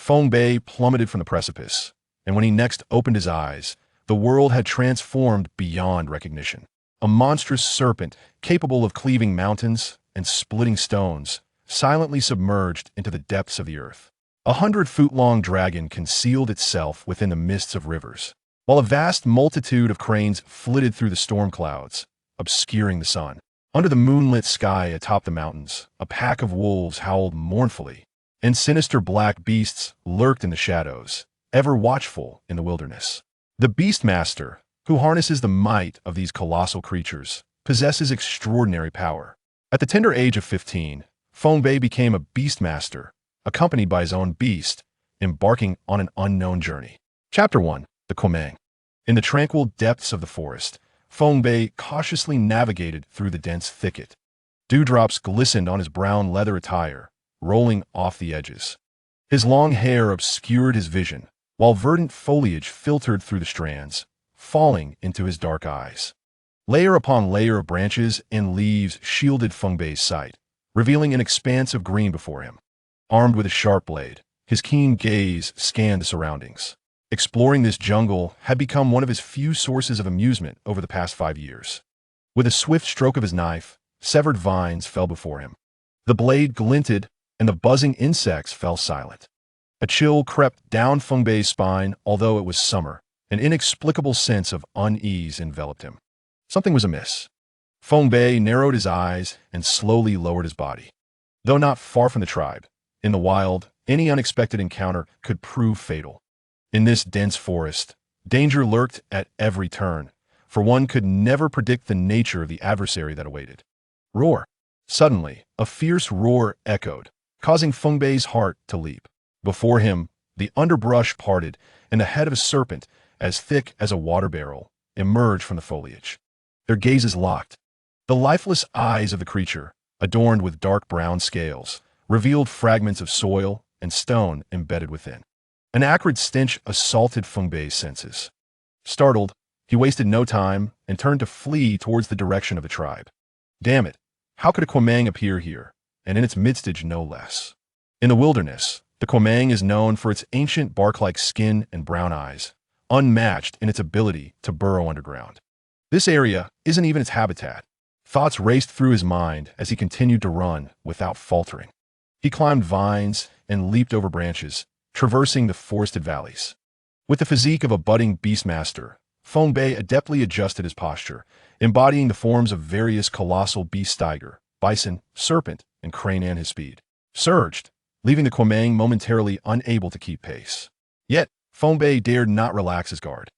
Feng Bei plummeted from the precipice, and when he next opened his eyes, the world had transformed beyond recognition. A monstrous serpent capable of cleaving mountains and splitting stones, silently submerged into the depths of the earth. 100-foot-long dragon concealed itself within the mists of rivers, while a vast multitude of cranes flitted through the storm clouds, obscuring the sun. Under the moonlit sky atop the mountains, a pack of wolves howled mournfully, and sinister black beasts lurked in the shadows, ever watchful in the wilderness. The Beastmaster, who harnesses the might of these colossal creatures, possesses extraordinary power. At the tender age of 15, Feng Bei became a Beastmaster, accompanied by his own beast, embarking on an unknown journey. Chapter 1. The Kwamang. In the tranquil depths of the forest, Feng Bei cautiously navigated through the dense thicket. Dewdrops glistened on his brown leather attire, rolling off the edges. His long hair obscured his vision, while verdant foliage filtered through the strands, falling into his dark eyes. Layer upon layer of branches and leaves shielded Feng Bei's sight, revealing an expanse of green before him. Armed with a sharp blade, his keen gaze scanned the surroundings. Exploring this jungle had become one of his few sources of amusement over the past 5 years. With a swift stroke of his knife, severed vines fell before him. The blade glinted, and the buzzing insects fell silent. A chill crept down Feng Bei's spine, although it was summer. An inexplicable sense of unease enveloped him. Something was amiss. Feng Bei narrowed his eyes and slowly lowered his body. Though not far from the tribe, in the wild, any unexpected encounter could prove fatal. In this dense forest, danger lurked at every turn, for one could never predict the nature of the adversary that awaited. Roar! Suddenly, a fierce roar echoed, causing Feng Bei's heart to leap. Before him, the underbrush parted, and the head of a serpent, as thick as a water barrel, emerged from the foliage. Their gazes locked. The lifeless eyes of the creature, adorned with dark brown scales, revealed fragments of soil and stone embedded within. An acrid stench assaulted Feng Bei's senses. Startled, he wasted no time and turned to flee towards the direction of the tribe. Damn it, how could a Kwamang appear here, and in its midstage no less? In the wilderness, the Kwamang is known for its ancient bark-like skin and brown eyes, unmatched in its ability to burrow underground. This area isn't even its habitat. Thoughts raced through his mind as he continued to run without faltering. He climbed vines and leaped over branches, traversing the forested valleys. With the physique of a budding beastmaster, Feng Bei adeptly adjusted his posture, embodying the forms of various colossal beast tiger, bison, serpent, and crane, and his speed surged, leaving the Kwamang momentarily unable to keep pace. Yet, Feng Bei dared not relax his guard.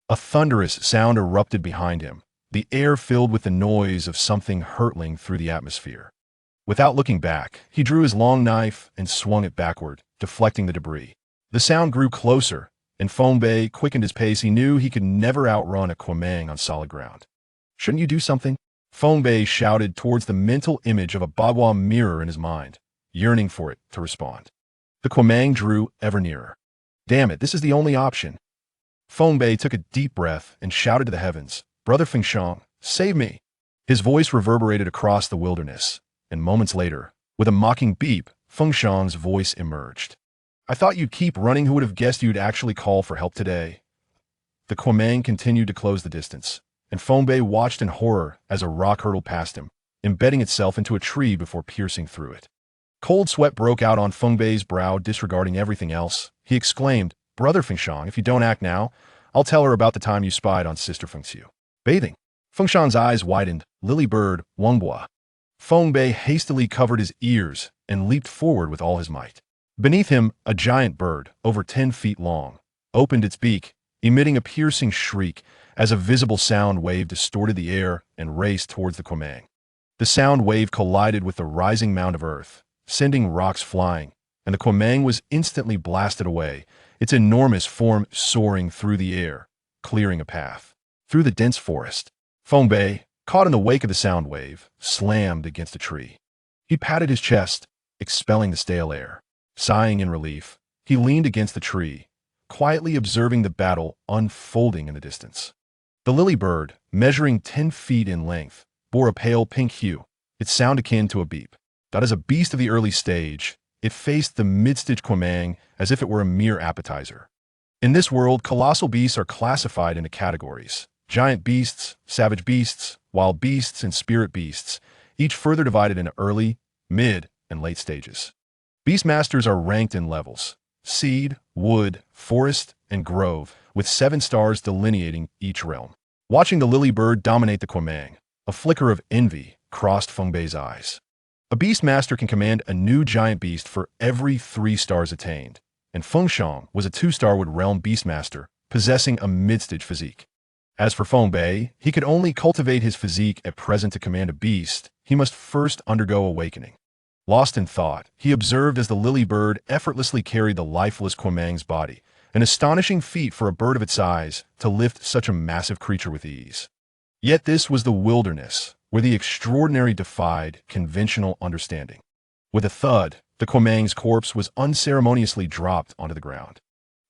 A thunderous sound erupted behind him, the air filled with the noise of something hurtling through the atmosphere. Without looking back, he drew his long knife and swung it backward, deflecting the debris. The sound grew closer, and Feng Bei quickened his pace. He knew he could never outrun a Kwamang on solid ground. Shouldn't you do something? Feng Bei shouted towards the mental image of a Bagua mirror in his mind, yearning for it to respond. The Kwamang drew ever nearer. Damn it, this is the only option. Feng Bei took a deep breath and shouted to the heavens, "Brother Fengshan, save me!" His voice reverberated across the wilderness, and moments later, with a mocking beep, Fengshan's voice emerged. "I thought you'd keep running. Who would have guessed you'd actually call for help today?" The Kwamang continued to close the distance, and Feng Bei watched in horror as a rock hurtled past him, embedding itself into a tree before piercing through it. Cold sweat broke out on Feng Bei's brow. Disregarding everything else, he exclaimed, "Brother Fengshan, if you don't act now, I'll tell her about the time you spied on Sister Fengxiu bathing." Fengshan's eyes widened. Lily bird, Wengbua. Feng Bei hastily covered his ears and leaped forward with all his might. Beneath him, a giant bird, over 10 feet long, opened its beak, emitting a piercing shriek as a visible sound wave distorted the air and raced towards the Kwamang. The sound wave collided with the rising mound of earth, sending rocks flying, and the Kwamang was instantly blasted away, its enormous form soaring through the air, clearing a path. Through the dense forest, Feng Bei, caught in the wake of the sound wave, slammed against a tree. He patted his chest, expelling the stale air. Sighing in relief, he leaned against the tree, quietly observing the battle unfolding in the distance. The lily bird, measuring 10 feet in length, bore a pale pink hue, its sound akin to a beep. That is a beast of the early stage, it faced the mid-stage Kwamang as if it were a mere appetizer. In this world, colossal beasts are classified into categories: giant beasts, savage beasts, wild beasts, and spirit beasts, each further divided into early, mid, and late stages. Beastmasters are ranked in levels: seed, wood, forest, and grove, with 7 stars delineating each realm. Watching the lily bird dominate the Kwamang, a flicker of envy crossed Feng Bei's eyes. A beastmaster can command a new giant beast for every 3 stars attained, and Feng Shang was a 2-star wood realm beastmaster, possessing a mid-stage physique. As for Feng Bei, he could only cultivate his physique at present to command a beast. He must first undergo awakening. Lost in thought, he observed as the lily bird effortlessly carried the lifeless Kwamang's body, an astonishing feat for a bird of its size to lift such a massive creature with ease. Yet this was the wilderness, where the extraordinary defied conventional understanding. With a thud, the Kwamang's corpse was unceremoniously dropped onto the ground.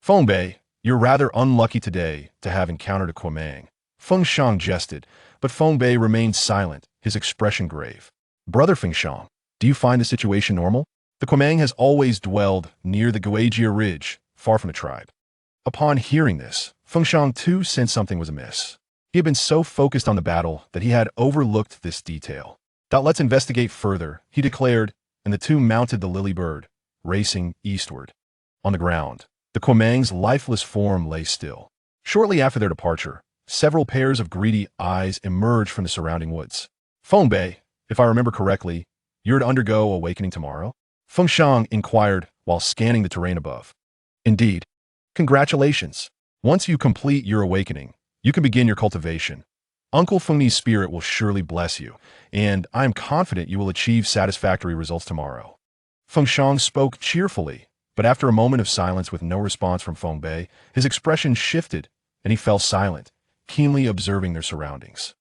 Feng Bei, you're rather unlucky today to have encountered a Kwamang. Feng Shang jested, but Feng Bei remained silent, his expression grave. Brother Feng Shang, do you find the situation normal? The Kwamang has always dwelled near the Guajia Ridge, far from the tribe. Upon hearing this, Feng Shang too sensed something was amiss. He had been so focused on the battle that he had overlooked this detail. Let's investigate further, he declared, and the two mounted the lily bird, racing eastward. On the ground, the Kwamang's lifeless form lay still. Shortly after their departure, several pairs of greedy eyes emerged from the surrounding woods. Feng Bei, if I remember correctly, you're to undergo awakening tomorrow? Feng Shang inquired while scanning the terrain above. Indeed. Congratulations. Once you complete your awakening, you can begin your cultivation. Uncle Fengni's spirit will surely bless you, and I am confident you will achieve satisfactory results tomorrow. Feng Shang spoke cheerfully, but after a moment of silence with no response from Feng Bei, his expression shifted, and he fell silent, keenly observing their surroundings.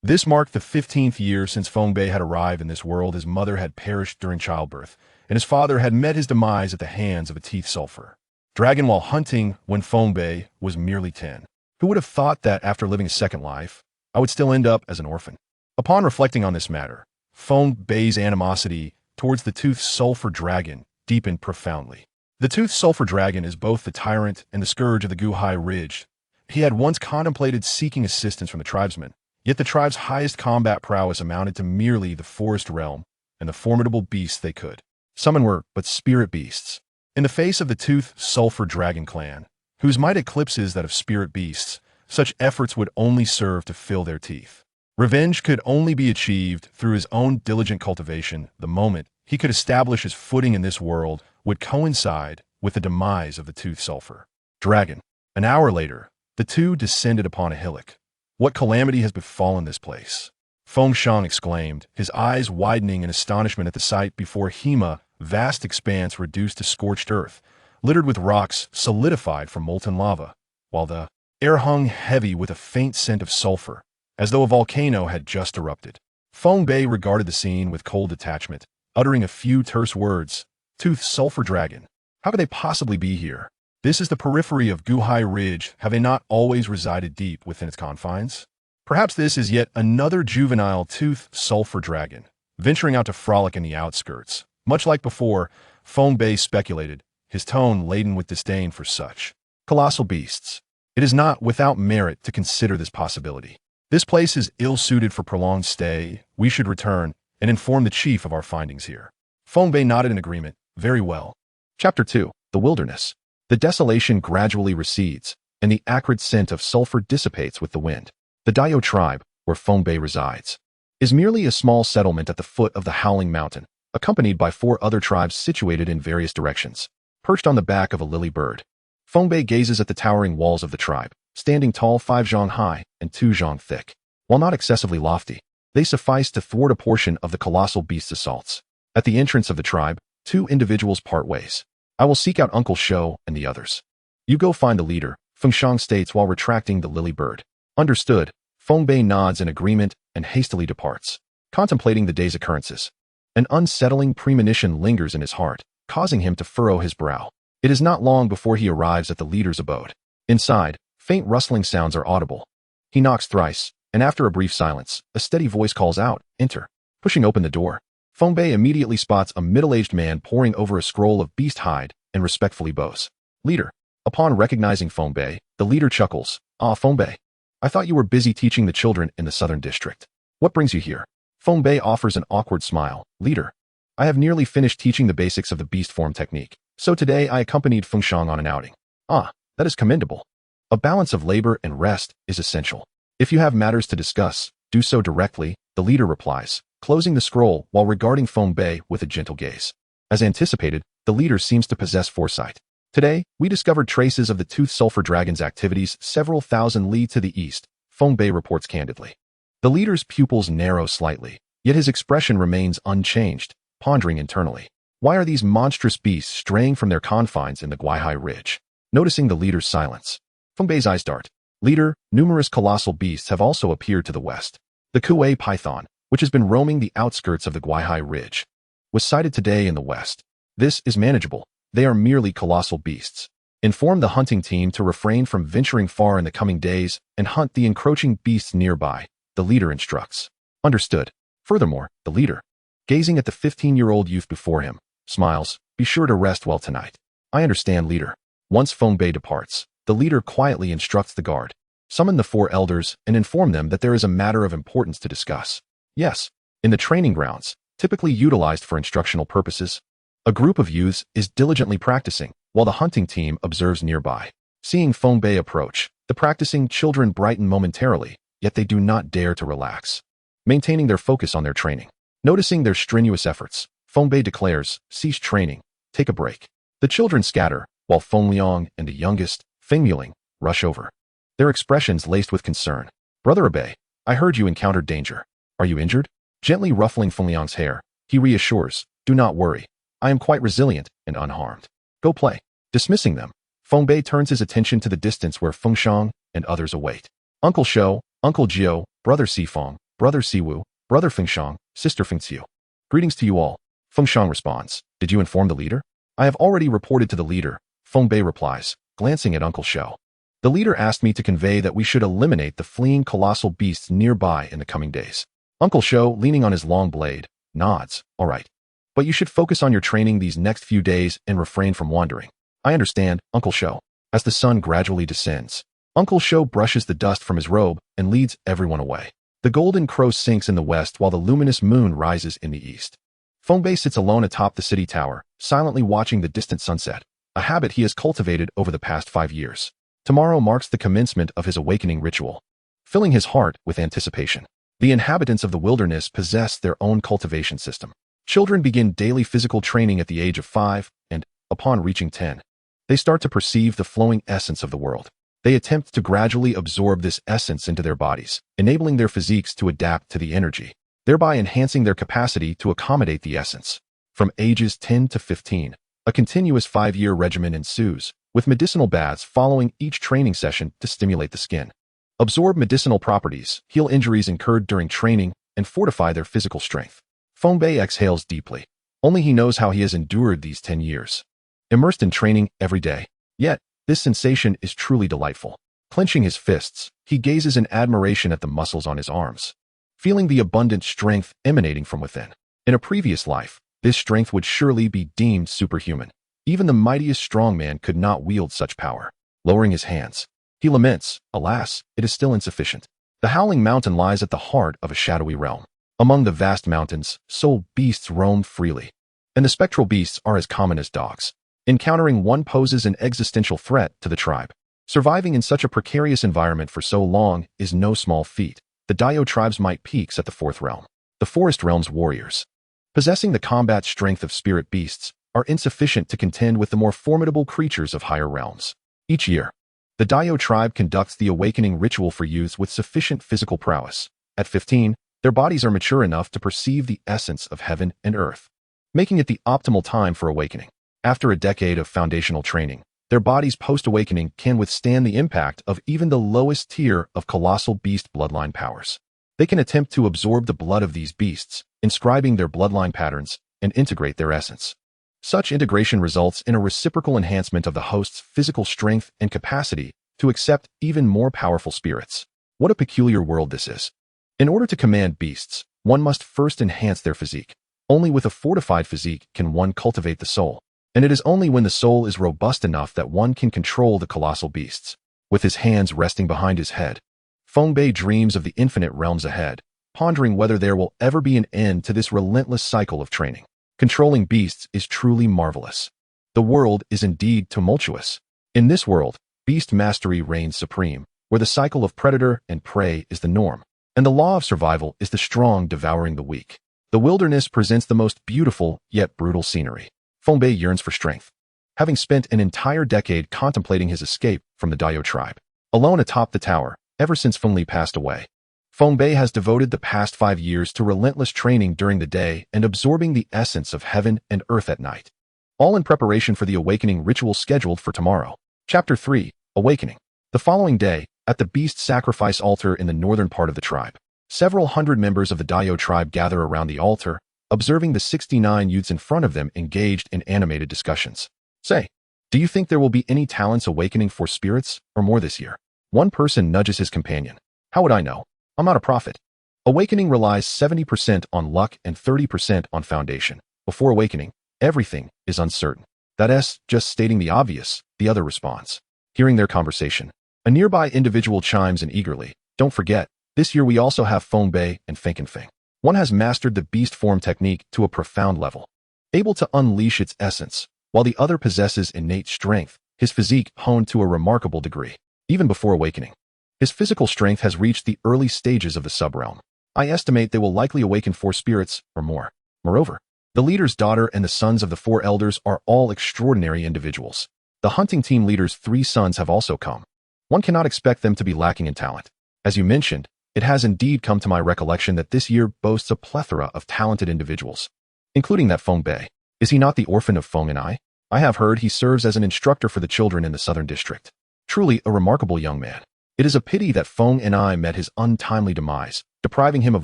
This marked the 15th year since Feng Bei had arrived in this world. His mother had perished during childbirth, and his father had met his demise at the hands of a teeth sulfur dragon while hunting when Feng Bei was merely 10. Who would have thought that after living a second life, I would still end up as an orphan? Upon reflecting on this matter, Feng Bei's animosity towards the toothed sulfur dragon deepened profoundly. The toothed sulfur dragon is both the tyrant and the scourge of the Guhai Ridge. He had once contemplated seeking assistance from the tribesmen, yet the tribe's highest combat prowess amounted to merely the forest realm, and the formidable beasts they could summon were but spirit beasts. In the face of the toothed sulfur dragon clan, whose might eclipses that of spirit beasts, such efforts would only serve to fill their teeth. Revenge could only be achieved through his own diligent cultivation. The moment he could establish his footing in this world would coincide with the demise of the toothed sulfur dragon. An hour later, the two descended upon a hillock. What calamity has befallen this place? Feng Shang exclaimed, his eyes widening in astonishment at the sight before him. Vast expanse reduced to scorched earth, littered with rocks solidified from molten lava, while the air hung heavy with a faint scent of sulfur, as though a volcano had just erupted. Feng Bei regarded the scene with cold detachment, uttering a few terse words. Toothed sulfur dragon. How could they possibly be here? This is the periphery of Guhai Ridge. Have they not always resided deep within its confines? Perhaps this is yet another juvenile toothed sulfur dragon, venturing out to frolic in the outskirts. Much like before, Feng Bei speculated, his tone laden with disdain for such colossal beasts. It is not without merit to consider this possibility. This place is ill-suited for prolonged stay. We should return and inform the chief of our findings here. Feng Bei nodded in agreement. Very well. Chapter 2. The Wilderness. The desolation gradually recedes, and the acrid scent of sulfur dissipates with the wind. The Dayo tribe, where Feng Bei resides, is merely a small settlement at the foot of the Howling Mountain, accompanied by 4 other tribes situated in various directions. Perched on the back of a lily bird, Feng Bei gazes at the towering walls of the tribe, standing tall 5 zhang high and 2 zhang thick. While not excessively lofty, they suffice to thwart a portion of the colossal beast's assaults. At the entrance of the tribe, 2 individuals part ways. I will seek out Uncle Shou and the others. You go find the leader, Feng Shang states while retracting the lily bird. Understood. Feng Bei nods in agreement and hastily departs, contemplating the day's occurrences. An unsettling premonition lingers in his heart, causing him to furrow his brow. It is not long before he arrives at the leader's abode. Inside, faint rustling sounds are audible. He knocks thrice, and after a brief silence, a steady voice calls out, "Enter." Pushing open the door, Feng Bei immediately spots a middle-aged man poring over a scroll of beast hide and respectfully bows. Leader. Upon recognizing Feng Bei, the leader chuckles. Ah, Feng Bei. I thought you were busy teaching the children in the southern district. What brings you here? Feng Bei offers an awkward smile. Leader. I have nearly finished teaching the basics of the beast form technique, so today I accompanied Feng Shang on an outing. Ah, that is commendable. A balance of labor and rest is essential. If you have matters to discuss, do so directly, the leader replies, closing the scroll while regarding Feng Bei with a gentle gaze. As anticipated, the leader seems to possess foresight. Today, we discovered traces of the Toothed Sulfur Dragon's activities several thousand li to the east, Feng Bei reports candidly. The leader's pupils narrow slightly, yet his expression remains unchanged, pondering internally. Why are these monstrous beasts straying from their confines in the Guihai Ridge? Noticing the leader's silence, Feng Bei's eyes dart. Leader, numerous colossal beasts have also appeared to the west. The Kuei python, which has been roaming the outskirts of the Guihai Ridge, was sighted today in the west. This is manageable. They are merely colossal beasts. Inform the hunting team to refrain from venturing far in the coming days and hunt the encroaching beasts nearby, the leader instructs. Understood. Furthermore, the leader, gazing at the 15-year-old youth before him, smiles. Be sure to rest well tonight. I understand, leader. Once Feng Bei departs, the leader quietly instructs the guard. Summon the 4 elders and inform them that there is a matter of importance to discuss. Yes, in the training grounds, typically utilized for instructional purposes, a group of youths is diligently practicing, while the hunting team observes nearby. Seeing Feng Bei approach, the practicing children brighten momentarily, yet they do not dare to relax, maintaining their focus on their training. Noticing their strenuous efforts, Feng Bei declares, cease training, take a break. The children scatter, while Feng Liang and the youngest, Feng Yuling, rush over, their expressions laced with concern. Brother Abe, I heard you encountered danger. Are you injured? Gently ruffling Feng Liang's hair, he reassures, do not worry. I am quite resilient and unharmed. Go play. Dismissing them, Feng Bei turns his attention to the distance where Feng Shang and others await. Uncle Shou, Uncle Jiu, Brother Sifeng, Brother Siwu, Brother Feng Shang, Sister Feng Xiu. Greetings to you all. Feng Shang responds. Did you inform the leader? I have already reported to the leader, Feng Bei replies, glancing at Uncle Shou. The leader asked me to convey that we should eliminate the fleeing colossal beasts nearby in the coming days. Uncle Shou, leaning on his long blade, nods. All right. But you should focus on your training these next few days and refrain from wandering. I understand, Uncle Shou. As the sun gradually descends, Uncle Shou brushes the dust from his robe and leads everyone away. The golden crow sinks in the west while the luminous moon rises in the east. Feng Bei sits alone atop the city tower, silently watching the distant sunset, a habit he has cultivated over the past 5 years. Tomorrow marks the commencement of his awakening ritual, filling his heart with anticipation. The inhabitants of the wilderness possess their own cultivation system. Children begin daily physical training at the age of 5, and, upon reaching 10, they start to perceive the flowing essence of the world. They attempt to gradually absorb this essence into their bodies, enabling their physiques to adapt to the energy, thereby enhancing their capacity to accommodate the essence. From ages 10 to 15, a continuous 5-year regimen ensues, with medicinal baths following each training session to stimulate the skin, absorb medicinal properties, heal injuries incurred during training, and fortify their physical strength. Feng Bei exhales deeply. Only he knows how he has endured these 10 years, immersed in training every day. Yet, this sensation is truly delightful. Clenching his fists, he gazes in admiration at the muscles on his arms, feeling the abundant strength emanating from within. In a previous life, this strength would surely be deemed superhuman. Even the mightiest strongman could not wield such power. Lowering his hands, he laments, alas, it is still insufficient. The Howling Mountain lies at the heart of a shadowy realm. Among the vast mountains, soul beasts roam freely, and the spectral beasts are as common as dogs. Encountering one poses an existential threat to the tribe. Surviving in such a precarious environment for so long is no small feat. The Dio tribe's might peaks at the 4th realm. The forest realm's warriors, possessing the combat strength of spirit beasts, are insufficient to contend with the more formidable creatures of higher realms. Each year, the Dio tribe conducts the awakening ritual for youths with sufficient physical prowess. At 15, their bodies are mature enough to perceive the essence of heaven and earth, making it the optimal time for awakening. After a decade of foundational training, their bodies post-awakening can withstand the impact of even the lowest tier of colossal beast bloodline powers. They can attempt to absorb the blood of these beasts, inscribing their bloodline patterns, and integrate their essence. Such integration results in a reciprocal enhancement of the host's physical strength and capacity to accept even more powerful spirits. What a peculiar world this is. In order to command beasts, one must first enhance their physique. Only with a fortified physique can one cultivate the soul. And it is only when the soul is robust enough that one can control the colossal beasts. With his hands resting behind his head, Feng Bei dreams of the infinite realms ahead, pondering whether there will ever be an end to this relentless cycle of training. Controlling beasts is truly marvelous. The world is indeed tumultuous. In this world, beast mastery reigns supreme, where the cycle of predator and prey is the norm, and the law of survival is the strong devouring the weak. The wilderness presents the most beautiful yet brutal scenery. Feng Bei yearns for strength. Having spent an entire decade contemplating his escape from the Dio tribe, alone atop the tower, ever since Feng Li passed away, Feng Bei has devoted the past 5 years to relentless training during the day and absorbing the essence of heaven and earth at night, all in preparation for the awakening ritual scheduled for tomorrow. Chapter 3, Awakening. The following day, at the beast sacrifice altar in the northern part of the tribe, several hundred members of the Dio tribe gather around the altar, observing the 69 youths in front of them engaged in animated discussions. Say, do you think there will be any talents awakening for spirits or more this year? One person nudges his companion. How would I know? I'm not a prophet. Awakening relies 70% on luck and 30% on foundation. Before awakening, everything is uncertain. That's just stating the obvious, the other responds. Hearing their conversation, a nearby individual chimes in eagerly. Don't forget, this year we also have Feng Bei and Feng. One has mastered the beast form technique to a profound level, able to unleash its essence, while the other possesses innate strength, his physique honed to a remarkable degree. Even before awakening, his physical strength has reached the early stages of the subrealm. I estimate they will likely awaken 4 spirits or more. Moreover, the leader's daughter and the sons of the 4 elders are all extraordinary individuals. The hunting team leader's 3 sons have also come. One cannot expect them to be lacking in talent. As you mentioned, it has indeed come to my recollection that this year boasts a plethora of talented individuals, including that Feng Bei. Is he not the orphan of Feng and I? I have heard he serves as an instructor for the children in the southern district. Truly a remarkable young man. It is a pity that Feng and I met his untimely demise, depriving him of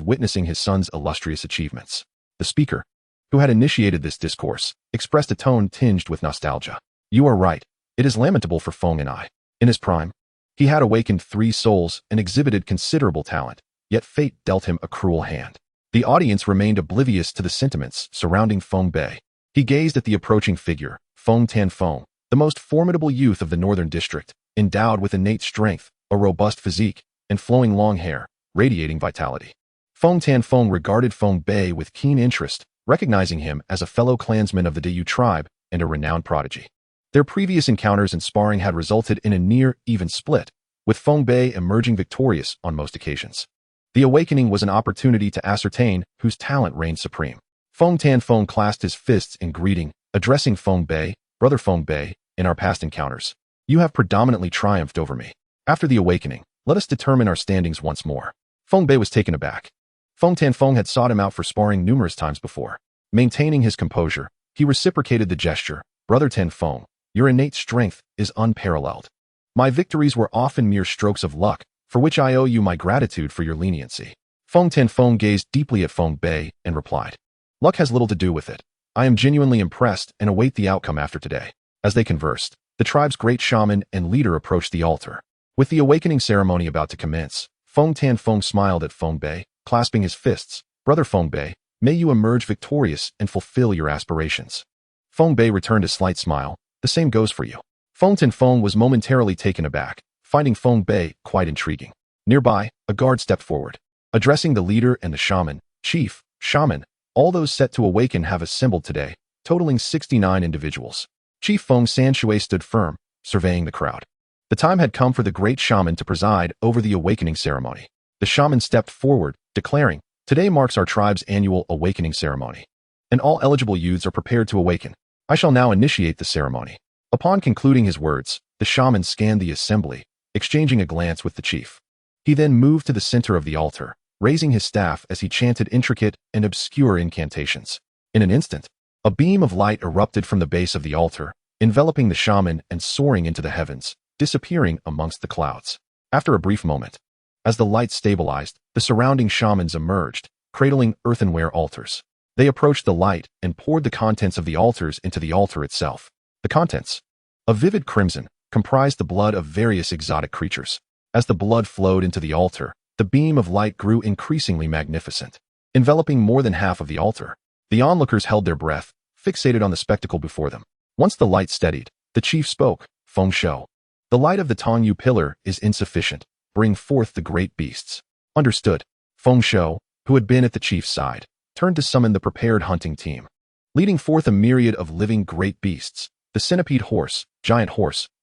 witnessing his son's illustrious achievements. The speaker, who had initiated this discourse, expressed a tone tinged with nostalgia. You are right. It is lamentable for Feng and I. In his prime, he had awakened 3 souls and exhibited considerable talent, yet fate dealt him a cruel hand. The audience remained oblivious to the sentiments surrounding Feng Bei. He gazed at the approaching figure, Feng Tianfeng, the most formidable youth of the northern district, endowed with innate strength, a robust physique, and flowing long hair, radiating vitality. Feng Tianfeng regarded Feng Bei with keen interest, recognizing him as a fellow clansman of the Diyu tribe and a renowned prodigy. Their previous encounters and sparring had resulted in a near-even split, with Feng Bei emerging victorious on most occasions. The awakening was an opportunity to ascertain whose talent reigned supreme. Feng Tianfeng clasped his fists in greeting, addressing Feng Bei, Brother Feng Bei, in our past encounters. You have predominantly triumphed over me. After the awakening, let us determine our standings once more. Feng Bei was taken aback. Feng Tianfeng had sought him out for sparring numerous times before. Maintaining his composure, he reciprocated the gesture. Brother Tianfeng, your innate strength is unparalleled. My victories were often mere strokes of luck, for which I owe you my gratitude for your leniency. Feng Tianfeng gazed deeply at Feng Bei and replied, luck has little to do with it. I am genuinely impressed and await the outcome after today. As they conversed, the tribe's great shaman and leader approached the altar. With the awakening ceremony about to commence, Feng Tianfeng smiled at Feng Bei, clasping his fists. Brother Feng Bei, may you emerge victorious and fulfill your aspirations. Feng Bei returned a slight smile. The same goes for you. Feng Tianfeng was momentarily taken aback, finding Feng Bei quite intriguing. Nearby, a guard stepped forward. Addressing the leader and the shaman, Chief, Shaman, all those set to awaken have assembled today, totaling 69 individuals. Chief Feng Sanshui stood firm, surveying the crowd. The time had come for the great shaman to preside over the awakening ceremony. The shaman stepped forward, declaring, today marks our tribe's annual awakening ceremony, and all eligible youths are prepared to awaken. I shall now initiate the ceremony. Upon concluding his words, the shaman scanned the assembly, exchanging a glance with the chief. He then moved to the center of the altar, raising his staff as he chanted intricate and obscure incantations. In an instant, a beam of light erupted from the base of the altar, enveloping the shaman and soaring into the heavens, disappearing amongst the clouds. After a brief moment, as the light stabilized, the surrounding shamans emerged, cradling earthenware altars. They approached the light and poured the contents of the altars into the altar itself. The contents, a vivid crimson, comprised the blood of various exotic creatures. As the blood flowed into the altar, the beam of light grew increasingly magnificent, enveloping more than half of the altar. The onlookers held their breath, fixated on the spectacle before them. Once the light steadied, the chief spoke, Feng Shou. The light of the Tongyu pillar is insufficient. Bring forth the great beasts. Understood. Feng Shou, who had been at the chief's side, turned to summon the prepared hunting team. Leading forth a myriad of living great beasts, the centipede horse,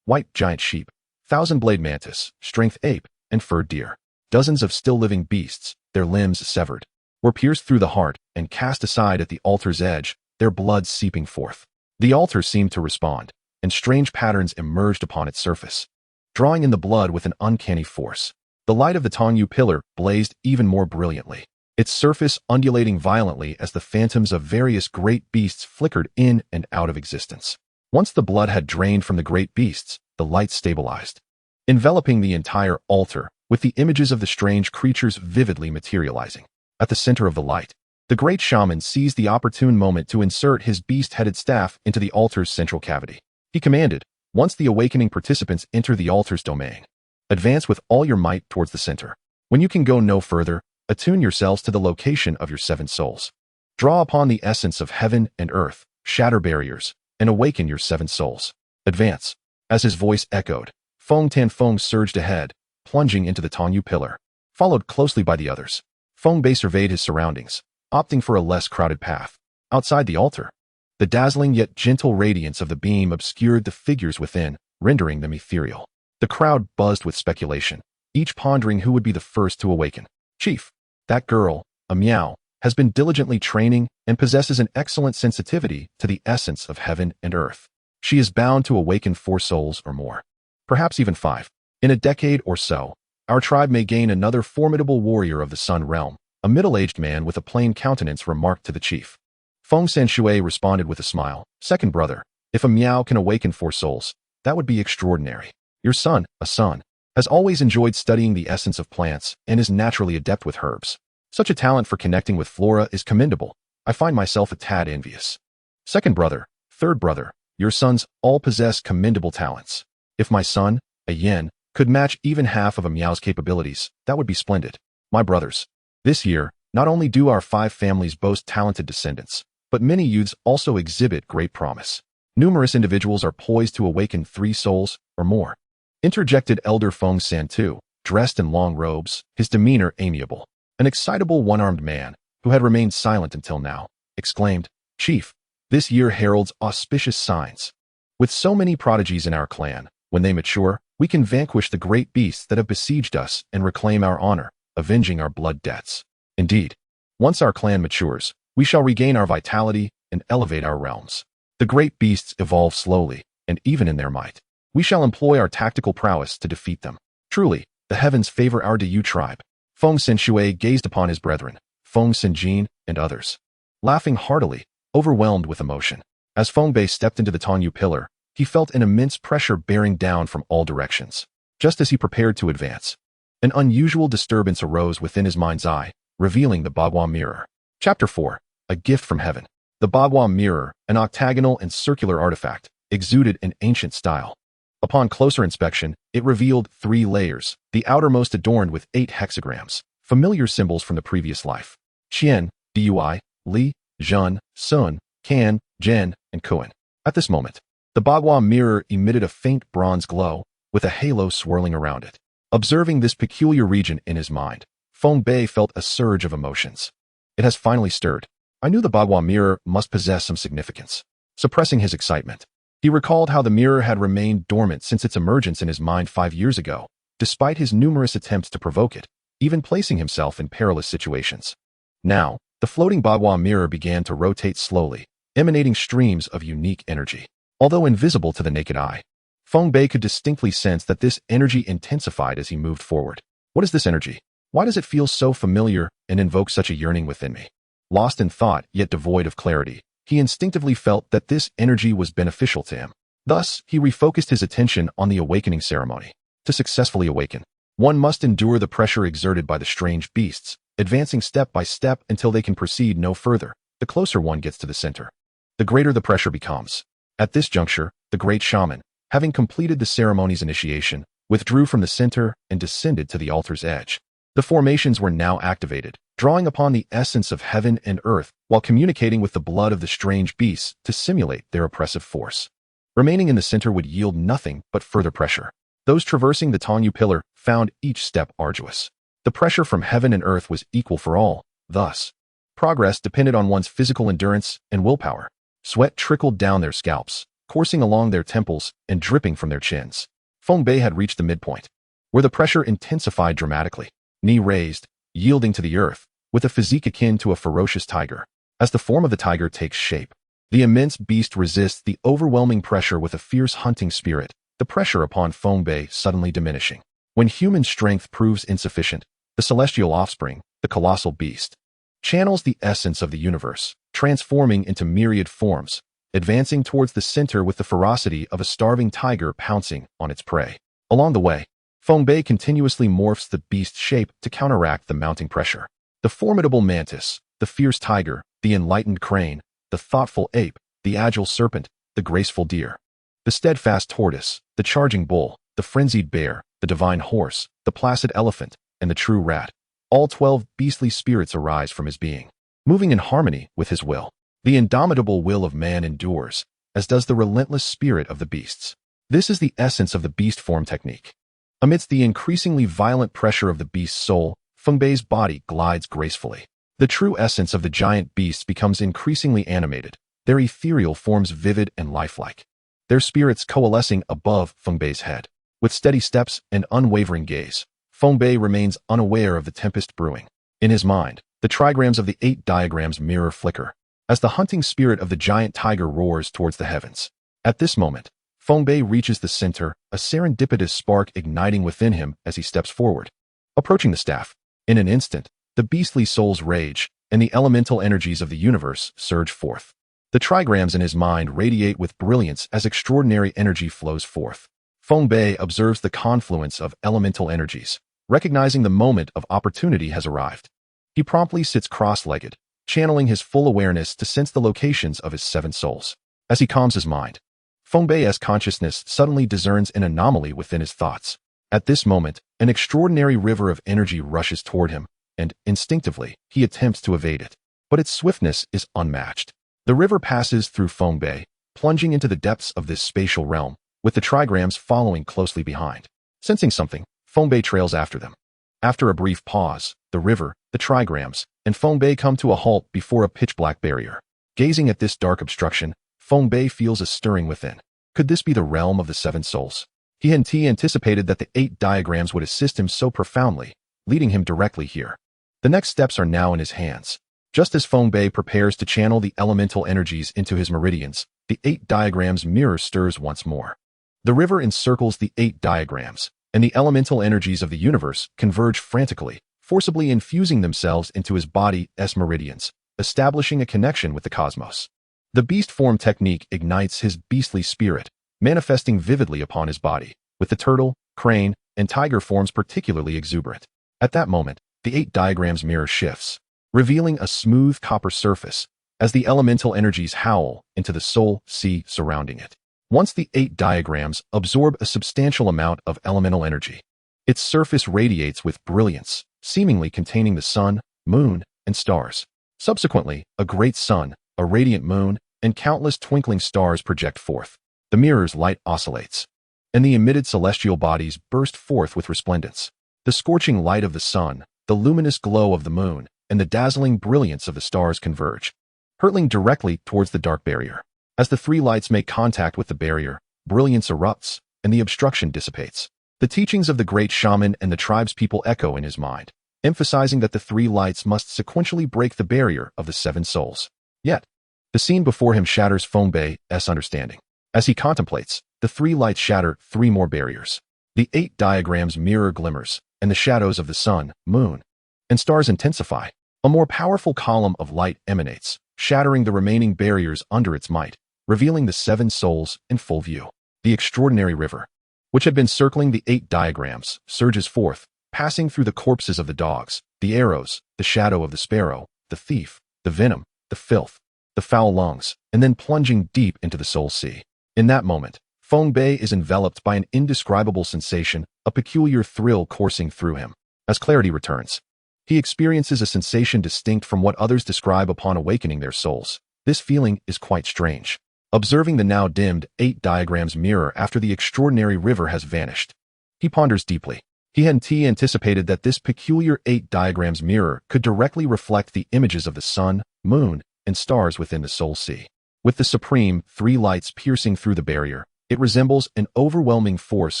white giant sheep, thousand-blade mantis, strength ape, and furred deer. Dozens of still-living beasts, their limbs severed, were pierced through the heart and cast aside at the altar's edge, their blood seeping forth. The altar seemed to respond, and strange patterns emerged upon its surface, drawing in the blood with an uncanny force. The light of the Tongyu pillar blazed even more brilliantly, its surface undulating violently as the phantoms of various great beasts flickered in and out of existence. Once the blood had drained from the great beasts, the light stabilized, enveloping the entire altar, with the images of the strange creatures vividly materializing. At the center of the light, the great shaman seized the opportune moment to insert his beast-headed staff into the altar's central cavity. He commanded, once the awakening participants enter the altar's domain, advance with all your might towards the center. When you can go no further, attune yourselves to the location of your 7 souls. Draw upon the essence of heaven and earth, shatter barriers, and awaken your 7 souls. Advance. As his voice echoed, Feng Tanfeng surged ahead, plunging into the Tongyu pillar, followed closely by the others. Feng Bei surveyed his surroundings, opting for a less crowded path. Outside the altar, the dazzling yet gentle radiance of the beam obscured the figures within, rendering them ethereal. The crowd buzzed with speculation, each pondering who would be the first to awaken. Chief, that girl, a meow, has been diligently training and possesses an excellent sensitivity to the essence of heaven and earth. She is bound to awaken 4 souls or more, perhaps even 5. In a decade or so, our tribe may gain another formidable warrior of the Sun Realm. A middle-aged man with a plain countenance remarked to the chief. Feng Shui responded with a smile. Second brother, if a meow can awaken 4 souls, that would be extraordinary. Your son, a son, has always enjoyed studying the essence of plants and is naturally adept with herbs. Such a talent for connecting with flora is commendable. I find myself a tad envious. Second brother, third brother, your sons all possess commendable talents. If my son, a yen, could match even half of a meow's capabilities, that would be splendid. My brothers, this year, not only do our 5 families boast talented descendants, but many youths also exhibit great promise. Numerous individuals are poised to awaken 3 souls or more. Interjected Elder Feng Santu, dressed in long robes, his demeanor amiable. An excitable one-armed man, who had remained silent until now, exclaimed, Chief, this year heralds auspicious signs. With so many prodigies in our clan, when they mature, we can vanquish the great beasts that have besieged us and reclaim our honor, avenging our blood debts. Indeed, once our clan matures, we shall regain our vitality and elevate our realms. The great beasts evolve slowly, and even in their might, we shall employ our tactical prowess to defeat them. Truly, the heavens favor our Diyu tribe. Feng Shui gazed upon his brethren, Feng Sinjin, and others, laughing heartily, overwhelmed with emotion. As Feng Bei stepped into the Tongyu pillar, he felt an immense pressure bearing down from all directions. Just as he prepared to advance, an unusual disturbance arose within his mind's eye, revealing the Bagua mirror. Chapter 4. A gift from heaven. The Bagua mirror, an octagonal and circular artifact, exuded an ancient style. Upon closer inspection, it revealed 3 layers, the outermost adorned with 8 hexagrams, familiar symbols from the previous life. Qian, Dui, Li, Zhen, Sun, Kan, Zhen, and Kuan. At this moment, the Bagua mirror emitted a faint bronze glow, with a halo swirling around it. Observing this peculiar region in his mind, Feng Bei felt a surge of emotions. It has finally stirred. I knew the Bagua mirror must possess some significance. Suppressing his excitement, he recalled how the mirror had remained dormant since its emergence in his mind 5 years ago, despite his numerous attempts to provoke it, even placing himself in perilous situations. Now, the floating Bagua mirror began to rotate slowly, emanating streams of unique energy. Although invisible to the naked eye, Feng Bei could distinctly sense that this energy intensified as he moved forward. What is this energy? Why does it feel so familiar and invoke such a yearning within me? Lost in thought, yet devoid of clarity, he instinctively felt that this energy was beneficial to him. Thus, he refocused his attention on the awakening ceremony. To successfully awaken, one must endure the pressure exerted by the strange beasts, advancing step by step until they can proceed no further. The closer one gets to the center, the greater the pressure becomes. At this juncture, the great shaman, having completed the ceremony's initiation, withdrew from the center and descended to the altar's edge. The formations were now activated, drawing upon the essence of heaven and earth while communicating with the blood of the strange beasts to simulate their oppressive force. Remaining in the center would yield nothing but further pressure. Those traversing the Tongyu pillar found each step arduous. The pressure from heaven and earth was equal for all, thus, progress depended on one's physical endurance and willpower. Sweat trickled down their scalps, coursing along their temples and dripping from their chins. Feng Bei had reached the midpoint, where the pressure intensified dramatically. Knee raised, yielding to the earth, with a physique akin to a ferocious tiger. As the form of the tiger takes shape, the immense beast resists the overwhelming pressure with a fierce hunting spirit, the pressure upon Feng Bei suddenly diminishing. When human strength proves insufficient, the celestial offspring, the colossal beast, channels the essence of the universe, transforming into myriad forms, advancing towards the center with the ferocity of a starving tiger pouncing on its prey. Along the way, Feng Bei continuously morphs the beast's shape to counteract the mounting pressure. The formidable mantis, the fierce tiger, the enlightened crane, the thoughtful ape, the agile serpent, the graceful deer, the steadfast tortoise, the charging bull, the frenzied bear, the divine horse, the placid elephant, and the true rat. All 12 beastly spirits arise from his being, moving in harmony with his will. The indomitable will of man endures, as does the relentless spirit of the beasts. This is the essence of the beast form technique. Amidst the increasingly violent pressure of the beast's soul, Feng Bei's body glides gracefully. The true essence of the giant beasts becomes increasingly animated, their ethereal forms vivid and lifelike, their spirits coalescing above Feng Bei's head. With steady steps and unwavering gaze, Feng Bei remains unaware of the tempest brewing. In his mind, the trigrams of the 8 diagrams mirror flicker, as the hunting spirit of the giant tiger roars towards the heavens. At this moment, Feng Bei reaches the center, a serendipitous spark igniting within him as he steps forward. Approaching the staff, in an instant, the beastly souls rage, and the elemental energies of the universe surge forth. The trigrams in his mind radiate with brilliance as extraordinary energy flows forth. Feng Bei observes the confluence of elemental energies, recognizing the moment of opportunity has arrived. He promptly sits cross-legged, channeling his full awareness to sense the locations of his 7 souls. As he calms his mind, Feng Bei's consciousness suddenly discerns an anomaly within his thoughts. At this moment, an extraordinary river of energy rushes toward him, and, instinctively, he attempts to evade it. But its swiftness is unmatched. The river passes through Feng Bei, plunging into the depths of this spatial realm, with the trigrams following closely behind. Sensing something, Feng Bei trails after them. After a brief pause, the river, the trigrams, and Feng Bei come to a halt before a pitch-black barrier. Gazing at this dark obstruction, Feng Bei feels a stirring within. Could this be the realm of the 7 souls? He anticipated that the 8 diagrams would assist him so profoundly, leading him directly here. The next steps are now in his hands. Just as Feng Bei prepares to channel the elemental energies into his meridians, the 8 diagrams mirror stirs once more. The river encircles the 8 diagrams, and the elemental energies of the universe converge frantically, forcibly infusing themselves into his body's meridians, establishing a connection with the cosmos. The beast form technique ignites his beastly spirit, manifesting vividly upon his body, with the turtle, crane, and tiger forms particularly exuberant. At that moment, the 8 diagrams mirror shifts, revealing a smooth copper surface as the elemental energies howl into the soul sea surrounding it. Once the 8 diagrams absorb a substantial amount of elemental energy, its surface radiates with brilliance, seemingly containing the sun, moon, and stars. Subsequently, a great sun, a radiant moon, and countless twinkling stars project forth. The mirror's light oscillates, and the emitted celestial bodies burst forth with resplendence. The scorching light of the sun, the luminous glow of the moon, and the dazzling brilliance of the stars converge, hurtling directly towards the dark barrier. As the 3 lights make contact with the barrier, brilliance erupts, and the obstruction dissipates. The teachings of the great shaman and the tribespeople echo in his mind, emphasizing that the 3 lights must sequentially break the barrier of the 7 souls. Yet, the scene before him shatters Feng Bei's understanding. As he contemplates, the 3 lights shatter 3 more barriers. The 8 diagrams mirror glimmers, and the shadows of the sun, moon, and stars intensify. A more powerful column of light emanates, shattering the remaining barriers under its might, revealing the 7 souls in full view. The extraordinary river, which had been circling the 8 diagrams, surges forth, passing through the corpses of the dogs, the arrows, the shadow of the sparrow, the thief, the venom, the filth, the foul lungs, and then plunging deep into the soul sea. In that moment, Feng Bei is enveloped by an indescribable sensation, a peculiar thrill coursing through him. As clarity returns, He experiences a sensation distinct from what others describe upon awakening their souls. This feeling is quite strange. Observing the now dimmed 8 diagrams mirror after the extraordinary river has vanished, he ponders deeply. He hadn't anticipated that this peculiar 8 diagrams mirror could directly reflect the images of the sun, moon, and stars within the soul sea. With the supreme 3 lights piercing through the barrier, it resembles an overwhelming force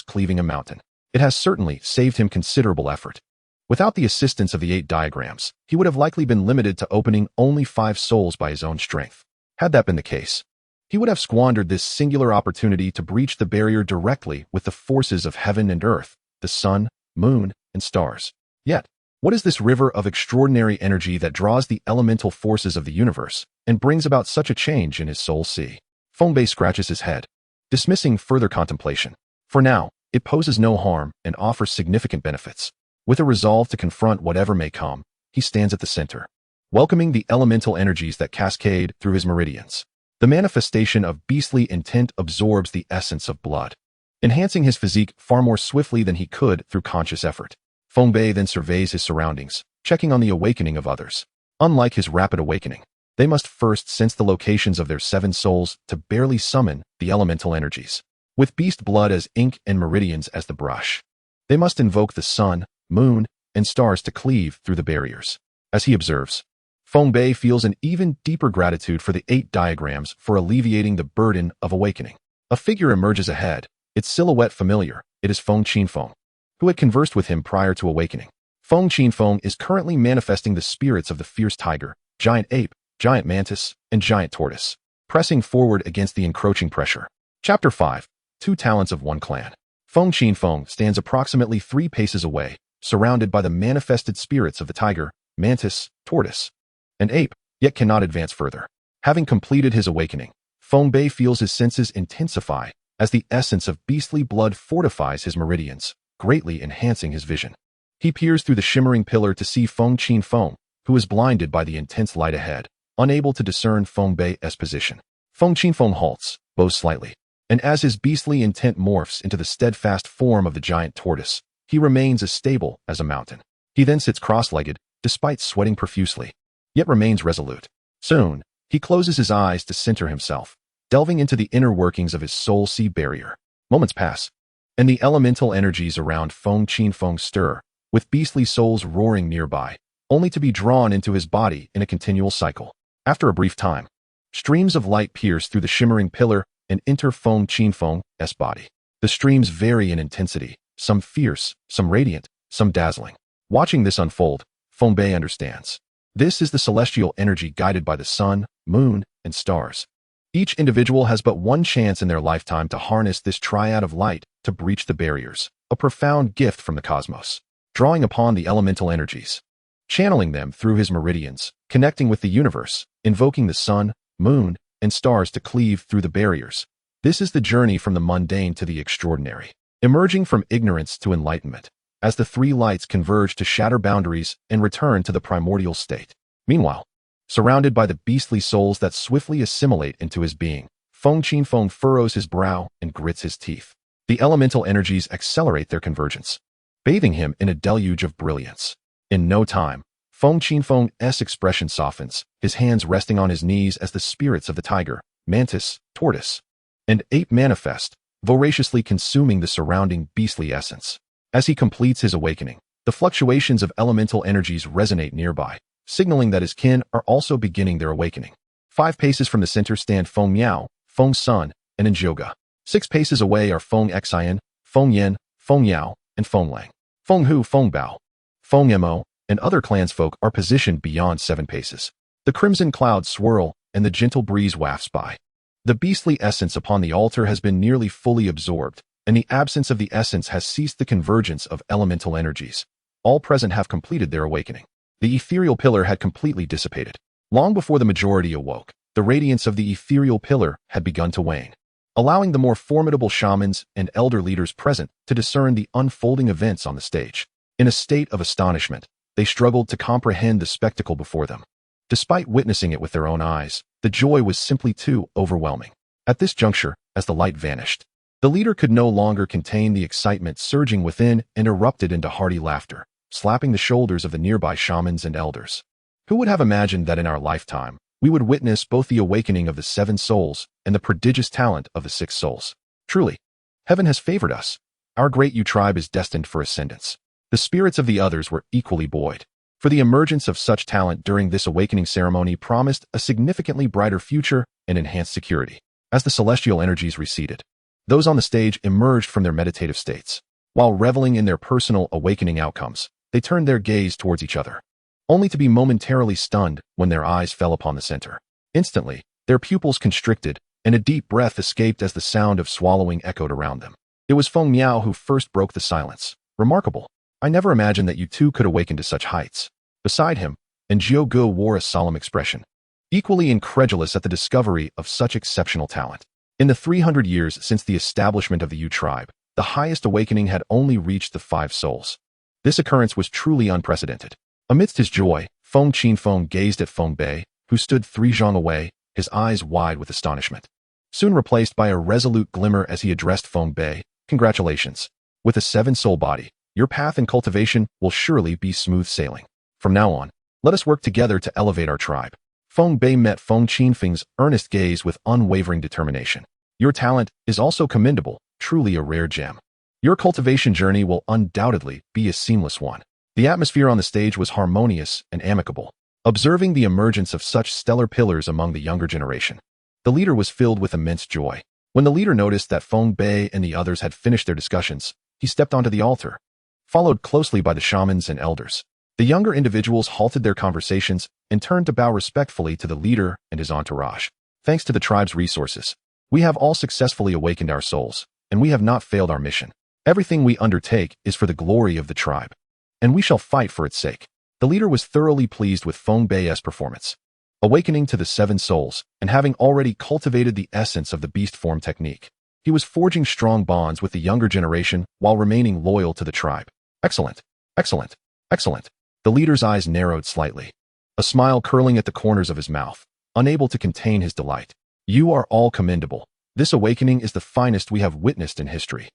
cleaving a mountain. It has certainly saved him considerable effort. Without the assistance of the 8 diagrams, he would have likely been limited to opening only 5 souls by his own strength. Had that been the case, he would have squandered this singular opportunity to breach the barrier directly with the forces of heaven and earth, the sun, moon, and stars. Yet, what is this river of extraordinary energy that draws the elemental forces of the universe and brings about such a change in his soul sea? Feng Bei scratches his head, dismissing further contemplation. For now, it poses no harm and offers significant benefits. With a resolve to confront whatever may come, he stands at the center, welcoming the elemental energies that cascade through his meridians. The manifestation of beastly intent absorbs the essence of blood, enhancing his physique far more swiftly than he could through conscious effort. Feng Bei then surveys his surroundings, checking on the awakening of others. Unlike his rapid awakening, they must first sense the locations of their 7 souls to barely summon the elemental energies. With beast blood as ink and meridians as the brush, they must invoke the sun, moon, and stars to cleave through the barriers. As he observes, Feng Bei feels an even deeper gratitude for the 8 diagrams for alleviating the burden of awakening. A figure emerges ahead, its silhouette familiar. It is Feng Qinfeng, who had conversed with him prior to awakening. Feng Qinfeng is currently manifesting the spirits of the fierce tiger, giant ape, giant mantis, and giant tortoise, pressing forward against the encroaching pressure. Chapter 5. 2 Talents of One Clan. Feng Qinfeng stands approximately 3 paces away, surrounded by the manifested spirits of the tiger, mantis, tortoise, and ape, yet cannot advance further. Having completed his awakening, Feng Bei feels his senses intensify as the essence of beastly blood fortifies his meridians, greatly enhancing his vision. He peers through the shimmering pillar to see Feng Qinfeng, who is blinded by the intense light ahead, unable to discern Feng Bei's position. Feng Qinfeng halts, bows slightly, and as his beastly intent morphs into the steadfast form of the giant tortoise, he remains as stable as a mountain. He then sits cross-legged, despite sweating profusely, yet remains resolute. Soon, he closes his eyes to center himself, delving into the inner workings of his soul sea barrier. Moments pass, and the elemental energies around Feng Qinfeng stir, with beastly souls roaring nearby, only to be drawn into his body in a continual cycle. After a brief time, streams of light pierce through the shimmering pillar and enter Feng Qinfeng's body. The streams vary in intensity, some fierce, some radiant, some dazzling. Watching this unfold, Feng Bei understands. This is the celestial energy guided by the sun, moon, and stars. Each individual has but one chance in their lifetime to harness this triad of light to breach the barriers, a profound gift from the cosmos. Drawing upon the elemental energies, channeling them through his meridians, connecting with the universe, invoking the sun, moon, and stars to cleave through the barriers. This is the journey from the mundane to the extraordinary, emerging from ignorance to enlightenment, as the 3 lights converge to shatter boundaries and return to the primordial state. Meanwhile, surrounded by the beastly souls that swiftly assimilate into his being, Feng Qinfeng furrows his brow and grits his teeth. The elemental energies accelerate their convergence, bathing him in a deluge of brilliance. In no time, Feng Qinfeng's expression softens, his hands resting on his knees as the spirits of the tiger, mantis, tortoise, and ape manifest, voraciously consuming the surrounding beastly essence. As he completes his awakening, the fluctuations of elemental energies resonate nearby, signaling that his kin are also beginning their awakening. 5 paces from the center stand Feng Miao, Feng Sun, and Njoga. 6 paces away are Feng Xian, Feng Yin, Feng Yao, and Feng Lang. Feng Hu, Feng Bao, Feng Mo, and other clansfolk are positioned beyond 7 paces. The crimson clouds swirl, and the gentle breeze wafts by. The beastly essence upon the altar has been nearly fully absorbed, and the absence of the essence has ceased the convergence of elemental energies. All present have completed their awakening. The ethereal pillar had completely dissipated. Long before the majority awoke, the radiance of the ethereal pillar had begun to wane, allowing the more formidable shamans and elder leaders present to discern the unfolding events on the stage. In a state of astonishment, they struggled to comprehend the spectacle before them. Despite witnessing it with their own eyes, the joy was simply too overwhelming. At this juncture, as the light vanished, the leader could no longer contain the excitement surging within and erupted into hearty laughter. slapping the shoulders of the nearby shamans and elders. Who would have imagined that in our lifetime, we would witness both the awakening of the 7 souls and the prodigious talent of the 6 souls? Truly, heaven has favored us. Our great U tribe is destined for ascendance. The spirits of the others were equally buoyed, for the emergence of such talent during this awakening ceremony promised a significantly brighter future and enhanced security. As the celestial energies receded, those on the stage emerged from their meditative states. While reveling in their personal awakening outcomes, they turned their gaze towards each other, only to be momentarily stunned when their eyes fell upon the center. Instantly, their pupils constricted, and a deep breath escaped as the sound of swallowing echoed around them. It was Feng Miao who first broke the silence. Remarkable. I never imagined that you two could awaken to such heights. Beside him, and Jiu Gu wore a solemn expression, equally incredulous at the discovery of such exceptional talent. In the 300 years since the establishment of the U tribe, the highest awakening had only reached the 5 souls. This occurrence was truly unprecedented. Amidst his joy, Feng Qinfeng gazed at Feng Bei, who stood 3 zhang away, his eyes wide with astonishment, soon replaced by a resolute glimmer as he addressed Feng Bei. Congratulations. With a 7-soul body, your path in cultivation will surely be smooth sailing. From now on, let us work together to elevate our tribe. Feng Bei met Feng Qinfeng's earnest gaze with unwavering determination. Your talent is also commendable, truly a rare gem. Your cultivation journey will undoubtedly be a seamless one. The atmosphere on the stage was harmonious and amicable. Observing the emergence of such stellar pillars among the younger generation, the leader was filled with immense joy. When the leader noticed that Feng Bei and the others had finished their discussions, he stepped onto the altar, followed closely by the shamans and elders. The younger individuals halted their conversations and turned to bow respectfully to the leader and his entourage. Thanks to the tribe's resources, we have all successfully awakened our souls, and we have not failed our mission. Everything we undertake is for the glory of the tribe, and we shall fight for its sake. The leader was thoroughly pleased with Feng Bei's performance. Awakening to the 7 souls, and having already cultivated the essence of the beast form technique, he was forging strong bonds with the younger generation while remaining loyal to the tribe. Excellent, excellent, excellent. The leader's eyes narrowed slightly, a smile curling at the corners of his mouth, unable to contain his delight. You are all commendable. This awakening is the finest we have witnessed in history.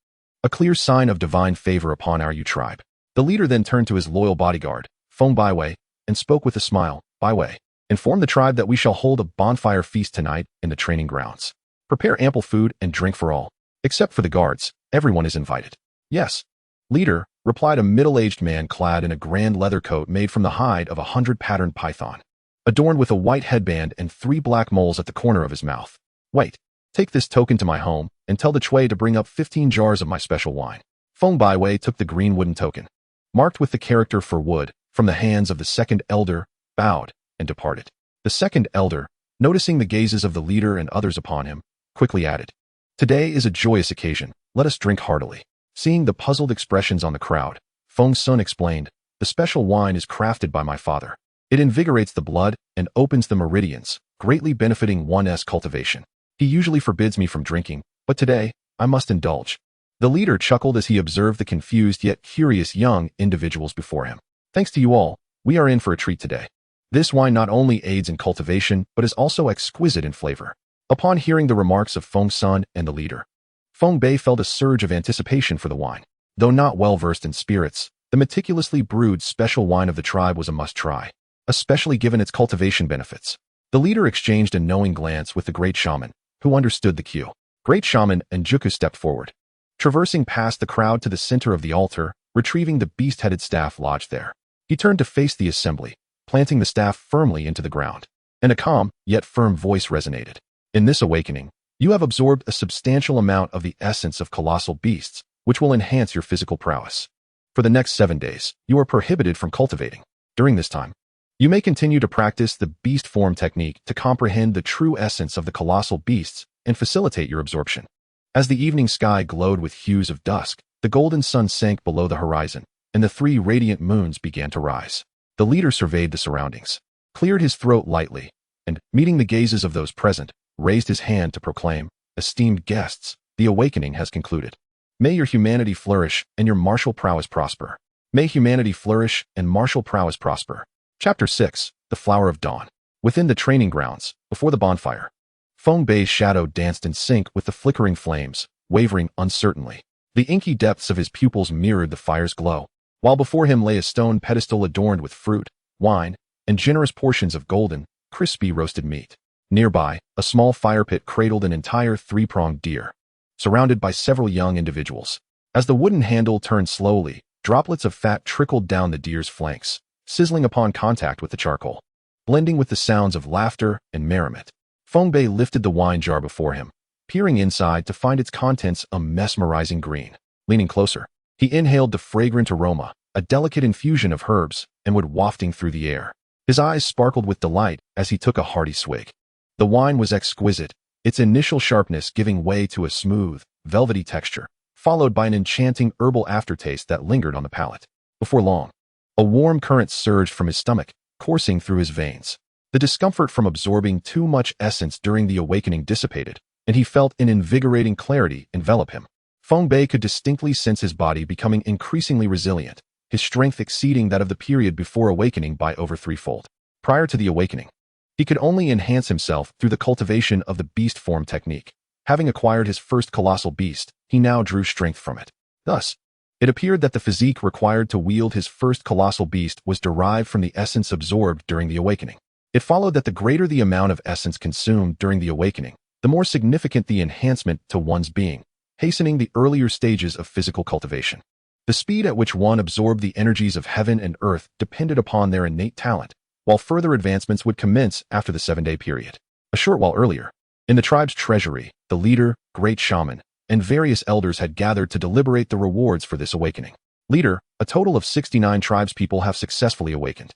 A clear sign of divine favor upon our U tribe. The leader then turned to his loyal bodyguard, Feng Bei, and spoke with a smile. Bei, inform the tribe that we shall hold a bonfire feast tonight in the training grounds. Prepare ample food and drink for all. Except for the guards, everyone is invited. Yes, leader, replied a middle-aged man clad in a grand leather coat made from the hide of a 100-patterned python, adorned with a white headband and 3 black moles at the corner of his mouth. Wait, take this token to my home and tell the Chui to bring up 15 jars of my special wine. Feng Bei took the green wooden token, marked with the character for wood, from the hands of the second elder, bowed, and departed. The second elder, noticing the gazes of the leader and others upon him, quickly added, Today is a joyous occasion, let us drink heartily. Seeing the puzzled expressions on the crowd, Feng Sun explained, The special wine is crafted by my father. It invigorates the blood and opens the meridians, greatly benefiting one's cultivation. He usually forbids me from drinking, but today, I must indulge. The leader chuckled as he observed the confused yet curious young individuals before him. Thanks to you all, we are in for a treat today. This wine not only aids in cultivation, but is also exquisite in flavor. Upon hearing the remarks of Feng Sun and the leader, Feng Bei felt a surge of anticipation for the wine. Though not well versed in spirits, the meticulously brewed special wine of the tribe was a must-try, especially given its cultivation benefits. The leader exchanged a knowing glance with the great shaman, who understood the cue. Great shaman and Juku stepped forward, traversing past the crowd to the center of the altar, retrieving the beast-headed staff lodged there. He turned to face the assembly, planting the staff firmly into the ground, and a calm, yet firm voice resonated. In this awakening, you have absorbed a substantial amount of the essence of colossal beasts, which will enhance your physical prowess. For the next 7 days, you are prohibited from cultivating. During this time, you may continue to practice the beast form technique to comprehend the true essence of the colossal beasts and facilitate your absorption. As the evening sky glowed with hues of dusk, the golden sun sank below the horizon, and the 3 radiant moons began to rise. The leader surveyed the surroundings, cleared his throat lightly, and, meeting the gazes of those present, raised his hand to proclaim, Esteemed guests, the awakening has concluded. May your humanity flourish and your martial prowess prosper. May humanity flourish and martial prowess prosper. Chapter 6, The Flower of Dawn. Within the training grounds, before the bonfire, Feng Bei's shadow danced in sync with the flickering flames, wavering uncertainly. The inky depths of his pupils mirrored the fire's glow, while before him lay a stone pedestal adorned with fruit, wine, and generous portions of golden, crispy roasted meat. Nearby, a small fire pit cradled an entire three-pronged deer, surrounded by several young individuals. As the wooden handle turned slowly, droplets of fat trickled down the deer's flanks, sizzling upon contact with the charcoal, blending with the sounds of laughter and merriment. Feng Bei lifted the wine jar before him, peering inside to find its contents a mesmerizing green. Leaning closer, he inhaled the fragrant aroma, a delicate infusion of herbs, and would wafting through the air. His eyes sparkled with delight as he took a hearty swig. The wine was exquisite, its initial sharpness giving way to a smooth, velvety texture, followed by an enchanting herbal aftertaste that lingered on the palate. Before long, a warm current surged from his stomach, coursing through his veins. The discomfort from absorbing too much essence during the awakening dissipated, and he felt an invigorating clarity envelop him. Feng Bei could distinctly sense his body becoming increasingly resilient, his strength exceeding that of the period before awakening by over threefold. Prior to the awakening, he could only enhance himself through the cultivation of the beast form technique. Having acquired his first colossal beast, he now drew strength from it. Thus, it appeared that the physique required to wield his first colossal beast was derived from the essence absorbed during the awakening. It followed that the greater the amount of essence consumed during the awakening, the more significant the enhancement to one's being, hastening the earlier stages of physical cultivation. The speed at which one absorbed the energies of heaven and earth depended upon their innate talent, while further advancements would commence after the 7-day period. A short while earlier, in the tribe's treasury, the leader, great shaman, and various elders had gathered to deliberate the rewards for this awakening. Leader, a total of 69 tribespeople have successfully awakened.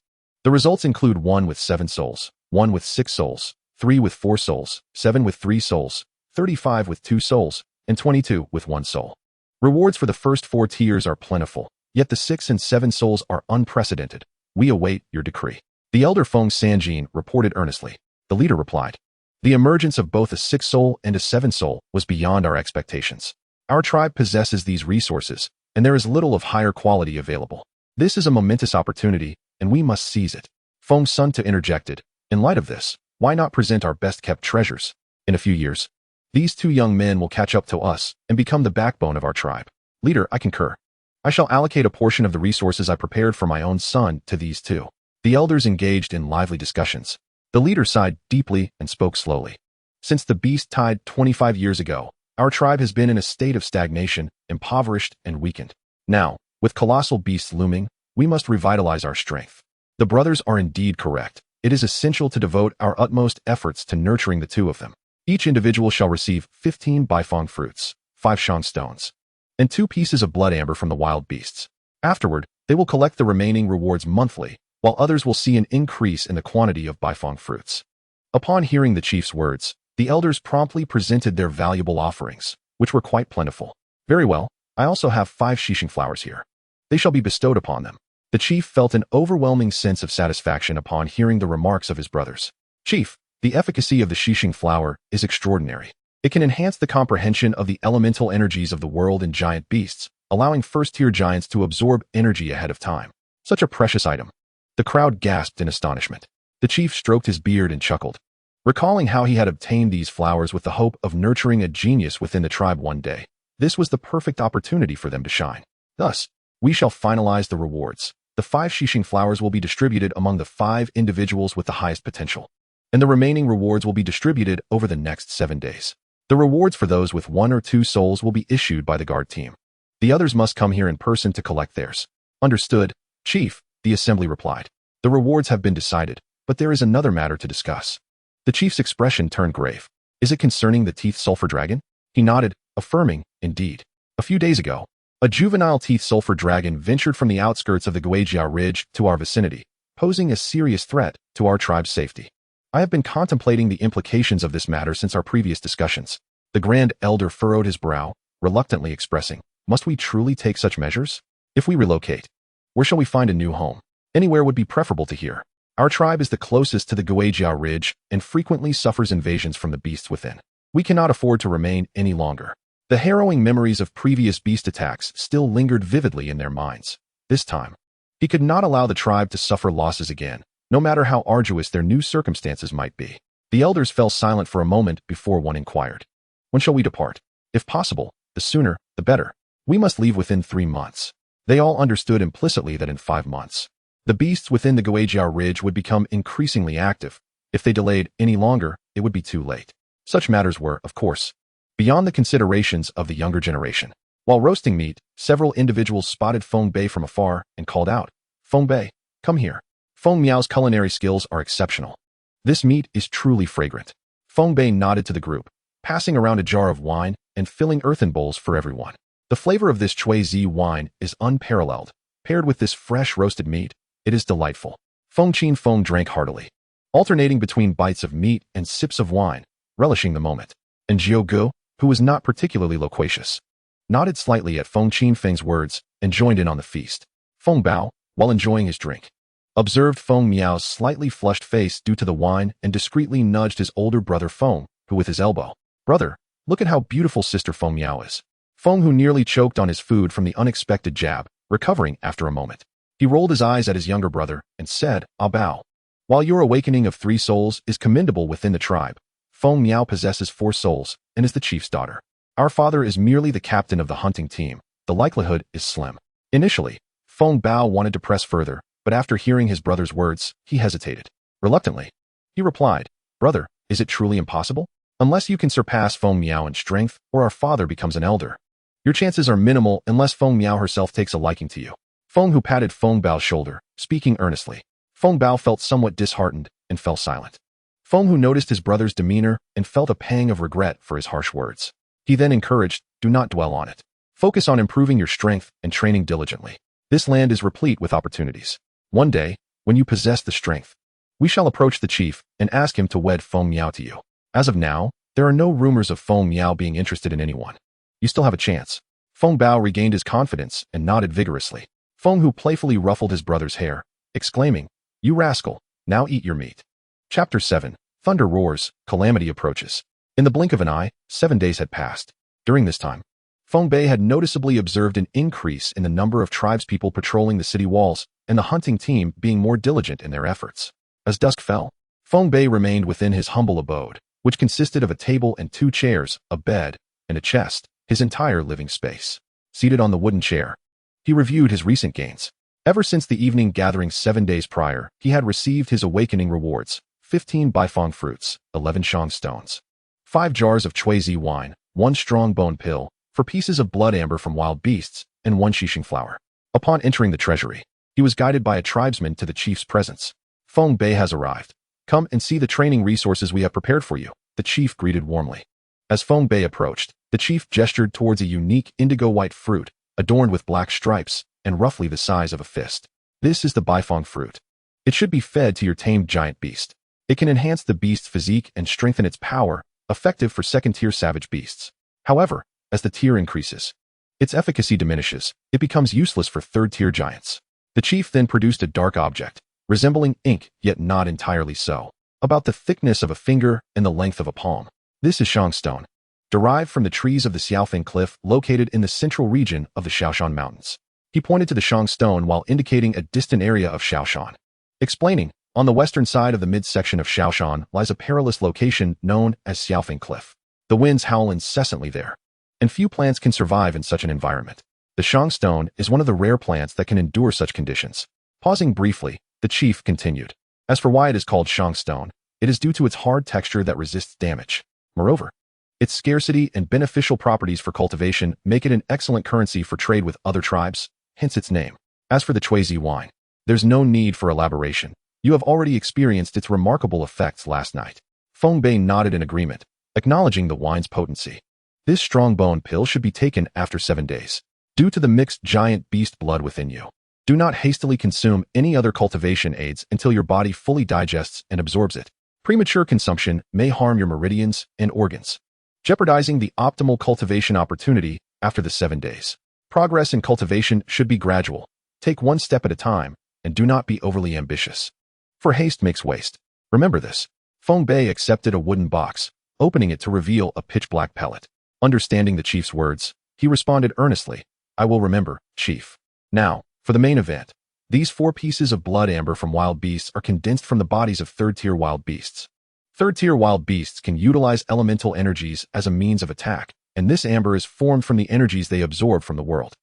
The results include 1 with 7 souls, 1 with 6 souls, 3 with 4 souls, 7 with 3 souls, 35 with 2 souls, and 22 with 1 soul. Rewards for the first 4 tiers are plentiful, yet the 6 and 7 souls are unprecedented. We await your decree. The elder Feng Sanjin reported earnestly. The leader replied, the emergence of both a 6 soul and a 7 soul was beyond our expectations. Our tribe possesses these resources, and there is little of higher quality available. This is a momentous opportunity, and we must seize it. Feng Sunta interjected, in light of this, why not present our best-kept treasures? In a few years, these 2 young men will catch up to us and become the backbone of our tribe. Leader, I concur. I shall allocate a portion of the resources I prepared for my own son to these 2. The elders engaged in lively discussions. The leader sighed deeply and spoke slowly. Since the beast died 25 years ago, our tribe has been in a state of stagnation, impoverished and weakened. Now, with colossal beasts looming, we must revitalize our strength. The brothers are indeed correct. It is essential to devote our utmost efforts to nurturing the 2 of them. Each individual shall receive 15 Baifeng fruits, 5 Shang stones, and 2 pieces of blood amber from the wild beasts. Afterward, they will collect the remaining rewards monthly, while others will see an increase in the quantity of Baifeng fruits. Upon hearing the chief's words, the elders promptly presented their valuable offerings, which were quite plentiful. Very well, I also have 5 shishing flowers here. They shall be bestowed upon them. The chief felt an overwhelming sense of satisfaction upon hearing the remarks of his brothers. Chief, the efficacy of the shishing flower is extraordinary. It can enhance the comprehension of the elemental energies of the world and giant beasts, allowing first-tier giants to absorb energy ahead of time. Such a precious item. The crowd gasped in astonishment. The chief stroked his beard and chuckled, recalling how he had obtained these flowers with the hope of nurturing a genius within the tribe one day. This was the perfect opportunity for them to shine. Thus, we shall finalize the rewards. The 5 shishing flowers will be distributed among the 5 individuals with the highest potential, and the remaining rewards will be distributed over the next 7 days. The rewards for those with 1 or 2 souls will be issued by the guard team. The others must come here in person to collect theirs. Understood, Chief, the assembly replied. The rewards have been decided, but there is another matter to discuss. The chief's expression turned grave. Is it concerning the teeth sulfur dragon? He nodded, affirming, indeed. A few days ago, a juvenile teeth sulfur dragon ventured from the outskirts of the Guijia Ridge to our vicinity, posing a serious threat to our tribe's safety. I have been contemplating the implications of this matter since our previous discussions. The Grand Elder furrowed his brow, reluctantly expressing, must we truly take such measures? If we relocate, where shall we find a new home? Anywhere would be preferable to here. Our tribe is the closest to the Guijia Ridge and frequently suffers invasions from the beasts within. We cannot afford to remain any longer. The harrowing memories of previous beast attacks still lingered vividly in their minds. This time, he could not allow the tribe to suffer losses again, no matter how arduous their new circumstances might be. The elders fell silent for a moment before one inquired. When shall we depart? If possible, the sooner, the better. We must leave within 3 months. They all understood implicitly that in 5 months, the beasts within the Guijiao Ridge would become increasingly active. If they delayed any longer, it would be too late. Such matters were, of course, beyond the considerations of the younger generation. While roasting meat, several individuals spotted Feng Bei from afar and called out, "Feng Bei, come here." Feng Miao's culinary skills are exceptional. This meat is truly fragrant. Feng Bei nodded to the group, passing around a jar of wine and filling earthen bowls for everyone. The flavor of this Chui Zi wine is unparalleled. Paired with this fresh roasted meat, it is delightful. Feng Qin Feng drank heartily, alternating between bites of meat and sips of wine, relishing the moment. And Jiu Gu, who was not particularly loquacious, nodded slightly at Feng Qin Feng's words and joined in on the feast. Feng Bao, while enjoying his drink, observed Feng Miao's slightly flushed face due to the wine and discreetly nudged his older brother Feng, who with his elbow, "Brother, look at how beautiful sister Feng Miao is." Feng, who nearly choked on his food from the unexpected jab, recovering after a moment. He rolled his eyes at his younger brother and said, "Ah Bao, while your awakening of 3 souls is commendable within the tribe, Feng Miao possesses 4 souls and is the chief's daughter. Our father is merely the captain of the hunting team. The likelihood is slim." Initially, Feng Bao wanted to press further, but after hearing his brother's words, he hesitated. Reluctantly, he replied, "Brother, is it truly impossible? Unless you can surpass Feng Miao in strength or our father becomes an elder, your chances are minimal unless Feng Miao herself takes a liking to you." Feng, who patted Feng Bao's shoulder, speaking earnestly. Feng Bao felt somewhat disheartened and fell silent. Feng, who noticed his brother's demeanor and felt a pang of regret for his harsh words. He then encouraged, "Do not dwell on it. Focus on improving your strength and training diligently. This land is replete with opportunities. One day, when you possess the strength, we shall approach the chief and ask him to wed Feng Miao to you. As of now, there are no rumors of Feng Miao being interested in anyone. You still have a chance." Feng Bao regained his confidence and nodded vigorously. Feng, who playfully ruffled his brother's hair, exclaiming, "You rascal, now eat your meat." Chapter 7. Thunder roars, calamity approaches. In the blink of an eye, 7 days had passed. During this time, Feng Bei had noticeably observed an increase in the number of tribespeople patrolling the city walls and the hunting team being more diligent in their efforts. As dusk fell, Feng Bei remained within his humble abode, which consisted of a table and 2 chairs, a bed, and a chest, his entire living space. Seated on the wooden chair, he reviewed his recent gains. Ever since the evening gathering 7 days prior, he had received his awakening rewards: 15 Baifeng fruits, 11 Shang stones, 5 jars of Chui Zi wine, 1 strong bone pill, 4 pieces of blood amber from wild beasts, and 1 Xixing flower. Upon entering the treasury, he was guided by a tribesman to the chief's presence. "Feng Bei has arrived. Come and see the training resources we have prepared for you," the chief greeted warmly. As Feng Bei approached, the chief gestured towards a unique indigo-white fruit, adorned with black stripes and roughly the size of a fist. "This is the Baifeng fruit. It should be fed to your tamed giant beast. It can enhance the beast's physique and strengthen its power, effective for second-tier savage beasts. However, as the tier increases, its efficacy diminishes. It becomes useless for third-tier giants." The chief then produced a dark object, resembling ink yet not entirely so, about the thickness of a finger and the length of a palm. "This is Shangstone, derived from the trees of the Xiaofeng Cliff located in the central region of the Shaoshan Mountains." He pointed to the Shangstone while indicating a distant area of Shaoshan, explaining, "On the western side of the midsection of Shaoshan lies a perilous location known as Xiaofeng Cliff. The winds howl incessantly there, and few plants can survive in such an environment. The Shangstone is one of the rare plants that can endure such conditions." Pausing briefly, the chief continued, "As for why it is called Shangstone, it is due to its hard texture that resists damage. Moreover, its scarcity and beneficial properties for cultivation make it an excellent currency for trade with other tribes, hence its name. As for the Chui Zi wine, there's no need for elaboration. You have already experienced its remarkable effects last night." Feng Bei nodded in agreement, acknowledging the wine's potency. "This strong bone pill should be taken after 7 days. Due to the mixed giant beast blood within you, do not hastily consume any other cultivation aids until your body fully digests and absorbs it. Premature consumption may harm your meridians and organs, jeopardizing the optimal cultivation opportunity after the 7 days. Progress in cultivation should be gradual. Take 1 step at a time, and do not be overly ambitious. For haste makes waste. Remember this." Feng Bei accepted a wooden box, opening it to reveal a pitch-black pellet. Understanding the chief's words, he responded earnestly, "I will remember, chief." Now, for the main event. These 4 pieces of blood amber from wild beasts are condensed from the bodies of third-tier wild beasts. Third-tier wild beasts can utilize elemental energies as a means of attack, and this amber is formed from the energies they absorb from the world.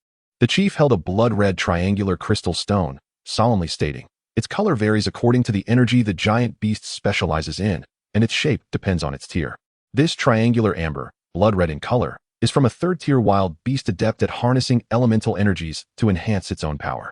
The chief held a blood-red triangular crystal stone, solemnly stating, "Its color varies according to the energy the giant beast specializes in, and its shape depends on its tier. This triangular amber, blood-red in color, is from a third-tier wild beast adept at harnessing elemental energies to enhance its own power,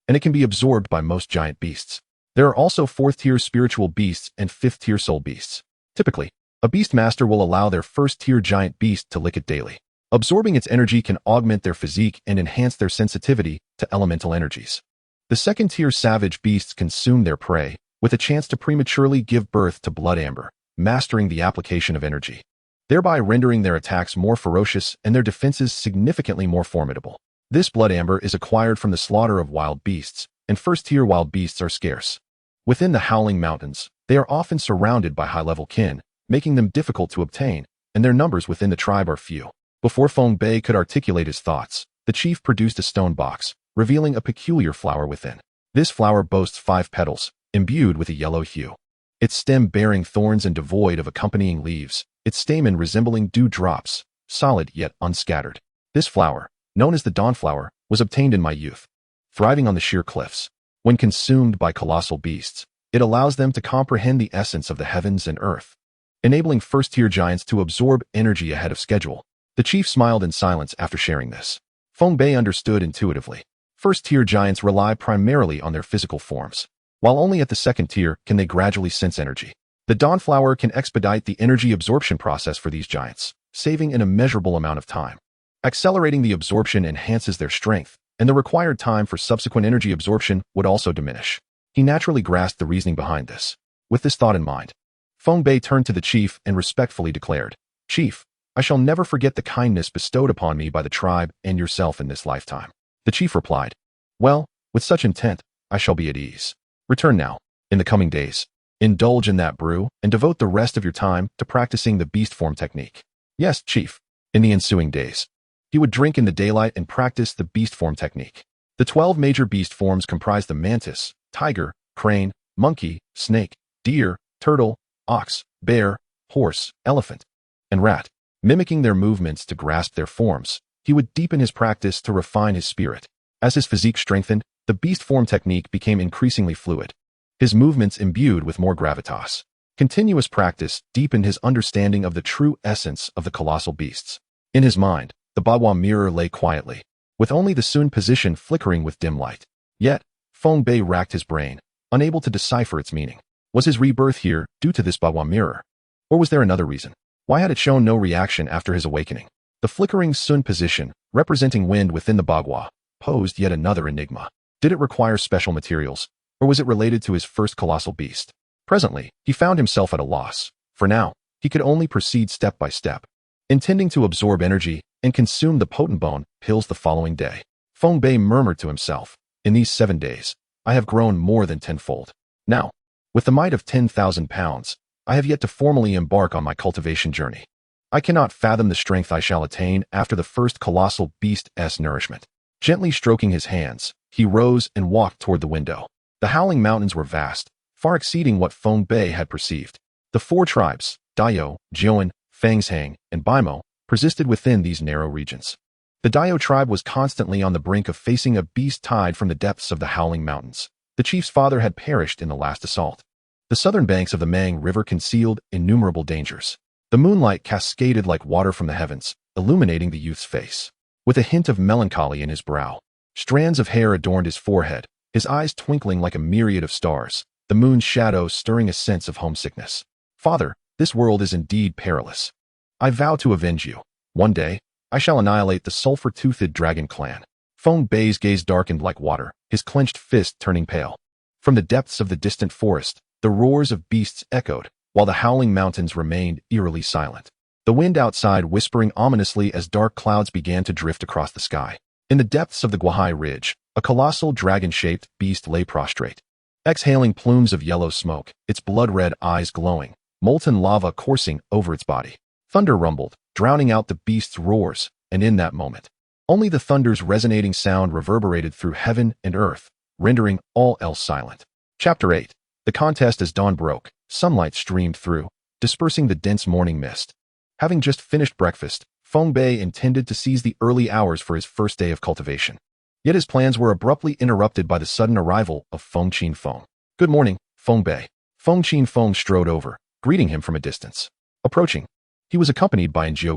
and it can be absorbed by most giant beasts. There are also fourth-tier spiritual beasts and fifth-tier soul beasts. Typically, a beast master will allow their first-tier giant beast to lick it daily. Absorbing its energy can augment their physique and enhance their sensitivity to elemental energies. The second-tier savage beasts consume their prey, with a chance to prematurely give birth to blood amber, mastering the application of energy, thereby rendering their attacks more ferocious and their defenses significantly more formidable. This blood amber is acquired from the slaughter of wild beasts, and first-tier wild beasts are scarce. Within the Howling Mountains, they are often surrounded by high-level kin, making them difficult to obtain, and their numbers within the tribe are few. Before Feng Bei could articulate his thoughts, the chief produced a stone box, revealing a peculiar flower within. This flower boasts 5 petals, imbued with a yellow hue. Its stem bearing thorns and devoid of accompanying leaves, its stamen resembling dewdrops, solid yet unscattered. This flower, known as the dawnflower, was obtained in my youth. Thriving on the sheer cliffs, when consumed by colossal beasts, it allows them to comprehend the essence of the heavens and earth, enabling first-tier giants to absorb energy ahead of schedule. The chief smiled in silence after sharing this. Feng Bei understood intuitively. First-tier giants rely primarily on their physical forms, while only at the second tier can they gradually sense energy. The dawnflower can expedite the energy absorption process for these giants, saving an immeasurable amount of time. Accelerating the absorption enhances their strength, and the required time for subsequent energy absorption would also diminish. He naturally grasped the reasoning behind this. With this thought in mind, Feng Bei turned to the chief and respectfully declared, "Chief, I shall never forget the kindness bestowed upon me by the tribe and yourself in this lifetime." The chief replied, "Well, with such intent, I shall be at ease. Return now. In the coming days, indulge in that brew and devote the rest of your time to practicing the beast form technique." "Yes, chief." In the ensuing days, he would drink in the daylight and practice the beast form technique. The 12 major beast forms comprise the mantis, tiger, crane, monkey, snake, deer, turtle, ox, bear, horse, elephant, and rat. Mimicking their movements to grasp their forms, he would deepen his practice to refine his spirit. As his physique strengthened, the beast form technique became increasingly fluid, his movements imbued with more gravitas. Continuous practice deepened his understanding of the true essence of the colossal beasts. In his mind, the Bagua mirror lay quietly, with only the Sun position flickering with dim light. Yet, Feng Bei racked his brain, unable to decipher its meaning. Was his rebirth here due to this Bagua mirror? Or was there another reason? Why had it shown no reaction after his awakening? The flickering Sun position, representing wind within the Bagua, posed yet another enigma. Did it require special materials, or was it related to his first colossal beast? Presently, he found himself at a loss. For now, he could only proceed step by step, intending to absorb energy and consume the potent bone pills the following day. Feng Bei murmured to himself, "In these 7 days, I have grown more than tenfold. Now, with the might of 10,000 pounds, I have yet to formally embark on my cultivation journey. I cannot fathom the strength I shall attain after the first colossal beast's nourishment." Gently stroking his hands, he rose and walked toward the window. The Howling Mountains were vast, far exceeding what Feng Bei had perceived. The 4 tribes, Dao, Jiuan, Fangshang, and Baimo, persisted within these narrow regions. The Dao tribe was constantly on the brink of facing a beast tide from the depths of the Howling Mountains. The chief's father had perished in the last assault. The southern banks of the Mang River concealed innumerable dangers. The moonlight cascaded like water from the heavens, illuminating the youth's face. With a hint of melancholy in his brow, strands of hair adorned his forehead, his eyes twinkling like a myriad of stars, the moon's shadow stirring a sense of homesickness. "Father, this world is indeed perilous. I vow to avenge you. One day, I shall annihilate the sulphur-toothed dragon clan." Feng Bei's gaze darkened like water, his clenched fist turning pale. From the depths of the distant forest, the roars of beasts echoed, while the Howling Mountains remained eerily silent. The wind outside whispering ominously as dark clouds began to drift across the sky. In the depths of the Guahai Ridge, a colossal dragon-shaped beast lay prostrate, exhaling plumes of yellow smoke, its blood-red eyes glowing, molten lava coursing over its body. Thunder rumbled, drowning out the beast's roars, and in that moment, only the thunder's resonating sound reverberated through heaven and earth, rendering all else silent. Chapter 8. The contest as dawn broke, sunlight streamed through, dispersing the dense morning mist. Having just finished breakfast, Feng Bei intended to seize the early hours for his first day of cultivation. Yet his plans were abruptly interrupted by the sudden arrival of Feng Feng. "Good morning, Feng Bei." Feng Feng strode over, greeting him from a distance. Approaching, he was accompanied by Ge.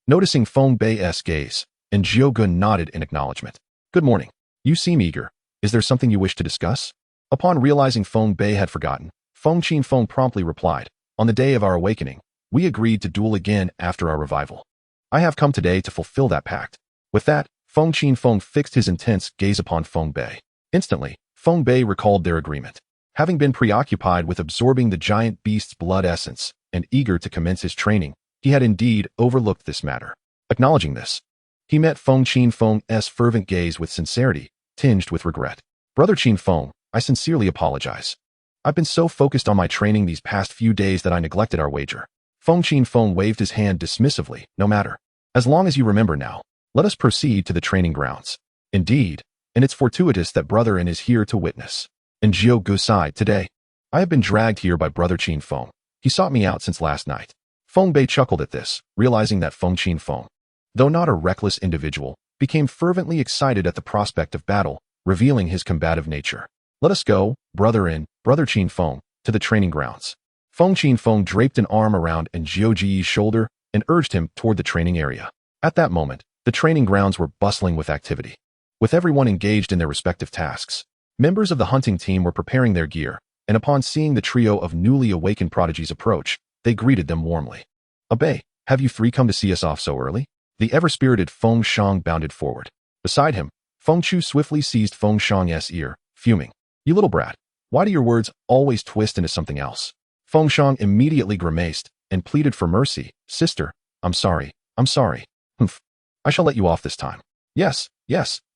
Noticing Feng Bei's gaze, Ge nodded in acknowledgement. "Good morning. You seem eager. Is there something you wish to discuss?" Upon realizing Feng Bei had forgotten, Feng Feng promptly replied, "On the day of our awakening, we agreed to duel again after our revival. I have come today to fulfill that pact." With that, Feng Feng fixed his intense gaze upon Feng Bei. Instantly, Feng Bei recalled their agreement. Having been preoccupied with absorbing the giant beast's blood essence and eager to commence his training, he had indeed overlooked this matter. Acknowledging this, he met Feng Feng's fervent gaze with sincerity, tinged with regret. "Brother Feng, I sincerely apologize. I've been so focused on my training these past few days that I neglected our wager." Feng Feng waved his hand dismissively. "No matter. As long as you remember now, let us proceed to the training grounds." "Indeed, and it's fortuitous that brother is here to witness." And Ge sighed, "Today, I have been dragged here by brother Feng. He sought me out since last night." Feng Bei chuckled at this, realizing that Feng Feng, though not a reckless individual, became fervently excited at the prospect of battle, revealing his combative nature. "Let us go, brother Feng, to the training grounds." Feng Feng draped an arm around Ge's shoulder and urged him toward the training area. At that moment, the training grounds were bustling with activity. With everyone engaged in their respective tasks, members of the hunting team were preparing their gear, and upon seeing the trio of newly awakened prodigies approach, they greeted them warmly. "Bei, have you three come to see us off so early?" The ever-spirited Feng Shang bounded forward. Beside him, Feng Chu swiftly seized Feng Shang's ear, fuming. "You little brat, why do your words always twist into something else?" Feng Shang immediately grimaced and pleaded for mercy. "Sister, I'm sorry. Humph. I shall let you off this time." Yes,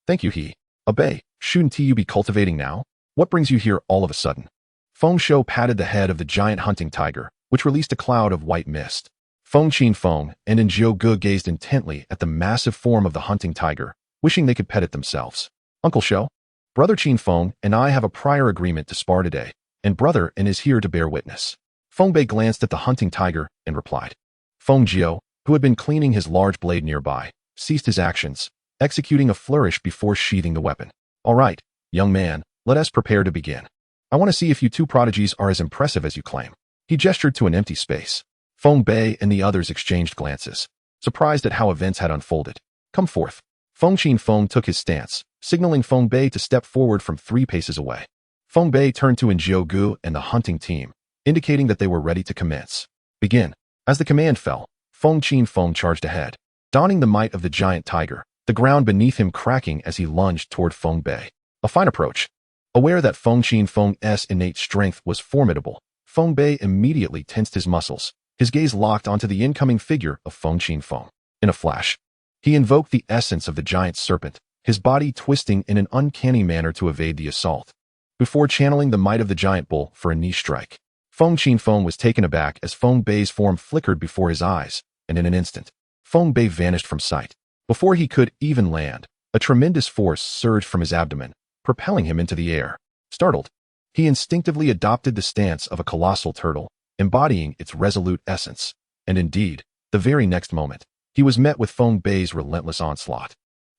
thank you Bei, shouldn't you be cultivating now? What brings you here all of a sudden?" Feng Shou patted the head of the giant hunting tiger, which released a cloud of white mist. Feng Feng and Ge gazed intently at the massive form of the hunting tiger, wishing they could pet it themselves. "Uncle Shou, brother Feng and I have a prior agreement to spar today, and brother is here to bear witness." Feng Bei glanced at the hunting tiger and replied. Feng Jiu, who had been cleaning his large blade nearby, ceased his actions, executing a flourish before sheathing the weapon. "All right, young man, let us prepare to begin. I want to see if you two prodigies are as impressive as you claim." He gestured to an empty space. Feng Bei and the others exchanged glances, surprised at how events had unfolded. "Come forth." Feng Feng took his stance, signaling Feng Bei to step forward from 3 paces away. Feng Bei turned to Ge and the hunting team, indicating that they were ready to commence. "Begin." As the command fell, Feng Feng charged ahead, donning the might of the giant tiger, the ground beneath him cracking as he lunged toward Feng Bei. A fine approach. Aware that Feng Feng's innate strength was formidable, Feng Bei immediately tensed his muscles, his gaze locked onto the incoming figure of Feng Feng. In a flash, he invoked the essence of the giant serpent, his body twisting in an uncanny manner to evade the assault. Before channeling the might of the giant bull for a knee strike, Feng Feng was taken aback as Feng Bei's form flickered before his eyes, and in an instant, Feng Bei vanished from sight. Before he could even land, a tremendous force surged from his abdomen, propelling him into the air. Startled, he instinctively adopted the stance of a colossal turtle, embodying its resolute essence, and indeed, the very next moment, he was met with Feng Bei's relentless onslaught.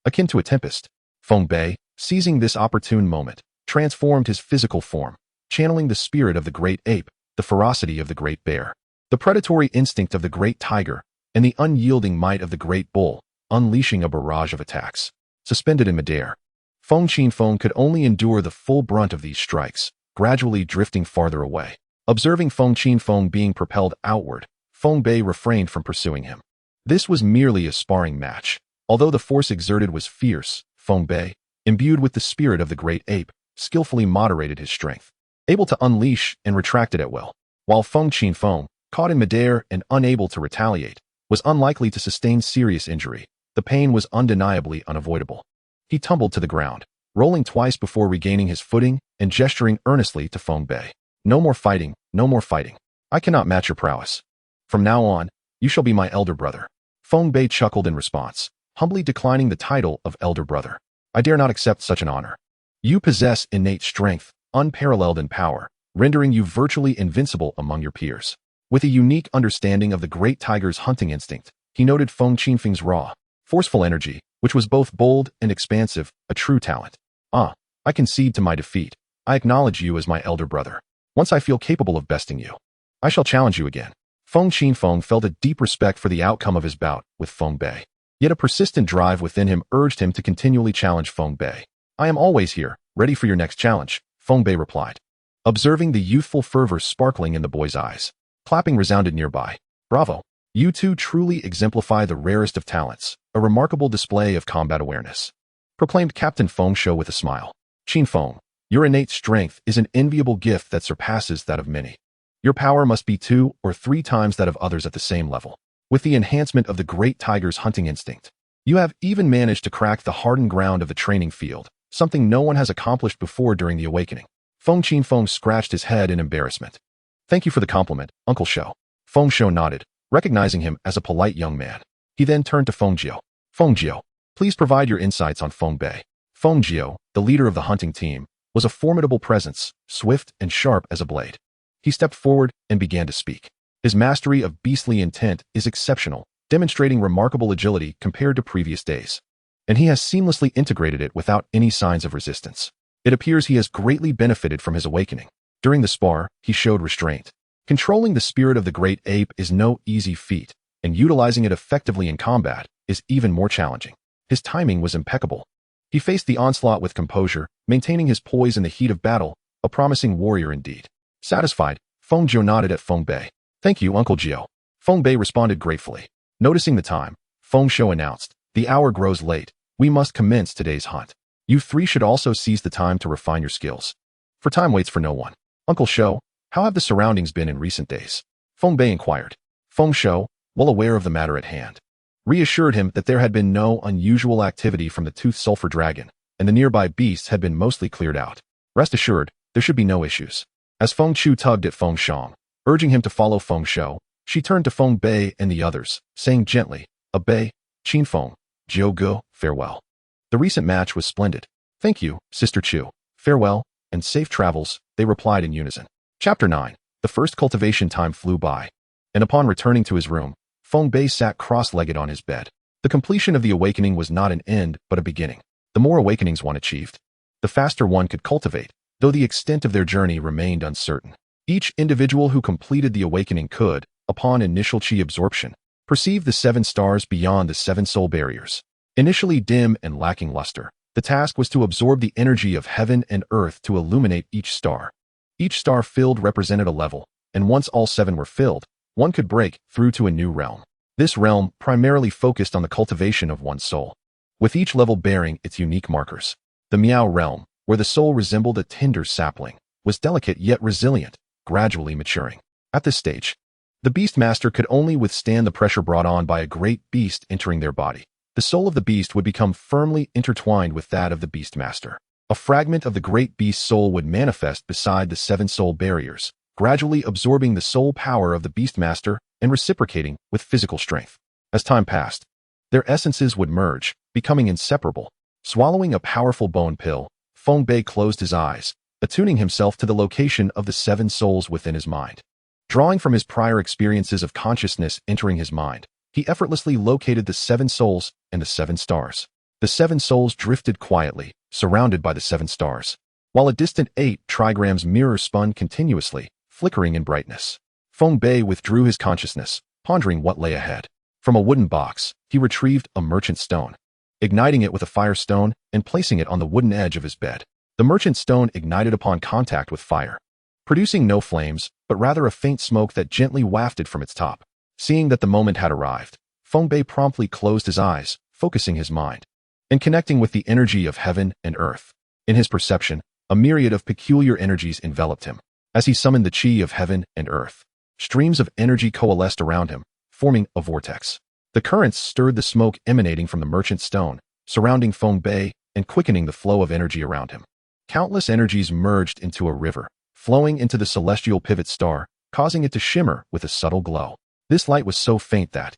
Akin to a tempest, Feng Bei, seizing this opportune moment, transformed his physical form, channeling the spirit of the great ape, the ferocity of the great bear, the predatory instinct of the great tiger, and the unyielding might of the great bull, unleashing a barrage of attacks. Suspended in midair, Feng Feng could only endure the full brunt of these strikes, gradually drifting farther away. Observing Feng Feng being propelled outward, Feng Bei refrained from pursuing him. This was merely a sparring match. Although the force exerted was fierce, Feng Bei, imbued with the spirit of the great ape, skillfully moderated his strength, able to unleash and retract it at will, while Feng Feng, caught in midair and unable to retaliate, was unlikely to sustain serious injury. The pain was undeniably unavoidable. He tumbled to the ground, rolling twice before regaining his footing and gesturing earnestly to Feng Bei. "No more fighting, no more fighting. I cannot match your prowess. From now on, you shall be my elder brother." Feng Bei chuckled in response, humbly declining the title of elder brother. "I dare not accept such an honor. You possess innate strength, unparalleled in power, rendering you virtually invincible among your peers." With a unique understanding of the great tiger's hunting instinct, he noted Feng Feng's raw, forceful energy which was both bold and expansive, a true talent. "Ah, I concede to my defeat. I acknowledge you as my elder brother. Once I feel capable of besting you, I shall challenge you again." Feng Qinfeng felt a deep respect for the outcome of his bout with Feng Bei. Yet a persistent drive within him urged him to continually challenge Feng Bei. "I am always here, ready for your next challenge," Feng Bei replied. Observing the youthful fervor sparkling in the boy's eyes, clapping resounded nearby. "Bravo! You two truly exemplify the rarest of talents, a remarkable display of combat awareness," proclaimed Captain Feng Shou with a smile. "Qinfeng, your innate strength is an enviable gift that surpasses that of many. Your power must be 2 or 3 times that of others at the same level. With the enhancement of the great tiger's hunting instinct, you have even managed to crack the hardened ground of the training field, something no one has accomplished before during the awakening." Feng Qinfeng scratched his head in embarrassment. "Thank you for the compliment, Uncle Shou." Feng Shou nodded, recognizing him as a polite young man. He then turned to Feng Jiu. "Feng Jiu, please provide your insights on Feng Bei." Feng Jiu, the leader of the hunting team, was a formidable presence, swift and sharp as a blade. He stepped forward and began to speak. His mastery of beastly intent is exceptional, demonstrating remarkable agility compared to previous days. And he has seamlessly integrated it without any signs of resistance. It appears he has greatly benefited from his awakening. During the spar, he showed restraint. Controlling the spirit of the great ape is no easy feat, and utilizing it effectively in combat is even more challenging. His timing was impeccable. He faced the onslaught with composure, maintaining his poise in the heat of battle, a promising warrior indeed. Satisfied, Feng Jiu nodded at Feng Bei. "Thank you, Uncle Jiu." Feng Bei responded gratefully. Noticing the time, Feng Shou announced, "The hour grows late. We must commence today's hunt. You 3 should also seize the time to refine your skills. For time waits for no one." "Uncle Shou, how have the surroundings been in recent days?" Feng Bei inquired. Feng Shou, well aware of the matter at hand, reassured him that there had been no unusual activity from the toothed sulfur dragon, and the nearby beasts had been mostly cleared out. Rest assured, there should be no issues. As Feng Chu tugged at Feng Shang, urging him to follow Feng Shou, she turned to Feng Bei and the others, saying gently, "Bei, Qinfeng, Jiu Ge, farewell. The recent match was splendid." "Thank you, Sister Chu. Farewell, and safe travels," they replied in unison. Chapter 9. The first cultivation time flew by, and upon returning to his room, Feng Bei sat cross-legged on his bed. The completion of the awakening was not an end, but a beginning. The more awakenings one achieved, the faster one could cultivate, though the extent of their journey remained uncertain. Each individual who completed the awakening could, upon initial chi absorption, perceive the 7 stars beyond the 7 soul barriers. Initially dim and lacking luster, the task was to absorb the energy of heaven and earth to illuminate each star. Each star filled represented a level, and once all 7 were filled, one could break through to a new realm. This realm primarily focused on the cultivation of one's soul, with each level bearing its unique markers. The Miao realm, where the soul resembled a tender sapling, was delicate yet resilient, gradually maturing. At this stage, the beast master could only withstand the pressure brought on by a great beast entering their body. The soul of the beast would become firmly intertwined with that of the beast master. A fragment of the great beast's soul would manifest beside the 7 soul barriers, gradually absorbing the soul power of the beast master and reciprocating with physical strength. As time passed, their essences would merge, becoming inseparable. Swallowing a powerful bone pill, Feng Bei closed his eyes, attuning himself to the location of the 7 souls within his mind. Drawing from his prior experiences of consciousness entering his mind, he effortlessly located the 7 souls and the 7 stars. The 7 souls drifted quietly, surrounded by the 7 stars, while a distant 8 trigrams mirror spun continuously, flickering in brightness. Feng Bei withdrew his consciousness, pondering what lay ahead. From a wooden box, he retrieved a merchant stone, igniting it with a fire stone and placing it on the wooden edge of his bed. The merchant stone ignited upon contact with fire, producing no flames, but rather a faint smoke that gently wafted from its top. Seeing that the moment had arrived, Feng Bei promptly closed his eyes, focusing his mind, and connecting with the energy of heaven and earth. In his perception, a myriad of peculiar energies enveloped him. As he summoned the chi of heaven and earth, streams of energy coalesced around him, forming a vortex. The currents stirred the smoke emanating from the merchant stone, surrounding Feng Bei and quickening the flow of energy around him. Countless energies merged into a river, flowing into the celestial pivot star, causing it to shimmer with a subtle glow. This light was so faint that,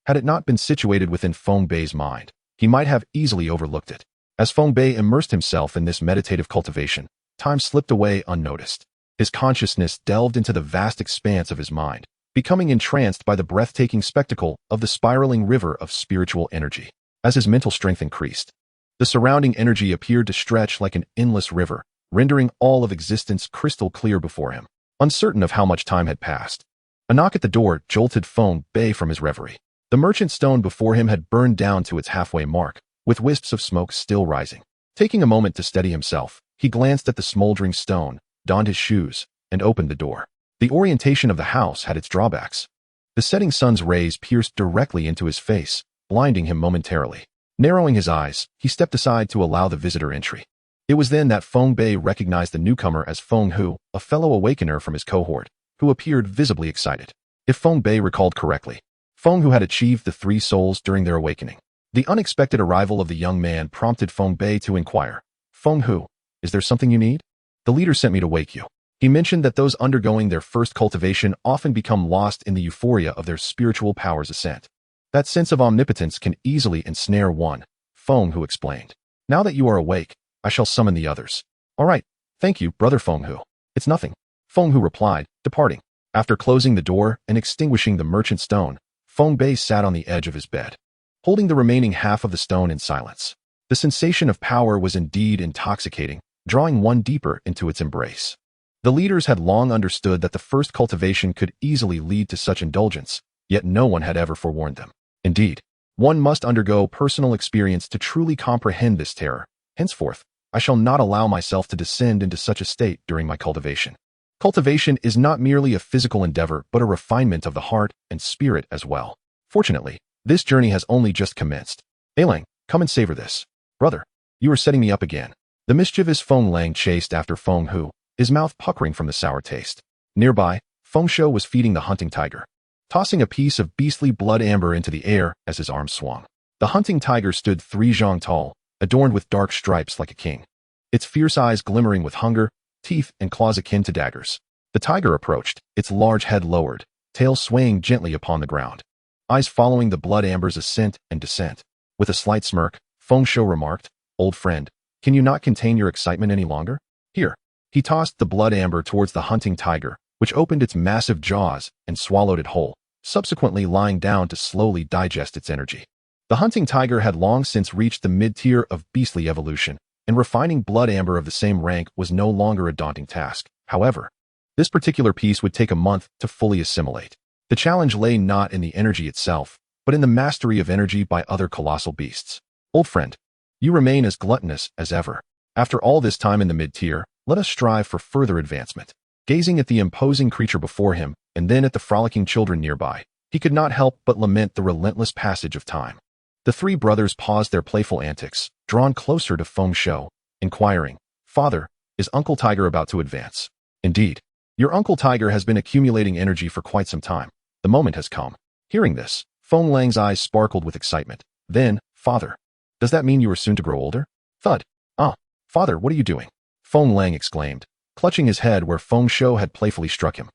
had it not been situated within Feng Bei's mind, he might have easily overlooked it. As Feng Bei immersed himself in this meditative cultivation, time slipped away unnoticed. His consciousness delved into the vast expanse of his mind, becoming entranced by the breathtaking spectacle of the spiraling river of spiritual energy. As his mental strength increased, the surrounding energy appeared to stretch like an endless river, rendering all of existence crystal clear before him. Uncertain of how much time had passed, a knock at the door jolted Feng Bei from his reverie. The merchant stone before him had burned down to its halfway mark, with wisps of smoke still rising. Taking a moment to steady himself, he glanced at the smoldering stone, donned his shoes, and opened the door. The orientation of the house had its drawbacks. The setting sun's rays pierced directly into his face, blinding him momentarily. Narrowing his eyes, he stepped aside to allow the visitor entry. It was then that Feng Bei recognized the newcomer as Feng Hu, a fellow awakener from his cohort, who appeared visibly excited. If Feng Bei recalled correctly, Feng Hu had achieved the 3 souls during their awakening. The unexpected arrival of the young man prompted Feng Bei to inquire, "Feng Hu, is there something you need? The leader sent me to wake you." He mentioned that those undergoing their first cultivation often become lost in the euphoria of their spiritual power's ascent. That sense of omnipotence can easily ensnare one, Feng Hu explained. "Now that you are awake, I shall summon the others." "All right, thank you, brother Feng Hu. It's nothing," Feng Hu replied, departing. After closing the door and extinguishing the merchant stone, Feng Bei sat on the edge of his bed, holding the remaining half of the stone in silence. The sensation of power was indeed intoxicating, drawing one deeper into its embrace. The leaders had long understood that the first cultivation could easily lead to such indulgence, yet no one had ever forewarned them. Indeed, one must undergo personal experience to truly comprehend this terror. Henceforth, I shall not allow myself to descend into such a state during my cultivation. Cultivation is not merely a physical endeavor, but a refinement of the heart and spirit as well. Fortunately, this journey has only just commenced. Ailang, come and savor this. Brother, you are setting me up again. The mischievous Feng Lang chased after Feng Hu, his mouth puckering from the sour taste. Nearby, Feng Shou was feeding the hunting tiger, tossing a piece of beastly blood amber into the air as his arms swung. The hunting tiger stood 3 zhang tall, adorned with dark stripes like a king, its fierce eyes glimmering with hunger, teeth and claws akin to daggers. The tiger approached, its large head lowered, tail swaying gently upon the ground, eyes following the blood amber's ascent and descent. With a slight smirk, Feng Shou remarked, "Old friend, can you not contain your excitement any longer? Here." He tossed the blood amber towards the hunting tiger, which opened its massive jaws and swallowed it whole, subsequently lying down to slowly digest its energy. The hunting tiger had long since reached the mid-tier of beastly evolution, and refining blood amber of the same rank was no longer a daunting task. However, this particular piece would take a month to fully assimilate. The challenge lay not in the energy itself, but in the mastery of energy by other colossal beasts. Old friend, you remain as gluttonous as ever. After all this time in the mid-tier, let us strive for further advancement. Gazing at the imposing creature before him, and then at the frolicking children nearby, he could not help but lament the relentless passage of time. The 3 brothers paused their playful antics, drawn closer to Feng Shou, inquiring, "Father, is Uncle Tiger about to advance?" "Indeed. Your Uncle Tiger has been accumulating energy for quite some time. The moment has come." Hearing this, Feng Lang's eyes sparkled with excitement. Then, "Father, does that mean you are soon to grow older?" Thud. "Ah, father, what are you doing?" Feng Lang exclaimed, clutching his head where Feng Shou had playfully struck him.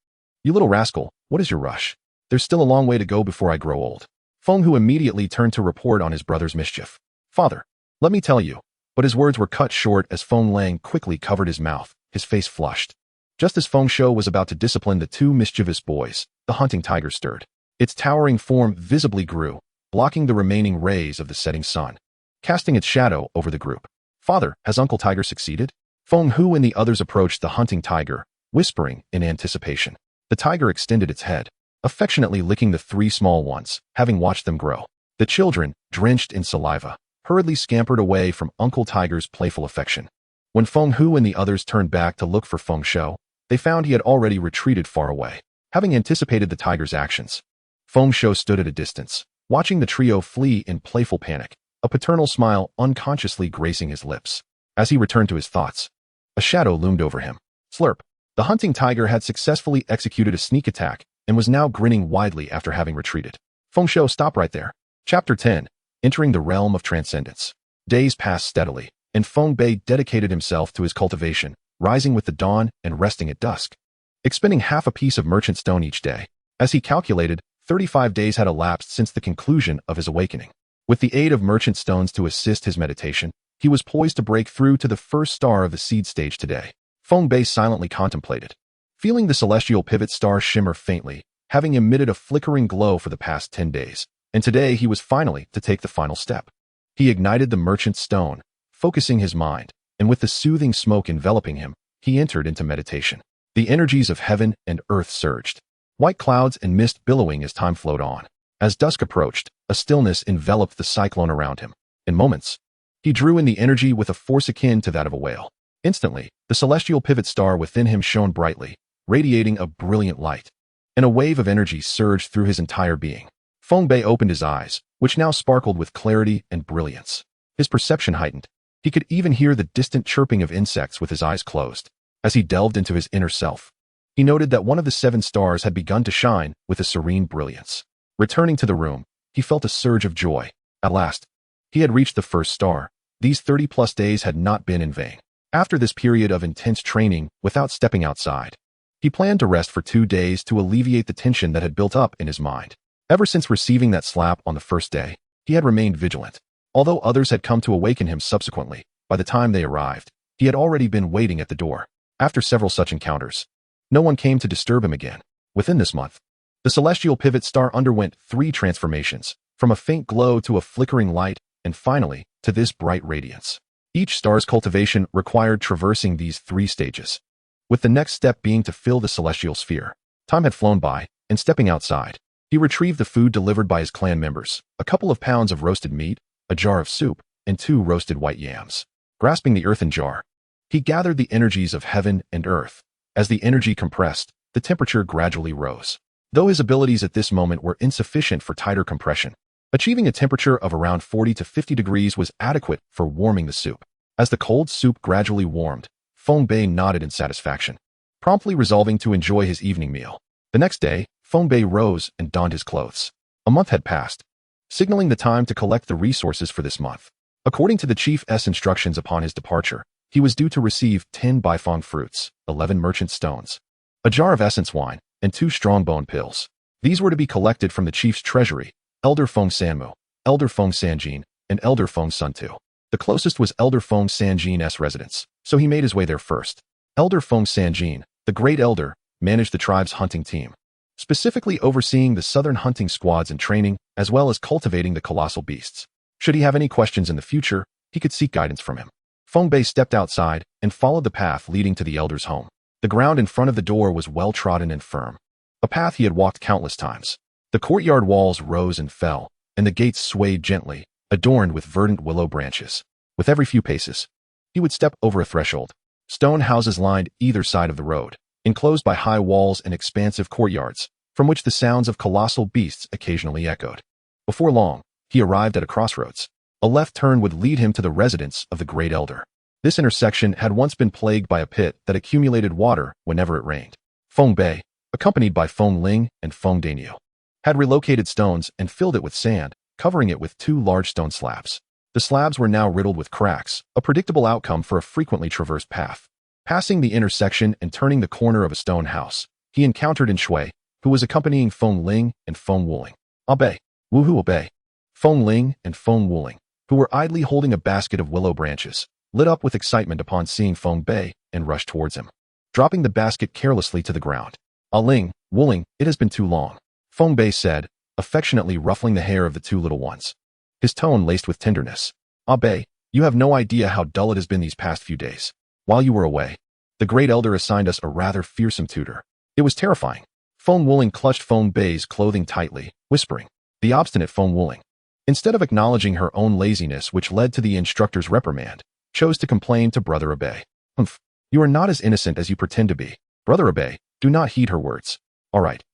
"You little rascal, what is your rush? There's still a long way to go before I grow old." Feng Hu immediately turned to report on his brother's mischief. "Father, let me tell you," but his words were cut short as Feng Lang quickly covered his mouth, his face flushed. Just as Feng Shou was about to discipline the 2 mischievous boys, the hunting tiger stirred. Its towering form visibly grew, blocking the remaining rays of the setting sun, casting its shadow over the group. "Father, has Uncle Tiger succeeded?" Feng Hu and the others approached the hunting tiger, whispering in anticipation. The tiger extended its head, affectionately licking the 3 small ones, having watched them grow. The children, drenched in saliva, hurriedly scampered away from Uncle Tiger's playful affection. When Feng Hu and the others turned back to look for Feng Shou, they found he had already retreated far away. Having anticipated the tiger's actions, Feng Shou stood at a distance, watching the trio flee in playful panic, a paternal smile unconsciously gracing his lips. As he returned to his thoughts, a shadow loomed over him. Slurp. The hunting tiger had successfully executed a sneak attack and was now grinning widely after having retreated. Feng Shou, stop right there. Chapter 10. Entering the Realm of Transcendence. Days passed steadily, and Feng Bei dedicated himself to his cultivation, rising with the dawn and resting at dusk, expending half a piece of merchant stone each day. As he calculated, 35 days had elapsed since the conclusion of his awakening. With the aid of merchant stones to assist his meditation, he was poised to break through to the first star of the seed stage today. Feng Bei silently contemplated, feeling the celestial pivot star shimmer faintly, having emitted a flickering glow for the past 10 days. And today he was finally to take the final step. He ignited the merchant's stone, focusing his mind, and with the soothing smoke enveloping him, he entered into meditation. The energies of heaven and earth surged. White clouds and mist billowing as time flowed on. As dusk approached, a stillness enveloped the cyclone around him. In moments, he drew in the energy with a force akin to that of a whale. Instantly, the celestial pivot star within him shone brightly, radiating a brilliant light, and a wave of energy surged through his entire being. Feng Bei opened his eyes, which now sparkled with clarity and brilliance. His perception heightened. He could even hear the distant chirping of insects with his eyes closed. As he delved into his inner self, he noted that one of the 7 stars had begun to shine with a serene brilliance. Returning to the room, he felt a surge of joy. At last, he had reached the first star. These 30-plus days had not been in vain. After this period of intense training, without stepping outside, he planned to rest for 2 days to alleviate the tension that had built up in his mind. Ever since receiving that slap on the first day, he had remained vigilant. Although others had come to awaken him subsequently, by the time they arrived, he had already been waiting at the door. After several such encounters, no one came to disturb him again. Within this month, the celestial pivot star underwent 3 transformations, from a faint glow to a flickering light, and finally, to this bright radiance. Each star's cultivation required traversing these 3 stages, with the next step being to fill the celestial sphere. Time had flown by, and stepping outside, he retrieved the food delivered by his clan members, a couple of pounds of roasted meat, a jar of soup, and 2 roasted white yams. Grasping the earthen jar, he gathered the energies of heaven and earth. As the energy compressed, the temperature gradually rose. Though his abilities at this moment were insufficient for tighter compression, achieving a temperature of around 40 to 50 degrees was adequate for warming the soup. As the cold soup gradually warmed, Feng Bei nodded in satisfaction, promptly resolving to enjoy his evening meal. The next day, Feng Bei rose and donned his clothes. A month had passed, signaling the time to collect the resources for this month. According to the chief's instructions upon his departure, he was due to receive 10 Bifong fruits, 11 merchant stones, a jar of essence wine, and 2 strongbone pills. These were to be collected from the chief's treasury, Elder Feng Sanmu, Elder Feng Sanjin, and Elder Feng Suntu. The closest was Elder Feng Sanjin's residence, so he made his way there first. Elder Feng Sanjin, the Great Elder, managed the tribe's hunting team, specifically overseeing the southern hunting squads and training, as well as cultivating the colossal beasts. Should he have any questions in the future, he could seek guidance from him. Feng Bei stepped outside and followed the path leading to the elder's home. The ground in front of the door was well-trodden and firm, a path he had walked countless times. The courtyard walls rose and fell, and the gates swayed gently, adorned with verdant willow branches. With every few paces, he would step over a threshold. Stone houses lined either side of the road, enclosed by high walls and expansive courtyards, from which the sounds of colossal beasts occasionally echoed. Before long, he arrived at a crossroads. A left turn would lead him to the residence of the Great Elder. This intersection had once been plagued by a pit that accumulated water whenever it rained. Feng Bei, accompanied by Feng Ling and Feng Daniel, had relocated stones and filled it with sand, covering it with 2 large stone slabs. The slabs were now riddled with cracks, a predictable outcome for a frequently traversed path. Passing the intersection and turning the corner of a stone house, he encountered In Shui, who was accompanying Feng Ling and Feng Wuling. Obey, Wuhu obey. Feng Ling and Feng Wuling, who were idly holding a basket of willow branches, lit up with excitement upon seeing Feng Bei and rushed towards him, dropping the basket carelessly to the ground. Ling, Wuling, it has been too long, Feng Bei said, affectionately ruffling the hair of the 2 little ones, his tone laced with tenderness. Bei, you have no idea how dull it has been these past few days. While you were away, the Great Elder assigned us a rather fearsome tutor. It was terrifying. Feng Wuling clutched Feng Bei's clothing tightly, whispering. The obstinate Feng Wuling, instead of acknowledging her own laziness which led to the instructor's reprimand, chose to complain to Brother Bei. Humph, you are not as innocent as you pretend to be. Brother Bei, do not heed her words. All right,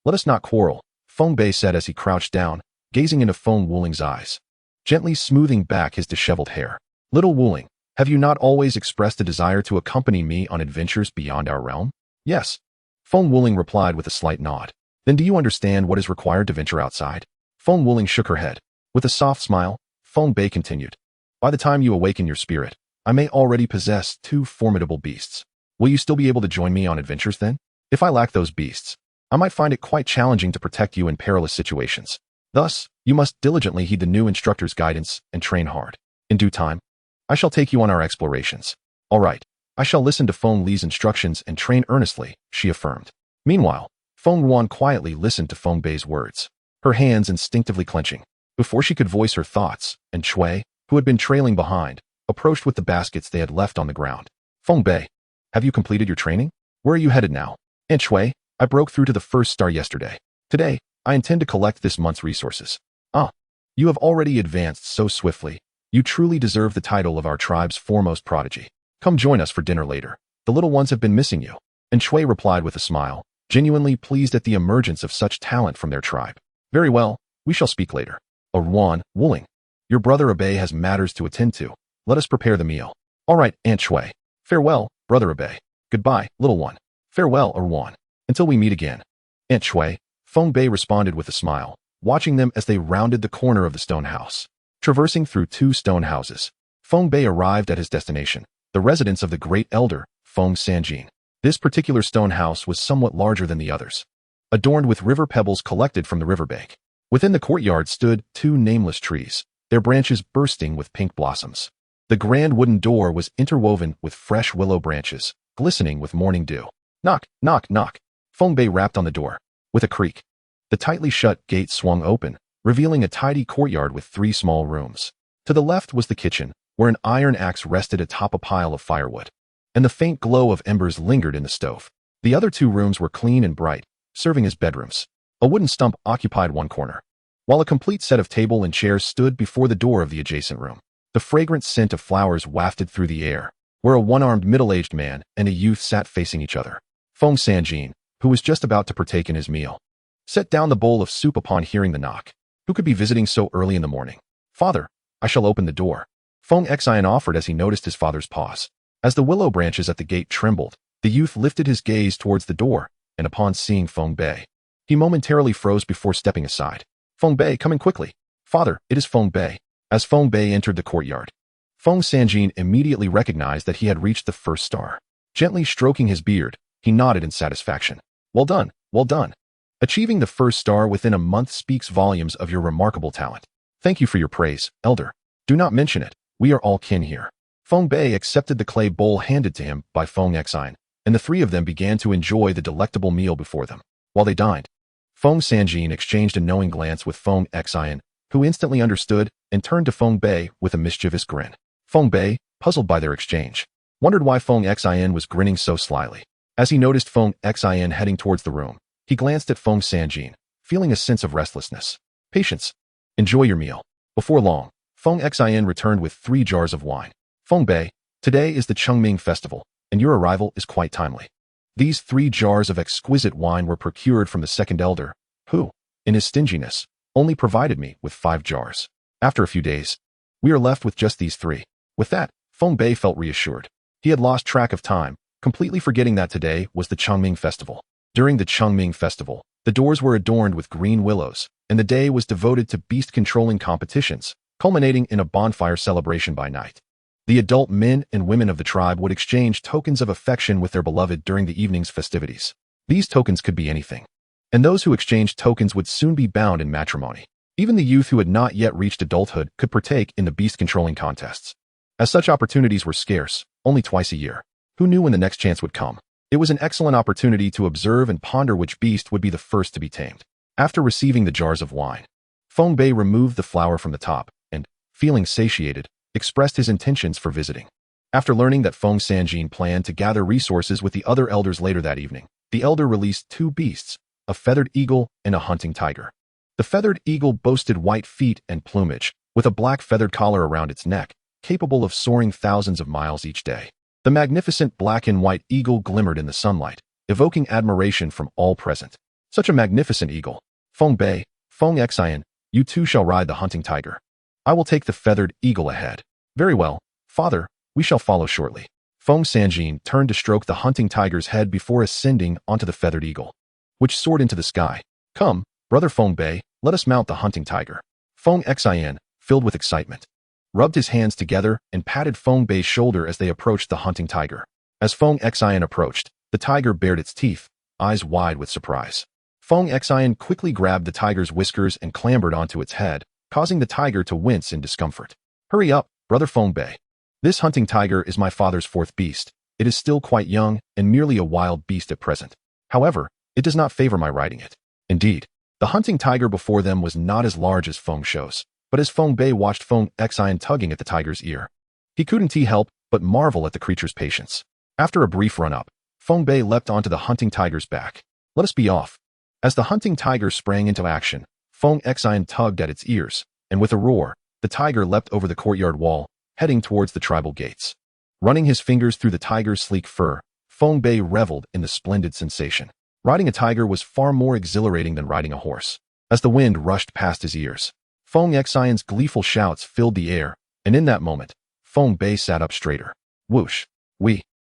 let us not quarrel, Feng Bei said as he crouched down, gazing into Feng Wuling's eyes, gently smoothing back his disheveled hair. Little Wuling, have you not always expressed a desire to accompany me on adventures beyond our realm? Yes, Feng Wuling replied with a slight nod. Then do you understand what is required to venture outside? Feng Wuling shook her head. With a soft smile, Feng Bei continued. By the time you awaken your spirit, I may already possess 2 formidable beasts. Will you still be able to join me on adventures then? If I lack those beasts, I might find it quite challenging to protect you in perilous situations. Thus, you must diligently heed the new instructor's guidance and train hard. In due time, I shall take you on our explorations. All right, I shall listen to Feng Li's instructions and train earnestly, she affirmed. Meanwhile, Feng Ruan quietly listened to Feng Bei's words, her hands instinctively clenching. Before she could voice her thoughts, and Shui, who had been trailing behind, approached with the baskets they had left on the ground. Feng Bei, have you completed your training? Where are you headed now? Aunt Shui, I broke through to the first star yesterday. Today, I intend to collect this month's resources. Ah, you have already advanced so swiftly. You truly deserve the title of our tribe's foremost prodigy. Come join us for dinner later. The little ones have been missing you. And Shui replied with a smile, genuinely pleased at the emergence of such talent from their tribe. Very well, we shall speak later. Ruan, Wuling, your brother Abe has matters to attend to. Let us prepare the meal. All right, Aunt Shui. Farewell, brother Abe. Goodbye, little one. Farewell, Ruan. Until we meet again. Aunt Shui, Feng Bei responded with a smile, watching them as they rounded the corner of the stone house. Traversing through 2 stone houses, Feng Bei arrived at his destination, the residence of the great elder, Feng Sanjin. This particular stone house was somewhat larger than the others, adorned with river pebbles collected from the riverbank. Within the courtyard stood 2 nameless trees, their branches bursting with pink blossoms. The grand wooden door was interwoven with fresh willow branches, glistening with morning dew. Knock, knock, knock. Feng Bei rapped on the door. With a creak, the tightly shut gate swung open, revealing a tidy courtyard with 3 small rooms. To the left was the kitchen, where an iron axe rested atop a pile of firewood, and the faint glow of embers lingered in the stove. The other 2 rooms were clean and bright, serving as bedrooms. A wooden stump occupied one corner, while a complete set of table and chairs stood before the door of the adjacent room. The fragrant scent of flowers wafted through the air, where a one-armed middle-aged man and a youth sat facing each other. Feng Sanjin, who was just about to partake in his meal, set down the bowl of soup upon hearing the knock. Who could be visiting so early in the morning? Father, I shall open the door. Feng Xian offered as he noticed his father's pause. As the willow branches at the gate trembled, the youth lifted his gaze towards the door, and upon seeing Feng Bei, he momentarily froze before stepping aside. Feng Bei, come in quickly. Father, it is Feng Bei. As Feng Bei entered the courtyard, Feng Sanjin immediately recognized that he had reached the first star. Gently stroking his beard, he nodded in satisfaction. Well done, well done. Achieving the first star within a month speaks volumes of your remarkable talent. Thank you for your praise, elder. Do not mention it. We are all kin here. Feng Bei accepted the clay bowl handed to him by Feng Xian, and the 3 of them began to enjoy the delectable meal before them. While they dined, Feng Sanjin exchanged a knowing glance with Feng Xian, who instantly understood and turned to Feng Bei with a mischievous grin. Feng Bei, puzzled by their exchange, wondered why Feng Xian was grinning so slyly. As he noticed Feng Xian heading towards the room, he glanced at Feng Sanjin, feeling a sense of restlessness. Patience. Enjoy your meal. Before long, Feng Xian returned with 3 jars of wine. Feng Bei, today is the Chongming festival, and your arrival is quite timely. These 3 jars of exquisite wine were procured from the second elder, who, in his stinginess, only provided me with 5 jars. After a few days, we are left with just these 3. With that, Feng Bei felt reassured. He had lost track of time, completely forgetting that today was the Chongming festival. During the Chongming festival, the doors were adorned with green willows, and the day was devoted to beast-controlling competitions, culminating in a bonfire celebration by night. The adult men and women of the tribe would exchange tokens of affection with their beloved during the evening's festivities. These tokens could be anything, and those who exchanged tokens would soon be bound in matrimony. Even the youth who had not yet reached adulthood could partake in the beast-controlling contests. As such opportunities were scarce, only twice a year. Who knew when the next chance would come? It was an excellent opportunity to observe and ponder which beast would be the first to be tamed. After receiving the jars of wine, Feng Bei removed the flour from the top and, feeling satiated, expressed his intentions for visiting. After learning that Feng Sanjin planned to gather resources with the other elders later that evening, the elder released 2 beasts, a feathered eagle and a hunting tiger. The feathered eagle boasted white feet and plumage, with a black feathered collar around its neck, capable of soaring thousands of miles each day. The magnificent black and white eagle glimmered in the sunlight, evoking admiration from all present. Such a magnificent eagle. Feng Bei, Feng Xian, you 2 shall ride the hunting tiger. I will take the feathered eagle ahead. Very well, father, we shall follow shortly. Feng Sanjin turned to stroke the hunting tiger's head before ascending onto the feathered eagle, which soared into the sky. Come, brother Feng Bei, let us mount the hunting tiger. Feng Xian, filled with excitement, rubbed his hands together and patted Feng Bei's shoulder as they approached the hunting tiger. As Feng Xian approached, the tiger bared its teeth, eyes wide with surprise. Feng Xian quickly grabbed the tiger's whiskers and clambered onto its head, causing the tiger to wince in discomfort. Hurry up, brother Feng Bei. This hunting tiger is my father's 4th beast. It is still quite young and merely a wild beast at present. However, it does not favor my riding it. Indeed, the hunting tiger before them was not as large as Feng Shou's. But as Feng Bei watched Feng Xian tugging at the tiger's ear, he couldn't help but marvel at the creature's patience. After a brief run-up, Feng Bei leapt onto the hunting tiger's back. "Let us be off." As the hunting tiger sprang into action, Feng Xian tugged at its ears, and with a roar, the tiger leapt over the courtyard wall, heading towards the tribal gates. Running his fingers through the tiger's sleek fur, Feng Bei reveled in the splendid sensation. Riding a tiger was far more exhilarating than riding a horse. As the wind rushed past his ears, Feng Xian's gleeful shouts filled the air, and in that moment, Feng Bei sat up straighter. Whoosh!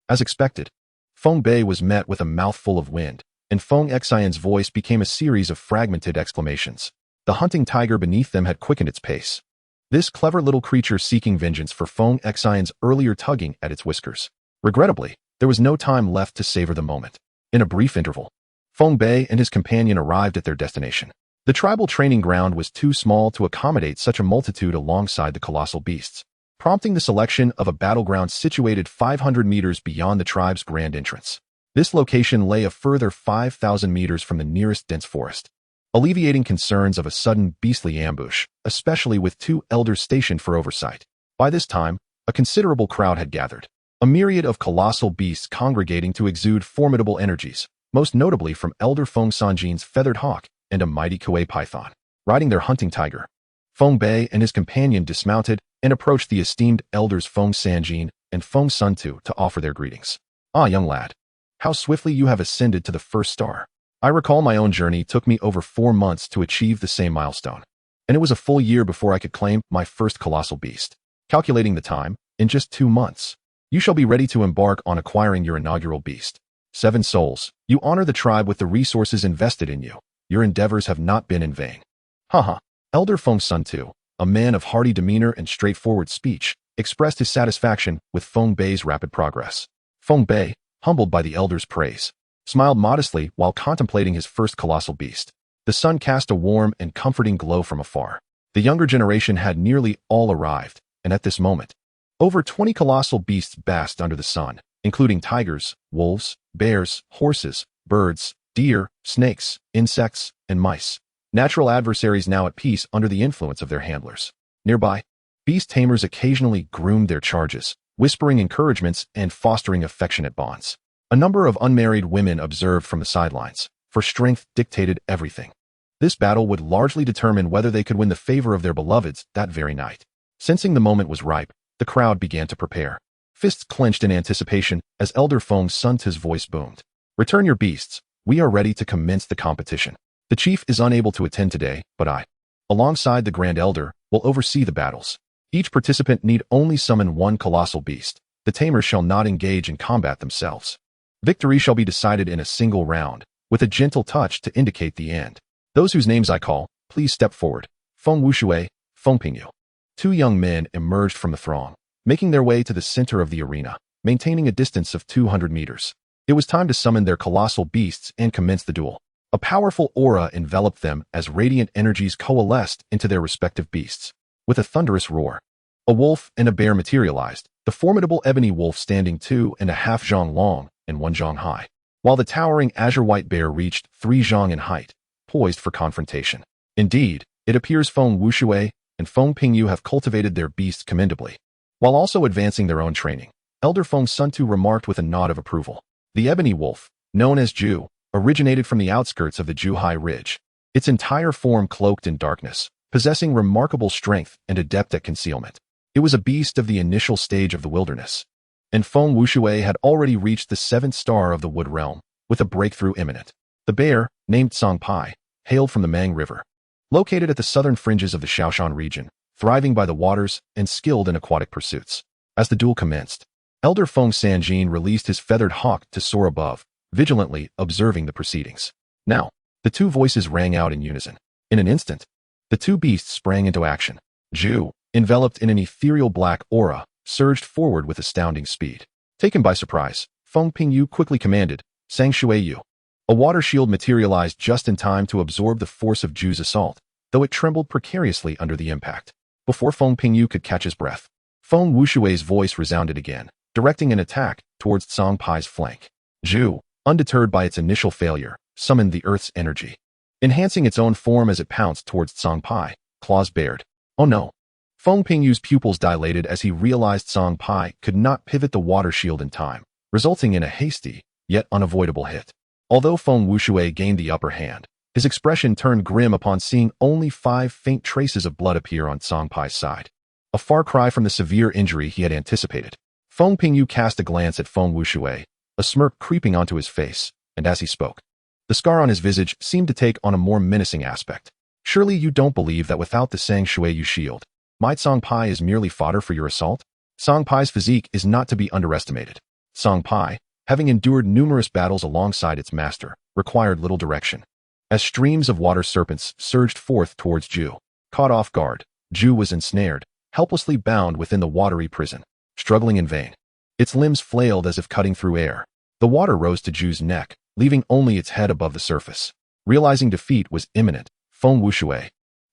As expected, Feng Bei was met with a mouthful of wind, and Feng Xian's voice became a series of fragmented exclamations. The hunting tiger beneath them had quickened its pace. This clever little creature seeking vengeance for Feng Xian's earlier tugging at its whiskers. Regrettably, there was no time left to savor the moment. In a brief interval, Feng Bei and his companion arrived at their destination. The tribal training ground was too small to accommodate such a multitude alongside the colossal beasts, prompting the selection of a battleground situated 500 meters beyond the tribe's grand entrance. This location lay a further 5,000 meters from the nearest dense forest, alleviating concerns of a sudden beastly ambush, especially with two elders stationed for oversight. By this time, a considerable crowd had gathered, a myriad of colossal beasts congregating to exude formidable energies, most notably from Elder Feng Sanjin's feathered hawk and a mighty Kuei python. Riding their hunting tiger, Feng Bei and his companion dismounted and approached the esteemed elders Feng Sanjin and Feng Suntu to offer their greetings. "Ah, young lad, how swiftly you have ascended to the first star. I recall my own journey took me over 4 months to achieve the same milestone, and it was a full year before I could claim my first colossal beast. Calculating the time, in just 2 months, you shall be ready to embark on acquiring your inaugural beast. 7 souls, you honor the tribe with the resources invested in you. Your endeavors have not been in vain." Haha. Elder Feng Suntu, a man of hearty demeanor and straightforward speech, expressed his satisfaction with Feng Bei's rapid progress. Feng Bei, humbled by the elder's praise, smiled modestly while contemplating his first colossal beast. The sun cast a warm and comforting glow from afar. The younger generation had nearly all arrived, and at this moment, over 20 colossal beasts basked under the sun, including tigers, wolves, bears, horses, birds, deer, snakes, insects, and mice. Natural adversaries now at peace under the influence of their handlers. Nearby, beast tamers occasionally groomed their charges, whispering encouragements and fostering affectionate bonds. A number of unmarried women observed from the sidelines, for strength dictated everything. This battle would largely determine whether they could win the favor of their beloveds that very night. Sensing the moment was ripe, the crowd began to prepare. Fists clenched in anticipation as Elder Feng Suntu's voice boomed. "Return your beasts. We are ready to commence the competition. The chief is unable to attend today, but I, alongside the Grand Elder, will oversee the battles. Each participant need only summon 1 colossal beast. The tamers shall not engage in combat themselves. Victory shall be decided in a single round, with a gentle touch to indicate the end. Those whose names I call, please step forward." Feng Wushui, Feng Pingyu. 2 young men emerged from the throng, making their way to the center of the arena, maintaining a distance of 200 meters. It was time to summon their colossal beasts and commence the duel. A powerful aura enveloped them as radiant energies coalesced into their respective beasts. With a thunderous roar, a wolf and a bear materialized, the formidable ebony wolf standing 2.5 zhang long and 1 zhang high, while the towering azure-white bear reached 3 zhang in height, poised for confrontation. Indeed, it appears Feng Wushui and Feng Pingyu have cultivated their beasts commendably, while also advancing their own training. Elder Feng Suntu remarked with a nod of approval. The ebony wolf, known as Ju, originated from the outskirts of the Juhai Ridge, its entire form cloaked in darkness, possessing remarkable strength and adept at concealment. It was a beast of the initial stage of the wilderness, and Feng Wushui had already reached the 7th star of the wood realm, with a breakthrough imminent. The bear, named Song Pai, hailed from the Mang River, located at the southern fringes of the Shaoshan region, thriving by the waters and skilled in aquatic pursuits. As the duel commenced, Elder Feng Sanjin released his feathered hawk to soar above, vigilantly observing the proceedings. Now, the 2 voices rang out in unison. In an instant, the 2 beasts sprang into action. Ju, enveloped in an ethereal black aura, surged forward with astounding speed. Taken by surprise, Feng Pingyu quickly commanded, "Sang Shui Yu." A water shield materialized just in time to absorb the force of Ju's assault, though it trembled precariously under the impact. Before Feng Pingyu could catch his breath, Feng Wushui's voice resounded again, directing an attack towards Song Pai's flank. Ju, undeterred by its initial failure, summoned the Earth's energy, enhancing its own form as it pounced towards Song Pai, claws bared. Oh no. Feng Pingyu's pupils dilated as he realized Song Pai could not pivot the water shield in time, resulting in a hasty, yet unavoidable hit. Although Feng Wuxue gained the upper hand, his expression turned grim upon seeing only 5 faint traces of blood appear on Song Pai's side. A far cry from the severe injury he had anticipated. Feng Pingyu cast a glance at Feng Wuxue, a smirk creeping onto his face, and as he spoke, the scar on his visage seemed to take on a more menacing aspect. Surely you don't believe that without the Sang Shui Yu shield, my Song Pai is merely fodder for your assault? Song Pai's physique is not to be underestimated. Song Pai, having endured numerous battles alongside its master, required little direction. As streams of water serpents surged forth towards Ju, caught off guard, Ju was ensnared, helplessly bound within the watery prison, struggling in vain. Its limbs flailed as if cutting through air. The water rose to Ju's neck, leaving only its head above the surface. Realizing defeat was imminent, Feng Wuxue,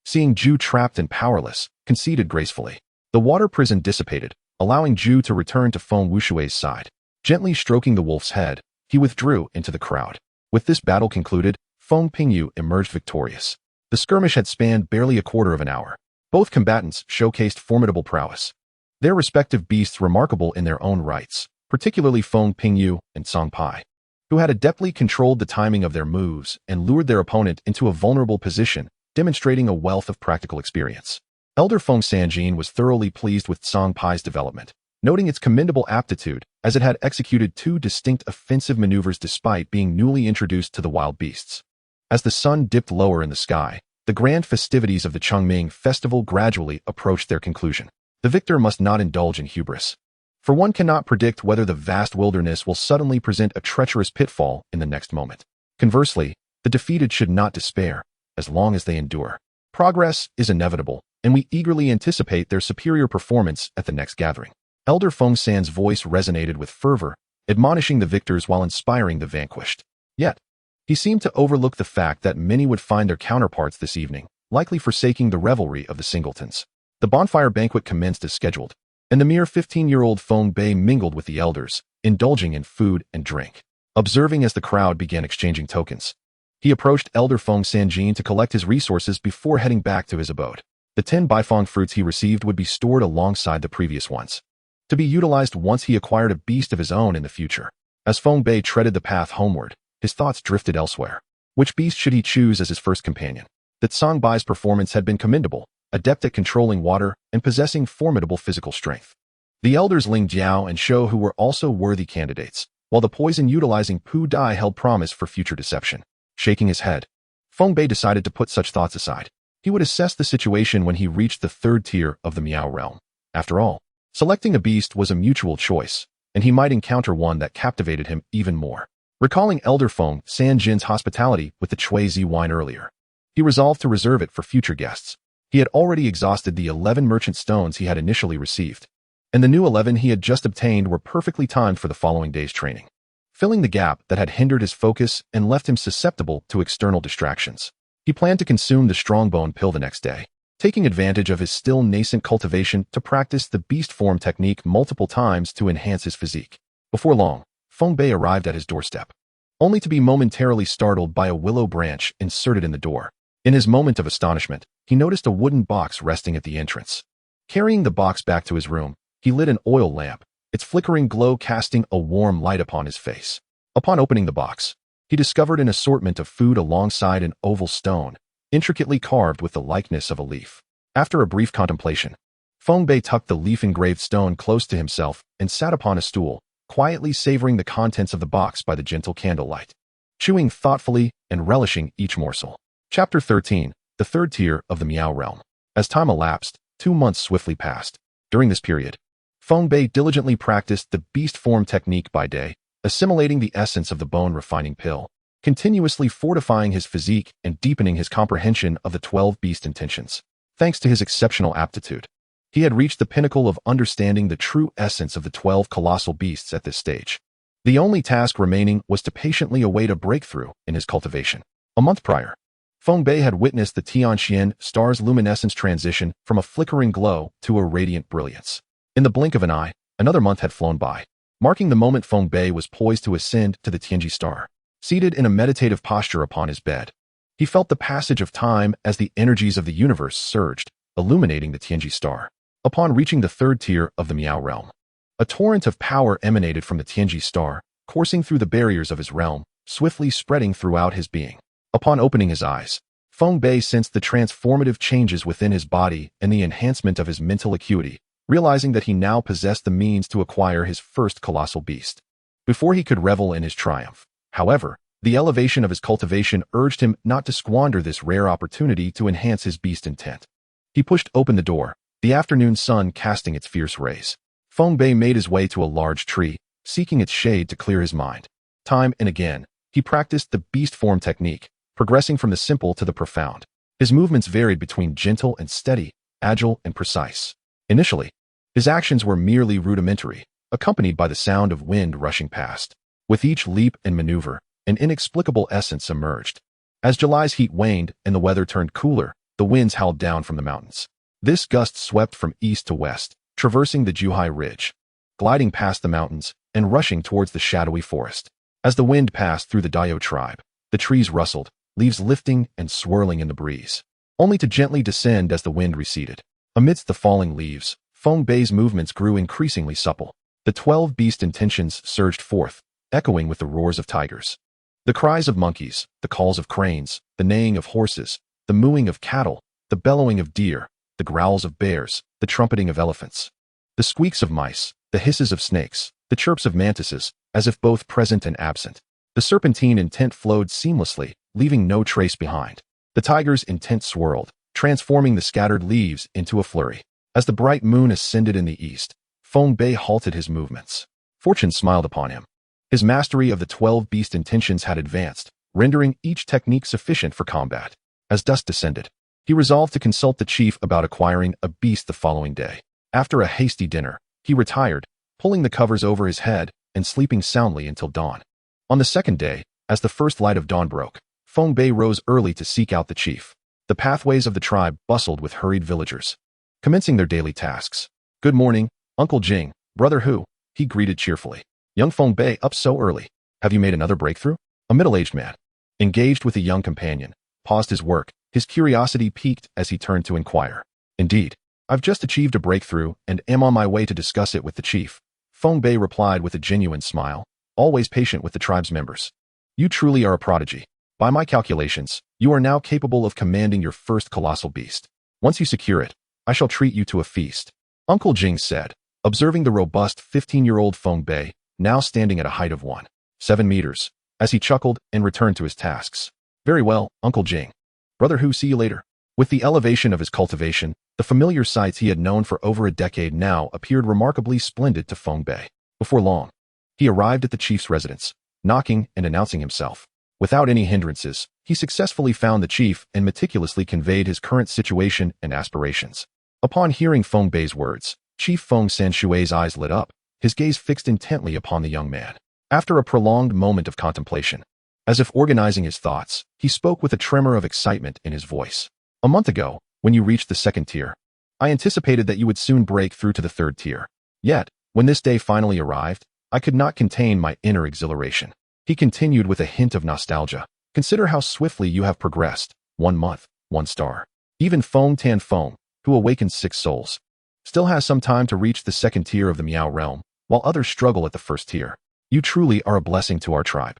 seeing Ju trapped and powerless, conceded gracefully. The water prison dissipated, allowing Ju to return to Feng Wushue's side. Gently stroking the wolf's head, he withdrew into the crowd. With this battle concluded, Feng Pingyu emerged victorious. The skirmish had spanned barely a quarter of an hour. Both combatants showcased formidable prowess, their respective beasts remarkable in their own rights, particularly Feng Pingyu and Song Pai, who had adeptly controlled the timing of their moves and lured their opponent into a vulnerable position, demonstrating a wealth of practical experience. Elder Feng Sanjin was thoroughly pleased with Song Pai's development, noting its commendable aptitude as it had executed 2 distinct offensive maneuvers despite being newly introduced to the wild beasts. As the sun dipped lower in the sky, the grand festivities of the Chongming festival gradually approached their conclusion. The victor must not indulge in hubris, for one cannot predict whether the vast wilderness will suddenly present a treacherous pitfall in the next moment. Conversely, the defeated should not despair, as long as they endure. Progress is inevitable, and we eagerly anticipate their superior performance at the next gathering. Elder Feng San's voice resonated with fervor, admonishing the victors while inspiring the vanquished. Yet, he seemed to overlook the fact that many would find their counterparts this evening, likely forsaking the revelry of the singletons. The bonfire banquet commenced as scheduled, and the mere 15-year-old Feng Bei mingled with the elders, indulging in food and drink. Observing as the crowd began exchanging tokens, he approached Elder Feng Sanjin to collect his resources before heading back to his abode. The 10 Baifeng fruits he received would be stored alongside the previous ones, to be utilized once he acquired a beast of his own in the future. As Feng Bei treaded the path homeward, his thoughts drifted elsewhere. Which beast should he choose as his first companion? That Song Bai's performance had been commendable, adept at controlling water and possessing formidable physical strength. The elders Ling Jiao and Shou Hu were also worthy candidates, while the poison-utilizing Pu Dai held promise for future deception. Shaking his head, Feng Bei decided to put such thoughts aside. He would assess the situation when he reached the 3rd tier of the Miao realm. After all, selecting a beast was a mutual choice, and he might encounter one that captivated him even more. Recalling Elder Feng Sanjin's hospitality with the Chui Zi wine earlier, he resolved to reserve it for future guests. He had already exhausted the 11 merchant stones he had initially received, and the new 11 he had just obtained were perfectly timed for the following day's training, filling the gap that had hindered his focus and left him susceptible to external distractions. He planned to consume the strongbone pill the next day, taking advantage of his still nascent cultivation to practice the beast form technique multiple times to enhance his physique. Before long, Feng Bei arrived at his doorstep, only to be momentarily startled by a willow branch inserted in the door. In his moment of astonishment, he noticed a wooden box resting at the entrance. Carrying the box back to his room, he lit an oil lamp, its flickering glow casting a warm light upon his face. Upon opening the box, he discovered an assortment of food alongside an oval stone, intricately carved with the likeness of a leaf. After a brief contemplation, Feng Bei tucked the leaf-engraved stone close to himself and sat upon a stool, quietly savoring the contents of the box by the gentle candlelight, chewing thoughtfully and relishing each morsel. Chapter 13, the 3rd tier of the Miao realm. As time elapsed, 2 months swiftly passed. During this period, Feng Bei diligently practiced the beast form technique by day, assimilating the essence of the bone-refining pill, continuously fortifying his physique and deepening his comprehension of the 12 beast intentions. Thanks to his exceptional aptitude, he had reached the pinnacle of understanding the true essence of the 12 colossal beasts at this stage. The only task remaining was to patiently await a breakthrough in his cultivation. A month prior, Feng Bei had witnessed the Tianxian star's luminescence transition from a flickering glow to a radiant brilliance. In the blink of an eye, another month had flown by, marking the moment Feng Bei was poised to ascend to the Tianji star. Seated in a meditative posture upon his bed, he felt the passage of time as the energies of the universe surged, illuminating the Tianji star. Upon reaching the third tier of the Miao realm, a torrent of power emanated from the Tianji star, coursing through the barriers of his realm, swiftly spreading throughout his being. Upon opening his eyes, Feng Bei sensed the transformative changes within his body and the enhancement of his mental acuity, realizing that he now possessed the means to acquire his first colossal beast. Before he could revel in his triumph, however, the elevation of his cultivation urged him not to squander this rare opportunity to enhance his beast intent. He pushed open the door, the afternoon sun casting its fierce rays. Feng Bei made his way to a large tree, seeking its shade to clear his mind. Time and again, he practiced the beast form technique, progressing from the simple to the profound. His movements varied between gentle and steady, agile and precise. Initially, his actions were merely rudimentary, accompanied by the sound of wind rushing past. With each leap and maneuver, an inexplicable essence emerged. As July's heat waned and the weather turned cooler, the winds howled down from the mountains. This gust swept from east to west, traversing the Juhai Ridge, gliding past the mountains, and rushing towards the shadowy forest. As the wind passed through the Dayo tribe, the trees rustled, leaves lifting and swirling in the breeze, only to gently descend as the wind receded. Amidst the falling leaves, Feng Bei's movements grew increasingly supple. The 12 beast intentions surged forth, echoing with the roars of tigers. The cries of monkeys, the calls of cranes, the neighing of horses, the mooing of cattle, the bellowing of deer, the growls of bears, the trumpeting of elephants, the squeaks of mice, the hisses of snakes, the chirps of mantises, as if both present and absent. The serpentine intent flowed seamlessly, leaving no trace behind. The tiger's intent swirled, transforming the scattered leaves into a flurry. As the bright moon ascended in the east, Feng Bei halted his movements. Fortune smiled upon him. His mastery of the 12 beast intentions had advanced, rendering each technique sufficient for combat. As dusk descended, he resolved to consult the chief about acquiring a beast the following day. After a hasty dinner, he retired, pulling the covers over his head and sleeping soundly until dawn. On the second day, as the first light of dawn broke, Feng Bei rose early to seek out the chief. The pathways of the tribe bustled with hurried villagers, commencing their daily tasks. "Good morning, Uncle Jing, Brother Hu," he greeted cheerfully. "Young Feng Bei, up so early. Have you made another breakthrough?" A middle-aged man, engaged with a young companion, paused his work, his curiosity piqued as he turned to inquire. "Indeed, I've just achieved a breakthrough and am on my way to discuss it with the chief," Feng Bei replied with a genuine smile, always patient with the tribe's members. "You truly are a prodigy. By my calculations, you are now capable of commanding your first colossal beast. Once you secure it, I shall treat you to a feast," Uncle Jing said, observing the robust 15-year-old Feng Bei, now standing at a height of 1.7 meters, as he chuckled and returned to his tasks. "Very well, Uncle Jing. Brother Hu, see you later." With the elevation of his cultivation, the familiar sights he had known for over a decade now appeared remarkably splendid to Feng Bei. Before long, he arrived at the chief's residence, knocking and announcing himself. Without any hindrances, he successfully found the chief and meticulously conveyed his current situation and aspirations. Upon hearing Feng Bei's words, Chief Feng Sanshui's eyes lit up, his gaze fixed intently upon the young man. After a prolonged moment of contemplation, as if organizing his thoughts, he spoke with a tremor of excitement in his voice. "A month ago, when you reached the second tier, I anticipated that you would soon break through to the third tier. Yet, when this day finally arrived, I could not contain my inner exhilaration." He continued with a hint of nostalgia. "Consider how swiftly you have progressed. 1 month, 1 star. Even Feng Tan Feng, who awakens 6 souls, still has some time to reach the second tier of the Miao realm, while others struggle at the first tier. You truly are a blessing to our tribe.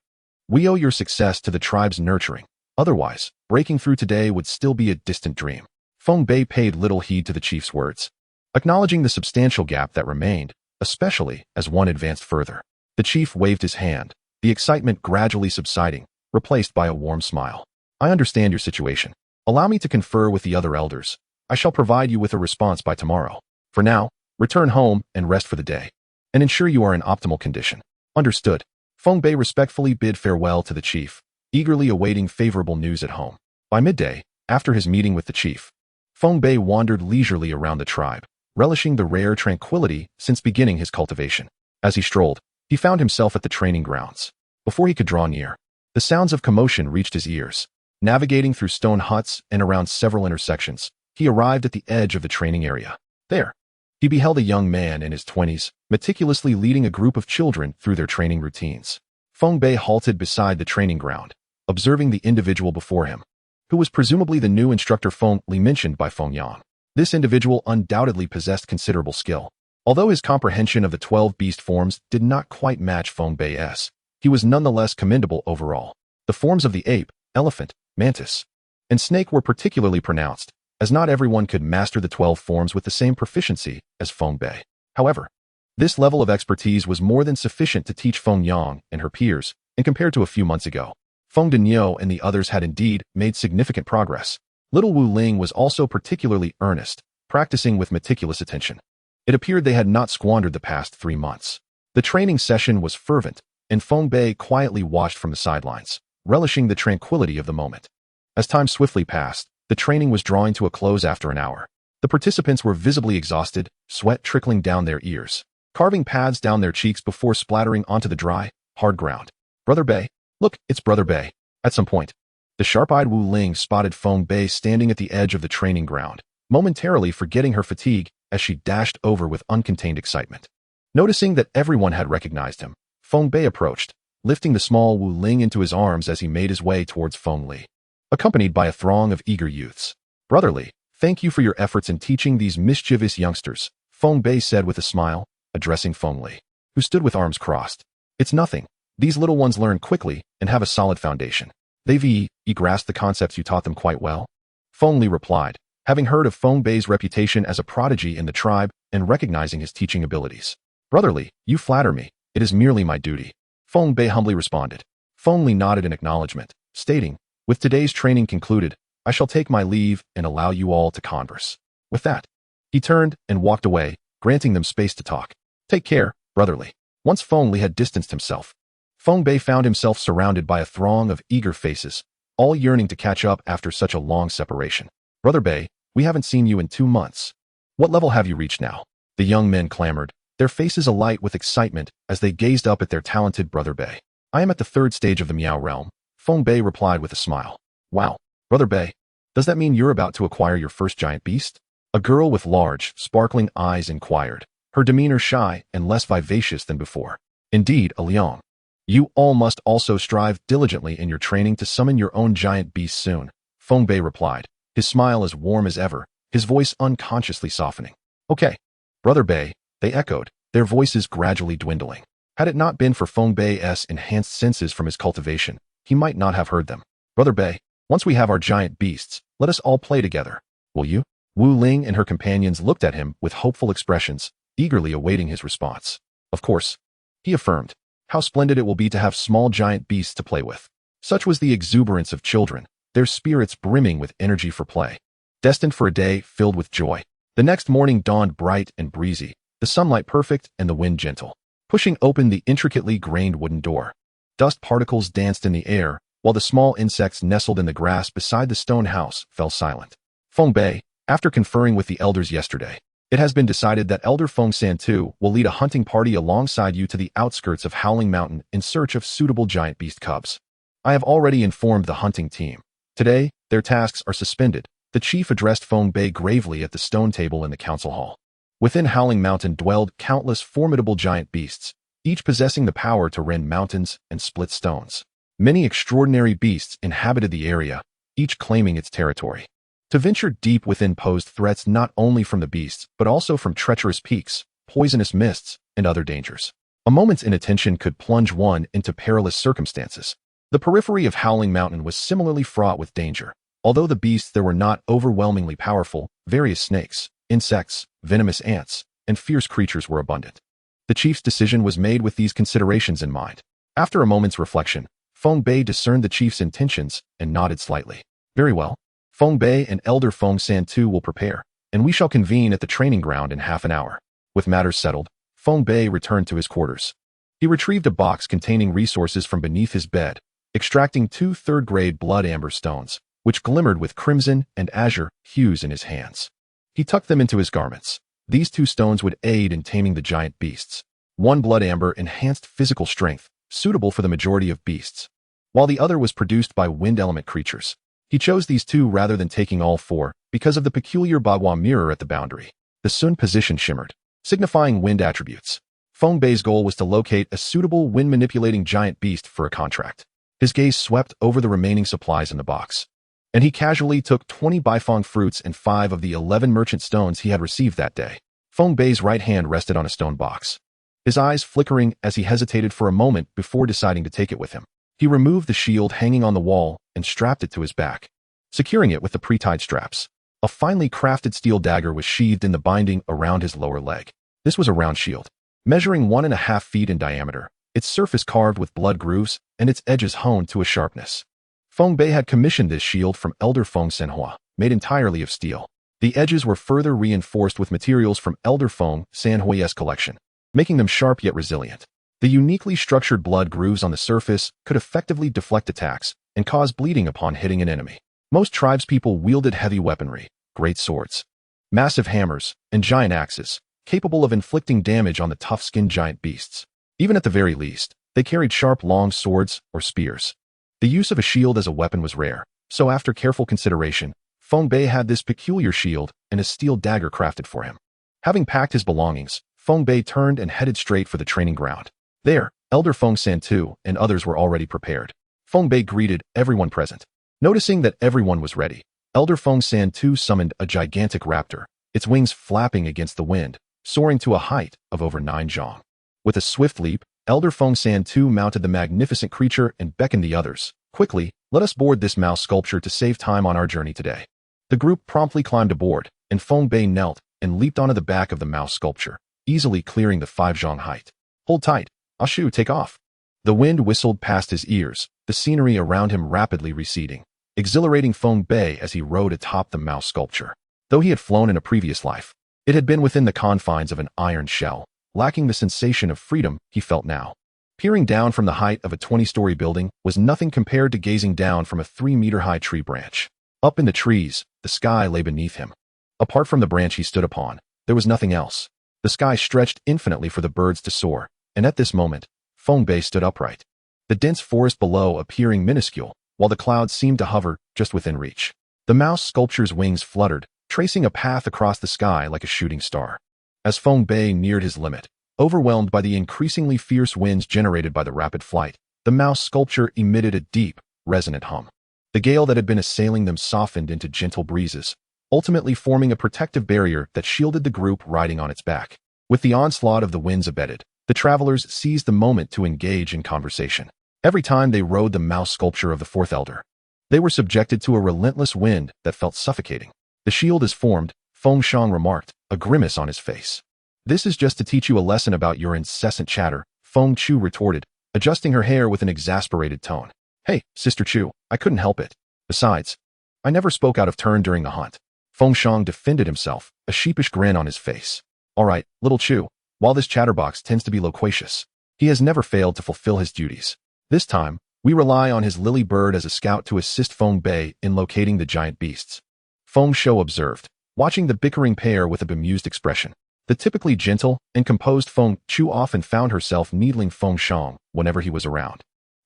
We owe your success to the tribe's nurturing. Otherwise, breaking through today would still be a distant dream." Feng Bei paid little heed to the chief's words, acknowledging the substantial gap that remained, especially as one advanced further. The chief waved his hand, the excitement gradually subsiding, replaced by a warm smile. "I understand your situation. Allow me to confer with the other elders. I shall provide you with a response by tomorrow. For now, return home and rest for the day, and ensure you are in optimal condition." "Understood." Feng Bei respectfully bid farewell to the chief, eagerly awaiting favorable news at home. By midday, after his meeting with the chief, Feng Bei wandered leisurely around the tribe, relishing the rare tranquility since beginning his cultivation. As he strolled, he found himself at the training grounds. Before he could draw near, the sounds of commotion reached his ears. Navigating through stone huts and around several intersections, he arrived at the edge of the training area. There, he beheld a young man in his 20s, meticulously leading a group of children through their training routines. Feng Bei halted beside the training ground, observing the individual before him, who was presumably the new instructor Feng Li mentioned by Feng Yang. This individual undoubtedly possessed considerable skill. Although his comprehension of the 12 beast forms did not quite match Feng Bei's, he was nonetheless commendable overall. The forms of the ape, elephant, mantis, and snake were particularly pronounced, as not everyone could master the 12 forms with the same proficiency as Feng Bei. However, this level of expertise was more than sufficient to teach Feng Yang and her peers, and compared to a few months ago, Feng Deniu and the others had indeed made significant progress. Little Wu Ling was also particularly earnest, practicing with meticulous attention. It appeared they had not squandered the past 3 months. The training session was fervent, and Feng Bei quietly watched from the sidelines, relishing the tranquility of the moment. As time swiftly passed, the training was drawing to a close after an hour. The participants were visibly exhausted, sweat trickling down their ears, carving paths down their cheeks before splattering onto the dry, hard ground. Brother Bei, look, it's Brother Bei. At some point, the sharp-eyed Wu Ling spotted Feng Bei standing at the edge of the training ground, momentarily forgetting her fatigue as she dashed over with uncontained excitement. Noticing that everyone had recognized him, Feng Bei approached, lifting the small Wu Ling into his arms as he made his way towards Feng Li, accompanied by a throng of eager youths. Brother Li, thank you for your efforts in teaching these mischievous youngsters, Feng Bei said with a smile, addressing Feng Li, who stood with arms crossed. It's nothing. These little ones learn quickly and have a solid foundation. They've grasped the concepts you taught them quite well. Feng Li replied, having heard of Feng Bei's reputation as a prodigy in the tribe and recognizing his teaching abilities. Brother Li, you flatter me. It is merely my duty. Feng Bei humbly responded. Feng Li nodded in acknowledgement, stating, with today's training concluded, I shall take my leave and allow you all to converse. With that, he turned and walked away, granting them space to talk. Take care, Brother Li. Once Feng Li had distanced himself, Feng Bei found himself surrounded by a throng of eager faces, all yearning to catch up after such a long separation. Brother Bei, we haven't seen you in 2 months. What level have you reached now? The young men clamored, their faces alight with excitement as they gazed up at their talented Brother Bei. I am at the 3rd stage of the Miao realm, Feng Bei replied with a smile. Wow, Brother Bei, does that mean you're about to acquire your first giant beast? A girl with large, sparkling eyes inquired, her demeanor shy and less vivacious than before. Indeed, Liang. You all must also strive diligently in your training to summon your own giant beast soon, Feng Bei replied, his smile as warm as ever, his voice unconsciously softening. Okay, Brother Bei, they echoed, their voices gradually dwindling. Had it not been for Feng Bei's enhanced senses from his cultivation, he might not have heard them. Brother Bei, once we have our giant beasts, let us all play together. Will you? Wu Ling and her companions looked at him with hopeful expressions, eagerly awaiting his response. Of course, he affirmed. How splendid it will be to have small giant beasts to play with. Such was the exuberance of children, their spirits brimming with energy for play, destined for a day filled with joy. The next morning dawned bright and breezy, the sunlight perfect and the wind gentle. Pushing open the intricately grained wooden door, dust particles danced in the air, while the small insects nestled in the grass beside the stone house fell silent. Feng Bei, after conferring with the elders yesterday, it has been decided that Elder Feng Santu will lead a hunting party alongside you to the outskirts of Howling Mountain in search of suitable giant beast cubs. I have already informed the hunting team. Today, their tasks are suspended. The chief addressed Feng Bei gravely at the stone table in the council hall. Within Howling Mountain dwelled countless formidable giant beasts, each possessing the power to rend mountains and split stones. Many extraordinary beasts inhabited the area, each claiming its territory. To venture deep within posed threats not only from the beasts, but also from treacherous peaks, poisonous mists, and other dangers. A moment's inattention could plunge one into perilous circumstances. The periphery of Howling Mountain was similarly fraught with danger. Although the beasts there were not overwhelmingly powerful, various snakes, insects, venomous ants, and fierce creatures were abundant. The chief's decision was made with these considerations in mind. After a moment's reflection, Feng Bei discerned the chief's intentions and nodded slightly. Very well. Feng Bei and Elder Feng Santu will prepare, and we shall convene at the training ground in half an hour. With matters settled, Feng Bei returned to his quarters. He retrieved a box containing resources from beneath his bed, extracting 2 third-grade blood amber stones, which glimmered with crimson and azure hues in his hands. He tucked them into his garments. These 2 stones would aid in taming the giant beasts. 1 blood amber enhanced physical strength, suitable for the majority of beasts, while the other was produced by wind element creatures. He chose these 2 rather than taking all 4 because of the peculiar Bagua mirror at the boundary. The sun position shimmered, signifying wind attributes. Feng Bei's goal was to locate a suitable wind-manipulating giant beast for a contract. His gaze swept over the remaining supplies in the box. and he casually took 20 Beifong fruits and 5 of the 11 merchant stones he had received that day. Feng Bei's right hand rested on a stone box, his eyes flickering as he hesitated for a moment before deciding to take it with him. He removed the shield hanging on the wall and strapped it to his back, securing it with the pre-tied straps. A finely crafted steel dagger was sheathed in the binding around his lower leg. This was a round shield, measuring 1.5 feet in diameter, its surface carved with blood grooves and its edges honed to a sharpness. Feng Bei had commissioned this shield from Elder Feng Sanhua, made entirely of steel. The edges were further reinforced with materials from Elder Feng Sanhui's collection, making them sharp yet resilient. The uniquely structured blood grooves on the surface could effectively deflect attacks and cause bleeding upon hitting an enemy. Most tribespeople wielded heavy weaponry, great swords, massive hammers, and giant axes, capable of inflicting damage on the tough-skinned giant beasts. Even at the very least, they carried sharp long swords or spears. The use of a shield as a weapon was rare, so after careful consideration, Feng Bei had this peculiar shield and a steel dagger crafted for him. Having packed his belongings, Feng Bei turned and headed straight for the training ground. There, Elder Feng Santu and others were already prepared. Feng Bei greeted everyone present. Noticing that everyone was ready, Elder Feng Santu summoned a gigantic raptor, its wings flapping against the wind, soaring to a height of over 9 zhang. With a swift leap, Elder Feng Santu mounted the magnificent creature and beckoned the others. Quickly, let us board this mouse sculpture to save time on our journey today. The group promptly climbed aboard, and Feng Bei knelt and leaped onto the back of the mouse sculpture, easily clearing the 5 zhang height. Hold tight, Ashu, take off. The wind whistled past his ears, the scenery around him rapidly receding, exhilarating Feng Bei as he rode atop the mouse sculpture. Though he had flown in a previous life, it had been within the confines of an iron shell, lacking the sensation of freedom he felt now. Peering down from the height of a 20-story building was nothing compared to gazing down from a 3-meter-high tree branch. Up in the trees, the sky lay beneath him. Apart from the branch he stood upon, there was nothing else. The sky stretched infinitely for the birds to soar, and at this moment, Feng Bei stood upright, the dense forest below appearing minuscule, while the clouds seemed to hover just within reach. The mouse sculpture's wings fluttered, tracing a path across the sky like a shooting star. As Feng Bei neared his limit, overwhelmed by the increasingly fierce winds generated by the rapid flight, the mouse sculpture emitted a deep, resonant hum. The gale that had been assailing them softened into gentle breezes, ultimately forming a protective barrier that shielded the group riding on its back. With the onslaught of the winds abated, the travelers seized the moment to engage in conversation. Every time they rode the mouse sculpture of the fourth elder, they were subjected to a relentless wind that felt suffocating. The shield is formed, Feng Shang remarked, a grimace on his face. This is just to teach you a lesson about your incessant chatter, Feng Chu retorted, adjusting her hair with an exasperated tone. Hey, Sister Chu, I couldn't help it. Besides, I never spoke out of turn during the hunt. Feng Shang defended himself, a sheepish grin on his face. All right, little Chu, while this chatterbox tends to be loquacious, he has never failed to fulfill his duties. This time, we rely on his lily bird as a scout to assist Feng Bei in locating the giant beasts. Feng Shou observed, watching the bickering pair with a bemused expression. The typically gentle and composed Feng Chu often found herself needling Feng Shang whenever he was around,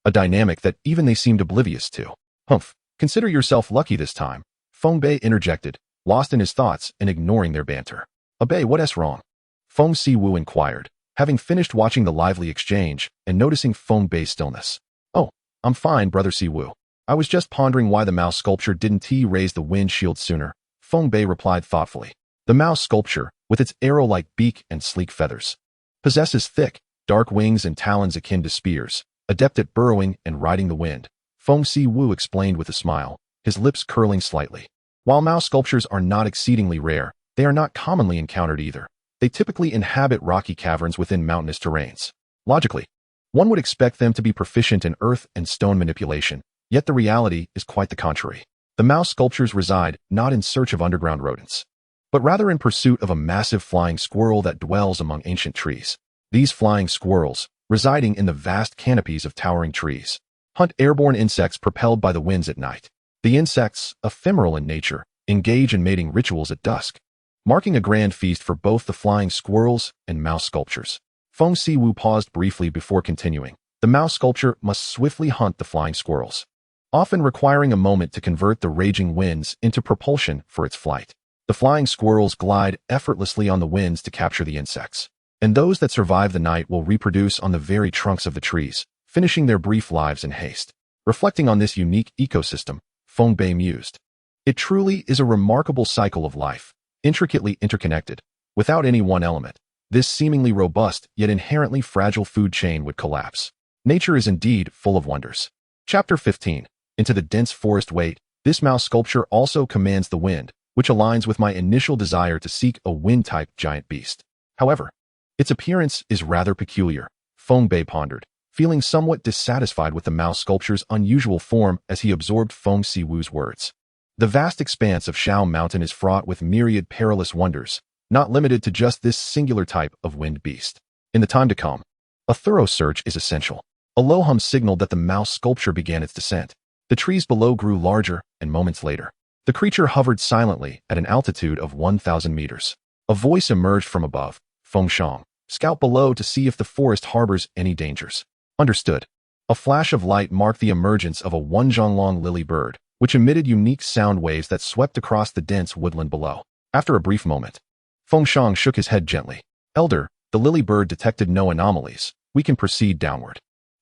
a dynamic that even they seemed oblivious to. Humph, consider yourself lucky this time, Feng Bei interjected, lost in his thoughts and ignoring their banter. Bei, what's wrong? Feng Siwu inquired, having finished watching the lively exchange and noticing Feng Bei's stillness. Oh, I'm fine, Brother Siwu. I was just pondering why the mouse sculpture didn't raise the wind shield sooner, Feng Bei replied thoughtfully. The mouse sculpture, with its arrow-like beak and sleek feathers, possesses thick, dark wings and talons akin to spears, adept at burrowing and riding the wind, Feng Siwu explained with a smile, his lips curling slightly. While mouse sculptures are not exceedingly rare, they are not commonly encountered either. They typically inhabit rocky caverns within mountainous terrains. Logically, one would expect them to be proficient in earth and stone manipulation, yet the reality is quite the contrary. The mouse sculptures reside not in search of underground rodents, but rather in pursuit of a massive flying squirrel that dwells among ancient trees. These flying squirrels, residing in the vast canopies of towering trees, hunt airborne insects propelled by the winds at night. The insects, ephemeral in nature, engage in mating rituals at dusk, marking a grand feast for both the flying squirrels and mouse sculptures. Feng Siwu paused briefly before continuing. The mouse sculpture must swiftly hunt the flying squirrels, often requiring a moment to convert the raging winds into propulsion for its flight. The flying squirrels glide effortlessly on the winds to capture the insects, and those that survive the night will reproduce on the very trunks of the trees, finishing their brief lives in haste. Reflecting on this unique ecosystem, Feng Bei mused. It truly is a remarkable cycle of life, intricately interconnected. Without any one element, this seemingly robust yet inherently fragile food chain would collapse. Nature is indeed full of wonders. Chapter 15. Into the dense forest wait, this mouse sculpture also commands the wind, which aligns with my initial desire to seek a wind-type giant beast. However, its appearance is rather peculiar, Feng Bei pondered, feeling somewhat dissatisfied with the mouse sculpture's unusual form as he absorbed Feng Siwu's words. The vast expanse of Shao Mountain is fraught with myriad perilous wonders, not limited to just this singular type of wind beast. In the time to come, a thorough search is essential. A low hum signaled that the mouse sculpture began its descent. The trees below grew larger, and moments later, the creature hovered silently at an altitude of 1,000 meters. A voice emerged from above. Feng Shang, scout below to see if the forest harbors any dangers. Understood. A flash of light marked the emergence of a Wenzhonglong lily bird, which emitted unique sound waves that swept across the dense woodland below. After a brief moment, Feng Shang shook his head gently. Elder, the lily bird detected no anomalies. We can proceed downward.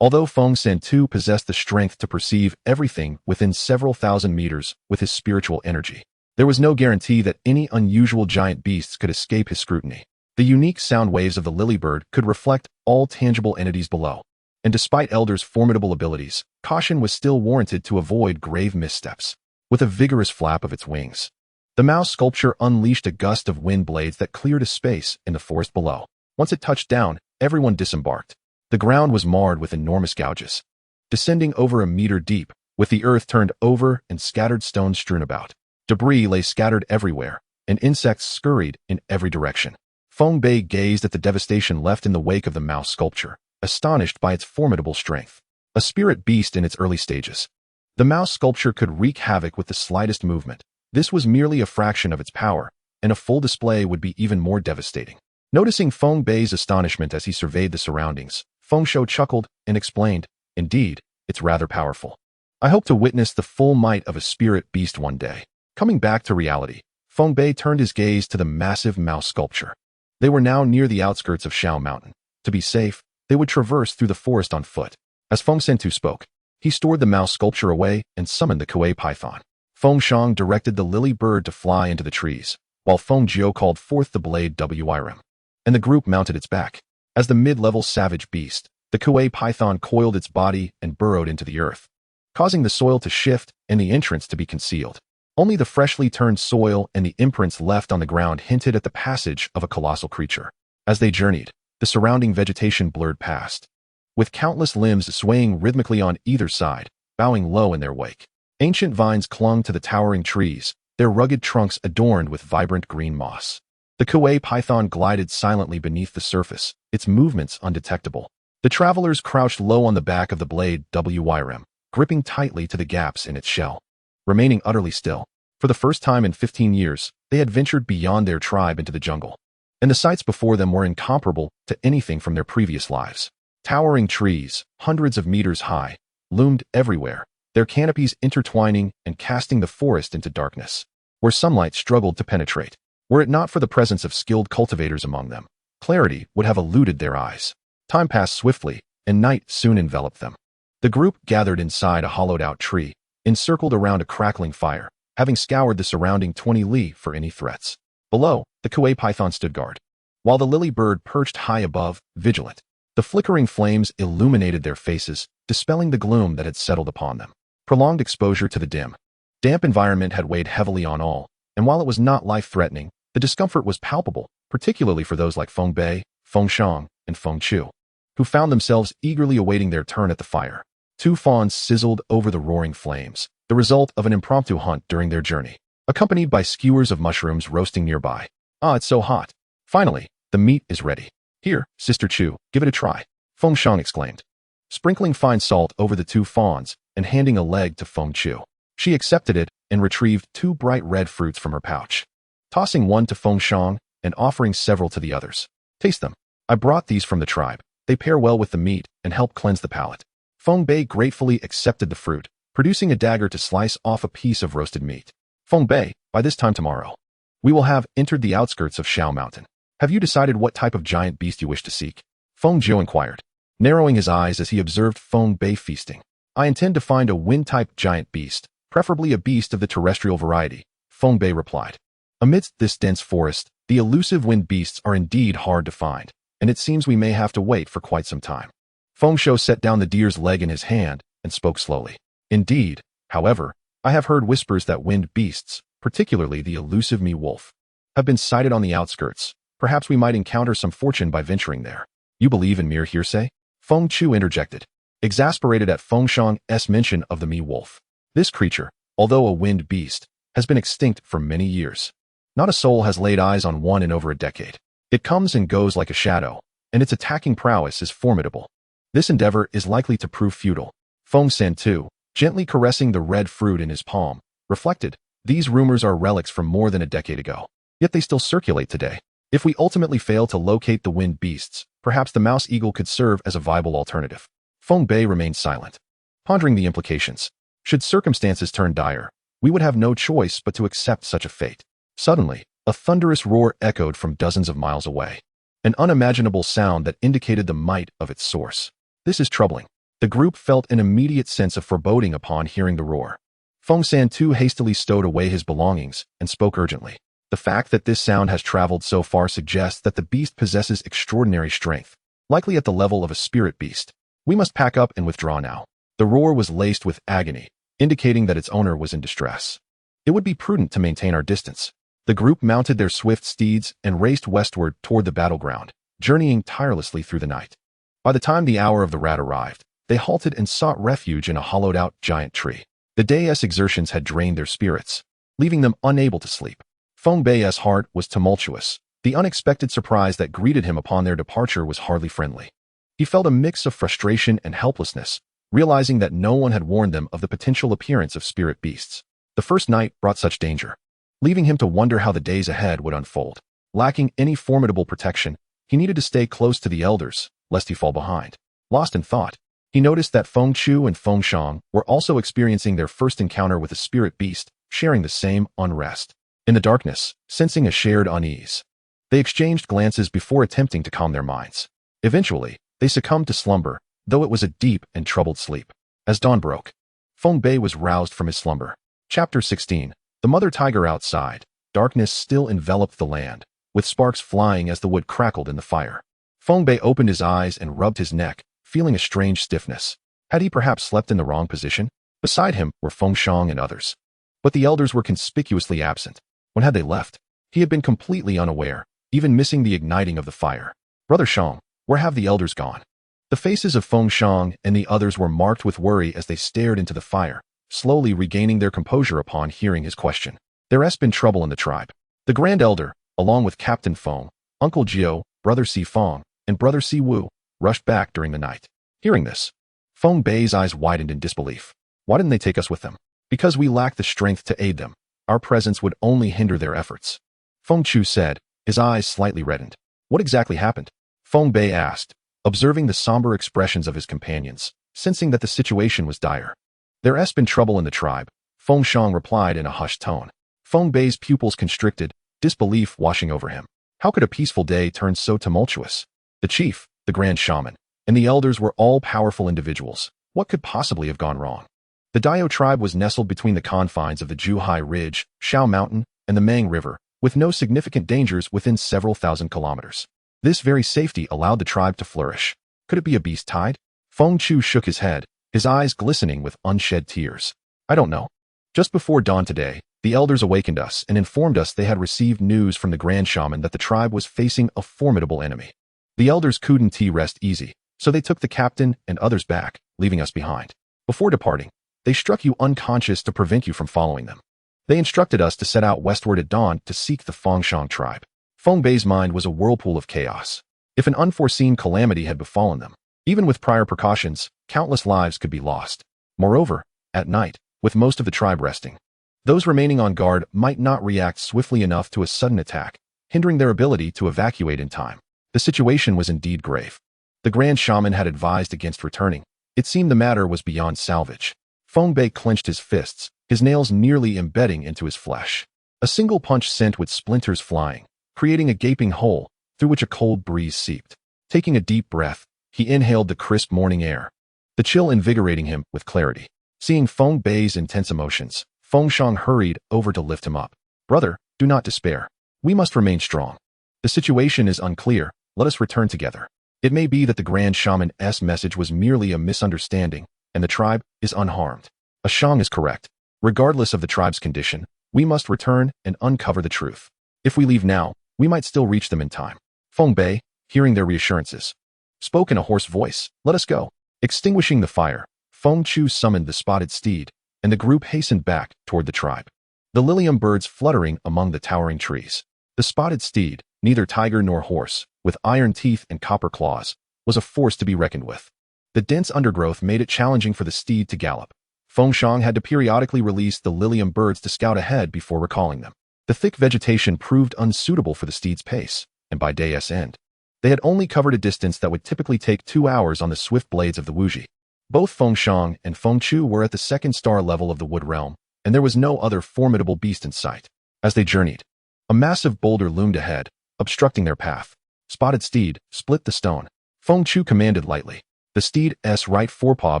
Although Feng Santu possessed the strength to perceive everything within several thousand meters with his spiritual energy, there was no guarantee that any unusual giant beasts could escape his scrutiny. The unique sound waves of the lily bird could reflect all tangible entities below. And despite Elder's formidable abilities, caution was still warranted to avoid grave missteps. With a vigorous flap of its wings, the mouse sculpture unleashed a gust of wind blades that cleared a space in the forest below. Once it touched down, everyone disembarked. The ground was marred with enormous gouges, descending over a meter deep, with the earth turned over and scattered stones strewn about. Debris lay scattered everywhere, and insects scurried in every direction. Feng Bei gazed at the devastation left in the wake of the mouse sculpture, astonished by its formidable strength. A spirit beast in its early stages, the mouse sculpture could wreak havoc with the slightest movement. This was merely a fraction of its power, and a full display would be even more devastating. Noticing Feng Bei's astonishment as he surveyed the surroundings, Feng Shou chuckled and explained, "Indeed, it's rather powerful. I hope to witness the full might of a spirit beast one day." Coming back to reality, Feng Bei turned his gaze to the massive mouse sculpture. They were now near the outskirts of Shao Mountain. To be safe, they would traverse through the forest on foot. As Feng Santu spoke, he stored the mouse sculpture away and summoned the Kuei python. Feng Shang directed the lily bird to fly into the trees, while Feng Jiu called forth the blade Wim, and the group mounted its back. As the mid-level savage beast, the Kuei python coiled its body and burrowed into the earth, causing the soil to shift and the entrance to be concealed. Only the freshly turned soil and the imprints left on the ground hinted at the passage of a colossal creature. As they journeyed, the surrounding vegetation blurred past, with countless limbs swaying rhythmically on either side, bowing low in their wake. Ancient vines clung to the towering trees, their rugged trunks adorned with vibrant green moss. The Kuei python glided silently beneath the surface, its movements undetectable. The travelers crouched low on the back of the blade Wim, gripping tightly to the gaps in its shell, remaining utterly still. For the first time in 15 years, they had ventured beyond their tribe into the jungle, and the sights before them were incomparable to anything from their previous lives. Towering trees, hundreds of meters high, loomed everywhere, their canopies intertwining and casting the forest into darkness, where sunlight struggled to penetrate. Were it not for the presence of skilled cultivators among them, clarity would have eluded their eyes. Time passed swiftly, and night soon enveloped them. The group gathered inside a hollowed-out tree, encircled around a crackling fire, having scoured the surrounding 20 li for any threats. Below, the Kuei python stood guard, while the lily bird perched high above, vigilant. The flickering flames illuminated their faces, dispelling the gloom that had settled upon them. Prolonged exposure to the dim, damp environment had weighed heavily on all, and while it was not life-threatening, the discomfort was palpable, particularly for those like Feng Bei, Feng Shang, and Feng Chu, who found themselves eagerly awaiting their turn at the fire. 2 fawns sizzled over the roaring flames, the result of an impromptu hunt during their journey, accompanied by skewers of mushrooms roasting nearby. "Ah, it's so hot. Finally, the meat is ready. Here, Sister Chu, give it a try," Feng Shang exclaimed, sprinkling fine salt over the 2 fawns and handing a leg to Feng Chu. She accepted it and retrieved 2 bright red fruits from her pouch, tossing one to Feng Shang and offering several to the others. "Taste them. I brought these from the tribe. They pair well with the meat and help cleanse the palate." Feng Bei gratefully accepted the fruit, producing a dagger to slice off a piece of roasted meat. "Feng Bei, by this time tomorrow, we will have entered the outskirts of Shao Mountain. Have you decided what type of giant beast you wish to seek?" Feng Jiu inquired, narrowing his eyes as he observed Feng Bei feasting. "I intend to find a wind-type giant beast, Preferably a beast of the terrestrial variety, Feng Bei replied. Amidst this dense forest, the elusive wind beasts are indeed hard to find, and it seems we may have to wait for quite some time. Feng Shou set down the deer's leg in his hand and spoke slowly. Indeed, however, I have heard whispers that wind beasts, particularly the elusive me-wolf, have been sighted on the outskirts. Perhaps we might encounter some fortune by venturing there. You believe in mere hearsay? Feng Chu interjected, exasperated at Feng Shang's mention of the me-wolf. This creature, although a wind beast, has been extinct for many years. Not a soul has laid eyes on one in over a decade. It comes and goes like a shadow, and its attacking prowess is formidable. This endeavor is likely to prove futile. Feng Santu, gently caressing the red fruit in his palm, reflected, these rumors are relics from more than a decade ago. Yet they still circulate today. If we ultimately fail to locate the wind beasts, perhaps the mouse eagle could serve as a viable alternative. Feng Bei remained silent, pondering the implications. Should circumstances turn dire, we would have no choice but to accept such a fate. Suddenly, a thunderous roar echoed from dozens of miles away, an unimaginable sound that indicated the might of its source. This is troubling. The group felt an immediate sense of foreboding upon hearing the roar. Feng Santu hastily stowed away his belongings and spoke urgently. The fact that this sound has traveled so far suggests that the beast possesses extraordinary strength, likely at the level of a spirit beast. We must pack up and withdraw now. The roar was laced with agony, indicating that its owner was in distress. It would be prudent to maintain our distance. The group mounted their swift steeds and raced westward toward the battleground, journeying tirelessly through the night. By the time the hour of the rat arrived, they halted and sought refuge in a hollowed-out giant tree. The day's exertions had drained their spirits, leaving them unable to sleep. Feng Bei's heart was tumultuous. The unexpected surprise that greeted him upon their departure was hardly friendly. He felt a mix of frustration and helplessness, realizing that no one had warned them of the potential appearance of spirit beasts. The first night brought such danger, leaving him to wonder how the days ahead would unfold. Lacking any formidable protection, he needed to stay close to the elders, lest he fall behind. Lost in thought, he noticed that Feng Chu and Feng Shang were also experiencing their first encounter with a spirit beast, sharing the same unrest. In the darkness, sensing a shared unease, they exchanged glances before attempting to calm their minds. Eventually, they succumbed to slumber, though it was a deep and troubled sleep. As dawn broke, Feng Bei was roused from his slumber. Chapter 16. The mother tiger outside. Darkness still enveloped the land, with sparks flying as the wood crackled in the fire. Feng Bei opened his eyes and rubbed his neck, feeling a strange stiffness. Had he perhaps slept in the wrong position? Beside him were Feng Shang and others, but the elders were conspicuously absent. When had they left? He had been completely unaware, even missing the igniting of the fire. Brother Shang, where have the elders gone? The faces of Feng Shang and the others were marked with worry as they stared into the fire, slowly regaining their composure upon hearing his question. There has been trouble in the tribe. The Grand Elder, along with Captain Feng, Uncle Jiao, Brother Si Feng, and Brother Si Wu, rushed back during the night. Hearing this, Feng Bei's eyes widened in disbelief. Why didn't they take us with them? Because we lack the strength to aid them. Our presence would only hinder their efforts. Feng Chu said, his eyes slightly reddened. What exactly happened? Feng Bei asked, observing the somber expressions of his companions, sensing that the situation was dire. There has been trouble in the tribe, Feng Shang replied in a hushed tone. Feng Bei's pupils constricted, disbelief washing over him. How could a peaceful day turn so tumultuous? The chief, the grand shaman, and the elders were all powerful individuals. What could possibly have gone wrong? The Dio tribe was nestled between the confines of the Zhuhai Ridge, Shao Mountain, and the Mang River, with no significant dangers within several thousand kilometers. This very safety allowed the tribe to flourish. Could it be a beast tide? Feng Chu shook his head, his eyes glistening with unshed tears. I don't know. Just before dawn today, the elders awakened us and informed us they had received news from the Grand Shaman that the tribe was facing a formidable enemy. The elders couldn't rest easy, so they took the captain and others back, leaving us behind. Before departing, they struck you unconscious to prevent you from following them. They instructed us to set out westward at dawn to seek the Fengshang tribe. Feng Bei's mind was a whirlpool of chaos. If an unforeseen calamity had befallen them, even with prior precautions, countless lives could be lost. Moreover, at night, with most of the tribe resting, those remaining on guard might not react swiftly enough to a sudden attack, hindering their ability to evacuate in time. The situation was indeed grave. The Grand Shaman had advised against returning. It seemed the matter was beyond salvage. Feng Bei clenched his fists, his nails nearly embedding into his flesh. A single punch sent with splinters flying, creating a gaping hole through which a cold breeze seeped. Taking a deep breath, he inhaled the crisp morning air, the chill invigorating him with clarity. Seeing Feng Bei's intense emotions, Feng Shang hurried over to lift him up. Brother, do not despair. We must remain strong. The situation is unclear. Let us return together. It may be that the Grand Shaman's message was merely a misunderstanding, and the tribe is unharmed. A Shang is correct. Regardless of the tribe's condition, we must return and uncover the truth. If we leave now, we might still reach them in time. Feng Bei, hearing their reassurances, spoke in a hoarse voice. Let us go. Extinguishing the fire, Feng Chu summoned the spotted steed, and the group hastened back toward the tribe. The lilium birds fluttering among the towering trees. The spotted steed, neither tiger nor horse, with iron teeth and copper claws, was a force to be reckoned with. The dense undergrowth made it challenging for the steed to gallop. Feng Shang had to periodically release the lilium birds to scout ahead before recalling them. The thick vegetation proved unsuitable for the steed's pace, and by day's end, they had only covered a distance that would typically take 2 hours on the swift blades of the Wuji. Both Feng Shang and Feng Chu were at the second star level of the wood realm, and there was no other formidable beast in sight. As they journeyed, a massive boulder loomed ahead, obstructing their path. Spotted steed, split the stone. Feng Chu commanded lightly. The steed's right forepaw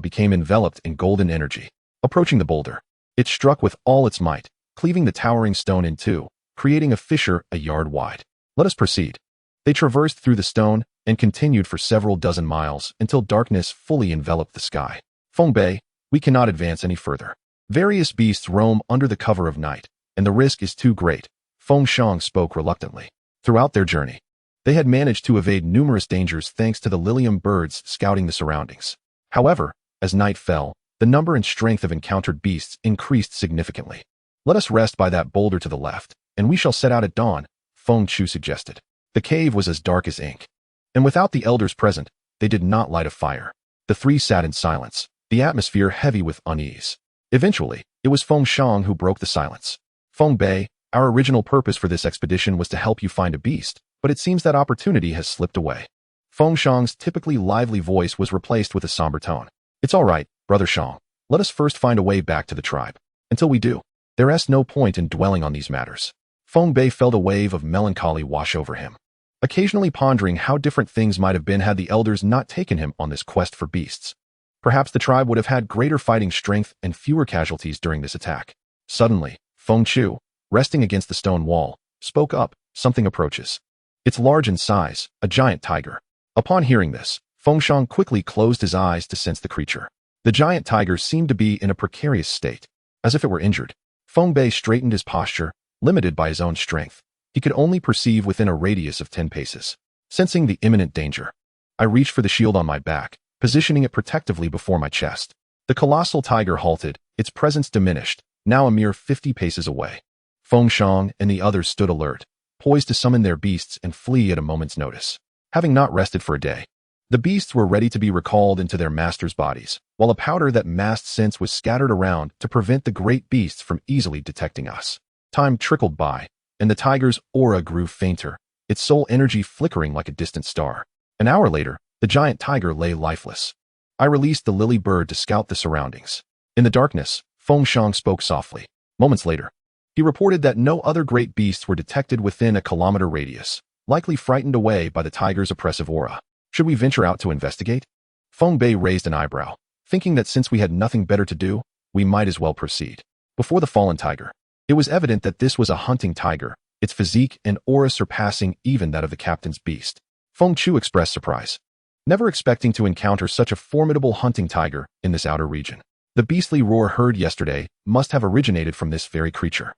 became enveloped in golden energy. Approaching the boulder, it struck with all its might, cleaving the towering stone in two, creating a fissure a yard wide. Let us proceed. They traversed through the stone and continued for several dozen miles until darkness fully enveloped the sky. Feng Bei, we cannot advance any further. Various beasts roam under the cover of night, and the risk is too great. Feng Shang spoke reluctantly. Throughout their journey, they had managed to evade numerous dangers thanks to the lilium birds scouting the surroundings. However, as night fell, the number and strength of encountered beasts increased significantly. Let us rest by that boulder to the left, and we shall set out at dawn, Feng Chu suggested. The cave was as dark as ink, and without the elders present, they did not light a fire. The three sat in silence, the atmosphere heavy with unease. Eventually, it was Feng Shang who broke the silence. Feng Bei, our original purpose for this expedition was to help you find a beast, but it seems that opportunity has slipped away. Feng Shang's typically lively voice was replaced with a somber tone. It's all right, Brother Shang. Let us first find a way back to the tribe. Until we do, there is no point in dwelling on these matters. Feng Bei felt a wave of melancholy wash over him, occasionally pondering how different things might have been had the elders not taken him on this quest for beasts. Perhaps the tribe would have had greater fighting strength and fewer casualties during this attack. Suddenly, Feng Chu, resting against the stone wall, spoke up. Something approaches. It's large in size, a giant tiger. Upon hearing this, Feng Shang quickly closed his eyes to sense the creature. The giant tiger seemed to be in a precarious state, as if it were injured. Feng Bei straightened his posture, limited by his own strength. He could only perceive within a radius of 10 paces. Sensing the imminent danger, I reached for the shield on my back, positioning it protectively before my chest. The colossal tiger halted, its presence diminished, now a mere 50 paces away. Feng Shang and the others stood alert, poised to summon their beasts and flee at a moment's notice. Having not rested for a day, the beasts were ready to be recalled into their masters' bodies, while a powder that masked scents was scattered around to prevent the great beasts from easily detecting us. Time trickled by, and the tiger's aura grew fainter, its soul energy flickering like a distant star. An hour later, the giant tiger lay lifeless. I released the lily bird to scout the surroundings. In the darkness, Feng Shang spoke softly. Moments later, he reported that no other great beasts were detected within a kilometer radius, likely frightened away by the tiger's oppressive aura. Should we venture out to investigate? Feng Bei raised an eyebrow, thinking that since we had nothing better to do, we might as well proceed. Before the fallen tiger, it was evident that this was a hunting tiger, its physique and aura surpassing even that of the captain's beast. Feng Chu expressed surprise, never expecting to encounter such a formidable hunting tiger in this outer region. The beastly roar heard yesterday must have originated from this very creature.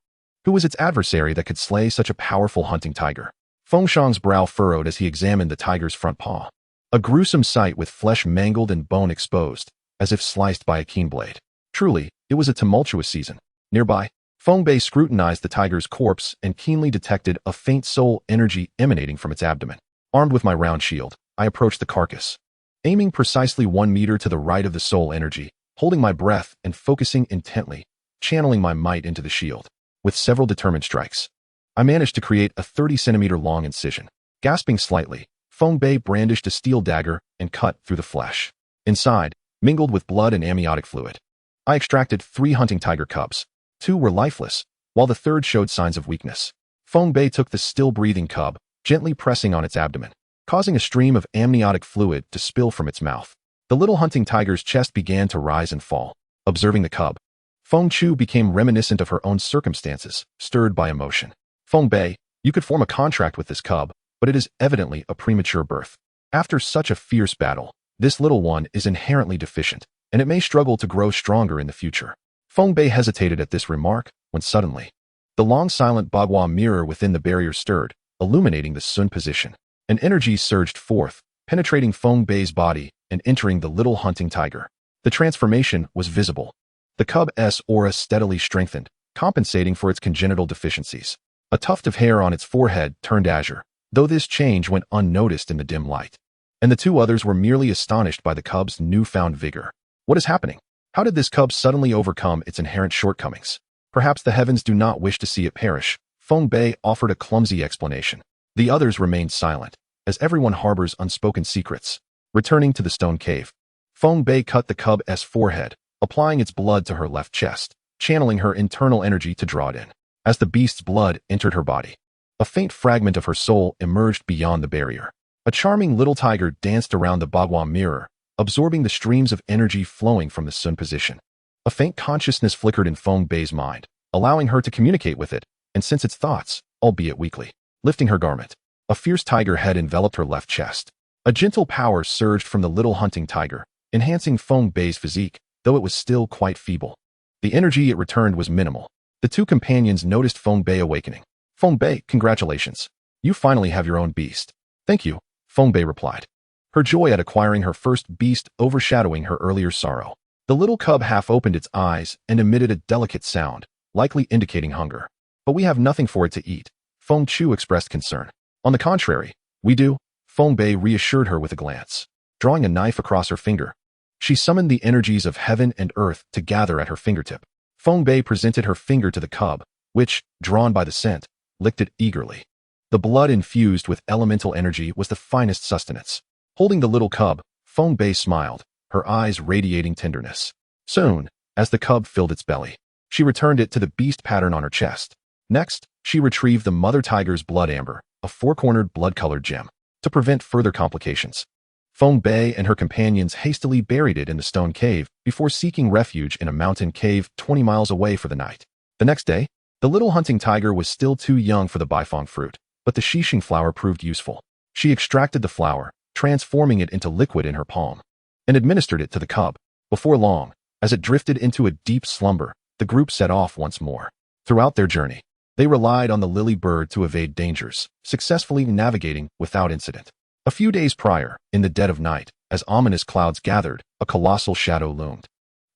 Who was its adversary that could slay such a powerful hunting tiger? Feng Shang's brow furrowed as he examined the tiger's front paw. A gruesome sight with flesh mangled and bone exposed, as if sliced by a keen blade. Truly, it was a tumultuous season. Nearby, Feng Bei scrutinized the tiger's corpse and keenly detected a faint soul energy emanating from its abdomen. Armed with my round shield, I approached the carcass, aiming precisely 1 meter to the right of the soul energy, holding my breath and focusing intently, channeling my might into the shield. With several determined strikes, I managed to create a 30-centimeter long incision. Gasping slightly, Feng Bei brandished a steel dagger and cut through the flesh. Inside, mingled with blood and amniotic fluid, I extracted 3 hunting tiger cubs. 2 were lifeless, while the third showed signs of weakness. Feng Bei took the still-breathing cub, gently pressing on its abdomen, causing a stream of amniotic fluid to spill from its mouth. The little hunting tiger's chest began to rise and fall, Observing the cub, Feng Chu became reminiscent of her own circumstances, stirred by emotion. Feng Bei, you could form a contract with this cub, but it is evidently a premature birth. After such a fierce battle, this little one is inherently deficient, and it may struggle to grow stronger in the future. Feng Bei hesitated at this remark, when suddenly, the long silent Bagua mirror within the barrier stirred, illuminating the Sun position. An energy surged forth, penetrating Feng Bei's body and entering the little hunting tiger. The transformation was visible. The cub's aura steadily strengthened, compensating for its congenital deficiencies. A tuft of hair on its forehead turned azure, though this change went unnoticed in the dim light. And the two others were merely astonished by the cub's newfound vigor. What is happening? How did this cub suddenly overcome its inherent shortcomings? Perhaps the heavens do not wish to see it perish. Feng Bei offered a clumsy explanation. The others remained silent, as everyone harbors unspoken secrets. Returning to the stone cave, Feng Bei cut the cub's forehead, applying its blood to her left chest, channeling her internal energy to draw it in. As the beast's blood entered her body, a faint fragment of her soul emerged beyond the barrier. A charming little tiger danced around the Bagua mirror, absorbing the streams of energy flowing from the Sun position. A faint consciousness flickered in Feng Bei's mind, allowing her to communicate with it and sense its thoughts, albeit weakly. Lifting her garment, a fierce tiger head enveloped her left chest. A gentle power surged from the little hunting tiger, enhancing Feng Bei's physique, though it was still quite feeble. The energy it returned was minimal. The two companions noticed Feng Bei awakening. Feng Bei, congratulations. You finally have your own beast. Thank you, Feng Bei replied. Her joy at acquiring her first beast overshadowing her earlier sorrow. The little cub half opened its eyes and emitted a delicate sound, likely indicating hunger. But we have nothing for it to eat, Feng Chu expressed concern. On the contrary, we do, Feng Bei reassured her with a glance. Drawing a knife across her finger, she summoned the energies of heaven and earth to gather at her fingertip. Feng Bei presented her finger to the cub, which, drawn by the scent, licked it eagerly. The blood infused with elemental energy was the finest sustenance. Holding the little cub, Feng Bei smiled, her eyes radiating tenderness. Soon, as the cub filled its belly, she returned it to the beast pattern on her chest. Next, she retrieved the mother tiger's blood amber, a four-cornered blood-colored gem. To prevent further complications, Feng Bei and her companions hastily buried it in the stone cave before seeking refuge in a mountain cave 20 miles away for the night. The next day, the little hunting tiger was still too young for the Beifong fruit, but the Xixing flower proved useful. She extracted the flower, transforming it into liquid in her palm, and administered it to the cub. Before long, as it drifted into a deep slumber, the group set off once more. Throughout their journey, they relied on the lily bird to evade dangers, successfully navigating without incident. A few days prior, in the dead of night, as ominous clouds gathered, a colossal shadow loomed.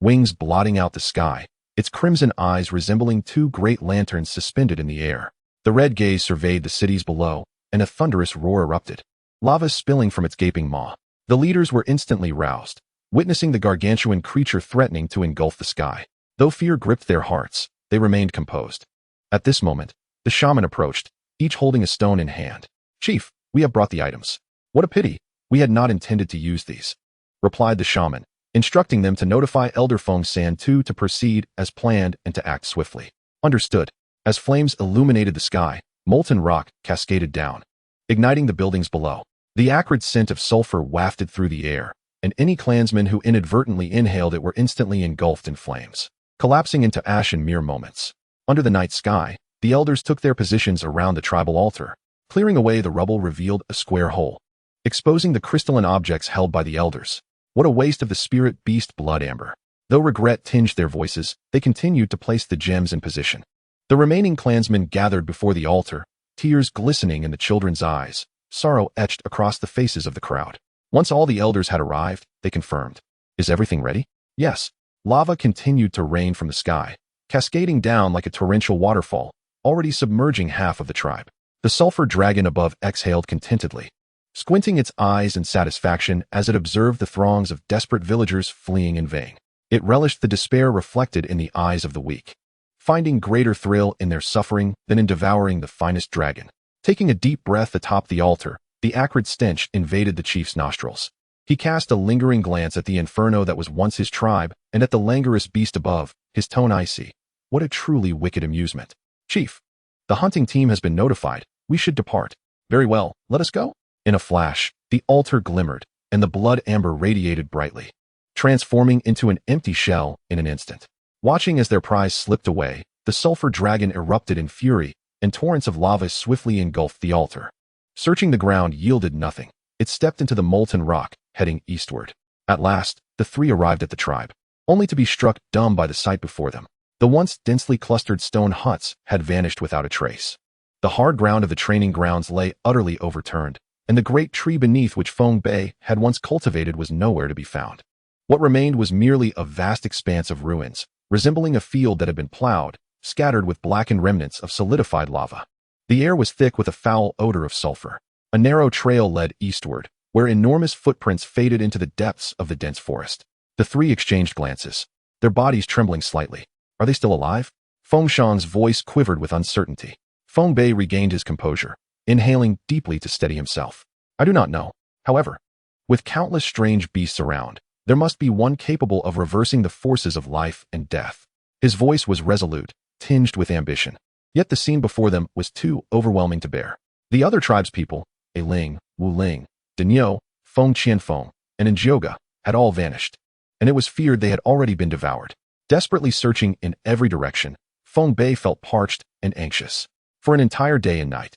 Wings blotting out the sky, its crimson eyes resembling two great lanterns suspended in the air. The red gaze surveyed the cities below, and a thunderous roar erupted, lava spilling from its gaping maw. The leaders were instantly roused, witnessing the gargantuan creature threatening to engulf the sky. Though fear gripped their hearts, they remained composed. At this moment, the shaman approached, each holding a stone in hand. "Chief, we have brought the items." "What a pity, we had not intended to use these," replied the shaman, instructing them to notify Elder Feng San Tu to proceed as planned and to act swiftly. Understood. As flames illuminated the sky, molten rock cascaded down, igniting the buildings below. The acrid scent of sulfur wafted through the air, and any clansmen who inadvertently inhaled it were instantly engulfed in flames, collapsing into ash in mere moments. Under the night sky, the elders took their positions around the tribal altar. Clearing away the rubble revealed a square hole, exposing the crystalline objects held by the elders. What a waste of the spirit beast blood amber. Though regret tinged their voices, they continued to place the gems in position. The remaining clansmen gathered before the altar, tears glistening in the children's eyes, sorrow etched across the faces of the crowd. Once all the elders had arrived, they confirmed. "Is everything ready?" "Yes." Lava continued to rain from the sky, cascading down like a torrential waterfall, already submerging half of the tribe. The sulfur dragon above exhaled contentedly, squinting its eyes in satisfaction as it observed the throngs of desperate villagers fleeing in vain. It relished the despair reflected in the eyes of the weak, finding greater thrill in their suffering than in devouring the finest dragon. Taking a deep breath atop the altar, the acrid stench invaded the chief's nostrils. He cast a lingering glance at the inferno that was once his tribe, and at the languorous beast above, his tone icy. What a truly wicked amusement. "Chief, the hunting team has been notified. We should depart." "Very well, let us go." In a flash, the altar glimmered, and the blood amber radiated brightly. transforming into an empty shell in an instant. Watching as their prize slipped away, the sulfur dragon erupted in fury, and torrents of lava swiftly engulfed the altar. Searching the ground yielded nothing. It stepped into the molten rock, heading eastward. At last, the three arrived at the tribe, only to be struck dumb by the sight before them. The once densely clustered stone huts had vanished without a trace. The hard ground of the training grounds lay utterly overturned, and the great tree beneath which Feng Bei had once cultivated was nowhere to be found. What remained was merely a vast expanse of ruins, resembling a field that had been plowed, scattered with blackened remnants of solidified lava. The air was thick with a foul odor of sulfur. A narrow trail led eastward, where enormous footprints faded into the depths of the dense forest. The three exchanged glances, their bodies trembling slightly. Are they still alive? Feng Shang's voice quivered with uncertainty. Feng Bei regained his composure, inhaling deeply to steady himself. I do not know. However, with countless strange beasts around, there must be one capable of reversing the forces of life and death. His voice was resolute, tinged with ambition. Yet the scene before them was too overwhelming to bear. The other tribespeople, A Ling, Wu Ling, Daniel, Feng Qianfeng, and Njioga, had all vanished, and it was feared they had already been devoured. Desperately searching in every direction, Feng Bei felt parched and anxious. For an entire day and night,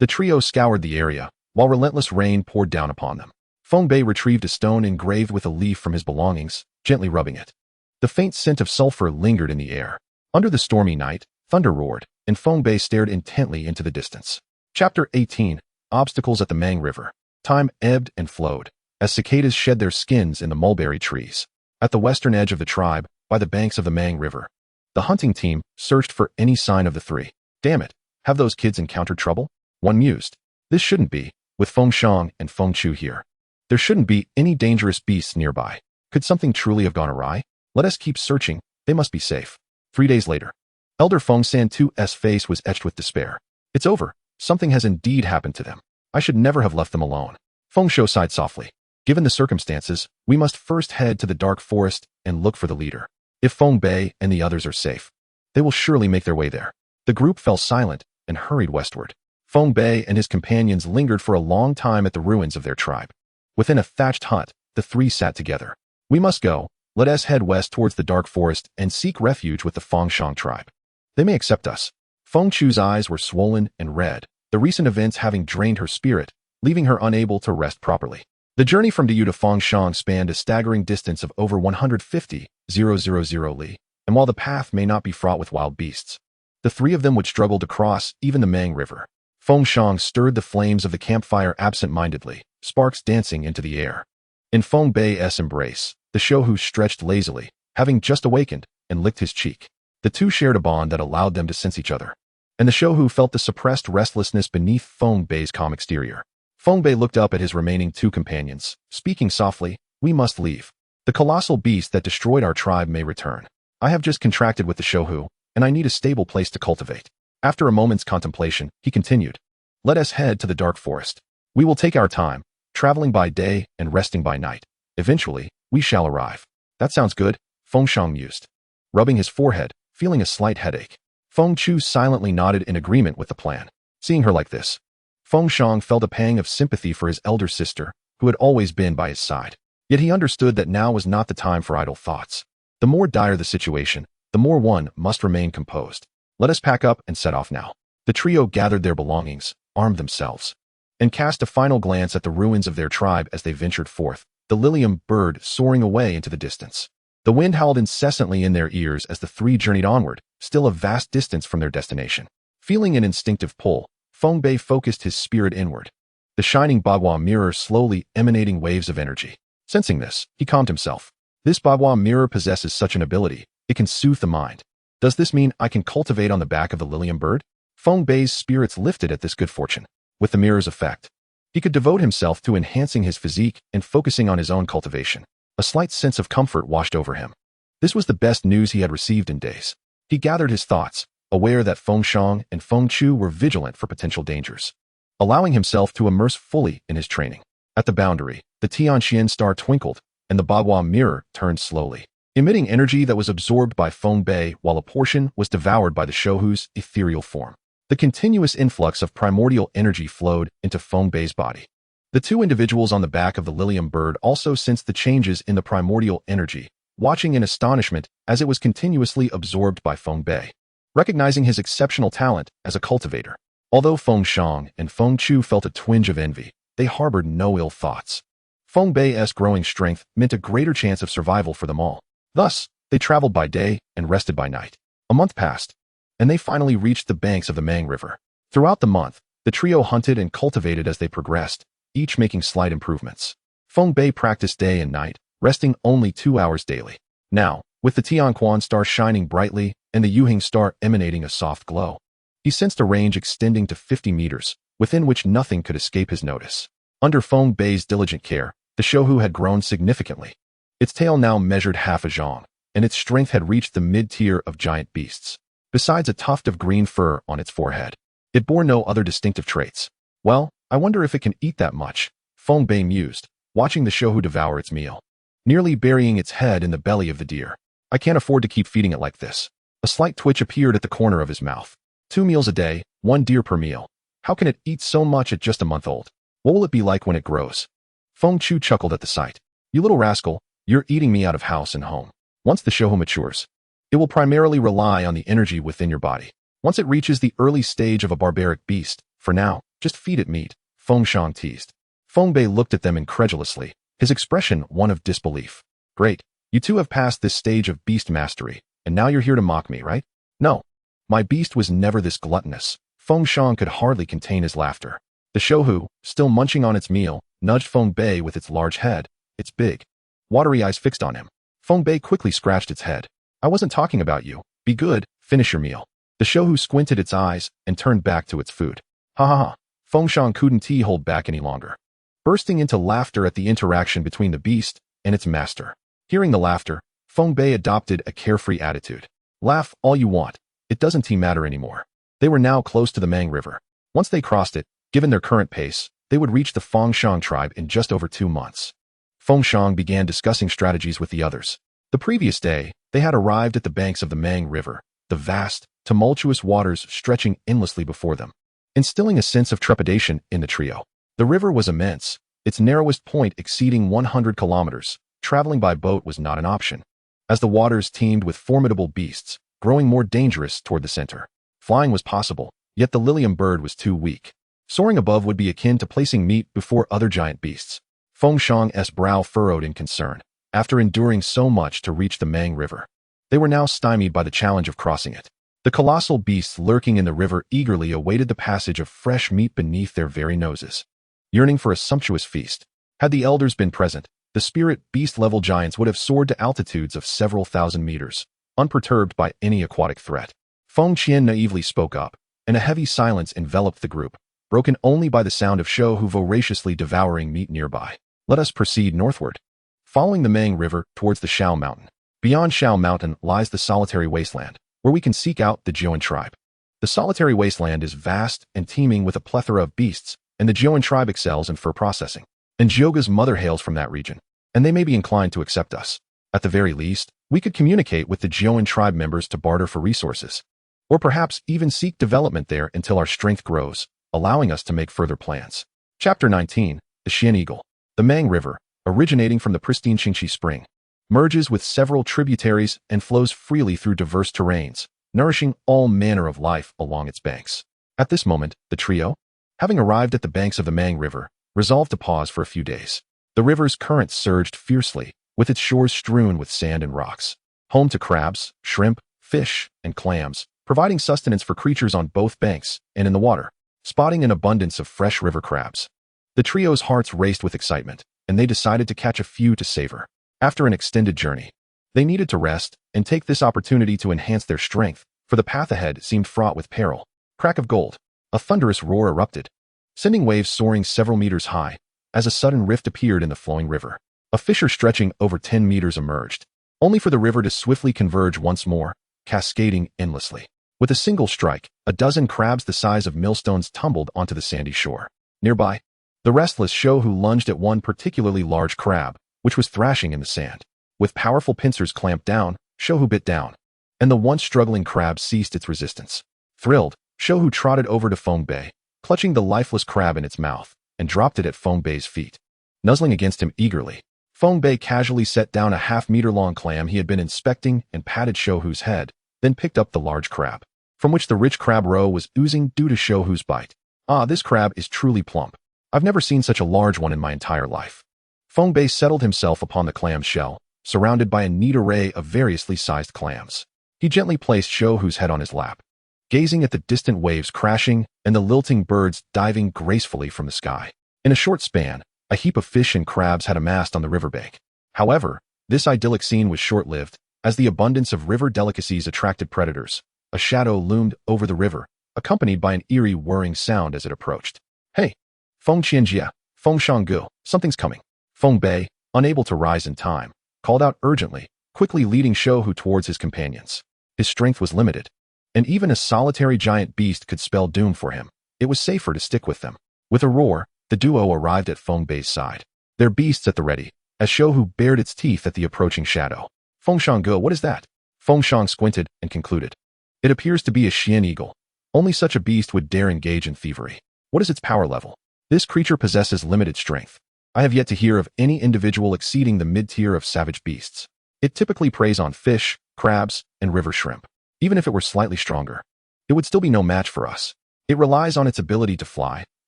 the trio scoured the area, while relentless rain poured down upon them. Feng Bei retrieved a stone engraved with a leaf from his belongings, gently rubbing it. The faint scent of sulfur lingered in the air. Under the stormy night, thunder roared, and Feng Bei stared intently into the distance. Chapter 18. Obstacles at the Mang River. Time ebbed and flowed, as cicadas shed their skins in the mulberry trees. At the western edge of the tribe, by the banks of the Mang River, the hunting team searched for any sign of the three. Damn it, have those kids encountered trouble? One mused. This shouldn't be, with Feng Shang and Feng Chu here. There shouldn't be any dangerous beasts nearby. Could something truly have gone awry? Let us keep searching, they must be safe. 3 days later, Elder Feng San Tu's face was etched with despair. It's over. Something has indeed happened to them. I should never have left them alone. Feng Shou sighed softly. Given the circumstances, we must first head to the dark forest and look for the leader. If Feng Bei and the others are safe, they will surely make their way there. The group fell silent and hurried westward. Feng Bei and his companions lingered for a long time at the ruins of their tribe. Within a thatched hut, the three sat together. We must go. Let us head west towards the dark forest and seek refuge with the Feng Shang tribe. They may accept us. Feng Chu's eyes were swollen and red, the recent events having drained her spirit, leaving her unable to rest properly. The journey from Diyu to Feng Shang spanned a staggering distance of over 150,000 li, and while the path may not be fraught with wild beasts, the three of them would struggle to cross even the Mang River. Feng Shang stirred the flames of the campfire absent-mindedly, sparks dancing into the air. In Feng Bei's embrace, the Shohu stretched lazily, having just awakened, and licked his cheek. The two shared a bond that allowed them to sense each other, and the Shohu felt the suppressed restlessness beneath Feng Bei's calm exterior. Feng Bei looked up at his remaining two companions, speaking softly, we must leave. The colossal beast that destroyed our tribe may return. I have just contracted with the Shohu, and I need a stable place to cultivate. After a moment's contemplation, he continued, let us head to the dark forest. We will take our time, traveling by day and resting by night. Eventually, we shall arrive. That sounds good, Feng Shang mused, rubbing his forehead, feeling a slight headache. Feng Chu silently nodded in agreement with the plan. Seeing her like this, Feng Shang felt a pang of sympathy for his elder sister, who had always been by his side. Yet he understood that now was not the time for idle thoughts. The more dire the situation, the more one must remain composed. Let us pack up and set off now. The trio gathered their belongings, armed themselves, and cast a final glance at the ruins of their tribe as they ventured forth, the lilium bird soaring away into the distance. The wind howled incessantly in their ears as the three journeyed onward, still a vast distance from their destination. Feeling an instinctive pull, Feng Bei focused his spirit inward, the shining Bagua mirror slowly emanating waves of energy. Sensing this, he calmed himself. This Bagua mirror possesses such an ability, it can soothe the mind. Does this mean I can cultivate on the back of the lilium bird? Feng Bei's spirits lifted at this good fortune. With the mirror's effect, he could devote himself to enhancing his physique and focusing on his own cultivation. A slight sense of comfort washed over him. This was the best news he had received in days. He gathered his thoughts, aware that Feng Shang and Feng Chu were vigilant for potential dangers, allowing himself to immerse fully in his training. At the boundary, the Tianxian star twinkled, and the Bagua mirror turned slowly, emitting energy that was absorbed by Feng Bei while a portion was devoured by the Shohu's ethereal form. The continuous influx of primordial energy flowed into Feng Bei's body, The two individuals on the back of the Lilium bird also sensed the changes in the primordial energy, watching in astonishment as it was continuously absorbed by Feng Bei, recognizing his exceptional talent as a cultivator. Although Feng Shang and Feng Chu felt a twinge of envy, they harbored no ill thoughts. Feng Bei's growing strength meant a greater chance of survival for them all. Thus, they traveled by day and rested by night. A month passed, and they finally reached the banks of the Mang River. Throughout the month, the trio hunted and cultivated as they progressed, each making slight improvements. Feng Bei practiced day and night, resting only 2 hours daily. Now, with the Tianquan star shining brightly and the Yuhing star emanating a soft glow, he sensed a range extending to 50 meters, within which nothing could escape his notice. Under Feng Bei's diligent care, the Shohu had grown significantly. Its tail now measured half a zhang, and its strength had reached the mid-tier of giant beasts. Besides a tuft of green fur on its forehead, it bore no other distinctive traits. Well, I wonder if it can eat that much, Feng Bei mused, watching the Shohu devour its meal, nearly burying its head in the belly of the deer. I can't afford to keep feeding it like this. A slight twitch appeared at the corner of his mouth. 2 meals a day, 1 deer per meal. How can it eat so much at just a month old? What will it be like when it grows? Feng Chu chuckled at the sight. You little rascal, you're eating me out of house and home. Once the Shohu matures, it will primarily rely on the energy within your body. Once it reaches the early stage of a barbaric beast, for now, just feed it meat, Feng Shang teased. Feng Bei looked at them incredulously, his expression one of disbelief. Great, you two have passed this stage of beast mastery, and now you're here to mock me, right? No. My beast was never this gluttonous. Feng Shang could hardly contain his laughter. The Shohu, still munching on its meal, nudged Feng Bei with its large head, its big, watery eyes fixed on him. Feng Bei quickly scratched its head. I wasn't talking about you. Be good, finish your meal. The Shohu squinted its eyes and turned back to its food. Ha ha ha. Feng Shang couldn't hold back any longer, bursting into laughter at the interaction between the beast and its master. Hearing the laughter, Feng Bei adopted a carefree attitude. Laugh all you want. It doesn't matter anymore. They were now close to the Mang River. Once they crossed it, given their current pace, they would reach the Feng Shang tribe in just over 2 months. Feng Shang began discussing strategies with the others. The previous day, they had arrived at the banks of the Mang River, the vast, tumultuous waters stretching endlessly before them, instilling a sense of trepidation in the trio. The river was immense, its narrowest point exceeding 100 kilometers. Traveling by boat was not an option, as the waters teemed with formidable beasts, growing more dangerous toward the center. Flying was possible, yet the Lilium bird was too weak. Soaring above would be akin to placing meat before other giant beasts. Feng Shang's brow furrowed in concern. After enduring so much to reach the Mang River, they were now stymied by the challenge of crossing it. The colossal beasts lurking in the river eagerly awaited the passage of fresh meat beneath their very noses, yearning for a sumptuous feast. Had the elders been present, the spirit beast-level giants would have soared to altitudes of several thousand meters, unperturbed by any aquatic threat. Feng Qian naively spoke up, and a heavy silence enveloped the group, broken only by the sound of Shohu voraciously devouring meat nearby. Let us proceed northward. Following the Mang River towards the Shao Mountain. Beyond Shao Mountain lies the solitary wasteland, where we can seek out the Jiuan tribe. The solitary wasteland is vast and teeming with a plethora of beasts, and the Jiuan tribe excels in fur processing. And Jyoga's mother hails from that region, and they may be inclined to accept us. At the very least, we could communicate with the Jiuan tribe members to barter for resources, or perhaps even seek development there until our strength grows, allowing us to make further plans. Chapter 19, The Xian Eagle. The Mang River, originating from the pristine Qingqi Spring, merges with several tributaries and flows freely through diverse terrains, nourishing all manner of life along its banks. At this moment, the trio, having arrived at the banks of the Mang River, resolved to pause for a few days. The river's current surged fiercely, with its shores strewn with sand and rocks, home to crabs, shrimp, fish, and clams, providing sustenance for creatures on both banks and in the water, spotting an abundance of fresh river crabs. The trio's hearts raced with excitement, and they decided to catch a few to savor. After an extended journey, they needed to rest and take this opportunity to enhance their strength, for the path ahead seemed fraught with peril. Crack of gold. A thunderous roar erupted, sending waves soaring several meters high, as a sudden rift appeared in the flowing river. A fissure stretching over 10 meters emerged, only for the river to swiftly converge once more, cascading endlessly. With a single strike, a dozen crabs the size of millstones tumbled onto the sandy shore. Nearby, the restless Shohu lunged at one particularly large crab, which was thrashing in the sand. With powerful pincers clamped down, Shohu bit down, and the once struggling crab ceased its resistance. Thrilled, Shohu trotted over to Feng Bei, clutching the lifeless crab in its mouth, and dropped it at Feng Bei's feet. Nuzzling against him eagerly, Feng Bei casually set down a half-meter-long clam he had been inspecting and patted Shouhu's head, then picked up the large crab, from which the rich crab roe was oozing due to Shouhu's bite. Ah, this crab is truly plump. I've never seen such a large one in my entire life. Feng Bei settled himself upon the clam's shell, surrounded by a neat array of variously sized clams. He gently placed Shouhu's head on his lap, gazing at the distant waves crashing and the lilting birds diving gracefully from the sky. In a short span, a heap of fish and crabs had amassed on the riverbank. However, this idyllic scene was short-lived, as the abundance of river delicacies attracted predators. A shadow loomed over the river, accompanied by an eerie whirring sound as it approached. Hey! Feng Qianjia, Feng Shanggu, something's coming. Feng Bei, unable to rise in time, called out urgently, quickly leading Shouhu towards his companions. His strength was limited, and even a solitary giant beast could spell doom for him. It was safer to stick with them. With a roar, the duo arrived at Feng Bei's side, their beasts at the ready, as Shouhu bared its teeth at the approaching shadow. Feng Shanggu, what is that? Feng Shang squinted and concluded. It appears to be a Xian eagle. Only such a beast would dare engage in thievery. What is its power level? This creature possesses limited strength. I have yet to hear of any individual exceeding the mid-tier of savage beasts. It typically preys on fish, crabs, and river shrimp. Even if it were slightly stronger, it would still be no match for us. It relies on its ability to fly,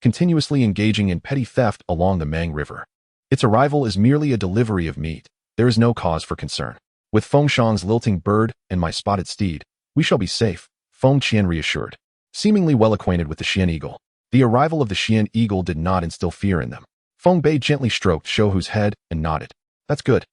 continuously engaging in petty theft along the Mang River. Its arrival is merely a delivery of meat. There is no cause for concern. With Feng Shang's lilting bird and my spotted steed, we shall be safe, Feng Qian reassured. Seemingly well acquainted with the Xian eagle, the arrival of the Xian eagle did not instill fear in them. Feng Bei gently stroked Shouhu's head and nodded. That's good.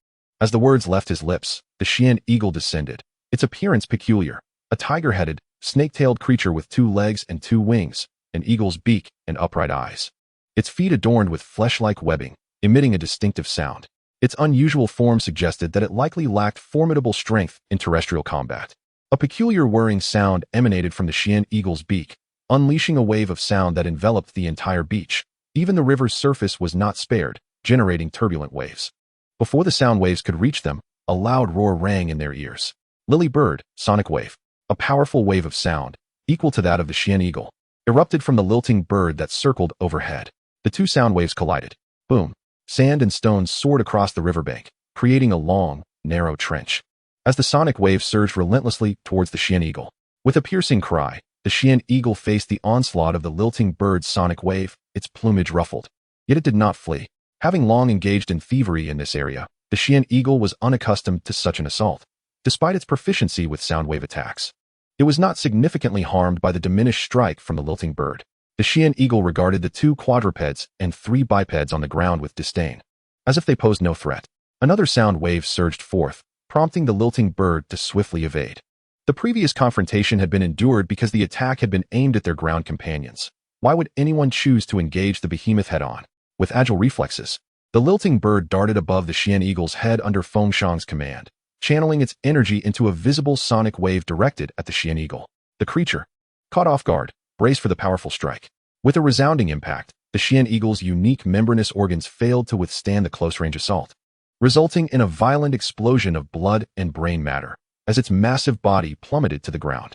As the words left his lips, the Xian eagle descended, its appearance peculiar, a tiger-headed, snake-tailed creature with 2 legs and 2 wings, an eagle's beak and upright eyes. Its feet adorned with flesh-like webbing, emitting a distinctive sound. Its unusual form suggested that it likely lacked formidable strength in terrestrial combat. A peculiar whirring sound emanated from the Xian eagle's beak, unleashing a wave of sound that enveloped the entire beach. Even the river's surface was not spared, generating turbulent waves. Before the sound waves could reach them, a loud roar rang in their ears. Lily bird, sonic wave. A powerful wave of sound, equal to that of the Xian eagle, erupted from the lilting bird that circled overhead. The 2 sound waves collided. Boom. Sand and stones soared across the riverbank, creating a long, narrow trench. As the sonic wave surged relentlessly towards the Xian eagle, with a piercing cry, the Xian eagle faced the onslaught of the lilting bird's sonic wave, its plumage ruffled. Yet it did not flee. Having long engaged in thievery in this area, the Xian eagle was unaccustomed to such an assault. Despite its proficiency with sound wave attacks, it was not significantly harmed by the diminished strike from the lilting bird. The Xian eagle regarded the 2 quadrupeds and 3 bipeds on the ground with disdain, as if they posed no threat. Another sound wave surged forth, prompting the lilting bird to swiftly evade. The previous confrontation had been endured because the attack had been aimed at their ground companions. Why would anyone choose to engage the behemoth head-on? With agile reflexes, the lilting bird darted above the Xian eagle's head under Feng Shang's command, channeling its energy into a visible sonic wave directed at the Xian eagle. The creature, caught off guard, braced for the powerful strike. With a resounding impact, the Xian eagle's unique membranous organs failed to withstand the close-range assault, resulting in a violent explosion of blood and brain matter as its massive body plummeted to the ground.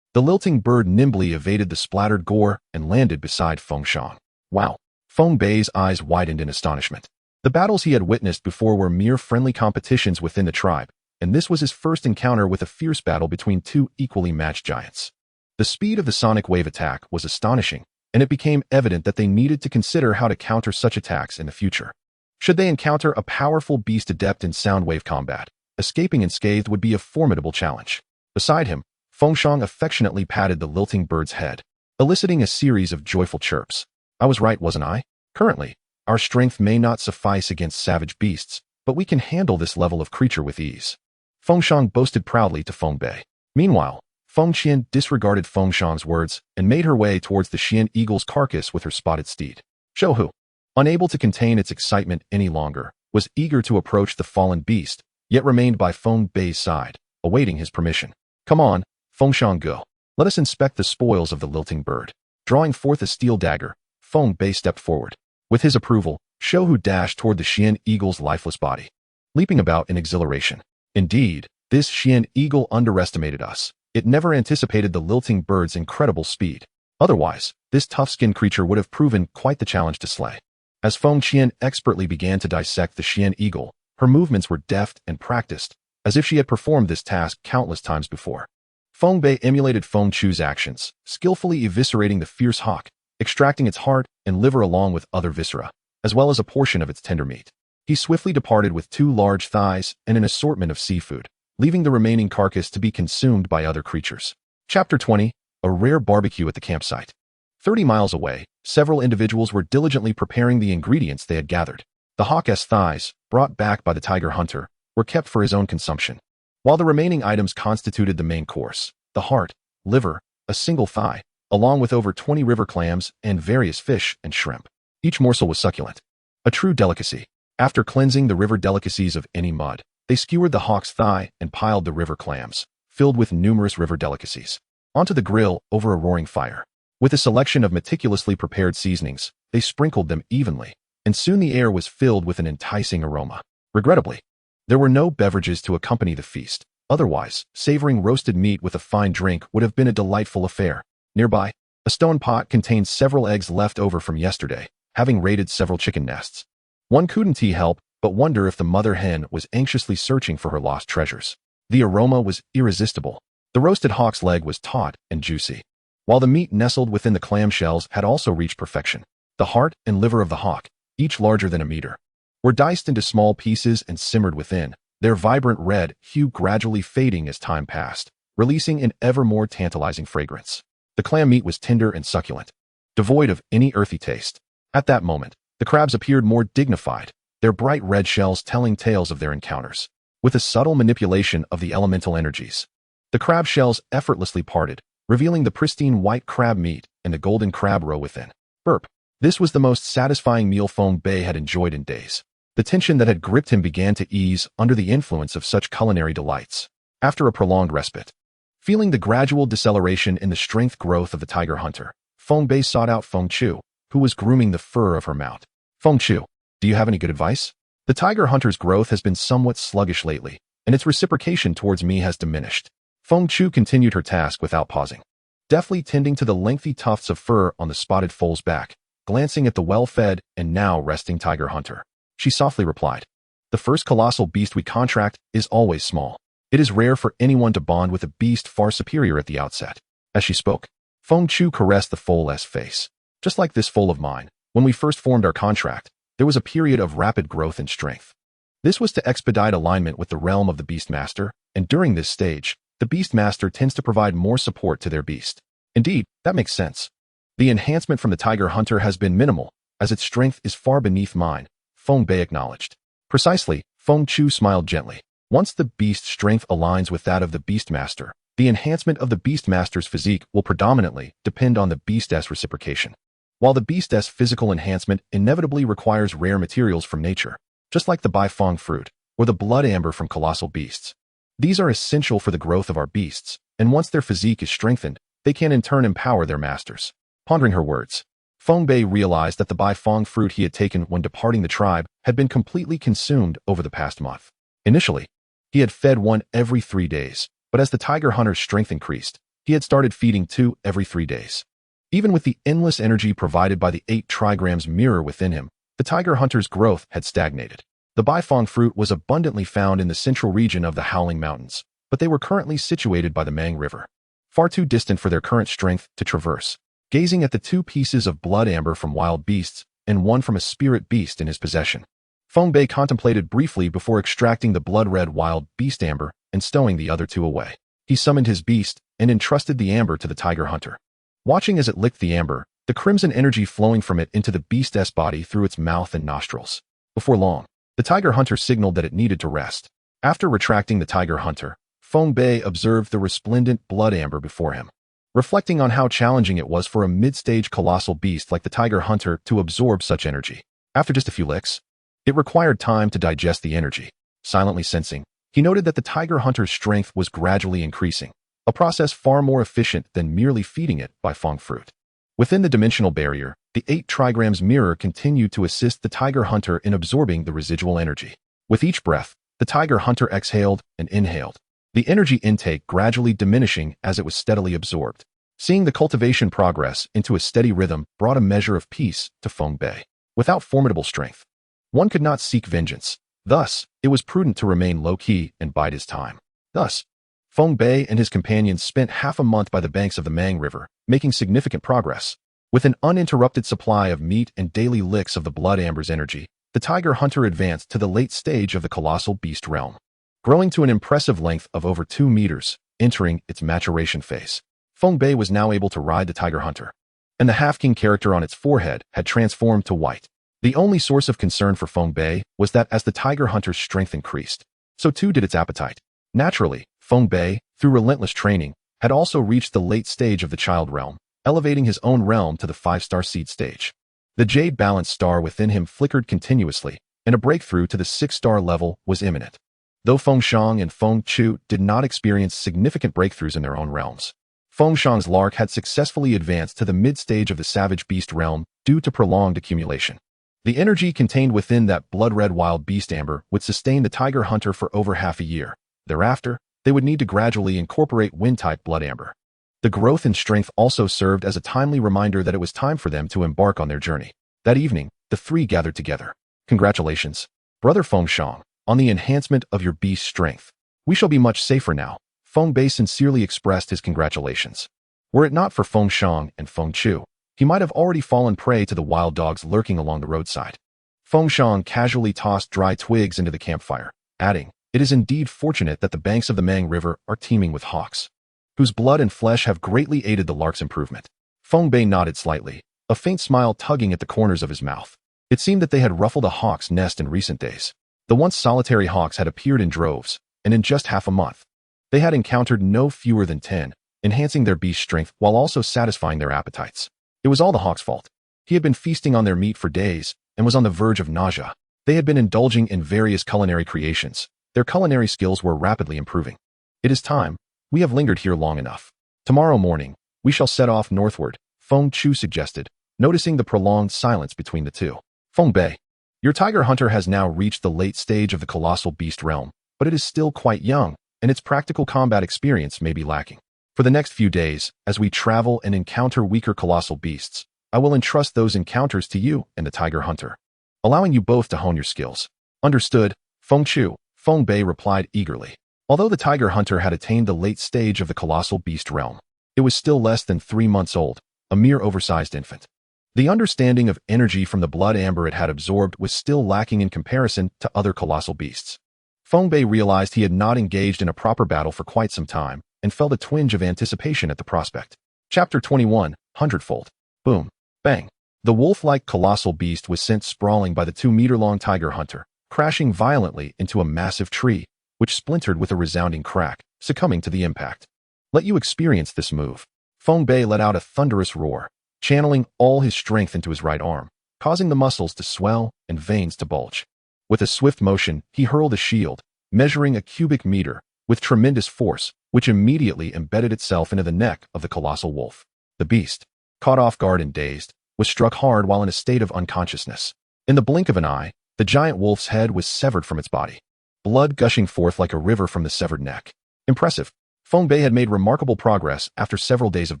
The lilting bird nimbly evaded the splattered gore and landed beside Feng Shang. Wow! Feng Bei's eyes widened in astonishment. The battles he had witnessed before were mere friendly competitions within the tribe, and this was his first encounter with a fierce battle between 2 equally matched giants. The speed of the sonic wave attack was astonishing, and it became evident that they needed to consider how to counter such attacks in the future. Should they encounter a powerful beast adept in sound wave combat, escaping unscathed would be a formidable challenge. Beside him, Feng Shang affectionately patted the lilting bird's head, eliciting a series of joyful chirps. I was right, wasn't I? Currently, our strength may not suffice against savage beasts, but we can handle this level of creature with ease. Feng Shang boasted proudly to Feng Bei. Meanwhile, Feng Qian disregarded Feng Shang's words and made her way towards the Xian eagle's carcass with her spotted steed. Shouhu, unable to contain its excitement any longer, was eager to approach the fallen beast, yet remained by Feng Bei's side, awaiting his permission. Come on, Feng Shanggu, let us inspect the spoils of the lilting bird. Drawing forth a steel dagger, Feng Bei stepped forward. With his approval, Shouhu dashed toward the Xian eagle's lifeless body, leaping about in exhilaration. Indeed, this Xian eagle underestimated us. It never anticipated the lilting bird's incredible speed. Otherwise, this tough-skinned creature would have proven quite the challenge to slay. As Feng Qian expertly began to dissect the Xian eagle, her movements were deft and practiced, as if she had performed this task countless times before. Feng Bei emulated Feng Chu's actions, skillfully eviscerating the fierce hawk, extracting its heart and liver along with other viscera, as well as a portion of its tender meat. He swiftly departed with 2 large thighs and an assortment of seafood, leaving the remaining carcass to be consumed by other creatures. Chapter 20. A rare barbecue at the campsite. 30 miles away, several individuals were diligently preparing the ingredients they had gathered. The hawk's thighs, brought back by the tiger hunter, were kept for his own consumption, while the remaining items constituted the main course: the heart, liver, a single thigh, along with over 20 river clams and various fish and shrimp. Each morsel was succulent, a true delicacy. After cleansing the river delicacies of any mud, they skewered the hawk's thigh and piled the river clams, filled with numerous river delicacies, onto the grill over a roaring fire. With a selection of meticulously prepared seasonings, they sprinkled them evenly, and soon the air was filled with an enticing aroma. Regrettably, there were no beverages to accompany the feast. Otherwise, savoring roasted meat with a fine drink would have been a delightful affair. Nearby, a stone pot contained several eggs left over from yesterday, having raided several chicken nests. One couldn't help but wonder if the mother hen was anxiously searching for her lost treasures. The aroma was irresistible. The roasted hawk's leg was taut and juicy, while the meat nestled within the clamshells had also reached perfection. The heart and liver of the hawk, each larger than a meter, were diced into small pieces and simmered within, their vibrant red hue gradually fading as time passed, releasing an ever more tantalizing fragrance. The clam meat was tender and succulent, devoid of any earthy taste. At that moment, the crabs appeared more dignified, their bright red shells telling tales of their encounters. With a subtle manipulation of the elemental energies, the crab shells effortlessly parted, revealing the pristine white crab meat and the golden crab roe within. Burp. This was the most satisfying meal Feng Bei had enjoyed in days. The tension that had gripped him began to ease under the influence of such culinary delights. After a prolonged respite, feeling the gradual deceleration in the strength growth of the tiger hunter, Feng Bei sought out Feng Chu, who was grooming the fur of her mount. Feng Chu, do you have any good advice? The tiger hunter's growth has been somewhat sluggish lately, and its reciprocation towards me has diminished. Feng Chu continued her task without pausing, deftly tending to the lengthy tufts of fur on the spotted foal's back, glancing at the well-fed and now resting tiger hunter. She softly replied, "The first colossal beast we contract is always small. It is rare for anyone to bond with a beast far superior at the outset." As she spoke, Feng Chu caressed the foal's face. "Just like this foal of mine, when we first formed our contract, there was a period of rapid growth and strength. This was to expedite alignment with the realm of the Beastmaster, and during this stage, the Beastmaster tends to provide more support to their beast." "Indeed, that makes sense. The enhancement from the tiger hunter has been minimal, as its strength is far beneath mine," Feng Bei acknowledged. "Precisely," Feng Chu smiled gently. "Once the beast's strength aligns with that of the Beastmaster, the enhancement of the Beastmaster's physique will predominantly depend on the beast's reciprocation. While the beast's physical enhancement inevitably requires rare materials from nature, just like the Baifeng fruit or the blood amber from colossal beasts, these are essential for the growth of our beasts, and once their physique is strengthened, they can in turn empower their masters." Pondering her words, Feng Bei realized that the Baifeng fruit he had taken when departing the tribe had been completely consumed over the past month. Initially, he had fed one every 3 days, but as the tiger hunter's strength increased, he had started feeding 2 every 3 days. Even with the endless energy provided by the 8 trigrams mirror within him, the tiger hunter's growth had stagnated. The Baifeng fruit was abundantly found in the central region of the Howling Mountains, but they were currently situated by the Mang River, far too distant for their current strength to traverse. Gazing at the 2 pieces of blood amber from wild beasts and one from a spirit beast in his possession, Feng Bei contemplated briefly before extracting the blood-red wild beast amber and stowing the other 2 away. He summoned his beast and entrusted the amber to the tiger hunter. Watching as it licked the amber, the crimson energy flowing from it into the beast's body through its mouth and nostrils. Before long, the tiger hunter signaled that it needed to rest. After retracting the tiger hunter, Feng Bei observed the resplendent blood amber before him, reflecting on how challenging it was for a mid-stage colossal beast like the tiger hunter to absorb such energy. After just a few licks, it required time to digest the energy. Silently sensing, he noted that the tiger hunter's strength was gradually increasing, a process far more efficient than merely feeding it Baifeng fruit. Within the dimensional barrier, the 8 trigrams mirror continued to assist the tiger hunter in absorbing the residual energy. With each breath, the tiger hunter exhaled and inhaled, the energy intake gradually diminishing as it was steadily absorbed. Seeing the cultivation progress into a steady rhythm brought a measure of peace to Feng Bei. without formidable strength. One could not seek vengeance. Thus, it was prudent to remain low-key and bide his time. Thus, Feng Bei and his companions spent half a month by the banks of the Mang River, making significant progress. With an uninterrupted supply of meat and daily licks of the blood amber's energy, the tiger hunter advanced to the late stage of the colossal beast realm, growing to an impressive length of over 2 meters, entering its maturation phase. Feng Bei was now able to ride the tiger hunter, and the half-king character on its forehead had transformed to white. The only source of concern for Feng Bei was that as the tiger hunter's strength increased, so too did its appetite. Naturally, Feng Bei, through relentless training, had also reached the late stage of the child realm, elevating his own realm to the 5-star seed stage. The jade balance star within him flickered continuously, and a breakthrough to the 6-star level was imminent. Though Feng Shang and Feng Chu did not experience significant breakthroughs in their own realms, Feng Shang's lark had successfully advanced to the mid-stage of the savage beast realm due to prolonged accumulation. The energy contained within that blood-red wild beast amber would sustain the tiger hunter for over half a year. Thereafter, they would need to gradually incorporate wind-type blood amber. The growth in strength also served as a timely reminder that it was time for them to embark on their journey. That evening, the three gathered together. Congratulations, Brother Feng Shang, on the enhancement of your beast's strength. We shall be much safer now. Feng Bei sincerely expressed his congratulations. Were it not for Feng Shang and Feng Chu, he might have already fallen prey to the wild dogs lurking along the roadside. Feng Shang casually tossed dry twigs into the campfire, adding, "It is indeed fortunate that the banks of the Mang River are teeming with hawks, whose blood and flesh have greatly aided the lark's improvement." Feng Bei nodded slightly, a faint smile tugging at the corners of his mouth. It seemed that they had ruffled a hawk's nest in recent days. The once solitary hawks had appeared in droves, and in just half a month, they had encountered no fewer than 10, enhancing their beast's strength while also satisfying their appetites. It was all the hawk's fault. He had been feasting on their meat for days and was on the verge of nausea. They had been indulging in various culinary creations. Their culinary skills were rapidly improving. "It is time. We have lingered here long enough. Tomorrow morning, we shall set off northward," Feng Chu suggested, noticing the prolonged silence between the two. "Feng Bei, your tiger hunter has now reached the late stage of the colossal beast realm, but it is still quite young, and its practical combat experience may be lacking. For the next few days, as we travel and encounter weaker colossal beasts, I will entrust those encounters to you and the tiger hunter, allowing you both to hone your skills." "Understood, Feng Chu," Feng Bei replied eagerly. Although the tiger hunter had attained the late stage of the colossal beast realm, it was still less than 3 months old, a mere oversized infant. The understanding of energy from the blood amber it had absorbed was still lacking in comparison to other colossal beasts. Feng Bei realized he had not engaged in a proper battle for quite some time, and felt a twinge of anticipation at the prospect. Chapter 21, Hundredfold. Boom. Bang. The wolf-like colossal beast was sent sprawling by the 2-meter-long tiger hunter, crashing violently into a massive tree, which splintered with a resounding crack, succumbing to the impact. "Let you experience this move." Feng Bei let out a thunderous roar, channeling all his strength into his right arm, causing the muscles to swell and veins to bulge. With a swift motion, he hurled a shield, measuring a cubic meter, with tremendous force, which immediately embedded itself into the neck of the colossal wolf. The beast, caught off guard and dazed, was struck hard while in a state of unconsciousness. In the blink of an eye, the giant wolf's head was severed from its body, blood gushing forth like a river from the severed neck. Impressive. Feng Bei had made remarkable progress after several days of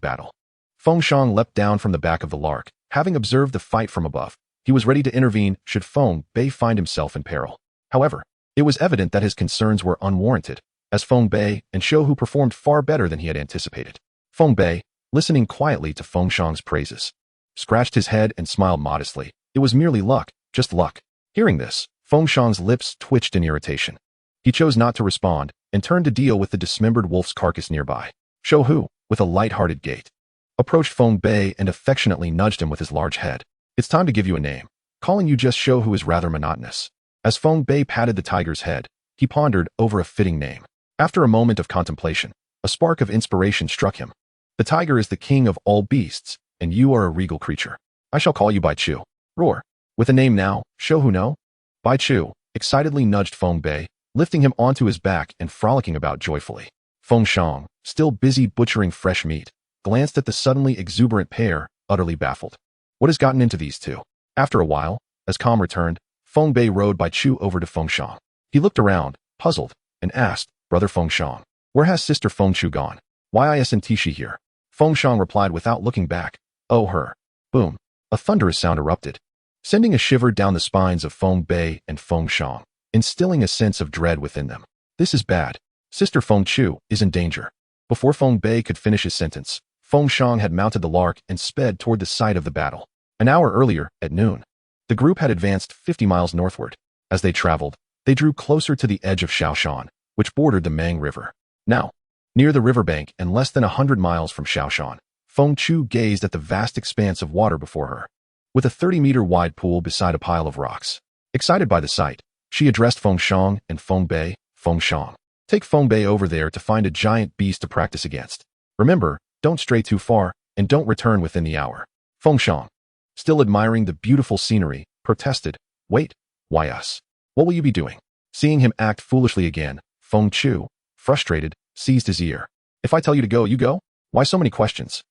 battle. Feng Shang leapt down from the back of the lark, having observed the fight from above. He was ready to intervene should Feng Bei find himself in peril. However, it was evident that his concerns were unwarranted, as Feng Bei and Shou performed far better than he had anticipated. Feng Bei, listening quietly to Feng Shang's praises, scratched his head and smiled modestly. It was merely luck, just luck. Hearing this, Feng Shang's lips twitched in irritation. He chose not to respond and turned to deal with the dismembered wolf's carcass nearby. Shou, with a light-hearted gait, approached Feng Bei and affectionately nudged him with his large head. "It's time to give you a name. Calling you just Shou is rather monotonous." As Feng Bei patted the tiger's head, he pondered over a fitting name. After a moment of contemplation, a spark of inspiration struck him. "The tiger is the king of all beasts, and you are a regal creature. I shall call you Bai Chu." Roar. "With a name now, Shou no?" Bai Chu excitedly nudged Feng Bei, lifting him onto his back and frolicking about joyfully. Feng Shang, still busy butchering fresh meat, glanced at the suddenly exuberant pair, utterly baffled. What has gotten into these two? After a while, as calm returned, Feng Bei rode Bai Chu over to Feng Shang. He looked around, puzzled, and asked, "Brother Feng Shang, where has Sister Feng Chu gone? Why isn't she here?" Feng Shang replied without looking back, "Oh, her." Boom. A thunderous sound erupted. sending a shiver down the spines of Feng Bei and Feng Shang, instilling a sense of dread within them. This is bad. Sister Feng Chu is in danger. Before Feng Bei could finish his sentence, Feng Shang had mounted the lark and sped toward the site of the battle. An hour earlier, at noon, the group had advanced 50 miles northward. As they traveled, they drew closer to the edge of Shaoshan, which bordered the Mang River. Now, near the riverbank and less than 100 miles from Shaoshan, Feng Chu gazed at the vast expanse of water before her, with a 30-meter-wide pool beside a pile of rocks. Excited by the sight, she addressed Feng Shang and Feng Bei. Feng Shang, take Feng Bei over there to find a giant beast to practice against. Remember, don't stray too far, and don't return within the hour. Feng Shang, still admiring the beautiful scenery, protested, wait, why us? What will you be doing? Seeing him act foolishly again, Feng Chu, frustrated, seized his ear. If I tell you to go, you go? Why so many questions?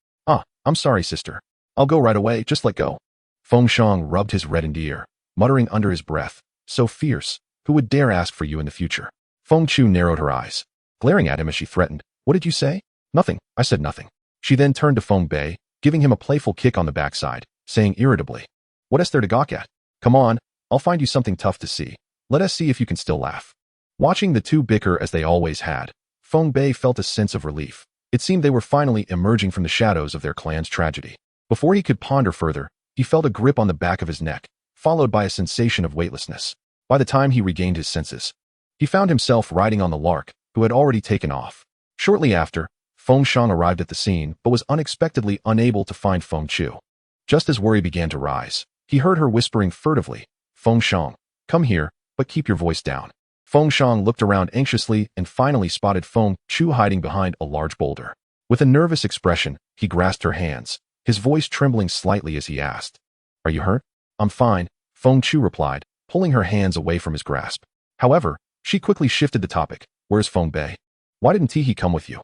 I'm sorry, sister. I'll go right away, just let go. Feng Shang rubbed his reddened ear, muttering under his breath, so fierce, who would dare ask for you in the future? Feng Chu narrowed her eyes, glaring at him as she threatened. What did you say? Nothing, I said nothing. She then turned to Feng Bei, giving him a playful kick on the backside, saying irritably, what is there to gawk at? Come on, I'll find you something tough to see. Let us see if you can still laugh. Watching the two bicker as they always had, Feng Bei felt a sense of relief. It seemed they were finally emerging from the shadows of their clan's tragedy. Before he could ponder further, he felt a grip on the back of his neck, followed by a sensation of weightlessness. By the time he regained his senses, he found himself riding on the lark, who had already taken off. Shortly after, Feng Shang arrived at the scene but was unexpectedly unable to find Feng Chu. Just as worry began to rise, he heard her whispering furtively, Feng Shang, come here, but keep your voice down. Feng Shang looked around anxiously and finally spotted Feng Chu hiding behind a large boulder. With a nervous expression, he grasped her hands, his voice trembling slightly as he asked, are you hurt? I'm fine, Feng Chu replied, pulling her hands away from his grasp. However, she quickly shifted the topic. Where's Feng Bei? Why didn't he come with you?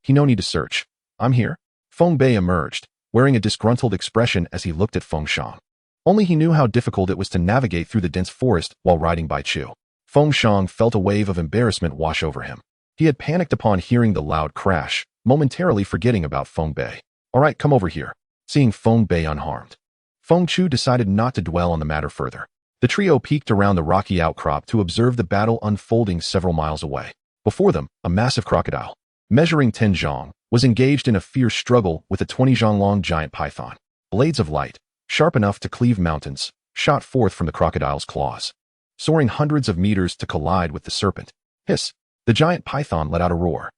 He no need to search. I'm here. Feng Bei emerged, wearing a disgruntled expression as he looked at Feng Shang. Only he knew how difficult it was to navigate through the dense forest while riding by Chu. Feng Shang felt a wave of embarrassment wash over him. He had panicked upon hearing the loud crash, momentarily forgetting about Feng Bei. All right, come over here. Seeing Feng Bei unharmed, Feng Chu decided not to dwell on the matter further. The trio peeked around the rocky outcrop to observe the battle unfolding several miles away. Before them, a massive crocodile, measuring 10 zhang, was engaged in a fierce struggle with a 20 zhang long giant python. Blades of light, sharp enough to cleave mountains, shot forth from the crocodile's claws, soaring hundreds of meters to collide with the serpent. Hiss! The giant python let out a roar,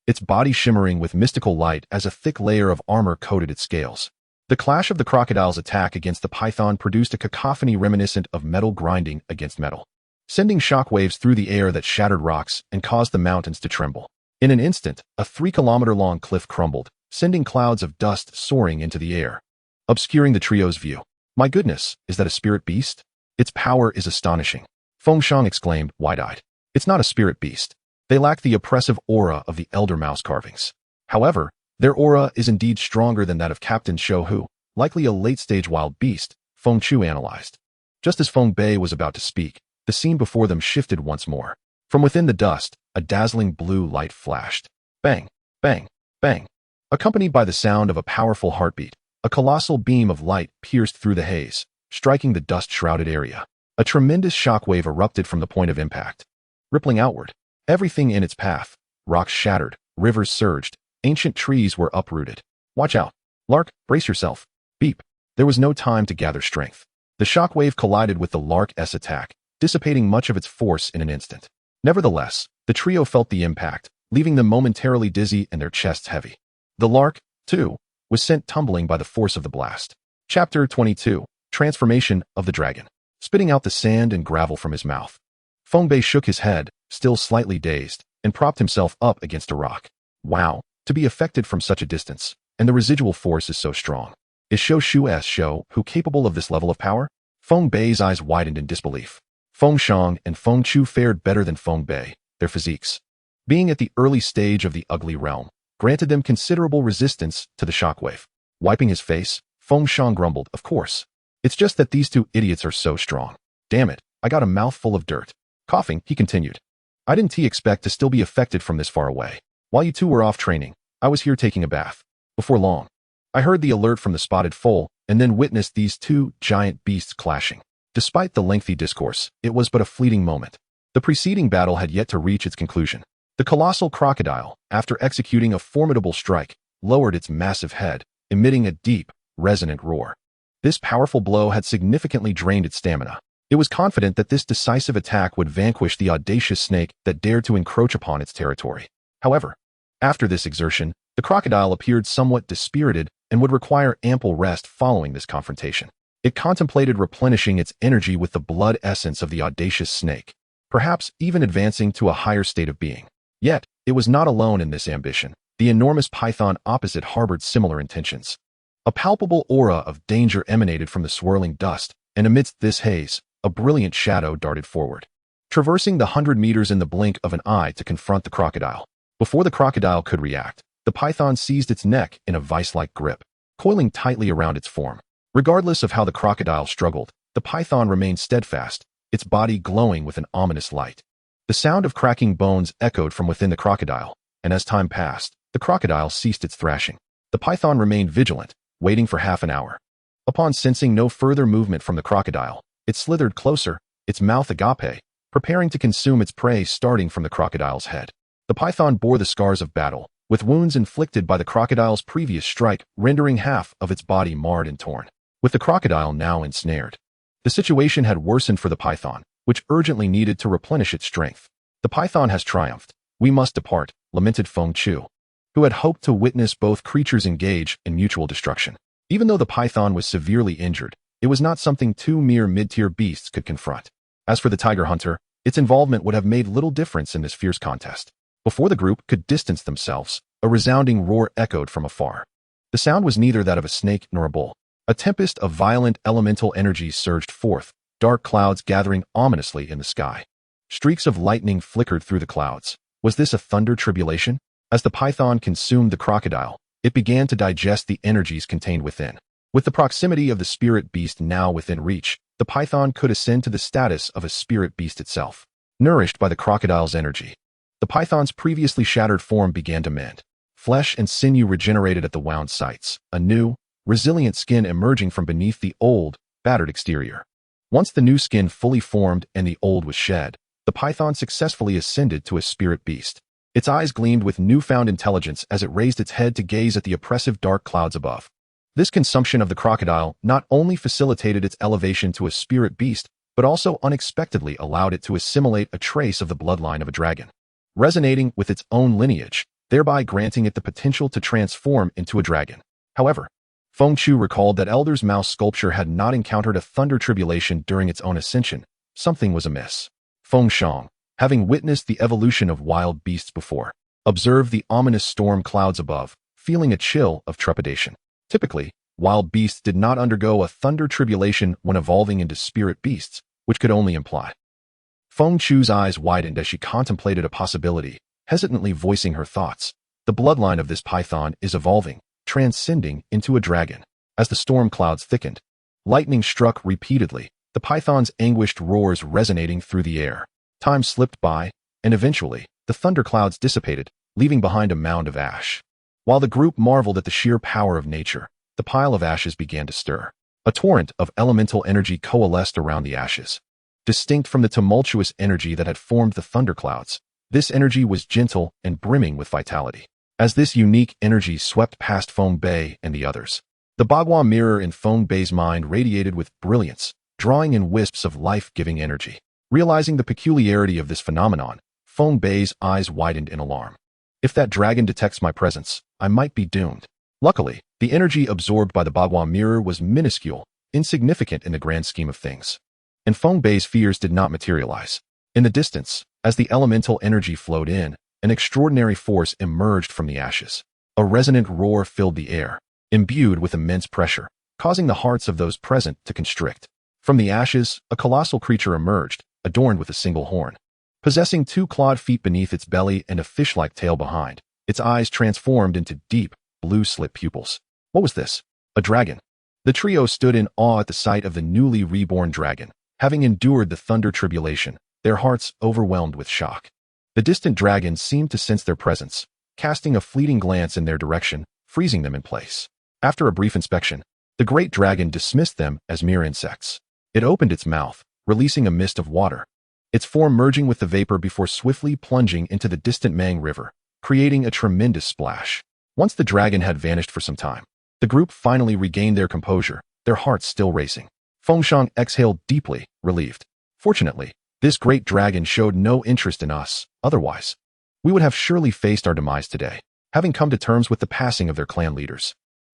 its body shimmering with mystical light as a thick layer of armor coated its scales. The clash of the crocodile's attack against the python produced a cacophony reminiscent of metal grinding against metal, sending shockwaves through the air that shattered rocks and caused the mountains to tremble. In an instant, a 3-kilometer-long cliff crumbled, sending clouds of dust soaring into the air, obscuring the trio's view. My goodness, is that a spirit beast? Its power is astonishing, Feng Shang exclaimed, wide-eyed. It's not a spirit beast. They lack the oppressive aura of the elder mouse carvings. However, their aura is indeed stronger than that of Captain Shou Hu, likely a late-stage wild beast, Feng Chu analyzed. Just as Feng Bei was about to speak, the scene before them shifted once more. From within the dust, a dazzling blue light flashed. Bang, bang, bang. Accompanied by the sound of a powerful heartbeat, a colossal beam of light pierced through the haze, striking the dust-shrouded area. A tremendous shockwave erupted from the point of impact, rippling outward. Everything in its path, rocks shattered, rivers surged, ancient trees were uprooted. Watch out. Lark, brace yourself. Beep. There was no time to gather strength. The shockwave collided with the Lark's attack, dissipating much of its force in an instant. Nevertheless, the trio felt the impact, leaving them momentarily dizzy and their chests heavy. The Lark, too, was sent tumbling by the force of the blast. Chapter 22. Transformation of the Dragon. Spitting out the sand and gravel from his mouth, Feng Bei shook his head, still slightly dazed, and propped himself up against a rock. Wow, to be affected from such a distance, and the residual force is so strong. Is Shou Hu capable of this level of power? Feng Bei's eyes widened in disbelief. Feng Shang and Feng Chu fared better than Feng Bei, their physiques, being at the early stage of the ugly realm, granted them considerable resistance to the shockwave. Wiping his face, Feng Shang grumbled, of course. It's just that these two idiots are so strong. Damn it, I got a mouthful of dirt. Coughing, he continued. I didn't expect to still be affected from this far away. While you two were off training, I was here taking a bath. Before long, I heard the alert from the spotted foal and then witnessed these two giant beasts clashing. Despite the lengthy discourse, it was but a fleeting moment. The preceding battle had yet to reach its conclusion. The colossal crocodile, after executing a formidable strike, lowered its massive head, emitting a deep, resonant roar. This powerful blow had significantly drained its stamina. It was confident that this decisive attack would vanquish the audacious snake that dared to encroach upon its territory. However, after this exertion, the crocodile appeared somewhat dispirited and would require ample rest following this confrontation. It contemplated replenishing its energy with the blood essence of the audacious snake, perhaps even advancing to a higher state of being. Yet, it was not alone in this ambition. The enormous python opposite harbored similar intentions. A palpable aura of danger emanated from the swirling dust, and amidst this haze, a brilliant shadow darted forward, traversing the 100 meters in the blink of an eye to confront the crocodile. Before the crocodile could react, the python seized its neck in a vice-like grip, coiling tightly around its form. Regardless of how the crocodile struggled, the python remained steadfast, its body glowing with an ominous light. The sound of cracking bones echoed from within the crocodile, and as time passed, the crocodile ceased its thrashing. The python remained vigilant, waiting for half an hour. Upon sensing no further movement from the crocodile, it slithered closer, its mouth agape, preparing to consume its prey starting from the crocodile's head. The python bore the scars of battle, with wounds inflicted by the crocodile's previous strike rendering half of its body marred and torn. With the crocodile now ensnared, the situation had worsened for the python, which urgently needed to replenish its strength. The python has triumphed. We must depart, lamented Feng Chu, who had hoped to witness both creatures engage in mutual destruction. Even though the python was severely injured, it was not something two mere mid-tier beasts could confront. As for the tiger hunter, its involvement would have made little difference in this fierce contest. Before the group could distance themselves, a resounding roar echoed from afar. The sound was neither that of a snake nor a bull. A tempest of violent elemental energies surged forth, dark clouds gathering ominously in the sky. Streaks of lightning flickered through the clouds. Was this a thunder tribulation? As the python consumed the crocodile, it began to digest the energies contained within. With the proximity of the spirit beast now within reach, the python could ascend to the status of a spirit beast itself. Nourished by the crocodile's energy, the python's previously shattered form began to mend. Flesh and sinew regenerated at the wound sites, a new, resilient skin emerging from beneath the old, battered exterior. Once the new skin fully formed and the old was shed, the python successfully ascended to a spirit beast. Its eyes gleamed with newfound intelligence as it raised its head to gaze at the oppressive dark clouds above. This consumption of the crocodile not only facilitated its elevation to a spirit beast, but also unexpectedly allowed it to assimilate a trace of the bloodline of a dragon, resonating with its own lineage, thereby granting it the potential to transform into a dragon. However, Feng Chu recalled that Elder's mouse sculpture had not encountered a thunder tribulation during its own ascension. Something was amiss. Feng Shang, having witnessed the evolution of wild beasts before, observed the ominous storm clouds above, feeling a chill of trepidation. Typically, wild beasts did not undergo a thunder tribulation when evolving into spirit beasts, which could only imply. Feng Chu's eyes widened as she contemplated a possibility, hesitantly voicing her thoughts. The bloodline of this python is evolving, transcending into a dragon. As the storm clouds thickened, lightning struck repeatedly, the python's anguished roars resonating through the air. Time slipped by, and eventually, the thunderclouds dissipated, leaving behind a mound of ash. While the group marveled at the sheer power of nature, the pile of ashes began to stir. A torrent of elemental energy coalesced around the ashes. Distinct from the tumultuous energy that had formed the thunderclouds, this energy was gentle and brimming with vitality. As this unique energy swept past Feng Bei and the others, the Bagua mirror in Feng Bei's mind radiated with brilliance, drawing in wisps of life-giving energy. Realizing the peculiarity of this phenomenon, Feng Bei's eyes widened in alarm. If that dragon detects my presence, I might be doomed. Luckily, the energy absorbed by the Bagua mirror was minuscule, insignificant in the grand scheme of things. And Feng Bei's fears did not materialize. In the distance, as the elemental energy flowed in, an extraordinary force emerged from the ashes. A resonant roar filled the air, imbued with immense pressure, causing the hearts of those present to constrict. From the ashes, a colossal creature emerged, adorned with a single horn. Possessing 2 clawed feet beneath its belly and a fish-like tail behind, its eyes transformed into deep, blue-slit pupils. What was this? A dragon. The trio stood in awe at the sight of the newly reborn dragon, having endured the thunder tribulation, their hearts overwhelmed with shock. The distant dragon seemed to sense their presence, casting a fleeting glance in their direction, freezing them in place. After a brief inspection, The great dragon dismissed them as mere insects. It opened its mouth, releasing a mist of water, its form merging with the vapor before swiftly plunging into the distant Mang River, creating a tremendous splash. Once the dragon had vanished for some time, the group finally regained their composure, their hearts still racing. Fengshan exhaled deeply, relieved. Fortunately, this great dragon showed no interest in us, otherwise, we would have surely faced our demise today, having come to terms with the passing of their clan leaders.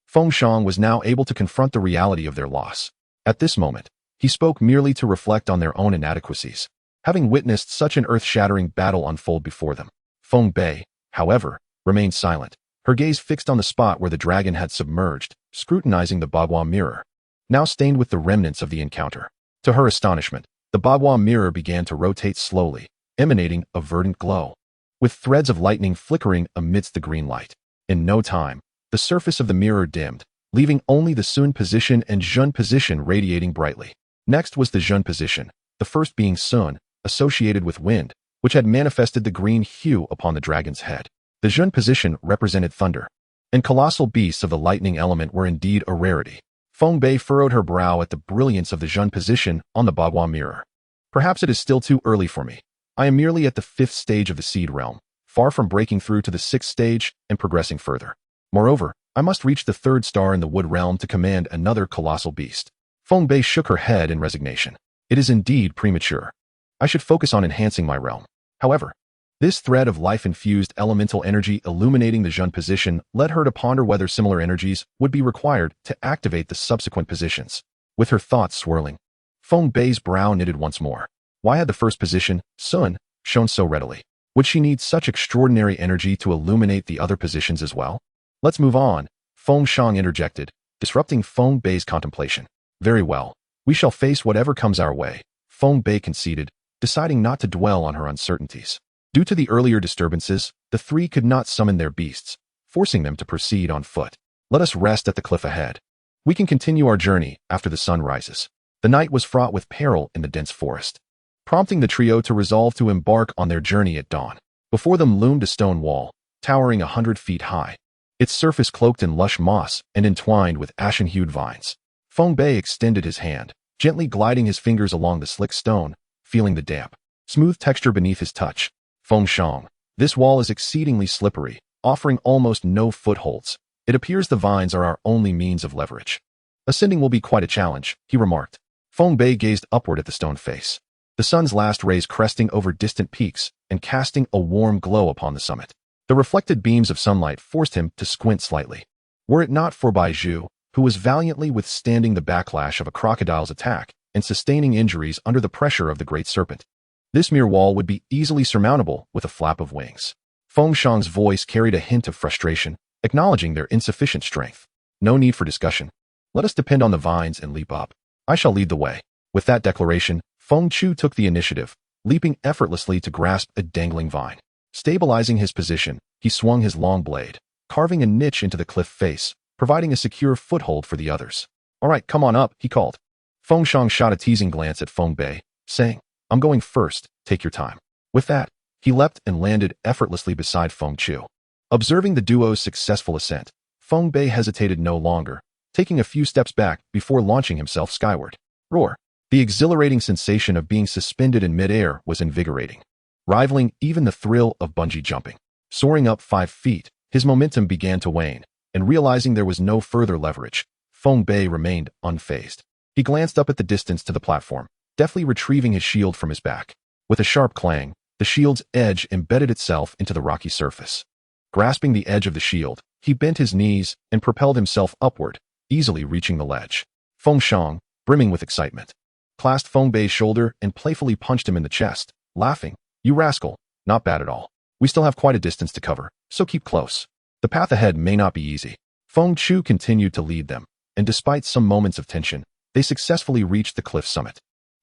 Fengshan was now able to confront the reality of their loss. At this moment, he spoke merely to reflect on their own inadequacies, having witnessed such an earth-shattering battle unfold before them. Feng Bei, however, remained silent, her gaze fixed on the spot where the dragon had submerged, scrutinizing the Bagua mirror, now stained with the remnants of the encounter. To her astonishment, the Bagua mirror began to rotate slowly, emanating a verdant glow, with threads of lightning flickering amidst the green light. In no time, the surface of the mirror dimmed, leaving only the Sun position and Jun position radiating brightly. Next was the Jun position, the first being Sun, associated with wind, which had manifested the green hue upon the dragon's head. The Jun position represented thunder, and colossal beasts of the lightning element were indeed a rarity. Feng Bei furrowed her brow at the brilliance of the Jun position on the Bagua mirror. Perhaps it is still too early for me. I am merely at the 5th stage of the seed realm, far from breaking through to the 6th stage and progressing further. Moreover, I must reach the 3rd star in the wood realm to command another colossal beast. Feng Bei shook her head in resignation. It is indeed premature. I should focus on enhancing my realm. However, this thread of life-infused elemental energy illuminating the Jun position led her to ponder whether similar energies would be required to activate the subsequent positions. With her thoughts swirling, Feng Bei's brow knitted once more. Why had the first position, Sun, shown so readily? Would she need such extraordinary energy to illuminate the other positions as well? Let's move on, Fengshan interjected, disrupting Feng Bei's contemplation. Very well. We shall face whatever comes our way, Feng Bei conceded, deciding not to dwell on her uncertainties. Due to the earlier disturbances, the three could not summon their beasts, forcing them to proceed on foot. Let us rest at the cliff ahead. We can continue our journey after the sun rises. The night was fraught with peril in the dense forest, prompting the trio to resolve to embark on their journey at dawn. Before them loomed a stone wall, towering 100 feet high, its surface cloaked in lush moss and entwined with ashen-hued vines. Feng Bei extended his hand, gently gliding his fingers along the slick stone, feeling the damp, smooth texture beneath his touch. Fengshan, this wall is exceedingly slippery, offering almost no footholds. It appears the vines are our only means of leverage. Ascending will be quite a challenge, he remarked. Feng Bei gazed upward at the stone face, the sun's last rays cresting over distant peaks and casting a warm glow upon the summit. The reflected beams of sunlight forced him to squint slightly. Were it not for Bai Zhu, who was valiantly withstanding the backlash of a crocodile's attack and sustaining injuries under the pressure of the great serpent, this mere wall would be easily surmountable with a flap of wings. Fengshan's voice carried a hint of frustration, acknowledging their insufficient strength. No need for discussion. Let us depend on the vines and leap up. I shall lead the way. With that declaration, Feng Chu took the initiative, leaping effortlessly to grasp a dangling vine. Stabilizing his position, he swung his long blade, carving a niche into the cliff face, providing a secure foothold for the others. All right, come on up, he called. Fengshan shot a teasing glance at Feng Bei, saying, I'm going first, take your time. With that, he leapt and landed effortlessly beside Feng Chu. Observing the duo's successful ascent, Feng Bei hesitated no longer, taking a few steps back before launching himself skyward. Roar! The exhilarating sensation of being suspended in midair was invigorating, rivaling even the thrill of bungee jumping. Soaring up 5 feet, his momentum began to wane, and realizing there was no further leverage, Feng Bei remained unfazed. He glanced up at the distance to the platform, deftly retrieving his shield from his back. With a sharp clang, the shield's edge embedded itself into the rocky surface. Grasping the edge of the shield, he bent his knees and propelled himself upward, easily reaching the ledge. Fengshan, brimming with excitement, clasped Feng Bei's shoulder and playfully punched him in the chest, laughing, You rascal, not bad at all. We still have quite a distance to cover, so keep close. The path ahead may not be easy. Feng Chu continued to lead them, and despite some moments of tension, they successfully reached the cliff summit.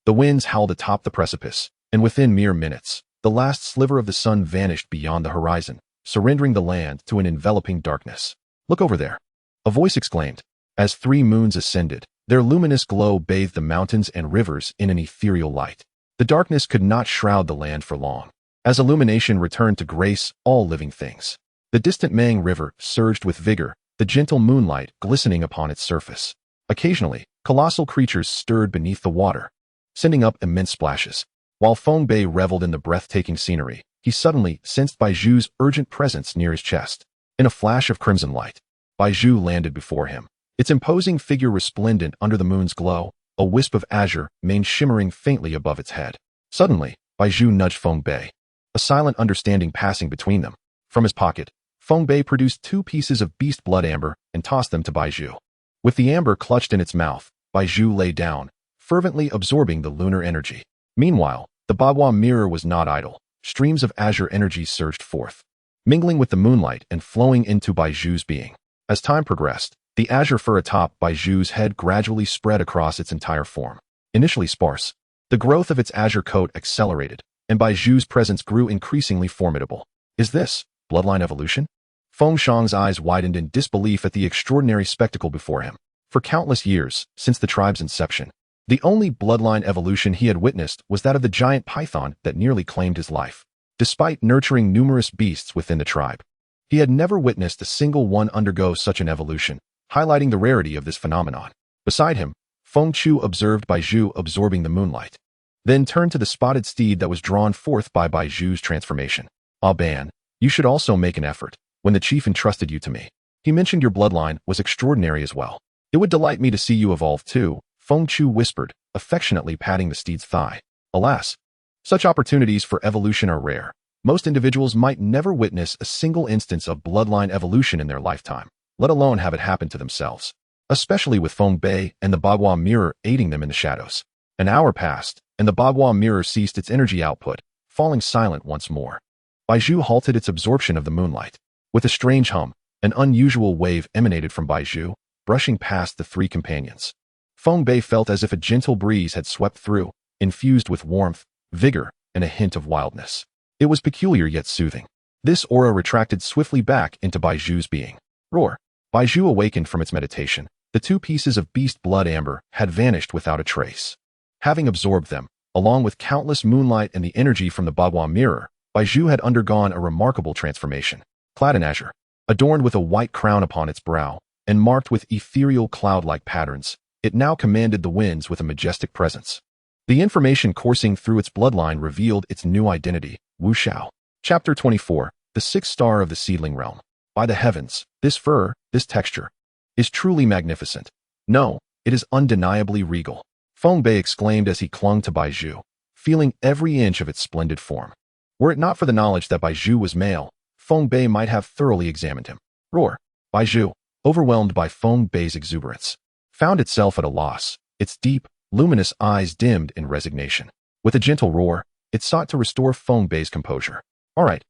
The winds howled atop the precipice, and within mere minutes, the last sliver of the sun vanished beyond the horizon, surrendering the land to an enveloping darkness. Look over there, a voice exclaimed. As 3 moons ascended, their luminous glow bathed the mountains and rivers in an ethereal light. The darkness could not shroud the land for long, as illumination returned to grace all living things. The distant Mang River surged with vigor, the gentle moonlight glistening upon its surface. Occasionally, colossal creatures stirred beneath the water, sending up immense splashes. While Feng Bei reveled in the breathtaking scenery, he suddenly sensed Baiju's urgent presence near his chest. In a flash of crimson light, Baiju landed before him, its imposing figure resplendent under the moon's glow, a wisp of azure mane shimmering faintly above its head. Suddenly, Baiju nudged Feng Bei, a silent understanding passing between them. From his pocket, Feng Bei produced 2 pieces of beast blood amber and tossed them to Baiju. With the amber clutched in its mouth, Baiju lay down, fervently absorbing the lunar energy. Meanwhile, the Bagua mirror was not idle. Streams of azure energy surged forth, mingling with the moonlight and flowing into Baiju's being. As time progressed, the azure fur atop Baiju's head gradually spread across its entire form. Initially sparse, the growth of its azure coat accelerated, and Baiju's presence grew increasingly formidable. Is this bloodline evolution? Feng Shang's eyes widened in disbelief at the extraordinary spectacle before him. For countless years, since the tribe's inception, the only bloodline evolution he had witnessed was that of the giant python that nearly claimed his life. Despite nurturing numerous beasts within the tribe, he had never witnessed a single one undergo such an evolution, highlighting the rarity of this phenomenon. Beside him, Feng Chu observed Baiju absorbing the moonlight, then turned to the spotted steed that was drawn forth by Baiju's transformation. "Ah Ban, you should also make an effort. When the chief entrusted you to me, he mentioned your bloodline was extraordinary as well. It would delight me to see you evolve too," Feng Chu whispered, affectionately patting the steed's thigh. Alas, such opportunities for evolution are rare. Most individuals might never witness a single instance of bloodline evolution in their lifetime, let alone have it happen to themselves, especially with Feng Bei and the Bagua mirror aiding them in the shadows. An hour passed, and the Bagua mirror ceased its energy output, falling silent once more. Baiju halted its absorption of the moonlight. With a strange hum, an unusual wave emanated from Baiju, brushing past the 3 companions. Feng Bei felt as if a gentle breeze had swept through, infused with warmth, vigor, and a hint of wildness. It was peculiar yet soothing. This aura retracted swiftly back into Baiju's being. Roar! Baiju awakened from its meditation. The 2 pieces of beast blood amber had vanished without a trace. Having absorbed them, along with countless moonlight and the energy from the Bagua mirror, Baiju had undergone a remarkable transformation. Clad in azure, adorned with a white crown upon its brow, and marked with ethereal cloud-like patterns, it now commanded the winds with a majestic presence. The information coursing through its bloodline revealed its new identity, Wu Xiao. Chapter 24, the 6th star of the seedling realm. By the heavens, this fur, this texture, is truly magnificent. No, it is undeniably regal. Feng Bei exclaimed as he clung to Baiju, feeling every inch of its splendid form. Were it not for the knowledge that Baiju was male, Feng Bei might have thoroughly examined him. Roar! Baiju, overwhelmed by Feng Bei's exuberance, found itself at a loss, its deep, luminous eyes dimmed in resignation. With a gentle roar, it sought to restore Feng Bei's composure. All right,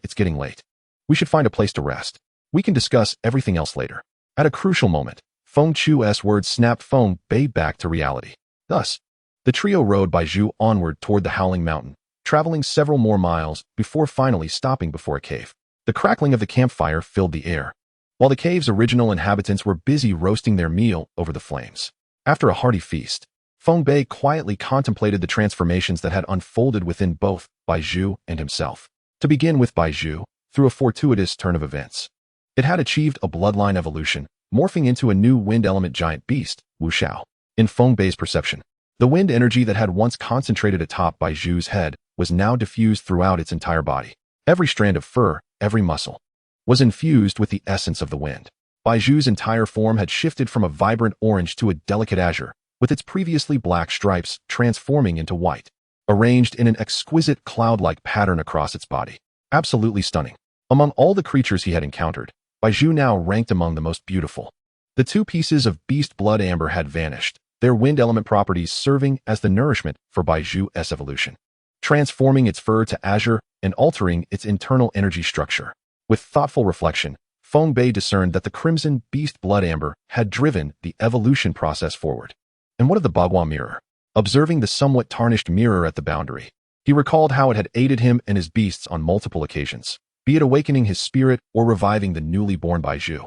it's getting late. We should find a place to rest. We can discuss everything else later." At a crucial moment, Feng Chu's words snapped Feng Bei back to reality. Thus, the trio rode Baiju onward toward the Howling Mountain, traveling several more miles before finally stopping before a cave. The crackling of the campfire filled the air, while the cave's original inhabitants were busy roasting their meal over the flames. After a hearty feast, Feng Bei quietly contemplated the transformations that had unfolded within both Baiju and himself. To begin with Baiju, through a fortuitous turn of events, it had achieved a bloodline evolution, morphing into a new wind element giant beast, Wu Xiao. In Feng Bei's perception, the wind energy that had once concentrated atop Baiju's head was now diffused throughout its entire body. Every strand of fur, every muscle, was infused with the essence of the wind. Baiju's entire form had shifted from a vibrant orange to a delicate azure, with its previously black stripes transforming into white, arranged in an exquisite cloud-like pattern across its body. Absolutely stunning. Among all the creatures he had encountered, Baiju now ranked among the most beautiful. The 2 pieces of beast blood amber had vanished, their wind element properties serving as the nourishment for Baiju's evolution, transforming its fur to azure and altering its internal energy structure. With thoughtful reflection, Feng Bei discerned that the crimson beast blood amber had driven the evolution process forward. And what of the Bagua mirror? Observing the somewhat tarnished mirror at the boundary, he recalled how it had aided him and his beasts on multiple occasions, be it awakening his spirit or reviving the newly born Baiju.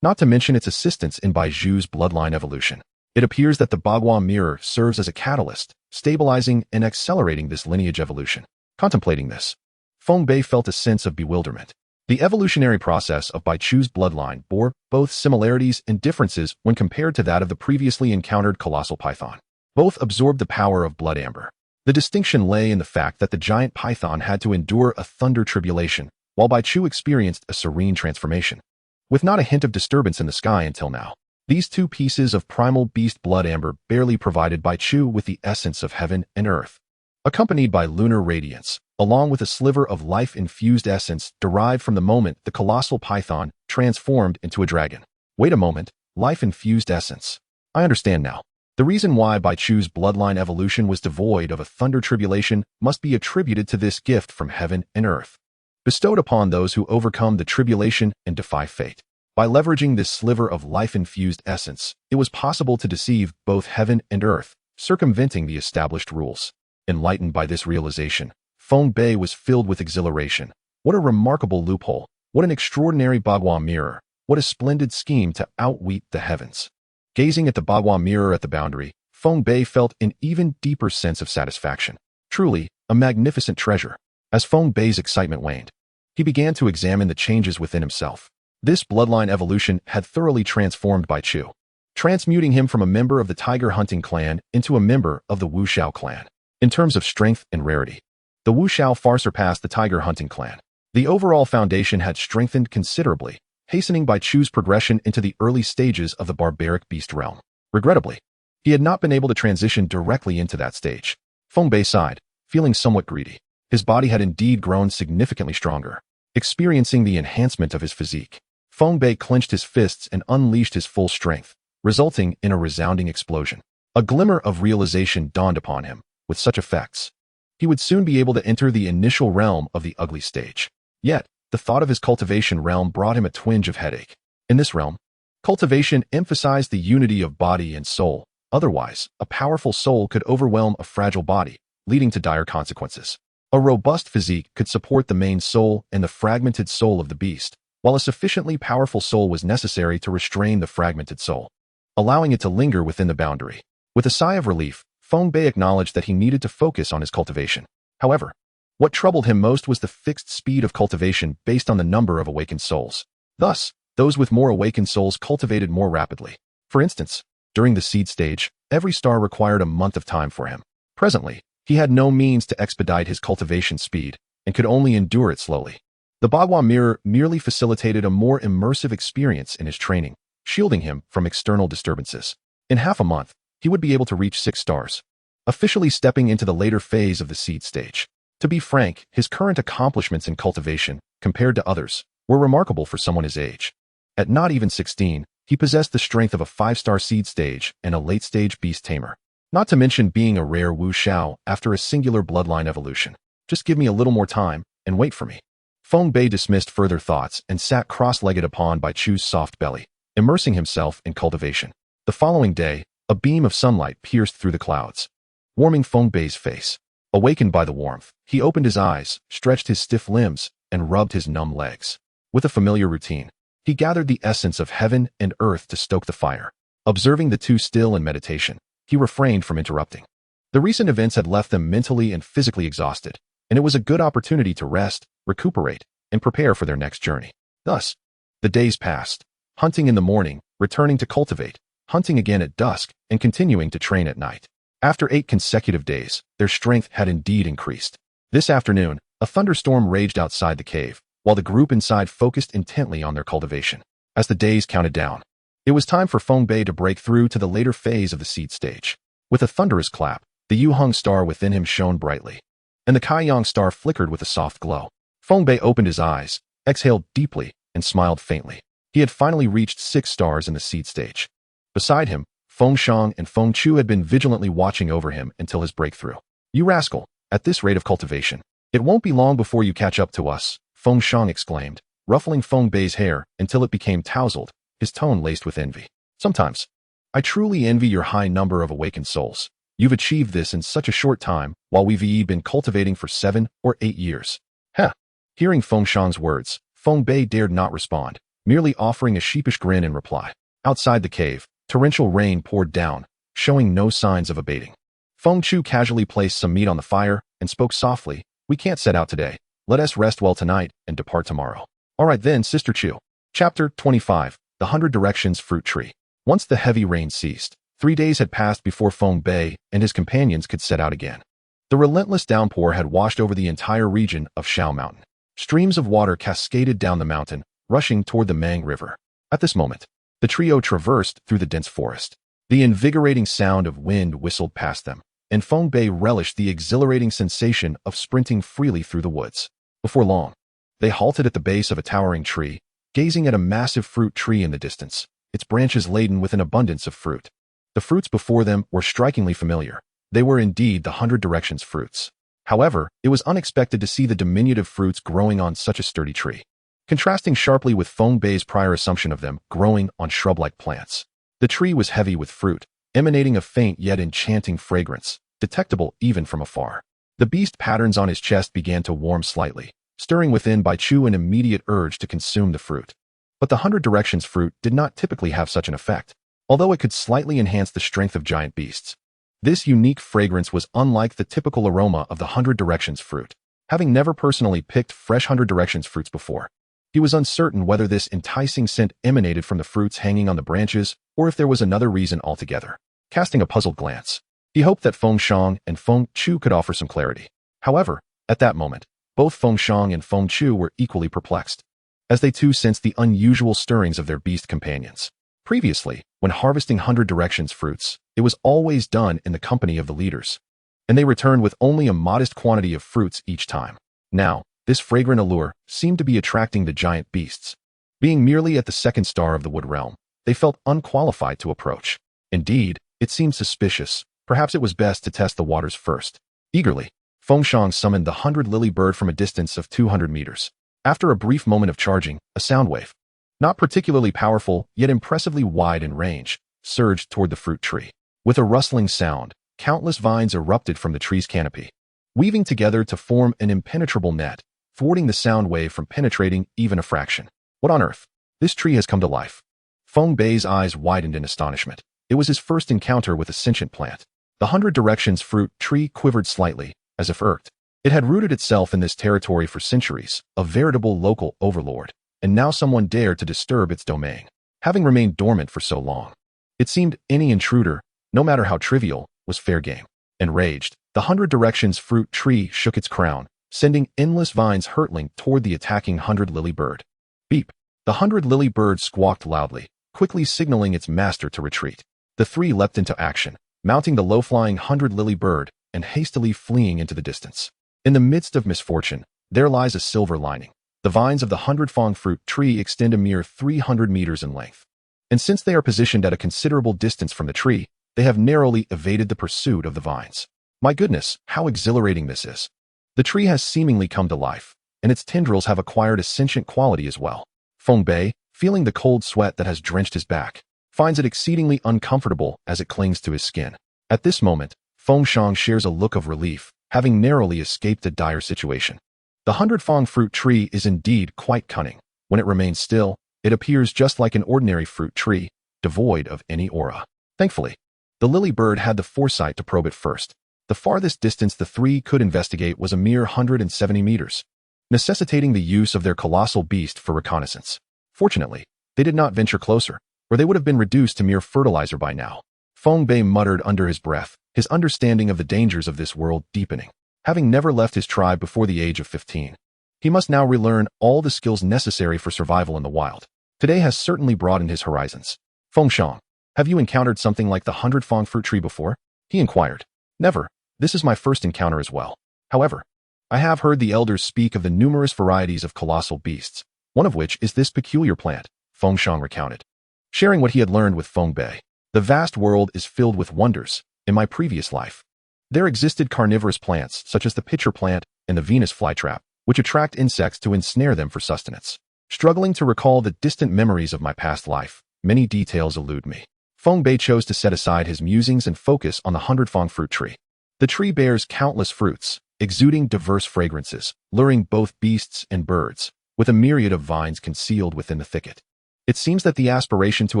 Not to mention its assistance in Baiju's bloodline evolution. It appears that the Bagua mirror serves as a catalyst, stabilizing and accelerating this lineage evolution. Contemplating this, Feng Bei felt a sense of bewilderment. The evolutionary process of Bai Chu's bloodline bore both similarities and differences when compared to that of the previously encountered colossal python. Both absorbed the power of blood amber. The distinction lay in the fact that the giant python had to endure a thunder tribulation, while Bai Chu experienced a serene transformation, with not a hint of disturbance in the sky until now. These two pieces of primal beast blood amber barely provided Bai Chu with the essence of heaven and earth, accompanied by lunar radiance, along with a sliver of life-infused essence derived from the moment the colossal python transformed into a dragon. Wait a moment, life-infused essence. I understand now. The reason why Bai Chu's bloodline evolution was devoid of a thunder tribulation must be attributed to this gift from heaven and earth, bestowed upon those who overcome the tribulation and defy fate. By leveraging this sliver of life-infused essence, it was possible to deceive both heaven and earth, circumventing the established rules. Enlightened by this realization, Feng Bei was filled with exhilaration. What a remarkable loophole! What an extraordinary Bagua mirror! What a splendid scheme to outwit the heavens! Gazing at the Bagua mirror at the boundary, Feng Bei felt an even deeper sense of satisfaction. Truly, a magnificent treasure. As Feng Bei's excitement waned, he began to examine the changes within himself. This bloodline evolution had thoroughly transformed Bai Chu, transmuting him from a member of the tiger hunting clan into a member of the Wu Xiao clan. In terms of strength and rarity, the Wu Xiao far surpassed the tiger hunting clan. The overall foundation had strengthened considerably, hastening Bai Chu's progression into the early stages of the barbaric beast realm. Regrettably, he had not been able to transition directly into that stage. Feng Bei sighed, feeling somewhat greedy. His body had indeed grown significantly stronger, experiencing the enhancement of his physique. Feng Bei clenched his fists and unleashed his full strength, resulting in a resounding explosion. A glimmer of realization dawned upon him. With such effects, he would soon be able to enter the initial realm of the ugly stage. Yet, the thought of his cultivation realm brought him a twinge of headache. In this realm, cultivation emphasized the unity of body and soul. Otherwise, a powerful soul could overwhelm a fragile body, leading to dire consequences. A robust physique could support the main soul and the fragmented soul of the beast, while a sufficiently powerful soul was necessary to restrain the fragmented soul, allowing it to linger within the boundary. With a sigh of relief, Feng Bei acknowledged that he needed to focus on his cultivation. However, what troubled him most was the fixed speed of cultivation based on the number of awakened souls. Thus, those with more awakened souls cultivated more rapidly. For instance, during the seed stage, every star required a month of time for him. Presently, he had no means to expedite his cultivation speed and could only endure it slowly. The Bagua mirror merely facilitated a more immersive experience in his training, shielding him from external disturbances. In half a month, he would be able to reach 6 stars, officially stepping into the later phase of the seed stage. To be frank, his current accomplishments in cultivation, compared to others, were remarkable for someone his age. At not even 16, he possessed the strength of a 5-star seed stage and a late-stage beast tamer, not to mention being a rare Wu Xiao after a singular bloodline evolution. Just give me a little more time and wait for me. Feng Bei dismissed further thoughts and sat cross-legged upon Bai Chu's soft belly, immersing himself in cultivation. The following day, a beam of sunlight pierced through the clouds, warming Feng Bei's face. Awakened by the warmth, he opened his eyes, stretched his stiff limbs, and rubbed his numb legs. With a familiar routine, he gathered the essence of heaven and earth to stoke the fire. Observing the two still in meditation, he refrained from interrupting. The recent events had left them mentally and physically exhausted, and it was a good opportunity to rest, recuperate, and prepare for their next journey. Thus, the days passed, hunting in the morning, returning to cultivate, hunting again at dusk, and continuing to train at night. After 8 consecutive days, their strength had indeed increased. This afternoon, a thunderstorm raged outside the cave, while the group inside focused intently on their cultivation. As the days counted down, it was time for Feng Bei to break through to the later phase of the seed stage. With a thunderous clap, the Yu Hung star within him shone brightly, and the Kaiyang star flickered with a soft glow. Feng Bei opened his eyes, exhaled deeply, and smiled faintly. He had finally reached 6 stars in the seed stage. Beside him, Feng Shang and Feng Chu had been vigilantly watching over him until his breakthrough. "You rascal, at this rate of cultivation, it won't be long before you catch up to us," Feng Shang exclaimed, ruffling Feng Bei's hair until it became tousled, his tone laced with envy. "Sometimes, I truly envy your high number of awakened souls. You've achieved this in such a short time, while we've been cultivating for 7 or 8 years. Heh." Hearing Feng Shang's words, Feng Bei dared not respond, merely offering a sheepish grin in reply. Outside the cave, torrential rain poured down, showing no signs of abating. Feng Chu casually placed some meat on the fire and spoke softly, "We can't set out today. Let us rest well tonight and depart tomorrow." Alright then, Sister Chu. Chapter 25. The 100 Directions Fruit Tree. Once the heavy rain ceased, 3 days had passed before Feng Bei and his companions could set out again. The relentless downpour had washed over the entire region of Shao Mountain. Streams of water cascaded down the mountain, rushing toward the Mang River. At this moment, the trio traversed through the dense forest. The invigorating sound of wind whistled past them, and Feng Bei relished the exhilarating sensation of sprinting freely through the woods. Before long, they halted at the base of a towering tree, gazing at a massive fruit tree in the distance, its branches laden with an abundance of fruit. The fruits before them were strikingly familiar. They were indeed the 100 Directions fruits. However, it was unexpected to see the diminutive fruits growing on such a sturdy tree, contrasting sharply with Feng Bei's prior assumption of them growing on shrub-like plants. The tree was heavy with fruit, emanating a faint yet enchanting fragrance, detectable even from afar. The beast patterns on his chest began to warm slightly, stirring within Bai Chu an immediate urge to consume the fruit. But the 100 Directions fruit did not typically have such an effect, although it could slightly enhance the strength of giant beasts. This unique fragrance was unlike the typical aroma of the 100 Directions fruit. Having never personally picked fresh 100 Directions fruits before, he was uncertain whether this enticing scent emanated from the fruits hanging on the branches or if there was another reason altogether. Casting a puzzled glance, he hoped that Feng Shang and Feng Chu could offer some clarity. However, at that moment, both Feng Shang and Feng Chu were equally perplexed, as they too sensed the unusual stirrings of their beast companions. Previously, when harvesting 100 Directions fruits, it was always done in the company of the leaders, and they returned with only a modest quantity of fruits each time. Now, this fragrant allure seemed to be attracting the giant beasts. Being merely at the second star of the wood realm, they felt unqualified to approach. Indeed, it seemed suspicious. Perhaps it was best to test the waters first. Eagerly, Feng Shang summoned the 100 lily bird from a distance of 200 meters. After a brief moment of charging, a sound wave, not particularly powerful, yet impressively wide in range, surged toward the fruit tree. With a rustling sound, countless vines erupted from the tree's canopy, weaving together to form an impenetrable net, thwarting the sound wave from penetrating even a fraction. What on earth? This tree has come to life. Feng Bei's eyes widened in astonishment. It was his first encounter with a sentient plant. The 100 Directions fruit tree quivered slightly, as if irked. It had rooted itself in this territory for centuries, a veritable local overlord, and now someone dared to disturb its domain. Having remained dormant for so long, it seemed any intruder, no matter how trivial, was fair game. Enraged, the 100 Directions fruit tree shook its crown, sending endless vines hurtling toward the attacking 100 lily bird. Beep! The 100 lily bird squawked loudly, quickly signaling its master to retreat. The three leapt into action, mounting the low-flying 100 lily bird and hastily fleeing into the distance. In the midst of misfortune, there lies a silver lining. The vines of the 100 Fong fruit tree extend a mere 300 meters in length. And since they are positioned at a considerable distance from the tree, they have narrowly evaded the pursuit of the vines. My goodness, how exhilarating this is. The tree has seemingly come to life, and its tendrils have acquired a sentient quality as well. Feng Bei, feeling the cold sweat that has drenched his back, finds it exceedingly uncomfortable as it clings to his skin. At this moment, Feng Shang shares a look of relief, having narrowly escaped a dire situation. The 100 Fong fruit tree is indeed quite cunning. When it remains still, it appears just like an ordinary fruit tree, devoid of any aura. Thankfully, the lily bird had the foresight to probe it first. The farthest distance the three could investigate was a mere 170 meters, necessitating the use of their colossal beast for reconnaissance. Fortunately, they did not venture closer, or they would have been reduced to mere fertilizer by now. Feng Bei muttered under his breath, his understanding of the dangers of this world deepening. Having never left his tribe before the age of 15, he must now relearn all the skills necessary for survival in the wild. Today has certainly broadened his horizons. Feng Shang, have you encountered something like the 100 Fong fruit tree before? He inquired. Never. This is my first encounter as well. However, I have heard the elders speak of the numerous varieties of colossal beasts, one of which is this peculiar plant, Feng Shang recounted, sharing what he had learned with Feng Bei. The vast world is filled with wonders. In my previous life, there existed carnivorous plants such as the pitcher plant and the Venus flytrap, which attract insects to ensnare them for sustenance. Struggling to recall the distant memories of my past life, many details elude me. Feng Bei chose to set aside his musings and focus on the 100 Fong fruit tree. The tree bears countless fruits, exuding diverse fragrances, luring both beasts and birds, with a myriad of vines concealed within the thicket. It seems that the aspiration to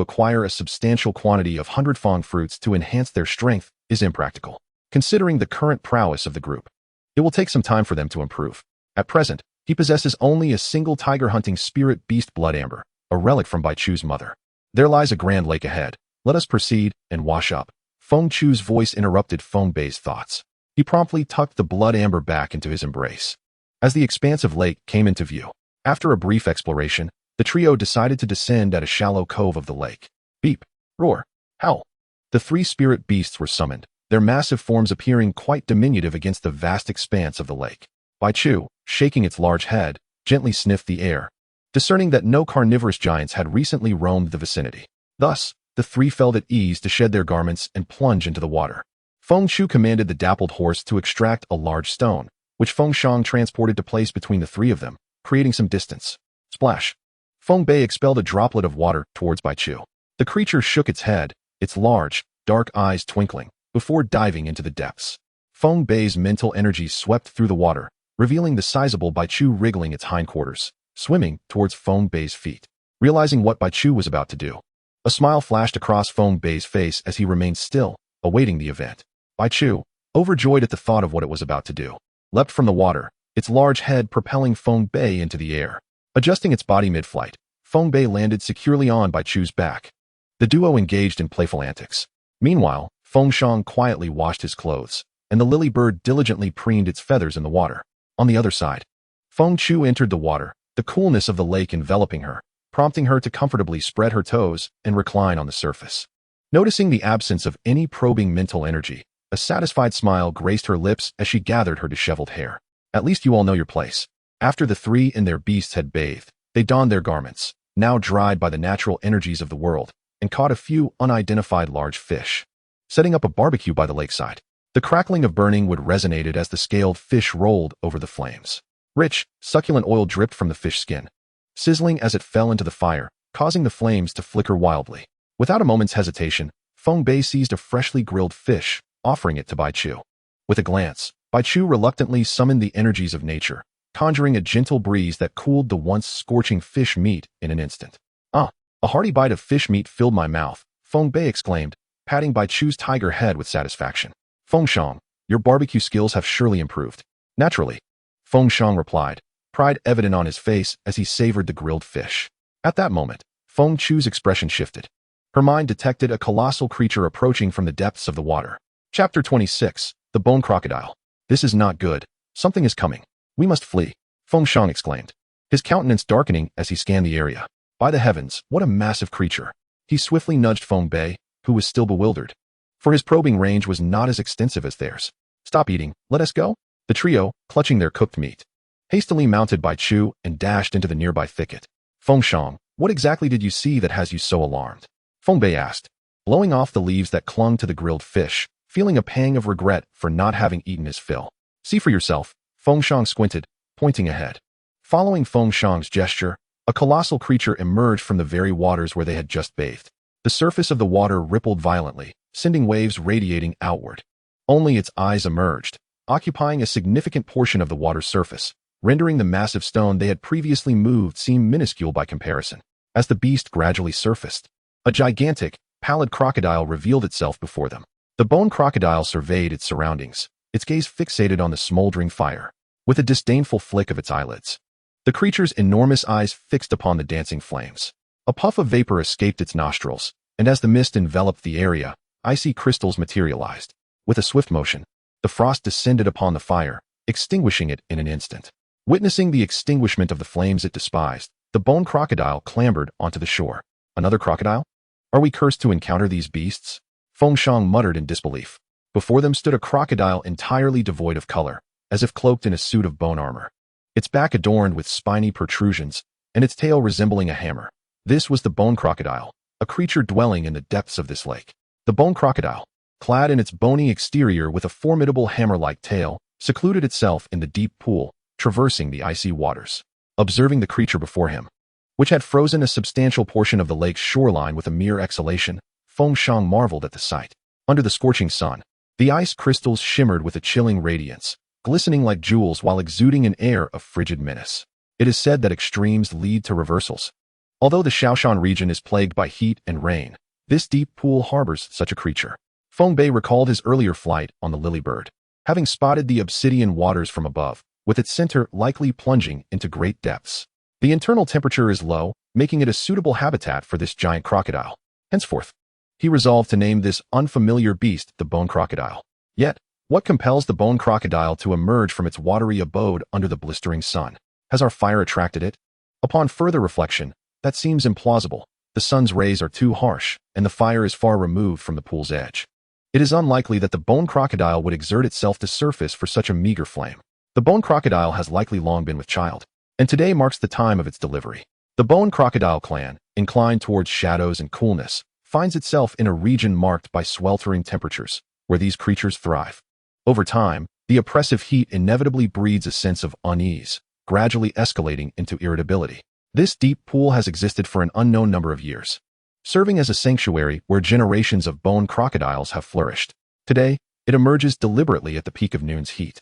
acquire a substantial quantity of 100 Fong fruits to enhance their strength is impractical. Considering the current prowess of the group, it will take some time for them to improve. At present, He possesses only a single tiger-hunting spirit beast blood amber, a relic from Bai Chu's mother. There lies a grand lake ahead. Let us proceed and wash up. Feng Chu's voice interrupted Feng Bei's thoughts. He promptly tucked the blood amber back into his embrace. As the expansive lake came into view, after a brief exploration, the trio decided to descend at a shallow cove of the lake. Beep, roar, howl. The three spirit beasts were summoned, their massive forms appearing quite diminutive against the vast expanse of the lake. Bai Chu, shaking its large head, gently sniffed the air, discerning that no carnivorous giants had recently roamed the vicinity. Thus, the three felt at ease to shed their garments and plunge into the water. Feng Chu commanded the dappled horse to extract a large stone, which Feng Shang transported to place between the three of them, creating some distance. Splash! Feng Bei expelled a droplet of water towards Bai Chu. The creature shook its head, its large, dark eyes twinkling, before diving into the depths. Feng Bei's mental energy swept through the water, revealing the sizable Bai Chu wriggling its hindquarters, swimming towards Feng Bei's feet. Realizing what Bai Chu was about to do, a smile flashed across Feng Bei's face as he remained still, awaiting the event. Bai Chu, overjoyed at the thought of what it was about to do, leapt from the water, its large head propelling Feng Bei into the air. Adjusting its body mid-flight, Feng Bei landed securely on Bai Chu's back. The duo engaged in playful antics. Meanwhile, Feng Shang quietly washed his clothes, and the lily bird diligently preened its feathers in the water. On the other side, Feng Chu entered the water, the coolness of the lake enveloping her, prompting her to comfortably spread her toes and recline on the surface. Noticing the absence of any probing mental energy, a satisfied smile graced her lips as she gathered her disheveled hair. At least you all know your place. After the three and their beasts had bathed, they donned their garments, now dried by the natural energies of the world, and caught a few unidentified large fish. Setting up a barbecue by the lakeside, the crackling of burning wood resonated as the scaled fish rolled over the flames. Rich, succulent oil dripped from the fish skin, sizzling as it fell into the fire, causing the flames to flicker wildly. Without a moment's hesitation, Feng Bei seized a freshly grilled fish, offering it to Bai Chu. With a glance, Bai Chu reluctantly summoned the energies of nature, conjuring a gentle breeze that cooled the once scorching fish meat in an instant. Ah, a hearty bite of fish meat filled my mouth, Feng Bei exclaimed, patting Bai Chu's tiger head with satisfaction. Feng Shang, your barbecue skills have surely improved. Naturally, Feng Shang replied, pride evident on his face as he savored the grilled fish. At that moment, Feng Chu's expression shifted. Her mind detected a colossal creature approaching from the depths of the water. Chapter 26, The Bone Crocodile. This is not good. Something is coming. We must flee, Feng Shang exclaimed, his countenance darkening as he scanned the area. By the heavens, what a massive creature. He swiftly nudged Feng Bei, who was still bewildered, for his probing range was not as extensive as theirs. Stop eating, let us go. The trio, clutching their cooked meat, hastily mounted Bai Chu and dashed into the nearby thicket. Feng Shang, what exactly did you see that has you so alarmed? Feng Bei asked, blowing off the leaves that clung to the grilled fish, feeling a pang of regret for not having eaten his fill. See for yourself, Feng Shang squinted, pointing ahead. Following Feng Shang's gesture, a colossal creature emerged from the very waters where they had just bathed. The surface of the water rippled violently, sending waves radiating outward. Only its eyes emerged, occupying a significant portion of the water's surface, rendering the massive stone they had previously moved seem minuscule by comparison. As the beast gradually surfaced, a gigantic, pallid crocodile revealed itself before them. The bone crocodile surveyed its surroundings, its gaze fixated on the smoldering fire, with a disdainful flick of its eyelids. The creature's enormous eyes fixed upon the dancing flames. A puff of vapor escaped its nostrils, and as the mist enveloped the area, icy crystals materialized. With a swift motion, the frost descended upon the fire, extinguishing it in an instant. Witnessing the extinguishment of the flames it despised, the bone crocodile clambered onto the shore. Another crocodile? Are we cursed to encounter these beasts? Feng Shang muttered in disbelief. Before them stood a crocodile entirely devoid of color, as if cloaked in a suit of bone armor. Its back adorned with spiny protrusions, and its tail resembling a hammer. This was the bone crocodile, a creature dwelling in the depths of this lake. The bone crocodile, clad in its bony exterior with a formidable hammer-like tail, secluded itself in the deep pool, traversing the icy waters. Observing the creature before him, which had frozen a substantial portion of the lake's shoreline with a mere exhalation, Feng Shang marveled at the sight. Under the scorching sun, the ice crystals shimmered with a chilling radiance, glistening like jewels while exuding an air of frigid menace. It is said that extremes lead to reversals. Although the Shaoshan region is plagued by heat and rain, this deep pool harbors such a creature. Feng Bei recalled his earlier flight on the lily bird. Having spotted the obsidian waters from above, with its center likely plunging into great depths. The internal temperature is low, making it a suitable habitat for this giant crocodile. Henceforth, he resolved to name this unfamiliar beast the bone crocodile. Yet, what compels the bone crocodile to emerge from its watery abode under the blistering sun? Has our fire attracted it? Upon further reflection, that seems implausible. The sun's rays are too harsh, and the fire is far removed from the pool's edge. It is unlikely that the bone crocodile would exert itself to surface for such a meager flame. The bone crocodile has likely long been with child, and today marks the time of its delivery. The bone crocodile clan, inclined towards shadows and coolness, finds itself in a region marked by sweltering temperatures, where these creatures thrive. Over time, the oppressive heat inevitably breeds a sense of unease, gradually escalating into irritability. This deep pool has existed for an unknown number of years, serving as a sanctuary where generations of bone crocodiles have flourished. Today, it emerges deliberately at the peak of noon's heat,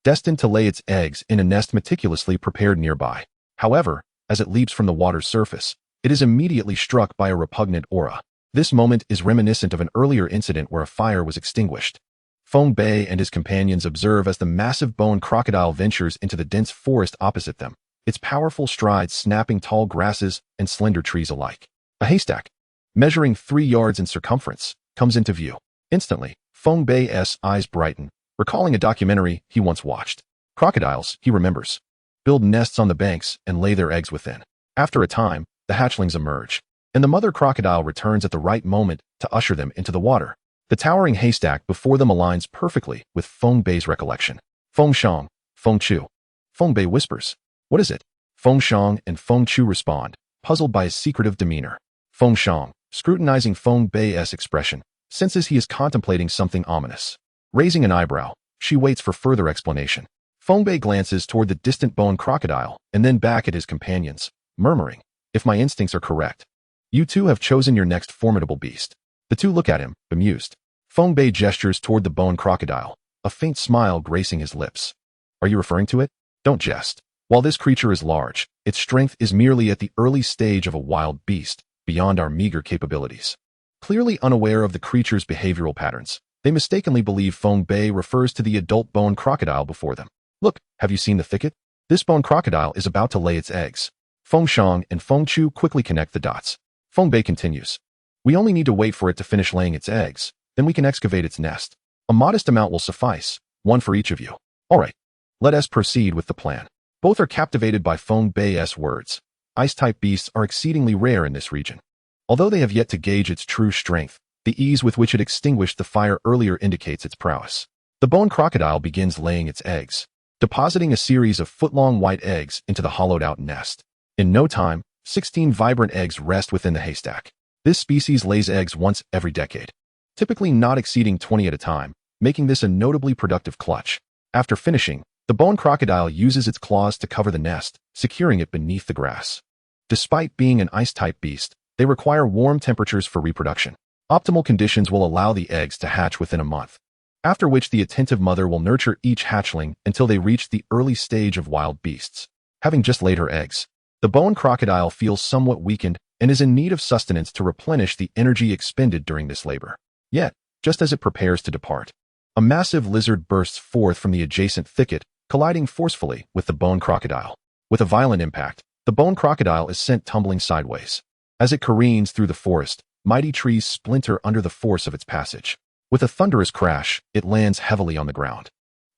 destined to lay its eggs in a nest meticulously prepared nearby. However, as it leaps from the water's surface, it is immediately struck by a repugnant aura. This moment is reminiscent of an earlier incident where a fire was extinguished. Feng Bei and his companions observe as the massive bone crocodile ventures into the dense forest opposite them, its powerful strides snapping tall grasses and slender trees alike. A haystack, measuring 3 yards in circumference, comes into view. Instantly, Feng Bei's eyes brighten, recalling a documentary he once watched. Crocodiles, he remembers, build nests on the banks and lay their eggs within. After a time, the hatchlings emerge, and the mother crocodile returns at the right moment to usher them into the water. The towering haystack before them aligns perfectly with Feng Bei's recollection. Feng Shang, Feng Chu. Feng Bei whispers, "What is it?" Feng Shang and Feng Chu respond, puzzled by his secretive demeanor. Feng Shang, scrutinizing Feng Bei's expression, senses he is contemplating something ominous. Raising an eyebrow, she waits for further explanation. Feng Bei glances toward the distant bone crocodile and then back at his companions, murmuring, "If my instincts are correct, you two have chosen your next formidable beast." The two look at him, bemused. Feng Bei gestures toward the bone crocodile, a faint smile gracing his lips. "Are you referring to it? Don't jest. While this creature is large, its strength is merely at the early stage of a wild beast, beyond our meager capabilities." Clearly unaware of the creature's behavioral patterns, they mistakenly believe Feng Bei refers to the adult bone crocodile before them. "Look, have you seen the thicket? This bone crocodile is about to lay its eggs." Feng Shang and Feng Chu quickly connect the dots. Feng Bei continues, "We only need to wait for it to finish laying its eggs, then we can excavate its nest. A modest amount will suffice, one for each of you." "All right, let us proceed with the plan." Both are captivated by Feng Bei's words. Ice-type beasts are exceedingly rare in this region. Although they have yet to gauge its true strength, the ease with which it extinguished the fire earlier indicates its prowess. The bone crocodile begins laying its eggs, depositing a series of foot-long white eggs into the hollowed-out nest. In no time, 16 vibrant eggs rest within the haystack. This species lays eggs once every decade, typically not exceeding 20 at a time, making this a notably productive clutch. After finishing, the bone crocodile uses its claws to cover the nest, securing it beneath the grass. Despite being an ice-type beast, they require warm temperatures for reproduction. Optimal conditions will allow the eggs to hatch within a month, after which the attentive mother will nurture each hatchling until they reach the early stage of wild beasts. Having just laid her eggs, the bone crocodile feels somewhat weakened and is in need of sustenance to replenish the energy expended during this labor. Yet, just as it prepares to depart, a massive lizard bursts forth from the adjacent thicket, colliding forcefully with the bone crocodile. With a violent impact, the bone crocodile is sent tumbling sideways. As it careens through the forest, mighty trees splinter under the force of its passage. With a thunderous crash, it lands heavily on the ground,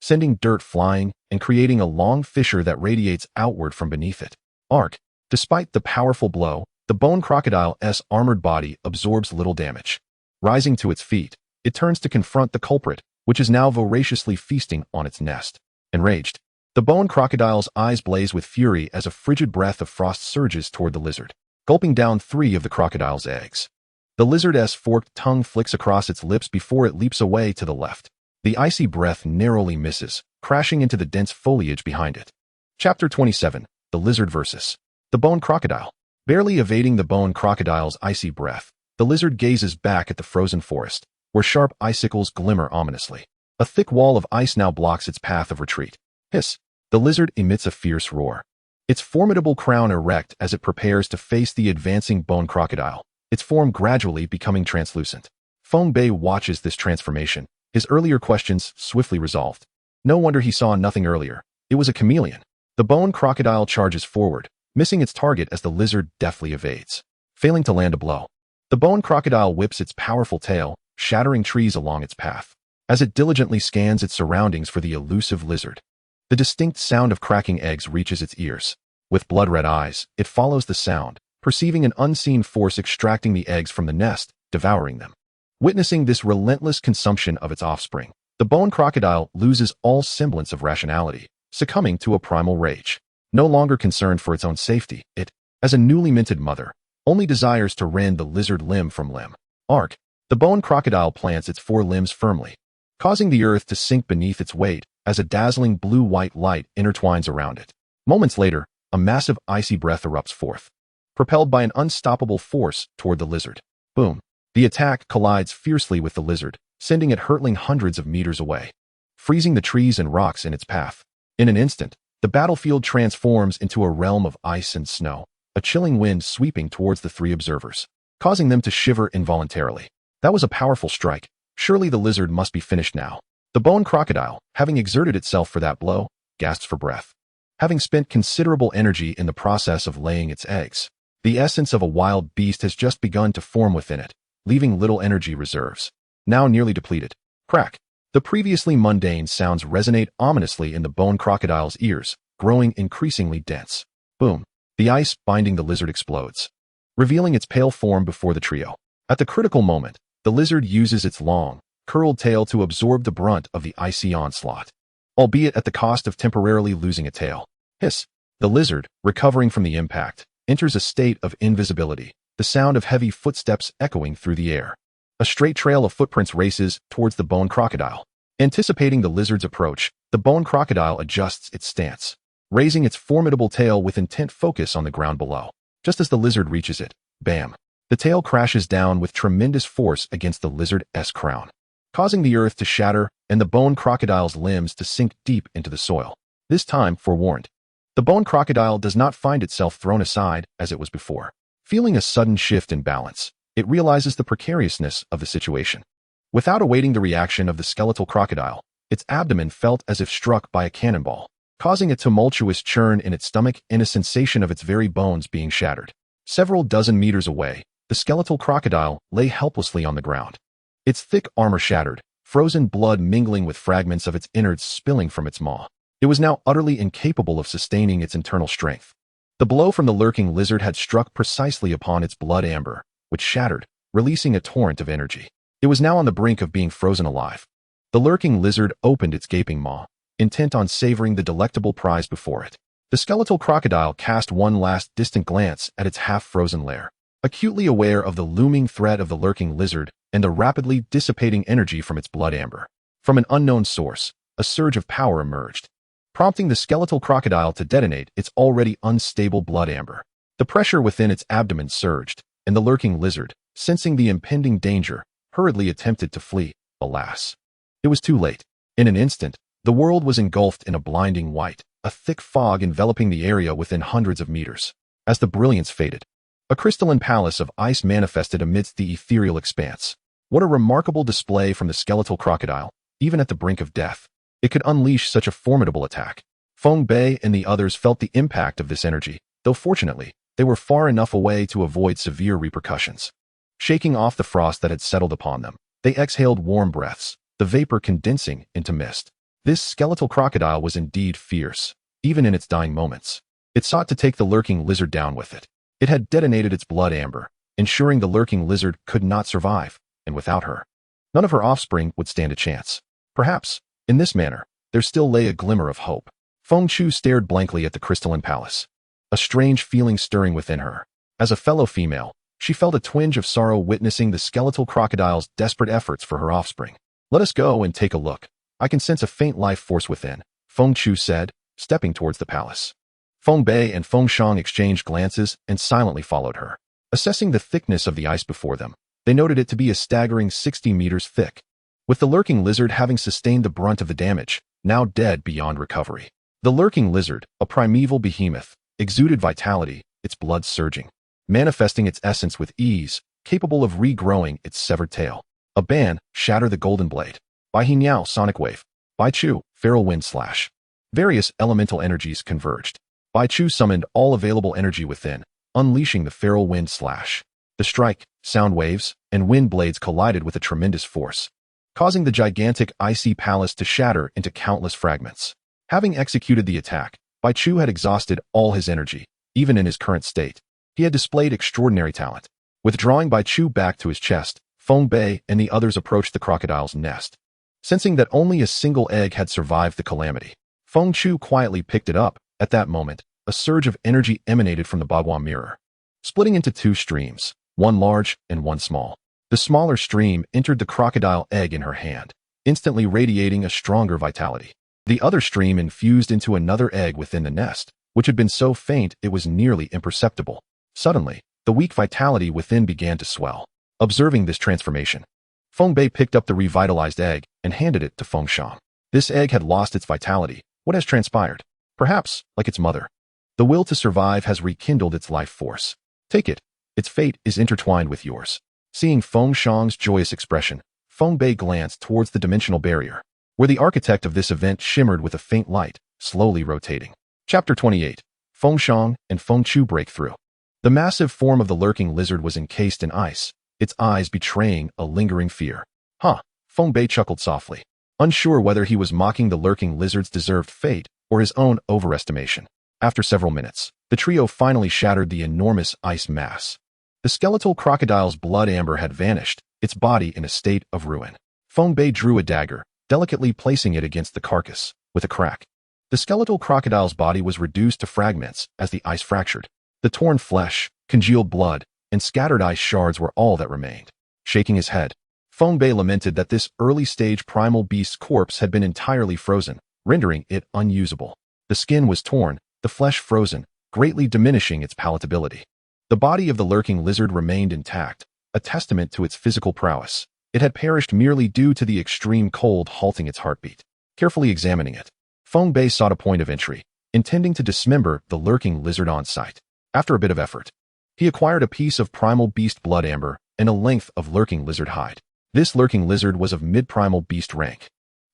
sending dirt flying and creating a long fissure that radiates outward from beneath it. Despite the powerful blow, the bone crocodile's armored body absorbs little damage. Rising to its feet, it turns to confront the culprit, which is now voraciously feasting on its nest. Enraged, the bone crocodile's eyes blaze with fury as a frigid breath of frost surges toward the lizard, gulping down 3 of the crocodile's eggs. The lizard's forked tongue flicks across its lips before it leaps away to the left. The icy breath narrowly misses, crashing into the dense foliage behind it. Chapter 27, The Lizard vs. the Bone Crocodile. Barely evading the bone crocodile's icy breath, the lizard gazes back at the frozen forest, where sharp icicles glimmer ominously. A thick wall of ice now blocks its path of retreat. Hiss! The lizard emits a fierce roar, its formidable crown erect as it prepares to face the advancing bone crocodile, its form gradually becoming translucent. Feng Bei watches this transformation, his earlier questions swiftly resolved. No wonder he saw nothing earlier. It was a chameleon. The bone crocodile charges forward, missing its target as the lizard deftly evades, failing to land a blow. The bone crocodile whips its powerful tail, shattering trees along its path, as it diligently scans its surroundings for the elusive lizard. The distinct sound of cracking eggs reaches its ears. With blood-red eyes, it follows the sound, perceiving an unseen force extracting the eggs from the nest, devouring them. Witnessing this relentless consumption of its offspring, the bone crocodile loses all semblance of rationality, succumbing to a primal rage. No longer concerned for its own safety, it, as a newly minted mother, only desires to rend the lizard limb from limb. Arc. The bone crocodile plants its four limbs firmly, causing the earth to sink beneath its weight as a dazzling blue-white light intertwines around it. Moments later, a massive icy breath erupts forth, propelled by an unstoppable force toward the lizard. Boom. The attack collides fiercely with the lizard, sending it hurtling hundreds of meters away, freezing the trees and rocks in its path. In an instant, the battlefield transforms into a realm of ice and snow, a chilling wind sweeping towards the three observers, causing them to shiver involuntarily. That was a powerful strike. Surely the lizard must be finished now. The bone crocodile, having exerted itself for that blow, gasps for breath. Having spent considerable energy in the process of laying its eggs, the essence of a wild beast has just begun to form within it, leaving little energy reserves, now nearly depleted. Crack. The previously mundane sounds resonate ominously in the bone crocodile's ears, growing increasingly dense. Boom. The ice binding the lizard explodes, revealing its pale form before the trio. At the critical moment, the lizard uses its long, curled tail to absorb the brunt of the icy onslaught, albeit at the cost of temporarily losing a tail. Hiss. The lizard, recovering from the impact, enters a state of invisibility, the sound of heavy footsteps echoing through the air. A straight trail of footprints races towards the bone crocodile. Anticipating the lizard's approach, the bone crocodile adjusts its stance, raising its formidable tail with intent focus on the ground below. Just as the lizard reaches it, bam! The tail crashes down with tremendous force against the lizard's crown, causing the earth to shatter and the bone crocodile's limbs to sink deep into the soil. This time, forewarned, the bone crocodile does not find itself thrown aside as it was before. Feeling a sudden shift in balance, it realizes the precariousness of the situation. Without awaiting the reaction of the skeletal crocodile, its abdomen felt as if struck by a cannonball, causing a tumultuous churn in its stomach and a sensation of its very bones being shattered. Several dozen meters away, the skeletal crocodile lay helplessly on the ground, its thick armor shattered, frozen blood mingling with fragments of its innards spilling from its maw. It was now utterly incapable of sustaining its internal strength. The blow from the lurking lizard had struck precisely upon its blood amber, which shattered, releasing a torrent of energy. It was now on the brink of being frozen alive. The lurking lizard opened its gaping maw, intent on savoring the delectable prize before it. The skeletal crocodile cast one last distant glance at its half-frozen lair, acutely aware of the looming threat of the lurking lizard and the rapidly dissipating energy from its blood amber. From an unknown source, a surge of power emerged, prompting the skeletal crocodile to detonate its already unstable blood amber. The pressure within its abdomen surged, and the lurking lizard, sensing the impending danger, hurriedly attempted to flee. Alas, it was too late. In an instant, the world was engulfed in a blinding white, a thick fog enveloping the area within hundreds of meters. As the brilliance faded, a crystalline palace of ice manifested amidst the ethereal expanse. What a remarkable display from the skeletal crocodile, even at the brink of death. It could unleash such a formidable attack. Feng Bei and the others felt the impact of this energy, though fortunately, they were far enough away to avoid severe repercussions. Shaking off the frost that had settled upon them, they exhaled warm breaths, the vapor condensing into mist. This skeletal crocodile was indeed fierce, even in its dying moments. It sought to take the lurking lizard down with it. It had detonated its blood amber, ensuring the lurking lizard could not survive, and without her, none of her offspring would stand a chance. Perhaps, in this manner, there still lay a glimmer of hope. Feng Chu stared blankly at the crystalline palace, a strange feeling stirring within her. As a fellow female, she felt a twinge of sorrow witnessing the skeletal crocodile's desperate efforts for her offspring. Let us go and take a look. I can sense a faint life force within, Feng Chu said, stepping towards the palace. Feng Bei and Feng Shang exchanged glances and silently followed her. Assessing the thickness of the ice before them, they noted it to be a staggering 60 meters thick, with the lurking lizard having sustained the brunt of the damage, now dead beyond recovery. The lurking lizard, a primeval behemoth, exuded vitality, its blood surging, manifesting its essence with ease, capable of regrowing its severed tail. A ban, shatter the golden blade. By He Niao, sonic wave. By Chu, feral wind slash. Various elemental energies converged. Bai Chu summoned all available energy within, unleashing the feral wind slash. The strike, sound waves, and wind blades collided with a tremendous force, causing the gigantic icy palace to shatter into countless fragments. Having executed the attack, Bai Chu had exhausted all his energy, even in his current state. He had displayed extraordinary talent. Withdrawing Bai Chu back to his chest, Feng Bei and the others approached the crocodile's nest. Sensing that only a single egg had survived the calamity, Feng Chu quietly picked it up. At that moment, a surge of energy emanated from the Bagua mirror, splitting into two streams, one large and one small. The smaller stream entered the crocodile egg in her hand, instantly radiating a stronger vitality. The other stream infused into another egg within the nest, which had been so faint it was nearly imperceptible. Suddenly, the weak vitality within began to swell. Observing this transformation, Feng Bei picked up the revitalized egg and handed it to Feng Shang. This egg had lost its vitality. What has transpired? Perhaps, like its mother, the will to survive has rekindled its life force. Take it. Its fate is intertwined with yours. Seeing Feng Shang's joyous expression, Feng Bei glanced towards the dimensional barrier, where the architect of this event shimmered with a faint light, slowly rotating. Chapter 28. Feng Shang and Feng Chu break through. The massive form of the lurking lizard was encased in ice, its eyes betraying a lingering fear. Huh, Feng Bei chuckled softly, unsure whether he was mocking the lurking lizard's deserved fate or his own overestimation. After several minutes, the trio finally shattered the enormous ice mass. The skeletal crocodile's blood amber had vanished, its body in a state of ruin. Feng Bei drew a dagger, delicately placing it against the carcass. With a crack, the skeletal crocodile's body was reduced to fragments as the ice fractured. The torn flesh, congealed blood, and scattered ice shards were all that remained. Shaking his head, Feng Bei lamented that this early-stage primal beast's corpse had been entirely frozen, rendering it unusable. The skin was torn, the flesh frozen, greatly diminishing its palatability. The body of the lurking lizard remained intact, a testament to its physical prowess. It had perished merely due to the extreme cold halting its heartbeat. Carefully examining it, Feng Bei sought a point of entry, intending to dismember the lurking lizard on sight. After a bit of effort, he acquired a piece of primal beast blood amber and a length of lurking lizard hide. This lurking lizard was of mid-primal beast rank,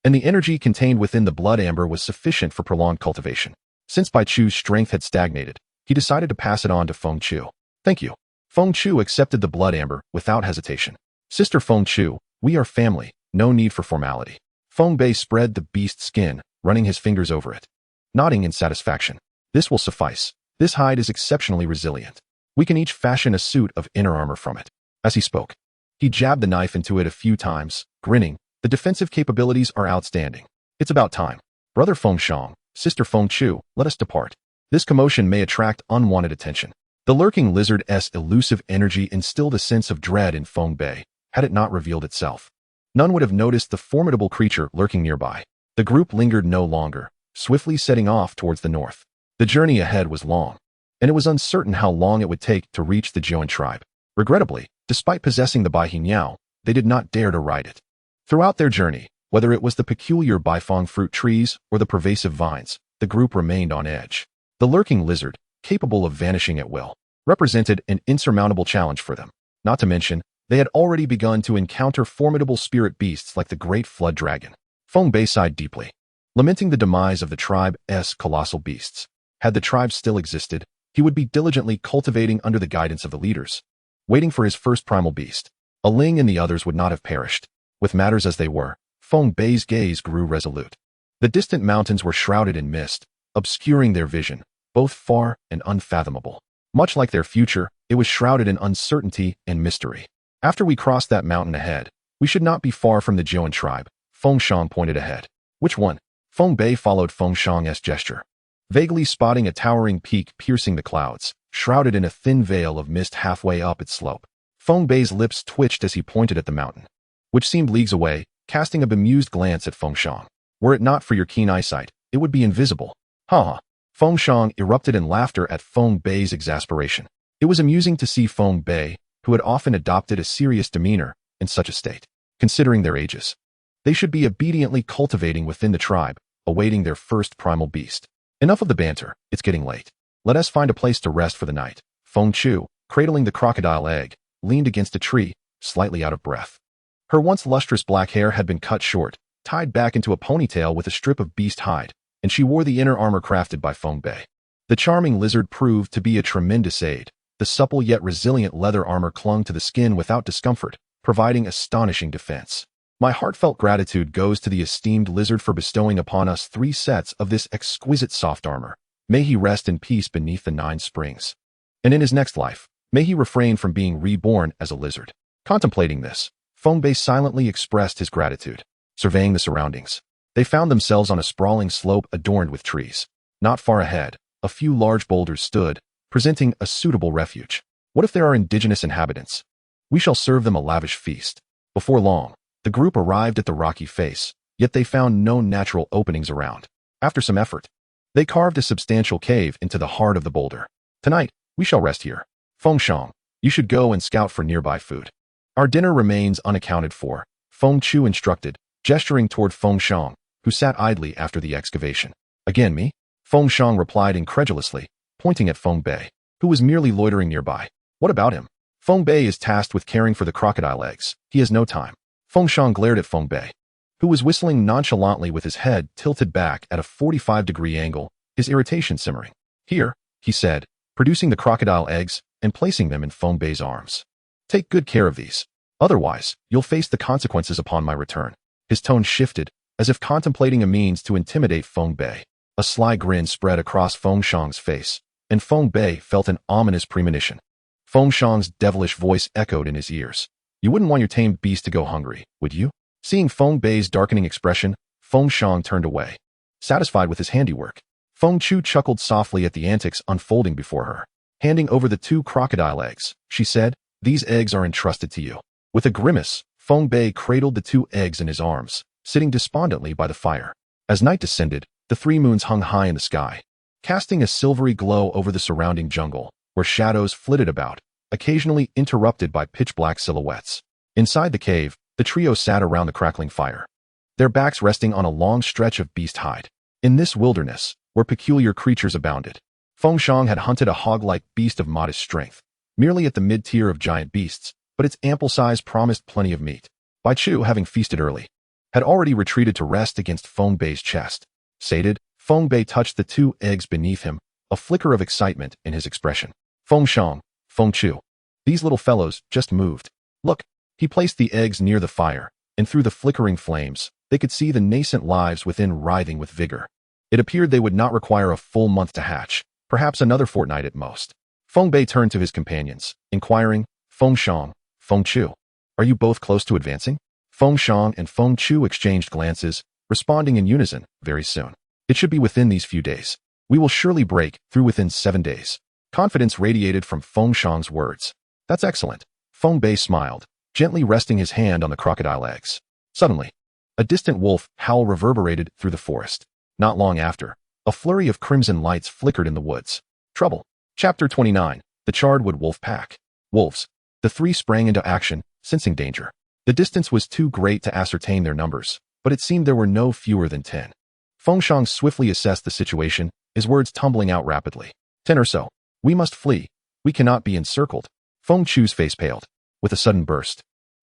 and the energy contained within the blood amber was sufficient for prolonged cultivation. Since Bai Chu's strength had stagnated, he decided to pass it on to Feng Chu. Thank you. Feng Chu accepted the blood amber without hesitation. Sister Feng Chu, we are family, no need for formality. Feng Bei spread the beast's skin, running his fingers over it, nodding in satisfaction. This will suffice. This hide is exceptionally resilient. We can each fashion a suit of inner armor from it. As he spoke, he jabbed the knife into it a few times, grinning. The defensive capabilities are outstanding. It's about time. Brother Feng Shang, Sister Feng Chu, let us depart. This commotion may attract unwanted attention. The lurking lizard's elusive energy instilled a sense of dread in Feng Bei. Had it not revealed itself, none would have noticed the formidable creature lurking nearby. The group lingered no longer, swiftly setting off towards the north. The journey ahead was long, and it was uncertain how long it would take to reach the Jiuan tribe. Regrettably, despite possessing the Bai Hinyao, they did not dare to ride it. Throughout their journey, whether it was the peculiar Baifeng fruit trees or the pervasive vines, the group remained on edge. The lurking lizard, capable of vanishing at will, represented an insurmountable challenge for them. Not to mention, they had already begun to encounter formidable spirit beasts like the great flood dragon. Feng Bei sighed deeply, lamenting the demise of the tribe's colossal beasts. Had the tribe still existed, he would be diligently cultivating under the guidance of the leaders, waiting for his first primal beast. A Ling and the others would not have perished. With matters as they were, Feng Bei's gaze grew resolute. The distant mountains were shrouded in mist, obscuring their vision, both far and unfathomable. Much like their future, it was shrouded in uncertainty and mystery. After we cross that mountain ahead, we should not be far from the Jiuan tribe. Feng Shang pointed ahead. Which one? Feng Bei followed Feng Shang's gesture, vaguely spotting a towering peak piercing the clouds, shrouded in a thin veil of mist halfway up its slope. Feng Bei's lips twitched as he pointed at the mountain, which seemed leagues away, casting a bemused glance at Feng Shang. Were it not for your keen eyesight, it would be invisible. Ha ha. Feng Shang erupted in laughter at Feng Bei's exasperation. It was amusing to see Feng Bei, who had often adopted a serious demeanor, in such a state. Considering their ages, they should be obediently cultivating within the tribe, awaiting their first primal beast. Enough of the banter, it's getting late. Let us find a place to rest for the night. Feng Chu, cradling the crocodile egg, leaned against a tree, slightly out of breath. Her once lustrous black hair had been cut short, tied back into a ponytail with a strip of beast hide, and she wore the inner armor crafted by Feng Bei. The charming lizard proved to be a tremendous aid. The supple yet resilient leather armor clung to the skin without discomfort, providing astonishing defense. My heartfelt gratitude goes to the esteemed lizard for bestowing upon us 3 sets of this exquisite soft armor. May he rest in peace beneath the 9 springs. And in his next life, may he refrain from being reborn as a lizard. Contemplating this, Feng Bei silently expressed his gratitude. Surveying the surroundings, they found themselves on a sprawling slope adorned with trees. Not far ahead, a few large boulders stood, presenting a suitable refuge. What if there are indigenous inhabitants? We shall serve them a lavish feast. Before long, the group arrived at the rocky face, yet they found no natural openings around. After some effort, they carved a substantial cave into the heart of the boulder. Tonight, we shall rest here. Feng Shang, you should go and scout for nearby food. Our dinner remains unaccounted for, Feng Chu instructed, gesturing toward Feng Shang, who sat idly after the excavation. Again me? Feng Shang replied incredulously, pointing at Feng Bei, who was merely loitering nearby. What about him? Feng Bei is tasked with caring for the crocodile eggs. He has no time. Feng Shang glared at Feng Bei, who was whistling nonchalantly with his head tilted back at a 45-degree angle, his irritation simmering. Here, he said, producing the crocodile eggs and placing them in Feng Bei's arms. Take good care of these. Otherwise, you'll face the consequences upon my return. His tone shifted, as if contemplating a means to intimidate Feng Bei. A sly grin spread across Feng Shang's face, and Feng Bei felt an ominous premonition. Feng Shang's devilish voice echoed in his ears. You wouldn't want your tamed beast to go hungry, would you? Seeing Feng Bei's darkening expression, Feng Shang turned away. Satisfied with his handiwork, Feng Chu chuckled softly at the antics unfolding before her. Handing over the 2 crocodile eggs, she said, these eggs are entrusted to you. With a grimace, Feng Bei cradled the 2 eggs in his arms, sitting despondently by the fire. As night descended, the 3 moons hung high in the sky, casting a silvery glow over the surrounding jungle, where shadows flitted about, occasionally interrupted by pitch-black silhouettes. Inside the cave, the trio sat around the crackling fire, their backs resting on a long stretch of beast hide. In this wilderness, where peculiar creatures abounded, Feng Shang had hunted a hog-like beast of modest strength, merely at the mid-tier of giant beasts, but its ample size promised plenty of meat. Bai Chu, having feasted early, had already retreated to rest against Feng Bei's chest. Sated, Feng Bei touched the 2 eggs beneath him, a flicker of excitement in his expression. Feng Shang, Feng Chu. These little fellows just moved. Look, he placed the eggs near the fire, and through the flickering flames, they could see the nascent lives within writhing with vigor. It appeared they would not require a full month to hatch, perhaps another fortnight at most. Feng Bei turned to his companions, inquiring, Feng Shang, Feng Chu, are you both close to advancing? Feng Shang and Feng Chu exchanged glances, responding in unison, very soon. It should be within these few days. We will surely break through within 7 days. Confidence radiated from Feng Shang's words. That's excellent. Feng Bei smiled, gently resting his hand on the crocodile eggs. Suddenly, a distant wolf howl reverberated through the forest. Not long after, a flurry of crimson lights flickered in the woods. Trouble. Chapter 29. The Charredwood Wolf Pack. Wolves. The 3 sprang into action, sensing danger. The distance was too great to ascertain their numbers, but it seemed there were no fewer than 10. Feng Shang swiftly assessed the situation, his words tumbling out rapidly. 10 or so. We must flee. We cannot be encircled. Feng Chu's face paled. With a sudden burst,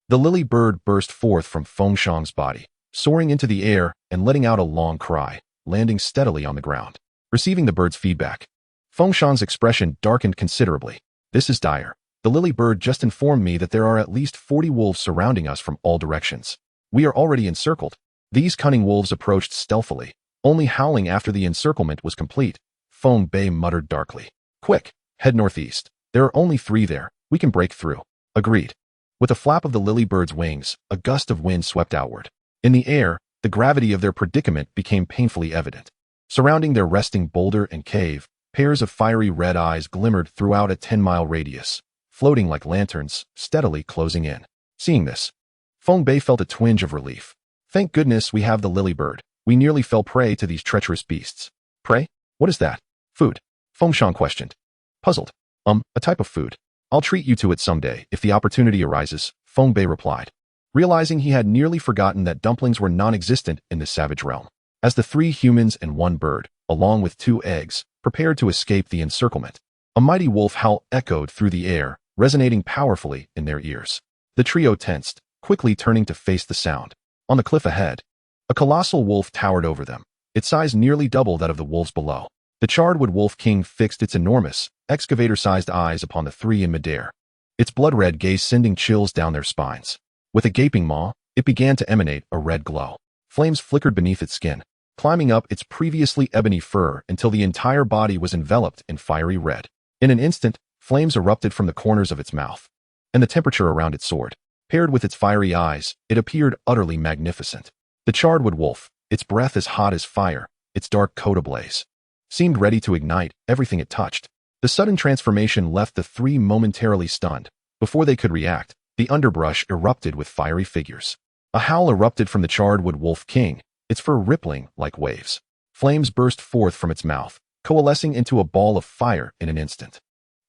the lily bird burst forth from Feng Shang's body, soaring into the air and letting out a long cry, landing steadily on the ground. Receiving the bird's feedback, Feng Shang's expression darkened considerably. This is dire. The lily bird just informed me that there are at least 40 wolves surrounding us from all directions. We are already encircled. These cunning wolves approached stealthily, only howling after the encirclement was complete. Feng Bei muttered darkly. Quick, head northeast. There are only 3 there. We can break through. Agreed. With a flap of the lily bird's wings, a gust of wind swept outward. In the air, the gravity of their predicament became painfully evident. Surrounding their resting boulder and cave, pairs of fiery red eyes glimmered throughout a 10-mile radius, floating like lanterns, steadily closing in. Seeing this, Feng Bei felt a twinge of relief. Thank goodness we have the lily bird. We nearly fell prey to these treacherous beasts. Prey? What is that? Food. Feng Shang questioned. Puzzled. A type of food. I'll treat you to it someday, if the opportunity arises, Feng Bei replied, realizing he had nearly forgotten that dumplings were non-existent in this savage realm. As the 3 humans and 1 bird, along with 2 eggs, prepared to escape the encirclement, a mighty wolf howl echoed through the air, resonating powerfully in their ears. The trio tensed, quickly turning to face the sound. On the cliff ahead, a colossal wolf towered over them, its size nearly double that of the wolves below. The Charred-Wood Wolf King fixed its enormous, excavator-sized eyes upon the three in midair, its blood-red gaze sending chills down their spines. With a gaping maw, it began to emanate a red glow. Flames flickered beneath its skin, climbing up its previously ebony fur until the entire body was enveloped in fiery red. In an instant, flames erupted from the corners of its mouth, and the temperature around it soared. Paired with its fiery eyes, it appeared utterly magnificent. The Charred-Wood Wolf, its breath as hot as fire, its dark coat ablaze, seemed ready to ignite everything it touched. The sudden transformation left the three momentarily stunned. Before they could react, the underbrush erupted with fiery figures. A howl erupted from the Charred-Wood Wolf King, its fur rippling like waves. Flames burst forth from its mouth, coalescing into a ball of fire in an instant.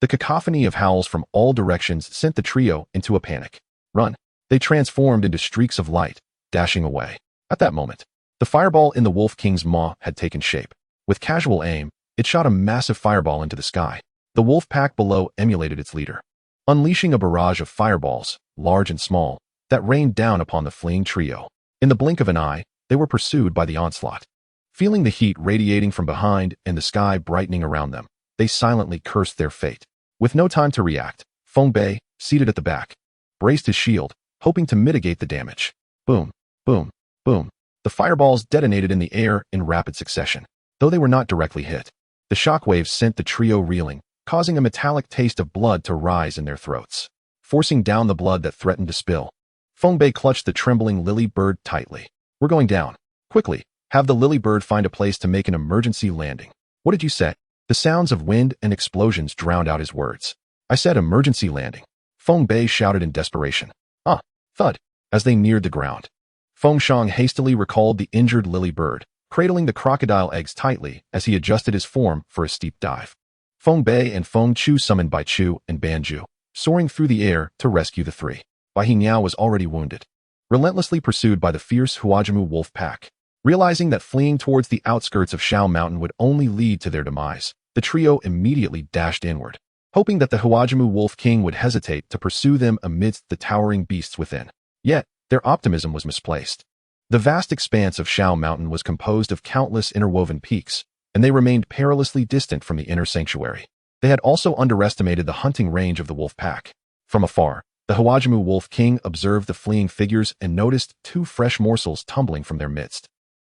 The cacophony of howls from all directions sent the trio into a panic. Run! They transformed into streaks of light, dashing away. At that moment, the fireball in the Wolf King's maw had taken shape. With casual aim, it shot a massive fireball into the sky. The wolf pack below emulated its leader, unleashing a barrage of fireballs, large and small, that rained down upon the fleeing trio. In the blink of an eye, they were pursued by the onslaught. Feeling the heat radiating from behind and the sky brightening around them, they silently cursed their fate. With no time to react, Feng Bei, seated at the back, braced his shield, hoping to mitigate the damage. Boom, boom, boom. The fireballs detonated in the air in rapid succession. Though they were not directly hit, the shockwaves sent the trio reeling, causing a metallic taste of blood to rise in their throats, forcing down the blood that threatened to spill. Feng Bei clutched the trembling lily bird tightly. We're going down. Quickly, have the lily bird find a place to make an emergency landing. What did you say? The sounds of wind and explosions drowned out his words. I said emergency landing. Feng Bei shouted in desperation. Ah, thud, as they neared the ground. Feng Shang hastily recalled the injured lily bird, cradling the crocodile eggs tightly as he adjusted his form for a steep dive. Feng Bei and Feng Chu summoned Bai Chu and Banju, soaring through the air to rescue the three. Bai Hiniao was already wounded, relentlessly pursued by the fierce Huajimu wolf pack. Realizing that fleeing towards the outskirts of Shao Mountain would only lead to their demise, the trio immediately dashed inward, hoping that the Huajimu Wolf King would hesitate to pursue them amidst the towering beasts within. Yet, their optimism was misplaced. The vast expanse of Shao Mountain was composed of countless interwoven peaks, and they remained perilously distant from the inner sanctuary. They had also underestimated the hunting range of the wolf pack. From afar, the Huajimu Wolf King observed the fleeing figures and noticed two fresh morsels tumbling from their midst,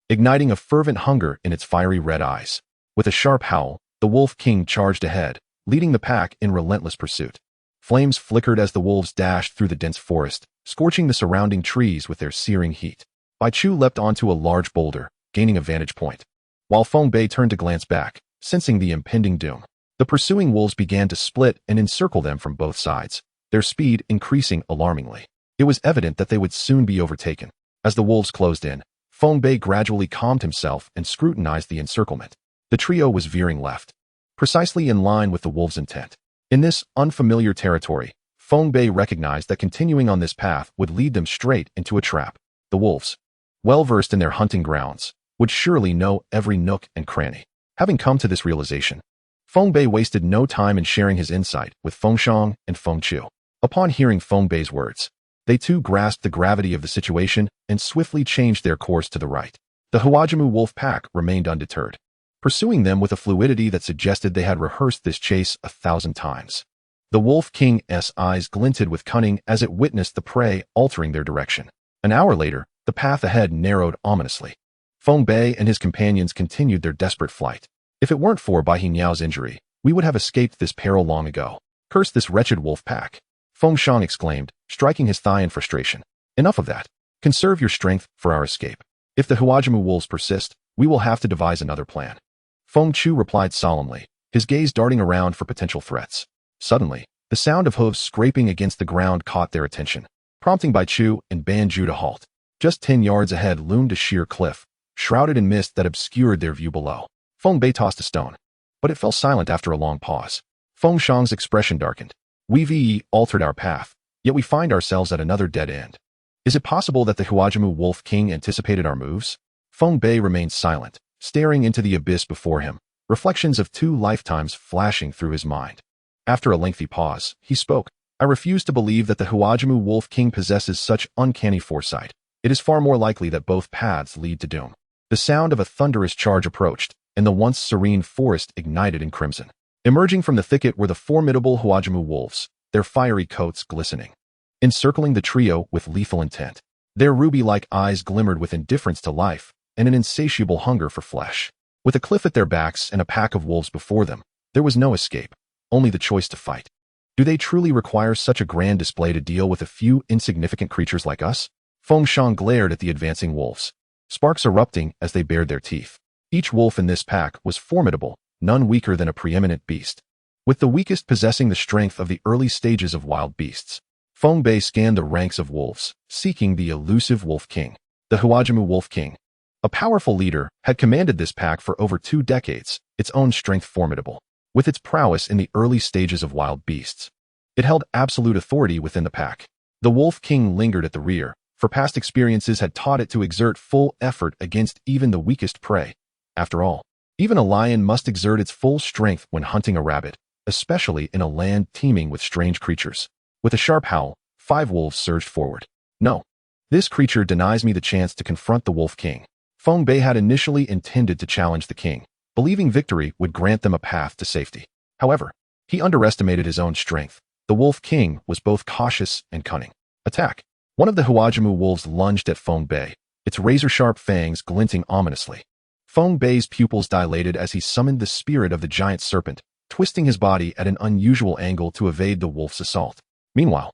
igniting a fervent hunger in its fiery red eyes. With a sharp howl, the Wolf King charged ahead, leading the pack in relentless pursuit. Flames flickered as the wolves dashed through the dense forest, scorching the surrounding trees with their searing heat. Bai Chu leapt onto a large boulder, gaining a vantage point, while Feng Bei turned to glance back, sensing the impending doom. The pursuing wolves began to split and encircle them from both sides, their speed increasing alarmingly. It was evident that they would soon be overtaken. As the wolves closed in, Feng Bei gradually calmed himself and scrutinized the encirclement. The trio was veering left, precisely in line with the wolves' intent. In this unfamiliar territory, Feng Bei recognized that continuing on this path would lead them straight into a trap. The wolves, well-versed in their hunting grounds, would surely know every nook and cranny. Having come to this realization, Feng Bei wasted no time in sharing his insight with Feng Shang and Feng Chu. Upon hearing Feng Bei's words, they too grasped the gravity of the situation and swiftly changed their course to the right. The Huajimu wolf pack remained undeterred, pursuing them with a fluidity that suggested they had rehearsed this chase 1,000 times. The Wolf King's eyes glinted with cunning as it witnessed the prey altering their direction. An hour later, the path ahead narrowed ominously. Feng Bei and his companions continued their desperate flight. If it weren't for Bai Hiniao's injury, we would have escaped this peril long ago. Curse this wretched wolf pack! Feng Shang exclaimed, striking his thigh in frustration. Enough of that. Conserve your strength for our escape. If the Huajimu wolves persist, we will have to devise another plan. Feng Chu replied solemnly, his gaze darting around for potential threats. Suddenly, the sound of hooves scraping against the ground caught their attention, prompting Bai Chu and Banju to halt. Just 10 yards ahead loomed a sheer cliff, shrouded in mist that obscured their view below. Feng Bei tossed a stone, but it fell silent after a long pause. Feng Shang's expression darkened. We've altered our path, yet we find ourselves at another dead end. Is it possible that the Huajimu Wolf King anticipated our moves? Feng Bei remained silent, staring into the abyss before him, reflections of 2 lifetimes flashing through his mind. After a lengthy pause, he spoke. I refuse to believe that the Huajimu Wolf King possesses such uncanny foresight. It is far more likely that both paths lead to doom. The sound of a thunderous charge approached, and the once serene forest ignited in crimson. Emerging from the thicket were the formidable Huajimu wolves, their fiery coats glistening, encircling the trio with lethal intent. Their ruby-like eyes glimmered with indifference to life and an insatiable hunger for flesh. With a cliff at their backs and a pack of wolves before them, there was no escape, only the choice to fight. Do they truly require such a grand display to deal with a few insignificant creatures like us? Fengshan glared at the advancing wolves, sparks erupting as they bared their teeth. Each wolf in this pack was formidable, none weaker than a preeminent beast, with the weakest possessing the strength of the early stages of wild beasts. Feng Bei scanned the ranks of wolves, seeking the elusive Wolf King. The Huajimu Wolf King, a powerful leader, had commanded this pack for over 2 decades, its own strength formidable. With its prowess in the early stages of wild beasts, it held absolute authority within the pack. The Wolf King lingered at the rear, for past experiences had taught it to exert full effort against even the weakest prey. After all, even a lion must exert its full strength when hunting a rabbit, especially in a land teeming with strange creatures. With a sharp howl, 5 wolves surged forward. No. This creature denies me the chance to confront the Wolf King. Feng Bei had initially intended to challenge the king, believing victory would grant them a path to safety. However, he underestimated his own strength. The Wolf King was both cautious and cunning. Attack! One of the Huajimu wolves lunged at Feng Bei, its razor-sharp fangs glinting ominously. Feng Bei's pupils dilated as he summoned the spirit of the giant serpent, twisting his body at an unusual angle to evade the wolf's assault. Meanwhile,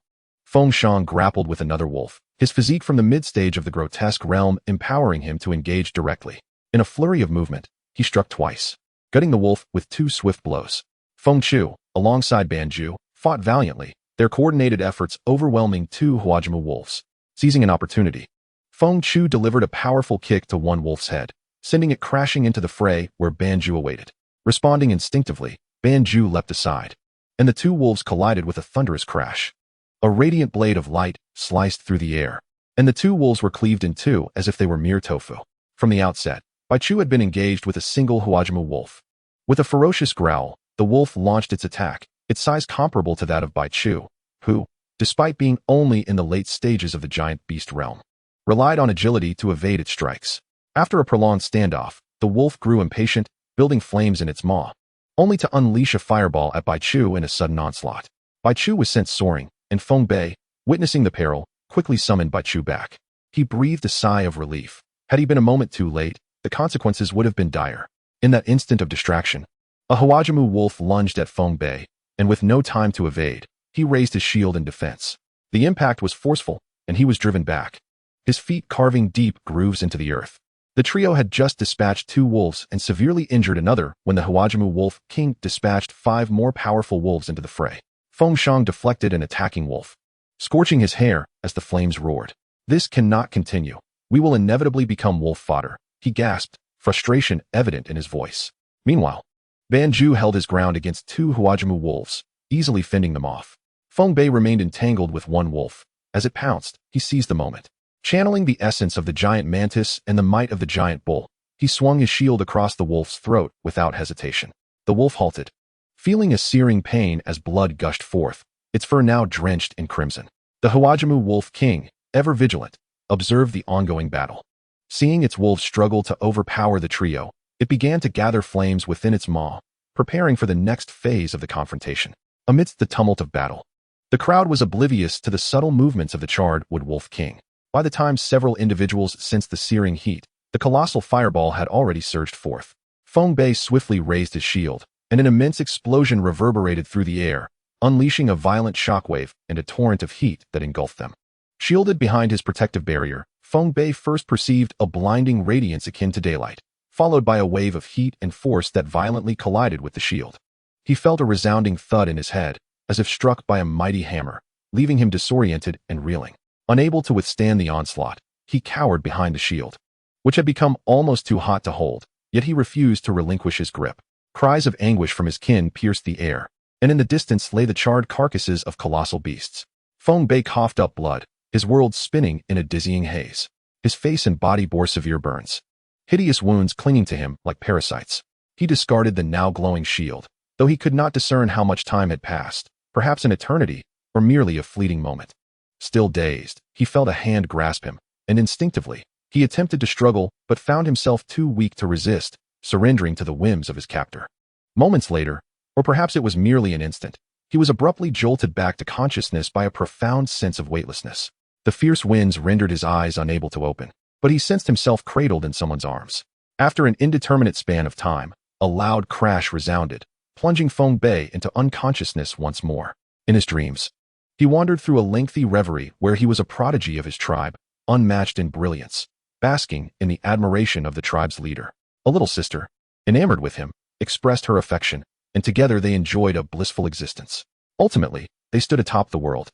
Fengshan grappled with another wolf, his physique from the mid-stage of the grotesque realm empowering him to engage directly. In a flurry of movement, he struck twice, gutting the wolf with 2 swift blows. Feng Chu, alongside Banju, fought valiantly, their coordinated efforts overwhelming 2 Huajimu wolves. Seizing an opportunity, Feng Chu delivered a powerful kick to one wolf's head, sending it crashing into the fray where Banju awaited. Responding instinctively, Banju leapt aside, and the 2 wolves collided with a thunderous crash. A radiant blade of light sliced through the air, and the 2 wolves were cleaved in 2 as if they were mere tofu. From the outset, Baichu had been engaged with a single Huajimu wolf. With a ferocious growl, the wolf launched its attack, its size comparable to that of Baichu, who, despite being only in the late stages of the giant beast realm, relied on agility to evade its strikes. After a prolonged standoff, the wolf grew impatient, building flames in its maw, only to unleash a fireball at Baichu in a sudden onslaught. Baichu was sent soaring, and Feng Bei, witnessing the peril, quickly summoned Baichu back. He breathed a sigh of relief. Had he been a moment too late, the consequences would have been dire. In that instant of distraction, a Huajimu wolf lunged at Feng Bei, and with no time to evade, he raised his shield in defense. The impact was forceful, and he was driven back, his feet carving deep grooves into the earth. The trio had just dispatched 2 wolves and severely injured another when the Huajimu Wolf King dispatched 5 more powerful wolves into the fray. Fengshan deflected an attacking wolf, scorching his hair as the flames roared. This cannot continue. We will inevitably become wolf fodder, he gasped, frustration evident in his voice. Meanwhile, Banju held his ground against 2 Huajimu wolves, easily fending them off. Feng Bei remained entangled with one wolf. As it pounced, he seized the moment. Channeling the essence of the giant mantis and the might of the giant bull, he swung his shield across the wolf's throat without hesitation. The wolf halted, feeling a searing pain as blood gushed forth, its fur now drenched in crimson. The Huajimu Wolf King, ever vigilant, observed the ongoing battle. Seeing its wolves struggle to overpower the trio, it began to gather flames within its maw, preparing for the next phase of the confrontation. Amidst the tumult of battle, the crowd was oblivious to the subtle movements of the charred Wood Wolf King. By the time several individuals sensed the searing heat, the colossal fireball had already surged forth. Feng Bei swiftly raised his shield, and an immense explosion reverberated through the air, unleashing a violent shockwave and a torrent of heat that engulfed them. Shielded behind his protective barrier, Feng Bei first perceived a blinding radiance akin to daylight, followed by a wave of heat and force that violently collided with the shield. He felt a resounding thud in his head, as if struck by a mighty hammer, leaving him disoriented and reeling. Unable to withstand the onslaught, he cowered behind the shield, which had become almost too hot to hold, yet he refused to relinquish his grip. Cries of anguish from his kin pierced the air, and in the distance lay the charred carcasses of colossal beasts. Feng Bei coughed up blood, his world spinning in a dizzying haze. His face and body bore severe burns, hideous wounds clinging to him like parasites. He discarded the now glowing shield, though he could not discern how much time had passed, perhaps an eternity, or merely a fleeting moment. Still dazed, he felt a hand grasp him, and instinctively, He attempted to struggle, but found himself too weak to resist, surrendering to the whims of his captor. Moments later, or perhaps it was merely an instant, he was abruptly jolted back to consciousness by a profound sense of weightlessness. The fierce winds rendered his eyes unable to open, but he sensed himself cradled in someone's arms. After an indeterminate span of time, a loud crash resounded, plunging Feng Bei into unconsciousness once more. In his dreams, he wandered through a lengthy reverie where he was a prodigy of his tribe, unmatched in brilliance, basking in the admiration of the tribe's leader. A little sister, enamored with him, expressed her affection, and together they enjoyed a blissful existence. Ultimately, they stood atop the world,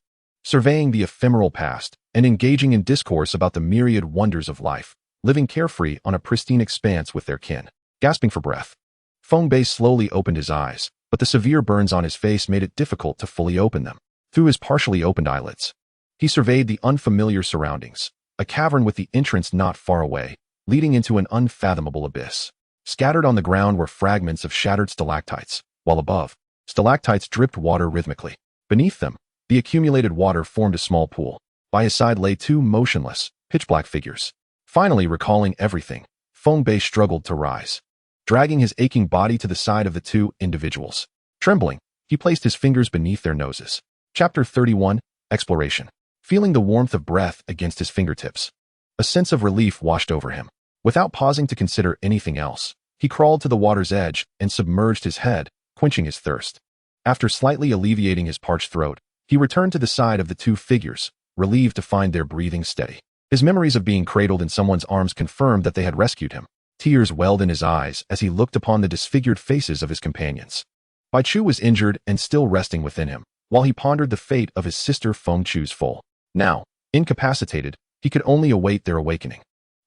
surveying the ephemeral past and engaging in discourse about the myriad wonders of life, living carefree on a pristine expanse with their kin. Gasping for breath, Feng Bei slowly opened his eyes, but the severe burns on his face made it difficult to fully open them. Through his partially opened eyelids, he surveyed the unfamiliar surroundings, a cavern with the entrance not far away, leading into an unfathomable abyss. Scattered on the ground were fragments of shattered stalactites, while above, stalactites dripped water rhythmically. Beneath them, the accumulated water formed a small pool. By his side lay two motionless, pitch-black figures. Finally recalling everything, Feng Bei struggled to rise, dragging his aching body to the side of the two individuals. Trembling, he placed his fingers beneath their noses. Chapter 31, Exploration. Feeling the warmth of breath against his fingertips, a sense of relief washed over him. Without pausing to consider anything else, he crawled to the water's edge and submerged his head, quenching his thirst. After slightly alleviating his parched throat, he returned to the side of the two figures, relieved to find their breathing steady. His memories of being cradled in someone's arms confirmed that they had rescued him. Tears welled in his eyes as he looked upon the disfigured faces of his companions. Bai Chu was injured and still resting within him, while he pondered the fate of his sister Feng Chu's foal. Now, incapacitated, he could only await their awakening.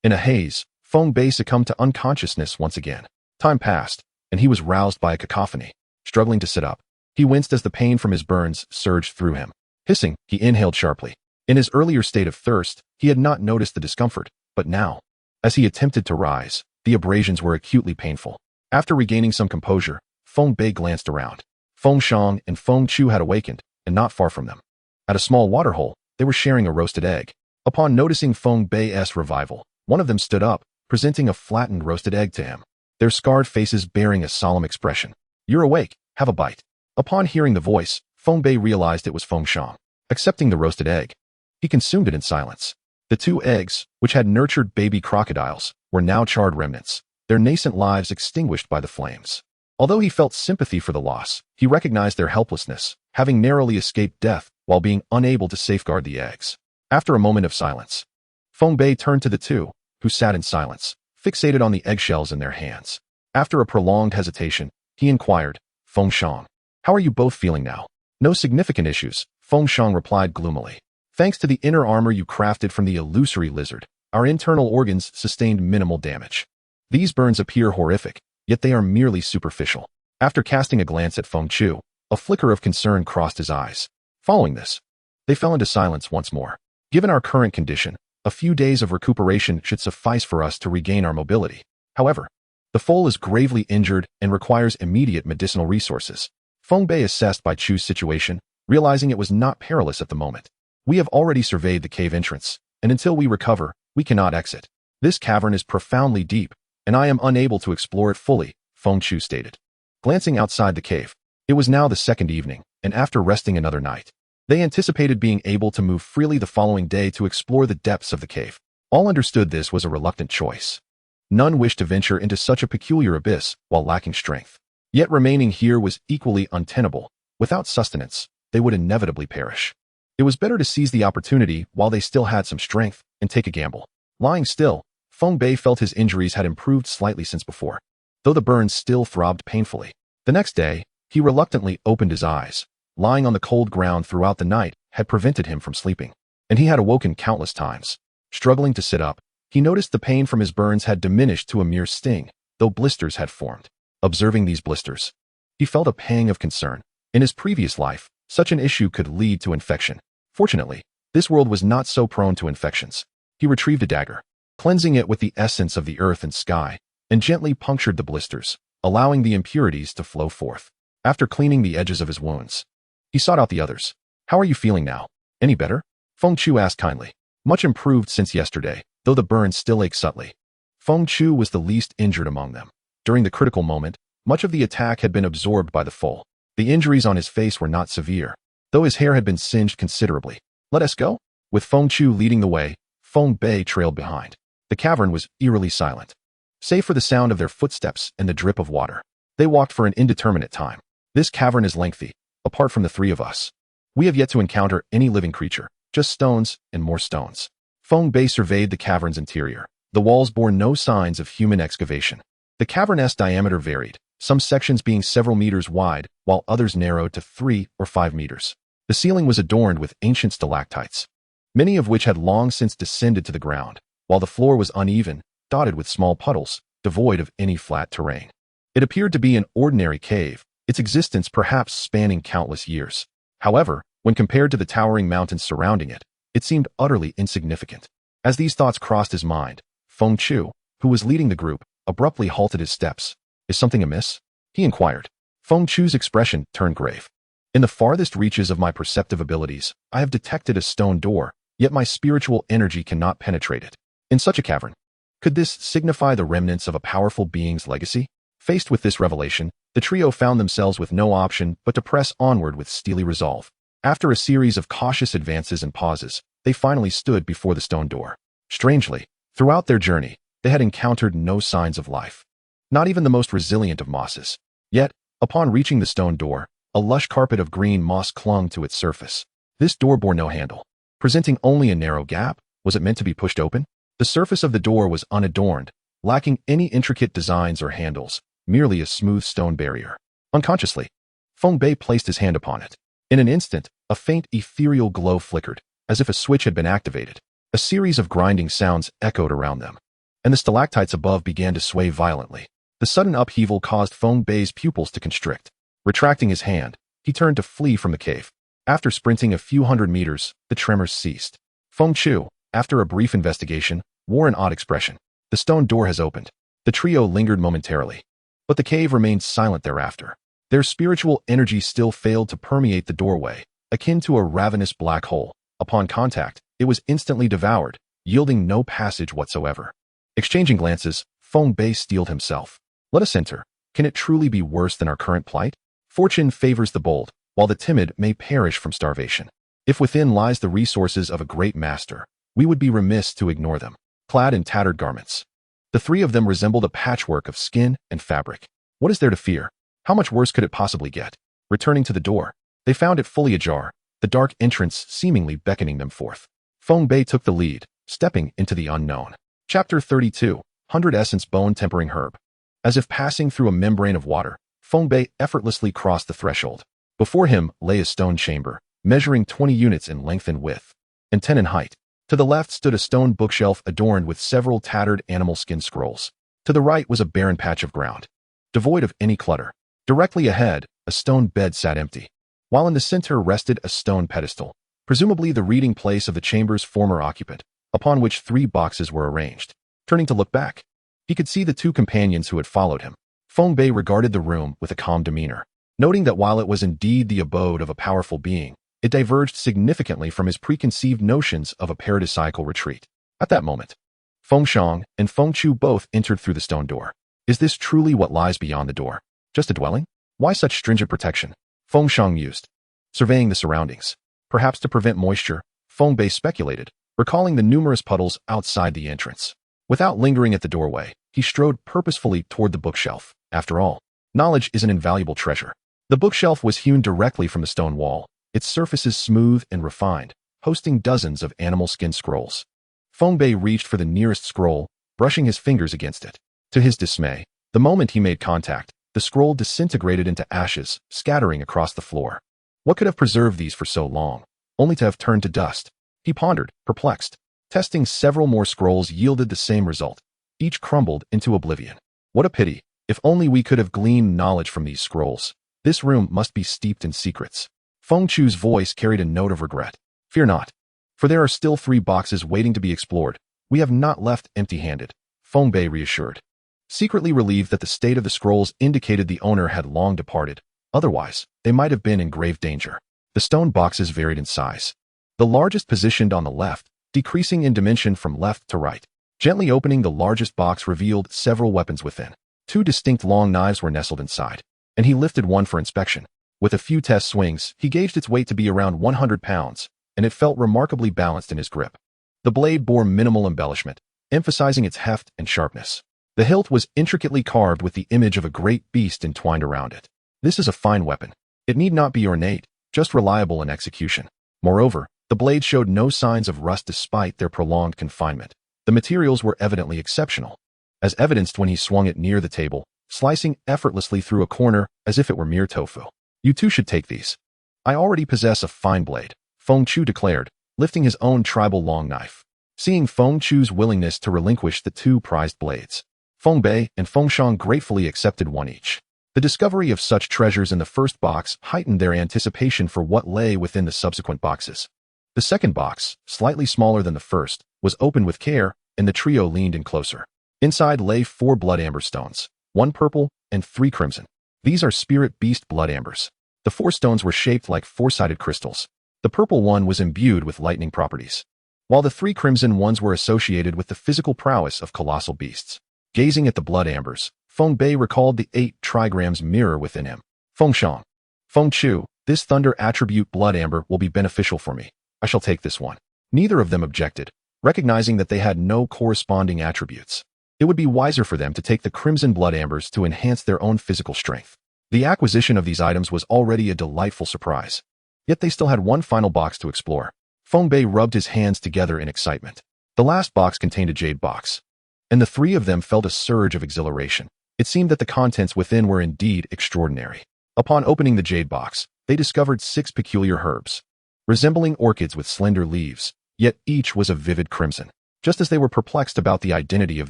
In a haze, Feng Bei succumbed to unconsciousness once again. Time passed, and he was roused by a cacophony. Struggling to sit up, he winced as the pain from his burns surged through him. Hissing, he inhaled sharply. In his earlier state of thirst, he had not noticed the discomfort, but now, as he attempted to rise, the abrasions were acutely painful. After regaining some composure, Feng Bei glanced around. Feng Shang and Feng Chu had awakened, and not far from them, at a small waterhole, they were sharing a roasted egg. Upon noticing Feng Bei's revival, one of them stood up, presenting a flattened roasted egg to him, their scarred faces bearing a solemn expression. "You're awake, have a bite." Upon hearing the voice, Feng Bei realized it was Feng Shang. Accepting the roasted egg, he consumed it in silence. The two eggs, which had nurtured baby crocodiles, were now charred remnants, their nascent lives extinguished by the flames. Although he felt sympathy for the loss, he recognized their helplessness, having narrowly escaped death while being unable to safeguard the eggs. After a moment of silence, Feng Bei turned to the two, who sat in silence, fixated on the eggshells in their hands. After a prolonged hesitation, he inquired, "Feng Shang, how are you both feeling now?" "No significant issues," Feng Shang replied gloomily. "Thanks to the inner armor you crafted from the illusory lizard, our internal organs sustained minimal damage. These burns appear horrific, yet they are merely superficial." After casting a glance at Feng Chu, a flicker of concern crossed his eyes. Following this, they fell into silence once more. "Given our current condition, a few days of recuperation should suffice for us to regain our mobility. However, the foal is gravely injured and requires immediate medicinal resources." Feng Bei assessed Bai Chu's situation, realizing it was not perilous at the moment. "We have already surveyed the cave entrance, and until we recover, we cannot exit. This cavern is profoundly deep, and I am unable to explore it fully," Feng Chu stated. Glancing outside the cave, it was now the second evening, and after resting another night, they anticipated being able to move freely the following day to explore the depths of the cave. All understood this was a reluctant choice. None wished to venture into such a peculiar abyss while lacking strength. Yet remaining here was equally untenable. Without sustenance, they would inevitably perish. It was better to seize the opportunity while they still had some strength and take a gamble. Lying still, Feng Bei felt his injuries had improved slightly since before, though the burns still throbbed painfully. The next day, he reluctantly opened his eyes. Lying on the cold ground throughout the night had prevented him from sleeping, and he had awoken countless times. Struggling to sit up, he noticed the pain from his burns had diminished to a mere sting, though blisters had formed. Observing these blisters, he felt a pang of concern. In his previous life, such an issue could lead to infection. Fortunately, this world was not so prone to infections. He retrieved a dagger, cleansing it with the essence of the earth and sky, and gently punctured the blisters, allowing the impurities to flow forth. After cleaning the edges of his wounds, he sought out the others. "How are you feeling now? Any better?" Feng Chu asked kindly. "Much improved since yesterday," though the burn still ached subtly. Feng Chu was the least injured among them. During the critical moment, much of the attack had been absorbed by the foal. The injuries on his face were not severe, though his hair had been singed considerably. "Let us go?" With Feng Chu leading the way, Feng Bei trailed behind. The cavern was eerily silent, save for the sound of their footsteps and the drip of water. They walked for an indeterminate time. "This cavern is lengthy, apart from the three of us. We have yet to encounter any living creature, just stones and more stones." Feng Bei surveyed the cavern's interior. The walls bore no signs of human excavation. The cavern's diameter varied, some sections being several meters wide, while others narrowed to 3 or 5 meters. The ceiling was adorned with ancient stalactites, many of which had long since descended to the ground, while the floor was uneven, dotted with small puddles, devoid of any flat terrain. It appeared to be an ordinary cave, its existence perhaps spanning countless years. However, when compared to the towering mountains surrounding it, it seemed utterly insignificant. As these thoughts crossed his mind, Feng Chu, who was leading the group, abruptly halted his steps. "Is something amiss?" he inquired. Feng Chu's expression turned grave. "In the farthest reaches of my perceptive abilities, I have detected a stone door, yet my spiritual energy cannot penetrate it. In such a cavern, could this signify the remnants of a powerful being's legacy?" Faced with this revelation, the trio found themselves with no option but to press onward with steely resolve. After a series of cautious advances and pauses, they finally stood before the stone door. Strangely, throughout their journey, they had encountered no signs of life, not even the most resilient of mosses. Yet, upon reaching the stone door, a lush carpet of green moss clung to its surface. This door bore no handle, presenting only a narrow gap. Was it meant to be pushed open? The surface of the door was unadorned, lacking any intricate designs or handles, merely a smooth stone barrier. Unconsciously, Feng Bei placed his hand upon it. In an instant, a faint ethereal glow flickered, as if a switch had been activated. A series of grinding sounds echoed around them, and the stalactites above began to sway violently. The sudden upheaval caused Feng Bei's pupils to constrict. Retracting his hand, he turned to flee from the cave. After sprinting a few hundred meters, the tremors ceased. Feng Chu, after a brief investigation, wore an odd expression. "The stone door has opened." The trio lingered momentarily, but the cave remained silent thereafter. Their spiritual energy still failed to permeate the doorway, akin to a ravenous black hole. Upon contact, it was instantly devoured, yielding no passage whatsoever. Exchanging glances, Feng Bei steeled himself. "Let us enter. Can it truly be worse than our current plight? Fortune favors the bold, while the timid may perish from starvation. If within lies the resources of a great master, we would be remiss to ignore them." Clad in tattered garments, the three of them resembled a patchwork of skin and fabric. What is there to fear? How much worse could it possibly get? Returning to the door, they found it fully ajar, the dark entrance seemingly beckoning them forth. Feng Bei took the lead, stepping into the unknown. Chapter 32, 100 Essence Bone Tempering Herb. As if passing through a membrane of water, Feng Bei effortlessly crossed the threshold. Before him lay a stone chamber, measuring 20 units in length and width, and 10 in height. To the left stood a stone bookshelf adorned with several tattered animal skin scrolls. To the right was a barren patch of ground, devoid of any clutter. Directly ahead, a stone bed sat empty, while in the center rested a stone pedestal, presumably the reading place of the chamber's former occupant, upon which 3 boxes were arranged. Turning to look back, he could see the 2 companions who had followed him. Feng Bei regarded the room with a calm demeanor, noting that while it was indeed the abode of a powerful being, it diverged significantly from his preconceived notions of a paradisiacal retreat. At that moment, Feng Shang and Feng Chu both entered through the stone door. Is this truly what lies beyond the door? Just a dwelling? Why such stringent protection? Feng Shang mused, surveying the surroundings. Perhaps to prevent moisture, Feng Bei speculated, recalling the numerous puddles outside the entrance. Without lingering at the doorway, he strode purposefully toward the bookshelf. After all, knowledge is an invaluable treasure. The bookshelf was hewn directly from the stone wall, its surfaces smooth and refined, hosting dozens of animal skin scrolls. Feng Bei reached for the nearest scroll, brushing his fingers against it. To his dismay, the moment he made contact, the scroll disintegrated into ashes, scattering across the floor. What could have preserved these for so long, only to have turned to dust? He pondered, perplexed. Testing several more scrolls yielded the same result. Each crumbled into oblivion. What a pity. If only we could have gleaned knowledge from these scrolls. This room must be steeped in secrets. Feng Chu's voice carried a note of regret. Fear not, for there are still 3 boxes waiting to be explored. We have not left empty-handed, Feng Bei reassured, secretly relieved that the state of the scrolls indicated the owner had long departed. Otherwise, they might have been in grave danger. The stone boxes varied in size, the largest positioned on the left, decreasing in dimension from left to right. Gently opening the largest box revealed several weapons within. 2 distinct long knives were nestled inside, and he lifted one for inspection. With a few test swings, he gauged its weight to be around 100 pounds, and it felt remarkably balanced in his grip. The blade bore minimal embellishment, emphasizing its heft and sharpness. The hilt was intricately carved with the image of a great beast entwined around it. This is a fine weapon. It need not be ornate, just reliable in execution. Moreover, the blade showed no signs of rust despite their prolonged confinement. The materials were evidently exceptional, as evidenced when he swung it near the table, slicing effortlessly through a corner as if it were mere tofu. You too should take these. I already possess a fine blade, Feng Chu declared, lifting his own tribal long knife. Seeing Feng Chu's willingness to relinquish the 2 prized blades, Feng Bei and Feng Shang gratefully accepted one each. The discovery of such treasures in the first box heightened their anticipation for what lay within the subsequent boxes. The second box, slightly smaller than the first, was opened with care, and the trio leaned in closer. Inside lay 4 blood amber stones, 1 purple and 3 crimson. These are spirit beast blood ambers. The 4 stones were shaped like 4-sided crystals. The purple one was imbued with lightning properties, while the 3 crimson ones were associated with the physical prowess of colossal beasts. Gazing at the blood ambers, Feng Bei recalled the 8 trigrams mirror within him. Feng Shang. Feng Chu, this thunder attribute blood amber will be beneficial for me. I shall take this one. Neither of them objected, recognizing that they had no corresponding attributes. It would be wiser for them to take the crimson blood ambers to enhance their own physical strength. The acquisition of these items was already a delightful surprise. Yet they still had one final box to explore. Feng Bei rubbed his hands together in excitement. The last box contained a jade box, and the 3 of them felt a surge of exhilaration. It seemed that the contents within were indeed extraordinary. Upon opening the jade box, they discovered 6 peculiar herbs, resembling orchids with slender leaves, yet each was a vivid crimson. Just as they were perplexed about the identity of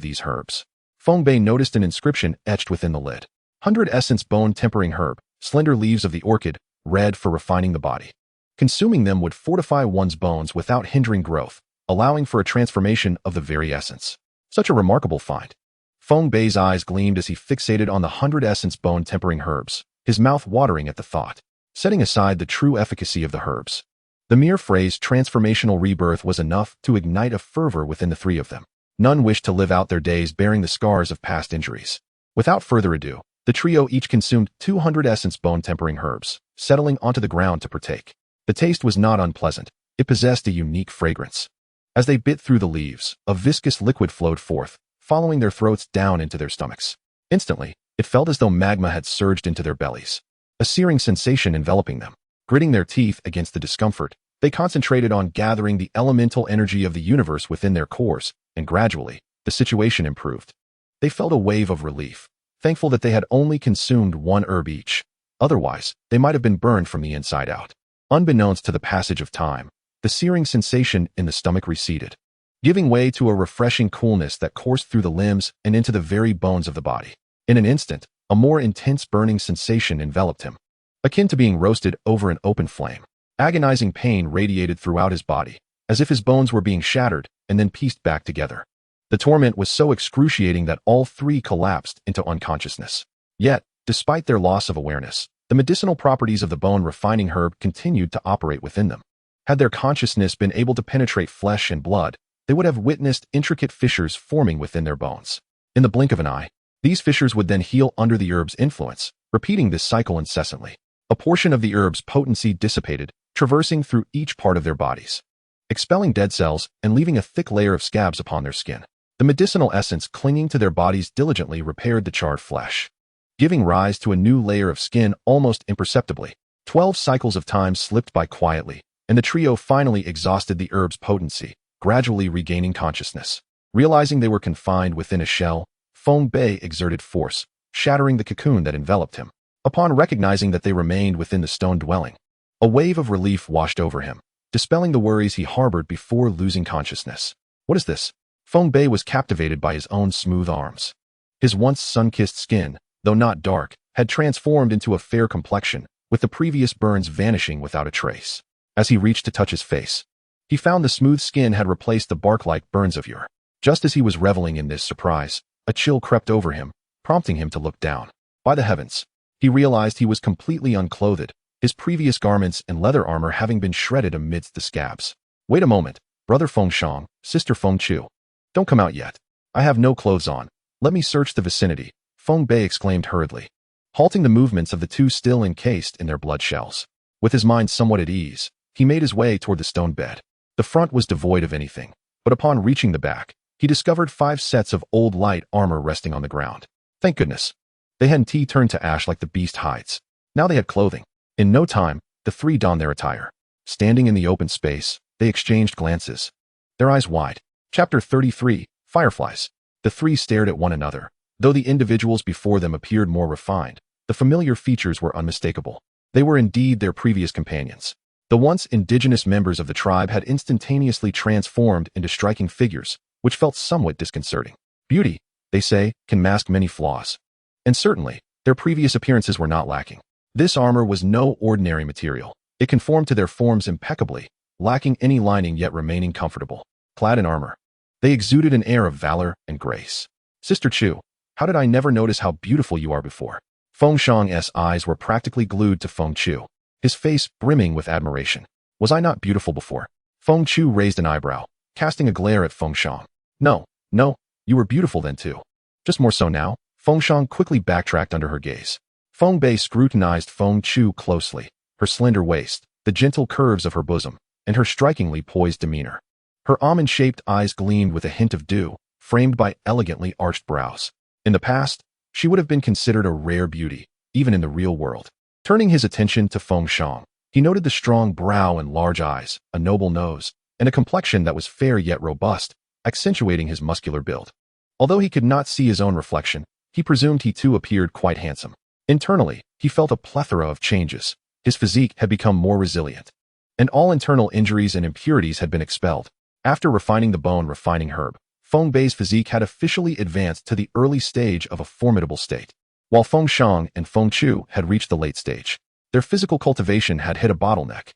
these herbs, Feng Bei noticed an inscription etched within the lid. 100 essence bone tempering herb, slender leaves of the orchid, red for refining the body. Consuming them would fortify one's bones without hindering growth, allowing for a transformation of the very essence. Such a remarkable find. Feng Bei's eyes gleamed as he fixated on the 100 essence bone tempering herbs, his mouth watering at the thought. Setting aside the true efficacy of the herbs, the mere phrase transformational rebirth was enough to ignite a fervor within the 3 of them. None wished to live out their days bearing the scars of past injuries. Without further ado, the trio each consumed 200 essence bone tempering herbs, settling onto the ground to partake. The taste was not unpleasant. It possessed a unique fragrance. As they bit through the leaves, a viscous liquid flowed forth, following their throats down into their stomachs. Instantly, it felt as though magma had surged into their bellies, a searing sensation enveloping them. Gritting their teeth against the discomfort, they concentrated on gathering the elemental energy of the universe within their cores, and gradually, the situation improved. They felt a wave of relief, thankful that they had only consumed 1 herb each. Otherwise, they might have been burned from the inside out. Unbeknownst to the passage of time, the searing sensation in the stomach receded, giving way to a refreshing coolness that coursed through the limbs and into the very bones of the body. In an instant, a more intense burning sensation enveloped him, akin to being roasted over an open flame. Agonizing pain radiated throughout his body, as if his bones were being shattered and then pieced back together. The torment was so excruciating that all 3 collapsed into unconsciousness. Yet, despite their loss of awareness, the medicinal properties of the bone refining herb continued to operate within them. Had their consciousness been able to penetrate flesh and blood, they would have witnessed intricate fissures forming within their bones. In the blink of an eye, these fissures would then heal under the herb's influence, repeating this cycle incessantly. A portion of the herb's potency dissipated, traversing through each part of their bodies, expelling dead cells and leaving a thick layer of scabs upon their skin. The medicinal essence clinging to their bodies diligently repaired the charred flesh, giving rise to a new layer of skin almost imperceptibly. 12 cycles of time slipped by quietly, and the trio finally exhausted the herb's potency, gradually regaining consciousness. Realizing they were confined within a shell, Feng Bei exerted force, shattering the cocoon that enveloped him. Upon recognizing that they remained within the stone dwelling, a wave of relief washed over him, dispelling the worries he harbored before losing consciousness. What is this? Feng Bei was captivated by his own smooth arms. His once sun-kissed skin, though not dark, had transformed into a fair complexion, with the previous burns vanishing without a trace. As he reached to touch his face, he found the smooth skin had replaced the bark-like burns of yore. Just as he was reveling in this surprise, a chill crept over him, prompting him to look down. By the heavens, he realized he was completely unclothed, his previous garments and leather armor having been shredded amidst the scabs. Wait a moment, brother Feng Shang, sister Feng Chu. Don't come out yet. I have no clothes on. Let me search the vicinity, Feng Bei exclaimed hurriedly, halting the movements of the two still encased in their blood shells. With his mind somewhat at ease, he made his way toward the stone bed. The front was devoid of anything, but upon reaching the back, he discovered 5 sets of old light armor resting on the ground. Thank goodness. They hadn't turned to ash like the beast hides. Now they had clothing. In no time, the 3 donned their attire. Standing in the open space, they exchanged glances, their eyes wide. Chapter 33, Fireflies. The 3 stared at one another. Though the individuals before them appeared more refined, the familiar features were unmistakable. They were indeed their previous companions. The once indigenous members of the tribe had instantaneously transformed into striking figures, which felt somewhat disconcerting. Beauty, they say, can mask many flaws. And certainly, their previous appearances were not lacking. This armor was no ordinary material. It conformed to their forms impeccably, lacking any lining yet remaining comfortable. Clad in armor, they exuded an air of valor and grace. Sister Chu, how did I never notice how beautiful you are before? Feng Shang's eyes were practically glued to Feng Chu, his face brimming with admiration. Was I not beautiful before? Feng Chu raised an eyebrow, casting a glare at Feng Shang. No, you were beautiful then too. Just more so now. Feng Shang quickly backtracked under her gaze. Feng Bei scrutinized Feng Chu closely, her slender waist, the gentle curves of her bosom, and her strikingly poised demeanor. Her almond-shaped eyes gleamed with a hint of dew, framed by elegantly arched brows. In the past, she would have been considered a rare beauty, even in the real world. Turning his attention to Feng Shang, he noted the strong brow and large eyes, a noble nose, and a complexion that was fair yet robust, accentuating his muscular build. Although he could not see his own reflection, he presumed he too appeared quite handsome. Internally, he felt a plethora of changes. His physique had become more resilient, and all internal injuries and impurities had been expelled. After refining the bone-refining herb, Feng Bei's physique had officially advanced to the early stage of a formidable state, while Feng Shang and Feng Chu had reached the late stage. Their physical cultivation had hit a bottleneck,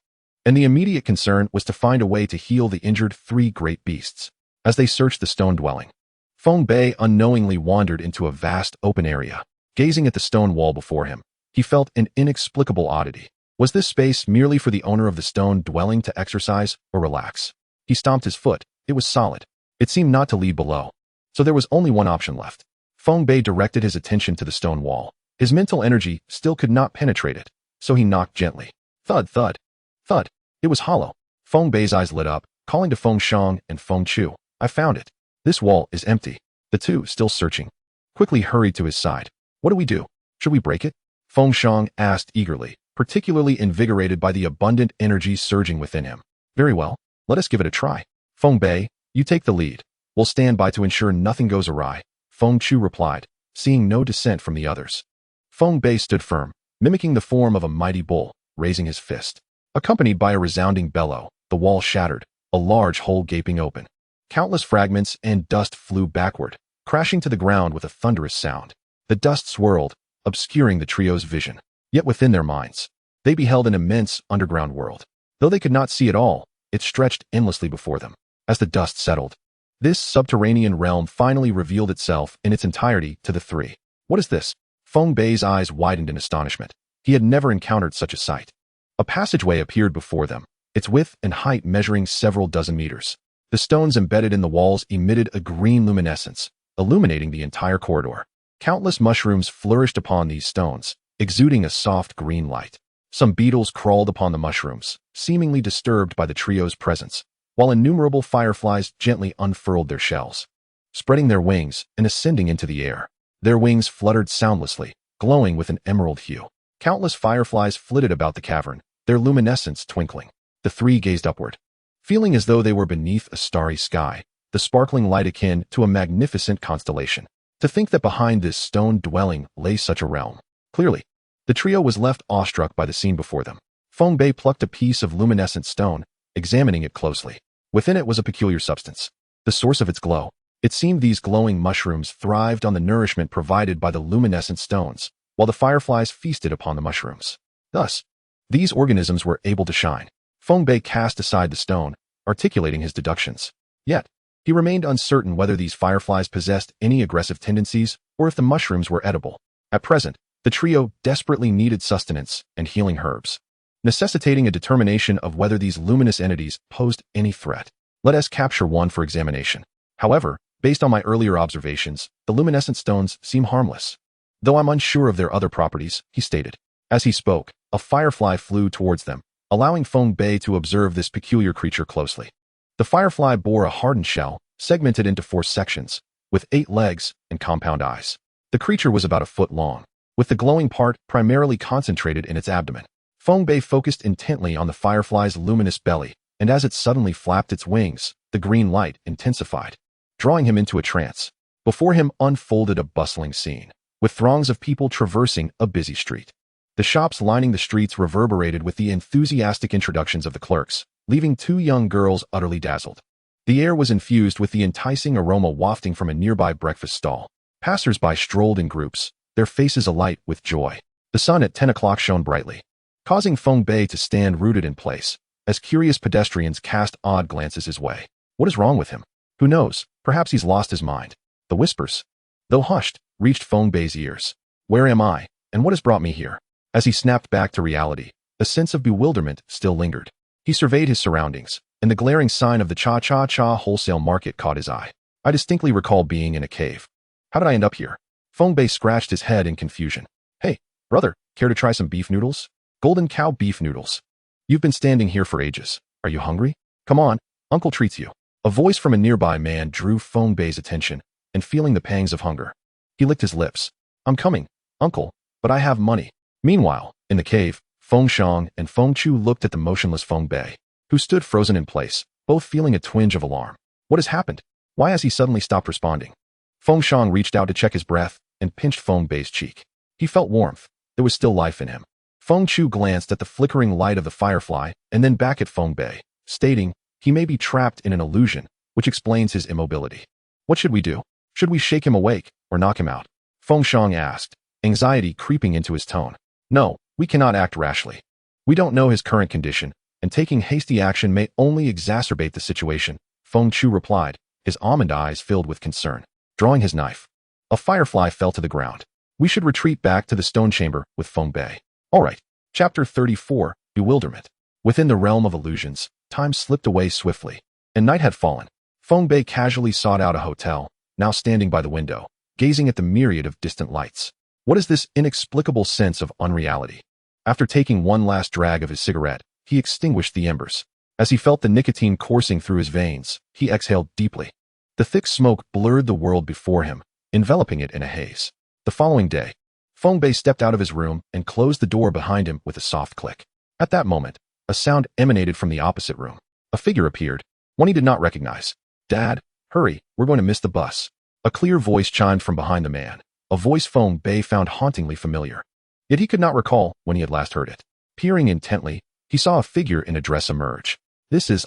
and the immediate concern was to find a way to heal the injured 3 great beasts. As they searched the stone dwelling, Feng Bei unknowingly wandered into a vast open area. Gazing at the stone wall before him, he felt an inexplicable oddity. Was this space merely for the owner of the stone dwelling to exercise or relax? He stomped his foot. It was solid. It seemed not to lead below. So there was only one option left. Feng Bei directed his attention to the stone wall. His mental energy still could not penetrate it, so he knocked gently. Thud, thud, thud. It was hollow. Feng Bei's eyes lit up, calling to Feng Shang and Feng Chu. I found it. This wall is empty. The 2, still searching, quickly hurried to his side. What do we do? Should we break it? Feng Shang asked eagerly, particularly invigorated by the abundant energy surging within him. Very well. Let us give it a try. Feng Bei, you take the lead. We'll stand by to ensure nothing goes awry, Feng Chu replied, seeing no dissent from the others. Feng Bei stood firm, mimicking the form of a mighty bull, raising his fist. Accompanied by a resounding bellow, the wall shattered, a large hole gaping open. Countless fragments and dust flew backward, crashing to the ground with a thunderous sound. The dust swirled, obscuring the trio's vision. Yet within their minds, they beheld an immense underground world. Though they could not see it all, it stretched endlessly before them. As the dust settled, this subterranean realm finally revealed itself in its entirety to the 3. What is this? Feng Bei's eyes widened in astonishment. He had never encountered such a sight. A passageway appeared before them, its width and height measuring several dozen meters. The stones embedded in the walls emitted a green luminescence, illuminating the entire corridor. Countless mushrooms flourished upon these stones, exuding a soft green light. Some beetles crawled upon the mushrooms, seemingly disturbed by the trio's presence, while innumerable fireflies gently unfurled their shells, spreading their wings and ascending into the air. Their wings fluttered soundlessly, glowing with an emerald hue. Countless fireflies flitted about the cavern, their luminescence twinkling. The 3 gazed upward, feeling as though they were beneath a starry sky, the sparkling light akin to a magnificent constellation. To think that behind this stone dwelling lay such a realm. Clearly, the trio was left awestruck by the scene before them. Feng Bei plucked a piece of luminescent stone, examining it closely. Within it was a peculiar substance, the source of its glow. It seemed these glowing mushrooms thrived on the nourishment provided by the luminescent stones, while the fireflies feasted upon the mushrooms. Thus, these organisms were able to shine. Feng Bei cast aside the stone, articulating his deductions. Yet, he remained uncertain whether these fireflies possessed any aggressive tendencies or if the mushrooms were edible. At present, the trio desperately needed sustenance and healing herbs, necessitating a determination of whether these luminous entities posed any threat. Let us capture one for examination. However, Based on my earlier observations, the luminescent stones seem harmless. Though I'm unsure of their other properties, he stated. As he spoke, a firefly flew towards them, allowing Feng Bei to observe this peculiar creature closely. The firefly bore a hardened shell, segmented into 4 sections, with 8 legs and compound eyes. The creature was about a foot long, with the glowing part primarily concentrated in its abdomen. Feng Bei focused intently on the firefly's luminous belly, and as it suddenly flapped its wings, the green light intensified, drawing him into a trance. Before him unfolded a bustling scene, with throngs of people traversing a busy street. The shops lining the streets reverberated with the enthusiastic introductions of the clerks, leaving 2 young girls utterly dazzled. The air was infused with the enticing aroma wafting from a nearby breakfast stall. Passers-by strolled in groups, their faces alight with joy. The sun at 10 o'clock shone brightly, causing Feng Bei to stand rooted in place, as curious pedestrians cast odd glances his way. What is wrong with him? Who knows? Perhaps he's lost his mind. The whispers, though hushed, reached Feng Bei's ears. Where am I, and what has brought me here? As he snapped back to reality, a sense of bewilderment still lingered. He surveyed his surroundings, and the glaring sign of the Cha-Cha-Cha wholesale market caught his eye. I distinctly recall being in a cave. How did I end up here? Feng Bei scratched his head in confusion. Hey, brother, care to try some beef noodles? Golden cow beef noodles. You've been standing here for ages. Are you hungry? Come on, uncle treats you. A voice from a nearby man drew Feng Bei's attention, and feeling the pangs of hunger, he licked his lips. I'm coming, uncle, but I have money. Meanwhile, in the cave, Feng Shang and Feng Chu looked at the motionless Feng Bei, who stood frozen in place, both feeling a twinge of alarm. What has happened? Why has he suddenly stopped responding? Feng Shang reached out to check his breath and pinched Feng Bei's cheek. He felt warmth. There was still life in him. Feng Chu glanced at the flickering light of the firefly and then back at Feng Bei, stating, he may be trapped in an illusion, which explains his immobility. What should we do? Should we shake him awake or knock him out? Feng Shang asked, anxiety creeping into his tone. No, we cannot act rashly. We don't know his current condition, and taking hasty action may only exacerbate the situation, Feng Chu replied, his almond eyes filled with concern. Drawing his knife, a firefly fell to the ground. We should retreat back to the stone chamber with Feng Bei. All right. Chapter 34, Bewilderment. Within the realm of illusions, time slipped away swiftly, and night had fallen. Feng Bei casually sought out a hotel, now standing by the window, gazing at the myriad of distant lights. What is this inexplicable sense of unreality? After taking one last drag of his cigarette, he extinguished the embers. As he felt the nicotine coursing through his veins, he exhaled deeply. The thick smoke blurred the world before him, enveloping it in a haze. The following day, Feng Bei stepped out of his room and closed the door behind him with a soft click. At that moment, a sound emanated from the opposite room. A figure appeared, one he did not recognize. Dad, hurry, we're going to miss the bus. A clear voice chimed from behind the man, a voice Feng Bei found hauntingly familiar. Yet he could not recall when he had last heard it. Peering intently, he saw a figure in a dress emerge. This is,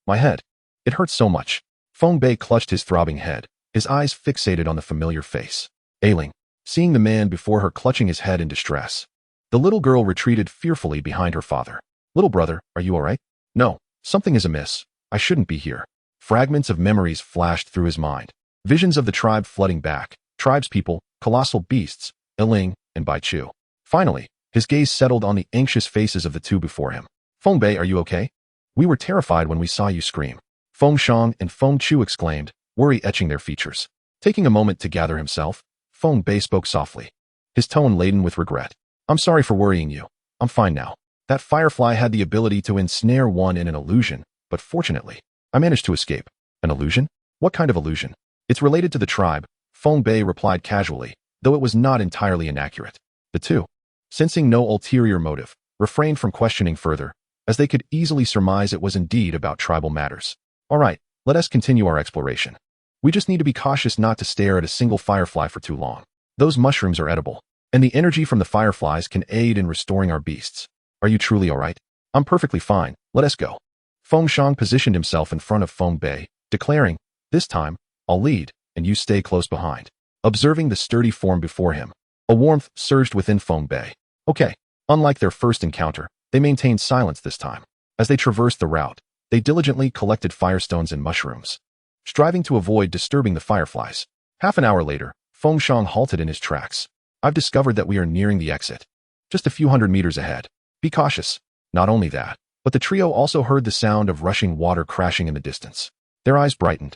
my head. It hurts so much. Feng Bei clutched his throbbing head, his eyes fixated on the familiar face. Ailing, seeing the man before her clutching his head in distress. The little girl retreated fearfully behind her father. Little brother, are you all right? No, something is amiss. I shouldn't be here. Fragments of memories flashed through his mind. Visions of the tribe flooding back, tribespeople, colossal beasts, Iling, and Bai Chu. Finally, his gaze settled on the anxious faces of the 2 before him. Feng Bei, are you okay? We were terrified when we saw you scream. Feng Shang and Feng Chu exclaimed, worry etching their features. Taking a moment to gather himself, Feng Bei spoke softly, his tone laden with regret. I'm sorry for worrying you. I'm fine now. That firefly had the ability to ensnare one in an illusion, but fortunately, I managed to escape. An illusion? What kind of illusion? It's related to the tribe, Feng Bei replied casually, though it was not entirely inaccurate. The 2, sensing no ulterior motive, refrained from questioning further, as they could easily surmise it was indeed about tribal matters. All right, let us continue our exploration. We just need to be cautious not to stare at a single firefly for too long. Those mushrooms are edible, and the energy from the fireflies can aid in restoring our beasts. Are you truly all right? I'm perfectly fine. Let us go. Feng Shang positioned himself in front of Feng Bei, declaring, this time, I'll lead, and you stay close behind. Observing the sturdy form before him, a warmth surged within Feng Bei. Okay, unlike their first encounter, they maintained silence this time. As they traversed the route, they diligently collected firestones and mushrooms, striving to avoid disturbing the fireflies. Half an hour later, Feng Shang halted in his tracks. I've discovered that we are nearing the exit. Just a few hundred meters ahead. Be cautious. Not only that, but the trio also heard the sound of rushing water crashing in the distance. Their eyes brightened.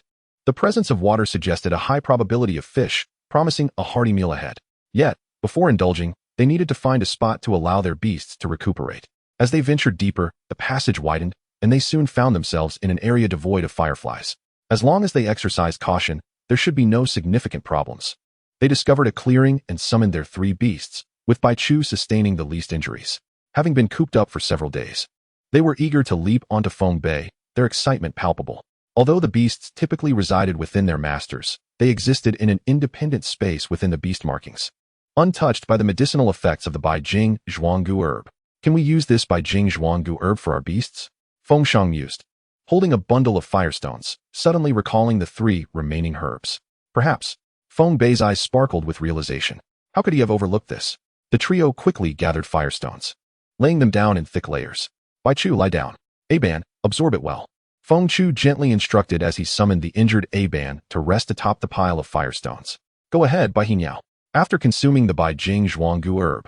The presence of water suggested a high probability of fish, promising a hearty meal ahead. Yet, before indulging, they needed to find a spot to allow their beasts to recuperate. As they ventured deeper, the passage widened, and they soon found themselves in an area devoid of fireflies. As long as they exercised caution, there should be no significant problems. They discovered a clearing and summoned their 3 beasts, with Bai Chu sustaining the least injuries. Having been cooped up for several days, they were eager to leap onto Feng Bei, their excitement palpable. Although the beasts typically resided within their masters, they existed in an independent space within the beast markings, untouched by the medicinal effects of the Bai Jing Zhuanggu herb. Can we use this Bai Jing Zhuanggu herb for our beasts? Feng Shang mused, holding a bundle of firestones, suddenly recalling the 3 remaining herbs. Perhaps. Feng Bei's eyes sparkled with realization. How could he have overlooked this? The trio quickly gathered firestones, laying them down in thick layers. Bai Chu, lie down. A-Ban, absorb it well. Feng Chu gently instructed as he summoned the injured A-Ban to rest atop the pile of firestones. Go ahead, Bai Hinyao. After consuming the Bai Jing Zhuanggu herb,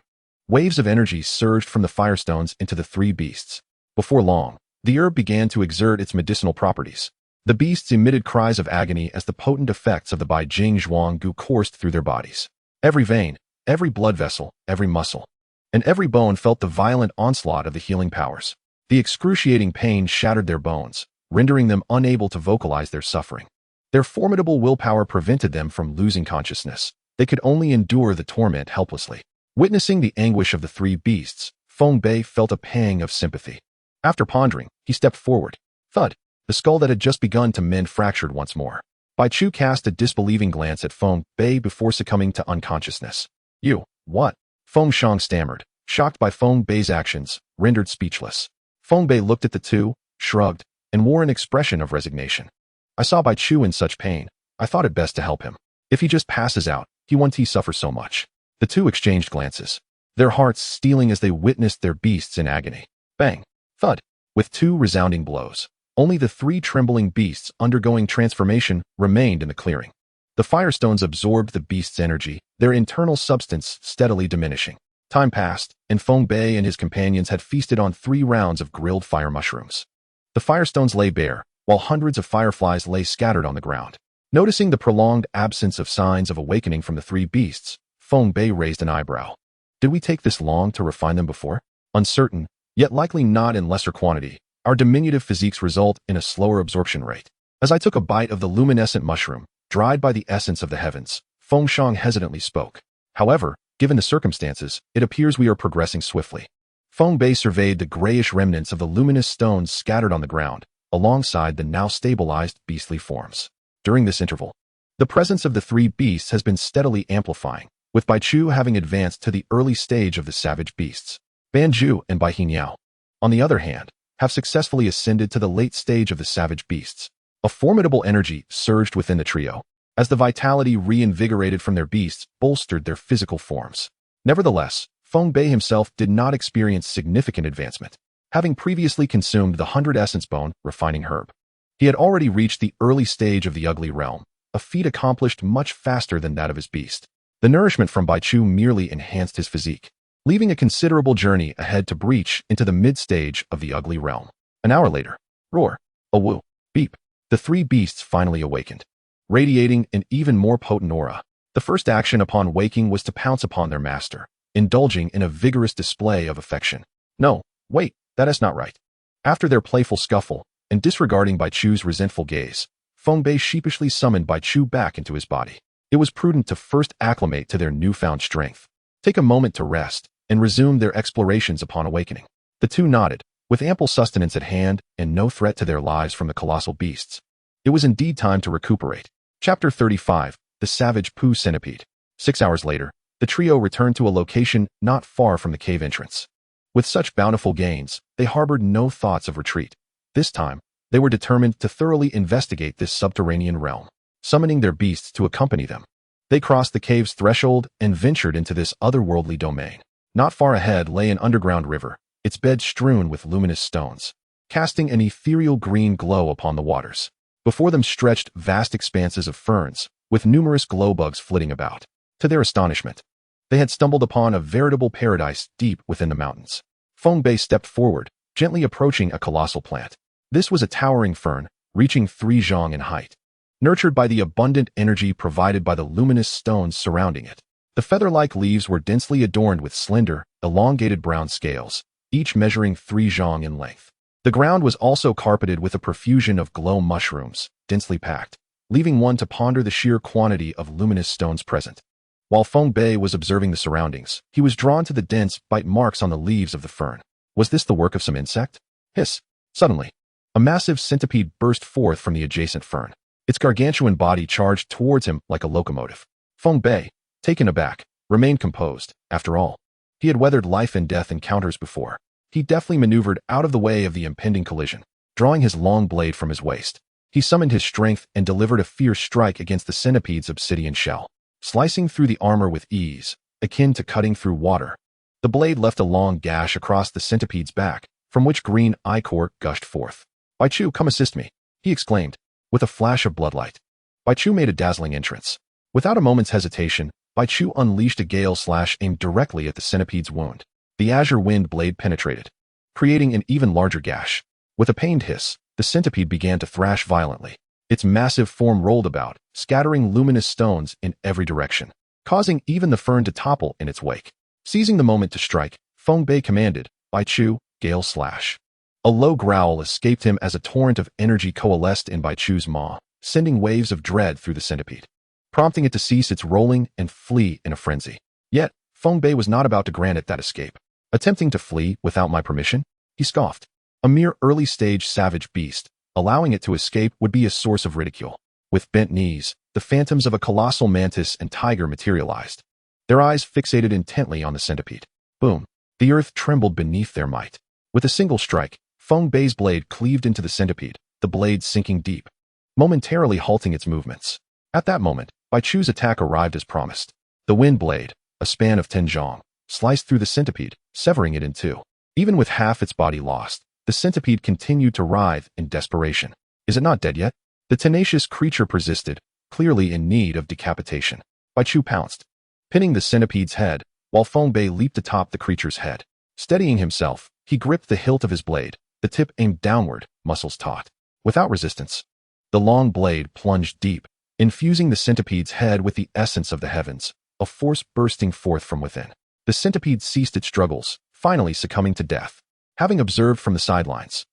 waves of energy surged from the firestones into the 3 beasts. Before long, the herb began to exert its medicinal properties. The beasts emitted cries of agony as the potent effects of the Bai Jing Zhuanggu coursed through their bodies. Every vein, every blood vessel, every muscle, and every bone felt the violent onslaught of the healing powers. The excruciating pain shattered their bones, rendering them unable to vocalize their suffering. Their formidable willpower prevented them from losing consciousness. They could only endure the torment helplessly. Witnessing the anguish of the 3 beasts, Feng Bei felt a pang of sympathy. After pondering, he stepped forward. Thud! The skull that had just begun to mend fractured once more. Bai Chu cast a disbelieving glance at Feng Bei before succumbing to unconsciousness. You, what? Feng Shang stammered, shocked by Feng Bei's actions, rendered speechless. Feng Bei looked at the 2, shrugged, and wore an expression of resignation. I saw Bai Chu in such pain, I thought it best to help him. If he just passes out, he won't suffer so much. The 2 exchanged glances, their hearts stealing as they witnessed their beasts in agony. Bang! Thud! With 2 resounding blows, only the 3 trembling beasts undergoing transformation remained in the clearing. The firestones absorbed the beasts' energy, their internal substance steadily diminishing. Time passed, and Feng Bei and his companions had feasted on 3 rounds of grilled fire mushrooms. The firestones lay bare, while hundreds of fireflies lay scattered on the ground. Noticing the prolonged absence of signs of awakening from the 3 beasts, Feng Bei raised an eyebrow. Did we take this long to refine them before? Uncertain, yet likely not in lesser quantity, our diminutive physiques result in a slower absorption rate. As I took a bite of the luminescent mushroom, dried by the essence of the heavens, Feng Shang hesitantly spoke. However, given the circumstances, it appears we are progressing swiftly. Feng Bei surveyed the grayish remnants of the luminous stones scattered on the ground, alongside the now stabilized beastly forms. During this interval, the presence of the 3 beasts has been steadily amplifying, with Bai Chu having advanced to the early stage of the savage beasts. Banju and Bai Hinyao, on the other hand, have successfully ascended to the late stage of the savage beasts. A formidable energy surged within the trio, as the vitality reinvigorated from their beasts bolstered their physical forms. Nevertheless, Feng Bei himself did not experience significant advancement, having previously consumed the 100 essence bone refining herb. He had already reached the early stage of the ugly realm, a feat accomplished much faster than that of his beast. The nourishment from Bai Chu merely enhanced his physique, leaving a considerable journey ahead to breach into the mid-stage of the ugly realm. An hour later, roar, a woo, beep, the 3 beasts finally awakened, radiating an even more potent aura. The first action upon waking was to pounce upon their master, indulging in a vigorous display of affection. No, wait, that is not right. After their playful scuffle, and disregarding Bai Chu's resentful gaze, Feng Bei sheepishly summoned Bai Chu back into his body. It was prudent to first acclimate to their newfound strength, take a moment to rest, and resume their explorations upon awakening. The 2 nodded, with ample sustenance at hand and no threat to their lives from the colossal beasts. It was indeed time to recuperate. Chapter 35, The Savage Poo Centipede. 6 hours later, the trio returned to a location not far from the cave entrance. With such bountiful gains, they harbored no thoughts of retreat. This time, they were determined to thoroughly investigate this subterranean realm, summoning their beasts to accompany them. They crossed the cave's threshold and ventured into this otherworldly domain. Not far ahead lay an underground river, its bed strewn with luminous stones, casting an ethereal green glow upon the waters. Before them stretched vast expanses of ferns, with numerous glowbugs flitting about. To their astonishment, they had stumbled upon a veritable paradise deep within the mountains. Feng Bei stepped forward, gently approaching a colossal plant. This was a towering fern, reaching 3 zhang in height. nurtured by the abundant energy provided by the luminous stones surrounding it. The feather-like leaves were densely adorned with slender, elongated brown scales, each measuring 3 zhang in length. The ground was also carpeted with a profusion of glow mushrooms, densely packed, leaving one to ponder the sheer quantity of luminous stones present. While Feng Bei was observing the surroundings, he was drawn to the dense bite marks on the leaves of the fern. Was this the work of some insect? Hiss! Suddenly, a massive centipede burst forth from the adjacent fern. Its gargantuan body charged towards him like a locomotive. Feng Bei, taken aback, remained composed. After all, he had weathered life and death encounters before. He deftly maneuvered out of the way of the impending collision. Drawing his long blade from his waist, he summoned his strength and delivered a fierce strike against the centipede's obsidian shell. Slicing through the armor with ease, akin to cutting through water, the blade left a long gash across the centipede's back, from which green ichor gushed forth. Bai Chu, come assist me, he exclaimed, with a flash of bloodlight. Bai Chu made a dazzling entrance. Without a moment's hesitation, Bai Chu unleashed a gale slash aimed directly at the centipede's wound. The azure wind blade penetrated, creating an even larger gash. With a pained hiss, the centipede began to thrash violently. Its massive form rolled about, scattering luminous stones in every direction, causing even the fern to topple in its wake. Seizing the moment to strike, Feng Bei commanded, Bai Chu, gale slash. A low growl escaped him as a torrent of energy coalesced in Bai Chu's maw, sending waves of dread through the centipede, prompting it to cease its rolling and flee in a frenzy. Yet, Feng Bei was not about to grant it that escape. Attempting to flee without my permission? He scoffed. A mere early-stage savage beast, allowing it to escape would be a source of ridicule. With bent knees, the phantoms of a colossal mantis and tiger materialized, their eyes fixated intently on the centipede. Boom! The earth trembled beneath their might. With a single strike, Feng Bei's blade cleaved into the centipede, the blade sinking deep, momentarily halting its movements. At that moment, Bai Chu's attack arrived as promised. The wind blade, a span of 10 zhang, sliced through the centipede, severing it in two. Even with half its body lost, the centipede continued to writhe in desperation. Is it not dead yet? The tenacious creature persisted, clearly in need of decapitation. Bai Chu pounced, pinning the centipede's head, while Feng Bei leaped atop the creature's head. Steadying himself, he gripped the hilt of his blade, the tip aimed downward, muscles taut. Without resistance, the long blade plunged deep, infusing the centipede's head with the essence of the heavens, a force bursting forth from within. The centipede ceased its struggles, finally succumbing to death. Having observed from the sidelines,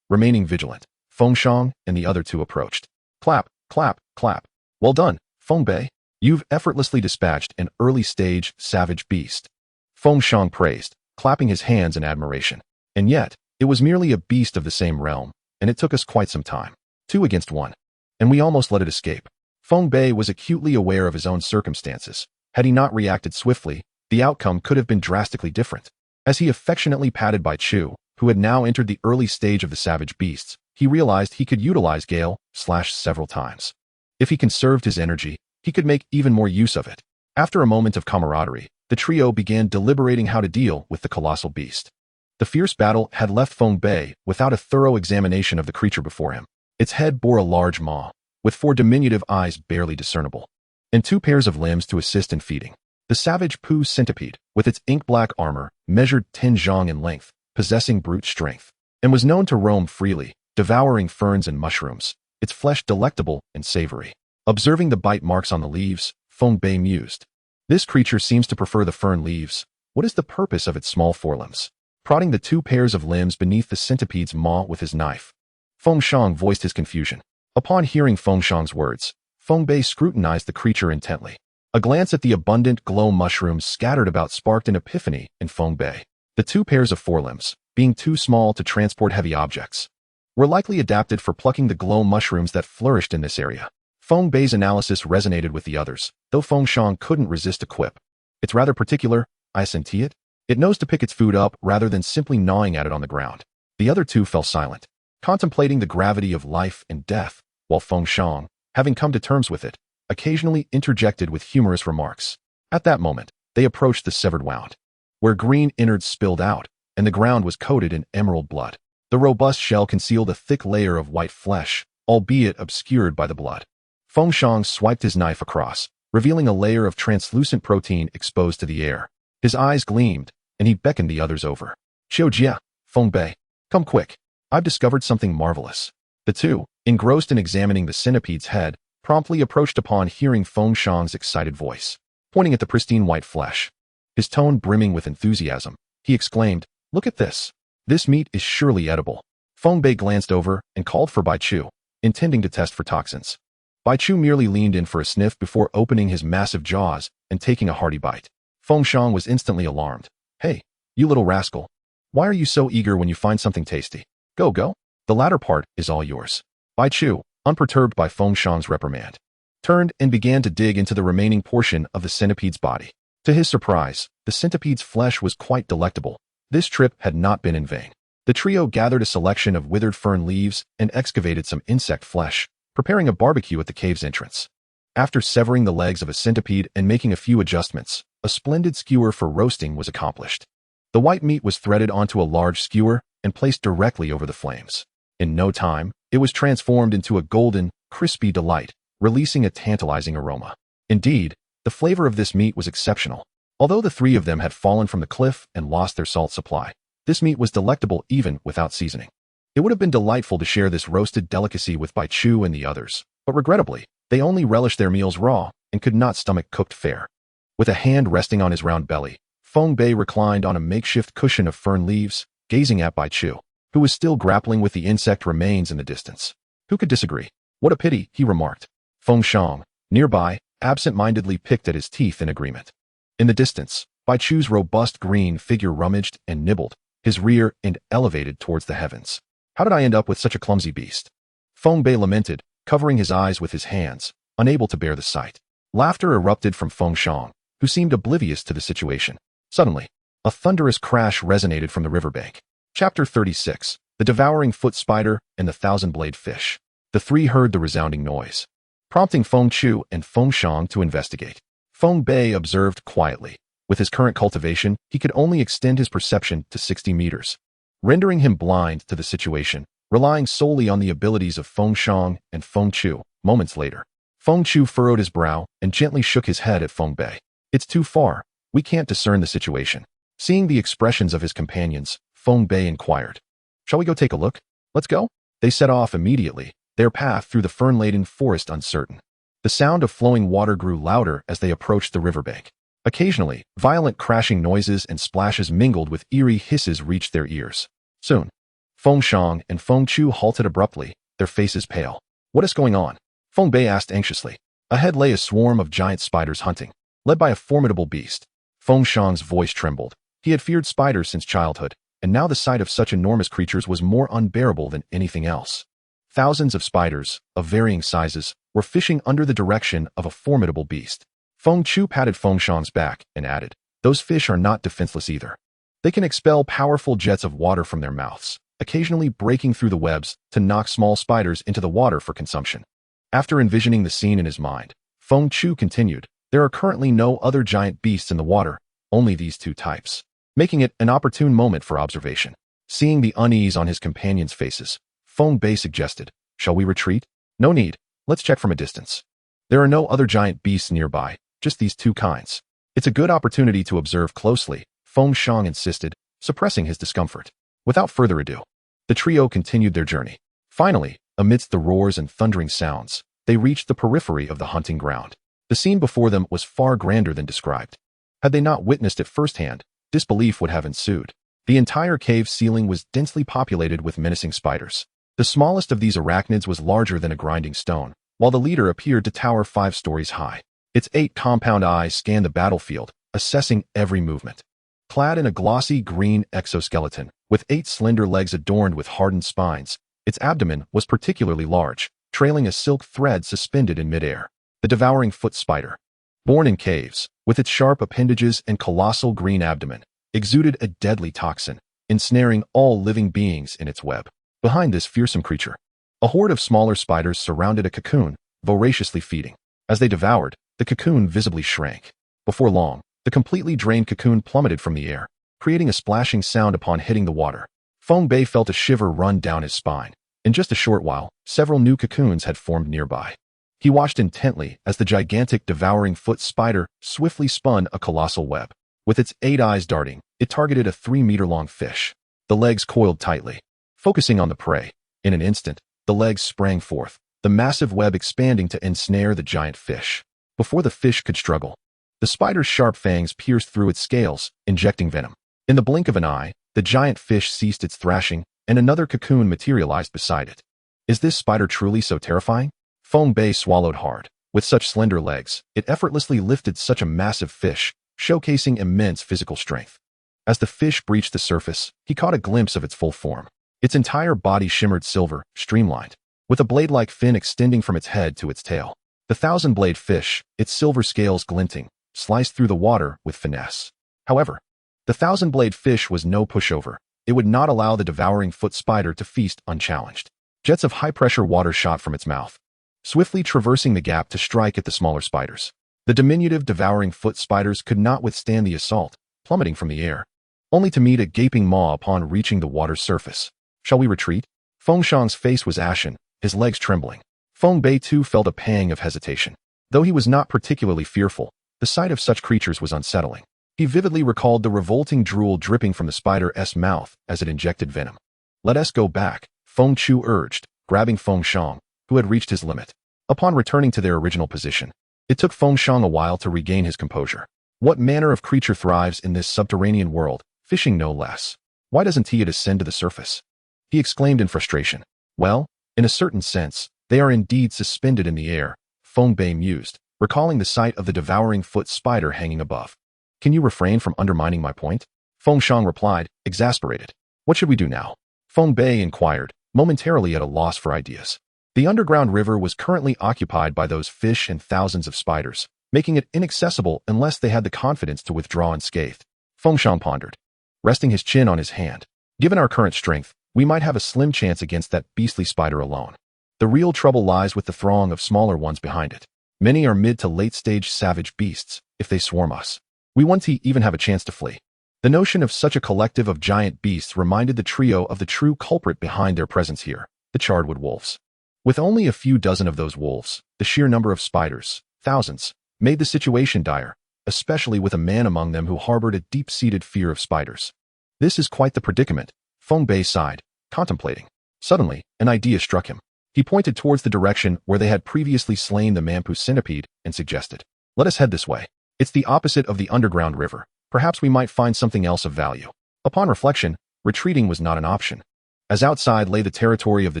remaining vigilant, Feng Shang and the other two approached. Clap, clap, clap. Well done, Feng Bei. You've effortlessly dispatched an early-stage savage beast. Feng Shang praised, clapping his hands in admiration. And yet, it was merely a beast of the same realm, and it took us quite some time. 2 against 1. And we almost let it escape. Feng Bei was acutely aware of his own circumstances. Had he not reacted swiftly, the outcome could have been drastically different. As he affectionately patted Bai Chu, who had now entered the early stage of the savage beasts, he realized he could utilize gale slash several times. If he conserved his energy, he could make even more use of it. After a moment of camaraderie, the trio began deliberating how to deal with the colossal beast. The fierce battle had left Feng Bei without a thorough examination of the creature before him. Its head bore a large maw, with 4 diminutive eyes barely discernible, and 2 pairs of limbs to assist in feeding. The savage Pooh centipede, with its ink-black armor, measured 10 zhang in length, possessing brute strength, and was known to roam freely, devouring ferns and mushrooms, its flesh delectable and savory. Observing the bite marks on the leaves, Feng Bei mused. This creature seems to prefer the fern leaves. What is the purpose of its small forelimbs? Prodding the 2 pairs of limbs beneath the centipede's maw with his knife, Feng Shang voiced his confusion. Upon hearing Feng Shang's words, Feng Bei scrutinized the creature intently. A glance at the abundant glow mushrooms scattered about sparked an epiphany in Feng Bei. The 2 pairs of forelimbs, being too small to transport heavy objects, were likely adapted for plucking the glow mushrooms that flourished in this area. Feng Bei's analysis resonated with the others, though Feng Shang couldn't resist a quip. It's rather particular, I senti it. It knows to pick its food up rather than simply gnawing at it on the ground. The other two fell silent, contemplating the gravity of life and death, while Feng Shang, having come to terms with it, occasionally interjected with humorous remarks. At that moment, they approached the severed wound, where green innards spilled out, and the ground was coated in emerald blood. The robust shell concealed a thick layer of white flesh, albeit obscured by the blood. Feng Shang swiped his knife across, revealing a layer of translucent protein exposed to the air. His eyes gleamed, and he beckoned the others over. Xiao Jia, Feng Bei, come quick. I've discovered something marvelous. The two, engrossed in examining the centipede's head, promptly approached upon hearing Feng Shang's excited voice, pointing at the pristine white flesh. His tone brimming with enthusiasm, he exclaimed, "Look at this. This meat is surely edible." Feng Bei glanced over and called for Bai Chu, intending to test for toxins. Bai Chu merely leaned in for a sniff before opening his massive jaws and taking a hearty bite. Feng Shang was instantly alarmed. "Hey, you little rascal. Why are you so eager when you find something tasty? Go. The latter part is all yours." Bai Chu, unperturbed by Feng Shang's reprimand, turned and began to dig into the remaining portion of the centipede's body. To his surprise, the centipede's flesh was quite delectable. This trip had not been in vain. The trio gathered a selection of withered fern leaves and excavated some insect flesh, preparing a barbecue at the cave's entrance. After severing the legs of a centipede and making a few adjustments, a splendid skewer for roasting was accomplished. The white meat was threaded onto a large skewer and placed directly over the flames. In no time, it was transformed into a golden, crispy delight, releasing a tantalizing aroma. Indeed, the flavor of this meat was exceptional. Although the three of them had fallen from the cliff and lost their salt supply, this meat was delectable even without seasoning. It would have been delightful to share this roasted delicacy with Bai Chu and the others, but regrettably, they only relished their meals raw and could not stomach cooked fare. With a hand resting on his round belly, Feng Bei reclined on a makeshift cushion of fern leaves, gazing at Bai Chu, who was still grappling with the insect remains in the distance. Who could disagree? "What a pity," he remarked. Feng Shang, nearby, absent-mindedly picked at his teeth in agreement. In the distance, Bai Chu's robust green figure rummaged and nibbled, his rear end elevated towards the heavens. "How did I end up with such a clumsy beast?" Feng Bei lamented, covering his eyes with his hands, unable to bear the sight. Laughter erupted from Feng Shang, who seemed oblivious to the situation. Suddenly, a thunderous crash resonated from the riverbank. Chapter 36, The Devouring Foot Spider and the Thousand-Blade Fish. The three heard the resounding noise, prompting Feng Chu and Feng Shang to investigate. Feng Bei observed quietly. With his current cultivation, he could only extend his perception to 60 meters, rendering him blind to the situation, relying solely on the abilities of Feng Shang and Feng Chu. Moments later, Feng Chu furrowed his brow and gently shook his head at Feng Bei. "It's too far. We can't discern the situation." Seeing the expressions of his companions, Feng Bei inquired, "Shall we go take a look?" "Let's go." They set off immediately, their path through the fern-laden forest uncertain. The sound of flowing water grew louder as they approached the riverbank. Occasionally, violent crashing noises and splashes mingled with eerie hisses reached their ears. Soon, Feng Shang and Feng Chu halted abruptly, their faces pale. "What is going on?" Feng Bei asked anxiously. Ahead lay a swarm of giant spiders hunting, led by a formidable beast. Feng Shang's voice trembled. He had feared spiders since childhood, and now the sight of such enormous creatures was more unbearable than anything else. Thousands of spiders, of varying sizes, were fishing under the direction of a formidable beast. Feng Chu patted Feng Shang's back and added, "Those fish are not defenseless either. They can expel powerful jets of water from their mouths, occasionally breaking through the webs to knock small spiders into the water for consumption." After envisioning the scene in his mind, Feng Chu continued, "There are currently no other giant beasts in the water, only these two types," making it an opportune moment for observation. Seeing the unease on his companions' faces, Feng Bei suggested, "Shall we retreat?" "No need. Let's check from a distance. There are no other giant beasts nearby, just these two kinds." "It's a good opportunity to observe closely," Feng Shang insisted, suppressing his discomfort. Without further ado, the trio continued their journey. Finally, amidst the roars and thundering sounds, they reached the periphery of the hunting ground. The scene before them was far grander than described. Had they not witnessed it firsthand, disbelief would have ensued. The entire cave ceiling was densely populated with menacing spiders. The smallest of these arachnids was larger than a grinding stone, while the leader appeared to tower 5 stories high. Its 8 compound eyes scanned the battlefield, assessing every movement. Clad in a glossy green exoskeleton, with 8 slender legs adorned with hardened spines, its abdomen was particularly large, trailing a silk thread suspended in midair. The devouring foot spider, born in caves, with its sharp appendages and colossal green abdomen, exuded a deadly toxin, ensnaring all living beings in its web. Behind this fearsome creature, a horde of smaller spiders surrounded a cocoon, voraciously feeding. As they devoured, the cocoon visibly shrank. Before long, the completely drained cocoon plummeted from the air, creating a splashing sound upon hitting the water. Feng Bei felt a shiver run down his spine. In just a short while, several new cocoons had formed nearby. He watched intently as the gigantic devouring foot spider swiftly spun a colossal web. With its 8 eyes darting, it targeted a 3-meter-long fish. The legs coiled tightly, focusing on the prey. In an instant, The legs sprang forth, the massive web expanding to ensnare the giant fish. Before the fish could struggle, the spider's sharp fangs pierced through its scales, injecting venom. In the blink of an eye, the giant fish ceased its thrashing, and another cocoon materialized beside it. Is this spider truly so terrifying? Feng Bei swallowed hard. With such slender legs, it effortlessly lifted such a massive fish, showcasing immense physical strength. As the fish breached the surface, he caught a glimpse of its full form. Its entire body shimmered silver, streamlined, with a blade-like fin extending from its head to its tail. The thousand-blade fish, its silver scales glinting, sliced through the water with finesse. However, the thousand-blade fish was no pushover. It would not allow the devouring foot spider to feast unchallenged. Jets of high-pressure water shot from its mouth, swiftly traversing the gap to strike at the smaller spiders. The diminutive devouring foot spiders could not withstand the assault, plummeting from the air, only to meet a gaping maw upon reaching the water's surface. Shall we retreat? Feng Shang's face was ashen, his legs trembling. Feng Bei too felt a pang of hesitation. Though he was not particularly fearful, the sight of such creatures was unsettling. He vividly recalled the revolting drool dripping from the spider's mouth as it injected venom. Let us go back, Feng Chu urged, grabbing Feng Shang, who had reached his limit. Upon returning to their original position, it took Feng Shang a while to regain his composure. What manner of creature thrives in this subterranean world, fishing no less? Why doesn't he ascend to the surface? He exclaimed in frustration. Well, in a certain sense, they are indeed suspended in the air, Feng Bei mused, recalling the sight of the devouring foot spider hanging above. Can you refrain from undermining my point? Feng Shang replied, exasperated. What should we do now? Feng Bei inquired, momentarily at a loss for ideas. The underground river was currently occupied by those fish and thousands of spiders, making it inaccessible unless they had the confidence to withdraw unscathed. Feng Shang pondered, resting his chin on his hand. Given our current strength, we might have a slim chance against that beastly spider alone. The real trouble lies with the throng of smaller ones behind it. Many are mid to late-stage savage beasts. If they swarm us, we won't even have a chance to flee. The notion of such a collective of giant beasts reminded the trio of the true culprit behind their presence here, the charredwood wolves. With only a few dozen of those wolves, the sheer number of spiders, thousands, made the situation dire, especially with a man among them who harbored a deep-seated fear of spiders. This is quite the predicament, Feng Bei sighed, contemplating. Suddenly, an idea struck him. He pointed towards the direction where they had previously slain the Mampu centipede and suggested, let us head this way. It's the opposite of the underground river. Perhaps we might find something else of value. Upon reflection, retreating was not an option, as outside lay the territory of the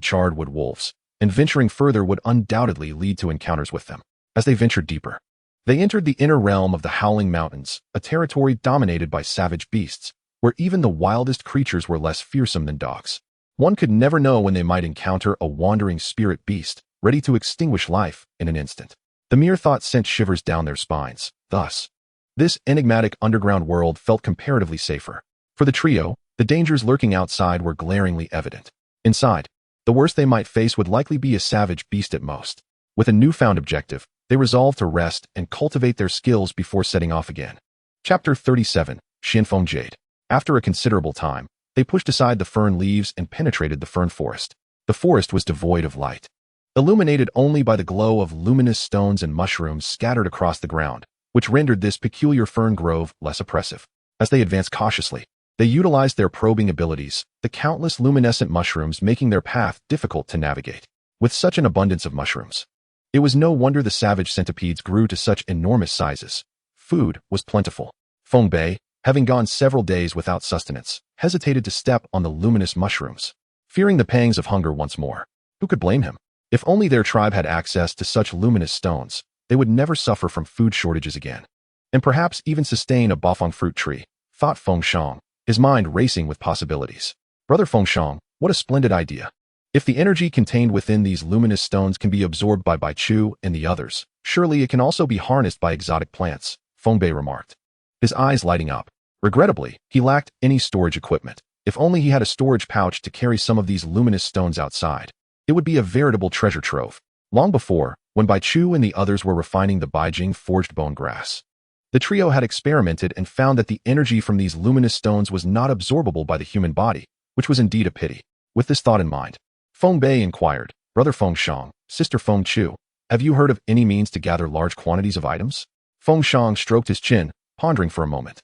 charredwood wolves, and venturing further would undoubtedly lead to encounters with them. As they ventured deeper, they entered the inner realm of the Howling Mountains, a territory dominated by savage beasts, where even the wildest creatures were less fearsome than dogs. One could never know when they might encounter a wandering spirit beast, ready to extinguish life in an instant. The mere thought sent shivers down their spines. Thus, this enigmatic underground world felt comparatively safer. For the trio, the dangers lurking outside were glaringly evident. Inside, the worst they might face would likely be a savage beast at most. With a newfound objective, they resolved to rest and cultivate their skills before setting off again. Chapter 37, Shinfeng Jade. After a considerable time, they pushed aside the fern leaves and penetrated the fern forest. The forest was devoid of light, illuminated only by the glow of luminous stones and mushrooms scattered across the ground, which rendered this peculiar fern grove less oppressive. As they advanced cautiously, they utilized their probing abilities, the countless luminescent mushrooms making their path difficult to navigate. With such an abundance of mushrooms, it was no wonder the savage centipedes grew to such enormous sizes. Food was plentiful. Feng Bei, having gone several days without sustenance, hesitated to step on the luminous mushrooms, fearing the pangs of hunger once more. Who could blame him? If only their tribe had access to such luminous stones, they would never suffer from food shortages again, and perhaps even sustain a bafang fruit tree, thought Feng Shang, his mind racing with possibilities. Brother Feng Shang, what a splendid idea. If the energy contained within these luminous stones can be absorbed by Bai Chu and the others, surely it can also be harnessed by exotic plants, Feng Bei remarked, his eyes lighting up. Regrettably, he lacked any storage equipment. If only he had a storage pouch to carry some of these luminous stones outside, it would be a veritable treasure trove. Long before, when Bai Chu and the others were refining the Beijing forged bone grass, the trio had experimented and found that the energy from these luminous stones was not absorbable by the human body, which was indeed a pity. With this thought in mind, Feng Bei inquired, Brother Feng Shang, Sister Feng Chu, have you heard of any means to gather large quantities of items? Feng Shang stroked his chin, pondering for a moment.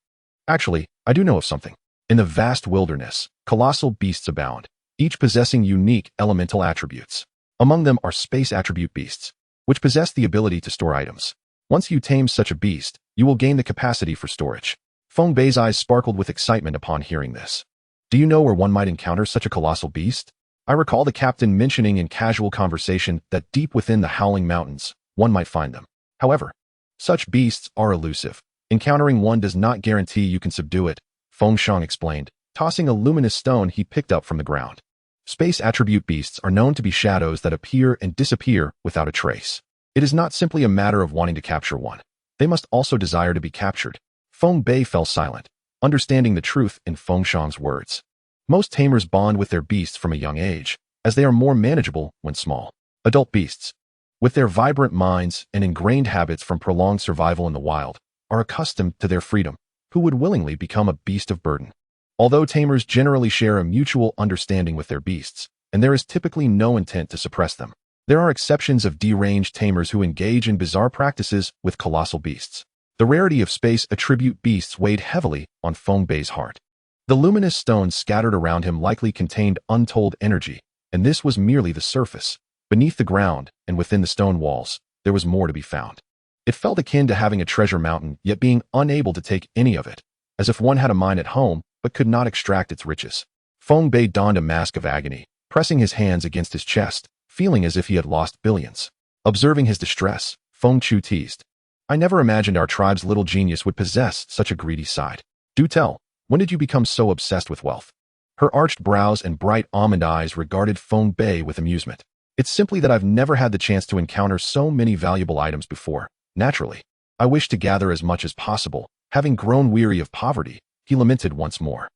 Actually, I do know of something. In the vast wilderness, colossal beasts abound, each possessing unique elemental attributes. Among them are space attribute beasts, which possess the ability to store items. Once you tame such a beast, you will gain the capacity for storage. Feng Bei's eyes sparkled with excitement upon hearing this. Do you know where one might encounter such a colossal beast? I recall the captain mentioning in casual conversation that deep within the Howling Mountains, one might find them. However, such beasts are elusive. Encountering one does not guarantee you can subdue it, Feng Shang explained, tossing a luminous stone he picked up from the ground. Space attribute beasts are known to be shadows that appear and disappear without a trace. It is not simply a matter of wanting to capture one. They must also desire to be captured. Feng Bei fell silent, understanding the truth in Feng Shang's words. Most tamers bond with their beasts from a young age, as they are more manageable when small. Adult beasts, with their vibrant minds and ingrained habits from prolonged survival in the wild, are accustomed to their freedom, who would willingly become a beast of burden. Although tamers generally share a mutual understanding with their beasts, and there is typically no intent to suppress them, there are exceptions of deranged tamers who engage in bizarre practices with colossal beasts. The rarity of space attribute beasts weighed heavily on Feng Bei's heart. The luminous stones scattered around him likely contained untold energy, and this was merely the surface. Beneath the ground and within the stone walls, there was more to be found. It felt akin to having a treasure mountain yet being unable to take any of it, as if one had a mine at home but could not extract its riches. Feng Bei donned a mask of agony, pressing his hands against his chest, feeling as if he had lost billions. Observing his distress, Feng Chu teased, I never imagined our tribe's little genius would possess such a greedy side. Do tell, when did you become so obsessed with wealth? Her arched brows and bright almond eyes regarded Feng Bei with amusement. It's simply that I've never had the chance to encounter so many valuable items before. Naturally, I wish to gather as much as possible. Having grown weary of poverty, he lamented once more.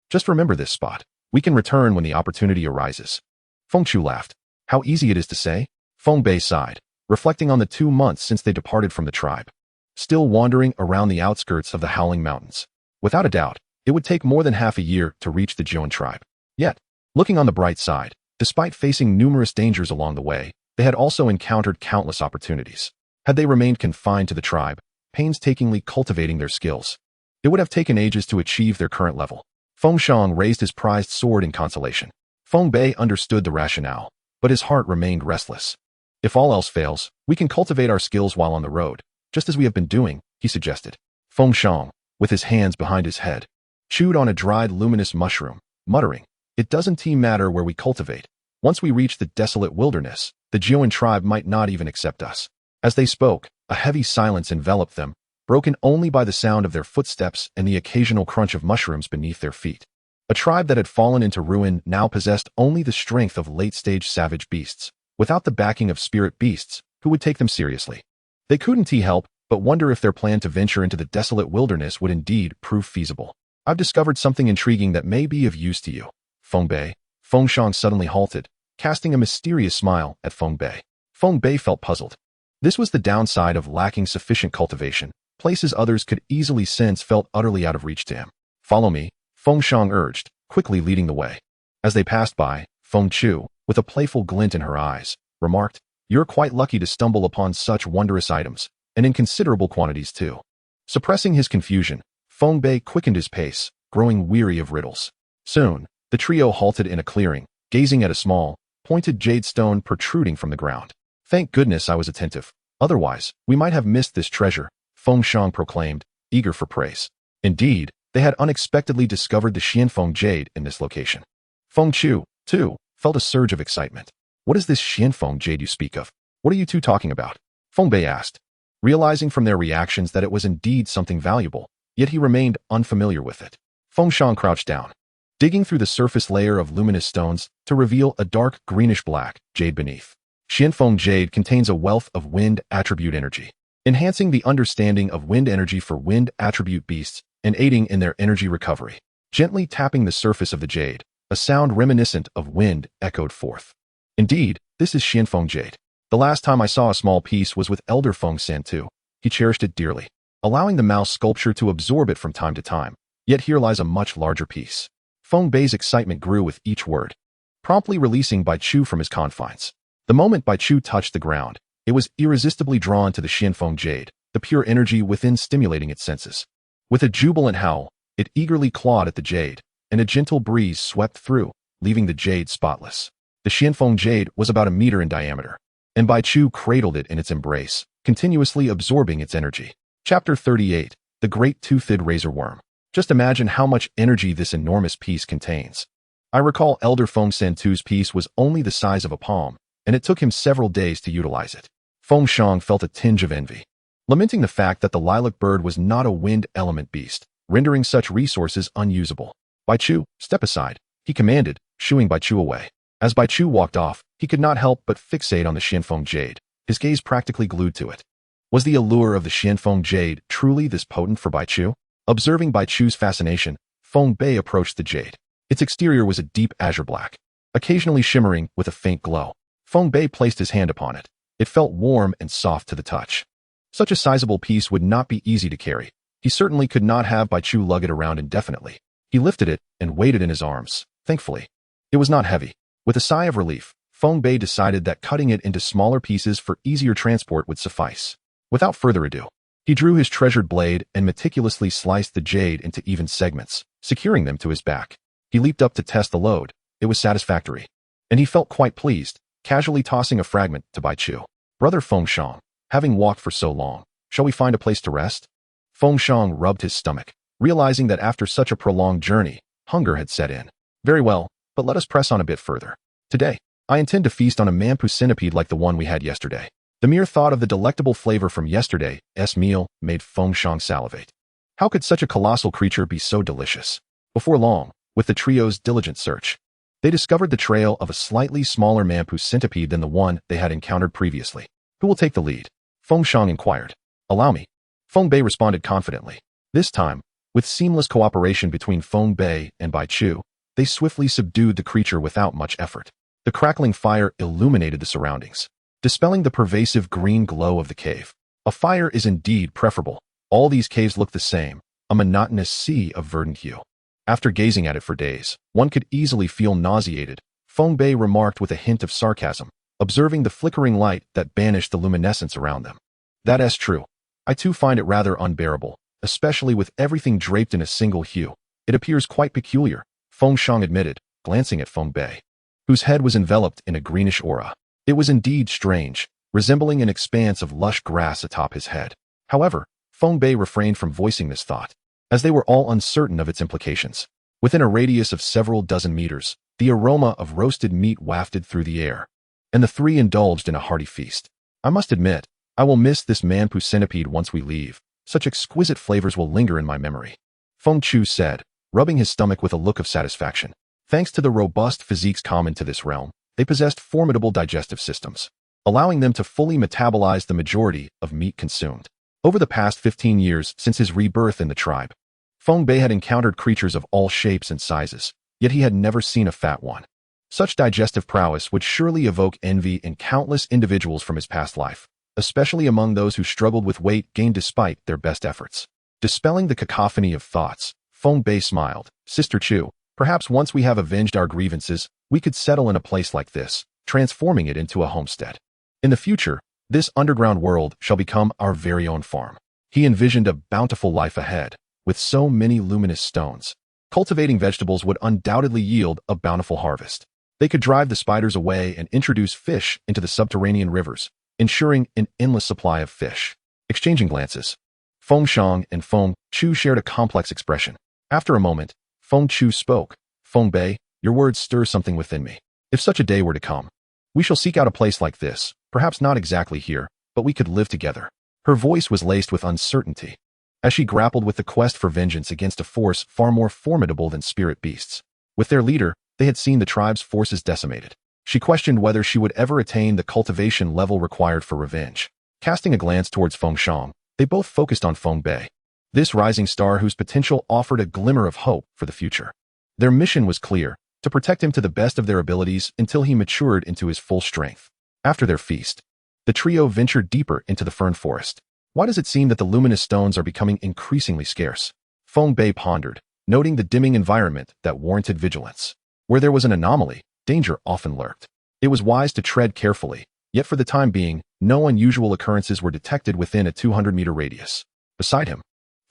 Just remember this spot. We can return when the opportunity arises. Feng Chu laughed. How easy it is to say. Feng Bei sighed, reflecting on the 2 months since they departed from the tribe. Still wandering around the outskirts of the Howling Mountains. Without a doubt, it would take more than half a year to reach the Jiuan tribe. Yet, looking on the bright side, despite facing numerous dangers along the way, they had also encountered countless opportunities. Had they remained confined to the tribe, painstakingly cultivating their skills, it would have taken ages to achieve their current level. Feng Shang raised his prized sword in consolation. Feng Bei understood the rationale, but his heart remained restless. If all else fails, we can cultivate our skills while on the road, just as we have been doing, he suggested. Feng Shang, with his hands behind his head, chewed on a dried luminous mushroom, muttering, It doesn't matter where we cultivate. Once we reach the desolate wilderness, the Jiuan tribe might not even accept us. As they spoke, a heavy silence enveloped them, broken only by the sound of their footsteps and the occasional crunch of mushrooms beneath their feet. A tribe that had fallen into ruin now possessed only the strength of late-stage savage beasts, without the backing of spirit beasts, who would take them seriously. They couldn't help but wonder if their plan to venture into the desolate wilderness would indeed prove feasible. I've discovered something intriguing that may be of use to you, Feng Bei. Feng Shang suddenly halted, casting a mysterious smile at Feng Bei. Feng Bei felt puzzled. This was the downside of lacking sufficient cultivation. Places others could easily sense felt utterly out of reach to him. Follow me, Feng Shang urged, quickly leading the way. As they passed by, Feng Chu, with a playful glint in her eyes, remarked, You're quite lucky to stumble upon such wondrous items, and in considerable quantities too. Suppressing his confusion, Feng Bei quickened his pace, growing weary of riddles. Soon, the trio halted in a clearing, gazing at a small, pointed jade stone protruding from the ground. Thank goodness I was attentive. Otherwise, we might have missed this treasure, Feng Shang proclaimed, eager for praise. Indeed, they had unexpectedly discovered the Xianfeng jade in this location. Feng Chu, too, felt a surge of excitement. What is this Xianfeng jade you speak of? What are you two talking about? Feng Bei asked, realizing from their reactions that it was indeed something valuable, yet he remained unfamiliar with it. Feng Shang crouched down, digging through the surface layer of luminous stones to reveal a dark greenish-black jade beneath. Xianfeng jade contains a wealth of wind attribute energy, enhancing the understanding of wind energy for wind attribute beasts and aiding in their energy recovery. Gently tapping the surface of the jade, a sound reminiscent of wind echoed forth. Indeed, this is Xianfeng jade. The last time I saw a small piece was with Elder Feng San too. He cherished it dearly, allowing the mouse sculpture to absorb it from time to time. Yet here lies a much larger piece. Feng Bei's excitement grew with each word, promptly releasing Bai Chu from his confines. The moment Bai Chu touched the ground, it was irresistibly drawn to the Xianfeng jade, the pure energy within stimulating its senses. With a jubilant howl, it eagerly clawed at the jade, and a gentle breeze swept through, leaving the jade spotless. The Xianfeng jade was about a meter in diameter, and Bai Chu cradled it in its embrace, continuously absorbing its energy. Chapter 38. The Great Toothed Razor Worm. Just imagine how much energy this enormous piece contains. I recall Elder Feng Santu's piece was only the size of a palm, and it took him several days to utilize it. Feng Shang felt a tinge of envy, lamenting the fact that the lilac bird was not a wind element beast, rendering such resources unusable. Bai Chu, step aside, he commanded, shooing Bai Chu away. As Bai Chu walked off, he could not help but fixate on the Xianfeng jade, his gaze practically glued to it. Was the allure of the Xianfeng jade truly this potent for Bai Chu? Observing Bai Chu's fascination, Feng Bei approached the jade. Its exterior was a deep azure black, occasionally shimmering with a faint glow. Feng Bei placed his hand upon it. It felt warm and soft to the touch. Such a sizable piece would not be easy to carry. He certainly could not have Bai Chu lug it around indefinitely. He lifted it and weighed it in his arms. Thankfully, it was not heavy. With a sigh of relief, Feng Bei decided that cutting it into smaller pieces for easier transport would suffice. Without further ado, he drew his treasured blade and meticulously sliced the jade into even segments, securing them to his back. He leaped up to test the load. It was satisfactory, and he felt quite pleased, casually tossing a fragment to Bai Chu. Brother Feng Shang, having walked for so long, shall we find a place to rest? Feng Shang rubbed his stomach, realizing that after such a prolonged journey, hunger had set in. Very well, but let us press on a bit further. Today, I intend to feast on a mampu centipede like the one we had yesterday. The mere thought of the delectable flavor from yesterday's meal made Feng Shang salivate. How could such a colossal creature be so delicious? Before long, with the trio's diligent search, they discovered the trail of a slightly smaller mampu centipede than the one they had encountered previously. Who will take the lead? Feng Shang inquired. Allow me. Feng Bei responded confidently. This time, with seamless cooperation between Feng Bei and Bai Chu, they swiftly subdued the creature without much effort. The crackling fire illuminated the surroundings, dispelling the pervasive green glow of the cave. A fire is indeed preferable. All these caves look the same, a monotonous sea of verdant hue. After gazing at it for days, one could easily feel nauseated, Feng Bei remarked with a hint of sarcasm, observing the flickering light that banished the luminescence around them. That is true. I too find it rather unbearable, especially with everything draped in a single hue. It appears quite peculiar, Feng Shang admitted, glancing at Feng Bei, whose head was enveloped in a greenish aura. It was indeed strange, resembling an expanse of lush grass atop his head. However, Feng Bei refrained from voicing this thought, as they were all uncertain of its implications. Within a radius of several dozen meters, the aroma of roasted meat wafted through the air, and the three indulged in a hearty feast. I must admit, I will miss this mampu centipede once we leave. Such exquisite flavors will linger in my memory, Feng Chu said, rubbing his stomach with a look of satisfaction. Thanks to the robust physiques common to this realm, they possessed formidable digestive systems, allowing them to fully metabolize the majority of meat consumed. Over the past 15 years since his rebirth in the tribe, Feng Bei had encountered creatures of all shapes and sizes, yet he had never seen a fat one. Such digestive prowess would surely evoke envy in countless individuals from his past life, especially among those who struggled with weight gain despite their best efforts. Dispelling the cacophony of thoughts, Feng Bei smiled. Sister Chu, perhaps once we have avenged our grievances, we could settle in a place like this, transforming it into a homestead. In the future, this underground world shall become our very own farm. He envisioned a bountiful life ahead, with so many luminous stones. Cultivating vegetables would undoubtedly yield a bountiful harvest. They could drive the spiders away and introduce fish into the subterranean rivers, ensuring an endless supply of fish. Exchanging glances, Feng Shang and Feng Chu shared a complex expression. After a moment, Feng Chu spoke. Feng Bei, your words stir something within me. If such a day were to come, we shall seek out a place like this, perhaps not exactly here, but we could live together. Her voice was laced with uncertainty, as she grappled with the quest for vengeance against a force far more formidable than spirit beasts. With their leader, they had seen the tribe's forces decimated. She questioned whether she would ever attain the cultivation level required for revenge. Casting a glance towards Feng Shang, they both focused on Feng Bei, this rising star whose potential offered a glimmer of hope for the future. Their mission was clear, to protect him to the best of their abilities until he matured into his full strength. After their feast, the trio ventured deeper into the fern forest. Why does it seem that the luminous stones are becoming increasingly scarce? Feng Bei pondered, noting the dimming environment that warranted vigilance. Where there was an anomaly, danger often lurked. It was wise to tread carefully, yet for the time being, no unusual occurrences were detected within a 200-meter radius. Beside him,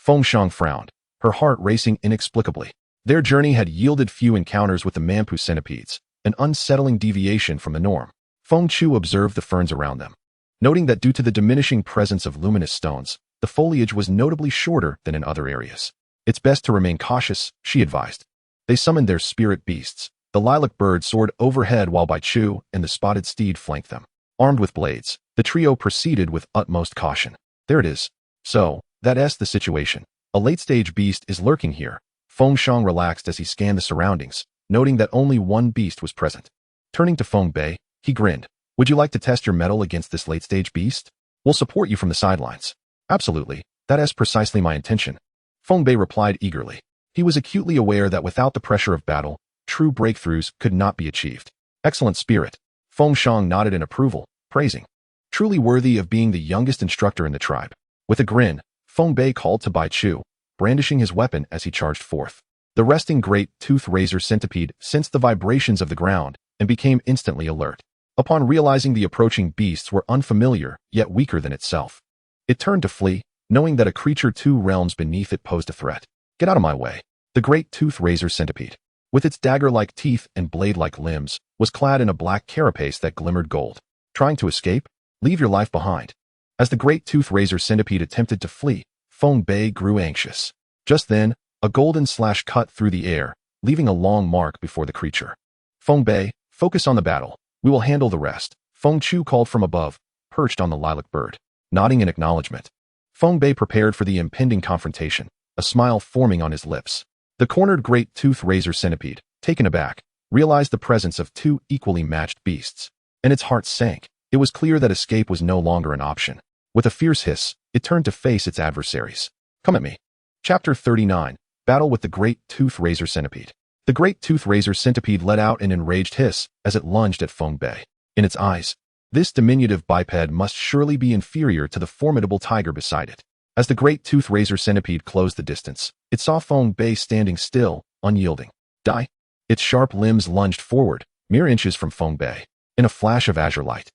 Feng Shang frowned, her heart racing inexplicably. Their journey had yielded few encounters with the mampu centipedes, an unsettling deviation from the norm. Feng Chu observed the ferns around them, noting that due to the diminishing presence of luminous stones, the foliage was notably shorter than in other areas. It's best to remain cautious, she advised. They summoned their spirit beasts. The lilac bird soared overhead while Bai Chu and the spotted steed flanked them. Armed with blades, the trio proceeded with utmost caution. There it is. So, that's the situation. A late-stage beast is lurking here. Feng Shang relaxed as he scanned the surroundings, noting that only one beast was present. Turning to Feng Bei, he grinned. Would you like to test your mettle against this late-stage beast? We'll support you from the sidelines. Absolutely. That's precisely my intention. Feng Bei replied eagerly. He was acutely aware that without the pressure of battle, true breakthroughs could not be achieved. Excellent spirit. Feng Shang nodded in approval, praising. Truly worthy of being the youngest instructor in the tribe. With a grin, Feng Bei called to Bai Chu, brandishing his weapon as he charged forth. The resting great tooth razor centipede sensed the vibrations of the ground and became instantly alert. Upon realizing the approaching beasts were unfamiliar yet weaker than itself, it turned to flee, knowing that a creature 2 realms beneath it posed a threat. Get out of my way. The great tooth razor centipede, with its dagger-like teeth and blade-like limbs, was clad in a black carapace that glimmered gold. Trying to escape? Leave your life behind. As the great tooth razor centipede attempted to flee, Feng Bei grew anxious. Just then, a golden slash cut through the air, leaving a long mark before the creature. Feng Bei, focus on the battle. We will handle the rest. Feng Chu called from above, perched on the lilac bird. Nodding in acknowledgement, Feng Bei prepared for the impending confrontation, a smile forming on his lips. The cornered great tooth razor centipede, taken aback, realized the presence of 2 equally matched beasts, and its heart sank. It was clear that escape was no longer an option. With a fierce hiss, it turned to face its adversaries. Come at me. Chapter 39, Battle with the Great Tooth Razor Centipede. The Great Tooth Razor Centipede let out an enraged hiss as it lunged at Feng Bei. In its eyes, this diminutive biped must surely be inferior to the formidable tiger beside it. As the Great Tooth Razor Centipede closed the distance, it saw Feng Bei standing still, unyielding. Die! Its sharp limbs lunged forward, mere inches from Feng Bei. In a flash of azure light,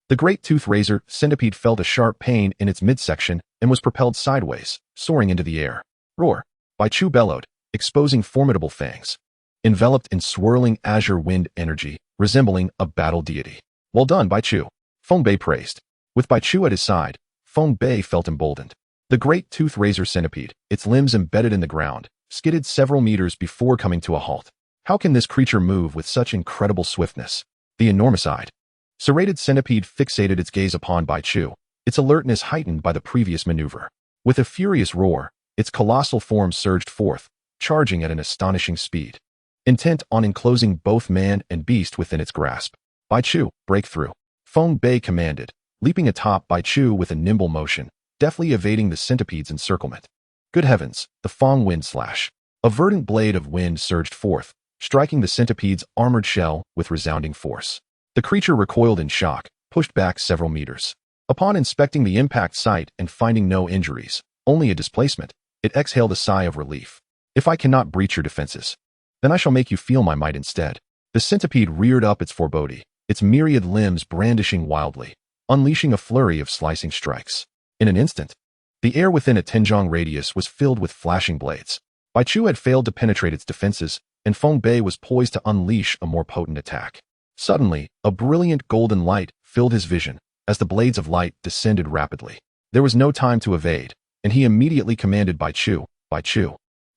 the Great Tooth Razor Centipede felt a sharp pain in its midsection and was propelled sideways, soaring into the air. Roar! Bai Chu bellowed, exposing formidable fangs, enveloped in swirling azure wind energy, resembling a battle deity. Well done, Bai Chu. Feng Bei praised. With Bai Chu at his side, Feng Bei felt emboldened. The Great Tooth Razor Centipede, its limbs embedded in the ground, skidded several meters before coming to a halt. How can this creature move with such incredible swiftness? The enormous-eyed, serrated centipede fixated its gaze upon Bai Chu, its alertness heightened by the previous maneuver. With a furious roar, its colossal form surged forth, charging at an astonishing speed, intent on enclosing both man and beast within its grasp. Bai Chu, break through. Feng Bei commanded, leaping atop Bai Chu with a nimble motion, deftly evading the centipede's encirclement. Good heavens, the Feng wind slash. A verdant blade of wind surged forth, striking the centipede's armored shell with resounding force. The creature recoiled in shock, pushed back several meters. Upon inspecting the impact site and finding no injuries, only a displacement, it exhaled a sigh of relief. If I cannot breach your defenses, then I shall make you feel my might instead. The centipede reared up its foreboding, its myriad limbs brandishing wildly, unleashing a flurry of slicing strikes. In an instant, the air within a 10-jong radius was filled with flashing blades. Bai Chu had failed to penetrate its defenses, and Feng Bei was poised to unleash a more potent attack. Suddenly, a brilliant golden light filled his vision as the blades of light descended rapidly. There was no time to evade, and he immediately commanded Bai Chu,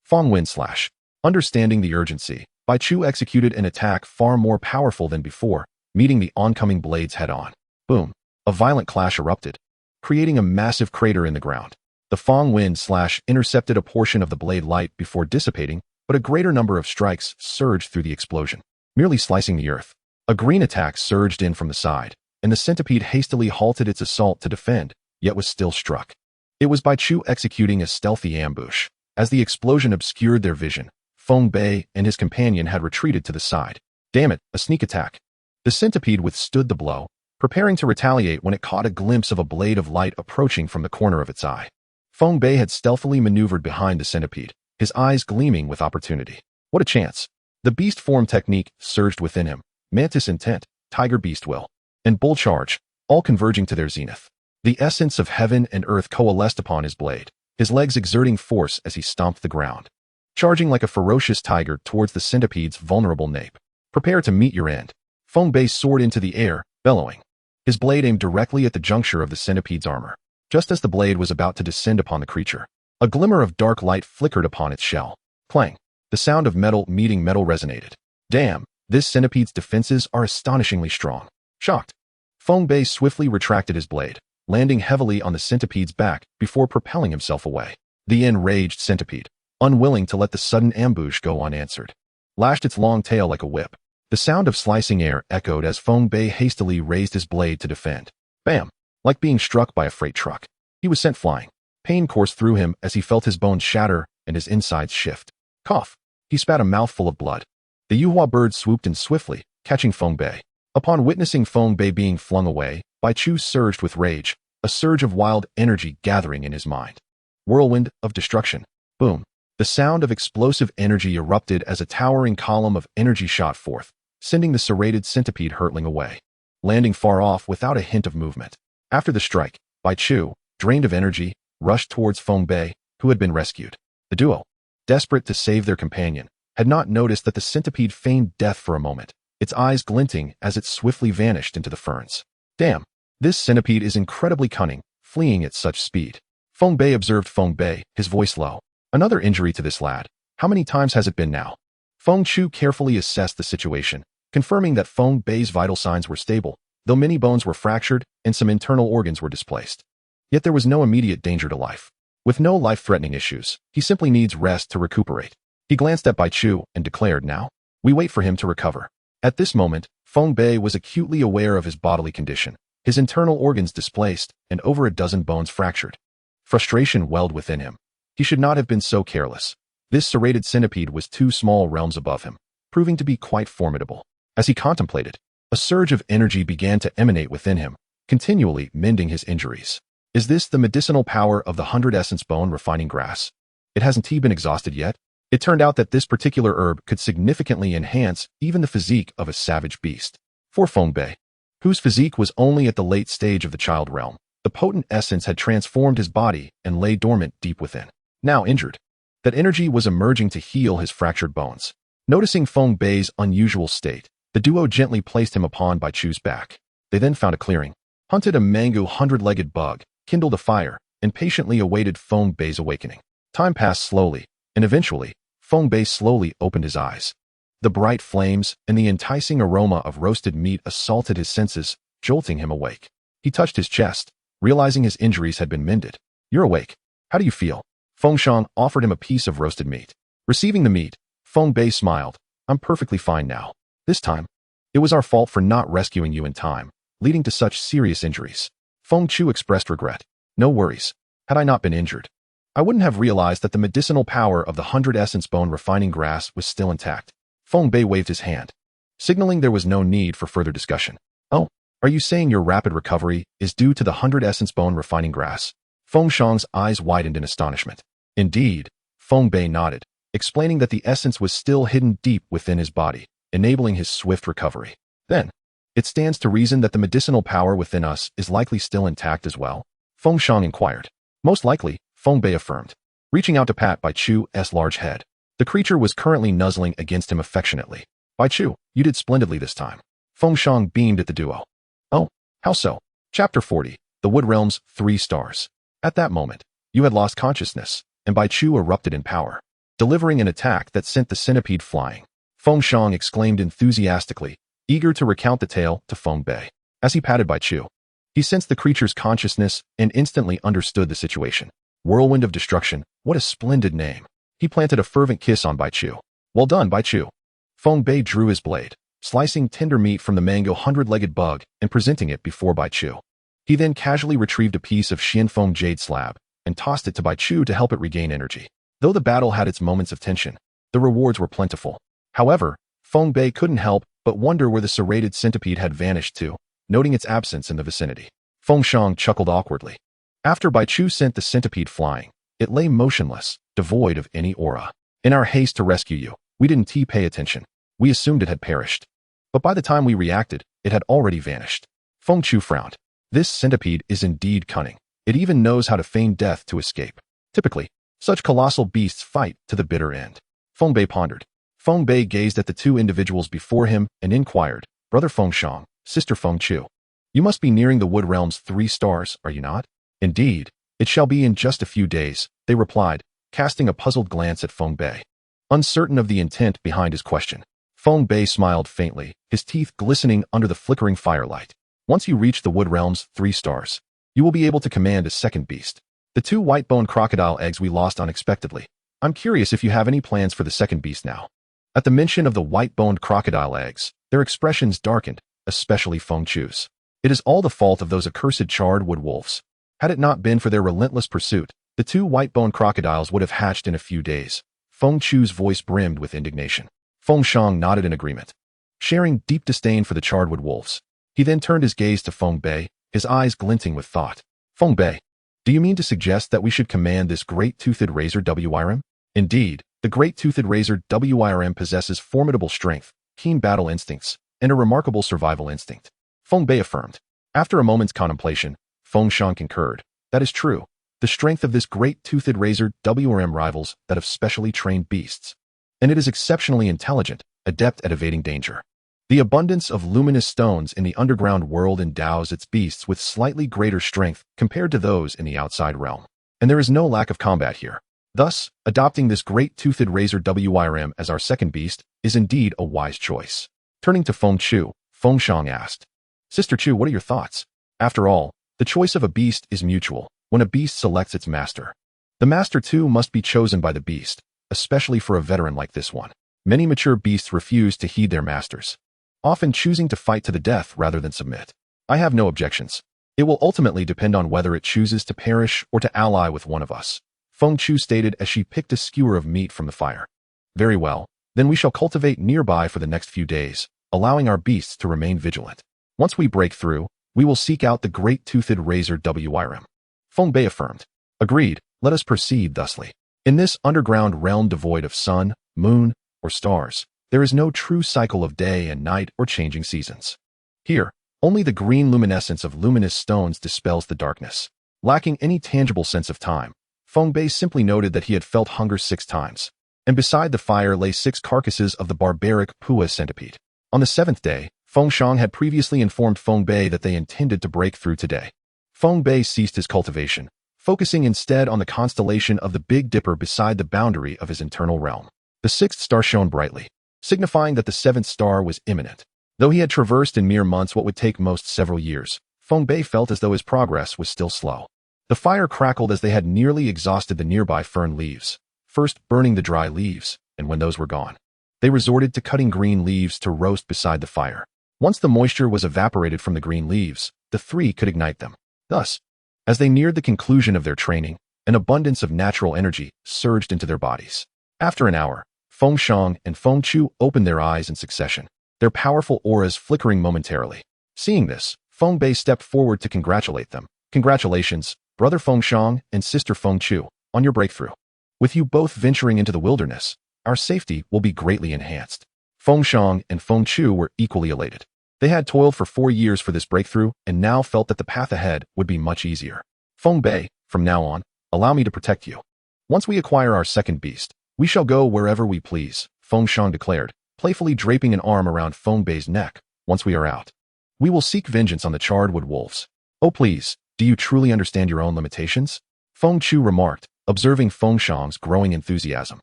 Feng wind slash. Understanding the urgency, Bai Chu executed an attack far more powerful than before, meeting the oncoming blades head-on. Boom! A violent clash erupted, creating a massive crater in the ground. The Feng wind slash intercepted a portion of the blade light before dissipating, but a greater number of strikes surged through the explosion, merely slicing the earth. A green attack surged in from the side, and the centipede hastily halted its assault to defend, yet was still struck. It was Bai Chu executing a stealthy ambush. As the explosion obscured their vision, Feng Bei and his companion had retreated to the side. Damn it, a sneak attack. The centipede withstood the blow, preparing to retaliate when it caught a glimpse of a blade of light approaching from the corner of its eye. Feng Bei had stealthily maneuvered behind the centipede, his eyes gleaming with opportunity. What a chance. The beast form technique surged within him, mantis intent, tiger beast will, and bull charge, all converging to their zenith. The essence of heaven and earth coalesced upon his blade, his legs exerting force as he stomped the ground, charging like a ferocious tiger towards the centipede's vulnerable nape. Prepare to meet your end. Feng Bei soared into the air, bellowing. His blade aimed directly at the juncture of the centipede's armor. Just as the blade was about to descend upon the creature, a glimmer of dark light flickered upon its shell. Clang! The sound of metal meeting metal resonated. Damn, this centipede's defenses are astonishingly strong. Shocked, Feng Bei swiftly retracted his blade, landing heavily on the centipede's back before propelling himself away. The enraged centipede, unwilling to let the sudden ambush go unanswered, lashed its long tail like a whip. The sound of slicing air echoed as Feng Bei hastily raised his blade to defend. Bam! Like being struck by a freight truck. He was sent flying. Pain coursed through him as he felt his bones shatter and his insides shift. Cough! He spat a mouthful of blood. The Yuhua bird swooped in swiftly, catching Feng Bei. Upon witnessing Feng Bei being flung away, Bai Chu surged with rage, a surge of wild energy gathering in his mind. Whirlwind of destruction. Boom! The sound of explosive energy erupted as a towering column of energy shot forth, sending the serrated centipede hurtling away, landing far off without a hint of movement. After the strike, Bai Chu, drained of energy, rushed towards Feng Bei, who had been rescued. The duo, desperate to save their companion, had not noticed that the centipede feigned death for a moment, its eyes glinting as it swiftly vanished into the ferns. Damn, this centipede is incredibly cunning, fleeing at such speed. Feng Bei observed Feng Bei, his voice low. Another injury to this lad. How many times has it been now? Feng Chu carefully assessed the situation, confirming that Feng Bei's vital signs were stable, though many bones were fractured and some internal organs were displaced. Yet there was no immediate danger to life. With no life-threatening issues, he simply needs rest to recuperate. He glanced at Bai Chu and declared, "Now, we wait for him to recover." At this moment, Feng Bei was acutely aware of his bodily condition, his internal organs displaced and over a dozen bones fractured. Frustration welled within him. He should not have been so careless. This serrated centipede was 2 small realms above him, proving to be quite formidable. As he contemplated, a surge of energy began to emanate within him, continually mending his injuries. Is this the medicinal power of the 100-essence bone refining grass? It hasn't been exhausted yet? It turned out that this particular herb could significantly enhance even the physique of a savage beast. For Feng Bei, whose physique was only at the late stage of the child realm, the potent essence had transformed his body and lay dormant deep within. Now injured, that energy was emerging to heal his fractured bones. Noticing Feng Bei's unusual state, the duo gently placed him upon Bai Chu's back. They then found a clearing, hunted a mango 100-legged bug, kindled a fire, and patiently awaited Feng Bei's awakening. Time passed slowly, and eventually, Feng Bei slowly opened his eyes. The bright flames and the enticing aroma of roasted meat assaulted his senses, jolting him awake. He touched his chest, realizing his injuries had been mended. "You're awake. How do you feel?" Feng Shang offered him a piece of roasted meat. Receiving the meat, Feng Bei smiled. "I'm perfectly fine now. This time, it was our fault for not rescuing you in time, leading to such serious injuries." Feng Chu expressed regret. "No worries. Had I not been injured, I wouldn't have realized that the medicinal power of the 100-essence bone refining grass was still intact." Feng Bei waved his hand, signaling there was no need for further discussion. "Oh, are you saying your rapid recovery is due to the 100-essence bone refining grass?" Feng Shang's eyes widened in astonishment. "Indeed," Feng Bei nodded, explaining that the essence was still hidden deep within his body, enabling his swift recovery. "Then, it stands to reason that the medicinal power within us is likely still intact as well?" Feng Shang inquired. "Most likely," Feng Bei affirmed, reaching out to pat Bai Chu's large head. The creature was currently nuzzling against him affectionately. "Bai Chu, you did splendidly this time." Feng Shang beamed at the duo. "Oh, how so?" Chapter 40, The Wood Realms, 3 stars. At that moment, you had lost consciousness, and Bai Chu erupted in power, delivering an attack that sent the centipede flying. Feng Shang exclaimed enthusiastically, eager to recount the tale to Feng Bei. As he patted Bai Chu, he sensed the creature's consciousness and instantly understood the situation. Whirlwind of Destruction, what a splendid name. He planted a fervent kiss on Bai Chu. "Well done, Bai Chu." Feng Bei drew his blade, slicing tender meat from the mango 100-legged bug and presenting it before Bai Chu. He then casually retrieved a piece of Xianfeng jade slab and tossed it to Bai Chu to help it regain energy. Though the battle had its moments of tension, the rewards were plentiful. However, Feng Bei couldn't help but wonder where the serrated centipede had vanished to, noting its absence in the vicinity. Feng Shang chuckled awkwardly. After Bai Chu sent the centipede flying, it lay motionless, devoid of any aura. "In our haste to rescue you, we didn't pay attention. We assumed it had perished. But by the time we reacted, it had already vanished." Feng Chu frowned. This centipede is indeed cunning. It even knows how to feign death to escape. Typically, such colossal beasts fight to the bitter end. Feng Bei pondered. Feng Bei gazed at the two individuals before him and inquired, Brother Feng Shang, Sister Feng Chu. You must be nearing the Wood Realm's 3 stars, are you not? Indeed, it shall be in just a few days, they replied, casting a puzzled glance at Feng Bei. Uncertain of the intent behind his question, Feng Bei smiled faintly, his teeth glistening under the flickering firelight. Once you reach the Wood Realm's 3 stars, you will be able to command a second beast. The 2 white-boned crocodile eggs we lost unexpectedly. I'm curious if you have any plans for the second beast now. At the mention of the white-boned crocodile eggs, their expressions darkened, especially Feng Chu's. It is all the fault of those accursed charred wood wolves. Had it not been for their relentless pursuit, the 2 white-boned crocodiles would have hatched in a few days. Feng Chu's voice brimmed with indignation. Feng Shang nodded in agreement, sharing deep disdain for the charred wood wolves. He then turned his gaze to Feng Bei, his eyes glinting with thought. Feng Bei, do you mean to suggest that we should command this great-toothed razor WIRM? Indeed, the great-toothed razor WIRM possesses formidable strength, keen battle instincts, and a remarkable survival instinct. Feng Bei affirmed. After a moment's contemplation, Feng Shang concurred. That is true. The strength of this great-toothed razor WIRM rivals that of specially trained beasts. And it is exceptionally intelligent, adept at evading danger. The abundance of luminous stones in the underground world endows its beasts with slightly greater strength compared to those in the outside realm. And there is no lack of combat here. Thus, adopting this great-toothed razor WIRM as our second beast is indeed a wise choice. Turning to Feng Chu, Feng Shang asked, Sister Chu, what are your thoughts? After all, the choice of a beast is mutual when a beast selects its master. The master too must be chosen by the beast, especially for a veteran like this one. Many mature beasts refuse to heed their masters, often choosing to fight to the death rather than submit. I have no objections. It will ultimately depend on whether it chooses to perish or to ally with one of us, Feng Chu stated as she picked a skewer of meat from the fire. Very well, then we shall cultivate nearby for the next few days, allowing our beasts to remain vigilant. Once we break through, we will seek out the great-toothed razor WIRM. Feng Bei affirmed. Agreed, let us proceed thusly. In this underground realm devoid of sun, moon, or stars, there is no true cycle of day and night or changing seasons. Here, only the green luminescence of luminous stones dispels the darkness. Lacking any tangible sense of time, Feng Bei simply noted that he had felt hunger 6 times, and beside the fire lay 6 carcasses of the barbaric Pua centipede. On the 7th day, Feng Shang had previously informed Feng Bei that they intended to break through today. Feng Bei ceased his cultivation, focusing instead on the constellation of the Big Dipper beside the boundary of his internal realm. The 6th star shone brightly, signifying that the 7th star was imminent. Though he had traversed in mere months what would take most several years, Feng Bei felt as though his progress was still slow. The fire crackled as they had nearly exhausted the nearby fern leaves, first burning the dry leaves, and when those were gone, they resorted to cutting green leaves to roast beside the fire. Once the moisture was evaporated from the green leaves, the 3 could ignite them. Thus, as they neared the conclusion of their training, an abundance of natural energy surged into their bodies. After an hour, Feng Shang and Feng Chu opened their eyes in succession, their powerful auras flickering momentarily. Seeing this, Feng Bei stepped forward to congratulate them. Congratulations, Brother Feng Shang and Sister Feng Chu, on your breakthrough. With you both venturing into the wilderness, our safety will be greatly enhanced. Feng Shang and Feng Chu were equally elated. They had toiled for 4 years for this breakthrough and now felt that the path ahead would be much easier. Feng Bei, from now on, allow me to protect you. Once we acquire our second beast, we shall go wherever we please, Feng Shang declared, playfully draping an arm around Feng Bei's neck. Once we are out, we will seek vengeance on the charred wood wolves. Oh please, do you truly understand your own limitations? Feng Chu remarked, observing Feng Shang's growing enthusiasm.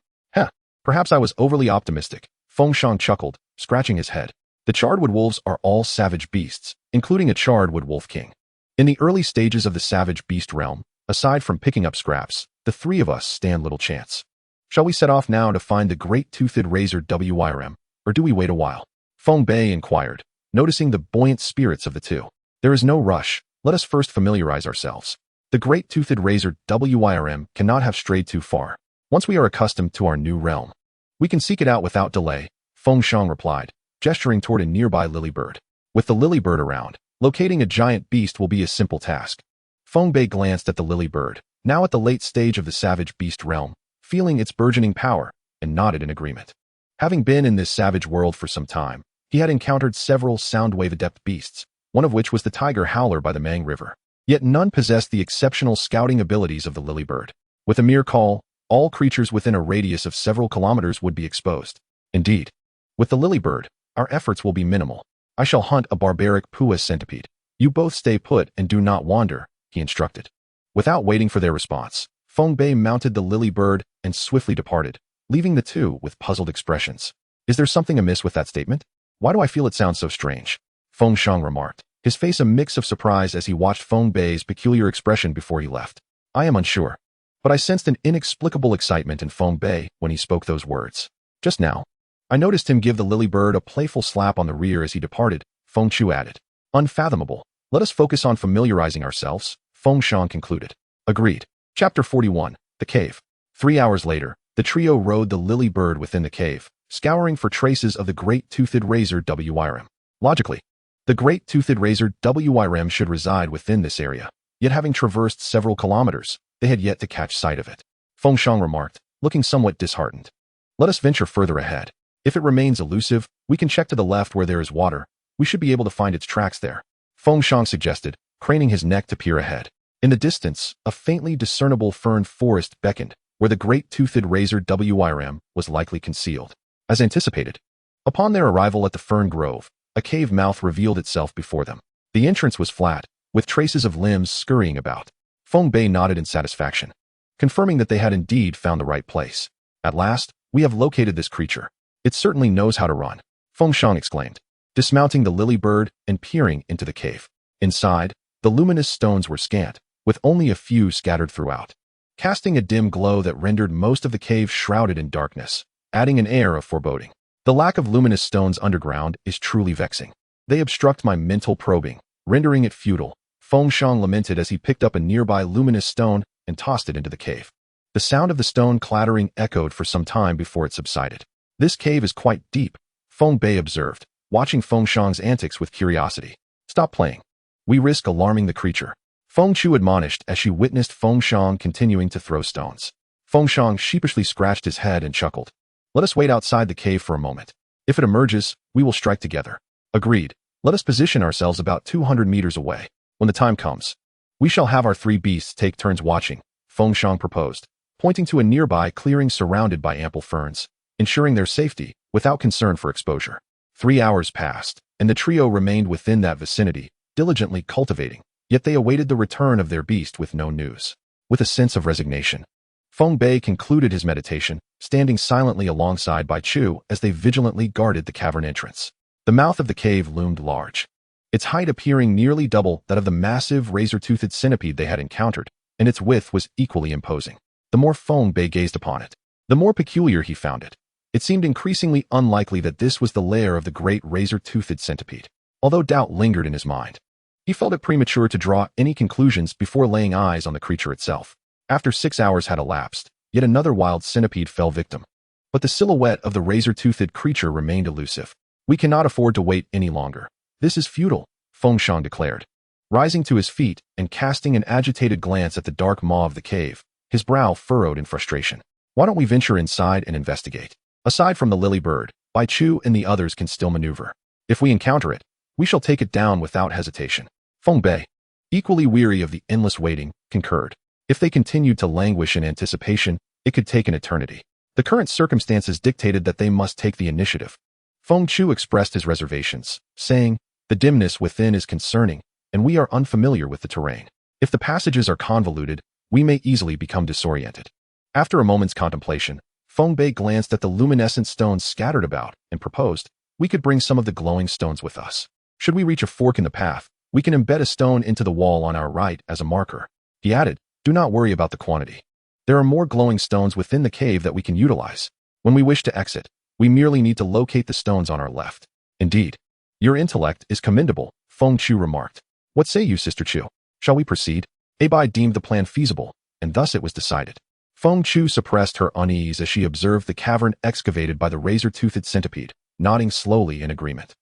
Perhaps I was overly optimistic, Feng Shang chuckled, scratching his head. The charred wood wolves are all savage beasts, including a charred wood wolf king. In the early stages of the savage beast realm, aside from picking up scraps, the 3 of us stand little chance. Shall we set off now to find the great-toothed razor WIRM, or do we wait a while? Feng Bei inquired, noticing the buoyant spirits of the 2. There is no rush, let us first familiarize ourselves. The great-toothed razor WIRM cannot have strayed too far. Once we are accustomed to our new realm, we can seek it out without delay, Feng Shang replied, gesturing toward a nearby lily bird. With the lily bird around, locating a giant beast will be a simple task. Feng Bei glanced at the lily bird, now at the late stage of the savage beast realm, feeling its burgeoning power, and nodded in agreement. Having been in this savage world for some time, he had encountered several soundwave-adept beasts, one of which was the tiger howler by the Mang River. Yet none possessed the exceptional scouting abilities of the lily bird. With a mere call, all creatures within a radius of several kilometers would be exposed. Indeed. With the lily bird, our efforts will be minimal. I shall hunt a barbaric Pua centipede. You both stay put and do not wander, he instructed. Without waiting for their response, Feng Bei mounted the lily bird and swiftly departed, leaving the two with puzzled expressions. Is there something amiss with that statement? Why do I feel it sounds so strange? Feng Shang remarked, his face a mix of surprise as he watched Feng Bei's peculiar expression before he left. I am unsure, but I sensed an inexplicable excitement in Feng Bei when he spoke those words. Just now, I noticed him give the lily bird a playful slap on the rear as he departed, Feng Chu added. Unfathomable. Let us focus on familiarizing ourselves, Feng Shang concluded. Agreed. Chapter 41. The Cave. 3 hours later, the trio rode the lily bird within the cave, scouring for traces of the great-toothed razor WIRM. Logically, the great-toothed razor WIRM should reside within this area, yet having traversed several kilometers, they had yet to catch sight of it. Feng Shang remarked, looking somewhat disheartened. Let us venture further ahead. If it remains elusive, we can check to the left where there is water. We should be able to find its tracks there, Feng Shang suggested, craning his neck to peer ahead. In the distance, a faintly discernible fern forest beckoned, where the great-toothed razor WIRM was likely concealed. As anticipated, upon their arrival at the fern grove, a cave mouth revealed itself before them. The entrance was flat, with traces of limbs scurrying about. Feng Bei nodded in satisfaction, confirming that they had indeed found the right place. At last, we have located this creature. It certainly knows how to run, Feng Shang exclaimed, dismounting the lily bird and peering into the cave. Inside, the luminous stones were scant, with only a few scattered throughout, casting a dim glow that rendered most of the cave shrouded in darkness, adding an air of foreboding. The lack of luminous stones underground is truly vexing. They obstruct my mental probing, rendering it futile, Feng Shang lamented as he picked up a nearby luminous stone and tossed it into the cave. The sound of the stone clattering echoed for some time before it subsided. This cave is quite deep, Feng Bei observed, watching Feng Shang's antics with curiosity. Stop playing. We risk alarming the creature, Feng Chu admonished as she witnessed Feng Shang continuing to throw stones. Feng Shang sheepishly scratched his head and chuckled. Let us wait outside the cave for a moment. If it emerges, we will strike together. Agreed. Let us position ourselves about 200 meters away. When the time comes, we shall have our three beasts take turns watching, Feng Shang proposed, pointing to a nearby clearing surrounded by ample ferns, ensuring their safety without concern for exposure. 3 hours passed, and the trio remained within that vicinity, diligently cultivating, yet they awaited the return of their beast with no news. With a sense of resignation, Feng Bei concluded his meditation, standing silently alongside Bai Chu as they vigilantly guarded the cavern entrance. The mouth of the cave loomed large, its height appearing nearly double that of the massive razor-toothed centipede they had encountered, and its width was equally imposing. The more Feng Bei gazed upon it, the more peculiar he found it. It seemed increasingly unlikely that this was the lair of the great razor-toothed centipede, although doubt lingered in his mind. He felt it premature to draw any conclusions before laying eyes on the creature itself. After 6 hours had elapsed, yet another wild centipede fell victim. But the silhouette of the razor-toothed creature remained elusive. We cannot afford to wait any longer. This is futile, Feng Shang declared. Rising to his feet and casting an agitated glance at the dark maw of the cave, his brow furrowed in frustration. Why don't we venture inside and investigate? Aside from the lily bird, Bai Chu and the others can still maneuver. If we encounter it, we shall take it down without hesitation. Feng Bei, equally weary of the endless waiting, concurred. If they continued to languish in anticipation, it could take an eternity. The current circumstances dictated that they must take the initiative. Feng Chu expressed his reservations, saying, the dimness within is concerning, and we are unfamiliar with the terrain. If the passages are convoluted, we may easily become disoriented. After a moment's contemplation, Feng Bei glanced at the luminescent stones scattered about and proposed, we could bring some of the glowing stones with us. Should we reach a fork in the path, we can embed a stone into the wall on our right as a marker. He added, do not worry about the quantity. There are more glowing stones within the cave that we can utilize. When we wish to exit, we merely need to locate the stones on our left. Indeed, your intellect is commendable, Feng Chu remarked. What say you, Sister Chu? Shall we proceed? Bai deemed the plan feasible, and thus it was decided. Feng Chu suppressed her unease as she observed the cavern excavated by the razor-toothed centipede, nodding slowly in agreement.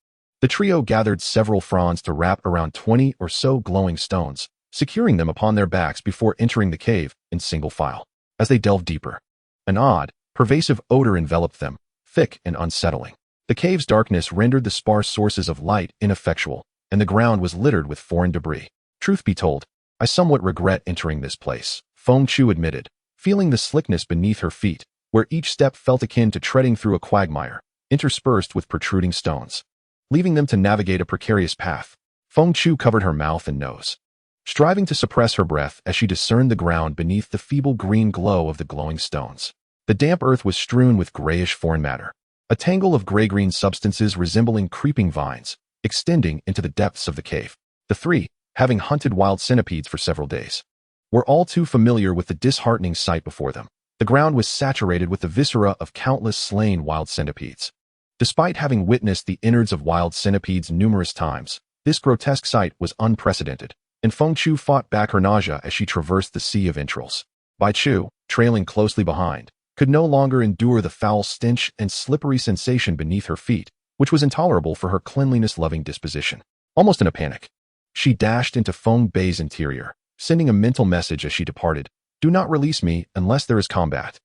The trio gathered several fronds to wrap around 20 or so glowing stones, securing them upon their backs before entering the cave in single file. As they delved deeper, an odd, pervasive odor enveloped them, thick and unsettling. The cave's darkness rendered the sparse sources of light ineffectual, and the ground was littered with foreign debris. Truth be told, I somewhat regret entering this place, Feng Chu admitted, feeling the slickness beneath her feet, where each step felt akin to treading through a quagmire. interspersed with protruding stones, leaving them to navigate a precarious path. Feng Chu covered her mouth and nose, striving to suppress her breath as she discerned the ground beneath the feeble green glow of the glowing stones. The damp earth was strewn with grayish foreign matter, a tangle of gray-green substances resembling creeping vines, extending into the depths of the cave. The three, having hunted wild centipedes for several days, were all too familiar with the disheartening sight before them. The ground was saturated with the viscera of countless slain wild centipedes. Despite having witnessed the innards of wild centipedes numerous times, this grotesque sight was unprecedented, and Feng Chu fought back her nausea as she traversed the sea of entrails. Bai Chu, trailing closely behind, could no longer endure the foul stench and slippery sensation beneath her feet, which was intolerable for her cleanliness-loving disposition. Almost in a panic, she dashed into Feng Bei's interior, sending a mental message as she departed: "Do not release me unless there is combat."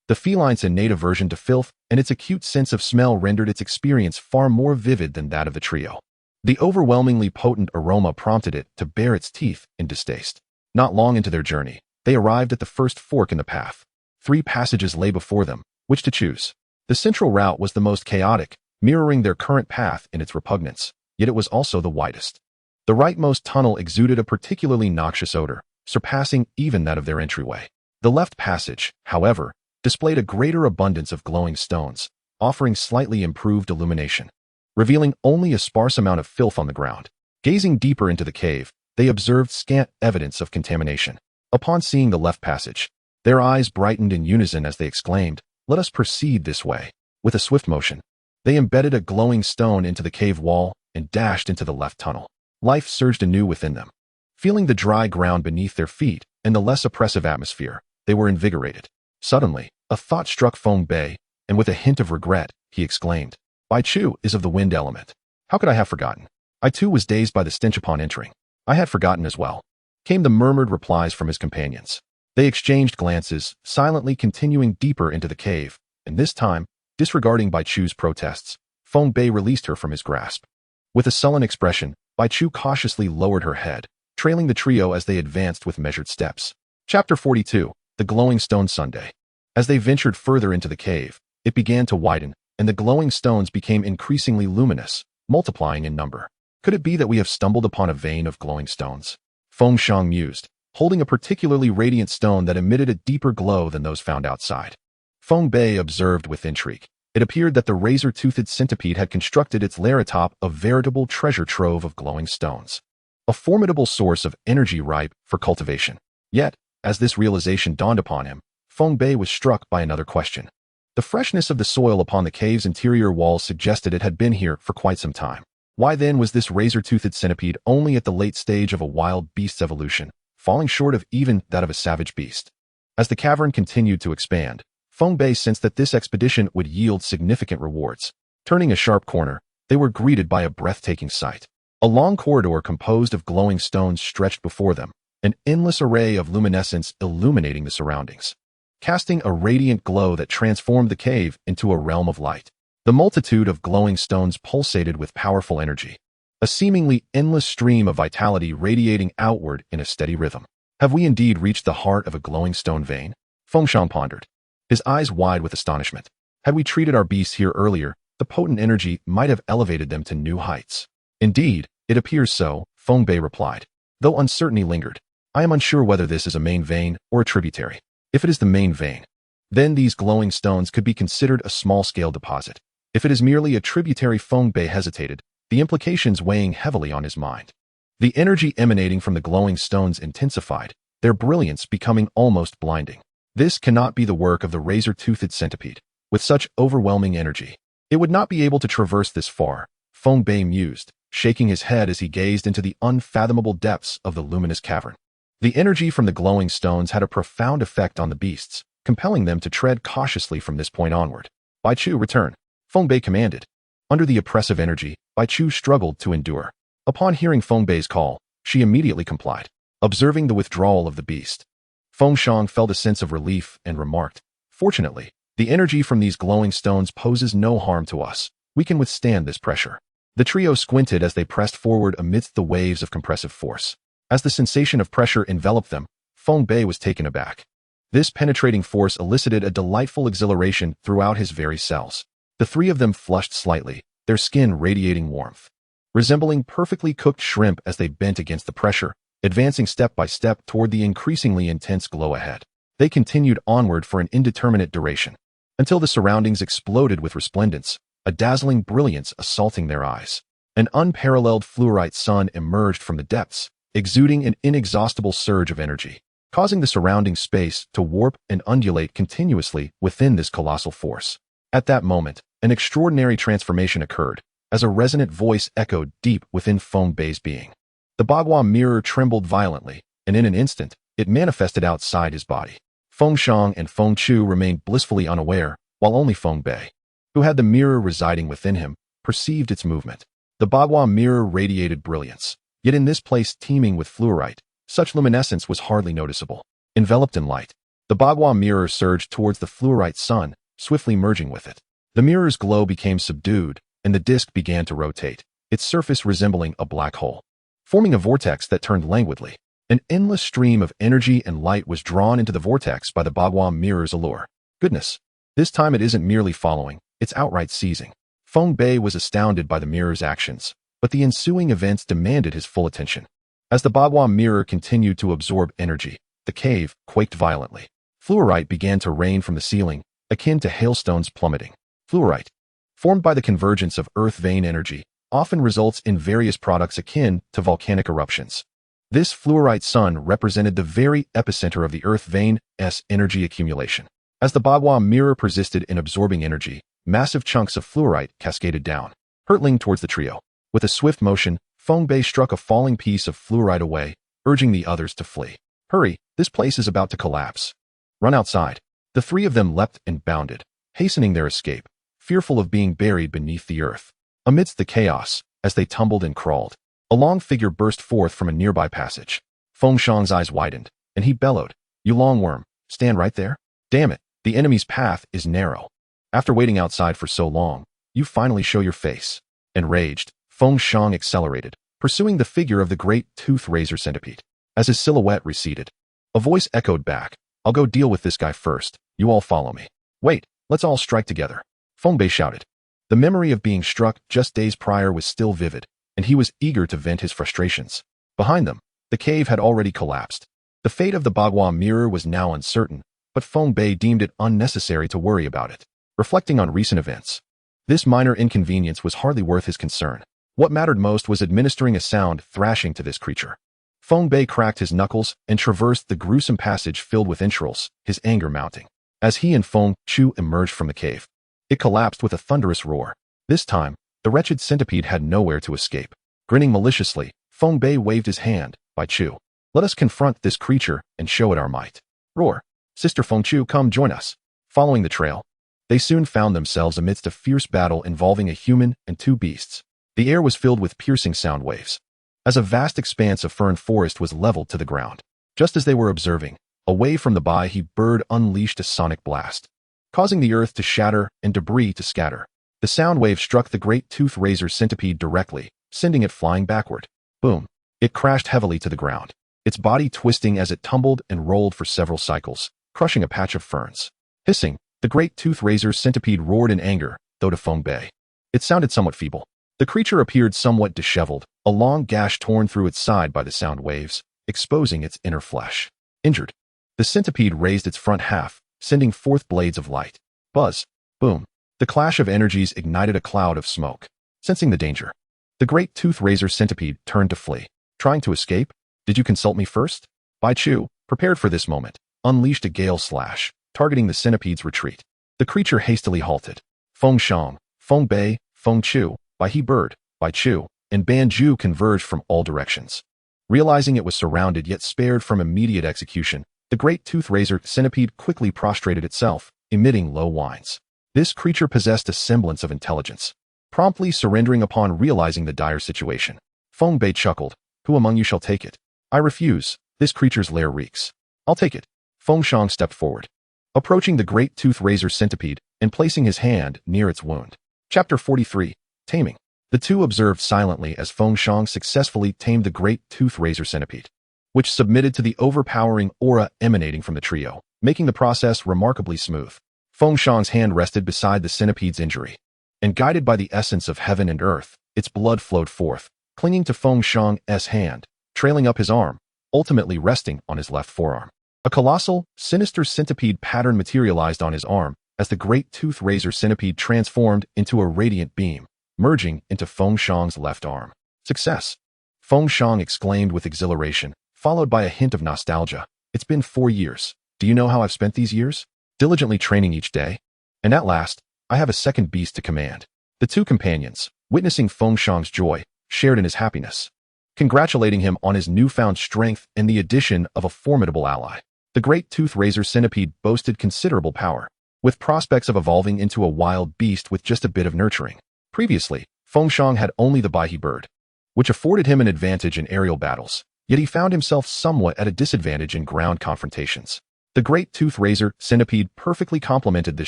The feline's innate aversion to filth and its acute sense of smell rendered its experience far more vivid than that of the trio. The overwhelmingly potent aroma prompted it to bare its teeth in distaste. Not long into their journey, they arrived at the first fork in the path. 3 passages lay before them, which to choose. The central route was the most chaotic, mirroring their current path in its repugnance, yet it was also the widest. The rightmost tunnel exuded a particularly noxious odor, surpassing even that of their entryway. The left passage, however, displayed a greater abundance of glowing stones, offering slightly improved illumination, revealing only a sparse amount of filth on the ground. Gazing deeper into the cave, they observed scant evidence of contamination. Upon seeing the left passage, their eyes brightened in unison as they exclaimed, "Let us proceed this way." With a swift motion, they embedded a glowing stone into the cave wall and dashed into the left tunnel. Life surged anew within them. Feeling the dry ground beneath their feet and the less oppressive atmosphere, they were invigorated. Suddenly, a thought struck Feng Bei, and with a hint of regret, he exclaimed, "Bai Chu is of the wind element. How could I have forgotten?" I too was dazed by the stench upon entering. "I had forgotten as well," came the murmured replies from his companions. They exchanged glances, silently continuing deeper into the cave, and this time, disregarding Bai Chu's protests, Feng Bei released her from his grasp. With a sullen expression, Bai Chu cautiously lowered her head, trailing the trio as they advanced with measured steps. Chapter 42. The Glowing Stone Sunday. As they ventured further into the cave, it began to widen, and the glowing stones became increasingly luminous, multiplying in number. Could it be that we have stumbled upon a vein of glowing stones? Feng Shang mused, holding a particularly radiant stone that emitted a deeper glow than those found outside. Feng Bei observed with intrigue. It appeared that the razor-toothed centipede had constructed its lair atop a veritable treasure trove of glowing stones, a formidable source of energy ripe for cultivation. Yet, as this realization dawned upon him, Feng Bei was struck by another question. The freshness of the soil upon the cave's interior walls suggested it had been here for quite some time. Why then was this razor-toothed centipede only at the late stage of a wild beast's evolution, falling short of even that of a savage beast? As the cavern continued to expand, Feng Bei sensed that this expedition would yield significant rewards. Turning a sharp corner, they were greeted by a breathtaking sight. A long corridor composed of glowing stones stretched before them, an endless array of luminescence illuminating the surroundings, casting a radiant glow that transformed the cave into a realm of light. The multitude of glowing stones pulsated with powerful energy, a seemingly endless stream of vitality radiating outward in a steady rhythm. Have we indeed reached the heart of a glowing stone vein? Feng Shang pondered, his eyes wide with astonishment. Had we treated our beasts here earlier, the potent energy might have elevated them to new heights. Indeed, it appears so, Feng Bei replied, though uncertainty lingered. I am unsure whether this is a main vein or a tributary. If it is the main vein, then these glowing stones could be considered a small-scale deposit. If it is merely a tributary, Feng Bei hesitated, the implications weighing heavily on his mind. The energy emanating from the glowing stones intensified, their brilliance becoming almost blinding. This cannot be the work of the razor-toothed centipede. With such overwhelming energy, it would not be able to traverse this far, Feng Bei mused, shaking his head as he gazed into the unfathomable depths of the luminous cavern. The energy from the glowing stones had a profound effect on the beasts, compelling them to tread cautiously from this point onward. Bai Chu, return, Feng Bei commanded. Under the oppressive energy, Bai Chu struggled to endure. Upon hearing Feng Bei's call, she immediately complied. Observing the withdrawal of the beast, Feng Shang felt a sense of relief and remarked, "Fortunately, the energy from these glowing stones poses no harm to us. We can withstand this pressure." The trio squinted as they pressed forward amidst the waves of compressive force. As the sensation of pressure enveloped them, Feng Bei was taken aback. This penetrating force elicited a delightful exhilaration throughout his very cells. The three of them flushed slightly, their skin radiating warmth, resembling perfectly cooked shrimp as they bent against the pressure, advancing step by step toward the increasingly intense glow ahead. They continued onward for an indeterminate duration, until the surroundings exploded with resplendence, a dazzling brilliance assaulting their eyes. An unparalleled fluorite sun emerged from the depths, exuding an inexhaustible surge of energy, causing the surrounding space to warp and undulate continuously within this colossal force. At that moment, an extraordinary transformation occurred, as a resonant voice echoed deep within Feng Bei's being. The Bagua mirror trembled violently, and in an instant, it manifested outside his body. Feng Shang and Feng Chu remained blissfully unaware, while only Feng Bei, who had the mirror residing within him, perceived its movement. The Bagua mirror radiated brilliance, yet in this place teeming with fluorite, such luminescence was hardly noticeable. Enveloped in light, the Bagua mirror surged towards the fluorite sun, swiftly merging with it. The mirror's glow became subdued, and the disk began to rotate, its surface resembling a black hole, forming a vortex that turned languidly. An endless stream of energy and light was drawn into the vortex by the Bagua mirror's allure. Goodness! This time it isn't merely following, it's outright seizing. Feng Bei was astounded by the mirror's actions, but the ensuing events demanded his full attention. As the Bagua mirror continued to absorb energy, the cave quaked violently. Fluorite began to rain from the ceiling, akin to hailstones plummeting. Fluorite, formed by the convergence of earth vein energy, often results in various products akin to volcanic eruptions. This fluorite sun represented the very epicenter of the earth vein's energy accumulation. As the Bagua mirror persisted in absorbing energy, massive chunks of fluorite cascaded down, hurtling towards the trio. With a swift motion, Feng Bei struck a falling piece of fluorite away, urging the others to flee. Hurry, this place is about to collapse. Run outside. The three of them leapt and bounded, hastening their escape, fearful of being buried beneath the earth. Amidst the chaos, as they tumbled and crawled, a long figure burst forth from a nearby passage. Feng Shang's eyes widened, and he bellowed, "You long worm, stand right there? Damn it, the enemy's path is narrow. After waiting outside for so long, you finally show your face." Enraged, Feng Shang accelerated, pursuing the figure of the great tooth razor centipede. As his silhouette receded, a voice echoed back, "I'll go deal with this guy first, you all follow me." "Wait, let's all strike together," Feng Bei shouted. The memory of being struck just days prior was still vivid, and he was eager to vent his frustrations. Behind them, the cave had already collapsed. The fate of the Bagua mirror was now uncertain, but Feng Bei deemed it unnecessary to worry about it. Reflecting on recent events, this minor inconvenience was hardly worth his concern. What mattered most was administering a sound thrashing to this creature. Feng Bei cracked his knuckles and traversed the gruesome passage filled with entrails, his anger mounting. As he and Feng Chu emerged from the cave, it collapsed with a thunderous roar. This time, the wretched centipede had nowhere to escape. Grinning maliciously, Feng Bei waved his hand, "Bai Chu, let us confront this creature and show it our might." "Roar! Sister Feng Chu, come join us." Following the trail, they soon found themselves amidst a fierce battle involving a human and two beasts. The air was filled with piercing sound waves, as a vast expanse of fern forest was leveled to the ground. Just as they were observing, away from the Bai bird unleashed a sonic blast, causing the earth to shatter and debris to scatter. The sound wave struck the great tooth razor centipede directly, sending it flying backward. Boom! It crashed heavily to the ground, its body twisting as it tumbled and rolled for several cycles, crushing a patch of ferns. Hissing, the great tooth razor centipede roared in anger, though to Feng Bei, it sounded somewhat feeble. The creature appeared somewhat disheveled, a long gash torn through its side by the sound waves, exposing its inner flesh. Injured, the centipede raised its front half, sending forth blades of light. Buzz! Boom! The clash of energies ignited a cloud of smoke. Sensing the danger, the great tooth razor centipede turned to flee. Trying to escape? Did you consult me first? Bai Chu, prepared for this moment, unleashed a gale slash, targeting the centipede's retreat. The creature hastily halted. Feng Shang, Feng Bei, Feng Chu, Bai bird, Bai Chu, and Ban Ju converged from all directions. Realizing it was surrounded yet spared from immediate execution, the great tooth razor centipede quickly prostrated itself, emitting low whines. This creature possessed a semblance of intelligence, promptly surrendering upon realizing the dire situation. Feng Bei chuckled, "Who among you shall take it?" "I refuse. This creature's lair reeks." "I'll take it." Feng Shang stepped forward, approaching the great tooth razor centipede and placing his hand near its wound. Chapter 43. Taming. The two observed silently as Feng Shang successfully tamed the great tooth razor centipede, which submitted to the overpowering aura emanating from the trio, making the process remarkably smooth. Feng Shang's hand rested beside the centipede's injury, and guided by the essence of heaven and earth, its blood flowed forth, clinging to Feng Shang's hand, trailing up his arm, ultimately resting on his left forearm. A colossal, sinister centipede pattern materialized on his arm as the great tooth razor centipede transformed into a radiant beam, merging into Feng Shang's left arm. Success! Feng Shang exclaimed with exhilaration, followed by a hint of nostalgia. It's been 4 years. Do you know how I've spent these years? Diligently training each day. And at last, I have a second beast to command. The two companions, witnessing Feng Shang's joy, shared in his happiness, congratulating him on his newfound strength and the addition of a formidable ally. The great tooth razor centipede boasted considerable power, with prospects of evolving into a wild beast with just a bit of nurturing. Previously, Feng Shang had only the Baihe bird, which afforded him an advantage in aerial battles, yet he found himself somewhat at a disadvantage in ground confrontations. The great tooth razor centipede perfectly complemented this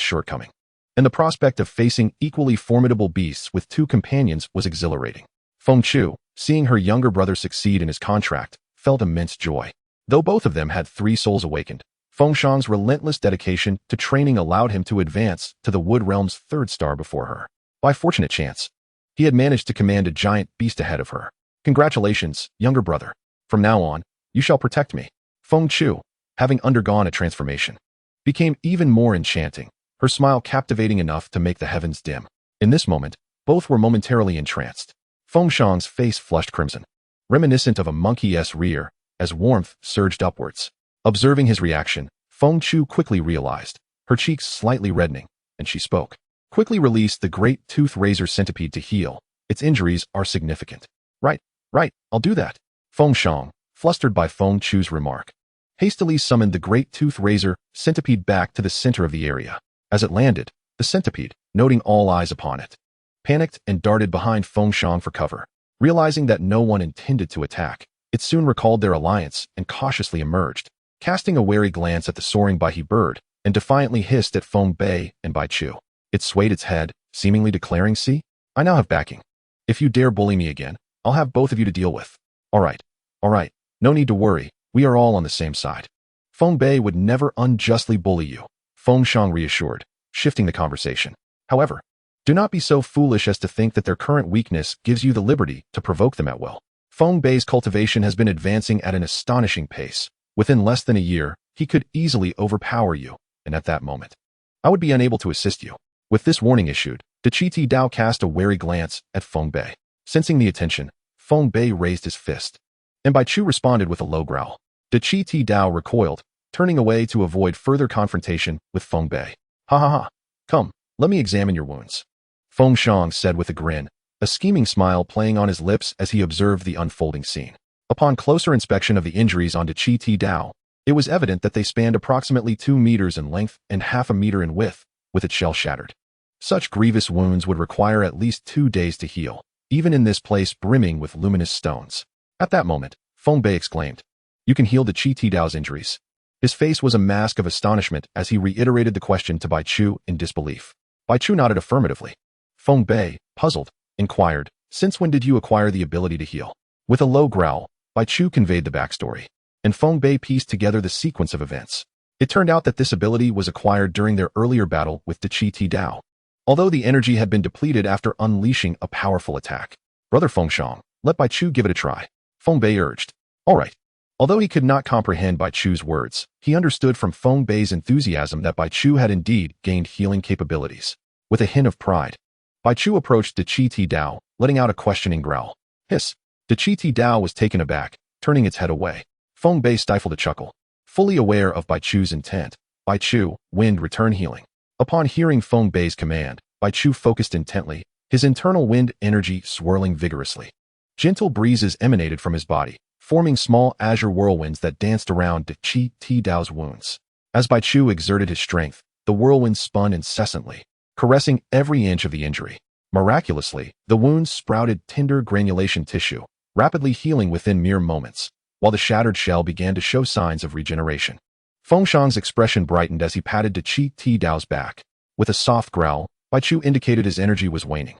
shortcoming, and the prospect of facing equally formidable beasts with two companions was exhilarating. Feng Chu, seeing her younger brother succeed in his contract, felt immense joy. Though both of them had 3 souls awakened, Feng Shang's relentless dedication to training allowed him to advance to the Wood Realm's 3rd star before her. By fortunate chance, he had managed to command a giant beast ahead of her. Congratulations, younger brother. From now on, you shall protect me. Feng Chu, having undergone a transformation, became even more enchanting, her smile captivating enough to make the heavens dim. In this moment, both were momentarily entranced. Feng Shang's face flushed crimson, reminiscent of a monkey's rear, as warmth surged upwards. Observing his reaction, Feng Chu quickly realized, her cheeks slightly reddening, and she spoke. Quickly release the great tooth razor centipede to heal. Its injuries are significant. Right, I'll do that. Feng Shang, flustered by Feng Chu's remark, hastily summoned the great tooth razor centipede back to the center of the area. As it landed, the centipede, noting all eyes upon it, panicked and darted behind Feng Shang for cover. Realizing that no one intended to attack, it soon recalled their alliance and cautiously emerged, casting a wary glance at the soaring Baihe bird and defiantly hissed at Feng Bei and Bai Chu. It swayed its head, seemingly declaring, "See, I now have backing. If you dare bully me again, I'll have both of you to deal with." All right, no need to worry, we are all on the same side. Feng Bei would never unjustly bully you, Feng Shang reassured, shifting the conversation. However, do not be so foolish as to think that their current weakness gives you the liberty to provoke them at will. Feng Bei's cultivation has been advancing at an astonishing pace. Within less than a year, he could easily overpower you, and at that moment, I would be unable to assist you. With this warning issued, Dichiti Dao cast a wary glance at Feng Bei. Sensing the attention, Feng Bei raised his fist, and Bai Chu responded with a low growl. Dichiti Dao recoiled, turning away to avoid further confrontation with Feng Bei. Ha. Come, let me examine your wounds. Feng Shang said with a grin, a scheming smile playing on his lips as he observed the unfolding scene. Upon closer inspection of the injuries on Dichiti Dao, it was evident that they spanned approximately 2 meters in length and half a meter in width, with its shell shattered. Such grievous wounds would require at least 2 days to heal, even in this place brimming with luminous stones. At that moment, Feng Bei exclaimed, "You can heal Dichiti Dao's injuries." His face was a mask of astonishment as he reiterated the question to Bai Chu in disbelief. Bai Chu nodded affirmatively. Feng Bei, puzzled, inquired, "Since when did you acquire the ability to heal?" With a low growl, Bai Chu conveyed the backstory, and Feng Bei pieced together the sequence of events. It turned out that this ability was acquired during their earlier battle with Dichiti Dao, although the energy had been depleted after unleashing a powerful attack. "Brother Feng Shang, let Bai Chu give it a try," Feng Bei urged. "All right." Although he could not comprehend Bai Chu's words, he understood from Feng Bei's enthusiasm that Bai Chu had indeed gained healing capabilities. With a hint of pride, Bai Chu approached Dichiti Dao, letting out a questioning growl. Hiss. Dichiti Dao was taken aback, turning its head away. Feng Bei stifled a chuckle. Fully aware of Bai Chu's intent, Bai Chu, wind return healing. Upon hearing Feng Bei's command, Bai Chu focused intently, his internal wind energy swirling vigorously. Gentle breezes emanated from his body, forming small azure whirlwinds that danced around Dichiti Dao's wounds. As Bai Chu exerted his strength, the whirlwind spun incessantly, caressing every inch of the injury. Miraculously, the wounds sprouted tender granulation tissue, rapidly healing within mere moments, while the shattered shell began to show signs of regeneration. Feng Shang's expression brightened as he patted Dichiti Dao's back. With a soft growl, Bai Chu indicated his energy was waning.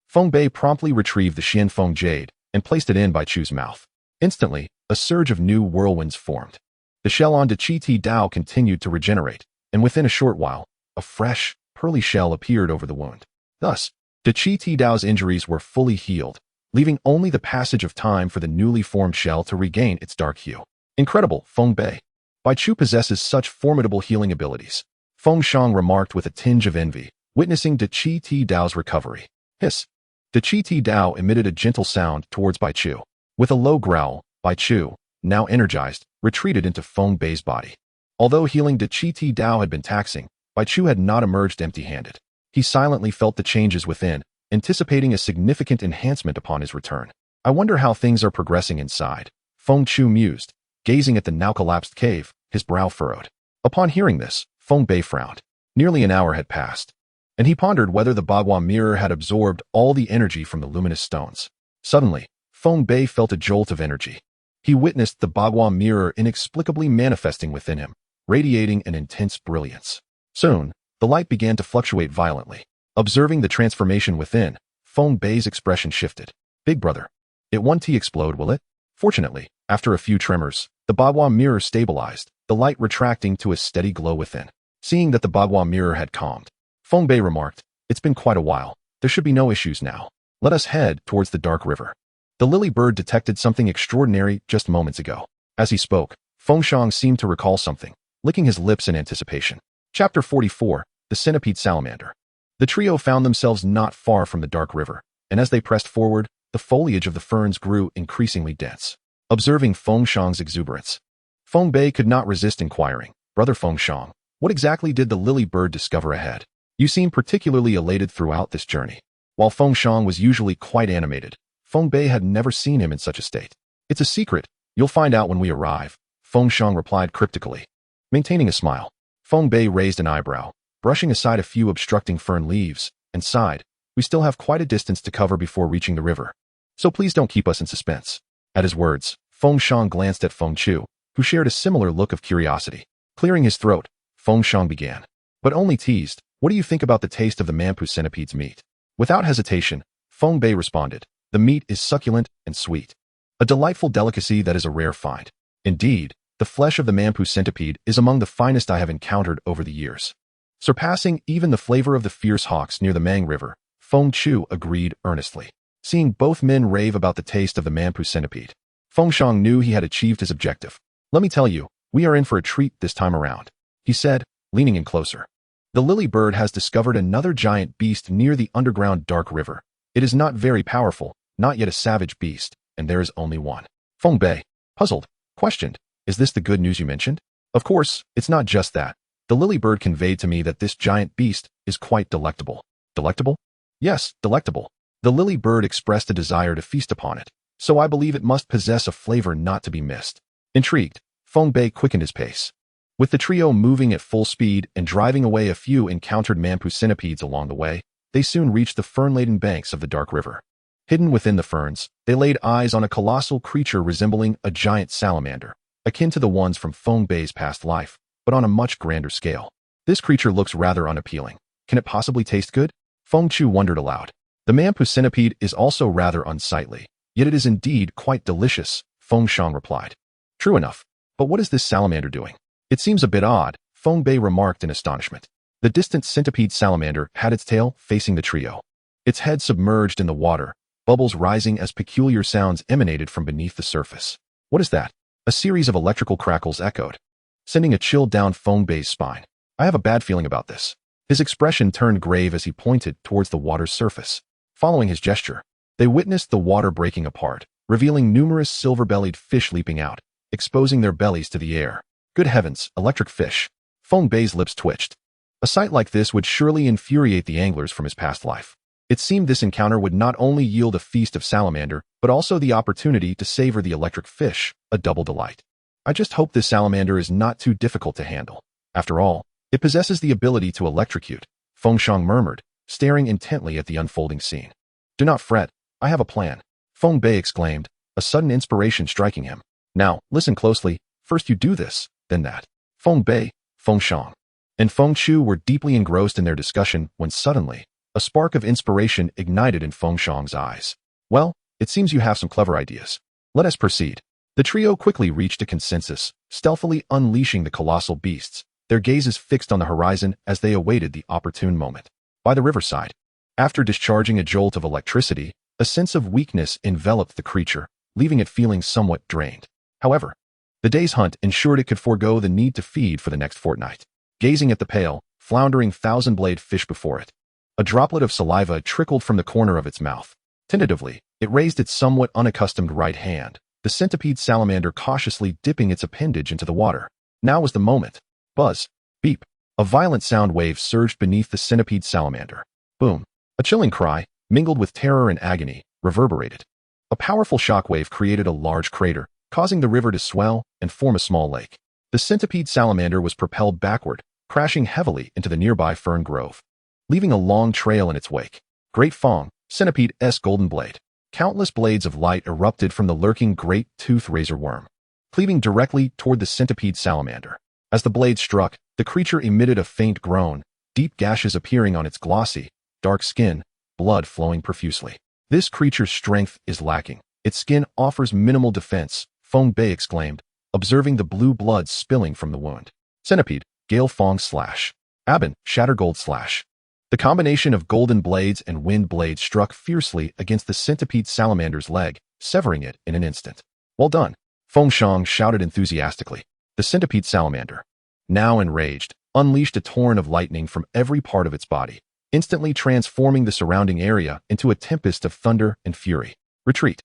Feng Bei promptly retrieved the Xianfeng jade and placed it in Bai Chu's mouth. Instantly, a surge of new whirlwinds formed. The shell on Dichiti Dao continued to regenerate, and within a short while, a fresh, pearly shell appeared over the wound. Thus, De Chi Ti Dao's injuries were fully healed, leaving only the passage of time for the newly formed shell to regain its dark hue. Incredible, Feng Bei. Bai Chu possesses such formidable healing abilities. Feng Shang remarked with a tinge of envy, witnessing De Chi Ti Dao's recovery. Hiss. De Chi Ti Dao emitted a gentle sound towards Bai Chu. With a low growl, Bai Chu, now energized, retreated into Feng Bei's body. Although healing De Chi Ti Dao had been taxing, Bai Chu had not emerged empty-handed. He silently felt the changes within, anticipating a significant enhancement upon his return. I wonder how things are progressing inside, Feng Chu mused, gazing at the now-collapsed cave, his brow furrowed. Upon hearing this, Feng Bei frowned. Nearly an hour had passed, and he pondered whether the Bagua mirror had absorbed all the energy from the luminous stones. Suddenly, Feng Bei felt a jolt of energy. He witnessed the Bagua mirror inexplicably manifesting within him, radiating an intense brilliance. Soon, the light began to fluctuate violently. Observing the transformation within, Feng Bei's expression shifted. Big brother, it won't explode, will it? Fortunately, after a few tremors, the Bagua mirror stabilized, the light retracting to a steady glow within. Seeing that the Bagua mirror had calmed, Feng Bei remarked, "It's been quite a while. There should be no issues now. Let us head towards the dark river." The lily bird detected something extraordinary just moments ago. As he spoke, Feng Shang seemed to recall something, licking his lips in anticipation. Chapter 44, The Centipede Salamander. The trio found themselves not far from the dark river, and as they pressed forward, the foliage of the ferns grew increasingly dense. Observing Feng Shang's exuberance, Feng Bei could not resist inquiring, "Brother Feng Shang, what exactly did the lily bird discover ahead? You seem particularly elated throughout this journey." While Feng Shang was usually quite animated, Feng Bei had never seen him in such a state. "It's a secret. You'll find out when we arrive," Feng Shang replied cryptically. Maintaining a smile, Feng Bei raised an eyebrow, brushing aside a few obstructing fern leaves, and sighed, "We still have quite a distance to cover before reaching the river. So please don't keep us in suspense." At his words, Feng Shang glanced at Feng Chu, who shared a similar look of curiosity. Clearing his throat, Feng Shang began, "But only teased, what do you think about the taste of the Mampu centipede's meat?" Without hesitation, Feng Bei responded, "The meat is succulent and sweet. A delightful delicacy that is a rare find. Indeed, the flesh of the Mampu centipede is among the finest I have encountered over the years. Surpassing even the flavor of the fierce hawks near the Mang River," Feng Chu agreed earnestly. Seeing both men rave about the taste of the Mampu centipede, Feng Shang knew he had achieved his objective. "Let me tell you, we are in for a treat this time around," he said, leaning in closer. "The lily bird has discovered another giant beast near the underground dark river. It is not very powerful, not yet a savage beast, and there is only one." Feng Bei, puzzled, questioned, "Is this the good news you mentioned?" "Of course, it's not just that. The lily bird conveyed to me that this giant beast is quite delectable." "Delectable?" "Yes, delectable. The lily bird expressed a desire to feast upon it, so I believe it must possess a flavor not to be missed." Intrigued, Feng Bei quickened his pace. With the trio moving at full speed and driving away a few encountered Mampu centipedes along the way, they soon reached the fern-laden banks of the dark river. Hidden within the ferns, they laid eyes on a colossal creature resembling a giant salamander, akin to the ones from Feng Bei's past life, but on a much grander scale. "This creature looks rather unappealing. Can it possibly taste good?" Feng Chu wondered aloud. "The Mampu centipede is also rather unsightly, yet it is indeed quite delicious," Feng Shang replied. "True enough, but what is this salamander doing? It seems a bit odd," Feng Bei remarked in astonishment. The distant centipede salamander had its tail facing the trio. Its head submerged in the water, bubbles rising as peculiar sounds emanated from beneath the surface. "What is that?" A series of electrical crackles echoed, sending a chill down Feng Bei's spine. "I have a bad feeling about this." His expression turned grave as he pointed towards the water's surface. Following his gesture, they witnessed the water breaking apart, revealing numerous silver-bellied fish leaping out, exposing their bellies to the air. "Good heavens, electric fish!" Feng Bei's lips twitched. A sight like this would surely infuriate the anglers from his past life. It seemed this encounter would not only yield a feast of salamander, but also the opportunity to savor the electric fish, a double delight. "I just hope this salamander is not too difficult to handle. After all, it possesses the ability to electrocute," Feng Shang murmured, staring intently at the unfolding scene. "Do not fret, I have a plan," Feng Bei exclaimed, a sudden inspiration striking him. "Now, listen closely, first you do this, then that." Feng Bei, Feng Shang, and Feng Chu were deeply engrossed in their discussion when suddenly, a spark of inspiration ignited in Feng Shang's eyes. "Well, it seems you have some clever ideas. Let us proceed." The trio quickly reached a consensus, stealthily unleashing the colossal beasts, their gazes fixed on the horizon as they awaited the opportune moment. By the riverside, After discharging a jolt of electricity, a sense of weakness enveloped the creature, leaving it feeling somewhat drained. However, the day's hunt ensured it could forego the need to feed for the next fortnight. Gazing at the pale, floundering thousand-blade fish before it, a droplet of saliva trickled from the corner of its mouth. Tentatively, it raised its somewhat unaccustomed right hand, the centipede salamander cautiously dipping its appendage into the water. Now was the moment. Buzz. Beep. A violent sound wave surged beneath the centipede salamander. Boom. A chilling cry, mingled with terror and agony, reverberated. A powerful shockwave created a large crater, causing the river to swell and form a small lake. The centipede salamander was propelled backward, crashing heavily into the nearby fern grove, leaving a long trail in its wake. Great Feng, Centipede's golden blade. Countless blades of light erupted from the lurking great tooth razor worm, cleaving directly toward the centipede salamander. As the blade struck, the creature emitted a faint groan, deep gashes appearing on its glossy, dark skin, blood flowing profusely. This creature's strength is lacking. Its skin offers minimal defense, Feng Bei exclaimed, observing the blue blood spilling from the wound. Centipede, Gale Fong slash. Aben, Shatter Gold slash. The combination of golden blades and wind blades struck fiercely against the centipede salamander's leg, severing it in an instant. Well done, Feng Shang shouted enthusiastically. The centipede salamander, now enraged, unleashed a torrent of lightning from every part of its body, instantly transforming the surrounding area into a tempest of thunder and fury. Retreat.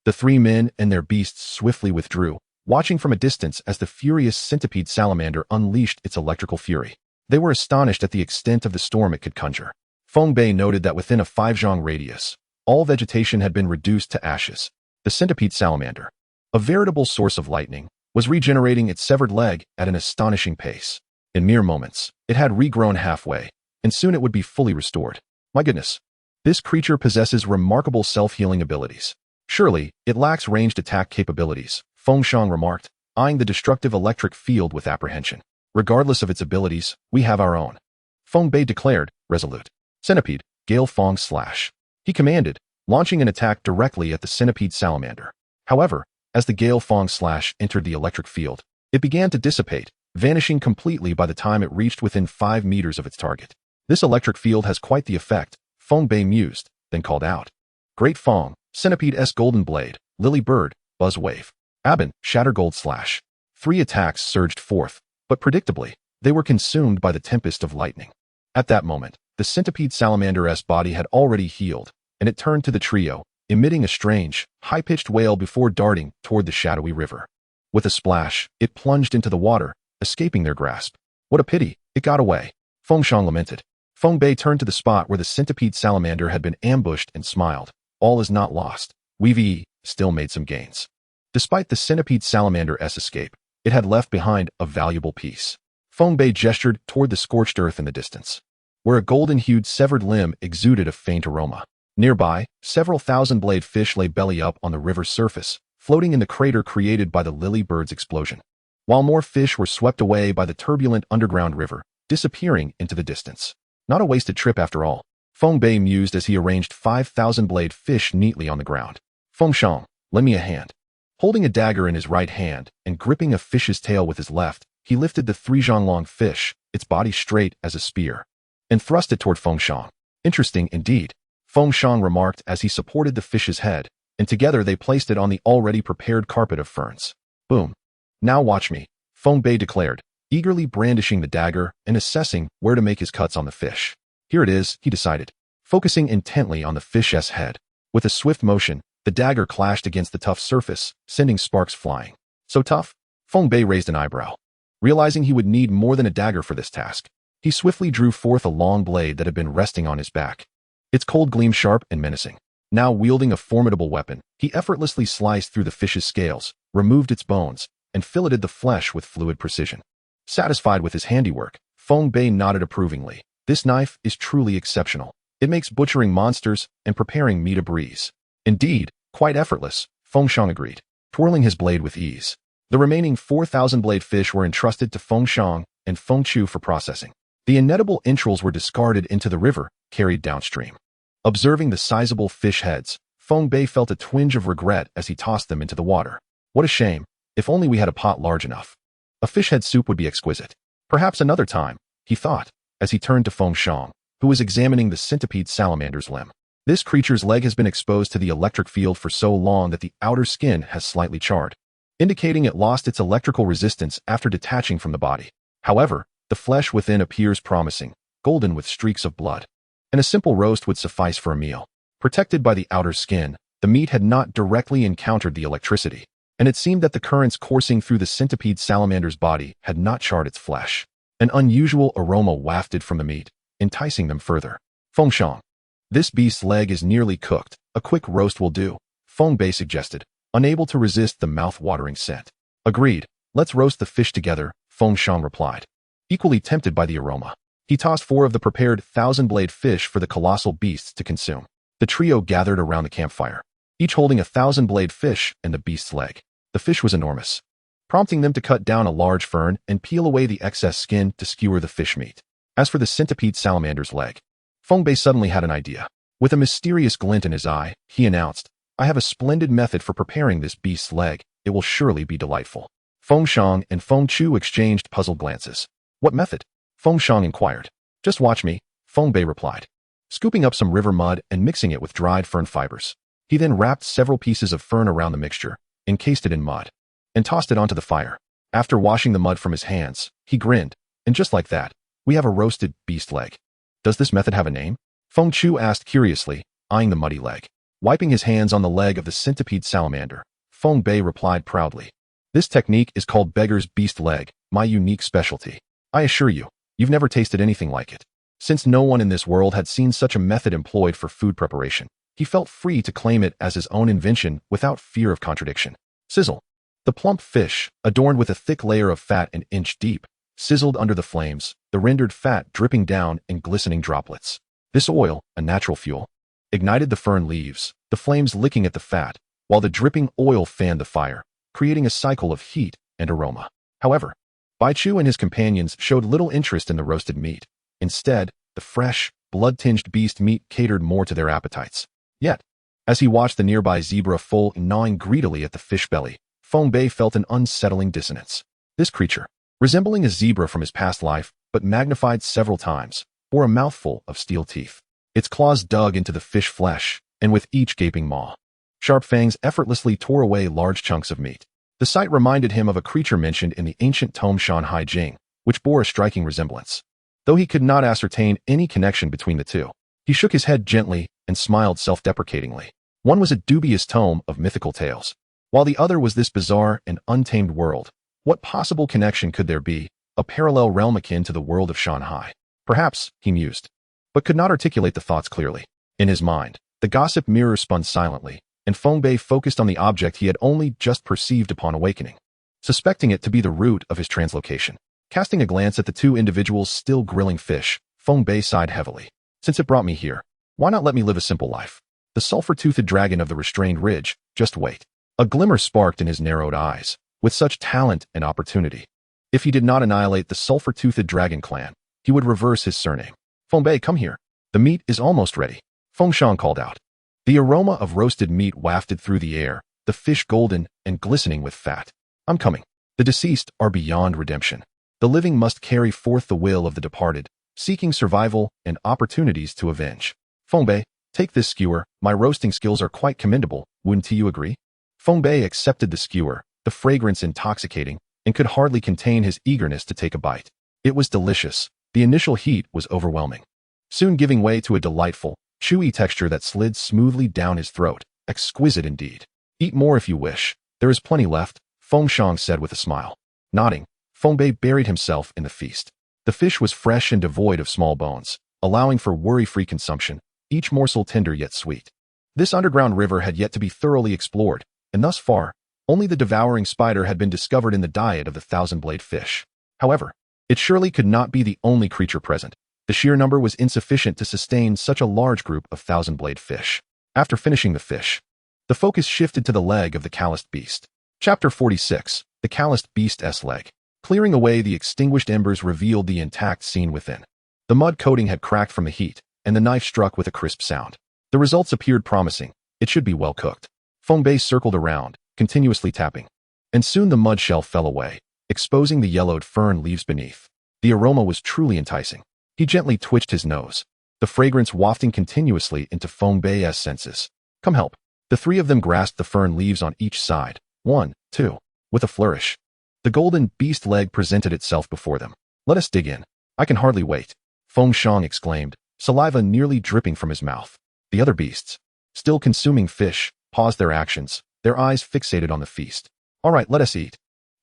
The three men and their beasts swiftly withdrew, watching from a distance as the furious centipede salamander unleashed its electrical fury. They were astonished at the extent of the storm it could conjure. Feng Bei noted that within a 5-zhang radius, all vegetation had been reduced to ashes. The centipede salamander, a veritable source of lightning, was regenerating its severed leg at an astonishing pace. In mere moments, it had regrown halfway, and soon it would be fully restored. My goodness, this creature possesses remarkable self-healing abilities. Surely, it lacks ranged attack capabilities, Feng Shang remarked, eyeing the destructive electric field with apprehension. Regardless of its abilities, we have our own, Feng Bei declared, resolute. Centipede, Gale Fong slash. He commanded, launching an attack directly at the centipede salamander. However, as the Gale Fong slash entered the electric field, it began to dissipate, vanishing completely by the time it reached within 5 meters of its target. This electric field has quite the effect, Feng Bei mused, then called out. Great Fong, Centipede's golden blade, lily bird, buzz wave. Aben, shatter gold slash. 3 attacks surged forth, but predictably, they were consumed by the tempest of lightning. At that moment, the centipede salamander's body had already healed, and it turned to the trio, emitting a strange, high-pitched wail before darting toward the shadowy river. With a splash, it plunged into the water, escaping their grasp. What a pity, it got away, Feng Shang lamented. Feng Bei turned to the spot where the centipede salamander had been ambushed and smiled. All is not lost. We still made some gains. Despite the centipede salamander's escape, it had left behind a valuable piece. Feng Bei gestured toward the scorched earth in the distance, where a golden-hued severed limb exuded a faint aroma. Nearby, several thousand-blade fish lay belly up on the river's surface, floating in the crater created by the lily bird's explosion, while more fish were swept away by the turbulent underground river, disappearing into the distance. Not a wasted trip after all, Feng Bei mused as he arranged 5,000-blade fish neatly on the ground. Feng Shang, lend me a hand. Holding a dagger in his right hand and gripping a fish's tail with his left, he lifted the 3-zhang-long fish, its body straight as a spear, and thrust it toward Feng Shang. Interesting indeed, Feng Shang remarked as he supported the fish's head, and together they placed it on the already prepared carpet of ferns. Boom. Now watch me, Feng Bei declared, eagerly brandishing the dagger and assessing where to make his cuts on the fish. Here it is, he decided, focusing intently on the fish's head. With a swift motion, the dagger clashed against the tough surface, sending sparks flying. So tough? Feng Bei raised an eyebrow. Realizing he would need more than a dagger for this task, he swiftly drew forth a long blade that had been resting on his back. Its cold gleam sharp and menacing. Now wielding a formidable weapon, he effortlessly sliced through the fish's scales, removed its bones, and filleted the flesh with fluid precision. Satisfied with his handiwork, Feng Bei nodded approvingly. This knife is truly exceptional. It makes butchering monsters and preparing meat a breeze. Indeed, quite effortless, Feng Shang agreed, twirling his blade with ease. The remaining 4,000-blade fish were entrusted to Feng Shang and Feng Chu for processing. The inedible entrails were discarded into the river, carried downstream. Observing the sizable fish heads, Feng Bei felt a twinge of regret as he tossed them into the water. What a shame, if only we had a pot large enough. A fish head soup would be exquisite. Perhaps another time, he thought, as he turned to Feng Shang. who was examining the centipede salamander's limb. This creature's leg has been exposed to the electric field for so long that the outer skin has slightly charred, indicating it lost its electrical resistance after detaching from the body. However, the flesh within appears promising, golden with streaks of blood, and a simple roast would suffice for a meal. Protected by the outer skin, the meat had not directly encountered the electricity, and it seemed that the currents coursing through the centipede salamander's body had not charred its flesh. An unusual aroma wafted from the meat, enticing them further. Feng Shang. This beast's leg is nearly cooked. A quick roast will do, Feng Bei suggested, unable to resist the mouth-watering scent. Agreed. Let's roast the fish together, Feng Shang replied. Equally tempted by the aroma, he tossed 4 of the prepared thousand-blade fish for the colossal beasts to consume. The trio gathered around the campfire, each holding a thousand-blade fish and the beast's leg. The fish was enormous, prompting them to cut down a large fern and peel away the excess skin to skewer the fish meat. As for the centipede salamander's leg, Feng Bei suddenly had an idea. With a mysterious glint in his eye, he announced, I have a splendid method for preparing this beast's leg. It will surely be delightful. Feng Shang and Feng Chu exchanged puzzled glances. What method? Feng Shang inquired. Just watch me, Feng Bei replied, scooping up some river mud and mixing it with dried fern fibers. He then wrapped several pieces of fern around the mixture, encased it in mud, and tossed it onto the fire. After washing the mud from his hands, he grinned, and just like that, we have a roasted beast leg. Does this method have a name? Feng Chu asked curiously, eyeing the muddy leg. Wiping his hands on the leg of the centipede salamander, Feng Bei replied proudly. This technique is called beggar's beast leg, my unique specialty. I assure you, you've never tasted anything like it. Since no one in this world had seen such a method employed for food preparation, he felt free to claim it as his own invention without fear of contradiction. Sizzle. The plump fish, adorned with a thick layer of fat an inch deep, sizzled under the flames, the rendered fat dripping down in glistening droplets. This oil, a natural fuel, ignited the fern leaves, the flames licking at the fat, while the dripping oil fanned the fire, creating a cycle of heat and aroma. However, Bai Chu and his companions showed little interest in the roasted meat. Instead, the fresh, blood-tinged beast meat catered more to their appetites. Yet, as he watched the nearby zebra foal gnawing greedily at the fish belly, Feng Bei felt an unsettling dissonance. This creature, resembling a zebra from his past life, but magnified several times, bore a mouthful of steel teeth. Its claws dug into the fish flesh, and with each gaping maw, sharp fangs effortlessly tore away large chunks of meat. The sight reminded him of a creature mentioned in the ancient tome Shanhai Jing, which bore a striking resemblance. Though he could not ascertain any connection between the two, he shook his head gently and smiled self-deprecatingly. One was a dubious tome of mythical tales, while the other was this bizarre and untamed world. What possible connection could there be, a parallel realm akin to the world of Shanhai? Perhaps, he mused, but could not articulate the thoughts clearly. In his mind, the gossip mirror spun silently, and Feng Bei focused on the object he had only just perceived upon awakening, suspecting it to be the root of his translocation. Casting a glance at the two individuals still grilling fish, Feng Bei sighed heavily. Since it brought me here, why not let me live a simple life? The sulphur-toothed dragon of the restrained ridge, just wait. A glimmer sparked in his narrowed eyes. With such talent and opportunity, if he did not annihilate the sulphur-toothed dragon clan, he would reverse his surname. Feng Bei, come here. The meat is almost ready, Feng Shang called out. The aroma of roasted meat wafted through the air, the fish golden and glistening with fat. I'm coming. The deceased are beyond redemption. The living must carry forth the will of the departed, seeking survival and opportunities to avenge. Feng Bei, take this skewer. My roasting skills are quite commendable, wouldn't you agree? Feng Bei accepted the skewer, the fragrance intoxicating, and could hardly contain his eagerness to take a bite. It was delicious. The initial heat was overwhelming, soon giving way to a delightful, chewy texture that slid smoothly down his throat. Exquisite indeed. Eat more if you wish. There is plenty left, Feng Shang said with a smile. Nodding, Feng Bei buried himself in the feast. The fish was fresh and devoid of small bones, allowing for worry-free consumption, each morsel tender yet sweet. This underground river had yet to be thoroughly explored, and thus far, only the devouring spider had been discovered in the diet of the thousand-blade fish. However, it surely could not be the only creature present. The sheer number was insufficient to sustain such a large group of thousand-blade fish. After finishing the fish, the focus shifted to the leg of the calloused beast. Chapter 46, The Calloused Beast's Leg. Clearing away the extinguished embers revealed the intact scene within. The mud coating had cracked from the heat, and the knife struck with a crisp sound. The results appeared promising. It should be well cooked. Feng Bei circled around, continuously tapping, and soon the mud shell fell away, exposing the yellowed fern leaves beneath. The aroma was truly enticing. He gently twitched his nose, the fragrance wafting continuously into Feng Bei's senses. Come help. The three of them grasped the fern leaves on each side. 1, 2. With a flourish, the golden beast leg presented itself before them. Let us dig in. I can hardly wait. Feng Shang exclaimed, saliva nearly dripping from his mouth. The other beasts, still consuming fish, paused their actions, their eyes fixated on the feast. All right, let us eat.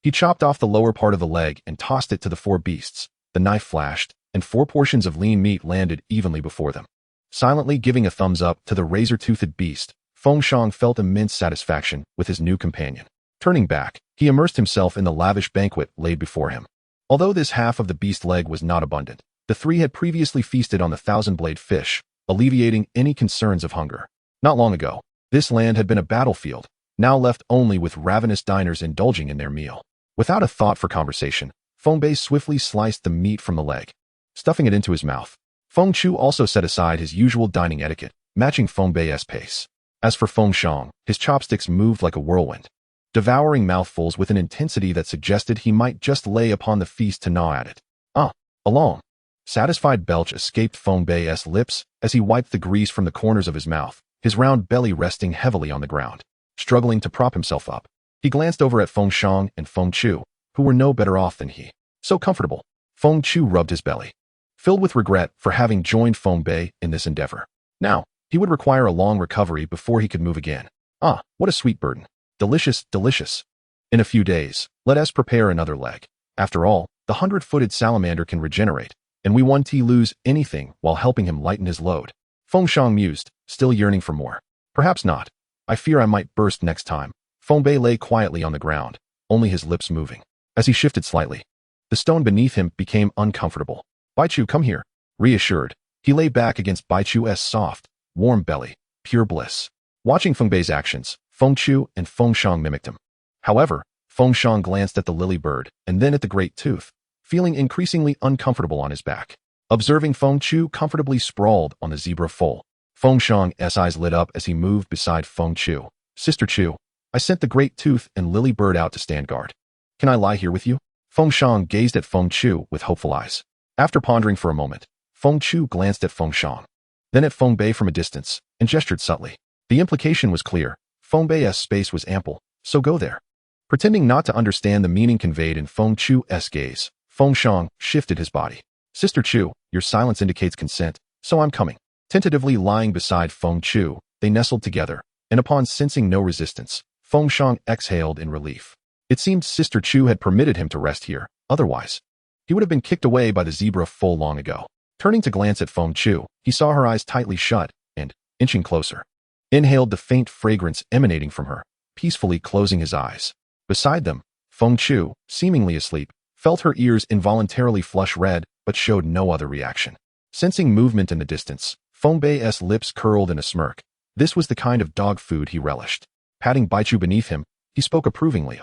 He chopped off the lower part of the leg and tossed it to the four beasts. The knife flashed, and 4 portions of lean meat landed evenly before them. Silently giving a thumbs up to the razor-toothed beast, Feng Shang felt immense satisfaction with his new companion. Turning back, he immersed himself in the lavish banquet laid before him. Although this half of the beast leg was not abundant, the three had previously feasted on the thousand-blade fish, alleviating any concerns of hunger. Not long ago, this land had been a battlefield, now left only with ravenous diners indulging in their meal. Without a thought for conversation, Feng Bei swiftly sliced the meat from the leg, stuffing it into his mouth. Feng Chu also set aside his usual dining etiquette, matching Feng Bei's pace. As for Feng Shang, his chopsticks moved like a whirlwind, devouring mouthfuls with an intensity that suggested he might just lay upon the feast to gnaw at it. A long, satisfied belch escaped Feng Bei's lips as he wiped the grease from the corners of his mouth, his round belly resting heavily on the ground. Struggling to prop himself up, he glanced over at Feng Shang and Feng Chu, who were no better off than he. So comfortable. Feng Chu rubbed his belly, filled with regret for having joined Feng Bei in this endeavor. Now, he would require a long recovery before he could move again. What a sweet burden. Delicious, delicious. In a few days, let us prepare another leg. After all, the 100-footed salamander can regenerate, and we won't lose anything while helping him lighten his load. Feng Shang mused, still yearning for more. Perhaps not. I fear I might burst next time. Feng Bei lay quietly on the ground, only his lips moving. As he shifted slightly, the stone beneath him became uncomfortable. Baichu, come here. Reassured, he lay back against Baichu's soft, warm belly, pure bliss. Watching Feng Bei's actions, Feng Chu and Feng Shang mimicked him. However, Feng Shang glanced at the lily bird and then at the great tooth, feeling increasingly uncomfortable on his back. Observing Feng Chu comfortably sprawled on the zebra foal, Feng Shang's eyes lit up as he moved beside Feng Chu. Sister Chu, I sent the great tooth and lily bird out to stand guard. Can I lie here with you? Feng Shang gazed at Feng Chu with hopeful eyes. After pondering for a moment, Feng Chu glanced at Feng Shang, then at Feng Bei from a distance, and gestured subtly. The implication was clear. Feng Bei's space was ample, so go there. Pretending not to understand the meaning conveyed in Feng Chu's gaze, Feng Shang shifted his body. Sister Chu, your silence indicates consent, so I'm coming. Tentatively lying beside Feng Chu, they nestled together, and upon sensing no resistance, Feng Shang exhaled in relief. It seemed Sister Chu had permitted him to rest here, otherwise, he would have been kicked away by the zebra foal long ago. Turning to glance at Feng Chu, he saw her eyes tightly shut, and, inching closer, inhaled the faint fragrance emanating from her, peacefully closing his eyes. Beside them, Feng Chu, seemingly asleep, felt her ears involuntarily flush red, but showed no other reaction. Sensing movement in the distance, Feng Bei's lips curled in a smirk. This was the kind of dog food he relished. Patting Baichu beneath him, he spoke approvingly.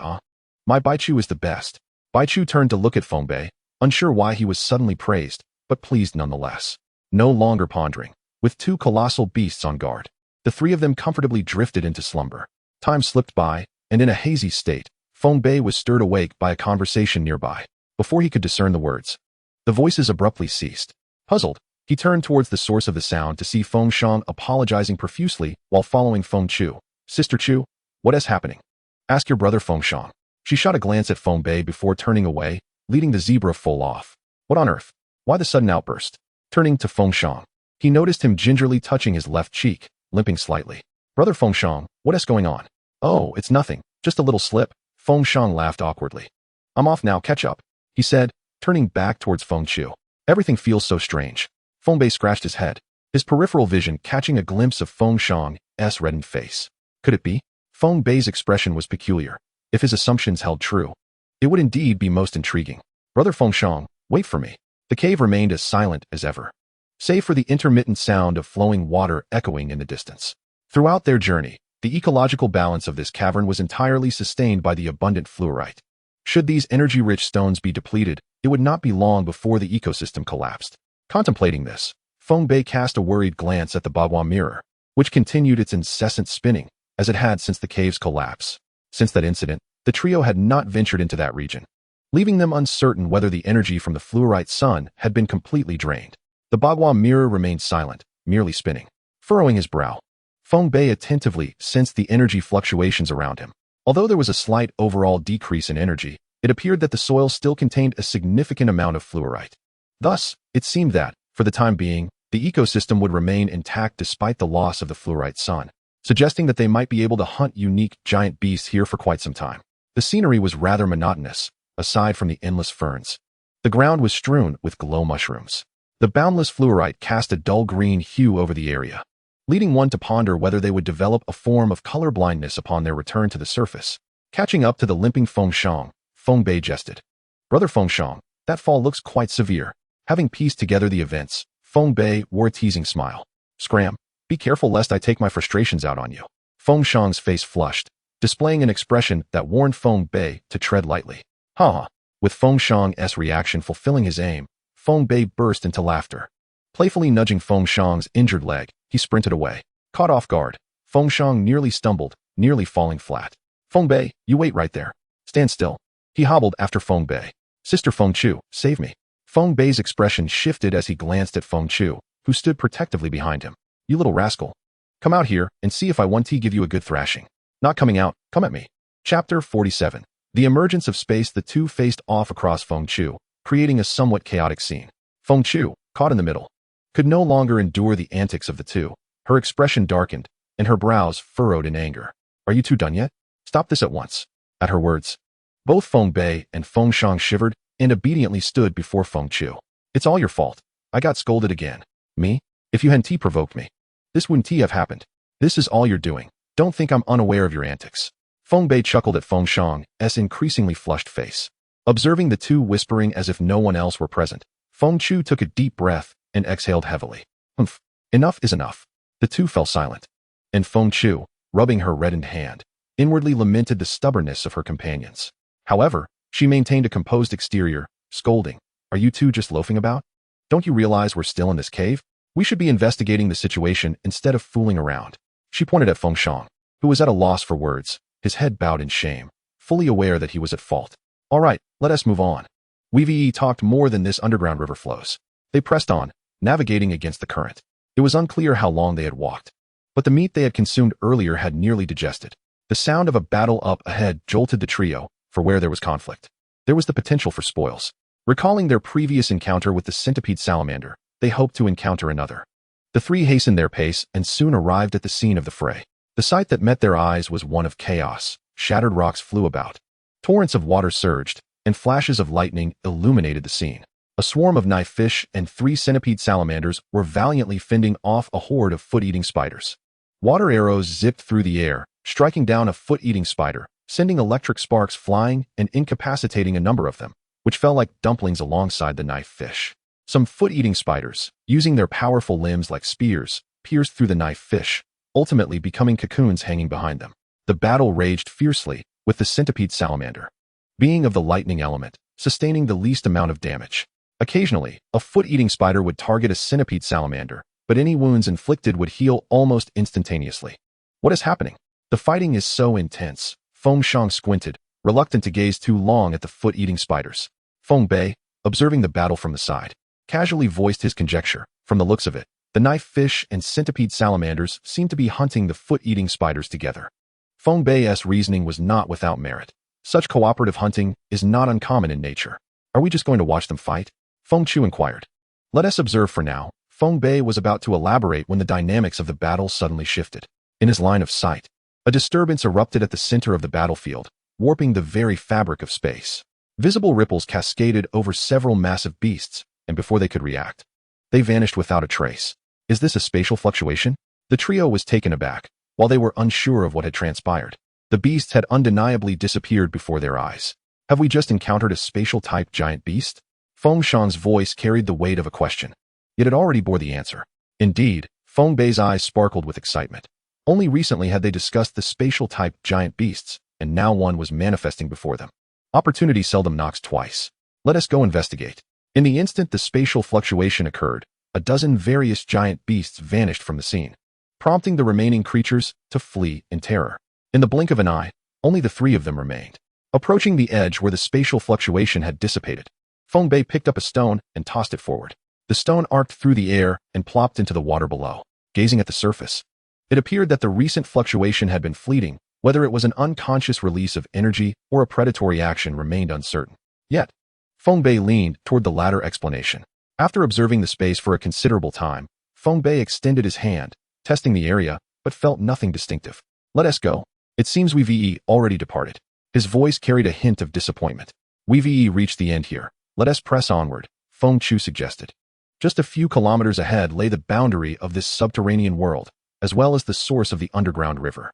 My Baichu is the best. Baichu turned to look at Feng Bei, unsure why he was suddenly praised, but pleased nonetheless. No longer pondering, with 2 colossal beasts on guard, the 3 of them comfortably drifted into slumber. Time slipped by, and in a hazy state, Feng Bei was stirred awake by a conversation nearby. Before he could discern the words, the voices abruptly ceased. Puzzled, he turned towards the source of the sound to see Feng Shang apologizing profusely while following Feng Chu. Sister Chu, what is happening? Ask your brother Feng Shang. She shot a glance at Feng Bei before turning away, leading the zebra foal off. What on earth? Why the sudden outburst? Turning to Feng Shang, he noticed him gingerly touching his left cheek, limping slightly. Brother Feng Shang, what is going on? Oh, it's nothing, just a little slip. Feng Shang laughed awkwardly. I'm off now, catch up, he said, turning back towards Feng Chu. Everything feels so strange. Feng Bei scratched his head, his peripheral vision catching a glimpse of Feng Shang's reddened face. Could it be? Feng Bei's expression was peculiar. If his assumptions held true, it would indeed be most intriguing. Brother Feng Shang, wait for me. The cave remained as silent as ever, save for the intermittent sound of flowing water echoing in the distance. Throughout their journey, the ecological balance of this cavern was entirely sustained by the abundant fluorite. Should these energy-rich stones be depleted, it would not be long before the ecosystem collapsed. Contemplating this, Feng Bei cast a worried glance at the Bagua mirror, which continued its incessant spinning, as it had since the cave's collapse. Since that incident, the trio had not ventured into that region, leaving them uncertain whether the energy from the fluorite sun had been completely drained. The Bagua mirror remained silent, merely spinning. Furrowing his brow, Feng Bei attentively sensed the energy fluctuations around him. Although there was a slight overall decrease in energy, it appeared that the soil still contained a significant amount of fluorite. Thus, it seemed that, for the time being, the ecosystem would remain intact despite the loss of the fluorite sun, suggesting that they might be able to hunt unique giant beasts here for quite some time. The scenery was rather monotonous, aside from the endless ferns. The ground was strewn with glow mushrooms. The boundless fluorite cast a dull green hue over the area, leading one to ponder whether they would develop a form of color blindness upon their return to the surface. Catching up to the limping Feng Shang, Feng Bei jested. Brother Feng Shang, that fall looks quite severe. Having pieced together the events, Feng Bei wore a teasing smile. Scram, be careful lest I take my frustrations out on you. Feng Shang's face flushed, displaying an expression that warned Feng Bei to tread lightly. Ha! With Feng Shang's reaction fulfilling his aim, Feng Bei burst into laughter. Playfully nudging Feng Shang's injured leg, he sprinted away. Caught off guard, Feng Shang nearly stumbled, nearly falling flat. Feng Bei, you wait right there. Stand still. He hobbled after Feng Bei. Sister Feng Chu, save me. Feng Bei's expression shifted as he glanced at Feng Chu, who stood protectively behind him. You little rascal. Come out here and see if I want to give you a good thrashing. Not coming out, come at me. Chapter 47. The emergence of space. The two faced off across Feng Chu, creating a somewhat chaotic scene. Feng Chu, caught in the middle, could no longer endure the antics of the two. Her expression darkened, and her brows furrowed in anger. Are you two done yet? Stop this at once. At her words, both Feng Bei and Feng Shang shivered and obediently stood before Feng Chu. It's all your fault. I got scolded again. Me? If you hadn't provoked me, this wouldn't have happened. This is all you're doing. Don't think I'm unaware of your antics. Feng Bei chuckled at Feng Shang's increasingly flushed face. Observing the two whispering as if no one else were present, Feng Chu took a deep breath and exhaled heavily. Humph. Enough is enough. The two fell silent. And Feng Chu, rubbing her reddened hand, inwardly lamented the stubbornness of her companions. However, she maintained a composed exterior, scolding. Are you two just loafing about? Don't you realize we're still in this cave? We should be investigating the situation instead of fooling around. She pointed at Feng Shang, who was at a loss for words, his head bowed in shame, fully aware that he was at fault. All right, let us move on. We talked more than this underground river flows. They pressed on, navigating against the current. It was unclear how long they had walked, but the meat they had consumed earlier had nearly digested. The sound of a battle up ahead jolted the trio, for where there was conflict, there was the potential for spoils. Recalling their previous encounter with the centipede salamander, they hoped to encounter another. The three hastened their pace and soon arrived at the scene of the fray. The sight that met their eyes was one of chaos. Shattered rocks flew about. Torrents of water surged, and flashes of lightning illuminated the scene. A swarm of knife fish and 3 centipede salamanders were valiantly fending off a horde of foot-eating spiders. Water arrows zipped through the air, striking down a foot-eating spider, sending electric sparks flying and incapacitating a number of them, which fell like dumplings alongside the knife fish. Some foot-eating spiders, using their powerful limbs like spears, pierced through the knife fish, ultimately becoming cocoons hanging behind them. The battle raged fiercely, with the centipede salamander, being of the lightning element, sustaining the least amount of damage. Occasionally, a foot-eating spider would target a centipede salamander, but any wounds inflicted would heal almost instantaneously. What is happening? The fighting is so intense. Feng Shang squinted, reluctant to gaze too long at the foot-eating spiders. Feng Bei, observing the battle from the side, casually voiced his conjecture. From the looks of it, the knife fish and centipede salamanders seemed to be hunting the foot-eating spiders together. Feng Bei's reasoning was not without merit. Such cooperative hunting is not uncommon in nature. Are we just going to watch them fight? Feng Chu inquired. Let us observe for now. Feng Bei was about to elaborate when the dynamics of the battle suddenly shifted. In his line of sight, a disturbance erupted at the center of the battlefield, warping the very fabric of space. Visible ripples cascaded over several massive beasts, and before they could react, they vanished without a trace. Is this a spatial fluctuation? The trio was taken aback, while they were unsure of what had transpired. The beasts had undeniably disappeared before their eyes. Have we just encountered a spatial-type giant beast? Feng Shang's voice carried the weight of a question, yet it already bore the answer. Indeed, Feng Bei's eyes sparkled with excitement. Only recently had they discussed the spatial-type giant beasts, and now one was manifesting before them. Opportunity seldom knocks twice. Let us go investigate. In the instant the spatial fluctuation occurred, a dozen various giant beasts vanished from the scene, prompting the remaining creatures to flee in terror. In the blink of an eye, only the 3 of them remained. Approaching the edge where the spatial fluctuation had dissipated, Feng Bei picked up a stone and tossed it forward. The stone arced through the air and plopped into the water below. Gazing at the surface, it appeared that the recent fluctuation had been fleeting. Whether it was an unconscious release of energy or a predatory action remained uncertain. Yet, Feng Bei leaned toward the latter explanation. After observing the space for a considerable time, Feng Bei extended his hand, testing the area, but felt nothing distinctive. Let us go. It seems we've already departed. His voice carried a hint of disappointment. We've reached the end here. Let us press onward, Feng Chu suggested. Just a few kilometers ahead lay the boundary of this subterranean world, as well as the source of the underground river.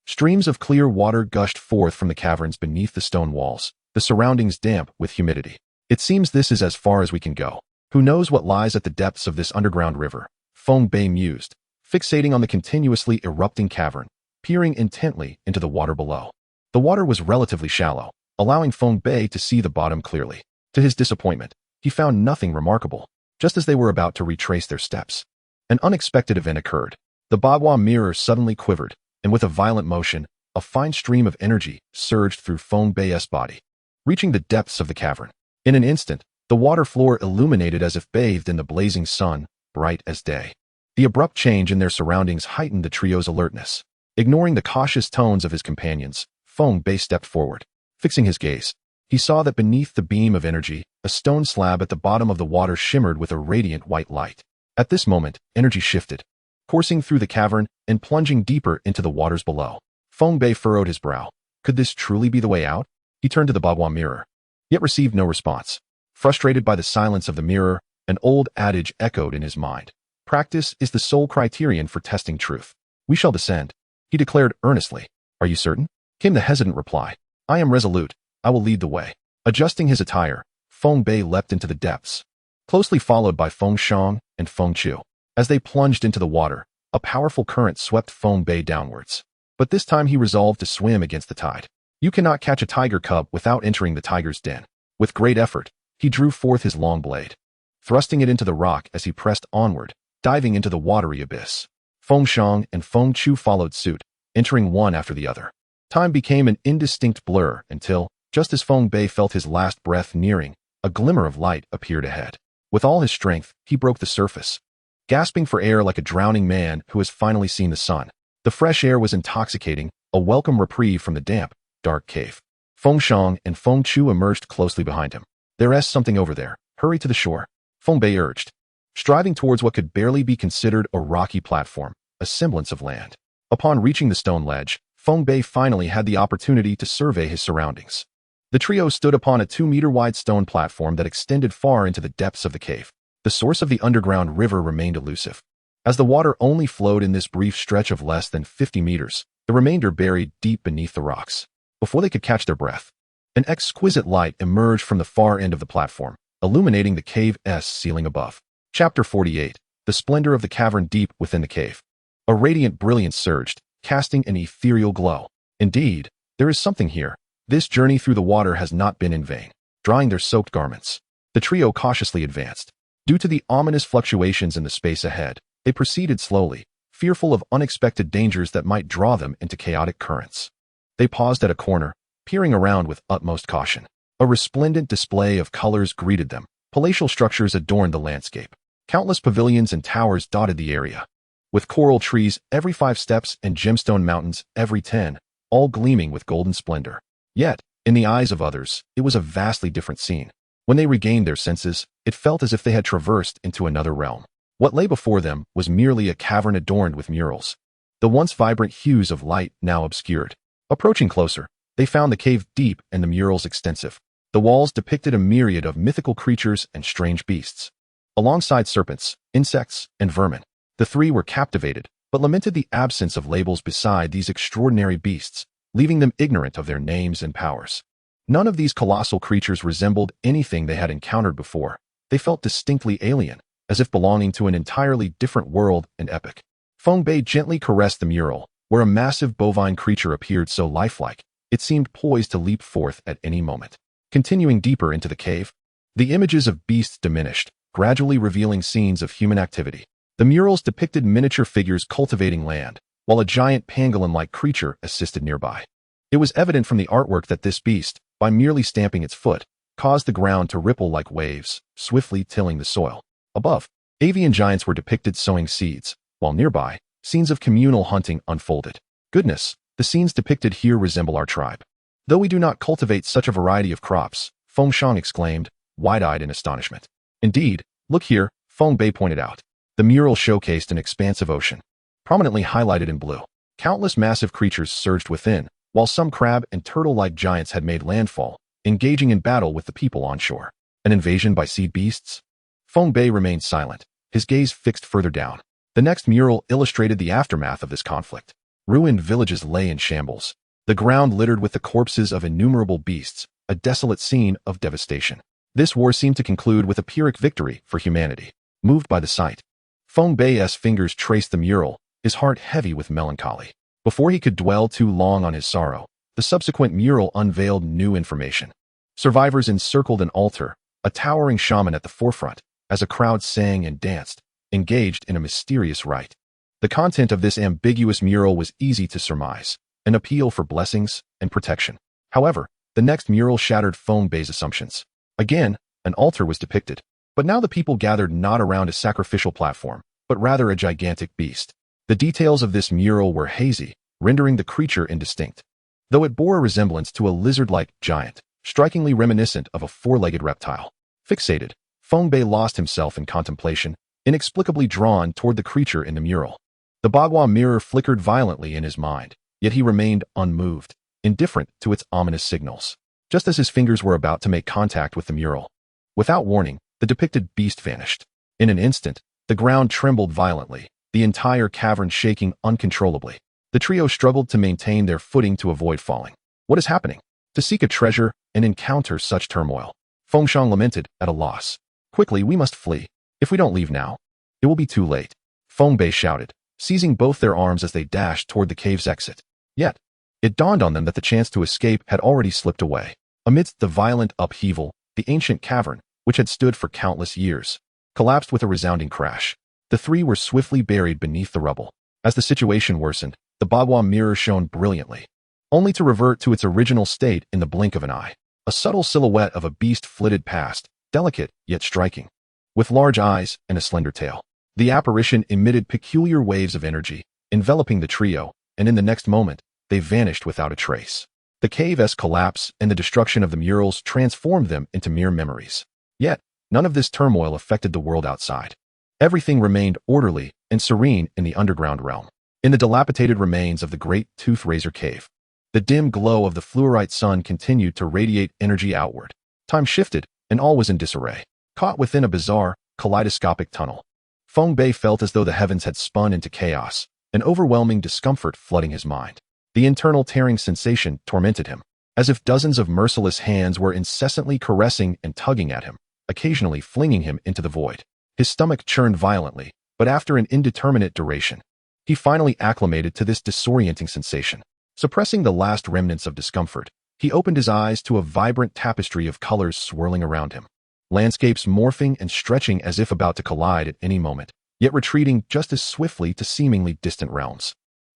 Streams of clear water gushed forth from the caverns beneath the stone walls, the surroundings damp with humidity. It seems this is as far as we can go. Who knows what lies at the depths of this underground river? Feng Bei mused, fixating on the continuously erupting cavern, peering intently into the water below. The water was relatively shallow, allowing Feng Bei to see the bottom clearly. To his disappointment, he found nothing remarkable. Just as they were about to retrace their steps, an unexpected event occurred. The Bagua mirror suddenly quivered, and with a violent motion, a fine stream of energy surged through Feng Bei's body, reaching the depths of the cavern. In an instant, the water floor illuminated as if bathed in the blazing sun, bright as day. The abrupt change in their surroundings heightened the trio's alertness. Ignoring the cautious tones of his companions, Feng Bei stepped forward. Fixing his gaze, he saw that beneath the beam of energy, a stone slab at the bottom of the water shimmered with a radiant white light. At this moment, energy shifted, coursing through the cavern and plunging deeper into the waters below. Feng Bei furrowed his brow. Could this truly be the way out? He turned to the Bagua mirror, yet received no response. Frustrated by the silence of the mirror, an old adage echoed in his mind. Practice is the sole criterion for testing truth. We shall descend, he declared earnestly. Are you certain? Came the hesitant reply. I am resolute. I will lead the way. Adjusting his attire, Feng Bei leapt into the depths, closely followed by Feng Shang and Feng Chu. As they plunged into the water, a powerful current swept Feng Bei downwards. But this time he resolved to swim against the tide. You cannot catch a tiger cub without entering the tiger's den. With great effort, he drew forth his long blade, thrusting it into the rock as he pressed onward, diving into the watery abyss. Feng Shang and Feng Chu followed suit, entering one after the other. Time became an indistinct blur until, just as Feng Bei felt his last breath nearing, a glimmer of light appeared ahead. With all his strength, he broke the surface, gasping for air like a drowning man who has finally seen the sun. The fresh air was intoxicating, a welcome reprieve from the damp, dark cave. Feng Shang and Feng Chu emerged closely behind him. There's something over there. Hurry to the shore, Feng Bei urged, striving towards what could barely be considered a rocky platform, a semblance of land. Upon reaching the stone ledge, Feng Bei finally had the opportunity to survey his surroundings. The trio stood upon a 2-meter-wide stone platform that extended far into the depths of the cave. The source of the underground river remained elusive, as the water only flowed in this brief stretch of less than 50 meters, the remainder buried deep beneath the rocks. Before they could catch their breath, an exquisite light emerged from the far end of the platform, illuminating the cave's ceiling above. Chapter 48. The splendor of the cavern deep within the cave. A radiant brilliance surged, casting an ethereal glow. Indeed, there is something here. This journey through the water has not been in vain. Drying their soaked garments, the trio cautiously advanced. Due to the ominous fluctuations in the space ahead, they proceeded slowly, fearful of unexpected dangers that might draw them into chaotic currents. They paused at a corner, peering around with utmost caution. A resplendent display of colors greeted them. Palatial structures adorned the landscape. Countless pavilions and towers dotted the area, with coral trees every 5 steps and gemstone mountains every 10, all gleaming with golden splendor. Yet, in the eyes of others, it was a vastly different scene. When they regained their senses, it felt as if they had traversed into another realm. What lay before them was merely a cavern adorned with murals, the once vibrant hues of light now obscured. Approaching closer, they found the cave deep and the murals extensive. The walls depicted a myriad of mythical creatures and strange beasts. Alongside serpents, insects, and vermin, the three were captivated, but lamented the absence of labels beside these extraordinary beasts, leaving them ignorant of their names and powers. None of these colossal creatures resembled anything they had encountered before. They felt distinctly alien, as if belonging to an entirely different world and epoch. Feng Bei gently caressed the mural, where a massive bovine creature appeared so lifelike, it seemed poised to leap forth at any moment. Continuing deeper into the cave, the images of beasts diminished, gradually revealing scenes of human activity. The murals depicted miniature figures cultivating land, while a giant pangolin-like creature assisted nearby. It was evident from the artwork that this beast, by merely stamping its foot, caused the ground to ripple like waves, swiftly tilling the soil. Above, avian giants were depicted sowing seeds, while nearby, scenes of communal hunting unfolded. Goodness, the scenes depicted here resemble our tribe. Though we do not cultivate such a variety of crops, Feng Shang exclaimed, wide-eyed in astonishment. Indeed, look here, Feng Bei pointed out. The mural showcased an expansive ocean, prominently highlighted in blue. Countless massive creatures surged within, while some crab and turtle-like giants had made landfall, engaging in battle with the people on shore. An invasion by sea beasts? Feng Bei remained silent, his gaze fixed further down. The next mural illustrated the aftermath of this conflict. Ruined villages lay in shambles, the ground littered with the corpses of innumerable beasts, a desolate scene of devastation. This war seemed to conclude with a Pyrrhic victory for humanity. Moved by the sight, Feng Bei's fingers traced the mural, his heart heavy with melancholy. Before he could dwell too long on his sorrow, the subsequent mural unveiled new information. Survivors encircled an altar, a towering shaman at the forefront, as a crowd sang and danced, engaged in a mysterious rite. The content of this ambiguous mural was easy to surmise, an appeal for blessings and protection. However, the next mural shattered Feng Bei's assumptions. Again, an altar was depicted, but now the people gathered not around a sacrificial platform, but rather a gigantic beast. The details of this mural were hazy, rendering the creature indistinct, though it bore a resemblance to a lizard-like giant, strikingly reminiscent of a four-legged reptile. Fixated, Feng Bei lost himself in contemplation, inexplicably drawn toward the creature in the mural. The Bagua mirror flickered violently in his mind, yet he remained unmoved, indifferent to its ominous signals. Just as his fingers were about to make contact with the mural, without warning, the depicted beast vanished. In an instant, the ground trembled violently, the entire cavern shaking uncontrollably. The trio struggled to maintain their footing to avoid falling. What is happening? To seek a treasure and encounter such turmoil. Feng Shang lamented, at a loss. Quickly, we must flee. If we don't leave now, it will be too late. Feng Bei shouted, seizing both their arms as they dashed toward the cave's exit. Yet, it dawned on them that the chance to escape had already slipped away. Amidst the violent upheaval, the ancient cavern, which had stood for countless years, collapsed with a resounding crash. The three were swiftly buried beneath the rubble. As the situation worsened, the Bagua mirror shone brilliantly, only to revert to its original state in the blink of an eye. A subtle silhouette of a beast flitted past, delicate yet striking, with large eyes and a slender tail. The apparition emitted peculiar waves of energy, enveloping the trio, and in the next moment, they vanished without a trace. The cave's collapse and the destruction of the murals transformed them into mere memories. Yet, none of this turmoil affected the world outside. Everything remained orderly and serene in the underground realm. In the dilapidated remains of the great Tooth Razor Cave, the dim glow of the fluorite sun continued to radiate energy outward. Time shifted, and all was in disarray. Caught within a bizarre, kaleidoscopic tunnel, Feng Bei felt as though the heavens had spun into chaos, an overwhelming discomfort flooding his mind. The internal tearing sensation tormented him, as if dozens of merciless hands were incessantly caressing and tugging at him, occasionally flinging him into the void. His stomach churned violently, but after an indeterminate duration, he finally acclimated to this disorienting sensation. Suppressing the last remnants of discomfort, he opened his eyes to a vibrant tapestry of colors swirling around him. Landscapes morphing and stretching as if about to collide at any moment, yet retreating just as swiftly to seemingly distant realms.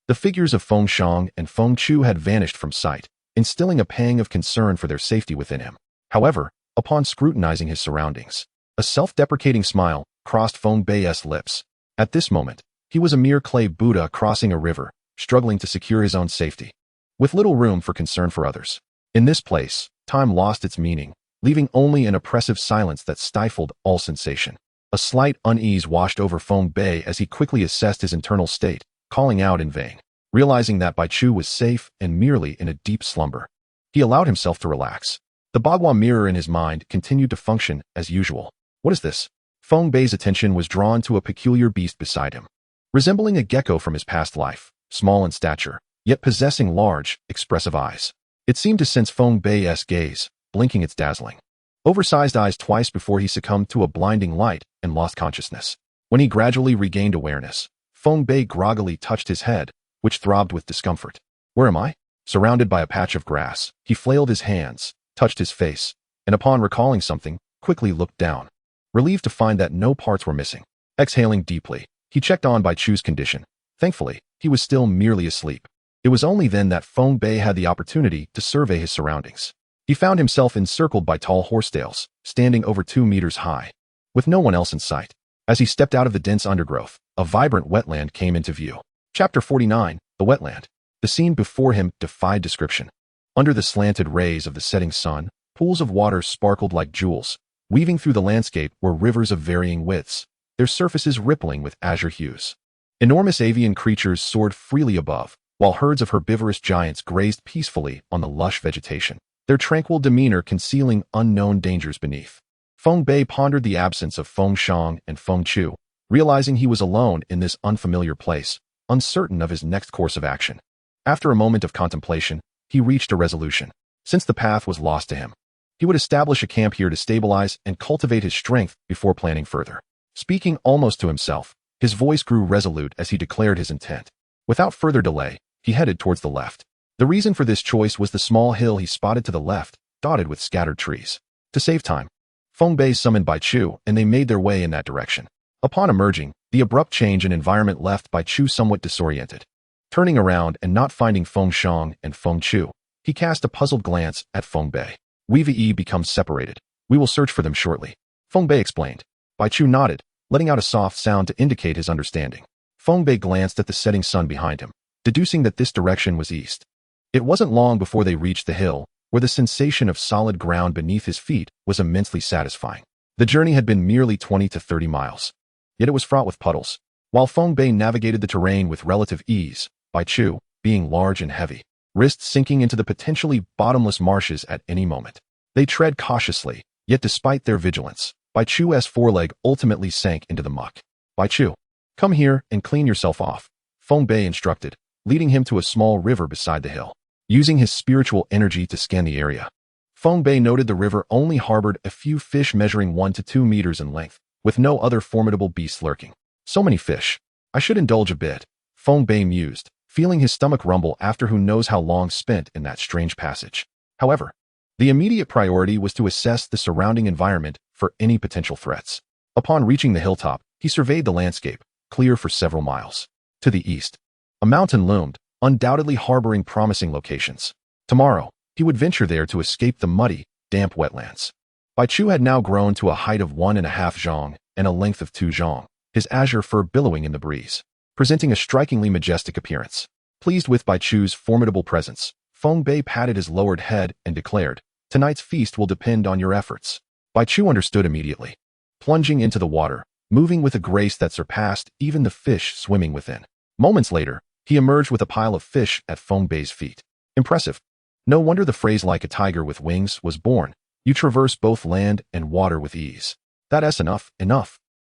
The figures of Feng Shang and Feng Chu had vanished from sight, instilling a pang of concern for their safety within him. However, upon scrutinizing his surroundings, a self-deprecating smile crossed Feng Bei's lips. At this moment, he was a mere clay Buddha crossing a river, struggling to secure his own safety, with little room for concern for others. In this place, time lost its meaning, leaving only an oppressive silence that stifled all sensation. A slight unease washed over Feng Bei as he quickly assessed his internal state, calling out in vain. Realizing that Bai Chu was safe and merely in a deep slumber, he allowed himself to relax. The Bagua mirror in his mind continued to function as usual. What is this? Feng Bei's attention was drawn to a peculiar beast beside him. Resembling a gecko from his past life, small in stature, yet possessing large, expressive eyes. It seemed to sense Feng Bei's gaze, blinking its dazzling, oversized eyes twice before he succumbed to a blinding light and lost consciousness. When he gradually regained awareness, Feng Bei groggily touched his head, which throbbed with discomfort. Where am I? Surrounded by a patch of grass, he flailed his hands, touched his face, and upon recalling something, quickly looked down, relieved to find that no parts were missing. Exhaling deeply, he checked on Bai Chu's condition. Thankfully, he was still merely asleep. It was only then that Feng Bei had the opportunity to survey his surroundings. He found himself encircled by tall horsetails, standing over 2 meters high, with no one else in sight. As he stepped out of the dense undergrowth, a vibrant wetland came into view. Chapter 49, The Wetland. The scene before him defied description. Under the slanted rays of the setting sun, pools of water sparkled like jewels. Weaving through the landscape were rivers of varying widths, their surfaces rippling with azure hues. Enormous avian creatures soared freely above, while herds of herbivorous giants grazed peacefully on the lush vegetation, their tranquil demeanor concealing unknown dangers beneath. Feng Bei pondered the absence of Feng Shang and Feng Chu, realizing he was alone in this unfamiliar place, uncertain of his next course of action. After a moment of contemplation, he reached a resolution. Since the path was lost to him, he would establish a camp here to stabilize and cultivate his strength before planning further. Speaking almost to himself, his voice grew resolute as he declared his intent. Without further delay, he headed towards the left. The reason for this choice was the small hill he spotted to the left, dotted with scattered trees. To save time, Feng Bei summoned Bai Chu, and they made their way in that direction. Upon emerging, the abrupt change in environment left Bai Chu somewhat disoriented. Turning around and not finding Feng Shang and Feng Chu, he cast a puzzled glance at Feng Bei. We become separated. We will search for them shortly, Feng Bei explained. Bai Chu nodded, letting out a soft sound to indicate his understanding. Feng Bei glanced at the setting sun behind him, deducing that this direction was east. It wasn't long before they reached the hill, where the sensation of solid ground beneath his feet was immensely satisfying. The journey had been merely 20 to 30 miles. Yet it was fraught with puddles. While Feng Bei navigated the terrain with relative ease, Bai Chu, being large and heavy, risked sinking into the potentially bottomless marshes at any moment. They tread cautiously, yet despite their vigilance, Bai Chu's foreleg ultimately sank into the muck. Bai Chu, come here and clean yourself off, Feng Bei instructed, leading him to a small river beside the hill. Using his spiritual energy to scan the area, Feng Bei noted the river only harbored a few fish measuring 1 to 2 meters in length, with no other formidable beasts lurking. So many fish. I should indulge a bit, Feng Bei mused, feeling his stomach rumble after who knows how long spent in that strange passage. However, the immediate priority was to assess the surrounding environment for any potential threats. Upon reaching the hilltop, he surveyed the landscape, clear for several miles. To the east, a mountain loomed, undoubtedly harboring promising locations. Tomorrow, he would venture there to escape the muddy, damp wetlands. Bai Chu had now grown to a height of 1.5 zhang and a length of 2 zhang, his azure fur billowing in the breeze, presenting a strikingly majestic appearance. Pleased with Bai Chu's formidable presence, Feng Bei patted his lowered head and declared, "Tonight's feast will depend on your efforts." Bai Chu understood immediately, plunging into the water, moving with a grace that surpassed even the fish swimming within. Moments later, he emerged with a pile of fish at Feng Bei's feet. Impressive. No wonder the phrase "like a tiger with wings" was born. You traverse both land and water with ease. That's enough.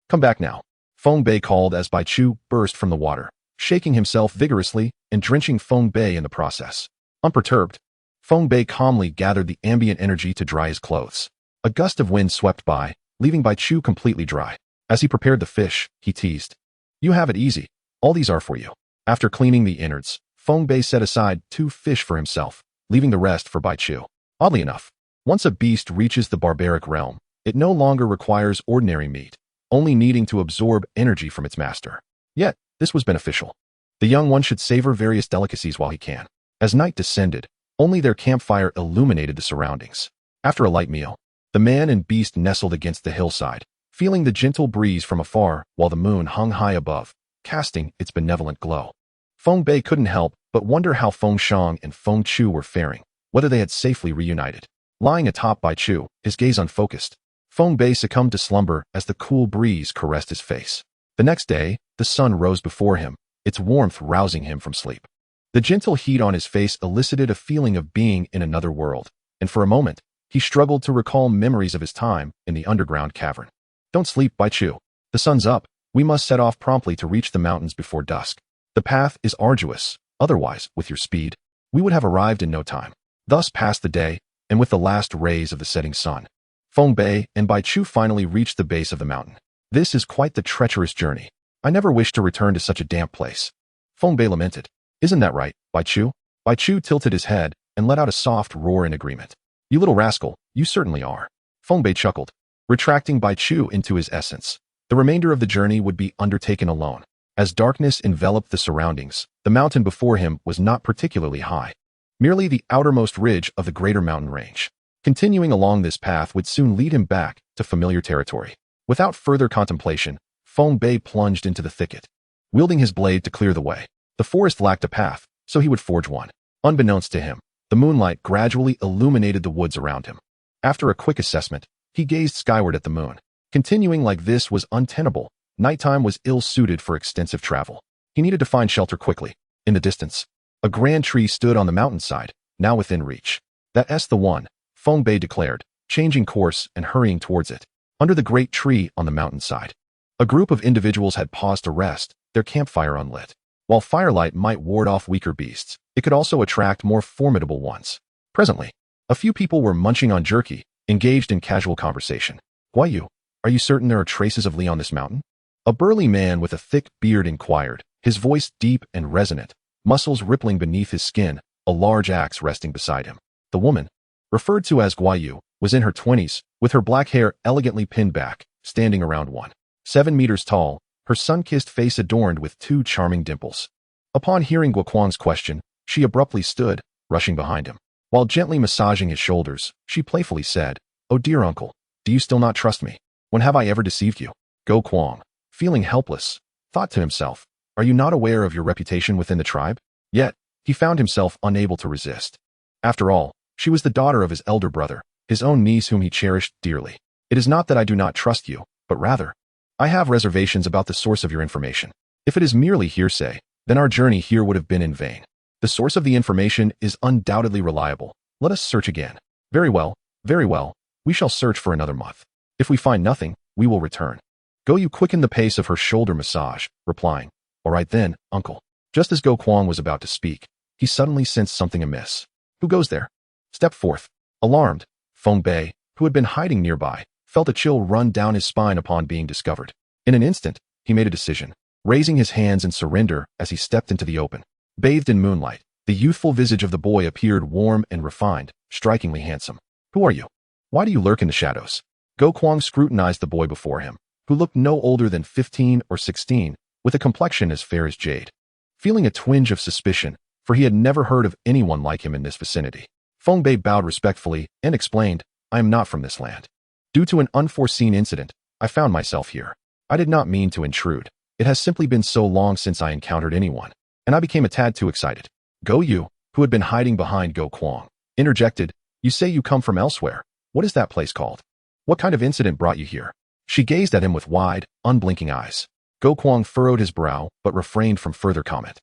Come back now, Feng Bei called as Bai Chu burst from the water, shaking himself vigorously and drenching Feng Bei in the process. Unperturbed, Feng Bei calmly gathered the ambient energy to dry his clothes. A gust of wind swept by, leaving Bai Chu completely dry. As he prepared the fish, he teased, "You have it easy. All these are for you." After cleaning the innards, Feng Bei set aside 2 fish for himself, leaving the rest for Bai Chu. Oddly enough, once a beast reaches the barbaric realm, it no longer requires ordinary meat, only needing to absorb energy from its master. Yet, this was beneficial. The young one should savor various delicacies while he can. As night descended, only their campfire illuminated the surroundings. After a light meal, the man and beast nestled against the hillside, feeling the gentle breeze from afar while the moon hung high above, casting its benevolent glow. Feng Bei couldn't help but wonder how Feng Shang and Feng Chu were faring, whether they had safely reunited. Lying atop Bai Chu, his gaze unfocused, Feng Bei succumbed to slumber as the cool breeze caressed his face. The next day, the sun rose before him, its warmth rousing him from sleep. The gentle heat on his face elicited a feeling of being in another world, and for a moment, he struggled to recall memories of his time in the underground cavern. "Don't sleep, Bai Chu. The sun's up. We must set off promptly to reach the mountains before dusk. The path is arduous, otherwise, with your speed, we would have arrived in no time." Thus passed the day, and with the last rays of the setting sun, Feng Bei and Bai Chu finally reached the base of the mountain. "This is quite the treacherous journey. I never wish to return to such a damp place," Feng Bei lamented. "Isn't that right, Bai Chu?" Bai Chu tilted his head and let out a soft roar in agreement. "You little rascal, you certainly are." Feng Bei chuckled, retracting Bai Chu into his essence. The remainder of the journey would be undertaken alone. As darkness enveloped the surroundings, the mountain before him was not particularly high, merely the outermost ridge of the greater mountain range. Continuing along this path would soon lead him back to familiar territory. Without further contemplation, Feng Bei plunged into the thicket, wielding his blade to clear the way. The forest lacked a path, so he would forge one. Unbeknownst to him, the moonlight gradually illuminated the woods around him. After a quick assessment, he gazed skyward at the moon. Continuing like this was untenable. Nighttime was ill-suited for extensive travel. He needed to find shelter quickly. In the distance, a grand tree stood on the mountainside, now within reach. That's the one, Feng Bei declared, changing course and hurrying towards it. Under the great tree on the mountainside, a group of individuals had paused to rest, their campfire unlit. While firelight might ward off weaker beasts, it could also attract more formidable ones. Presently, a few people were munching on jerky, engaged in casual conversation. "Guayu, are you certain there are traces of Li on this mountain?" A burly man with a thick beard inquired, his voice deep and resonant, muscles rippling beneath his skin, a large axe resting beside him. The woman, referred to as Guayu, was in her 20s, with her black hair elegantly pinned back, standing around 1.7 meters tall, her sun-kissed face adorned with two charming dimples. Upon hearing Guoquang's question, she abruptly stood, rushing behind him. While gently massaging his shoulders, she playfully said, "Oh dear uncle, do you still not trust me? When have I ever deceived you?" Guoquang, feeling helpless, thought to himself, "Are you not aware of your reputation within the tribe?" Yet, he found himself unable to resist. After all, she was the daughter of his elder brother, his own niece whom he cherished dearly. "It is not that I do not trust you, but rather, I have reservations about the source of your information. If it is merely hearsay, then our journey here would have been in vain. The source of the information is undoubtedly reliable. Let us search again." Very well, we shall search for another month. If we find nothing, we will return." Guoyu quickened the pace of her shoulder massage, replying, "All right then, uncle." Just as Guoquang was about to speak, he suddenly sensed something amiss. "Who goes there?" Stepped forth. Alarmed, Feng Bei, who had been hiding nearby, felt a chill run down his spine upon being discovered. In an instant, he made a decision, raising his hands in surrender as he stepped into the open. Bathed in moonlight, the youthful visage of the boy appeared warm and refined, strikingly handsome. "Who are you? Why do you lurk in the shadows?" Guoquang scrutinized the boy before him, who looked no older than 15 or 16, with a complexion as fair as jade. Feeling a twinge of suspicion, for he had never heard of anyone like him in this vicinity, Feng Bei bowed respectfully and explained, "I am not from this land. Due to an unforeseen incident, I found myself here. I did not mean to intrude. It has simply been so long since I encountered anyone, and I became a tad too excited." Guoyu, who had been hiding behind Guoquang, interjected, "You say you come from elsewhere. What is that place called? What kind of incident brought you here?" She gazed at him with wide, unblinking eyes. Guoquang furrowed his brow, but refrained from further comment,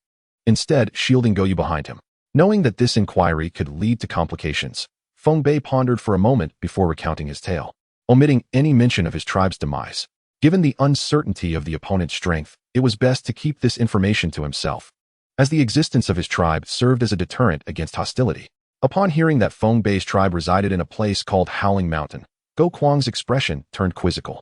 instead shielding Guoyu behind him. Knowing that this inquiry could lead to complications, Feng Bei pondered for a moment before recounting his tale, omitting any mention of his tribe's demise. Given the uncertainty of the opponent's strength, it was best to keep this information to himself, as the existence of his tribe served as a deterrent against hostility. Upon hearing that Feng Bei's tribe resided in a place called Howling Mountain, Guoquang's expression turned quizzical.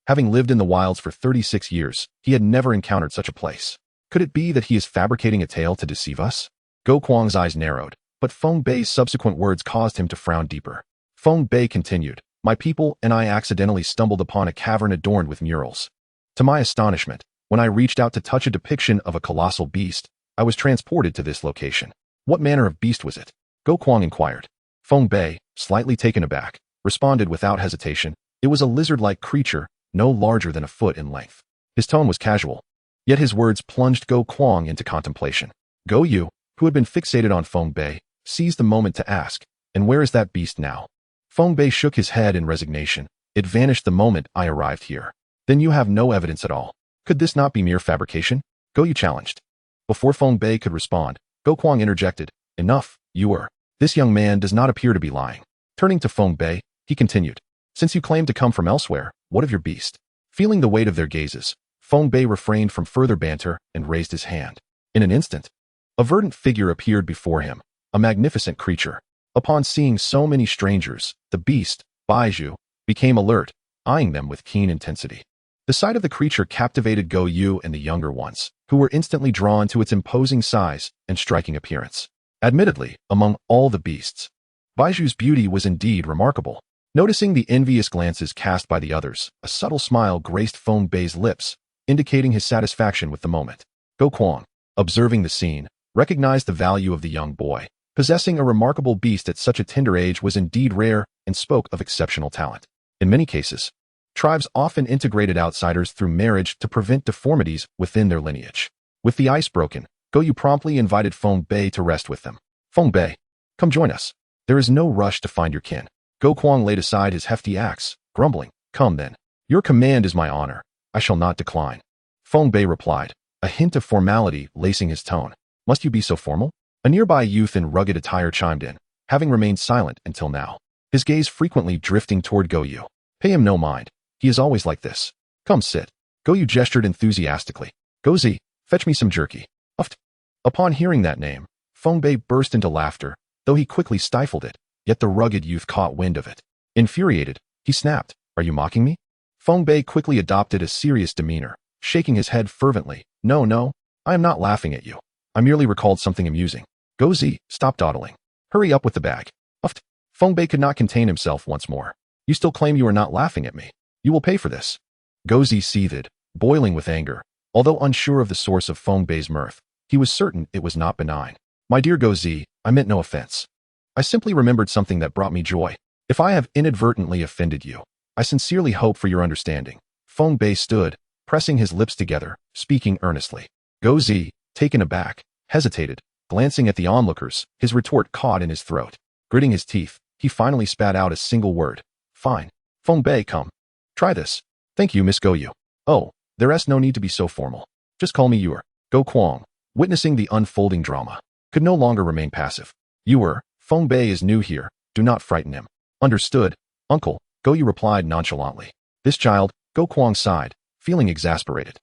Having lived in the wilds for 36 years, he had never encountered such a place. Could it be that he is fabricating a tale to deceive us? Guoquang's eyes narrowed, but Feng Bei's subsequent words caused him to frown deeper. Feng Bei continued, "My people and I accidentally stumbled upon a cavern adorned with murals. To my astonishment, when I reached out to touch a depiction of a colossal beast, I was transported to this location." "What manner of beast was it?" Guoquang inquired. Feng Bei, slightly taken aback, responded without hesitation, "It was a lizard-like creature, no larger than a foot in length." His tone was casual, yet his words plunged Guoquang into contemplation. Guoyu, who had been fixated on Feng Bei, seized the moment to ask, "And where is that beast now?" Feng Bei shook his head in resignation. "It vanished the moment I arrived here." "Then you have no evidence at all. Could this not be mere fabrication?" Guoyu challenged. Before Feng Bei could respond, Guoquang interjected, "Enough, you are. This young man does not appear to be lying." Turning to Feng Bei, he continued, "Since you claim to come from elsewhere, what of your beast?" Feeling the weight of their gazes, Feng Bei refrained from further banter and raised his hand. In an instant, a verdant figure appeared before him, a magnificent creature. Upon seeing so many strangers, the beast, Baiju, became alert, eyeing them with keen intensity. The sight of the creature captivated Guoyu and the younger ones, who were instantly drawn to its imposing size and striking appearance. Admittedly, among all the beasts, Baiju's beauty was indeed remarkable. Noticing the envious glances cast by the others, a subtle smile graced Feng Bei's lips, indicating his satisfaction with the moment. Guoquang, observing the scene, recognized the value of the young boy. Possessing a remarkable beast at such a tender age was indeed rare and spoke of exceptional talent. In many cases, Tribes often integrated outsiders through marriage to prevent deformities within their lineage. With the ice broken, Goyu promptly invited Feng Bei to rest with them. Feng Bei, come join us. There is no rush to find your kin. Go Kuang laid aside his hefty axe, grumbling, come then. Your command is my honor. I shall not decline. Feng Bei replied, a hint of formality lacing his tone. Must you be so formal? A nearby youth in rugged attire chimed in, having remained silent until now, his gaze frequently drifting toward Goyu. Pay him no mind. He is always like this. Come sit. Goyu gestured enthusiastically. Gozi, fetch me some jerky. Uft. Upon hearing that name, Feng Bei burst into laughter, though he quickly stifled it, yet the rugged youth caught wind of it. Infuriated, he snapped, are you mocking me? Feng Bei quickly adopted a serious demeanor, shaking his head fervently. No, I am not laughing at you. I merely recalled something amusing. Gozi, stop dawdling. Hurry up with the bag. Uft. Feng Bei could not contain himself once more. You still claim you are not laughing at me. You will pay for this. Gozi seethed, boiling with anger. Although unsure of the source of Feng Bei's mirth, he was certain it was not benign. My dear Gozi, I meant no offense. I simply remembered something that brought me joy. If I have inadvertently offended you, I sincerely hope for your understanding. Feng Bei stood, pressing his lips together, speaking earnestly. Gozi, taken aback, hesitated, glancing at the onlookers, his retort caught in his throat. Gritting his teeth, he finally spat out a single word. Fine. Feng Bei, come. Try this. Thank you, Miss Goyu. Oh, there's no need to be so formal. Just call me Yuer. Go Kuang, witnessing the unfolding drama, could no longer remain passive. Yuer, Feng Bei is new here. Do not frighten him. Understood, uncle, Goyu replied nonchalantly. This child, Go Kuang sighed, feeling exasperated.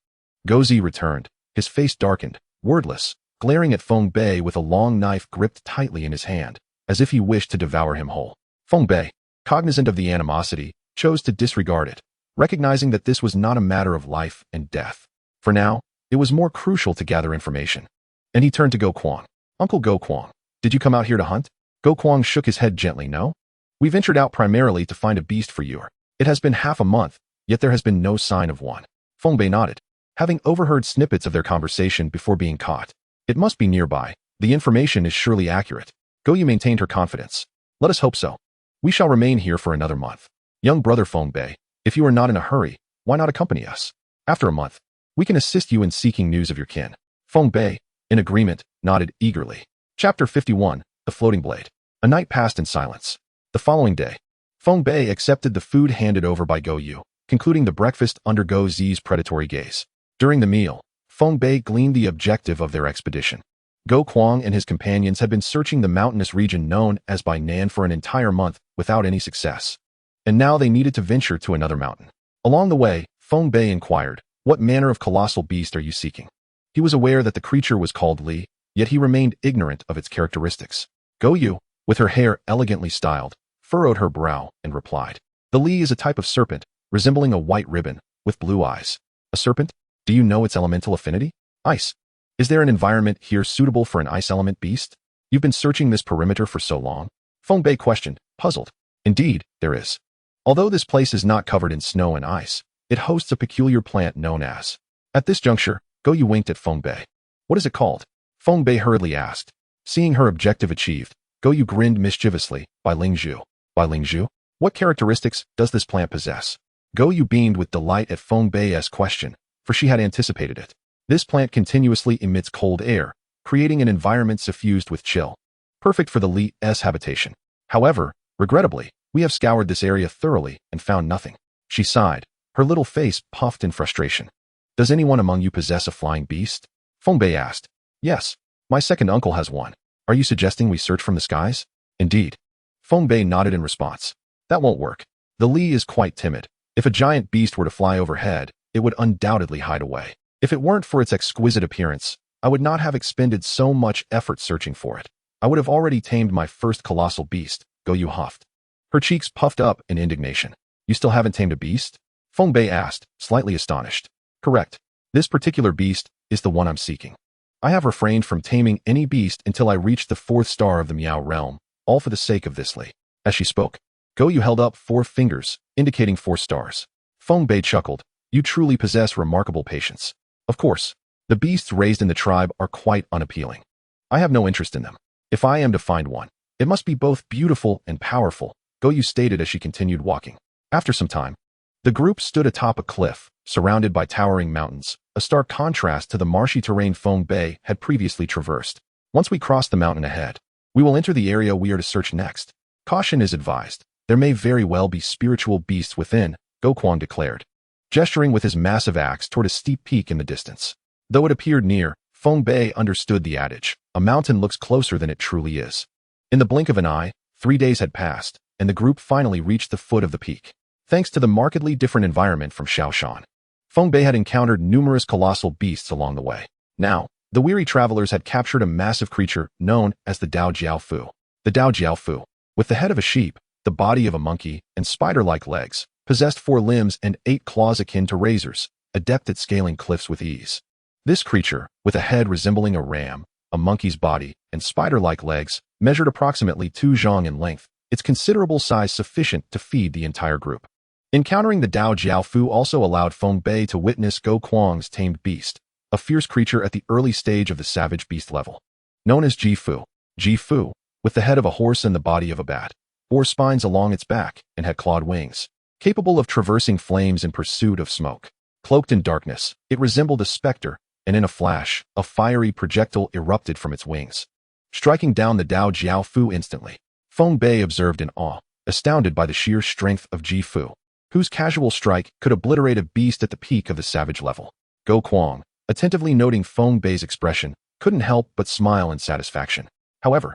Gozi returned, his face darkened, wordless, glaring at Feng Bei with a long knife gripped tightly in his hand, as if he wished to devour him whole. Feng Bei, cognizant of the animosity, chose to disregard it, recognizing that this was not a matter of life and death. For now, it was more crucial to gather information. And he turned to Go Kuang. Uncle Go Kuang, did you come out here to hunt? Go Kuang shook his head gently. No. We ventured out primarily to find a beast for you. It has been half a month, yet there has been no sign of one. Feng Bei nodded, having overheard snippets of their conversation before being caught. It must be nearby. The information is surely accurate. Goyu maintained her confidence. Let us hope so. We shall remain here for another month. Young brother Feng Bei, if you are not in a hurry, why not accompany us? After a month, we can assist you in seeking news of your kin. Feng Bei, in agreement, nodded eagerly. Chapter 51, The Floating Blade. A night passed in silence. The following day, Feng Bei accepted the food handed over by Goyu, concluding the breakfast under Go Zi's predatory gaze. During the meal, Feng Bei gleaned the objective of their expedition. Go Kuang and his companions had been searching the mountainous region known as Bai Nan for an entire month without any success. And now they needed to venture to another mountain. Along the way, Feng Bei inquired, what manner of colossal beast are you seeking? He was aware that the creature was called Li, yet he remained ignorant of its characteristics. Goyu, with her hair elegantly styled, furrowed her brow and replied, the Li is a type of serpent, resembling a white ribbon, with blue eyes. A serpent? Do you know its elemental affinity? Ice. Is there an environment here suitable for an ice element beast? You've been searching this perimeter for so long? Feng Bei questioned, puzzled. Indeed, there is. Although this place is not covered in snow and ice, it hosts a peculiar plant known as. At this juncture, Goyu winked at Feng Bei. What is it called? Feng Bei hurriedly asked. Seeing her objective achieved, Goyu grinned mischievously. Bai Lingzhu. Bai Lingzhu? What characteristics does this plant possess? Goyu beamed with delight at Feng Bei's question, for she had anticipated it. This plant continuously emits cold air, creating an environment suffused with chill. Perfect for the Li's habitation. However, regrettably, we have scoured this area thoroughly and found nothing. She sighed, her little face puffed in frustration. Does anyone among you possess a flying beast? Feng Bei asked. Yes, my second uncle has one. Are you suggesting we search from the skies? Indeed. Feng Bei nodded in response. That won't work. The Li is quite timid. If a giant beast were to fly overhead, it would undoubtedly hide away. If it weren't for its exquisite appearance, I would not have expended so much effort searching for it. I would have already tamed my first colossal beast, Goyu huffed. Her cheeks puffed up in indignation. You still haven't tamed a beast? Feng Bei asked, slightly astonished. Correct. This particular beast is the one I'm seeking. I have refrained from taming any beast until I reached the 4th star of the Miao realm, all for the sake of this Li. As she spoke, Goyu held up 4 fingers, indicating 4 stars. Feng Bei chuckled. You truly possess remarkable patience. Of course, the beasts raised in the tribe are quite unappealing. I have no interest in them. If I am to find one, it must be both beautiful and powerful, Goyu stated as she continued walking. After some time, The group stood atop a cliff, surrounded by towering mountains, a stark contrast to the marshy terrain Feng Bei had previously traversed. Once we cross the mountain ahead, we will enter the area we are to search next. Caution is advised. There may very well be spiritual beasts within, Gokwang declared, gesturing with his massive axe toward a steep peak in the distance. Though it appeared near, Feng Bei understood the adage, a mountain looks closer than it truly is. In the blink of an eye, 3 days had passed, and the group finally reached the foot of the peak. Thanks to the markedly different environment from Shaoshan, Feng Bei had encountered numerous colossal beasts along the way. Now, the weary travelers had captured a massive creature known as the Dao Jiaofu. The Dao Jiaofu, with the head of a sheep, the body of a monkey, and spider-like legs, possessed 4 limbs and 8 claws akin to razors, adept at scaling cliffs with ease. This creature, with a head resembling a ram, a monkey's body, and spider-like legs, measured approximately 2 zhang in length, its considerable size sufficient to feed the entire group. Encountering the Dao Jiaofu also allowed Feng Bei to witness Gokwang's tamed beast, a fierce creature at the early stage of the savage beast level. Known as Jifu, Jifu, with the head of a horse and the body of a bat, bore spines along its back and had clawed wings, capable of traversing flames in pursuit of smoke. Cloaked in darkness, it resembled a specter, and in a flash, a fiery projectile erupted from its wings, striking down the Dao Jiaofu instantly. Feng Bei observed in awe, astounded by the sheer strength of Jifu, whose casual strike could obliterate a beast at the peak of the savage level. Gokwang, attentively noting Feng Bei's expression, couldn't help but smile in satisfaction. However,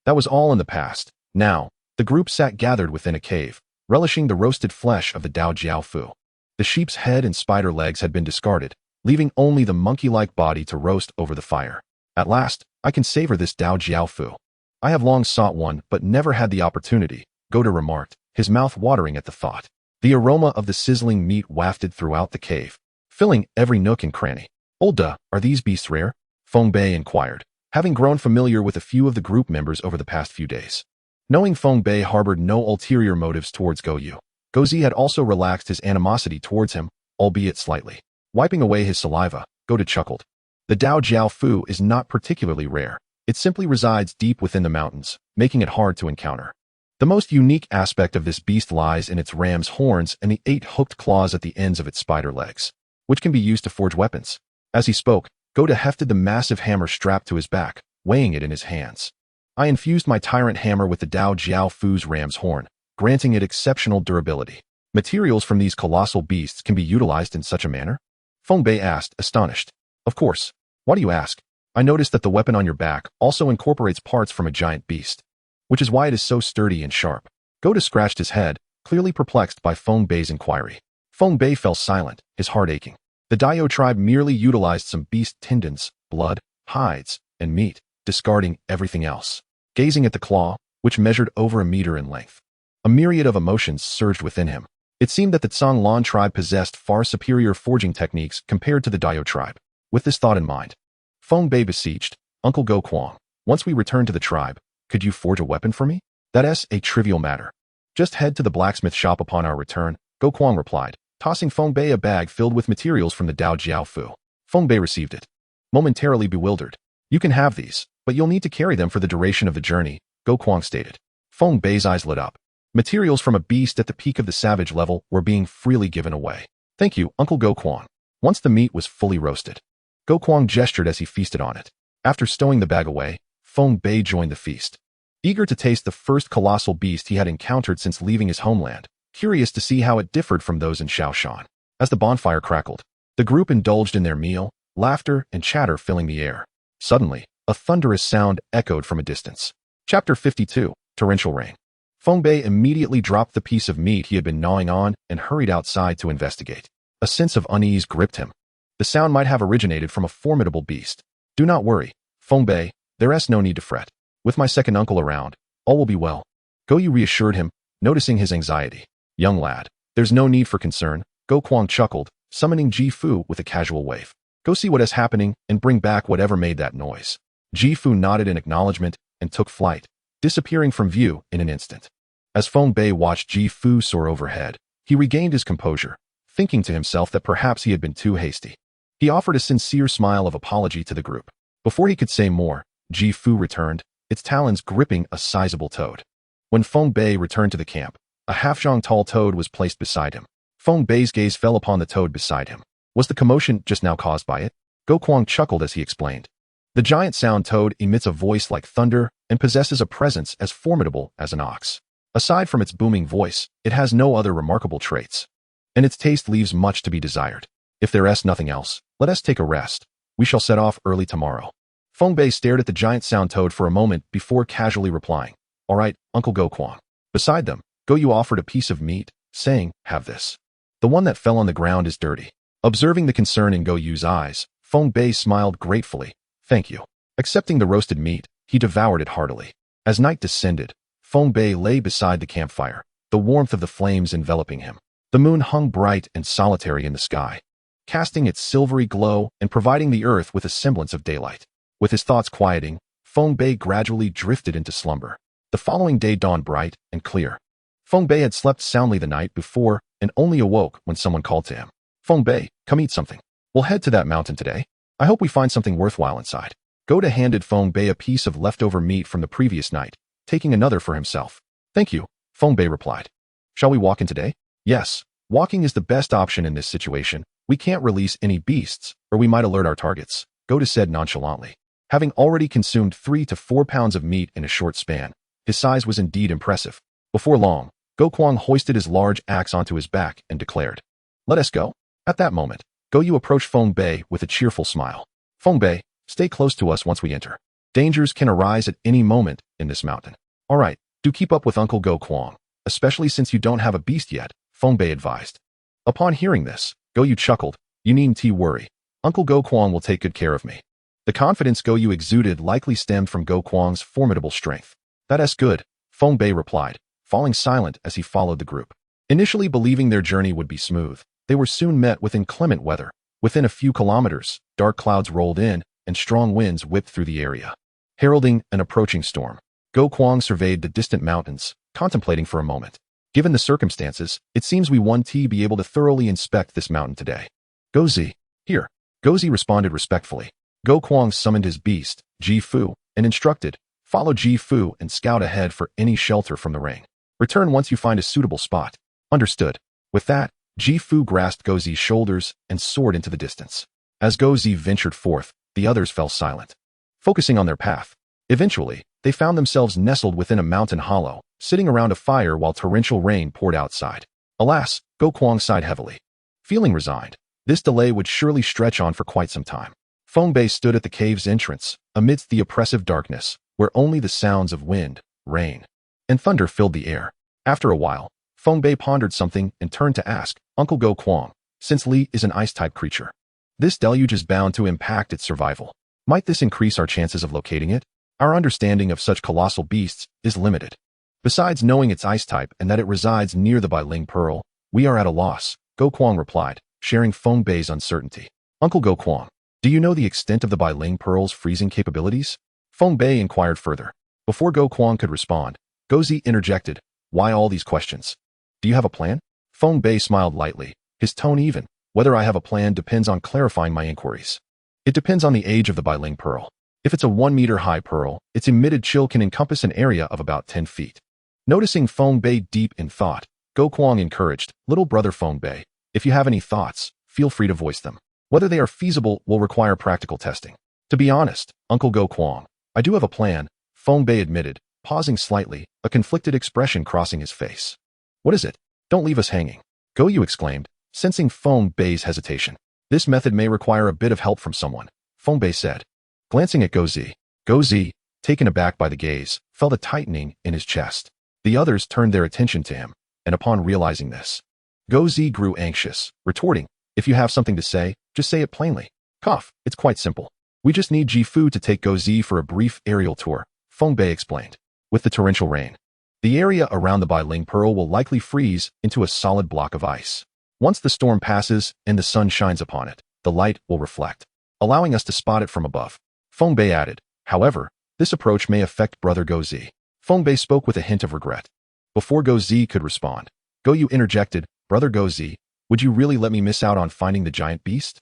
that was all in the past. Now, the group sat gathered within a cave, relishing the roasted flesh of the Dao Jiaofu. The sheep's head and spider legs had been discarded, leaving only the monkey-like body to roast over the fire. At last, I can savor this Dao Jiaofu. I have long sought one but never had the opportunity, Goda remarked, his mouth watering at the thought. The aroma of the sizzling meat wafted throughout the cave, filling every nook and cranny. Olda, are these beasts rare? Feng Bei inquired, having grown familiar with a few of the group members over the past few days. Knowing Feng Bei harbored no ulterior motives towards Goyu, Gozi had also relaxed his animosity towards him, albeit slightly. Wiping away his saliva, Goda chuckled. The Dao Jiaofu is not particularly rare. It simply resides deep within the mountains, making it hard to encounter. The most unique aspect of this beast lies in its ram's horns and the 8 hooked claws at the ends of its spider legs, which can be used to forge weapons. As he spoke, Goda hefted the massive hammer strapped to his back, weighing it in his hands. I infused my tyrant hammer with the Dao Jiaofu's ram's horn, granting it exceptional durability. Materials from these colossal beasts can be utilized in such a manner? Feng Bei asked, astonished. Of course. Why do you ask? I noticed that the weapon on your back also incorporates parts from a giant beast, which is why it is so sturdy and sharp. Goda scratched his head, clearly perplexed by Feng Bei's inquiry. Feng Bei fell silent, his heart aching. The Daio tribe merely utilized some beast tendons, blood, hides, and meat, discarding everything else. Gazing at the claw, which measured over a meter in length, a myriad of emotions surged within him. It seemed that the Zhanglan tribe possessed far superior forging techniques compared to the Daio tribe. With this thought in mind, Feng Bei beseeched, Uncle Gokwang, once we return to the tribe, could you forge a weapon for me? That's a trivial matter. Just head to the blacksmith shop upon our return, Gokwang replied, tossing Feng Bei a bag filled with materials from the Dao Jiaofu. Feng Bei received it, momentarily bewildered. You can have these, but you'll need to carry them for the duration of the journey, Gokwang stated. Feng Bei's eyes lit up. Materials from a beast at the peak of the savage level were being freely given away. Thank you, Uncle Gokwang. Once the meat was fully roasted, Gokwang gestured as he feasted on it. After stowing the bag away, Feng Bei joined the feast. Eager to taste the first colossal beast he had encountered since leaving his homeland, curious to see how it differed from those in Shaoshan. As the bonfire crackled, the group indulged in their meal, laughter and chatter filling the air. Suddenly, a thunderous sound echoed from a distance. Chapter 52, Torrential Rain. Feng Bei immediately dropped the piece of meat he had been gnawing on and hurried outside to investigate. A sense of unease gripped him. The sound might have originated from a formidable beast. Do not worry, Feng Bei, there's no need to fret. With my second uncle around, all will be well. Goyu reassured him, noticing his anxiety. Young lad, there's no need for concern, Gokwang chuckled, summoning Jifu with a casual wave. Go see what is happening and bring back whatever made that noise. Jifu nodded in acknowledgement and took flight, disappearing from view in an instant. As Feng Bei watched Jifu soar overhead, he regained his composure, thinking to himself that perhaps he had been too hasty. He offered a sincere smile of apology to the group. Before he could say more, Jifu returned, its talons gripping a sizable toad. When Feng Bei returned to the camp, a half-zhang tall toad was placed beside him. Feng Bei's gaze fell upon the toad beside him. Was the commotion just now caused by it? Go Kwang chuckled as he explained. The giant sound toad emits a voice like thunder and possesses a presence as formidable as an ox. Aside from its booming voice, it has no other remarkable traits. And its taste leaves much to be desired. If there is nothing else, let us take a rest. We shall set off early tomorrow. Feng Bei stared at the giant sound toad for a moment before casually replying, All right, Uncle Go Kwang. Beside them, Go Yu offered a piece of meat, saying, Have this. The one that fell on the ground is dirty. Observing the concern in Go Yu's eyes, Feng Bei smiled gratefully. Thank you. Accepting the roasted meat, he devoured it heartily. As night descended, Feng Bei lay beside the campfire, the warmth of the flames enveloping him. The moon hung bright and solitary in the sky, casting its silvery glow and providing the earth with a semblance of daylight. With his thoughts quieting, Feng Bei gradually drifted into slumber. The following day dawned bright and clear. Feng Bei had slept soundly the night before and only awoke when someone called to him. Feng Bei, come eat something. We'll head to that mountain today. I hope we find something worthwhile inside. Goda handed Feng Bei a piece of leftover meat from the previous night, taking another for himself. Thank you, Feng Bei replied. Shall we walk in today? Yes, walking is the best option in this situation. We can't release any beasts, or we might alert our targets, Goda said nonchalantly. Having already consumed 3 to 4 pounds of meat in a short span, his size was indeed impressive. Before long, Go Kwang hoisted his large axe onto his back and declared, Let us go. At that moment, Go Yu approached Feng Bei with a cheerful smile. Feng Bei, stay close to us once we enter. Dangers can arise at any moment in this mountain. All right, do keep up with Uncle Go Kwang, especially since you don't have a beast yet, Feng Bei advised. Upon hearing this, Go Yu chuckled. You needn't worry. Uncle Go Kwang will take good care of me. The confidence Go Yu exuded likely stemmed from Go Kwang's formidable strength. That's good, Feng Bei replied, falling silent as he followed the group. Initially believing their journey would be smooth, they were soon met with inclement weather. Within a few kilometers, dark clouds rolled in, and strong winds whipped through the area, heralding an approaching storm. Go Kwang surveyed the distant mountains, contemplating for a moment. Given the circumstances, it seems we won't be able to thoroughly inspect this mountain today. Go Zi. Here. Go Zi responded respectfully. Go Kwang summoned his beast, Ji Fu, and instructed, Follow Ji Fu and scout ahead for any shelter from the rain. Return once you find a suitable spot. Understood. With that, Ji Fu grasped Go Zi's shoulders and soared into the distance. As Go Zi ventured forth, the others fell silent, focusing on their path. Eventually, they found themselves nestled within a mountain hollow, sitting around a fire while torrential rain poured outside. Alas, Go Kwang sighed heavily. Feeling resigned, this delay would surely stretch on for quite some time. Feng Bei stood at the cave's entrance, amidst the oppressive darkness, where only the sounds of wind, rain, and thunder filled the air. After a while, Feng Bei pondered something and turned to ask, Uncle Go Kwang, since Li is an ice-type creature, this deluge is bound to impact its survival. Might this increase our chances of locating it? Our understanding of such colossal beasts is limited. Besides knowing its ice type and that it resides near the Bailing Pearl, we are at a loss, Go Kwang replied, sharing Feng Bei's uncertainty. Uncle Go Kwang, do you know the extent of the Bailing Pearl's freezing capabilities? Feng Bei inquired further. Before Go Kwang could respond, Go Zi interjected, Why all these questions? Do you have a plan? Feng Bei smiled lightly, his tone even. Whether I have a plan depends on clarifying my inquiries. It depends on the age of the Bailing Pearl. If it's a 1-meter-high pearl, its emitted chill can encompass an area of about 10 feet. Noticing Feng Bei deep in thought, Go Kwang encouraged, Little brother Feng Bei, if you have any thoughts, feel free to voice them. Whether they are feasible will require practical testing. To be honest, Uncle Go Kwang, I do have a plan, Feng Bei admitted, pausing slightly, a conflicted expression crossing his face. What is it? Don't leave us hanging. Go Yu exclaimed, sensing Feng Bei's hesitation. This method may require a bit of help from someone, Feng Bei said. Glancing at Go Zi, taken aback by the gaze, felt a tightening in his chest. The others turned their attention to him, and upon realizing this, Go Zi grew anxious, retorting, If you have something to say, just say it plainly. Cough, it's quite simple. We just need Ji Fu to take Go Zi for a brief aerial tour, Feng Bei explained. With the torrential rain, the area around the Bailing Pearl will likely freeze into a solid block of ice. Once the storm passes and the sun shines upon it, the light will reflect, allowing us to spot it from above. Feng Bei added, However, this approach may affect brother Go Zi. Feng Bei spoke with a hint of regret. Before Go Zi could respond, Go Yu interjected, Brother Go Zi, would you really let me miss out on finding the giant beast?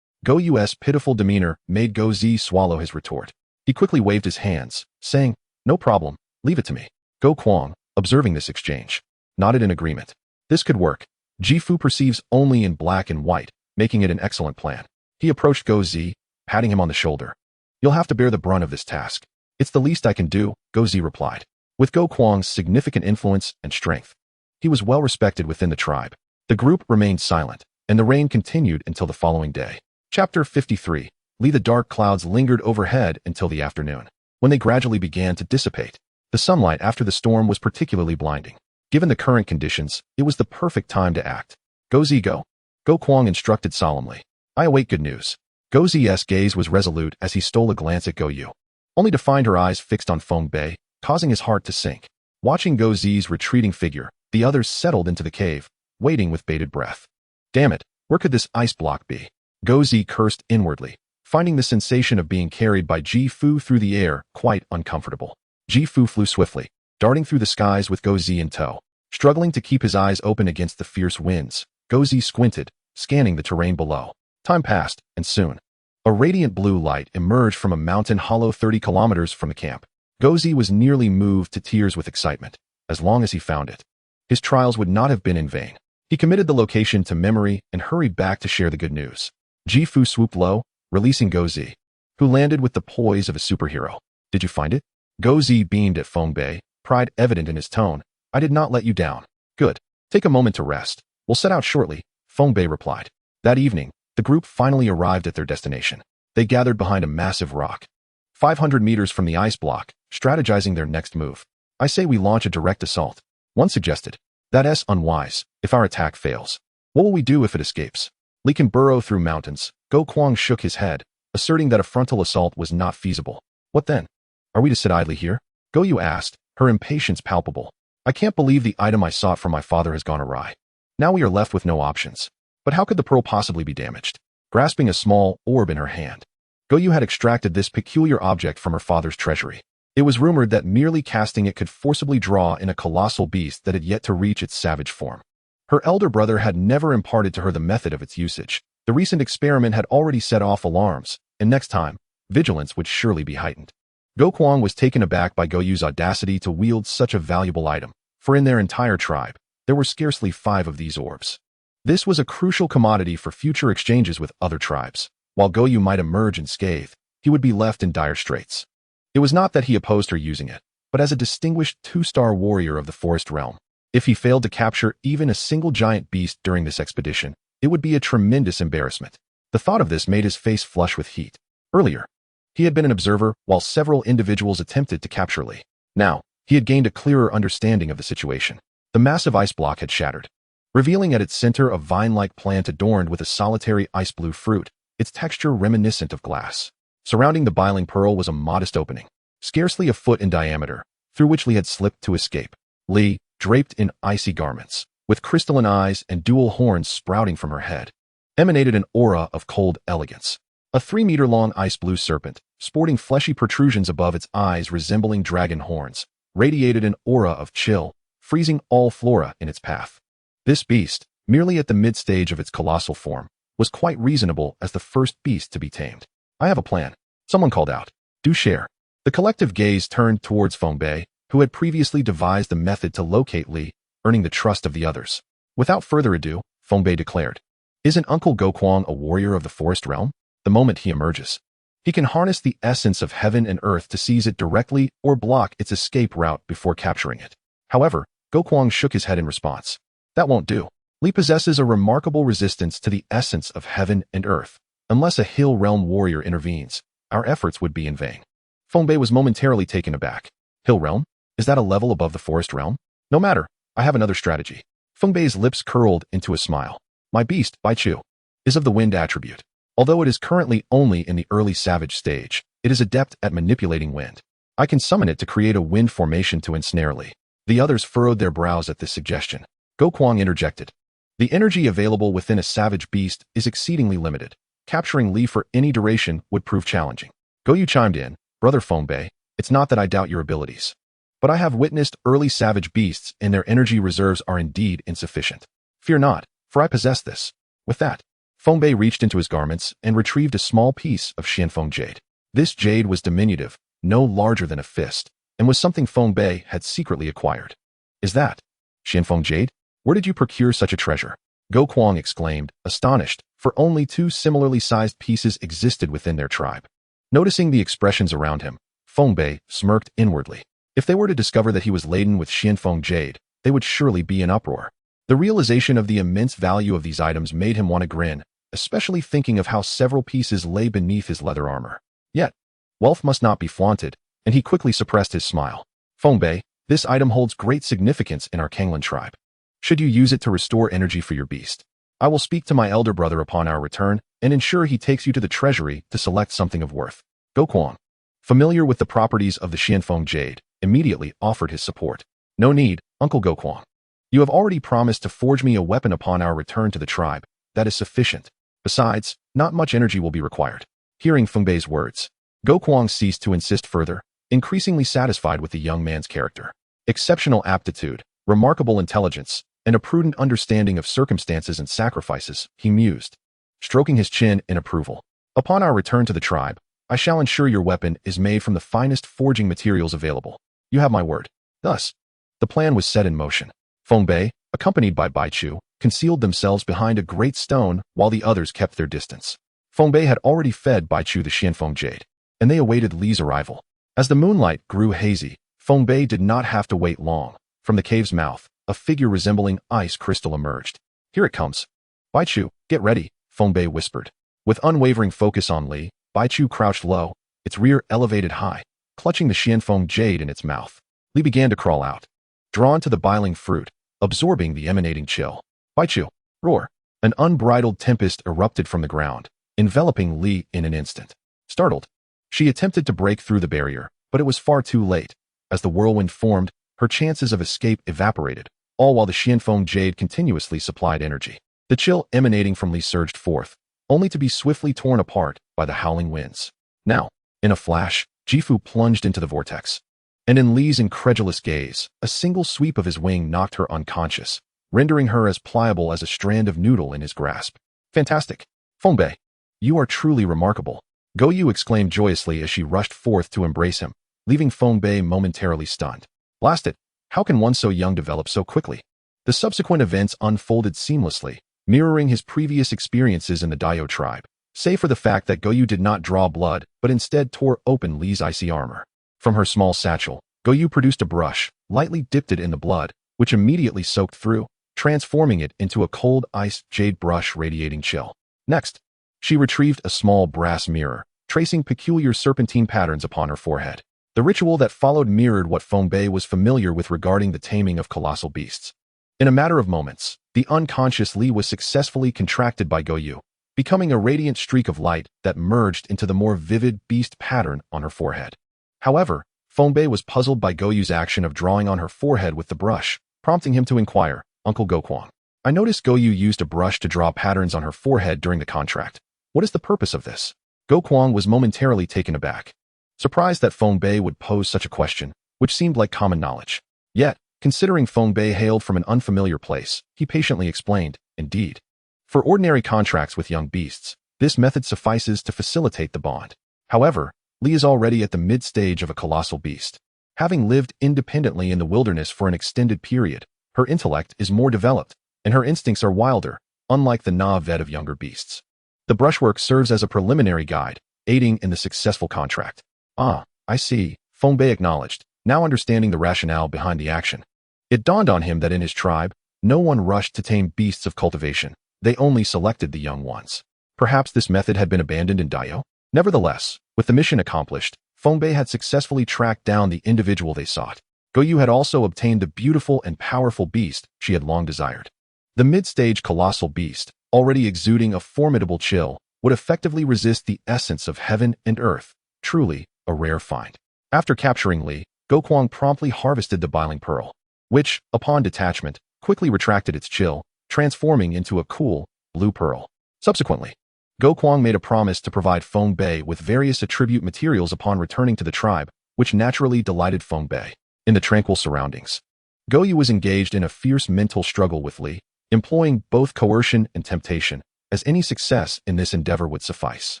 Go Yu's pitiful demeanor made Go Zi swallow his retort. He quickly waved his hands, saying, No problem, leave it to me. Go Kwang, observing this exchange, nodded in agreement. This could work. Jifu perceives only in black and white, making it an excellent plan. He approached Go Zi, patting him on the shoulder. You'll have to bear the brunt of this task. It's the least I can do, Go Zi replied. With Go Kwang's significant influence and strength, he was well respected within the tribe. The group remained silent, and the rain continued until the following day. Chapter 53. The dark clouds lingered overhead until the afternoon, when they gradually began to dissipate. The sunlight after the storm was particularly blinding. Given the current conditions, it was the perfect time to act. Go Zi go. Go Kwang instructed solemnly. I await good news. Go Zi's gaze was resolute as he stole a glance at Go Yu, only to find her eyes fixed on Feng Bei, causing his heart to sink. Watching Go Zi's retreating figure, the others settled into the cave, waiting with bated breath. Damn it, where could this ice block be? Go Zi cursed inwardly, finding the sensation of being carried by Jifu through the air quite uncomfortable. Jifu flew swiftly, darting through the skies with Go Zi in tow. Struggling to keep his eyes open against the fierce winds, Go Zi squinted, scanning the terrain below. Time passed, and soon, a radiant blue light emerged from a mountain hollow 30 kilometers from the camp. Go Zi was nearly moved to tears with excitement, as long as he found it. His trials would not have been in vain. He committed the location to memory and hurried back to share the good news. Jifu swooped low, releasing Go Zi, who landed with the poise of a superhero. Did you find it? Go Zi beamed at Feng Bei, pride evident in his tone. I did not let you down. Good. Take a moment to rest. We'll set out shortly, Feng Bei replied. That evening, the group finally arrived at their destination. They gathered behind a massive rock, 500 meters from the ice block, strategizing their next move. I say we launch a direct assault. One suggested. That's unwise. If our attack fails, what will we do if it escapes? We can burrow through mountains. Go Kwang shook his head, asserting that a frontal assault was not feasible. What then? Are we to sit idly here? Go Yu asked, her impatience palpable. I can't believe the item I sought from my father has gone awry. Now we are left with no options. But how could the pearl possibly be damaged? Grasping a small orb in her hand, Go Yu had extracted this peculiar object from her father's treasury. It was rumored that merely casting it could forcibly draw in a colossal beast that had yet to reach its savage form. Her elder brother had never imparted to her the method of its usage. The recent experiment had already set off alarms, and next time, vigilance would surely be heightened. Go Kwang was taken aback by Go Yu's audacity to wield such a valuable item, for in their entire tribe, there were scarcely 5 of these orbs. This was a crucial commodity for future exchanges with other tribes. While Go Yu might emerge unscathed, he would be left in dire straits. It was not that he opposed her using it, but as a distinguished 2-star warrior of the forest realm. If he failed to capture even a single giant beast during this expedition, it would be a tremendous embarrassment. The thought of this made his face flush with heat. Earlier, he had been an observer while several individuals attempted to capture Li. Now, he had gained a clearer understanding of the situation. The massive ice block had shattered, revealing at its center a vine-like plant adorned with a solitary ice-blue fruit, its texture reminiscent of glass. Surrounding the biling pearl was a modest opening, scarcely a foot in diameter, through which Li had slipped to escape. Li, draped in icy garments, with crystalline eyes and dual horns sprouting from her head, emanated an aura of cold elegance. A 3-meter-long ice-blue serpent, sporting fleshy protrusions above its eyes resembling dragon horns, radiated an aura of chill, freezing all flora in its path. This beast, merely at the mid-stage of its colossal form, was quite reasonable as the first beast to be tamed. I have a plan, someone called out. Do share. The collective gaze turned towards Feng Bei, who had previously devised the method to locate Li, earning the trust of the others. Without further ado, Feng Bei declared, Isn't Uncle Go Kwang a warrior of the forest realm? The moment he emerges, he can harness the essence of heaven and earth to seize it directly or block its escape route before capturing it. However, Go Kwang shook his head in response. That won't do. Li possesses a remarkable resistance to the essence of heaven and earth. Unless a hill realm warrior intervenes, our efforts would be in vain. Feng Bei was momentarily taken aback. Hill realm? Is that a level above the forest realm? No matter, I have another strategy. Feng Bei's lips curled into a smile. My beast, Bai Chu, is of the wind attribute. Although it is currently only in the early savage stage, it is adept at manipulating wind. I can summon it to create a wind formation to ensnare Li. The others furrowed their brows at this suggestion. Go Kwang interjected. The energy available within a savage beast is exceedingly limited. Capturing Li for any duration would prove challenging. Go Yu chimed in, Brother Feng Bei, it's not that I doubt your abilities, but I have witnessed early savage beasts and their energy reserves are indeed insufficient. Fear not, for I possess this. With that, Feng Bei reached into his garments and retrieved a small piece of Xianfeng jade. This jade was diminutive, no larger than a fist, and was something Feng Bei had secretly acquired. Is that Xianfeng jade? Where did you procure such a treasure? Go Kwang exclaimed, astonished, for only two similarly sized pieces existed within their tribe. Noticing the expressions around him, Feng Bei smirked inwardly. If they were to discover that he was laden with Xianfeng jade, they would surely be in uproar. The realization of the immense value of these items made him want to grin, especially thinking of how several pieces lay beneath his leather armor. Yet, wealth must not be flaunted, and he quickly suppressed his smile. Feng Bei, this item holds great significance in our Kanglan tribe. Should you use it to restore energy for your beast? I will speak to my elder brother upon our return and ensure he takes you to the treasury to select something of worth. Go Kwang, familiar with the properties of the Xianfeng jade, immediately offered his support. No need, Uncle Go Kwang. You have already promised to forge me a weapon upon our return to the tribe. That is sufficient. Besides, not much energy will be required. Hearing Feng Bei's words, Go Kwang ceased to insist further, increasingly satisfied with the young man's character. Exceptional aptitude, remarkable intelligence, and a prudent understanding of circumstances and sacrifices, he mused, stroking his chin in approval. Upon our return to the tribe, I shall ensure your weapon is made from the finest forging materials available. You have my word. Thus, the plan was set in motion. Feng Bei, accompanied by Bai Chu, concealed themselves behind a great stone while the others kept their distance. Feng Bei had already fed Bai Chu the Xianfeng jade, and they awaited Li's arrival. As the moonlight grew hazy, Feng Bei did not have to wait long. From the cave's mouth, a figure resembling ice crystal emerged. Here it comes. Bai Chu, get ready, Feng Bei whispered. With unwavering focus on Li, Bai Chu crouched low, its rear elevated high, clutching the Xianfeng jade in its mouth. Li began to crawl out, drawn to the biling fruit, absorbing the emanating chill. Bai Chu, roar! An unbridled tempest erupted from the ground, enveloping Li in an instant. Startled, she attempted to break through the barrier, but it was far too late. As the whirlwind formed, her chances of escape evaporated, all while the Xianfeng jade continuously supplied energy. The chill emanating from Li surged forth, only to be swiftly torn apart by the howling winds. Now, in a flash, Jifu plunged into the vortex. And in Li's incredulous gaze, a single sweep of his wing knocked her unconscious, rendering her as pliable as a strand of noodle in his grasp. Fantastic! Feng Bei, you are truly remarkable. Go Yu exclaimed joyously as she rushed forth to embrace him, leaving Feng Bei momentarily stunned. Blast it! How can one so young develop so quickly? The subsequent events unfolded seamlessly, mirroring his previous experiences in the Dio tribe, save for the fact that Go Yu did not draw blood, but instead tore open Li's icy armor. From her small satchel, Go Yu produced a brush, lightly dipped it in the blood, which immediately soaked through, transforming it into a cold ice jade brush radiating chill. Next, she retrieved a small brass mirror, tracing peculiar serpentine patterns upon her forehead. The ritual that followed mirrored what Feng Bei was familiar with regarding the taming of colossal beasts. In a matter of moments, the unconscious Li was successfully contracted by Go Yu, becoming a radiant streak of light that merged into the more vivid beast pattern on her forehead. However, Feng Bei was puzzled by Go Yu's action of drawing on her forehead with the brush, prompting him to inquire, Uncle Go Kwang, I noticed Go Yu used a brush to draw patterns on her forehead during the contract. What is the purpose of this? Go Kwang was momentarily taken aback, surprised that Feng Bei would pose such a question, which seemed like common knowledge. Yet, considering Feng Bei hailed from an unfamiliar place, he patiently explained, indeed. For ordinary contracts with young beasts, this method suffices to facilitate the bond. However, Li is already at the mid-stage of a colossal beast. Having lived independently in the wilderness for an extended period, her intellect is more developed, and her instincts are wilder, unlike the na-vet of younger beasts. The brushwork serves as a preliminary guide, aiding in the successful contract. Ah, I see, Feng Bei acknowledged, now understanding the rationale behind the action. It dawned on him that in his tribe, no one rushed to tame beasts of cultivation, they only selected the young ones. Perhaps this method had been abandoned in Dio? Nevertheless, with the mission accomplished, Feng Bei had successfully tracked down the individual they sought. Go Yu had also obtained the beautiful and powerful beast she had long desired. The mid-stage colossal beast, already exuding a formidable chill, would effectively resist the essence of heaven and earth, truly a rare find. After capturing Li, Go Kwang promptly harvested the biling pearl, which, upon detachment, quickly retracted its chill, transforming into a cool, blue pearl. Subsequently, Go Kwang made a promise to provide Feng Bei with various attribute materials upon returning to the tribe, which naturally delighted Feng Bei. In the tranquil surroundings, Go Yu was engaged in a fierce mental struggle with Li, employing both coercion and temptation, as any success in this endeavor would suffice.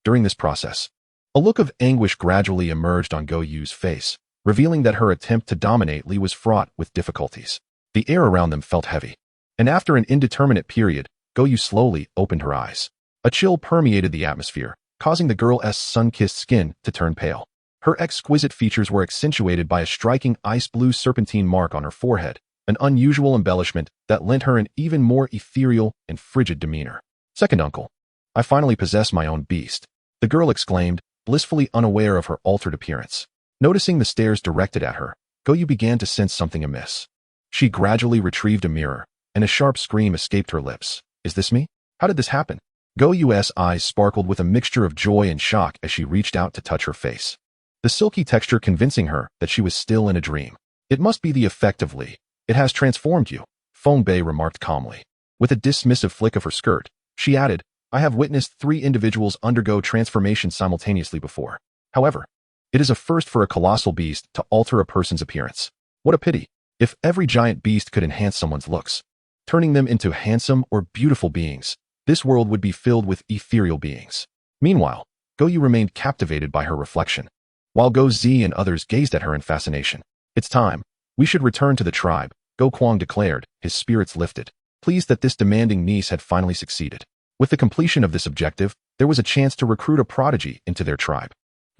During this process, a look of anguish gradually emerged on Go Yu's face, revealing that her attempt to dominate Li was fraught with difficulties. The air around them felt heavy, And after an indeterminate period, Goyu slowly opened her eyes. A chill permeated the atmosphere, causing the girl's sun-kissed skin to turn pale. Her exquisite features were accentuated by a striking ice-blue serpentine mark on her forehead, an unusual embellishment that lent her an even more ethereal and frigid demeanor. Second uncle, I finally possess my own beast, the girl exclaimed, blissfully unaware of her altered appearance. Noticing the stares directed at her, Goyu began to sense something amiss. She gradually retrieved a mirror, and a sharp scream escaped her lips. Is this me? How did this happen? Goyu's eyes sparkled with a mixture of joy and shock as she reached out to touch her face, the silky texture convincing her that she was still in a dream. It must be the effect of Li. It has transformed you, Feng Bei remarked calmly. With a dismissive flick of her skirt, she added, I have witnessed 3 individuals undergo transformation simultaneously before. However, it is a first for a colossal beast to alter a person's appearance. What a pity. If every giant beast could enhance someone's looks, turning them into handsome or beautiful beings, this world would be filled with ethereal beings. Meanwhile, Goyu remained captivated by her reflection, while Go Zi and others gazed at her in fascination. It's time. We should return to the tribe, Go Kwang declared, his spirits lifted, pleased that this demanding niece had finally succeeded. With the completion of this objective, there was a chance to recruit a prodigy into their tribe.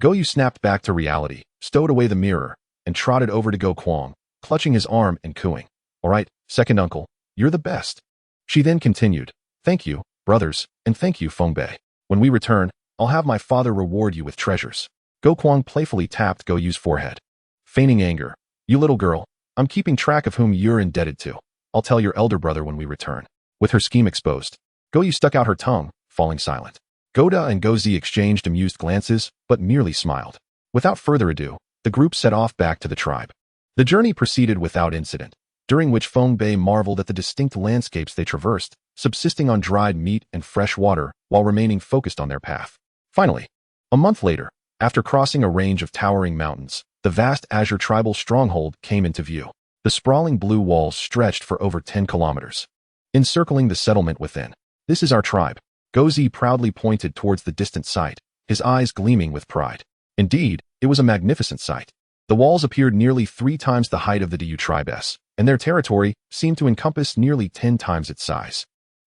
Goyu snapped back to reality, stowed away the mirror, and trotted over to Go Kwang, clutching his arm and cooing. All right, second uncle, you're the best. She then continued, thank you, brothers, and thank you, Feng Bei. When we return, I'll have my father reward you with treasures. Go Kwang playfully tapped Goyu's forehead, feigning anger. You little girl, I'm keeping track of whom you're indebted to. I'll tell your elder brother when we return. With her scheme exposed, Goyu stuck out her tongue, falling silent. Goda and Gozi exchanged amused glances, but merely smiled. Without further ado, the group set off back to the tribe. The journey proceeded without incident, during which Feng Bei marveled at the distinct landscapes they traversed, subsisting on dried meat and fresh water while remaining focused on their path. Finally, a month later, after crossing a range of towering mountains, the vast Azure tribal stronghold came into view. The sprawling blue walls stretched for over 10 kilometers, encircling the settlement within. This is our tribe. Gozi proudly pointed towards the distant site, his eyes gleaming with pride. Indeed, it was a magnificent sight. The walls appeared nearly 3 times the height of the Du tribe's, and their territory seemed to encompass nearly 10 times its size.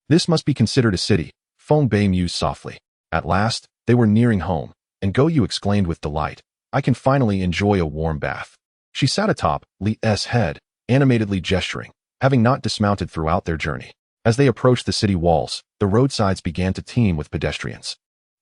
This must be considered a city, Feng Bei mused softly. At last, they were nearing home, and Goyu exclaimed with delight, I can finally enjoy a warm bath. She sat atop Li's head, animatedly gesturing, having not dismounted throughout their journey. As they approached the city walls, the roadsides began to teem with pedestrians,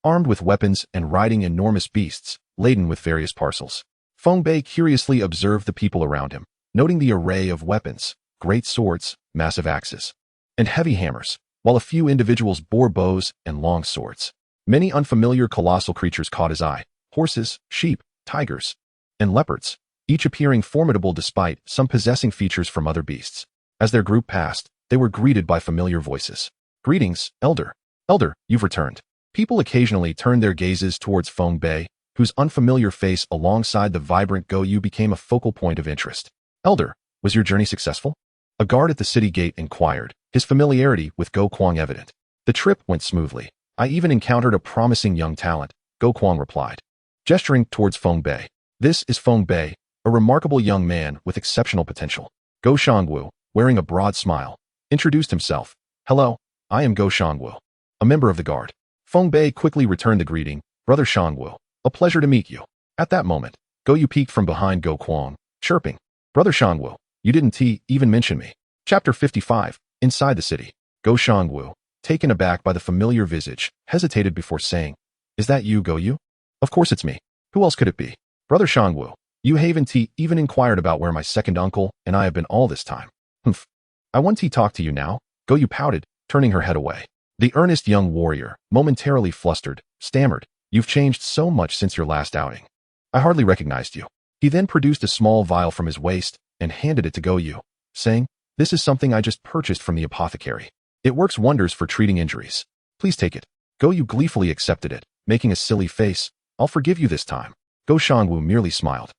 armed with weapons and riding enormous beasts, laden with various parcels. Feng Bei curiously observed the people around him, noting the array of weapons, great swords, massive axes, and heavy hammers, while a few individuals bore bows and long swords. Many unfamiliar colossal creatures caught his eye, horses, sheep, tigers, and leopards, each appearing formidable despite some possessing features from other beasts. As their group passed, they were greeted by familiar voices. Greetings, Elder. Elder, you've returned. People occasionally turned their gazes towards Feng Bei, whose unfamiliar face alongside the vibrant Goyu became a focal point of interest. Elder, was your journey successful? A guard at the city gate inquired, his familiarity with Go Kwang evident. The trip went smoothly. I even encountered a promising young talent, Go Kwang replied, gesturing towards Feng Bei. This is Feng Bei, a remarkable young man with exceptional potential. Go Shangwu, wearing a broad smile, introduced himself. Hello, I am Go Shangwu, a member of the guard. Feng Bei quickly returned the greeting, Brother Shangwu, a pleasure to meet you. At that moment, Goyu peeked from behind Go Kwang, chirping, Brother Shangwu, you didn't even mention me. Chapter 55, Inside the City. Go Shangwu, taken aback by the familiar visage, hesitated before saying, Is that you, Goyu? Of course it's me. Who else could it be? Brother Shangwu, you haven't even inquired about where my second uncle and I have been all this time. Humph. I want to talk to you now. Goyu pouted, turning her head away. The earnest young warrior, momentarily flustered, stammered, You've changed so much since your last outing. I hardly recognized you. He then produced a small vial from his waist and handed it to Goyu, saying, This is something I just purchased from the apothecary. It works wonders for treating injuries. Please take it. Goyu gleefully accepted it, making a silly face. I'll forgive you this time. Go Shangwu merely smiled,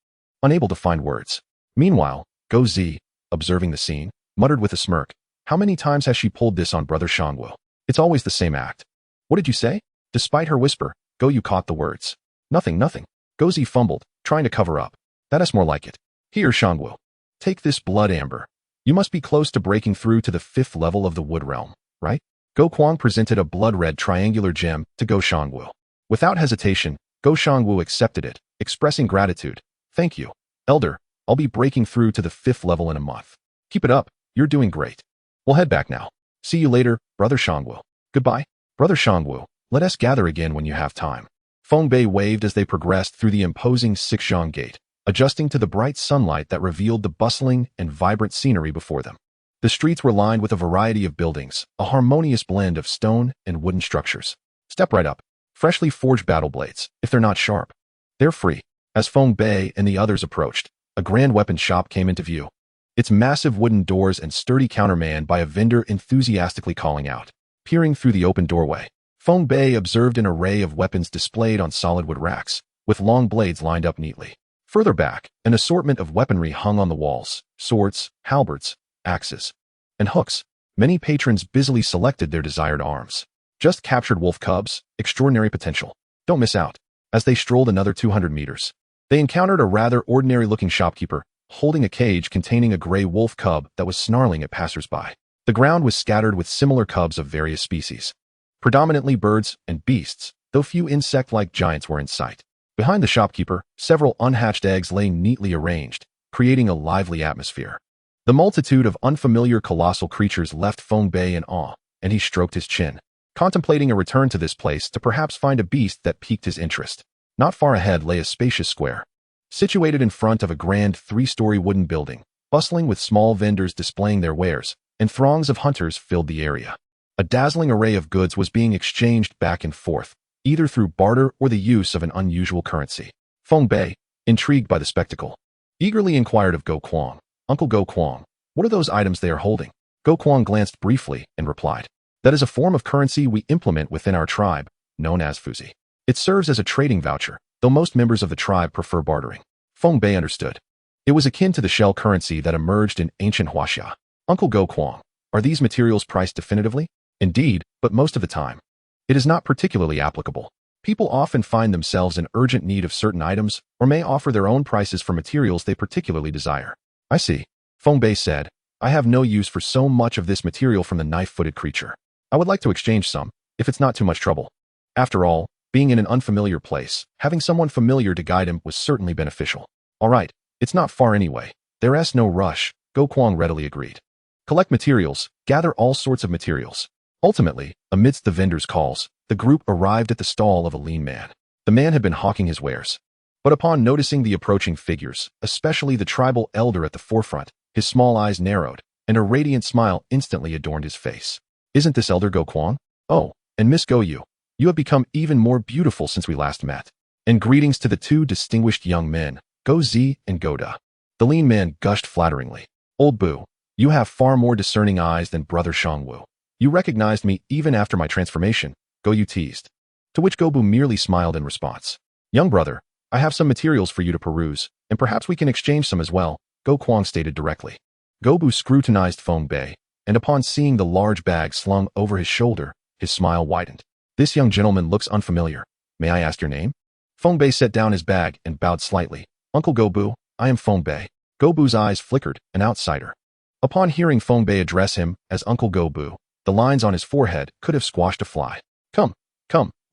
unable to find words. Meanwhile, Go Zi, observing the scene, muttered with a smirk, How many times has she pulled this on Brother Shangwu? It's always the same act. What did you say? Despite her whisper, Goyu caught the words. Nothing. Go Zi fumbled, trying to cover up. That is more like it. Here, Shangwu. Take this blood amber. You must be close to breaking through to the 5th level of the Wood Realm, right? Go Kuang presented a blood-red triangular gem to Go Shangwu. Without hesitation, Go Shangwu accepted it, expressing gratitude. Thank you, Elder. I'll be breaking through to the 5th level in a month. Keep it up. You're doing great. We'll head back now. See you later, Brother Shangwu. Goodbye. Brother Shangwu, let us gather again when you have time. Feng Bei waved as they progressed through the imposing Sixzhang Gate, adjusting to the bright sunlight that revealed the bustling and vibrant scenery before them. The streets were lined with a variety of buildings, a harmonious blend of stone and wooden structures. Step right up. Freshly forged battle blades, if they're not sharp. They're free. As Feng Bei and the others approached, a grand weapon shop came into view. Its massive wooden doors and sturdy countermand by a vendor enthusiastically calling out. Peering through the open doorway, Feng Bei observed an array of weapons displayed on solid wood racks, with long blades lined up neatly. Further back, an assortment of weaponry hung on the walls, swords, halberds, axes, and hooks. Many patrons busily selected their desired arms. Just captured wolf cubs, extraordinary potential. Don't miss out. As they strolled another 200 meters, they encountered a rather ordinary-looking shopkeeper, holding a cage containing a gray wolf cub that was snarling at passersby. The ground was scattered with similar cubs of various species. Predominantly birds and beasts, though few insect-like giants were in sight. Behind the shopkeeper, several unhatched eggs lay neatly arranged, creating a lively atmosphere. The multitude of unfamiliar colossal creatures left Feng Bei in awe, and he stroked his chin, contemplating a return to this place to perhaps find a beast that piqued his interest. Not far ahead lay a spacious square, situated in front of a grand 3-story wooden building, bustling with small vendors displaying their wares, and throngs of hunters filled the area. A dazzling array of goods was being exchanged back and forth, either through barter or the use of an unusual currency. Feng Bei, intrigued by the spectacle, eagerly inquired of Go Kuang, "Uncle Go Kuang, what are those items they are holding?" Go Kuang glanced briefly and replied, "That is a form of currency we implement within our tribe, known as Fuzi. It serves as a trading voucher, though most members of the tribe prefer bartering." Feng Bei understood. It was akin to the shell currency that emerged in ancient Huaxia. "Uncle Go Kuang, are these materials priced definitively?" "Indeed, but most of the time, it is not particularly applicable. People often find themselves in urgent need of certain items or may offer their own prices for materials they particularly desire." "I see," Feng Bei said. "I have no use for so much of this material from the knife-footed creature. I would like to exchange some, if it's not too much trouble." After all, being in an unfamiliar place, having someone familiar to guide him was certainly beneficial. "All right, it's not far anyway. There's no rush," Go Kuang readily agreed. "Collect materials, gather all sorts of materials." Ultimately, amidst the vendors' calls, the group arrived at the stall of a lean man. The man had been hawking his wares. But upon noticing the approaching figures, especially the tribal elder at the forefront, his small eyes narrowed, and a radiant smile instantly adorned his face. "Isn't this Elder Go Kuang? Oh, and Miss Go Yu, you have become even more beautiful since we last met." And greetings to the two distinguished young men, Go Zi and Go Da. The lean man gushed flatteringly. "Old Boo, you have far more discerning eyes than Brother Shangwu. You recognized me even after my transformation," Go Yu teased. To which Go Bu merely smiled in response. "Young brother, I have some materials for you to peruse, and perhaps we can exchange some as well," Go Kuang stated directly. Go Bu scrutinized Feng Bei, and upon seeing the large bag slung over his shoulder, his smile widened. "This young gentleman looks unfamiliar. May I ask your name?" Feng Bei set down his bag and bowed slightly. "Uncle Go Bu, I am Feng Bei." Go Bu's eyes flickered, an outsider. Upon hearing Feng Bei address him as Uncle Go Bu, the lines on his forehead could have squashed a fly. Come,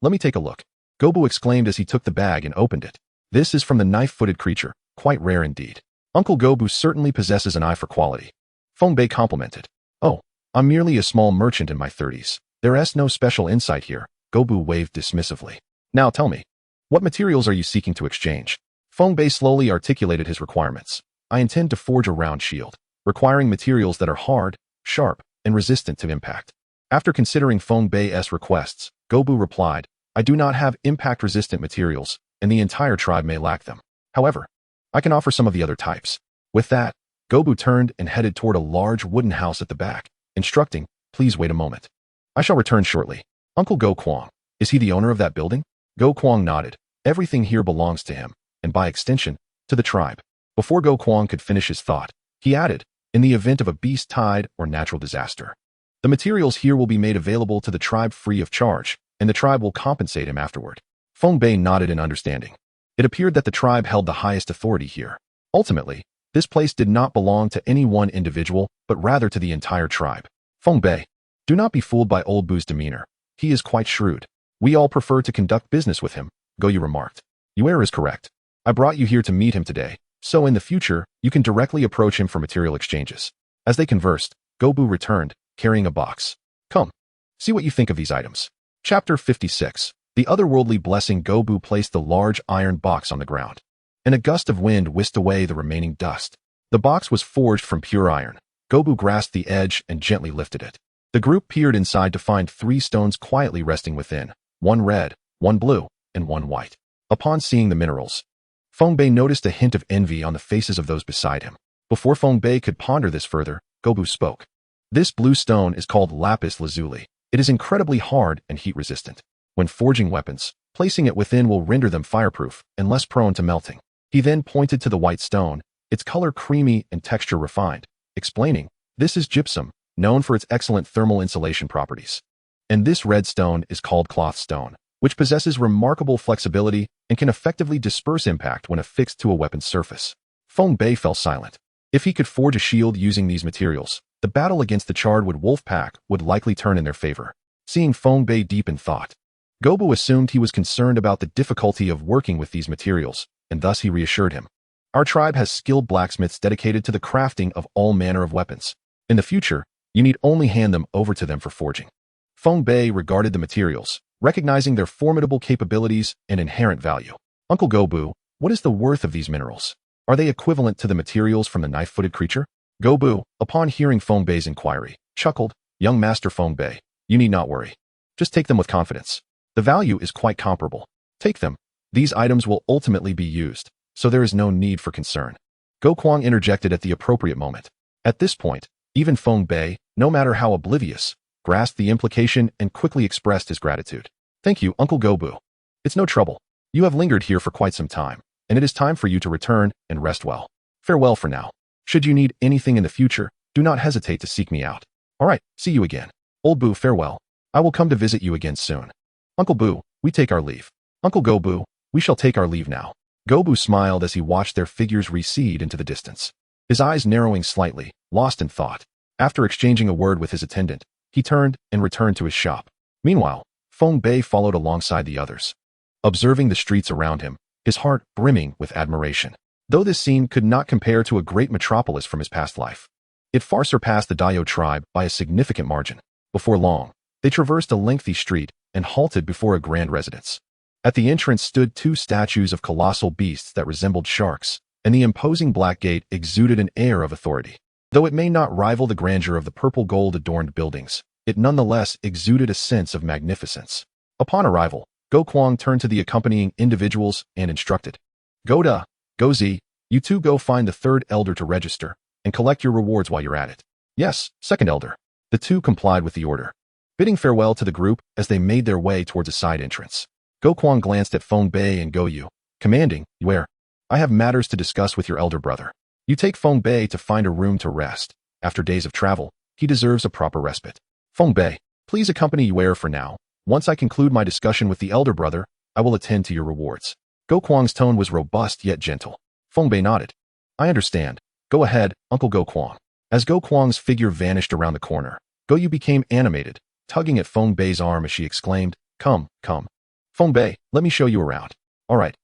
let me take a look," Go Bu exclaimed as he took the bag and opened it. "This is from the knife-footed creature, quite rare indeed. Uncle Go Bu certainly possesses an eye for quality." Feng Bei complimented. "Oh, I'm merely a small merchant in my 30s. There's no special insight here," Go Bu waved dismissively. "Now tell me, what materials are you seeking to exchange?" Feng Bei slowly articulated his requirements. "I intend to forge a round shield, requiring materials that are hard, sharp, and resistant to impact." After considering Feng Bei's requests, Go Bu replied, "I do not have impact-resistant materials, and the entire tribe may lack them. However, I can offer some of the other types." With that, Go Bu turned and headed toward a large wooden house at the back, instructing, "Please wait a moment. I shall return shortly." "Uncle Go Kuang, is he the owner of that building?" Go Kuang nodded. "Everything here belongs to him, and by extension, to the tribe." Before Go Kuang could finish his thought, he added, "In the event of a beast tide or natural disaster, the materials here will be made available to the tribe free of charge, and the tribe will compensate him afterward." Feng Bei nodded in understanding. It appeared that the tribe held the highest authority here. Ultimately, This place did not belong to any one individual, but rather to the entire tribe. Feng Bei. Do not be fooled by old Bu's demeanor. He is quite shrewd. We all prefer to conduct business with him, Goyu remarked. Yuer is correct. I brought you here to meet him today, so in the future, you can directly approach him for material exchanges. As they conversed, Gobu returned, carrying a box. Come. See what you think of these items. Chapter 56. The otherworldly blessing. Gobu placed the large iron box on the ground. And a gust of wind whisked away the remaining dust. The box was forged from pure iron. Gobu grasped the edge and gently lifted it. The group peered inside to find 3 stones quietly resting within, 1 red, 1 blue, and 1 white. Upon seeing the minerals, Feng Bei noticed a hint of envy on the faces of those beside him. Before Feng Bei could ponder this further, Gobu spoke. This blue stone is called lapis lazuli. It is incredibly hard and heat-resistant. When forging weapons, placing it within will render them fireproof and less prone to melting. He then pointed to the white stone, its color creamy and texture refined, explaining, this is gypsum, known for its excellent thermal insulation properties. And this red stone is called cloth stone, which possesses remarkable flexibility and can effectively disperse impact when affixed to a weapon's surface. Feng Bei fell silent. If he could forge a shield using these materials, the battle against the charred wolf pack would likely turn in their favor. Seeing Feng Bei deep in thought, Gobu assumed he was concerned about the difficulty of working with these materials, and thus he reassured him. Our tribe has skilled blacksmiths dedicated to the crafting of all manner of weapons. In the future, you need only hand them over to them for forging. Feng Bei regarded the materials, recognizing their formidable capabilities and inherent value. Uncle Gobu, what is the worth of these minerals? Are they equivalent to the materials from the knife-footed creature? Gobu, upon hearing Feng Bei's inquiry, chuckled, Young Master Feng Bei, you need not worry. Just take them with confidence. The value is quite comparable. Take them. These items will ultimately be used, so there is no need for concern. Go Kwang interjected at the appropriate moment. At this point, even Feng Bei, no matter how oblivious, grasped the implication and quickly expressed his gratitude. Thank you, Uncle Gobu. It's no trouble. You have lingered here for quite some time, and it is time for you to return and rest well. Farewell for now. Should you need anything in the future, do not hesitate to seek me out. All right, see you again. Old Bu, farewell. I will come to visit you again soon. Uncle Bu, we take our leave. Uncle Gobu, we shall take our leave now. Gobu smiled as he watched their figures recede into the distance. His eyes narrowing slightly, lost in thought. After exchanging a word with his attendant, he turned and returned to his shop. Meanwhile, Feng Bei followed alongside the others, observing the streets around him, his heart brimming with admiration. Though this scene could not compare to a great metropolis from his past life, it far surpassed the Daio tribe by a significant margin. Before long, they traversed a lengthy street and halted before a grand residence. At the entrance stood 2 statues of colossal beasts that resembled sharks, and the imposing black gate exuded an air of authority. Though it may not rival the grandeur of the purple gold-adorned buildings, it nonetheless exuded a sense of magnificence. Upon arrival, Go Kwang turned to the accompanying individuals and instructed, Go Da, Go Z, you 2 go find the 3rd elder to register, and collect your rewards while you're at it. Yes, 2nd elder. The 2 complied with the order, bidding farewell to the group as they made their way towards a side entrance. Go Kwang glanced at Feng Bei and Go Yu, commanding, Yuer, I have matters to discuss with your elder brother. You take Feng Bei to find a room to rest. After days of travel, he deserves a proper respite. Feng Bei, please accompany Yuer for now. Once I conclude my discussion with the elder brother, I will attend to your rewards. Go Kwang's tone was robust yet gentle. Feng Bei nodded. I understand. Go ahead, Uncle Go Kwang. As Go Kwang's figure vanished around the corner, Go Yu became animated, tugging at Feng Bei's arm as she exclaimed, Come, come. Feng Bei, let me show you around. All right,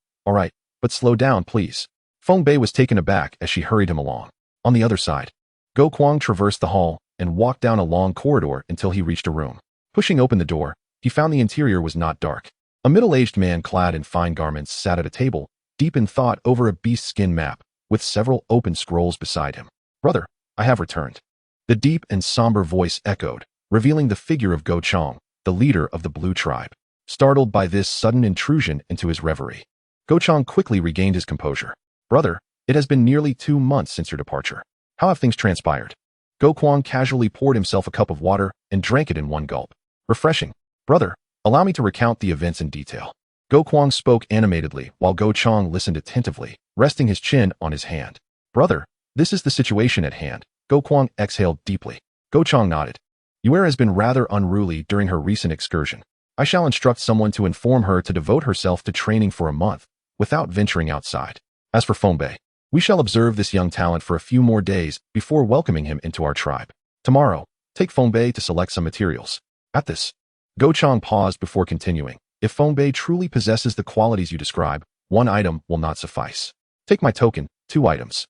but slow down, please. Feng Bei was taken aback as she hurried him along. On the other side, Go Kwang traversed the hall and walked down a long corridor until he reached a room. Pushing open the door, he found the interior was not dark. A middle-aged man clad in fine garments sat at a table, deep in thought over a beast skin map, with several open scrolls beside him. Brother, I have returned. The deep and somber voice echoed, revealing the figure of Go Chong, the leader of the Blue Tribe. Startled by this sudden intrusion into his reverie, Go Chong quickly regained his composure. Brother, it has been nearly 2 months since your departure. How have things transpired? Go Kwang casually poured himself a cup of water and drank it in one gulp. Refreshing. Brother, allow me to recount the events in detail. Go Kwang spoke animatedly while Go Chong listened attentively, resting his chin on his hand. Brother, this is the situation at hand. Go Kwang exhaled deeply. Go Chong nodded. Yuer has been rather unruly during her recent excursion. I shall instruct someone to inform her to devote herself to training for a month, without venturing outside. As for Feng Bei, We shall observe this young talent for a few more days before welcoming him into our tribe. Tomorrow, take Feng Bei to select some materials. At this, Go Chang paused before continuing. If Feng Bei truly possesses the qualities you describe, one item will not suffice. Take my token, 2 items.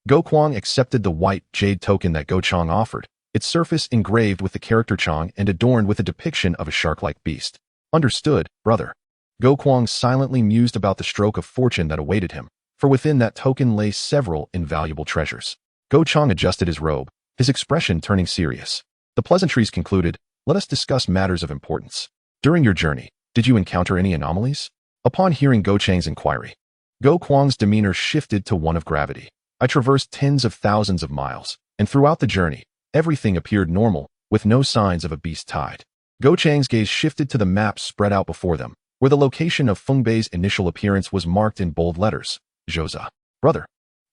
Go Kwang accepted the white jade token that Go Chang offered, its surface engraved with the character Chang and adorned with a depiction of a shark-like beast. Understood, brother. Go Kwang silently mused about the stroke of fortune that awaited him, for within that token lay several invaluable treasures. Go Chang adjusted his robe, his expression turning serious. The pleasantries concluded, let us discuss matters of importance. During your journey, did you encounter any anomalies? Upon hearing Go Chang's inquiry, Go Kwang's demeanor shifted to one of gravity. I traversed tens of thousands of miles, and throughout the journey, everything appeared normal, with no signs of a beast tide. Go Chang's gaze shifted to the map spread out before them, where the location of Feng Bei's initial appearance was marked in bold letters. Zhouza. Brother.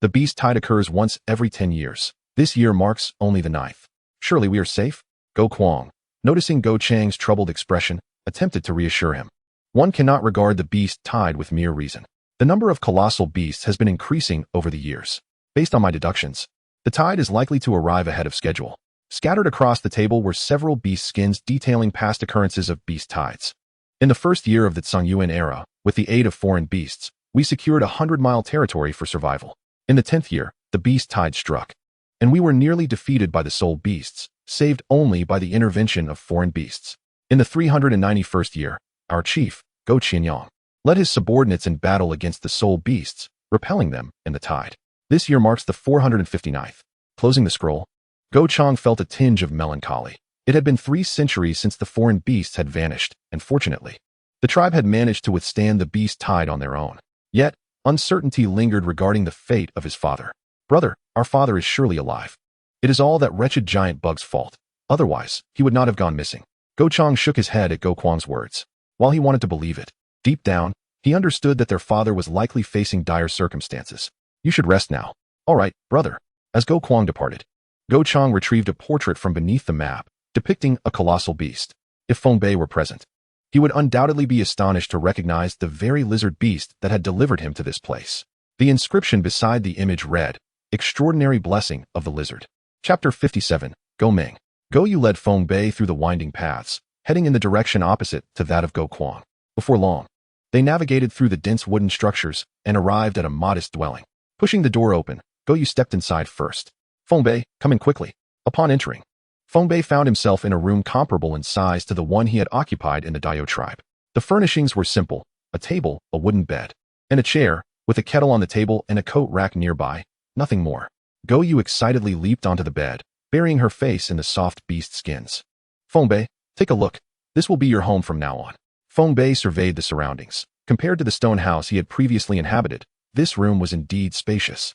The beast tide occurs once every 10 years. This year marks only the 9th. Surely we are safe? Go Kwang, noticing Go Chang's troubled expression, attempted to reassure him. One cannot regard the beast tide with mere reason. The number of colossal beasts has been increasing over the years. Based on my deductions, the tide is likely to arrive ahead of schedule. Scattered across the table were several beast skins detailing past occurrences of beast tides. In the first year of the Zhongyuan era, with the aid of foreign beasts, we secured a 100-mile territory for survival. In the 10th year, the beast tide struck, and we were nearly defeated by the soul beasts, saved only by the intervention of foreign beasts. In the 391st year, our chief, Go Qianyang, led his subordinates in battle against the soul beasts, repelling them in the tide. This year marks the 459th. Closing the scroll, Go Chang felt a tinge of melancholy. It had been 3 centuries since the foreign beasts had vanished, and fortunately, the tribe had managed to withstand the beast tide on their own. Yet, uncertainty lingered regarding the fate of his father. Brother, our father is surely alive. It is all that wretched giant bug's fault. Otherwise, he would not have gone missing. Go Chang shook his head at Go Kwang's words. While he wanted to believe it, deep down, he understood that their father was likely facing dire circumstances. You should rest now. All right, brother. As Go Kwang departed, Go Chang retrieved a portrait from beneath the map, depicting a colossal beast. If Feng Bei were present, he would undoubtedly be astonished to recognize the very lizard beast that had delivered him to this place. The inscription beside the image read, Extraordinary Blessing of the Lizard. Chapter 57, Go Ming. Go Yu led Feng Bei through the winding paths, heading in the direction opposite to that of Go Kwang. Before long, they navigated through the dense wooden structures and arrived at a modest dwelling. Pushing the door open, Go Yu stepped inside first. Feng Bei, come in quickly. Upon entering, Feng Bei found himself in a room comparable in size to the one he had occupied in the Dao tribe. The furnishings were simple, a table, a wooden bed, and a chair, with a kettle on the table and a coat rack nearby, nothing more. Go Yu excitedly leaped onto the bed, burying her face in the soft beast skins. Feng Bei, take a look. This will be your home from now on. Feng Bei surveyed the surroundings. Compared to the stone house he had previously inhabited, this room was indeed spacious,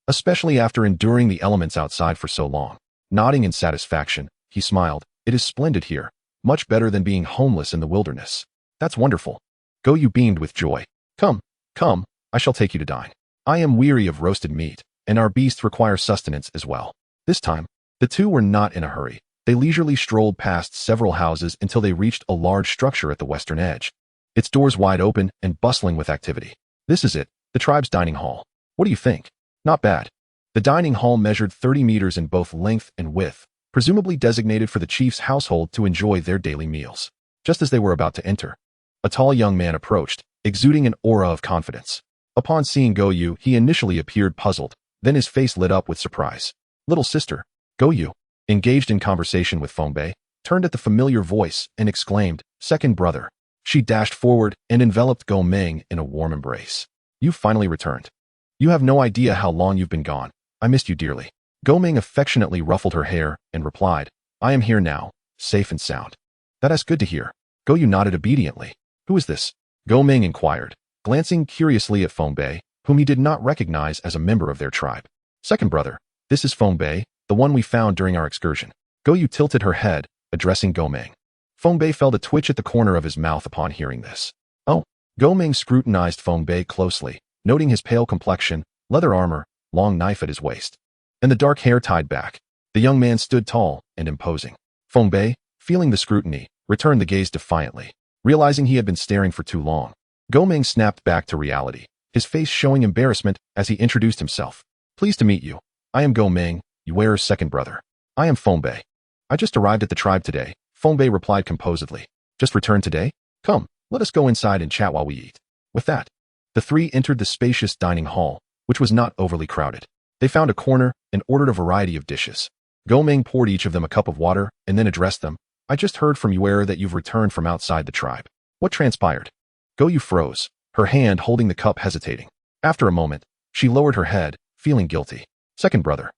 especially after enduring the elements outside for so long. Nodding in satisfaction, he smiled. It is splendid here, much better than being homeless in the wilderness. That's wonderful. Go Yu beamed with joy. Come, come, I shall take you to dine. I am weary of roasted meat, and our beasts require sustenance as well. This time, the two were not in a hurry. They leisurely strolled past several houses until they reached a large structure at the western edge, its doors wide open and bustling with activity. This is it, the tribe's dining hall. What do you think? Not bad. The dining hall measured 30 meters in both length and width, presumably designated for the chief's household to enjoy their daily meals. Just as they were about to enter, a tall young man approached, exuding an aura of confidence. Upon seeing Go Yu, he initially appeared puzzled, then his face lit up with surprise. Little sister, Go Yu, engaged in conversation with Feng Bei, turned at the familiar voice and exclaimed, second brother. She dashed forward and enveloped Go Ming in a warm embrace. You finally returned. You have no idea how long you've been gone. I missed you dearly. Go Ming affectionately ruffled her hair and replied, I am here now, safe and sound. That is good to hear. Go Yu nodded obediently. Who is this? Go Ming inquired, glancing curiously at Feng Bei, whom he did not recognize as a member of their tribe. Second brother, this is Feng Bei, the one we found during our excursion. Go Yu tilted her head, addressing Go Ming. Feng Bei felt a twitch at the corner of his mouth upon hearing this. Oh, Go Ming scrutinized Feng Bei closely, noting his pale complexion, leather armor, long knife at his waist, and the dark hair tied back. The young man stood tall and imposing. Feng Bei, feeling the scrutiny, returned the gaze defiantly. Realizing he had been staring for too long, Go Ming snapped back to reality. his face showing embarrassment as he introduced himself. Pleased to meet you. I am Go Ming, Yuere's second brother. I am Feng Bei. I just arrived at the tribe today, Feng Bei replied composedly. Just returned today? Come, let us go inside and chat while we eat. With that, the three entered the spacious dining hall, which was not overly crowded. They found a corner and ordered a variety of dishes. Go Ming poured each of them a cup of water and then addressed them. I just heard from Yuere that you've returned from outside the tribe. What transpired? Go Yu froze, her hand holding the cup hesitating. After a moment, she lowered her head, feeling guilty. Second brother.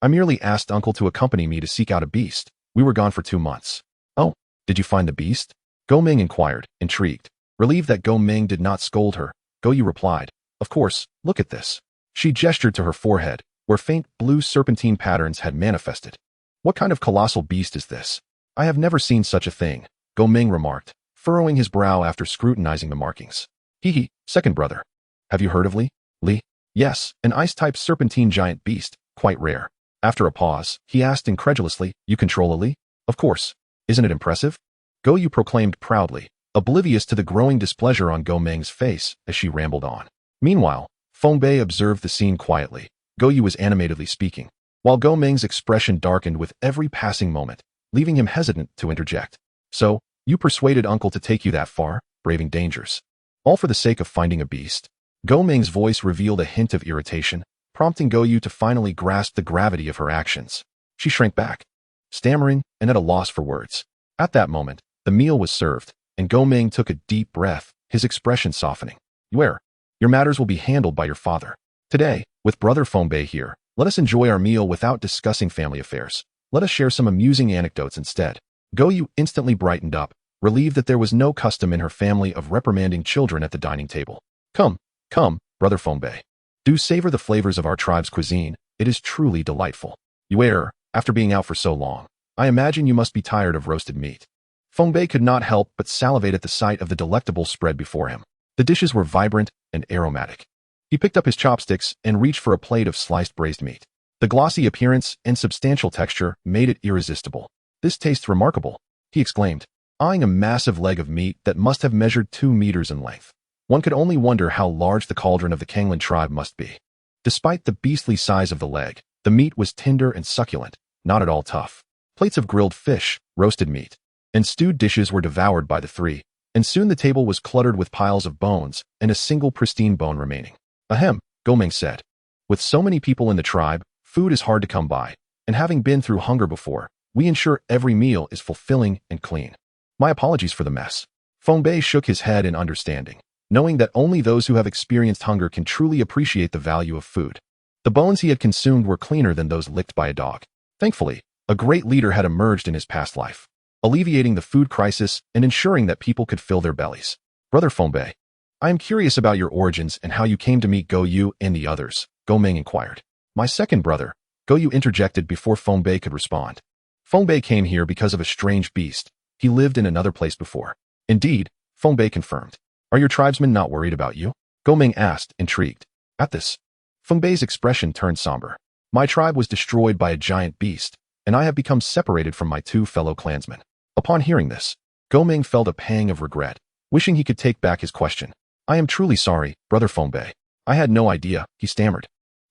I merely asked uncle to accompany me to seek out a beast. We were gone for 2 months. Oh, did you find the beast? Go Ming inquired, intrigued. Relieved that Go Ming did not scold her, Go Yu replied, of course, look at this. She gestured to her forehead, where faint blue serpentine patterns had manifested. What kind of colossal beast is this? I have never seen such a thing, Go Ming remarked, furrowing his brow after scrutinizing the markings. Hee, second brother. Have you heard of Li? Yes, an ice-type serpentine giant beast, quite rare. After a pause, he asked incredulously, you control a Li? Of course. Isn't it impressive? Go Yu proclaimed proudly, oblivious to the growing displeasure on Go Ming's face as she rambled on. Meanwhile, Feng Bei observed the scene quietly. Go Yu was animatedly speaking, while Go Ming's expression darkened with every passing moment, leaving him hesitant to interject. So, you persuaded uncle to take you that far, braving dangers. All for the sake of finding a beast? Go Ming's voice revealed a hint of irritation, prompting Go Yu to finally grasp the gravity of her actions. She shrank back, stammering and at a loss for words. At that moment, the meal was served, and Go Ming took a deep breath, his expression softening. Yuere, your matters will be handled by your father. Today, with brother Feng Bei here, let us enjoy our meal without discussing family affairs. Let us share some amusing anecdotes instead. Go Yu instantly brightened up, relieved that there was no custom in her family of reprimanding children at the dining table. Come, brother Feng Bei. Do savor the flavors of our tribe's cuisine. It is truly delightful. Yuere, after being out for so long, I imagine you must be tired of roasted meat. Feng Bei could not help but salivate at the sight of the delectable spread before him. The dishes were vibrant and aromatic. He picked up his chopsticks and reached for a plate of sliced braised meat. The glossy appearance and substantial texture made it irresistible. This tastes remarkable, he exclaimed, eyeing a massive leg of meat that must have measured 2 meters in length. One could only wonder how large the cauldron of the Kanglan tribe must be. Despite the beastly size of the leg, the meat was tender and succulent, not at all tough. Plates of grilled fish, roasted meat, and stewed dishes were devoured by the three, and soon the table was cluttered with piles of bones and a single pristine bone remaining. Ahem, Go Ming said. With so many people in the tribe, food is hard to come by, and having been through hunger before, we ensure every meal is fulfilling and clean. My apologies for the mess. Feng Bei shook his head in understanding, knowing that only those who have experienced hunger can truly appreciate the value of food. The bones he had consumed were cleaner than those licked by a dog. Thankfully, a great leader had emerged in his past life, alleviating the food crisis and ensuring that people could fill their bellies. Brother Feng Bei, I am curious about your origins and how you came to meet Go Yu and the others, Go Ming inquired. My second brother, Go Yu interjected before Feng Bei could respond. Feng Bei came here because of a strange beast. He lived in another place before. Indeed, Feng Bei confirmed. Are your tribesmen not worried about you? Go Ming asked, intrigued. At this, Feng Bei's expression turned somber. My tribe was destroyed by a giant beast, and I have become separated from my 2 fellow clansmen. Upon hearing this, Go Ming felt a pang of regret, wishing he could take back his question. I am truly sorry, brother Feng Bei. I had no idea, he stammered.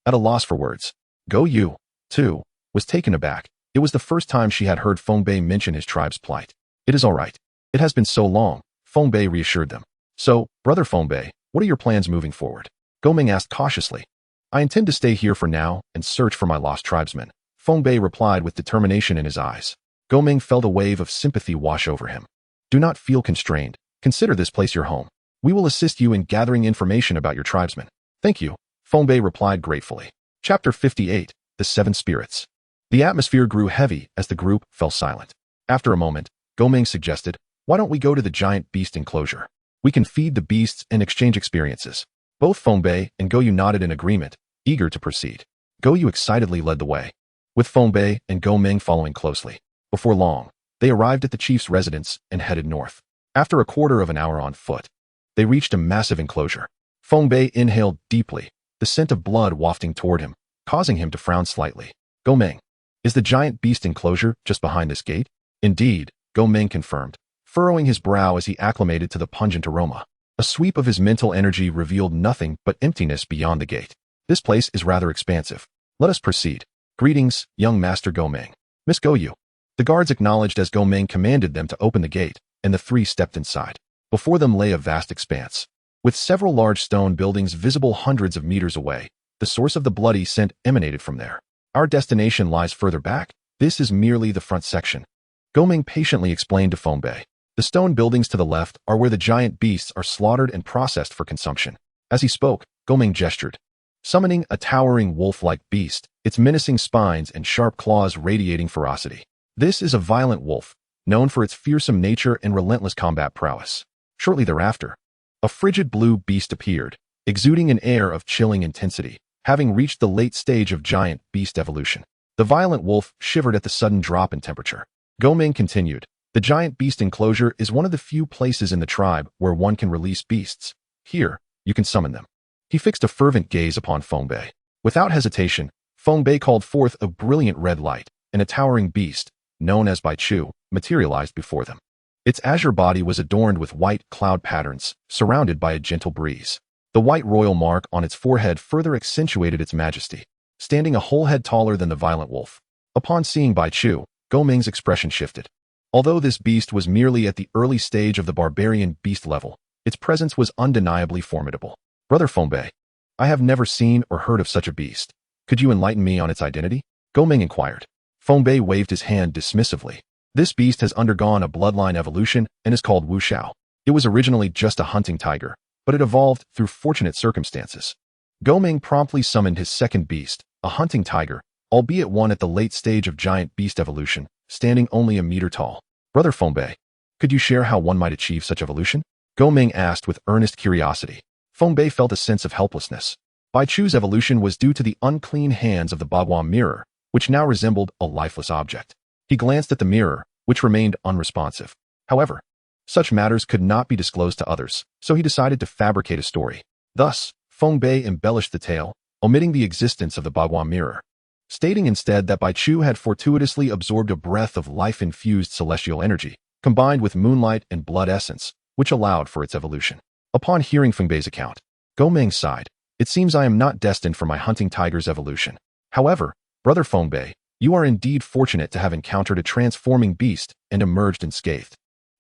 At a loss for words. Go Yu, too, was taken aback. It was the first time she had heard Feng Bei mention his tribe's plight. It is all right. It has been so long, Feng Bei reassured them. So, brother Feng Bei, what are your plans moving forward? Go Ming asked cautiously. I intend to stay here for now and search for my lost tribesmen, Feng Bei replied with determination in his eyes. Go Ming felt a wave of sympathy wash over him. Do not feel constrained. Consider this place your home. We will assist you in gathering information about your tribesmen. Thank you, Feng Bei replied gratefully. Chapter 58, The 7 Spirits. The atmosphere grew heavy as the group fell silent. After a moment, Go Ming suggested, why don't we go to the giant beast enclosure? We can feed the beasts and exchange experiences. Both Feng Bei and Go Yu nodded in agreement, eager to proceed. Go Yu excitedly led the way, with Feng Bei and Go Ming following closely. Before long, they arrived at the chief's residence and headed north. After a quarter of an hour on foot, they reached a massive enclosure. Feng Bei inhaled deeply, the scent of blood wafting toward him, causing him to frown slightly. Go Ming, is the giant beast enclosure just behind this gate? Indeed, Go Ming confirmed, furrowing his brow as he acclimated to the pungent aroma. A sweep of his mental energy revealed nothing but emptiness beyond the gate. This place is rather expansive. Let us proceed. Greetings, young Master Gomeng. Miss Goyu. The guards acknowledged as Gomeng commanded them to open the gate, and the three stepped inside. Before them lay a vast expanse. With several large stone buildings visible hundreds of meters away, the source of the bloody scent emanated from there. Our destination lies further back. This is merely the front section. Gomeng patiently explained to Feng Bei. The stone buildings to the left are where the giant beasts are slaughtered and processed for consumption. As he spoke, Gomeng gestured, summoning a towering wolf-like beast, its menacing spines and sharp claws radiating ferocity. This is a violent wolf, known for its fearsome nature and relentless combat prowess. Shortly thereafter, a frigid blue beast appeared, exuding an air of chilling intensity, having reached the late stage of giant beast evolution. The violent wolf shivered at the sudden drop in temperature. Gomeng continued, the giant beast enclosure is one of the few places in the tribe where one can release beasts. Here, you can summon them. He fixed a fervent gaze upon Feng Bei. Without hesitation, Feng Bei called forth a brilliant red light, and a towering beast, known as Bai Chu, materialized before them. Its azure body was adorned with white cloud patterns, surrounded by a gentle breeze. The white royal mark on its forehead further accentuated its majesty, standing a whole head taller than the violent wolf. Upon seeing Bai Chu, Gomeng's expression shifted. Although this beast was merely at the early stage of the barbarian beast level, its presence was undeniably formidable. Brother Feng Bei, I have never seen or heard of such a beast. Could you enlighten me on its identity? Gomeng inquired. Feng Bei waved his hand dismissively. This beast has undergone a bloodline evolution and is called Wu Xiao. It was originally just a hunting tiger, but it evolved through fortunate circumstances. Gomeng promptly summoned his second beast, a hunting tiger, albeit one at the late stage of giant beast evolution, standing only a meter tall. Brother Feng Bei, could you share how one might achieve such evolution? Gomeng asked with earnest curiosity. Feng Bei felt a sense of helplessness. Bai Chu's evolution was due to the unclean hands of the Bagua mirror, which now resembled a lifeless object. He glanced at the mirror, which remained unresponsive. However, such matters could not be disclosed to others, so he decided to fabricate a story. Thus, Feng Bei embellished the tale, omitting the existence of the Bagua mirror, stating instead that Bai Chu had fortuitously absorbed a breath of life-infused celestial energy, combined with moonlight and blood essence, which allowed for its evolution. Upon hearing Feng Bei's account, Gomeng sighed. It seems I am not destined for my hunting tiger's evolution. However, Brother Feng Bei, you are indeed fortunate to have encountered a transforming beast and emerged unscathed.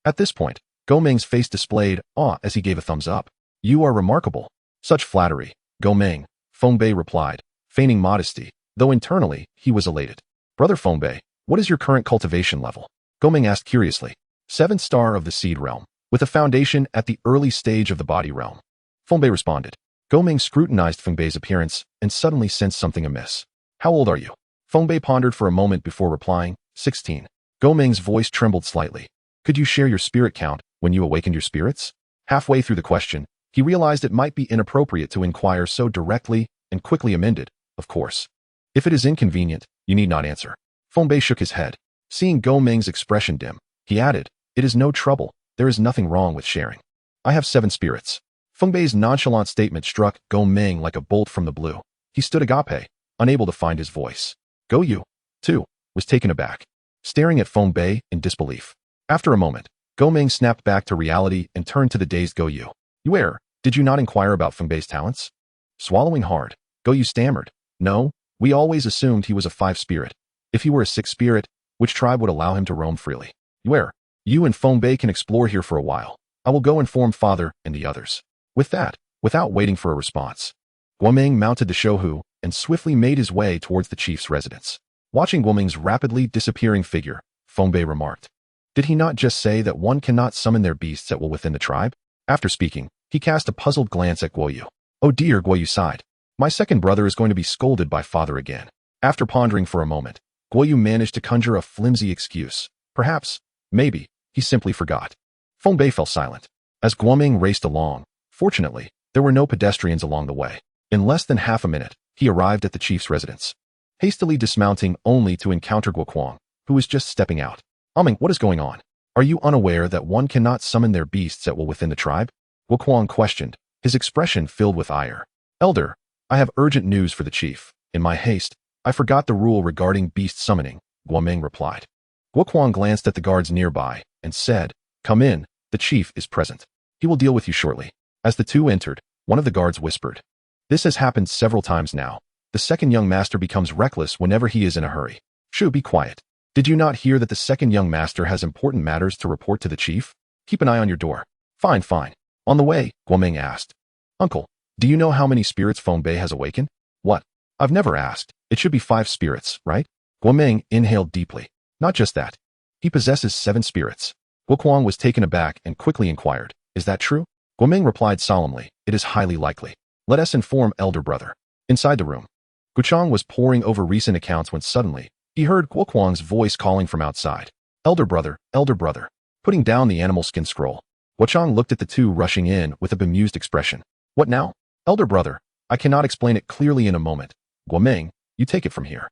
At this point, Gomeng's face displayed awe as he gave a thumbs up. You are remarkable. Such flattery, Gomeng, Feng Bei replied, feigning modesty, though internally he was elated. Brother Feng Bei, what is your current cultivation level? Gomeng asked curiously. 7th star of the seed realm, with a foundation at the early stage of the body realm. Feng Bei responded. Gomeng scrutinized Feng Bei's appearance and suddenly sensed something amiss. How old are you? Feng Bei pondered for a moment before replying, 16. Gomeng's voice trembled slightly. Could you share your spirit count when you awakened your spirits? Halfway through the question, he realized it might be inappropriate to inquire so directly and quickly amended, of course. If it is inconvenient, you need not answer. Feng Bei shook his head. Seeing Gomeng's expression dim, he added, it is no trouble, there is nothing wrong with sharing. I have 7 spirits. Feng Bei's nonchalant statement struck Gomeng like a bolt from the blue. He stood agape, unable to find his voice. Goyu, too, was taken aback, staring at Feng Bei in disbelief. After a moment, Gomeng snapped back to reality and turned to the dazed Goyu. You err, did you not inquire about Feng Bei's talents? Swallowing hard, Goyu stammered. No, we always assumed he was a 5 spirit. If he were a 6 spirit, which tribe would allow him to roam freely? You err. You and Feng Bei can explore here for a while. I will go inform father and the others. With that, without waiting for a response, Gomeng mounted the Shohu and swiftly made his way towards the chief's residence. Watching Gomeng's rapidly disappearing figure, Feng Bei remarked, did he not just say that one cannot summon their beasts at will within the tribe? After speaking, he cast a puzzled glance at Guoyu. Oh dear, Guoyu sighed. My second brother is going to be scolded by father again. After pondering for a moment, Guoyu managed to conjure a flimsy excuse. Perhaps, maybe, he simply forgot. Feng Bei fell silent. As Gomeng raced along, fortunately, there were no pedestrians along the way. In less than half a minute, he arrived at the chief's residence, hastily dismounting only to encounter Guoquang, who was just stepping out. What is going on? Are you unaware that one cannot summon their beasts at will within the tribe? Guoquang questioned, his expression filled with ire. Elder, I have urgent news for the chief. In my haste, I forgot the rule regarding beast summoning, Guomeng replied. Guoquang glanced at the guards nearby and said, Come in, the chief is present. He will deal with you shortly. As the two entered, one of the guards whispered, "This has happened several times now. The second young master becomes reckless whenever he is in a hurry. Shu, be quiet. Did you not hear that the second young master has important matters to report to the chief? Keep an eye on your door." Fine, fine. On the way, Guoming asked, "Uncle, do you know how many spirits Feng Bei has awakened?" "What? I've never asked. It should be 5 spirits, right?" Guoming inhaled deeply. "Not just that. He possesses 7 spirits." Guoquang was taken aback and quickly inquired, "Is that true?" Guoming replied solemnly, "It is highly likely. Let us inform elder brother." Inside the room, Guchang was poring over recent accounts when suddenly, he heard Guoquang's voice calling from outside. Elder brother, elder brother." Putting down the animal skin scroll, Guochang looked at the two rushing in with a bemused expression. "What now?" "Elder brother, I cannot explain it clearly in a moment. Guoming, you take it from here."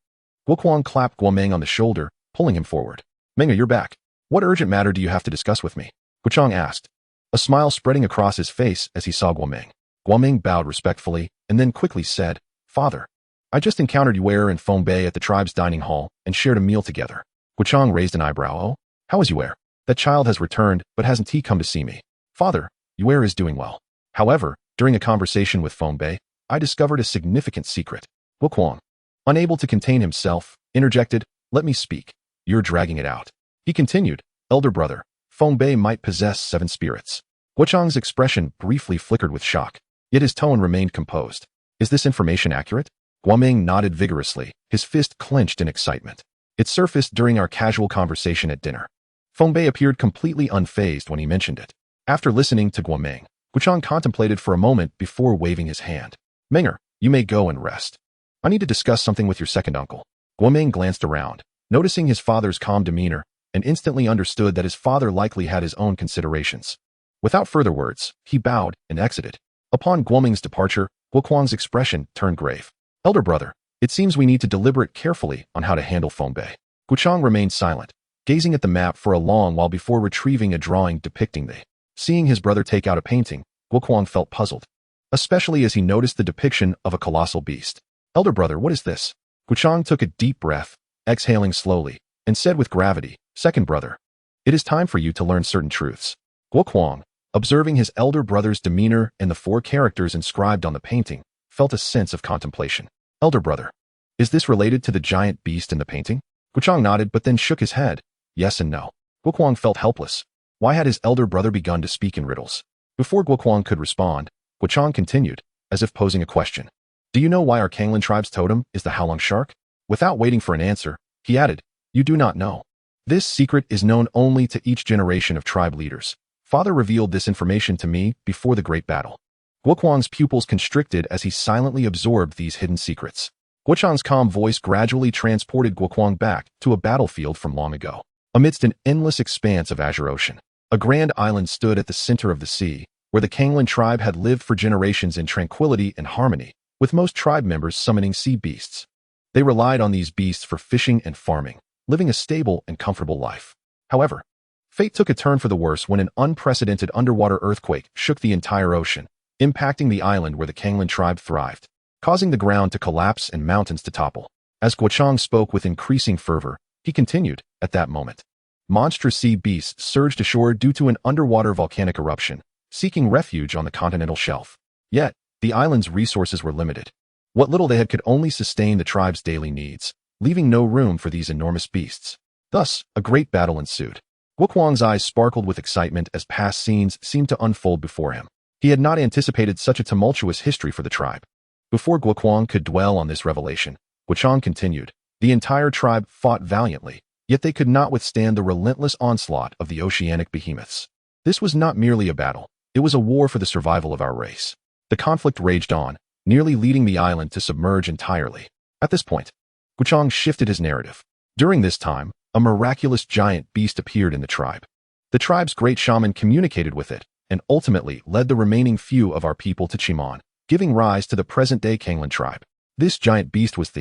Guoquang clapped Guoming on the shoulder, pulling him forward. "Menga, you're back. What urgent matter do you have to discuss with me?" Guochang asked, a smile spreading across his face as he saw Guoming. Guoming bowed respectfully and then quickly said, "Father, I just encountered Yuer and Feng Bei at the tribe's dining hall and shared a meal together." Guochang raised an eyebrow. "Oh, how is Yuer?" "That child has returned, but hasn't he come to see me?" "Father, Yuer is doing well. However, during a conversation with Feng Bei, I discovered a significant secret." Guoquang, unable to contain himself, interjected, "Let me speak. You're dragging it out." He continued, "Elder brother, Feng Bei might possess 7 spirits." Guochang's expression briefly flickered with shock, yet his tone remained composed. "Is this information accurate?" Guoming nodded vigorously, his fist clenched in excitement. "It surfaced during our casual conversation at dinner." Feng Bei appeared completely unfazed when he mentioned it. After listening to Guoming, Guochang contemplated for a moment before waving his hand. "Menger, you may go and rest. I need to discuss something with your second uncle." Guoming glanced around, noticing his father's calm demeanor, and instantly understood that his father likely had his own considerations. Without further words, he bowed and exited. Upon Guoming's departure, Guoquang's expression turned grave. "Elder brother, it seems we need to deliberate carefully on how to handle Feng Bei." Guochang remained silent, gazing at the map for a long while before retrieving a drawing depicting the. Seeing his brother take out a painting, Guoquang felt puzzled, especially as he noticed the depiction of a colossal beast. "Elder brother, what is this?" Guochang took a deep breath, exhaling slowly, and said with gravity, "Second brother, it is time for you to learn certain truths." Guoquang, observing his elder brother's demeanor and the 4 characters inscribed on the painting, felt a sense of contemplation. "Elder brother, is this related to the giant beast in the painting?" Guochang nodded but then shook his head. Yes and no. Guoquang felt helpless. Why had his elder brother begun to speak in riddles? Before Guoquang could respond, Guochang continued, as if posing a question. "Do you know why our Kanglan tribe's totem is the Howlong shark?" Without waiting for an answer, he added, "You do not know. This secret is known only to each generation of tribe leaders. Father revealed this information to me before the great battle." Guoquang's pupils constricted as he silently absorbed these hidden secrets. Guochang's calm voice gradually transported Guoquang back to a battlefield from long ago. Amidst an endless expanse of azure ocean, a grand island stood at the center of the sea, where the Kanglan tribe had lived for generations in tranquility and harmony, with most tribe members summoning sea beasts. They relied on these beasts for fishing and farming, living a stable and comfortable life. However, fate took a turn for the worse when an unprecedented underwater earthquake shook the entire ocean, impacting the island where the Kanglan tribe thrived, causing the ground to collapse and mountains to topple. As Guochang spoke with increasing fervor, he continued, "At that moment, monstrous sea beasts surged ashore due to an underwater volcanic eruption, seeking refuge on the continental shelf. Yet, the island's resources were limited. What little they had could only sustain the tribe's daily needs, leaving no room for these enormous beasts. Thus, a great battle ensued." Guoquang's eyes sparkled with excitement as past scenes seemed to unfold before him. He had not anticipated such a tumultuous history for the tribe. Before Guoquang could dwell on this revelation, Guochang continued, "The entire tribe fought valiantly, yet they could not withstand the relentless onslaught of the oceanic behemoths. This was not merely a battle, it was a war for the survival of our race. The conflict raged on, nearly leading the island to submerge entirely." At this point, Guochang shifted his narrative. During this time, a miraculous giant beast appeared in the tribe. The tribe's great shaman communicated with it, and ultimately led the remaining few of our people to Chimon, giving rise to the present-day Kanglan tribe. This giant beast was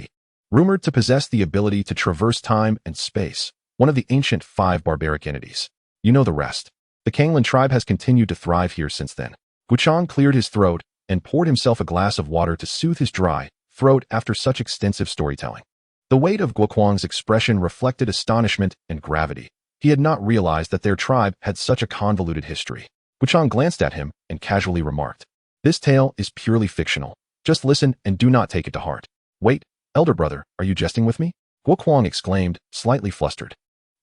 rumored to possess the ability to traverse time and space, one of the ancient 5 barbaric entities. You know the rest. The Kanglan tribe has continued to thrive here since then. Guochang cleared his throat and poured himself a glass of water to soothe his dry throat after such extensive storytelling. The weight of Guoquang's expression reflected astonishment and gravity. He had not realized that their tribe had such a convoluted history. Guchang glanced at him and casually remarked, "This tale is purely fictional. Just listen and do not take it to heart." "Wait, elder brother, are you jesting with me?" Guokuang exclaimed, slightly flustered.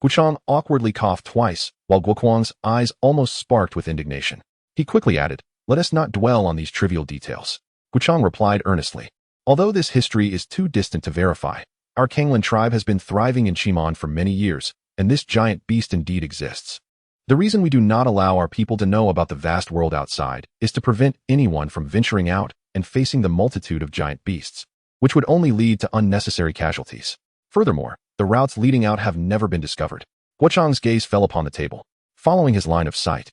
Guchang awkwardly coughed twice, while Guokuang's eyes almost sparked with indignation. He quickly added, "Let us not dwell on these trivial details." Guchang replied earnestly, "Although this history is too distant to verify, our Kanglan tribe has been thriving in Chimon for many years, and this giant beast indeed exists. The reason we do not allow our people to know about the vast world outside is to prevent anyone from venturing out and facing the multitude of giant beasts, which would only lead to unnecessary casualties. Furthermore, the routes leading out have never been discovered." Guochang's gaze fell upon the table. Following his line of sight,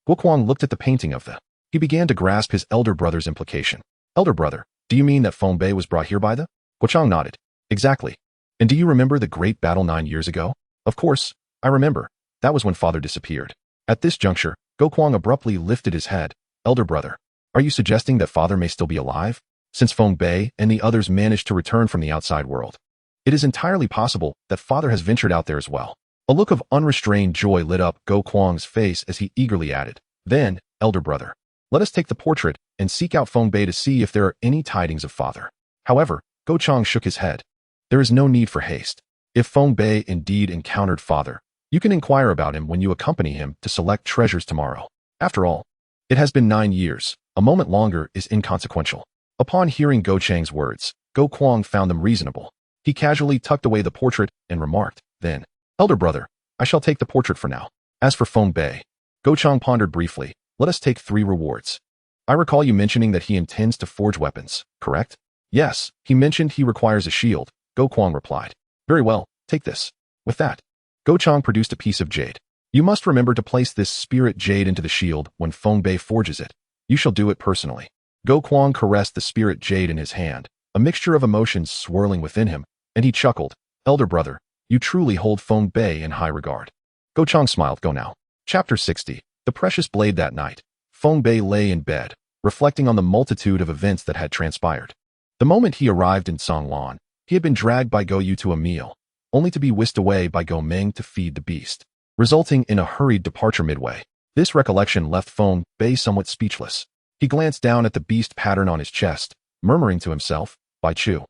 Guokuang looked at the painting of the. He began to grasp his elder brother's implication. "Elder brother, do you mean that Feng Bei was brought here by the?" Guochang nodded. "Exactly. And do you remember the great battle 9 years ago?" "Of course, I remember. That was when father disappeared." At this juncture, Guokuang abruptly lifted his head. "Elder brother, are you suggesting that father may still be alive, since Feng Bei and the others managed to return from the outside world? It is entirely possible that father has ventured out there as well." A look of unrestrained joy lit up Guokuang's face as he eagerly added, "Then, elder brother, let us take the portrait and seek out Feng Bei to see if there are any tidings of father." However, Guochang shook his head. "There is no need for haste. If Feng Bei indeed encountered father, you can inquire about him when you accompany him to select treasures tomorrow. After all, it has been 9 years. A moment longer is inconsequential." Upon hearing Guochang's words, Guokuang found them reasonable. He casually tucked away the portrait and remarked, "Then, elder brother, I shall take the portrait for now. As for Feng Bei," Guochang pondered briefly, "let us take 3 rewards. I recall you mentioning that he intends to forge weapons, correct?" "Yes, he mentioned he requires a shield," Guokuang replied. "Very well, take this." With that, Guochang produced a piece of jade. "You must remember to place this spirit jade into the shield when Feng Bei forges it. You shall do it personally." Guokuang caressed the spirit jade in his hand, a mixture of emotions swirling within him, and he chuckled, "Elder brother, you truly hold Feng Bei in high regard." Guochang smiled. Go now. Chapter 60. The Precious Blade. That night, Feng Bei lay in bed, reflecting on the multitude of events that had transpired. The moment he arrived in Songlan, he had been dragged by Go Yu to a meal, only to be whisked away by Go Meng to feed the beast, resulting in a hurried departure midway. This recollection left Feng Bei somewhat speechless. He glanced down at the beast pattern on his chest, murmuring to himself, "Bai Chu,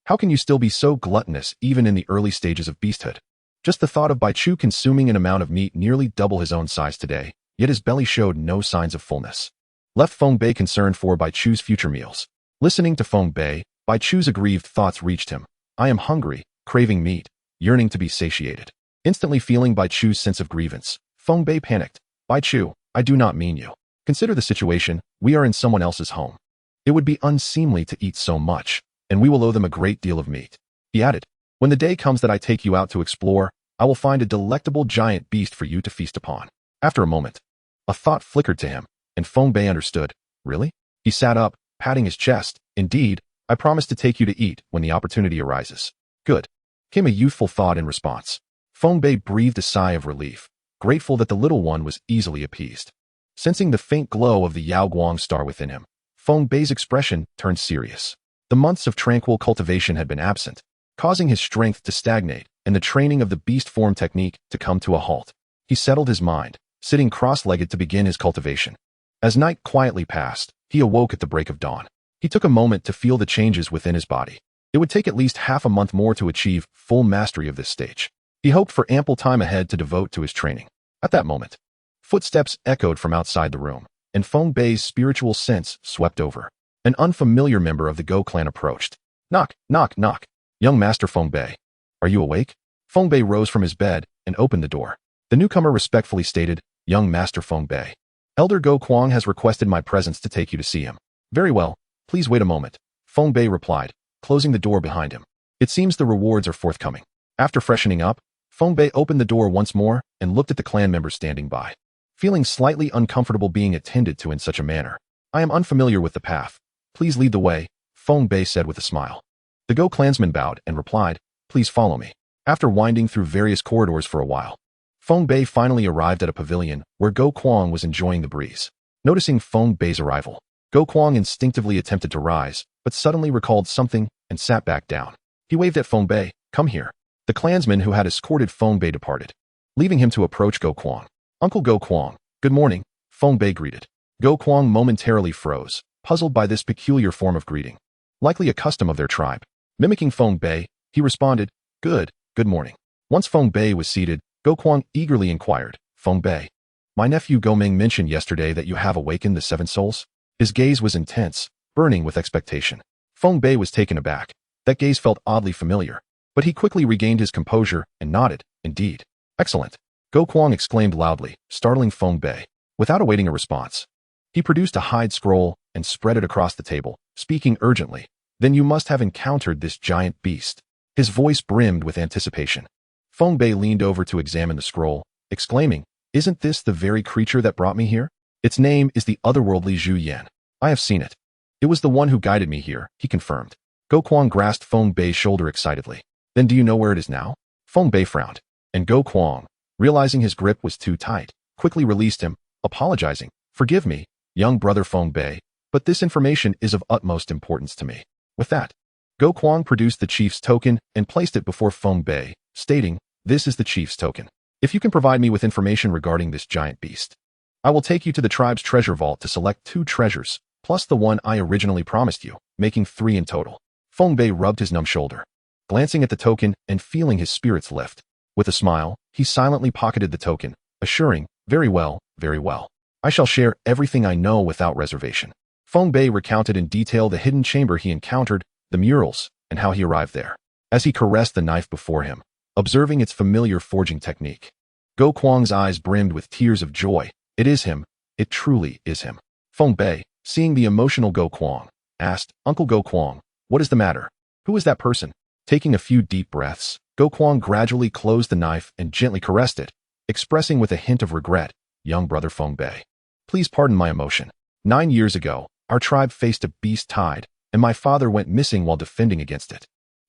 how can you still be so gluttonous even in the early stages of beasthood?" Just the thought of Bai Chu consuming an amount of meat nearly double his own size today, yet his belly showed no signs of fullness, left Feng Bei concerned for Bai Chu's future meals. Listening to Feng Bei, Bai Chu's aggrieved thoughts reached him. "I am hungry, craving meat, yearning to be satiated." Instantly feeling Bai Chu's sense of grievance, Feng Bei panicked. "Bai Chu, I do not mean you. Consider the situation, we are in someone else's home. It would be unseemly to eat so much, and we will owe them a great deal of meat." He added, "When the day comes that I take you out to explore, I will find a delectable giant beast for you to feast upon." After a moment, a thought flickered to him, and Feng Bei understood. "Really?" He sat up, patting his chest. "Indeed, I promise to take you to eat when the opportunity arises." "Good," came a youthful thought in response. Feng Bei breathed a sigh of relief, grateful that the little one was easily appeased. Sensing the faint glow of the Yao Guang star within him, Feng Bei's expression turned serious. The months of tranquil cultivation had been absent, causing his strength to stagnate and the training of the beast form technique to come to a halt. He settled his mind, sitting cross-legged to begin his cultivation. As night quietly passed, he awoke at the break of dawn. He took a moment to feel the changes within his body. It would take at least half a month more to achieve full mastery of this stage. He hoped for ample time ahead to devote to his training. At that moment, footsteps echoed from outside the room, and Feng Bei's spiritual sense swept over. An unfamiliar member of the Go clan approached. "Knock, knock, knock. Young Master Feng Bei, are you awake?" Feng Bei rose from his bed and opened the door. The newcomer respectfully stated, "Young Master Feng Bei, Elder Go Kuang has requested my presence to take you to see him." "Very well, please wait a moment," Feng Bei replied, closing the door behind him. "It seems the rewards are forthcoming." After freshening up, Feng Bei opened the door once more and looked at the clan members standing by, feeling slightly uncomfortable being attended to in such a manner. "I am unfamiliar with the path. Please lead the way," Feng Bei said with a smile. The Go clansman bowed and replied, "Please follow me." After winding through various corridors for a while, Feng Bei finally arrived at a pavilion where Go Kuang was enjoying the breeze. Noticing Feng Bei's arrival, Go Kuang instinctively attempted to rise, but suddenly recalled something and sat back down. He waved at Feng Bei, "Come here." The clansman who had escorted Feng Bei departed, leaving him to approach Go Kuang. "Uncle Go Kuang, good morning." Feng Bei greeted. Go Kuang momentarily froze, puzzled by this peculiar form of greeting. Likely a custom of their tribe. Mimicking Feng Bei, he responded, good morning. Once Feng Bei was seated, Go Kuang eagerly inquired, Feng Bei, my nephew Goming mentioned yesterday that you have awakened the 7 souls? His gaze was intense, burning with expectation. Feng Bei was taken aback. That gaze felt oddly familiar. But he quickly regained his composure and nodded, indeed. Excellent. Go Kuang exclaimed loudly, startling Feng Bei. Without awaiting a response, he produced a hide scroll and spread it across the table, speaking urgently. Then you must have encountered this giant beast. His voice brimmed with anticipation. Feng Bei leaned over to examine the scroll, exclaiming, isn't this the very creature that brought me here? Its name is the otherworldly Zhu Yan. I have seen it. It was the one who guided me here, he confirmed. Go Kuang grasped Feng Bei's shoulder excitedly. Then do you know where it is now? Feng Bei frowned, and Go Kuang, realizing his grip was too tight, quickly released him, apologizing. Forgive me, young brother Feng Bei, but this information is of utmost importance to me. With that, Go Kuang produced the chief's token and placed it before Feng Bei, stating, this is the chief's token. If you can provide me with information regarding this giant beast, I will take you to the tribe's treasure vault to select 2 treasures, plus the one I originally promised you, making 3 in total. Feng Bei rubbed his numb shoulder, glancing at the token and feeling his spirits lift. With a smile, he silently pocketed the token, assuring, very well, very well. I shall share everything I know without reservation. Feng Bei recounted in detail the hidden chamber he encountered, the murals, and how he arrived there. As he caressed the knife before him, observing its familiar forging technique, Go Kuang's eyes brimmed with tears of joy. It is him. It truly is him. Feng Bei, seeing the emotional Go Kuang, asked, Uncle Go Kuang, what is the matter? Who is that person? Taking a few deep breaths, Go Kuang gradually closed the knife and gently caressed it, expressing with a hint of regret, young brother Feng Bei, please pardon my emotion. 9 years ago, our tribe faced a beast tide, and my father went missing while defending against it.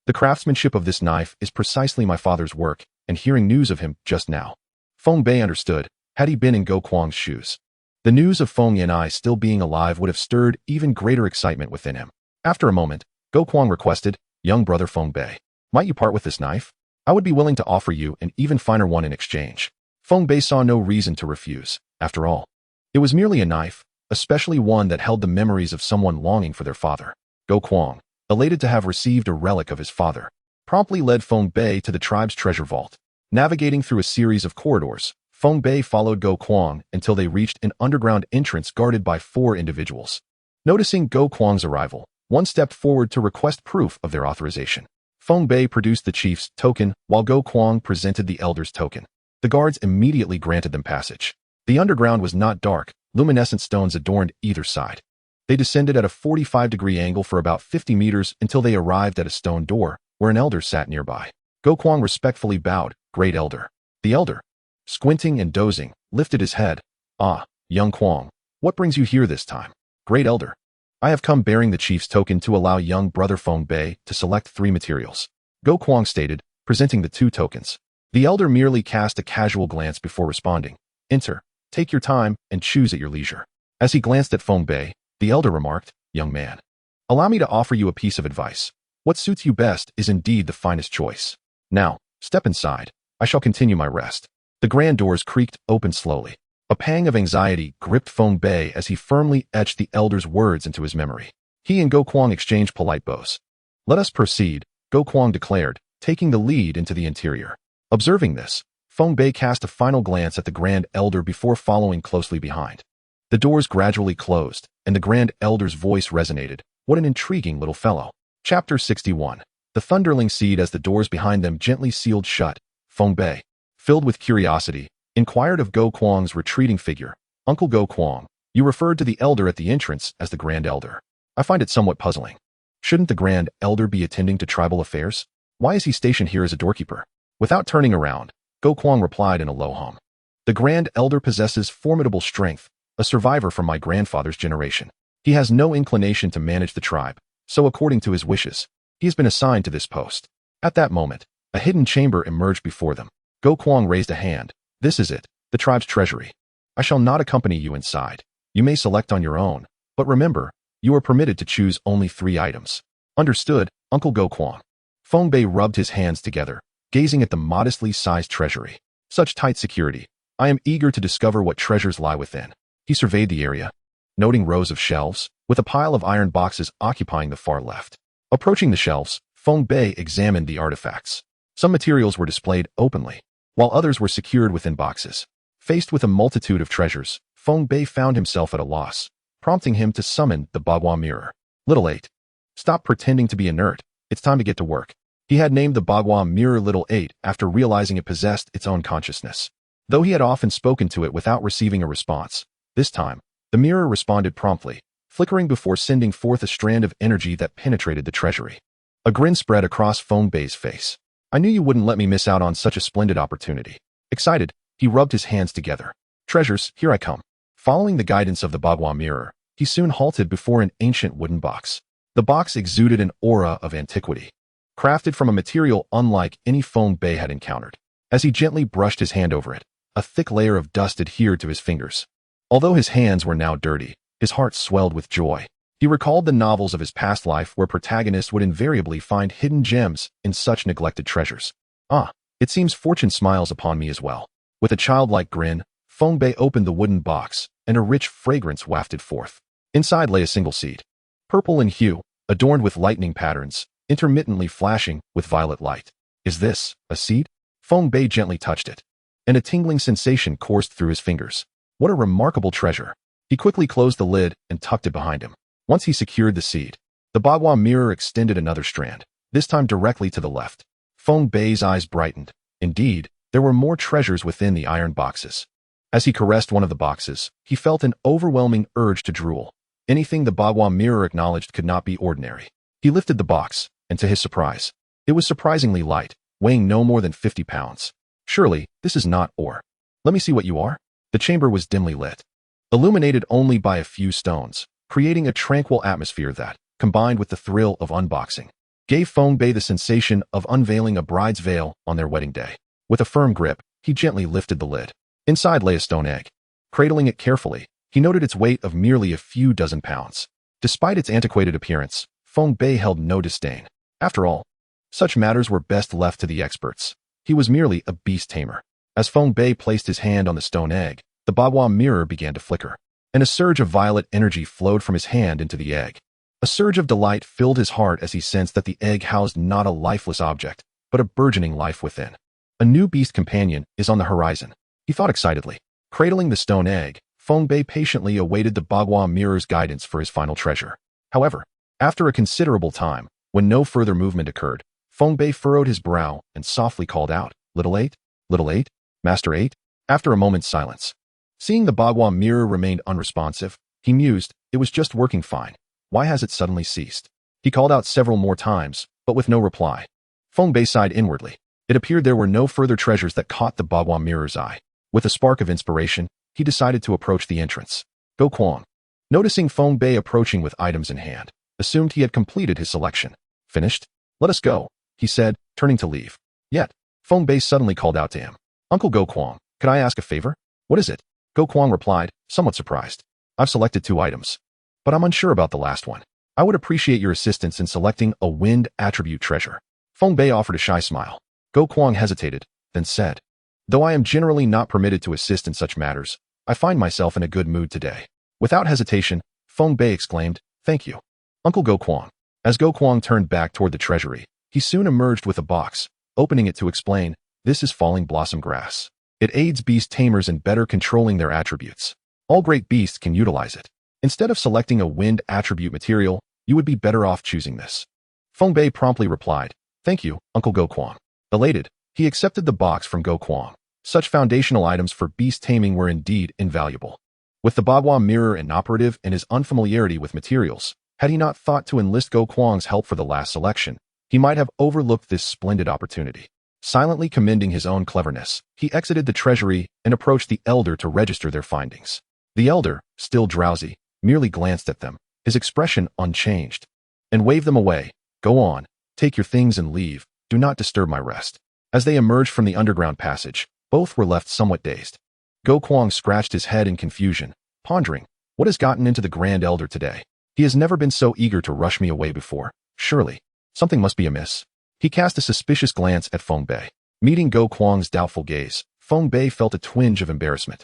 The craftsmanship of this knife is precisely my father's work, and hearing news of him just now. Feng Bei understood, had he been in Go Kuang's shoes. The news of Feng Yan'ai still being alive would have stirred even greater excitement within him. After a moment, Go Kuang requested, young brother Feng Bei, might you part with this knife? I would be willing to offer you an even finer one in exchange. Feng Bei saw no reason to refuse. After all, it was merely a knife, especially one that held the memories of someone longing for their father. Go Kuang, elated to have received a relic of his father, promptly led Feng Bei to the tribe's treasure vault. Navigating through a series of corridors, Feng Bei followed Go Kuang until they reached an underground entrance guarded by 4 individuals. Noticing Go Kuang's arrival, one stepped forward to request proof of their authorization. Feng Bei produced the chief's token while Go Kuang presented the elder's token. The guards immediately granted them passage. The underground was not dark, luminescent stones adorned either side. They descended at a 45-degree angle for about 50 meters until they arrived at a stone door, where an elder sat nearby. Go Kuang respectfully bowed, Great Elder. The elder, squinting and dozing, lifted his head. Ah, young Kuang, what brings you here this time? Great Elder, I have come bearing the chief's token to allow young brother Feng Bei to select 3 materials. Go Kuang stated, presenting the 2 tokens. The elder merely cast a casual glance before responding. Enter, take your time, and choose at your leisure. As he glanced at Feng Bei, the elder remarked, young man, allow me to offer you a piece of advice. What suits you best is indeed the finest choice. Now, step inside. I shall continue my rest. The grand doors creaked open slowly. A pang of anxiety gripped Feng Bei as he firmly etched the elder's words into his memory. He and Go Kuang exchanged polite bows. Let us proceed, Go Kuang declared, taking the lead into the interior. Observing this, Feng Bei cast a final glance at the Grand Elder before following closely behind. The doors gradually closed, and the Grand Elder's voice resonated. What an intriguing little fellow. Chapter 61. The Thunderling Seed. As the doors behind them gently sealed shut, Feng Bei, filled with curiosity, inquired of Go Kuang's retreating figure. Uncle Go Kuang, you referred to the elder at the entrance as the Grand Elder. I find it somewhat puzzling. Shouldn't the Grand Elder be attending to tribal affairs? Why is he stationed here as a doorkeeper? Without turning around, Go Kuang replied in a low hum. The Grand Elder possesses formidable strength, a survivor from my grandfather's generation. He has no inclination to manage the tribe, so according to his wishes, he has been assigned to this post. At that moment, a hidden chamber emerged before them. Go Kuang raised a hand. This is it, the tribe's treasury. I shall not accompany you inside. You may select on your own, but remember, you are permitted to choose only 3 items. Understood, Uncle Go Kuang. Feng Bei rubbed his hands together, gazing at the modestly sized treasury. Such tight security. I am eager to discover what treasures lie within. He surveyed the area, noting rows of shelves, with a pile of iron boxes occupying the far left. Approaching the shelves, Feng Bei examined the artifacts. Some materials were displayed openly, while others were secured within boxes. Faced with a multitude of treasures, Feng Bei found himself at a loss, prompting him to summon the Bagua mirror. Little 8. Stop pretending to be inert. It's time to get to work. He had named the Bagua mirror Little 8 after realizing it possessed its own consciousness. Though he had often spoken to it without receiving a response, this time, the mirror responded promptly, flickering before sending forth a strand of energy that penetrated the treasury. A grin spread across Feng Bei's face. I knew you wouldn't let me miss out on such a splendid opportunity. Excited, he rubbed his hands together. Treasures, here I come. Following the guidance of the Bagua mirror, he soon halted before an ancient wooden box. The box exuded an aura of antiquity, crafted from a material unlike any Feng Bei had encountered. As he gently brushed his hand over it, a thick layer of dust adhered to his fingers. Although his hands were now dirty, his heart swelled with joy. He recalled the novels of his past life where protagonists would invariably find hidden gems in such neglected treasures. Ah, it seems fortune smiles upon me as well. With a childlike grin, Feng Bei opened the wooden box, and a rich fragrance wafted forth. Inside lay a single seed, purple in hue, adorned with lightning patterns, intermittently flashing with violet light. Is this a seed? Feng Bei gently touched it, and a tingling sensation coursed through his fingers. What a remarkable treasure! He quickly closed the lid and tucked it behind him. Once he secured the seed, the Bagua mirror extended another strand, this time directly to the left. Feng Bei's eyes brightened. Indeed, there were more treasures within the iron boxes. As he caressed one of the boxes, he felt an overwhelming urge to drool. Anything the Bagua mirror acknowledged could not be ordinary. He lifted the box, and to his surprise, it was surprisingly light, weighing no more than 50 pounds. Surely, this is not ore. Let me see what you are. The chamber was dimly lit, illuminated only by a few stones, creating a tranquil atmosphere that, combined with the thrill of unboxing, gave Feng Bei the sensation of unveiling a bride's veil on their wedding day. With a firm grip, he gently lifted the lid. Inside lay a stone egg. Cradling it carefully, he noted its weight of merely a few dozen pounds. Despite its antiquated appearance, Feng Bei held no disdain. After all, such matters were best left to the experts. He was merely a beast tamer. As Feng Bei placed his hand on the stone egg, the Bagua mirror began to flicker, and a surge of violet energy flowed from his hand into the egg. A surge of delight filled his heart as he sensed that the egg housed not a lifeless object, but a burgeoning life within. A new beast companion is on the horizon, he thought excitedly. Cradling the stone egg, Feng Bei patiently awaited the Bagua mirror's guidance for his final treasure. However, after a considerable time, when no further movement occurred, Feng Bei furrowed his brow and softly called out, Little 8? Little 8? Master 8? After a moment's silence, seeing the Bagua mirror remained unresponsive, he mused, it was just working fine. Why has it suddenly ceased? He called out several more times, but with no reply. Feng Bei sighed inwardly. It appeared there were no further treasures that caught the Bagua mirror's eye. With a spark of inspiration, he decided to approach the entrance. Go Kwang, noticing Feng Bei approaching with items in hand, assumed he had completed his selection. Finished? Let us go, he said, turning to leave. Yet, Feng Bei suddenly called out to him. Uncle Go Kwang, could I ask a favor? What is it? Go Kwang replied, somewhat surprised. I've selected 2 items, but I'm unsure about the last one. I would appreciate your assistance in selecting a wind attribute treasure. Feng Bei offered a shy smile. Go Kwang hesitated, then said, though I am generally not permitted to assist in such matters, I find myself in a good mood today. Without hesitation, Feng Bei exclaimed, thank you, Uncle Go Kwang. As Go Kwang turned back toward the treasury, he soon emerged with a box, opening it to explain, this is falling blossom grass. It aids beast tamers in better controlling their attributes. All great beasts can utilize it. Instead of selecting a wind attribute material, you would be better off choosing this. Feng Bei promptly replied, thank you, Uncle Go Kwang. Elated, he accepted the box from Go Kwang. Such foundational items for beast taming were indeed invaluable. With the Bagua mirror inoperative and his unfamiliarity with materials, had he not thought to enlist Go Kwang's help for the last selection, he might have overlooked this splendid opportunity. Silently commending his own cleverness, he exited the treasury and approached the elder to register their findings. The elder, still drowsy, merely glanced at them, his expression unchanged, and waved them away. Go on, take your things and leave, do not disturb my rest. As they emerged from the underground passage, both were left somewhat dazed. Go Kwang scratched his head in confusion, pondering, what has gotten into the grand elder today? He has never been so eager to rush me away before. Surely, something must be amiss. He cast a suspicious glance at Feng Bei. Meeting Go Kwang's doubtful gaze, Feng Bei felt a twinge of embarrassment.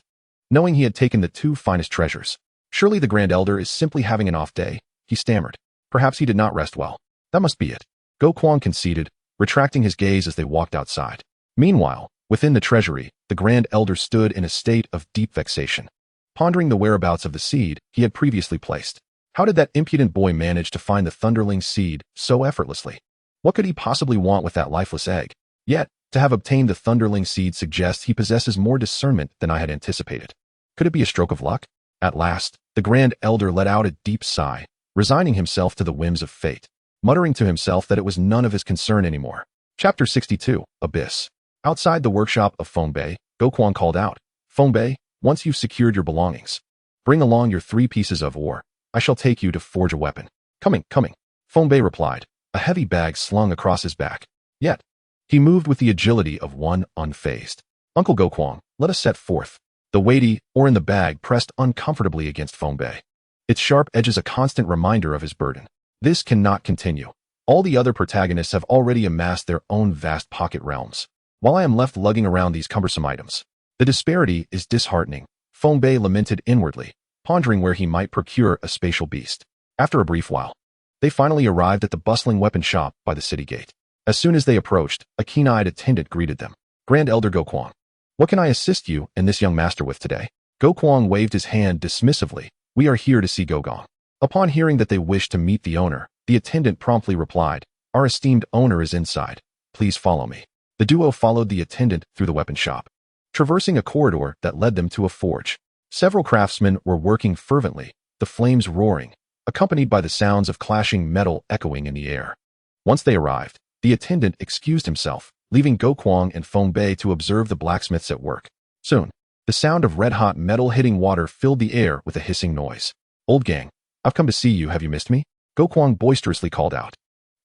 knowing he had taken the two finest treasures. Surely the Grand Elder is simply having an off day, he stammered. Perhaps he did not rest well. That must be it. Go Kwang conceded, retracting his gaze as they walked outside. Meanwhile, within the treasury, the Grand Elder stood in a state of deep vexation, pondering the whereabouts of the seed he had previously placed. How did that impudent boy manage to find the Thunderling seed so effortlessly? What could he possibly want with that lifeless egg? Yet, to have obtained the Thunderling seed suggests he possesses more discernment than I had anticipated. Could it be a stroke of luck? At last, the Grand Elder let out a deep sigh, resigning himself to the whims of fate, muttering to himself that it was none of his concern anymore. Chapter 62, Abyss. Outside the workshop of Feng Bei, Go Kwang called out, Feng Bei, once you've secured your belongings, bring along your 3 pieces of ore. I shall take you to forge a weapon. Coming. Feng Bei replied, a heavy bag slung across his back. Yet, he moved with the agility of one unfazed. Uncle Go Kwang, let us set forth. The weighty ore in the bag pressed uncomfortably against Feng Bei, its sharp edges a constant reminder of his burden. This cannot continue. All the other protagonists have already amassed their own vast pocket realms, while I am left lugging around these cumbersome items. The disparity is disheartening, Feng Bei lamented inwardly, pondering where he might procure a spatial beast. After a brief while, they finally arrived at the bustling weapon shop by the city gate. As soon as they approached, a keen-eyed attendant greeted them. Grand Elder Go Kwang, what can I assist you and this young master with today? Go Kwang waved his hand dismissively. We are here to see Go Gong. Upon hearing that they wished to meet the owner, the attendant promptly replied, our esteemed owner is inside. Please follow me. The duo followed the attendant through the weapon shop, traversing a corridor that led them to a forge. Several craftsmen were working fervently, the flames roaring, accompanied by the sounds of clashing metal echoing in the air. Once they arrived, the attendant excused himself, leaving Go Kwang and Feng Bei to observe the blacksmiths at work. Soon, the sound of red-hot metal hitting water filled the air with a hissing noise. Old gang, I've come to see you, have you missed me? Go Kwang boisterously called out.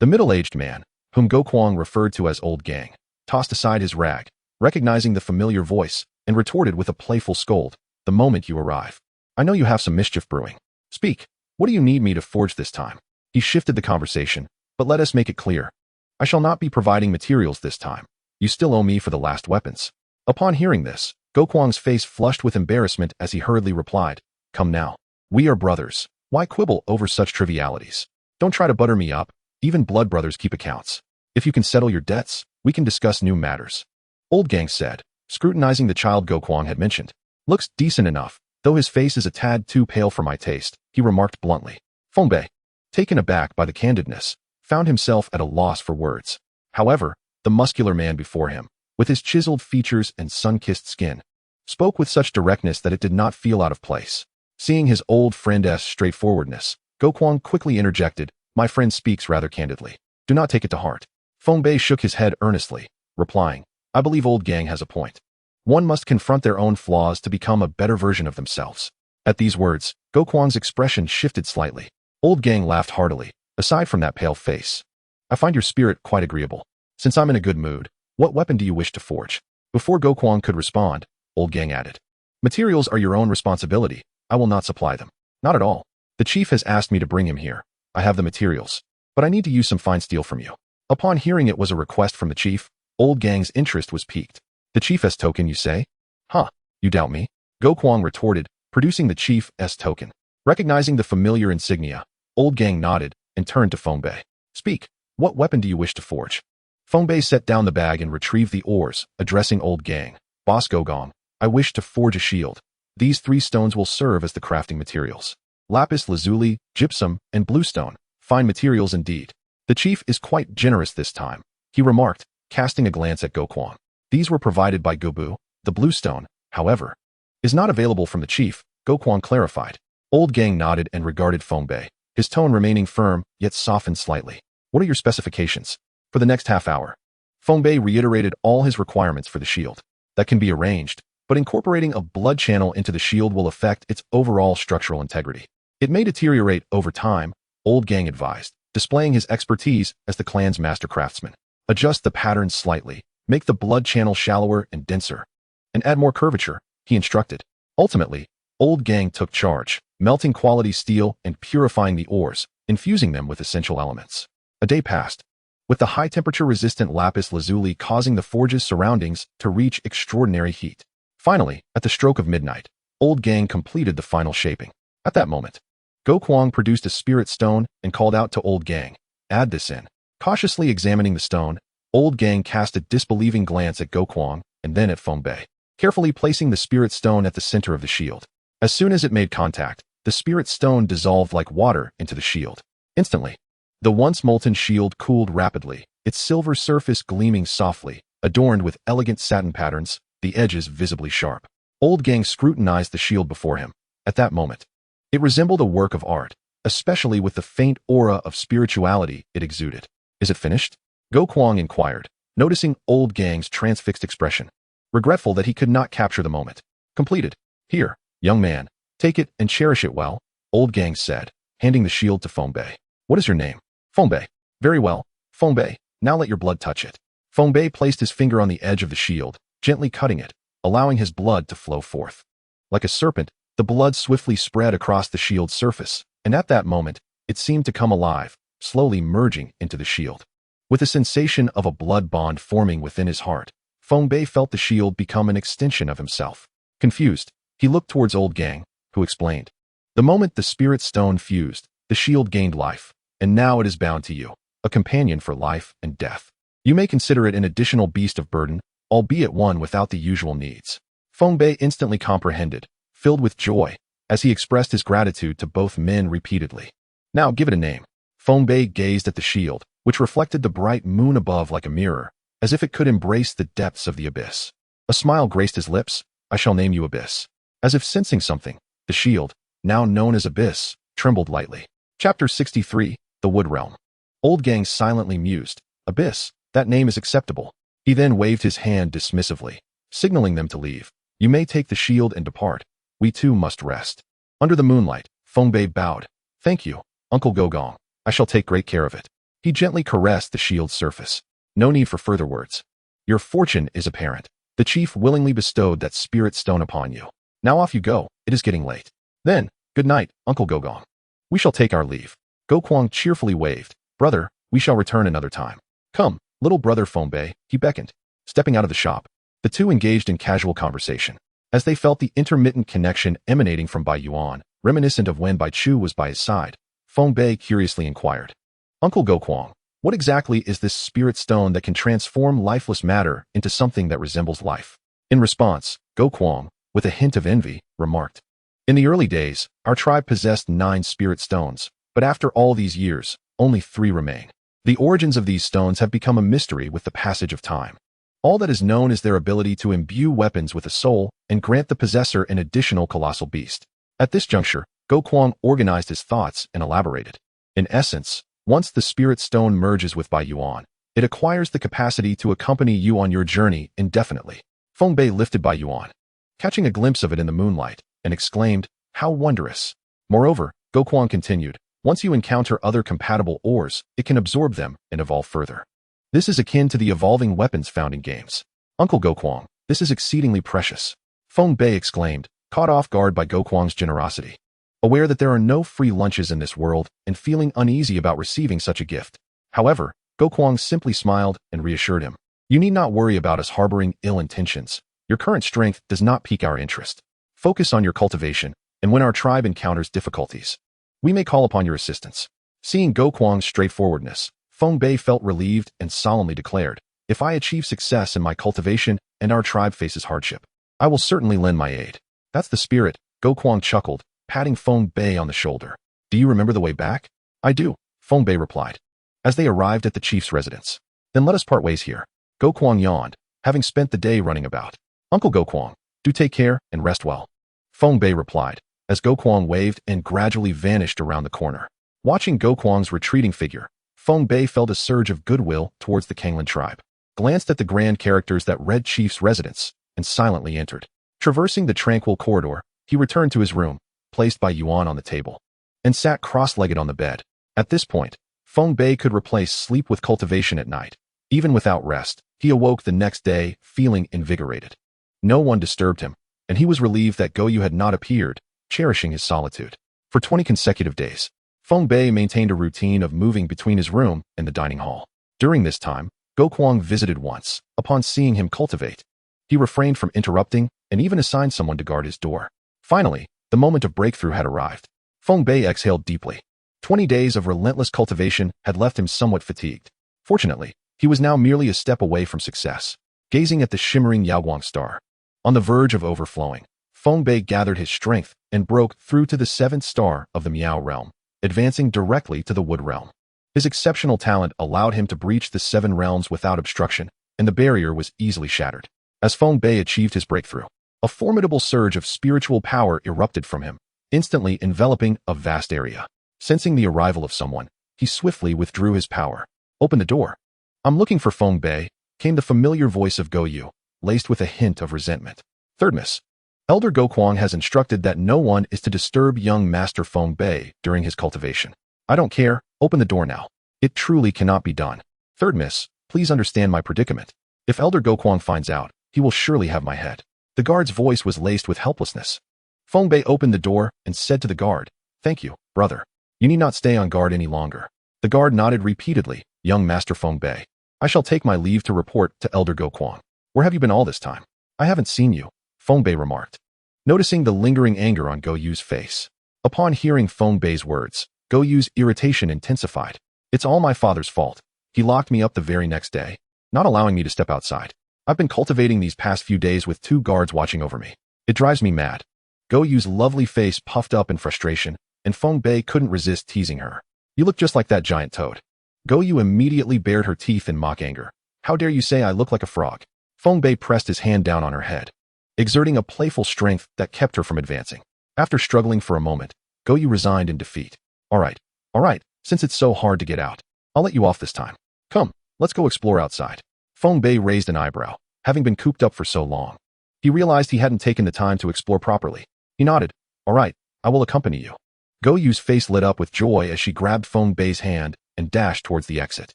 The middle-aged man, whom Go Kwang referred to as Old Gang, tossed aside his rag, recognizing the familiar voice, and retorted with a playful scold, the moment you arrive. I know you have some mischief brewing. Speak, what do you need me to forge this time? He shifted the conversation, but let us make it clear. I shall not be providing materials this time. You still owe me for the last weapons. Upon hearing this, Go Kwang's face flushed with embarrassment as he hurriedly replied, come now. We are brothers. Why quibble over such trivialities? Don't try to butter me up. Even blood brothers keep accounts. If you can settle your debts, we can discuss new matters. Old Gang said, scrutinizing the child Go Kwang had mentioned. Looks decent enough, though his face is a tad too pale for my taste, he remarked bluntly. Feng Bei, taken aback by the candidness, found himself at a loss for words. However, the muscular man before him, with his chiseled features and sun-kissed skin, spoke with such directness that it did not feel out of place. Seeing his old friend's straightforwardness, Go Kwang quickly interjected, my friend speaks rather candidly. Do not take it to heart. Feng Bei shook his head earnestly, replying, I believe Old Gang has a point. One must confront their own flaws to become a better version of themselves. At these words, Go Kwang's expression shifted slightly. Old Gang laughed heartily. Aside from that pale face, I find your spirit quite agreeable. Since I'm in a good mood, what weapon do you wish to forge? Before Go Kwang could respond, Old Gang added, materials are your own responsibility. I will not supply them. Not at all. The chief has asked me to bring him here. I have the materials, but I need to use some fine steel from you. Upon hearing it was a request from the chief, Old Gang's interest was piqued. The chief's token, you say? Huh, you doubt me? Go Kwang retorted, producing the chief's token. Recognizing the familiar insignia, Old Gang nodded and turned to Feng Bei. Speak, what weapon do you wish to forge? Feng Bei set down the bag and retrieved the ores, addressing Old Gang. Boss Go Gong, I wish to forge a shield. These 3 stones will serve as the crafting materials. Lapis lazuli, gypsum, and bluestone, fine materials indeed. The chief is quite generous this time, he remarked, casting a glance at Go Kwang. These were provided by Gobu. The bluestone, however, is not available from the chief, Go Kwang clarified. Old Gang nodded and regarded Feng Bei, his tone remaining firm, yet softened slightly. What are your specifications? For the next half hour, Feng Bei reiterated all his requirements for the shield. That can be arranged, but incorporating a blood channel into the shield will affect its overall structural integrity. It may deteriorate over time, Old Gang advised, displaying his expertise as the clan's master craftsman. Adjust the patterns slightly, make the blood channel shallower and denser, and add more curvature, he instructed. Ultimately, Old Gang took charge, melting quality steel and purifying the ores, infusing them with essential elements. A day passed, with the high-temperature resistant lapis lazuli causing the forge's surroundings to reach extraordinary heat. Finally, at the stroke of midnight, Old Gang completed the final shaping. At that moment, Go Kwang produced a spirit stone and called out to Old Gang, "Add this in." Cautiously examining the stone, Old Gang cast a disbelieving glance at Go Kwang and then at Feng Bei, carefully placing the spirit stone at the center of the shield. As soon as it made contact, the spirit stone dissolved like water into the shield. Instantly, the once molten shield cooled rapidly, its silver surface gleaming softly, adorned with elegant satin patterns, the edges visibly sharp. Old Gang scrutinized the shield before him. At that moment, it resembled a work of art, especially with the faint aura of spirituality it exuded. "Is it finished?" Go Kwang inquired, noticing Old Gang's transfixed expression, regretful that he could not capture the moment. "Completed. Here, young man, take it and cherish it well," Old Gang said, handing the shield to Feng Bei. "What is your name?" "Feng Bei." "Very well, Feng Bei, now let your blood touch it." Feng Bei placed his finger on the edge of the shield, gently cutting it, allowing his blood to flow forth. Like a serpent, the blood swiftly spread across the shield's surface, and at that moment, it seemed to come alive, slowly merging into the shield. With a sensation of a blood bond forming within his heart, Feng Bei felt the shield become an extension of himself. Confused, he looked towards Old Gang, who explained, "The moment the spirit stone fused, the shield gained life, and now it is bound to you, a companion for life and death. You may consider it an additional beast of burden, albeit one without the usual needs." Feng Bei instantly comprehended, filled with joy, as he expressed his gratitude to both men repeatedly. "Now give it a name." Feng Bei gazed at the shield, which reflected the bright moon above like a mirror, as if it could embrace the depths of the abyss. A smile graced his lips. "I shall name you Abyss." As if sensing something, the shield, now known as Abyss, trembled lightly. Chapter 63, The Wood Realm. Old Gang silently mused. "Abyss, that name is acceptable." He then waved his hand dismissively, signaling them to leave. "You may take the shield and depart. We too must rest." Under the moonlight, Feng Bei bowed. "Thank you, Uncle Gogong. I shall take great care of it." He gently caressed the shield's surface. "No need for further words. Your fortune is apparent. The chief willingly bestowed that spirit stone upon you. Now off you go, it is getting late." "Then, good night, Uncle Gogong. We shall take our leave." Go Kwang cheerfully waved. "Brother, we shall return another time. Come, little brother Feng Bei," he beckoned. Stepping out of the shop, the two engaged in casual conversation. As they felt the intermittent connection emanating from Bai Yuan, reminiscent of when Bai Chu was by his side, Feng Bei curiously inquired, "Uncle Go Kwang, what exactly is this spirit stone that can transform lifeless matter into something that resembles life?" In response, Go Kwang, with a hint of envy, remarked, "In the early days, our tribe possessed 9 spirit stones, but after all these years, only 3 remain. The origins of these stones have become a mystery with the passage of time. All that is known is their ability to imbue weapons with a soul and grant the possessor an additional colossal beast." At this juncture, Go Kwang organized his thoughts and elaborated. "In essence, once the spirit stone merges with Bai Yuan, it acquires the capacity to accompany you on your journey indefinitely." Feng Bei lifted Bai Yuan, catching a glimpse of it in the moonlight, and exclaimed, "How wondrous!" Moreover, Go Kwang continued, "Once you encounter other compatible ores, it can absorb them and evolve further. This is akin to the evolving weapons found in games." "Uncle Go Kwang, this is exceedingly precious," Feng Bei exclaimed, caught off guard by Go Kwang's generosity. Aware that there are no free lunches in this world and feeling uneasy about receiving such a gift. However, Go Kwang simply smiled and reassured him. "You need not worry about us harboring ill intentions. Your current strength does not pique our interest. Focus on your cultivation, and when our tribe encounters difficulties, we may call upon your assistance." Seeing Go Kwang's straightforwardness, Feng Bei felt relieved and solemnly declared, "If I achieve success in my cultivation and our tribe faces hardship, I will certainly lend my aid." "That's the spirit," Go Kwang chuckled, patting Feng Bei on the shoulder. "Do you remember the way back?" "I do," Feng Bei replied, as they arrived at the chief's residence. "Then let us part ways here." Go Kwang yawned, having spent the day running about. "Uncle Go Kwang, do take care and rest well," Feng Bei replied, as Go Kwang waved and gradually vanished around the corner. Watching Go Kwang's retreating figure, Feng Bei felt a surge of goodwill towards the Kanglan tribe, glanced at the grand characters that read chief's residence, and silently entered. Traversing the tranquil corridor, he returned to his room, placed Bai Yuan on the table, and sat cross-legged on the bed. At this point, Feng Bei could replace sleep with cultivation at night. Even without rest, he awoke the next day feeling invigorated. No one disturbed him, and he was relieved that Goyu had not appeared, cherishing his solitude. For 20 consecutive days, Feng Bei maintained a routine of moving between his room and the dining hall. During this time, Go Kwang visited once. Upon seeing him cultivate, he refrained from interrupting and even assigned someone to guard his door. Finally, the moment of breakthrough had arrived. Feng Bei exhaled deeply. 20 days of relentless cultivation had left him somewhat fatigued. Fortunately, he was now merely a step away from success, gazing at the shimmering Yaoguang star. On the verge of overflowing, Feng Bei gathered his strength and broke through to the 7th star of the Miao realm, advancing directly to the Wood realm. His exceptional talent allowed him to breach the 7 realms without obstruction, and the barrier was easily shattered. As Feng Bei achieved his breakthrough, a formidable surge of spiritual power erupted from him, instantly enveloping a vast area. Sensing the arrival of someone, he swiftly withdrew his power. Open the door. I'm looking for Feng Bei, came the familiar voice of Go Yu, laced with a hint of resentment. Third miss. Elder Go Kuang has instructed that no one is to disturb young Master Feng Bei during his cultivation. I don't care, open the door now. It truly cannot be done. Third miss, please understand my predicament. If Elder Go Kuang finds out, he will surely have my head. The guard's voice was laced with helplessness. Feng Bei opened the door and said to the guard, Thank you, brother. You need not stay on guard any longer. The guard nodded repeatedly. Young Master Feng Bei, I shall take my leave to report to Elder Go Kuang. Where have you been all this time? I haven't seen you, Feng Bei remarked, noticing the lingering anger on Go Yu's face. Upon hearing Feng Bei's words, Go Yu's irritation intensified. It's all my father's fault. He locked me up the very next day, not allowing me to step outside. I've been cultivating these past few days with 2 guards watching over me. It drives me mad. Go Yu's lovely face puffed up in frustration, and Feng Bei couldn't resist teasing her. You look just like that giant toad. Go Yu immediately bared her teeth in mock anger. How dare you say I look like a frog? Feng Bei pressed his hand down on her head, exerting a playful strength that kept her from advancing. After struggling for a moment, Go Yu resigned in defeat. All right, since it's so hard to get out, I'll let you off this time. Come, let's go explore outside. Feng Bei raised an eyebrow, having been cooped up for so long. He realized he hadn't taken the time to explore properly. He nodded. All right, I will accompany you. Go Yu's face lit up with joy as she grabbed Feng Bei's hand and dashed towards the exit.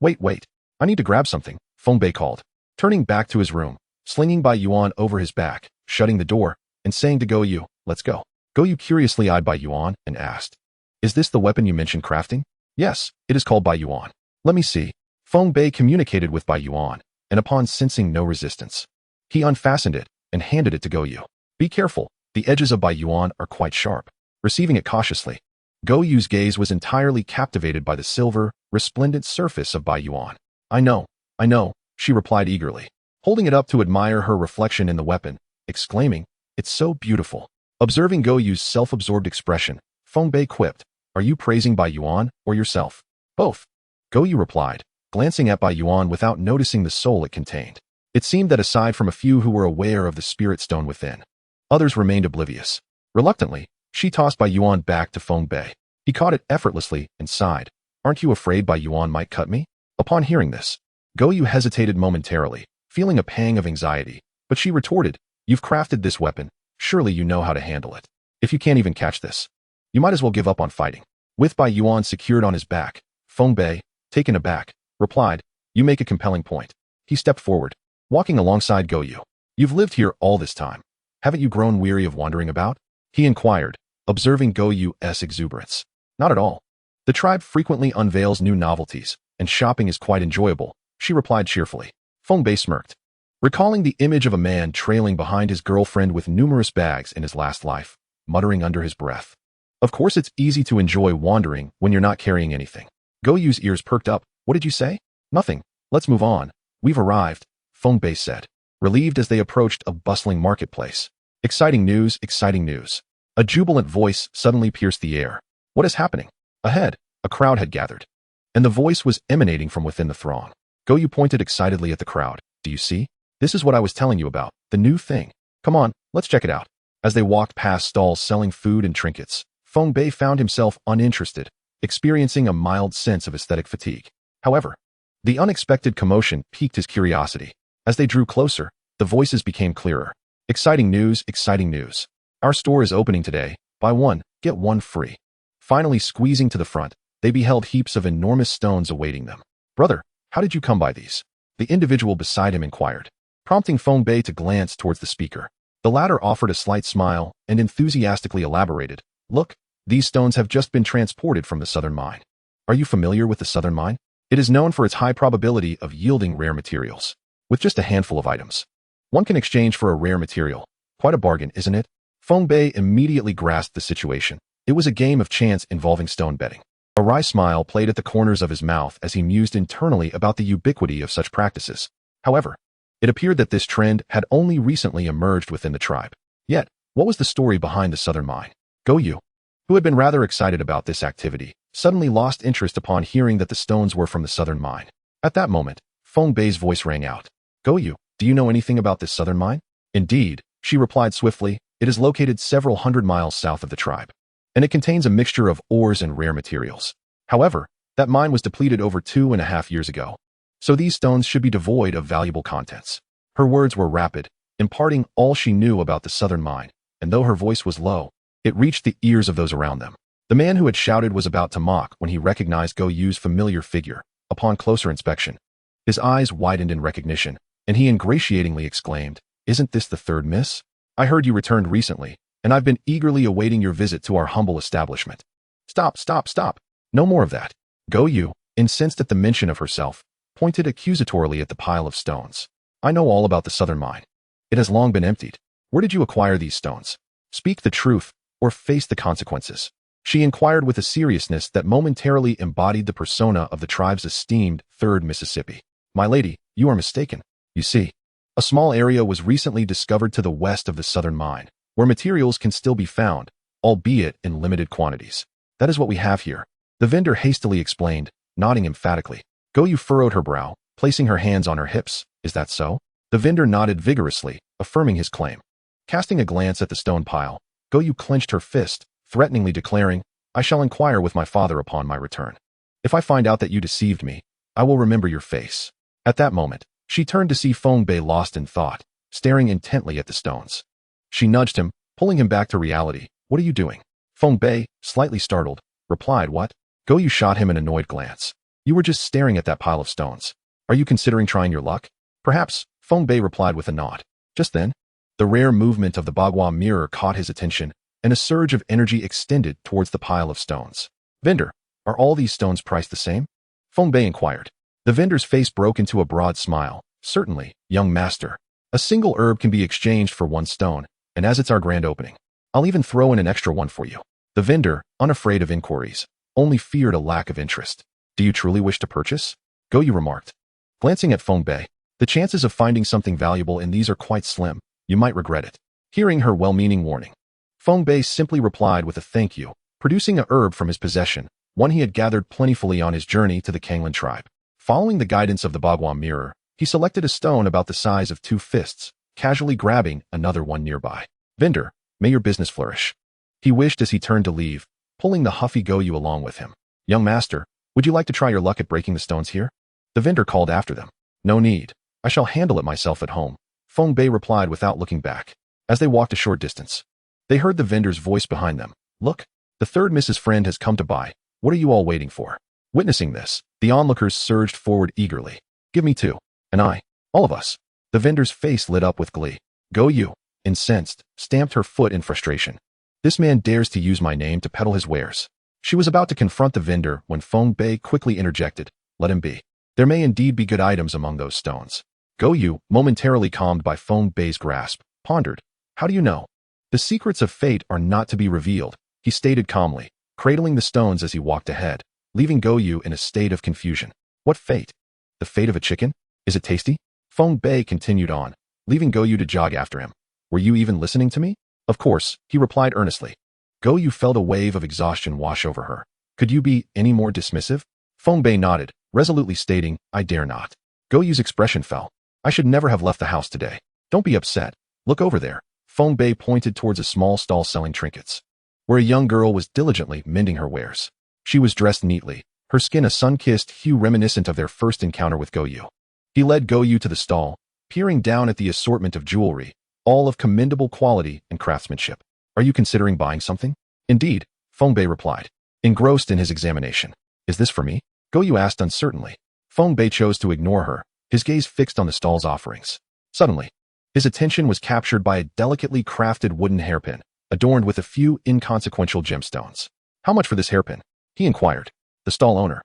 Wait, I need to grab something, Feng Bei called, turning back to his room, slinging Bai Yuan over his back, shutting the door, and saying to Go Yu, let's go. Go Yu curiously eyed Bai Yuan and asked, Is this the weapon you mentioned crafting? Yes, it is called Bai Yuan. Let me see. Feng Bei communicated with Bai Yuan, and upon sensing no resistance, he unfastened it and handed it to Go Yu. Be careful, the edges of Bai Yuan are quite sharp. Receiving it cautiously, Go Yu's gaze was entirely captivated by the silver, resplendent surface of Bai Yuan. I know, she replied eagerly, holding it up to admire her reflection in the weapon, exclaiming, It's so beautiful. Observing Go Yu's self-absorbed expression, Feng Bei quipped, Are you praising Bai Yuan or yourself? Both. Go Yu replied, glancing at Bai Yuan without noticing the soul it contained. It seemed that aside from a few who were aware of the spirit stone within, others remained oblivious. Reluctantly, she tossed Bai Yuan back to Feng Bei. He caught it effortlessly and sighed. Aren't you afraid Bai Yuan might cut me? Upon hearing this, Go Yu hesitated momentarily, feeling a pang of anxiety, but she retorted, You've crafted this weapon, surely you know how to handle it. If you can't even catch this, you might as well give up on fighting. With Bai Yuan secured on his back, Feng Bei, taken aback, replied, You make a compelling point. He stepped forward, walking alongside Go Yu. You've lived here all this time. Haven't you grown weary of wandering about? He inquired, observing Go Yu's exuberance. Not at all. The tribe frequently unveils new novelties, and shopping is quite enjoyable, she replied cheerfully. Feng Bei smirked, recalling the image of a man trailing behind his girlfriend with numerous bags in his last life, muttering under his breath. Of course it's easy to enjoy wandering when you're not carrying anything. Go Yu's ears perked up. What did you say? Nothing. Let's move on. We've arrived, Feng Bei said, relieved as they approached a bustling marketplace. Exciting news, exciting news. A jubilant voice suddenly pierced the air. What is happening? Ahead, a crowd had gathered, and the voice was emanating from within the throng. Go Yu pointed excitedly at the crowd. Do you see? This is what I was telling you about, the new thing. Come on, let's check it out. As they walked past stalls selling food and trinkets, Feng Bei found himself uninterested, experiencing a mild sense of aesthetic fatigue. However, the unexpected commotion piqued his curiosity. As they drew closer, the voices became clearer. Exciting news, exciting news. Our store is opening today. Buy one, get one free. Finally squeezing to the front, they beheld heaps of enormous stones awaiting them. Brother, how did you come by these? The individual beside him inquired, prompting Feng Bei to glance towards the speaker. The latter offered a slight smile and enthusiastically elaborated. Look, these stones have just been transported from the southern mine. Are you familiar with the southern mine? It is known for its high probability of yielding rare materials. With just a handful of items, one can exchange for a rare material. Quite a bargain, isn't it? Feng Bei immediately grasped the situation. It was a game of chance involving stone betting. A wry smile played at the corners of his mouth as he mused internally about the ubiquity of such practices. However, it appeared that this trend had only recently emerged within the tribe. Yet, what was the story behind the southern mine? Goyu, who had been rather excited about this activity, suddenly lost interest upon hearing that the stones were from the southern mine. At that moment, Feng Bei's voice rang out. Goyu, do you know anything about this southern mine? Indeed, she replied swiftly. It is located several hundred miles south of the tribe, and it contains a mixture of ores and rare materials. However, that mine was depleted over 2.5 years ago, so these stones should be devoid of valuable contents. Her words were rapid, imparting all she knew about the southern mine, and though her voice was low, it reached the ears of those around them. The man who had shouted was about to mock when he recognized Goyu's familiar figure. Upon closer inspection, his eyes widened in recognition, and he ingratiatingly exclaimed, "Isn't this the third miss? I heard you returned recently, and I've been eagerly awaiting your visit to our humble establishment." Stop, stop, stop. No more of that. Goyu, incensed at the mention of herself, pointed accusatorily at the pile of stones. I know all about the southern mine. It has long been emptied. Where did you acquire these stones? Speak the truth, or face the consequences. She inquired with a seriousness that momentarily embodied the persona of the tribe's esteemed third Mississippi. My lady, you are mistaken. You see, a small area was recently discovered to the west of the southern mine, where materials can still be found, albeit in limited quantities. That is what we have here, the vendor hastily explained, nodding emphatically. Goyu furrowed her brow, placing her hands on her hips. Is that so? The vendor nodded vigorously, affirming his claim. Casting a glance at the stone pile, Goyu clenched her fist, threateningly declaring, I shall inquire with my father upon my return. If I find out that you deceived me, I will remember your face. At that moment, she turned to see Feng Bei lost in thought, staring intently at the stones. She nudged him, pulling him back to reality. What are you doing? Feng Bei, slightly startled, replied, What? Goyu shot him an annoyed glance. You were just staring at that pile of stones. Are you considering trying your luck? Perhaps, Feng Bei replied with a nod. Just then, the rare movement of the Bagua mirror caught his attention, and a surge of energy extended towards the pile of stones. Vendor, are all these stones priced the same? Feng Bei inquired. The vendor's face broke into a broad smile. Certainly, young master. A single herb can be exchanged for one stone, and as it's our grand opening, I'll even throw in an extra one for you. The vendor, unafraid of inquiries, only feared a lack of interest. Do you truly wish to purchase? Goyu remarked. Glancing at Feng Bei, the chances of finding something valuable in these are quite slim. You might regret it. Hearing her well-meaning warning, Feng Bei simply replied with a thank you, producing a herb from his possession, one he had gathered plentifully on his journey to the Kanglan tribe. Following the guidance of the Bagua mirror, he selected a stone about the size of 2 fists, casually grabbing another one nearby. Vendor, may your business flourish. He wished as he turned to leave, pulling the huffy Goyu along with him. Young master, would you like to try your luck at breaking the stones here? The vendor called after them. No need. I shall handle it myself at home. Feng Bei replied without looking back. As they walked a short distance, they heard the vendor's voice behind them. Look, the third Mrs. Friend has come to buy. What are you all waiting for? Witnessing this, the onlookers surged forward eagerly. Give me 2. And I. All of us. The vendor's face lit up with glee. Goyu, incensed, stamped her foot in frustration. This man dares to use my name to peddle his wares. She was about to confront the vendor when Feng Bei quickly interjected. Let him be. There may indeed be good items among those stones. Goyu, momentarily calmed by Feng Bei's grasp, pondered. How do you know? The secrets of fate are not to be revealed, he stated calmly, cradling the stones as he walked ahead, leaving Goyu in a state of confusion. What fate? The fate of a chicken? Is it tasty? Feng Bei continued on, leaving Goyu to jog after him. Were you even listening to me? Of course, he replied earnestly. Goyu felt a wave of exhaustion wash over her. Could you be any more dismissive? Feng Bei nodded, resolutely stating, I dare not. Goyu's expression fell. I should never have left the house today. Don't be upset. Look over there. Feng Bei pointed towards a small stall selling trinkets, where a young girl was diligently mending her wares. She was dressed neatly, her skin a sun-kissed hue reminiscent of their first encounter with Goyu. He led Goyu to the stall, peering down at the assortment of jewelry, all of commendable quality and craftsmanship. Are you considering buying something? Indeed, Feng Bei replied, engrossed in his examination. Is this for me? Goyu asked uncertainly. Feng Bei chose to ignore her, his gaze fixed on the stall's offerings. Suddenly, his attention was captured by a delicately crafted wooden hairpin, adorned with a few inconsequential gemstones. How much for this hairpin? He inquired. The stall owner,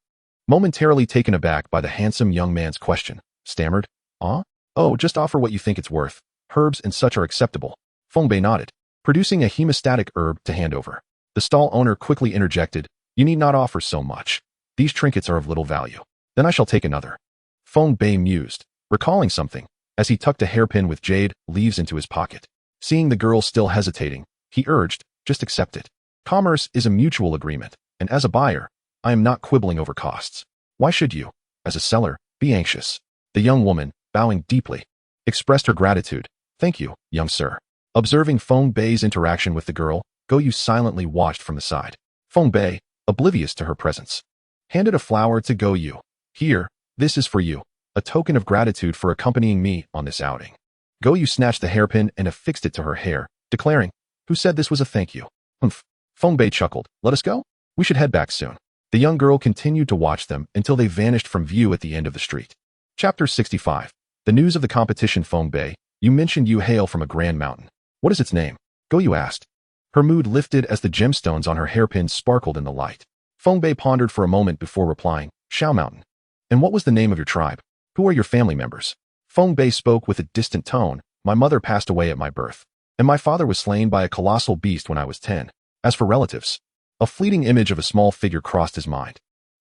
momentarily taken aback by the handsome young man's question, stammered, Oh, just offer what you think it's worth. Herbs and such are acceptable. Feng Bei nodded. producing a hemostatic herb to hand over. The stall owner quickly interjected, "You need not offer so much. These trinkets are of little value. Then I shall take another." Feng Bei mused, recalling something, as he tucked a hairpin with jade leaves into his pocket. Seeing the girl still hesitating, he urged, "Just accept it. Commerce is a mutual agreement, and as a buyer, I am not quibbling over costs. Why should you, as a seller, be anxious?" The young woman, bowing deeply, expressed her gratitude. "Thank you, young sir." Observing Feng Bei's interaction with the girl, Goyu silently watched from the side. Feng Bei, oblivious to her presence, handed a flower to Goyu. "Here, this is for you, a token of gratitude for accompanying me on this outing." Goyu snatched the hairpin and affixed it to her hair, declaring, "Who said this was a thank you?" "Humph." Feng Bei chuckled. "Let us go? We should head back soon." The young girl continued to watch them until they vanished from view at the end of the street. Chapter 65. The news of the competition. Feng Bei, you mentioned you hail from a grand mountain. What is its name? Goyu asked. Her mood lifted as the gemstones on her hairpin sparkled in the light. Feng Bei pondered for a moment before replying, Shao Mountain. And what was the name of your tribe? Who are your family members? Feng Bei spoke with a distant tone. My mother passed away at my birth, and my father was slain by a colossal beast when I was 10. As for relatives, a fleeting image of a small figure crossed his mind.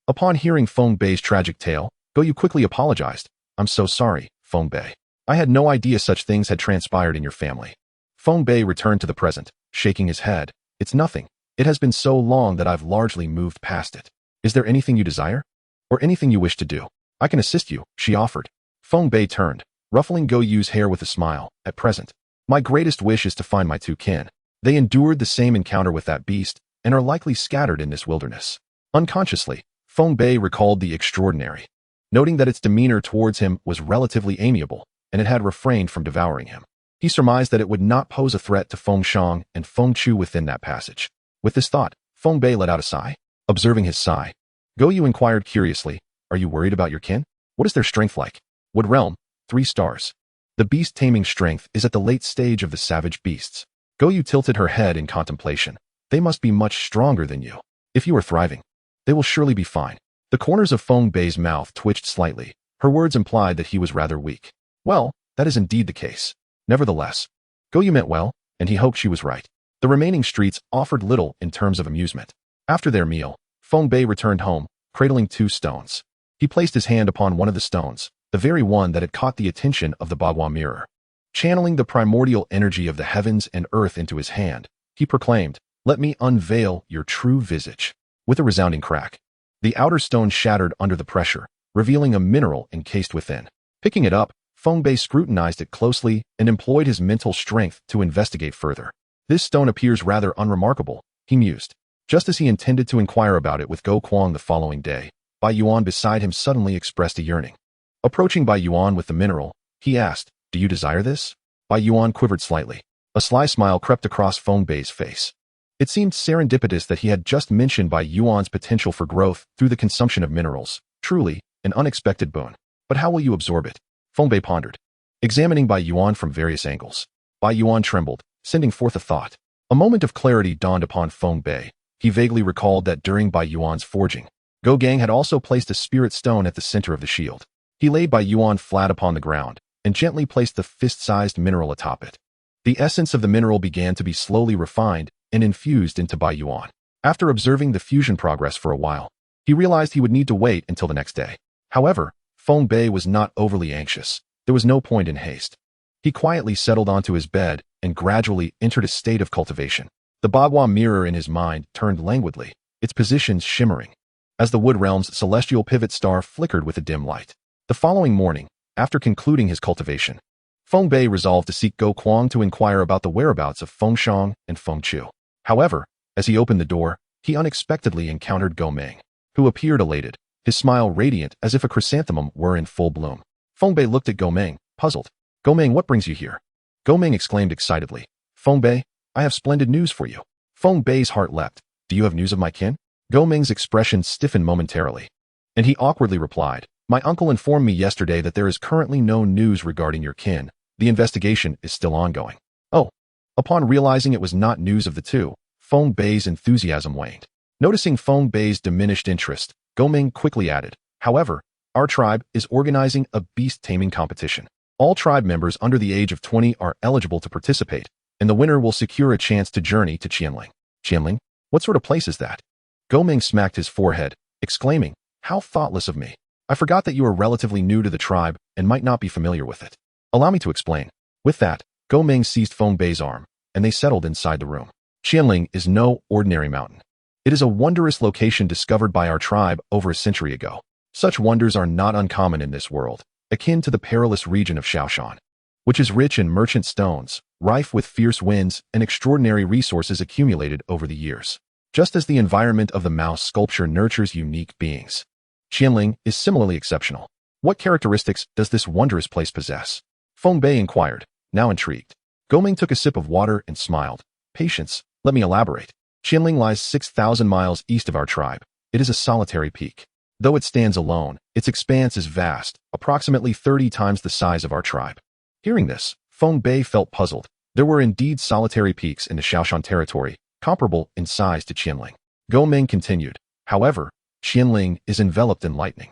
Upon hearing Feng Bei's tragic tale, Goyu quickly apologized. I'm so sorry, Feng Bei. I had no idea such things had transpired in your family. Feng Bei returned to the present, shaking his head. It's nothing. It has been so long that I've largely moved past it. Is there anything you desire? Or anything you wish to do? I can assist you, she offered. Feng Bei turned, ruffling Goyu's hair with a smile. At present, my greatest wish is to find my two kin. They endured the same encounter with that beast, and are likely scattered in this wilderness. Unconsciously, Feng Bei recalled the extraordinary, noting that its demeanor towards him was relatively amiable, and it had refrained from devouring him. He surmised that it would not pose a threat to Feng Shang and Feng Chu within that passage. With this thought, Feng Bei let out a sigh. Observing his sigh, Goyu inquired curiously, Are you worried about your kin? What is their strength like? Wood Realm, 3 stars. The beast taming strength is at the late stage of the savage beasts. Goyu tilted her head in contemplation. They must be much stronger than you. If you are thriving, they will surely be fine. The corners of Feng Bei's mouth twitched slightly. Her words implied that he was rather weak. Well, that is indeed the case. Nevertheless, Goyu meant well, and he hoped she was right. The remaining streets offered little in terms of amusement. After their meal, Feng Bei returned home, cradling 2 stones. He placed his hand upon one of the stones, the very one that had caught the attention of the Bagua mirror. Channeling the primordial energy of the heavens and earth into his hand, he proclaimed, Let me unveil your true visage. With a resounding crack, the outer stone shattered under the pressure, revealing a mineral encased within. Picking it up, Feng Bei scrutinized it closely and employed his mental strength to investigate further. This stone appears rather unremarkable, he mused. Just as he intended to inquire about it with Go Kuang the following day, Bai Yuan beside him suddenly expressed a yearning. Approaching Bai Yuan with the mineral, he asked, Do you desire this? Bai Yuan quivered slightly. A sly smile crept across Feng Bei's face. It seemed serendipitous that he had just mentioned Bai Yuan's potential for growth through the consumption of minerals. Truly, an unexpected boon. But how will you absorb it? Feng Bei pondered, examining Bai Yuan from various angles. Bai Yuan trembled, sending forth a thought. A moment of clarity dawned upon Feng Bei. He vaguely recalled that during Bai Yuan's forging, Go Gang had also placed a spirit stone at the center of the shield. He laid Bai Yuan flat upon the ground and gently placed the fist-sized mineral atop it. The essence of the mineral began to be slowly refined and infused into Bai Yuan. After observing the fusion progress for a while, he realized he would need to wait until the next day. However, Feng Bei was not overly anxious. There was no point in haste. He quietly settled onto his bed and gradually entered a state of cultivation. The Bagua mirror in his mind turned languidly, its positions shimmering, as the Wood Realm's celestial pivot star flickered with a dim light. The following morning, after concluding his cultivation, Feng Bei resolved to seek Go Kuang to inquire about the whereabouts of Feng Shang and Feng Chu. However, as he opened the door, he unexpectedly encountered Go Meng, who appeared elated, his smile radiant as if a chrysanthemum were in full bloom. Feng Bei looked at Go Meng, puzzled. Go Meng, what brings you here? Go Meng exclaimed excitedly. Feng Bei, I have splendid news for you. Feng Bei's heart leapt. Do you have news of my kin? Go Meng's expression stiffened momentarily, and he awkwardly replied, My uncle informed me yesterday that there is currently no news regarding your kin. The investigation is still ongoing. Oh. Upon realizing it was not news of the two, Feng Bei's enthusiasm waned. Noticing Feng Bei's diminished interest, Go Meng quickly added, However, our tribe is organizing a beast taming competition. All tribe members under the age of 20 are eligible to participate, and the winner will secure a chance to journey to Qianling. Qianling? What sort of place is that? Goming smacked his forehead, exclaiming, "How thoughtless of me. I forgot that you are relatively new to the tribe and might not be familiar with it. Allow me to explain." With that, Goming seized Feng Bei's arm, and they settled inside the room. Qianling is no ordinary mountain. It is a wondrous location discovered by our tribe over a century ago. Such wonders are not uncommon in this world, akin to the Perilous region of Shaoshan, which is rich in merchant stones, rife with fierce winds and extraordinary resources accumulated over the years. Just as the environment of the mouse sculpture nurtures unique beings, Qianling is similarly exceptional. What characteristics does this wondrous place possess? Feng Bei inquired, now intrigued. Goming took a sip of water and smiled. Patience, let me elaborate. Qianling lies 6,000 miles east of our tribe. It is a solitary peak. Though it stands alone, its expanse is vast, approximately 30 times the size of our tribe. Hearing this, Feng Bei felt puzzled. There were indeed solitary peaks in the Shaoshan territory, comparable in size to Qianling. Goming continued. However, Qianling is enveloped in lightning.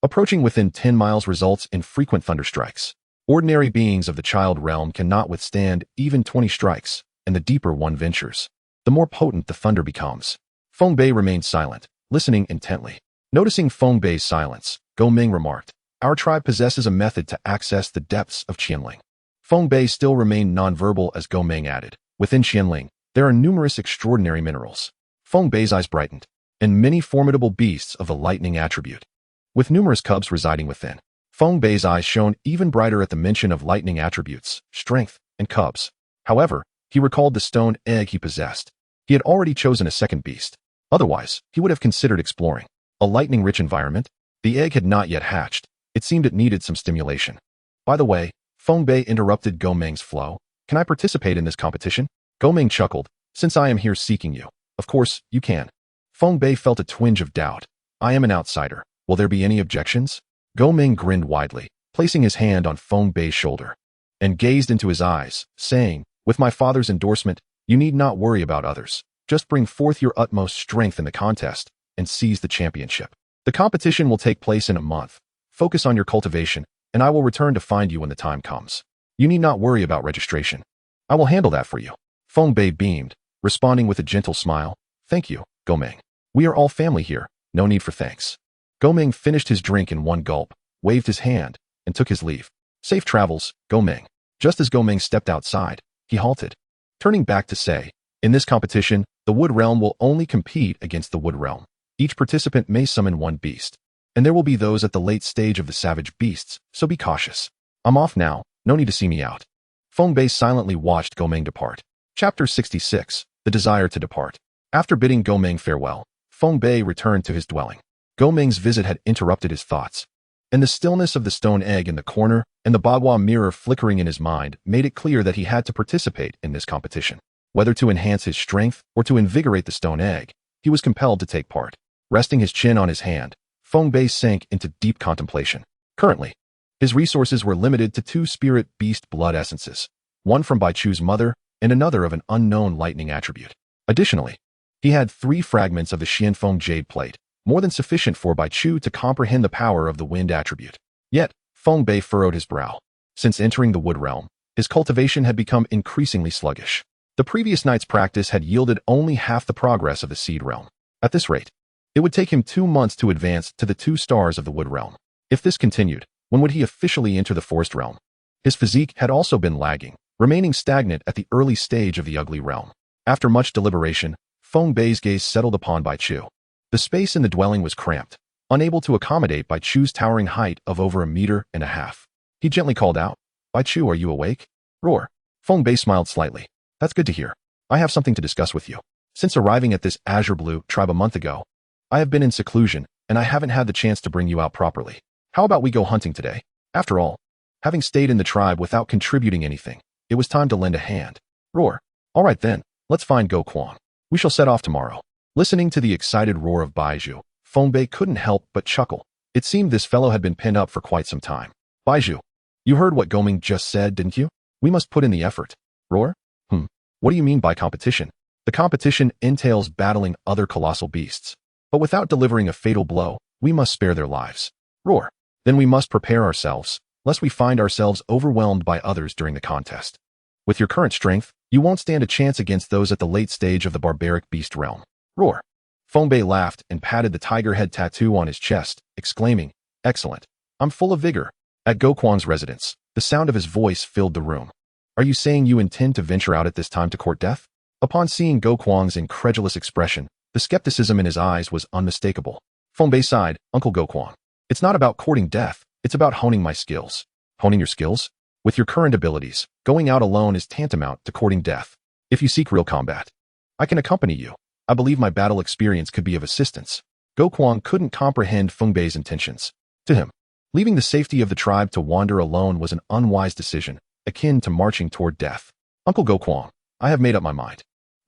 Approaching within 10 miles results in frequent thunderstrikes. Ordinary beings of the child realm cannot withstand even 20 strikes, and the deeper one ventures, the more potent the thunder becomes. Feng Bei remained silent, listening intently. Noticing Feng Bei's silence, Goming remarked, "Our tribe possesses a method to access the depths of Qianling." Feng Bei still remained nonverbal as Goming added, "Within Qianling, there are numerous extraordinary minerals." Feng Bei's eyes brightened, "And many formidable beasts of the lightning attribute, with numerous cubs residing within." Feng Bei's eyes shone even brighter at the mention of lightning attributes, strength, and cubs. However, he recalled the stone egg he possessed. He had already chosen a second beast. Otherwise, he would have considered exploring a lightning-rich environment. The egg had not yet hatched. It seemed it needed some stimulation. By the way, Feng Bei interrupted Goming's flow. "Can I participate in this competition?" Goming chuckled. "Since I am here seeking you, of course, you can." Feng Bei felt a twinge of doubt. "I am an outsider. Will there be any objections?" Goming grinned widely, placing his hand on Feng Bei's shoulder, and gazed into his eyes, saying, "With my father's endorsement, you need not worry about others. Just bring forth your utmost strength in the contest, and seize the championship. The competition will take place in a month. Focus on your cultivation, and I will return to find you when the time comes. You need not worry about registration. I will handle that for you." Feng Bei beamed, responding with a gentle smile. "Thank you, Goming. We are all family here, no need for thanks." Goming finished his drink in one gulp, waved his hand, and took his leave. "Safe travels, Goming." Just as Goming stepped outside, he halted, turning back to say, "In this competition, the Wood Realm will only compete against the Wood Realm. Each participant may summon one beast, and there will be those at the late stage of the savage beasts, so be cautious. I'm off now, no need to see me out." Feng Bei silently watched Goming depart. Chapter 66, The Desire to Depart. After bidding Goming farewell, Feng Bei returned to his dwelling. Goming's visit had interrupted his thoughts, and the stillness of the stone egg in the corner and the bagua mirror flickering in his mind made it clear that he had to participate in this competition. Whether to enhance his strength or to invigorate the stone egg, he was compelled to take part. Resting his chin on his hand, Feng Bei sank into deep contemplation. Currently, his resources were limited to 2 spirit beast blood essences, one from Bai Chu's mother and another of an unknown lightning attribute. Additionally, he had 3 fragments of the Xianfeng jade plate, more than sufficient for Bai Chu to comprehend the power of the wind attribute. Yet, Feng Bei furrowed his brow. Since entering the Wood Realm, his cultivation had become increasingly sluggish. The previous night's practice had yielded only half the progress of the Seed Realm. At this rate, it would take him 2 months to advance to the 2 stars of the Wood Realm. If this continued, when would he officially enter the Forest Realm? His physique had also been lagging, remaining stagnant at the early stage of the Ugly Realm. After much deliberation, Feng Bei's gaze settled upon Bai Chu. The space in the dwelling was cramped, unable to accommodate Bai Chu's towering height of over 1.5 meters. He gently called out, "Bai Chu, are you awake?" "Roar." Feng Bei smiled slightly. "That's good to hear. I have something to discuss with you. Since arriving at this Azure Blue tribe a month ago, I have been in seclusion, and I haven't had the chance to bring you out properly. How about we go hunting today? After all, having stayed in the tribe without contributing anything, it was time to lend a hand." "Roar." "All right then, let's find Go Kwang. We shall set off tomorrow." Listening to the excited roar of Baiju, Feng Bei couldn't help but chuckle. It seemed this fellow had been pinned up for quite some time. "Baiju, you heard what Goming just said, didn't you? We must put in the effort." "Roar? What do you mean by competition?" "The competition entails battling other colossal beasts. But without delivering a fatal blow, we must spare their lives." "Roar. Then we must prepare ourselves, lest we find ourselves overwhelmed by others during the contest. With your current strength, You won't stand a chance against those at the late stage of the barbaric beast realm. Roar. Feng Bei laughed and patted the tiger head tattoo on his chest, exclaiming, "Excellent. I'm full of vigor." At Gokwang's residence, the sound of his voice filled the room. "Are you saying you intend to venture out at this time to court death?" Upon seeing Gokwang's incredulous expression, the skepticism in his eyes was unmistakable. Feng Bei sighed, "Uncle Gokwang, it's not about courting death, it's about honing my skills." Honing your skills? With your current abilities, going out alone is tantamount to courting death. If you seek real combat, I can accompany you. I believe my battle experience could be of assistance. Gokwang couldn't comprehend Feng Bei's intentions. To him, leaving the safety of the tribe to wander alone was an unwise decision, akin to marching toward death. "Uncle Gokwang, I have made up my mind.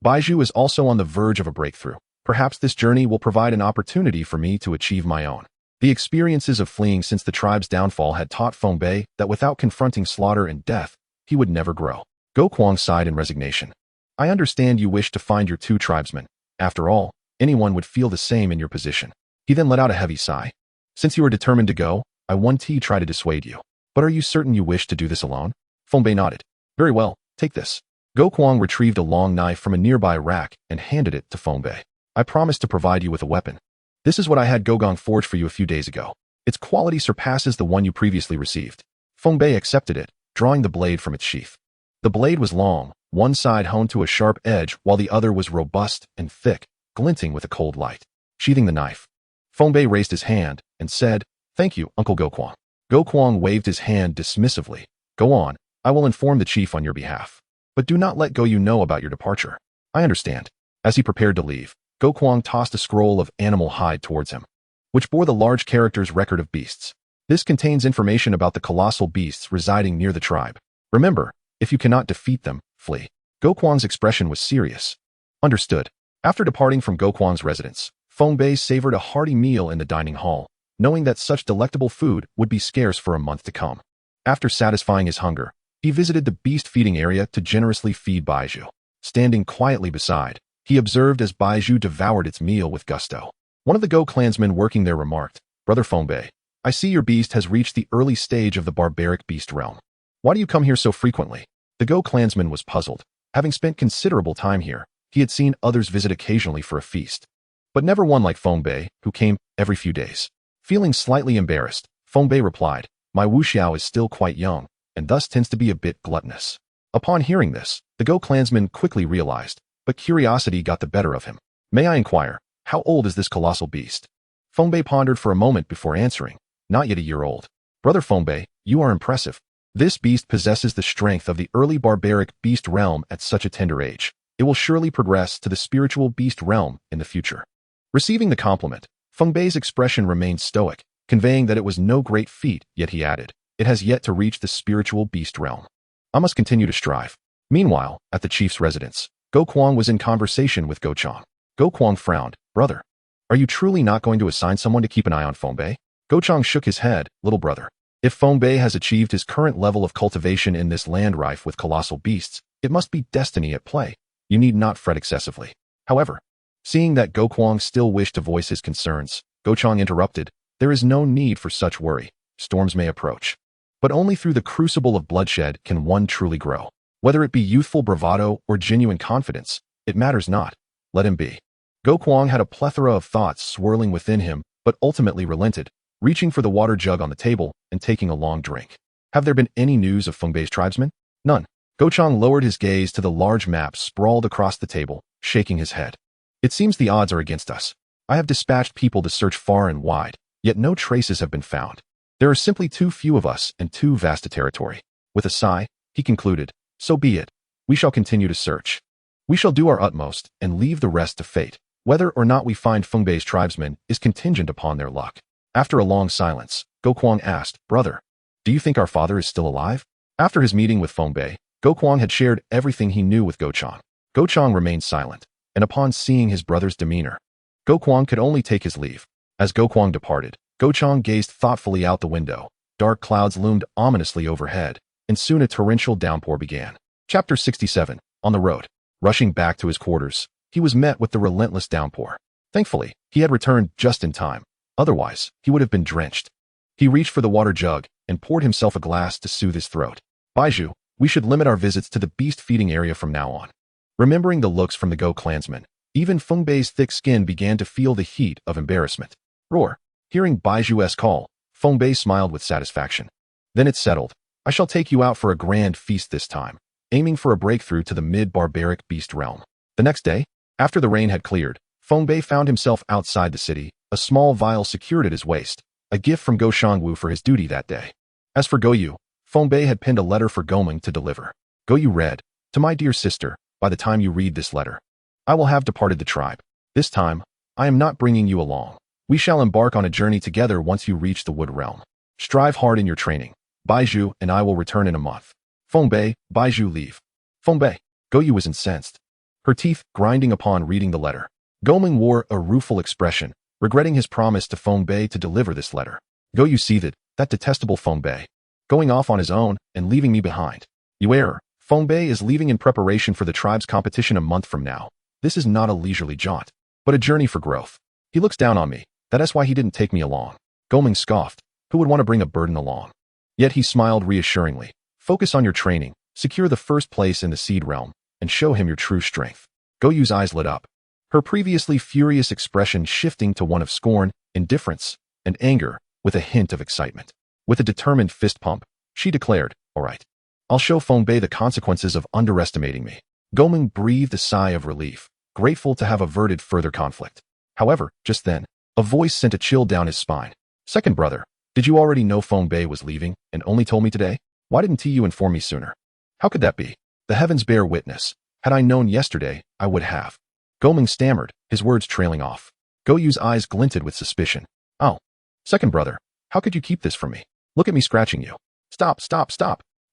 Baizhu is also on the verge of a breakthrough. Perhaps this journey will provide an opportunity for me to achieve my own." The experiences of fleeing since the tribe's downfall had taught Feng Bei that without confronting slaughter and death, he would never grow. Gokwang sighed in resignation. "I understand you wish to find your two tribesmen. After all, anyone would feel the same in your position." He then let out a heavy sigh. "Since you are determined to go, I won't try to dissuade you. But are you certain you wish to do this alone?" Feng Bei nodded. "Very well, take this." Gokwang retrieved a long knife from a nearby rack and handed it to Feng Bei. "I promise to provide you with a weapon. This is what I had Gogong forge for you a few days ago. Its quality surpasses the one you previously received." Feng Bei accepted it, drawing the blade from its sheath. The blade was long, one side honed to a sharp edge while the other was robust and thick, glinting with a cold light. Sheathing the knife, Feng Bei raised his hand and said, "Thank you, Uncle Gokwang." Gokwang waved his hand dismissively. "Go on, I will inform the chief on your behalf. But do not let Go know about your departure." "I understand." As he prepared to leave, Gokwang tossed a scroll of animal hide towards him, which bore the large characters record of beasts. This contains information about the colossal beasts residing near the tribe. Remember, if you cannot defeat them, flee. Gokwang's expression was serious. Understood. After departing from Gokwang's residence, Feng Bei savored a hearty meal in the dining hall, knowing that such delectable food would be scarce for a month to come. After satisfying his hunger, he visited the beast feeding area to generously feed Baizhu. Standing quietly beside, he observed as Baizhu devoured its meal with gusto. One of the Go clansmen working there remarked, "Brother Feng Bei, I see your beast has reached the early stage of the barbaric beast realm. Why do you come here so frequently?" The Go clansman was puzzled. Having spent considerable time here, he had seen others visit occasionally for a feast, but never one like Feng Bei, who came every few days. Feeling slightly embarrassed, Feng Bei replied, "My wuxiao is still quite young, and thus tends to be a bit gluttonous." Upon hearing this, the Go clansman quickly realized, but curiosity got the better of him. "May I inquire, how old is this colossal beast?" Feng Bei pondered for a moment before answering, "Not yet a year old." "Brother Feng Bei, you are impressive. This beast possesses the strength of the early barbaric beast realm at such a tender age. It will surely progress to the spiritual beast realm in the future." Receiving the compliment, Feng Bei's expression remained stoic, conveying that it was no great feat, yet he added, "It has yet to reach the spiritual beast realm. I must continue to strive." Meanwhile, at the chief's residence, Gokwang was in conversation with Gochang. Gokwang frowned, "Brother, are you truly not going to assign someone to keep an eye on Feng Bei?" Gochang shook his head, "Little brother, if Feng Bei has achieved his current level of cultivation in this land rife with colossal beasts, it must be destiny at play. You need not fret excessively." However, seeing that Gokwang still wished to voice his concerns, Gochang interrupted, "There is no need for such worry. Storms may approach, but only through the crucible of bloodshed can one truly grow. Whether it be youthful bravado or genuine confidence, it matters not. Let him be." Gokwang had a plethora of thoughts swirling within him, but ultimately relented, reaching for the water jug on the table and taking a long drink. "Have there been any news of Feng Bei's tribesmen?" "None." Gochang lowered his gaze to the large map sprawled across the table, shaking his head. "It seems the odds are against us. I have dispatched people to search far and wide, yet no traces have been found. There are simply too few of us and too vast a territory." With a sigh, he concluded, "So be it. We shall continue to search. We shall do our utmost and leave the rest to fate. Whether or not we find Feng Bei's tribesmen is contingent upon their luck." After a long silence, Gokwang asked, "Brother, do you think our father is still alive?" After his meeting with Feng Bei, Gokwang had shared everything he knew with Gochang. Gochang remained silent, and upon seeing his brother's demeanor, Gokwang could only take his leave. As Gokwang departed, Gochang gazed thoughtfully out the window. Dark clouds loomed ominously overhead, and soon a torrential downpour began. Chapter 67. On the road. Rushing back to his quarters, he was met with the relentless downpour. Thankfully, he had returned just in time. Otherwise, he would have been drenched. He reached for the water jug and poured himself a glass to soothe his throat. "Baizhu, We should limit our visits to the beast feeding area from now on. Remembering the looks from the Go clansmen, even Feng Bei's thick skin began to feel the heat of embarrassment. Roar. Hearing Baiju's call, Feng Bei smiled with satisfaction. Then it settled. I shall take you out for a grand feast this time, aiming for a breakthrough to the mid-barbaric beast realm. The next day, after the rain had cleared, Feng Bei found himself outside the city, a small vial secured at his waist, a gift from Go Shangwu for his duty that day. As for Go Yu, Feng Bei had penned a letter for Goming to deliver. Go Yu read, "To my dear sister, by the time you read this letter, I will have departed the tribe. This time, I am not bringing you along. We shall embark on a journey together once you reach the wood realm. Strive hard in your training. Baizhu and I will return in a month." Feng Bei, Baizhu leave. Feng Bei. Go Yu was incensed, her teeth grinding upon reading the letter. Goming wore a rueful expression, regretting his promise to Feng Bei to deliver this letter. Go Yu seethed, that detestable Feng Bei. Going off on his own and leaving me behind. You err. Feng Bei is leaving in preparation for the tribe's competition a month from now. This is not a leisurely jaunt, but a journey for growth. He looks down on me. That's why he didn't take me along. Goming scoffed. Who would want to bring a burden along? Yet he smiled reassuringly. Focus on your training, secure the first place in the seed realm, and show him your true strength. Go Yu's eyes lit up, her previously furious expression shifting to one of scorn, indifference, and anger, with a hint of excitement. With a determined fist pump, she declared, "All right. I'll show Feng Bei the consequences of underestimating me." Goming breathed a sigh of relief, grateful to have averted further conflict. However, just then, a voice sent a chill down his spine. "Second brother, did you already know Feng Bei was leaving and only told me today? Why didn't you inform me sooner?" "How could that be? The heavens bear witness. Had I known yesterday, I would have." Goming stammered, his words trailing off. Go Yu's eyes glinted with suspicion. "Oh, second brother, how could you keep this from me? Look at me scratching you." Stop.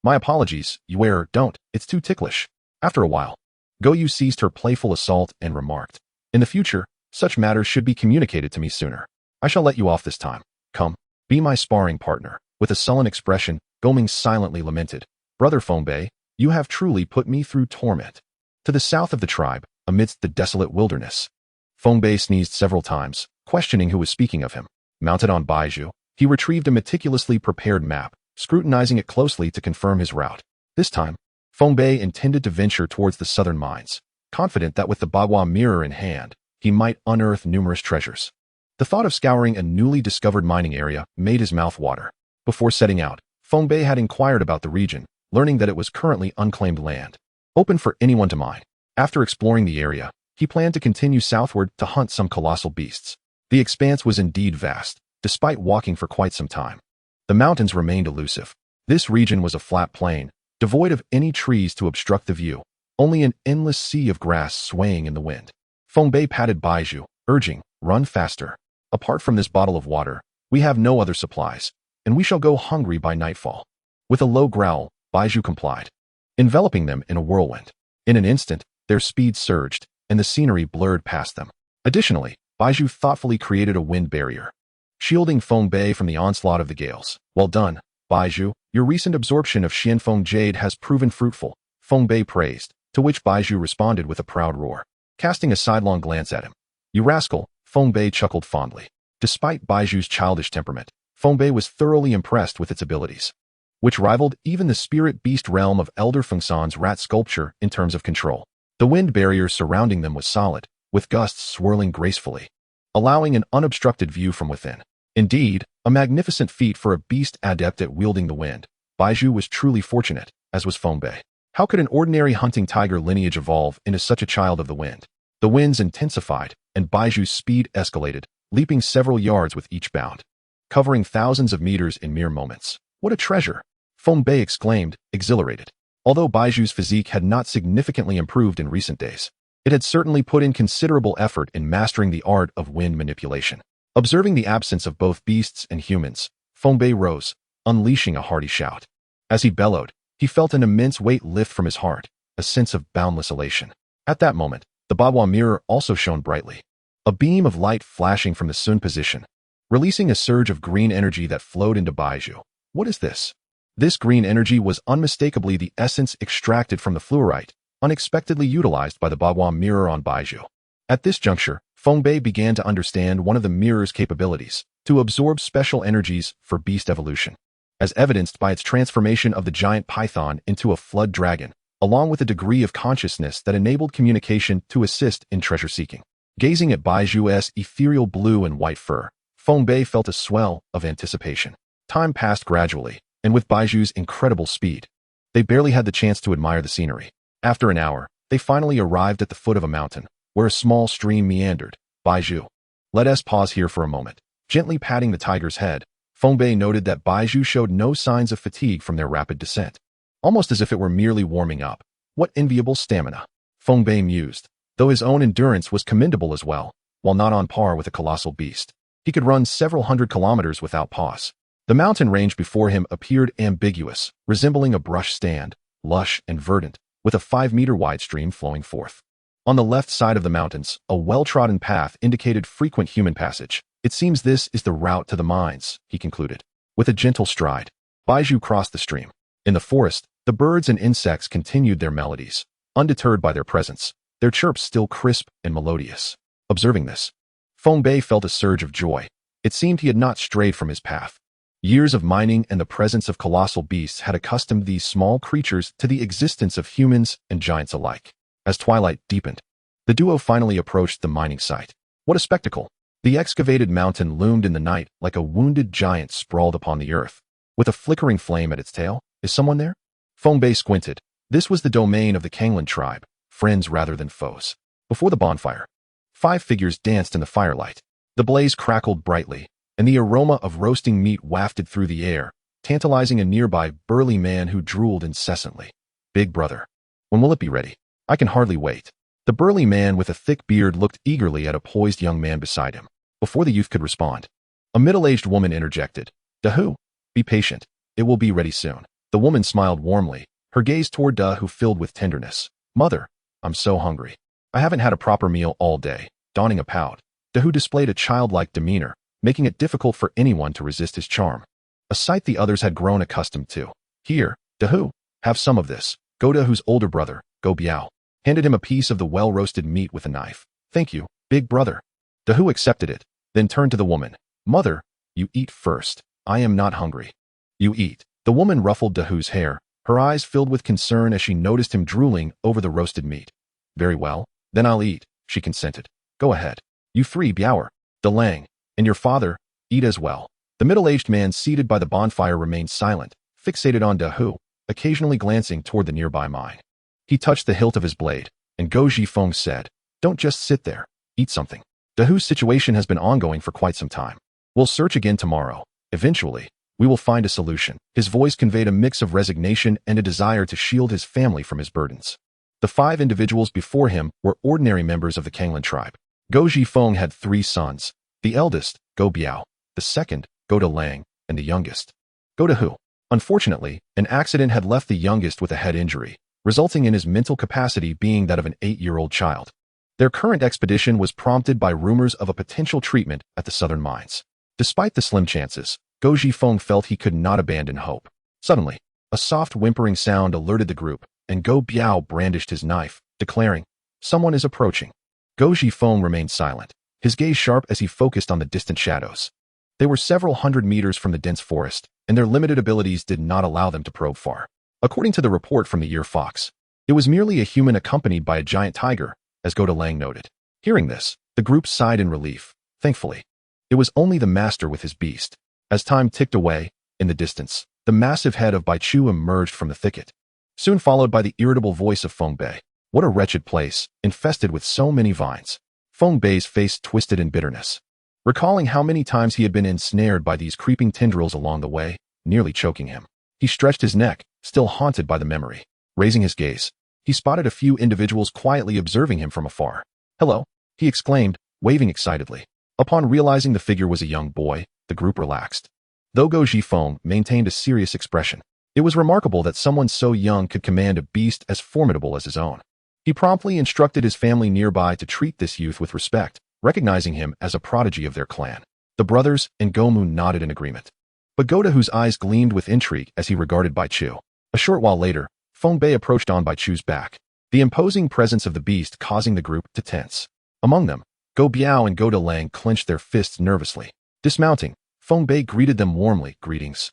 "My apologies, you don't, it's too ticklish." After a while, Go Yu ceased her playful assault and remarked, "In the future, such matters should be communicated to me sooner. I shall let you off this time. Come, be my sparring partner." With a sullen expression, Goming silently lamented, "Brother Feng Bei, you have truly put me through torment." To the south of the tribe, amidst the desolate wilderness, Feng Bei sneezed several times, questioning who was speaking of him. Mounted on Baizhu, he retrieved a meticulously prepared map, scrutinizing it closely to confirm his route. This time, Feng Bei intended to venture towards the southern mines, confident that with the Bagua mirror in hand, he might unearth numerous treasures. The thought of scouring a newly discovered mining area made his mouth water. Before setting out, Feng Bei had inquired about the region, learning that it was currently unclaimed land, open for anyone to mine. After exploring the area, he planned to continue southward to hunt some colossal beasts. The expanse was indeed vast, despite walking for quite some time. The mountains remained elusive. This region was a flat plain, devoid of any trees to obstruct the view, only an endless sea of grass swaying in the wind. Feng Bei patted Baizhu, urging, "Run faster. Apart from this bottle of water, we have no other supplies, and we shall go hungry by nightfall." With a low growl, Baizhu complied, enveloping them in a whirlwind. In an instant, their speed surged, and the scenery blurred past them. Additionally, Baizhu thoughtfully created a wind barrier, shielding Feng Bei from the onslaught of the gales. "Well done, Baizhu. Your recent absorption of Xianfeng Jade has proven fruitful," Feng Bei praised, to which Baizhu responded with a proud roar. Casting a sidelong glance at him, "You rascal," Feng Bei chuckled fondly. Despite Baiju's childish temperament, Feng Bei was thoroughly impressed with its abilities, which rivaled even the spirit beast realm of Elder Fengsan's rat sculpture in terms of control. The wind barrier surrounding them was solid, with gusts swirling gracefully, allowing an unobstructed view from within. Indeed, a magnificent feat for a beast adept at wielding the wind. Baizhu was truly fortunate, as was Feng Bei. How could an ordinary hunting tiger lineage evolve into such a child of the wind? The winds intensified, and Baiju's speed escalated, leaping several yards with each bound, covering thousands of meters in mere moments. "What a treasure!" Feng Bei exclaimed, exhilarated. Although Baiju's physique had not significantly improved in recent days, it had certainly put in considerable effort in mastering the art of wind manipulation. Observing the absence of both beasts and humans, Feng Bei rose, unleashing a hearty shout. As he bellowed, he felt an immense weight lift from his heart, a sense of boundless elation. At that moment, the Bagua mirror also shone brightly, a beam of light flashing from the Sun position, releasing a surge of green energy that flowed into Baizhu. "What is this?" This green energy was unmistakably the essence extracted from the fluorite, unexpectedly utilized by the Bagua mirror on Baizhu. At this juncture, Feng Bei began to understand one of the mirror's capabilities, to absorb special energies for beast evolution. as evidenced by its transformation of the giant python into a flood dragon, along with a degree of consciousness that enabled communication to assist in treasure-seeking. Gazing at Baiju's ethereal blue and white fur, Feng Bei felt a swell of anticipation. Time passed gradually, and with Baiju's incredible speed, they barely had the chance to admire the scenery. After an hour, they finally arrived at the foot of a mountain, where a small stream meandered. Baiju. Let us pause here for a moment. Gently patting the tiger's head, Feng Bei noted that Baiju showed no signs of fatigue from their rapid descent, almost as if it were merely warming up. What enviable stamina, Feng Bei mused, though his own endurance was commendable as well. While not on par with a colossal beast, he could run several hundred kilometers without pause. The mountain range before him appeared ambiguous, resembling a brush stand, lush and verdant, with a 5-meter-wide stream flowing forth. On the left side of the mountains, a well-trodden path indicated frequent human passage. It seems this is the route to the mines, he concluded. With a gentle stride, Baiju crossed the stream. In the forest, the birds and insects continued their melodies, undeterred by their presence, their chirps still crisp and melodious. Observing this, Feng Bei felt a surge of joy. It seemed he had not strayed from his path. Years of mining and the presence of colossal beasts had accustomed these small creatures to the existence of humans and giants alike. As twilight deepened, the duo finally approached the mining site. What a spectacle! The excavated mountain loomed in the night like a wounded giant sprawled upon the earth. With a flickering flame at its tail, is someone there? Feng Bei squinted. This was the domain of the Kanglan tribe, friends rather than foes. Before the bonfire, 5 figures danced in the firelight. The blaze crackled brightly, and the aroma of roasting meat wafted through the air, tantalizing a nearby burly man who drooled incessantly. Big brother, when will it be ready? I can hardly wait. The burly man with a thick beard looked eagerly at a poised young man beside him. Before the youth could respond, a middle-aged woman interjected. Dahu, be patient. It will be ready soon. The woman smiled warmly, her gaze toward Dahu filled with tenderness. Mother, I'm so hungry. I haven't had a proper meal all day. Donning a pout, Dahu displayed a childlike demeanor, making it difficult for anyone to resist his charm. A sight the others had grown accustomed to. Here, Dahu, have some of this. Go Dahu's older brother, Go Biao, handed him a piece of the well-roasted meat with a knife. Thank you, big brother. Dahu accepted it, then turned to the woman. Mother, you eat first. I am not hungry. You eat. The woman ruffled Dahu's hair, her eyes filled with concern as she noticed him drooling over the roasted meat. Very well, then I'll eat, she consented. Go ahead. You 3, Biaoer, Delang, and your father, eat as well. The middle-aged man seated by the bonfire remained silent, fixated on Dahu, occasionally glancing toward the nearby mine. He touched the hilt of his blade, and Go Jifeng said, Don't just sit there. Eat something. Dahu's situation has been ongoing for quite some time. We'll search again tomorrow. Eventually, we will find a solution. His voice conveyed a mix of resignation and a desire to shield his family from his burdens. The 5 individuals before him were ordinary members of the Kanglan tribe. Go Jifeng had 3 sons. The eldest, Go Biao, the second, Go Delang, and the youngest, Go Dahu. Unfortunately, an accident had left the youngest with a head injury, resulting in his mental capacity being that of an 8-year-old child. Their current expedition was prompted by rumors of a potential treatment at the southern mines. Despite the slim chances, Go Jifeng felt he could not abandon hope. Suddenly, a soft whimpering sound alerted the group, and Go Biao brandished his knife, declaring, Someone is approaching. Go Jifeng remained silent, his gaze sharp as he focused on the distant shadows. They were several hundred meters from the dense forest, and their limited abilities did not allow them to probe far. According to the report from the Year Fox, it was merely a human accompanied by a giant tiger, as Go Delang noted. Hearing this, the group sighed in relief. Thankfully, it was only the master with his beast. As time ticked away, in the distance, the massive head of Baichu emerged from the thicket, soon followed by the irritable voice of Feng Bei. What a wretched place, infested with so many vines. Feng Bei's face twisted in bitterness, recalling how many times he had been ensnared by these creeping tendrils along the way, nearly choking him. He stretched his neck, still haunted by the memory. Raising his gaze, he spotted a few individuals quietly observing him from afar. Hello, he exclaimed, waving excitedly. Upon realizing the figure was a young boy, the group relaxed. Though Go Jifeng maintained a serious expression, it was remarkable that someone so young could command a beast as formidable as his own. He promptly instructed his family nearby to treat this youth with respect, recognizing him as a prodigy of their clan. The brothers and Gomu nodded in agreement. But Godahu's eyes gleamed with intrigue as he regarded Baichu. A short while later, Feng Bei approached on Baichu's back, the imposing presence of the beast causing the group to tense. Among them, Go Biao and Go Delang clenched their fists nervously. Dismounting, Feng Bei greeted them warmly. Greetings.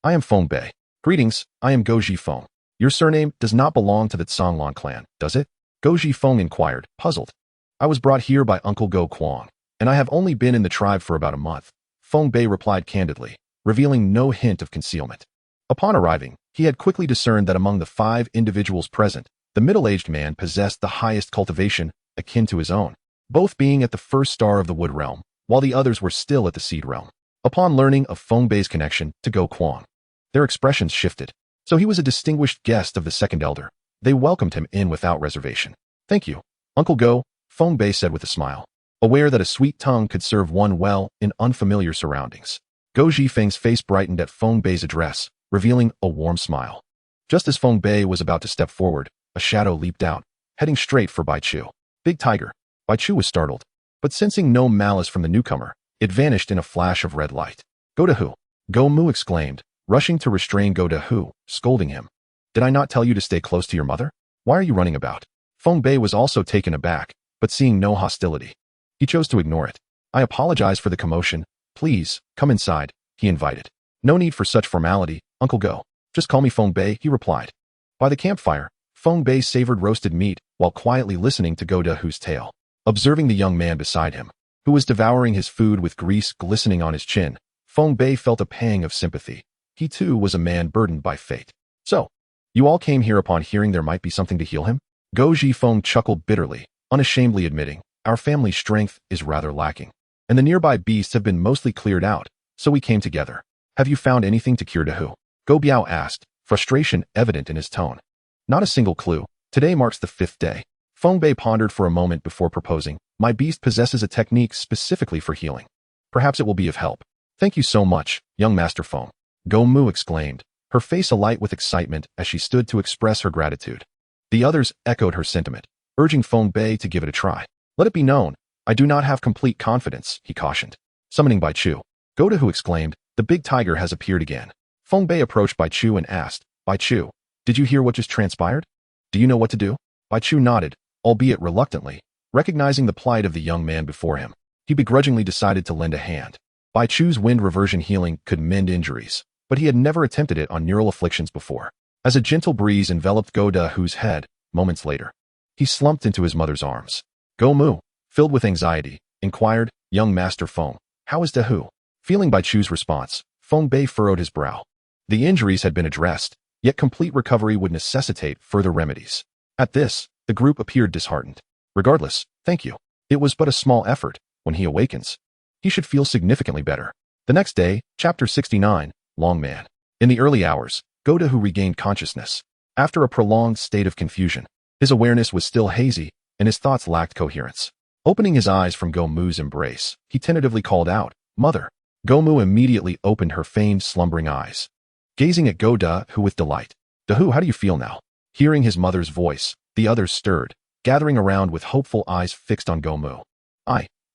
I am Feng Bei. Greetings, I am Goji Feng. Your surname does not belong to the Tsanglan clan, does it? Goji Feng inquired, puzzled. I was brought here by Uncle Go Kwang, and I have only been in the tribe for about a month. Feng Bei replied candidly, revealing no hint of concealment. Upon arriving, he had quickly discerned that among the 5 individuals present, the middle-aged man possessed the highest cultivation, akin to his own, both being at the first star of the wood realm, while the others were still at the seed realm. Upon learning of Feng Bei's connection to Go Kwang, their expressions shifted. So he was a distinguished guest of the second elder. They welcomed him in without reservation. Thank you, Uncle Go, Feng Bei said with a smile, aware that a sweet tongue could serve one well in unfamiliar surroundings. Go Jifeng's face brightened at Feng Bei's address, revealing a warm smile. Just as Feng Bei was about to step forward, a shadow leaped out, heading straight for Bai Chu. Big tiger. Bai Chu was startled, but sensing no malice from the newcomer, it vanished in a flash of red light. Go to who? Go Mu exclaimed, rushing to restrain Go to who, scolding him. Did I not tell you to stay close to your mother? Why are you running about? Feng Bei was also taken aback, but seeing no hostility, he chose to ignore it. I apologize for the commotion. Please, come inside, he invited. No need for such formality, Uncle Go. Just call me Feng Bei, he replied. By the campfire, Feng Bei savored roasted meat while quietly listening to Go Da Hu's tale. Observing the young man beside him, who was devouring his food with grease glistening on his chin, Feng Bei felt a pang of sympathy. He too was a man burdened by fate. So, you all came here upon hearing there might be something to heal him? Go Jifeng chuckled bitterly, unashamedly admitting, our family's strength is rather lacking, and the nearby beasts have been mostly cleared out, so we came together. Have you found anything to cure Da Hu? Go Biao asked, frustration evident in his tone. Not a single clue. Today marks the 5th day. Feng Bei pondered for a moment before proposing, my beast possesses a technique specifically for healing. Perhaps it will be of help. Thank you so much, young Master Feng. Go Mu exclaimed, her face alight with excitement as she stood to express her gratitude. The others echoed her sentiment, urging Feng Bei to give it a try. Let it be known, I do not have complete confidence, he cautioned. Summoning Bai Chu. Go to who exclaimed, the big tiger has appeared again. Feng Bei approached Bai Chu and asked, Bai Chu, did you hear what just transpired? Do you know what to do? Bai Chu nodded, albeit reluctantly, recognizing the plight of the young man before him. He begrudgingly decided to lend a hand. Bai Chu's wind reversion healing could mend injuries, but he had never attempted it on neural afflictions before. As a gentle breeze enveloped Go Da Hu's head, moments later, he slumped into his mother's arms. Go Mu, filled with anxiety, inquired, young Master Feng, how is Da Hu? Feeling Bai Chu's response, Feng Bei furrowed his brow. The injuries had been addressed, yet complete recovery would necessitate further remedies. At this, the group appeared disheartened. Regardless, thank you. It was but a small effort. When he awakens, he should feel significantly better. The next day, Chapter 69, Long Man. In the early hours, Go Da Hu regained consciousness. After a prolonged state of confusion, his awareness was still hazy, and his thoughts lacked coherence. Opening his eyes from Go Mu's embrace, he tentatively called out, Mother. Go Mu immediately opened her famed slumbering eyes, gazing at Go Da Hu with delight. Da Hu, how do you feel now? Hearing his mother's voice, the others stirred, gathering around with hopeful eyes fixed on Go Mu.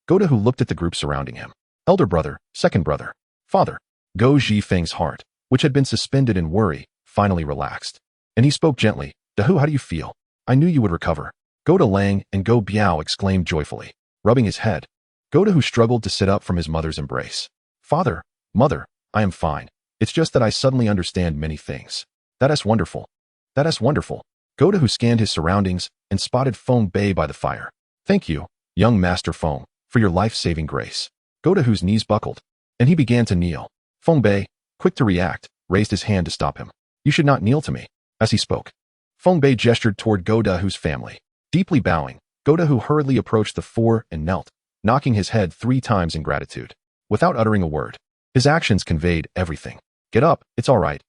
Go Da Hu looked at the group surrounding him. Elder brother, second brother, father. Go Jifeng's heart, which had been suspended in worry, finally relaxed. And he spoke gently, Da Hu, how do you feel? I knew you would recover. Go Da Lang and Go Biao exclaimed joyfully, rubbing his head. Go Da Hu struggled to sit up from his mother's embrace. Father, mother, I am fine. It's just that I suddenly understand many things. That is wonderful. That is wonderful. Go Da Hu scanned his surroundings and spotted Feng Bei by the fire. Thank you, young Master Feng, for your life-saving grace. Go Da Hu's knees buckled, and he began to kneel. Feng Bei, quick to react, raised his hand to stop him. You should not kneel to me. As he spoke, Feng Bei gestured toward Go Da Hu's family. Deeply bowing, Go Da Hu hurriedly approached the four and knelt, knocking his head 3 times in gratitude. Without uttering a word, his actions conveyed everything. Get up, it's all right,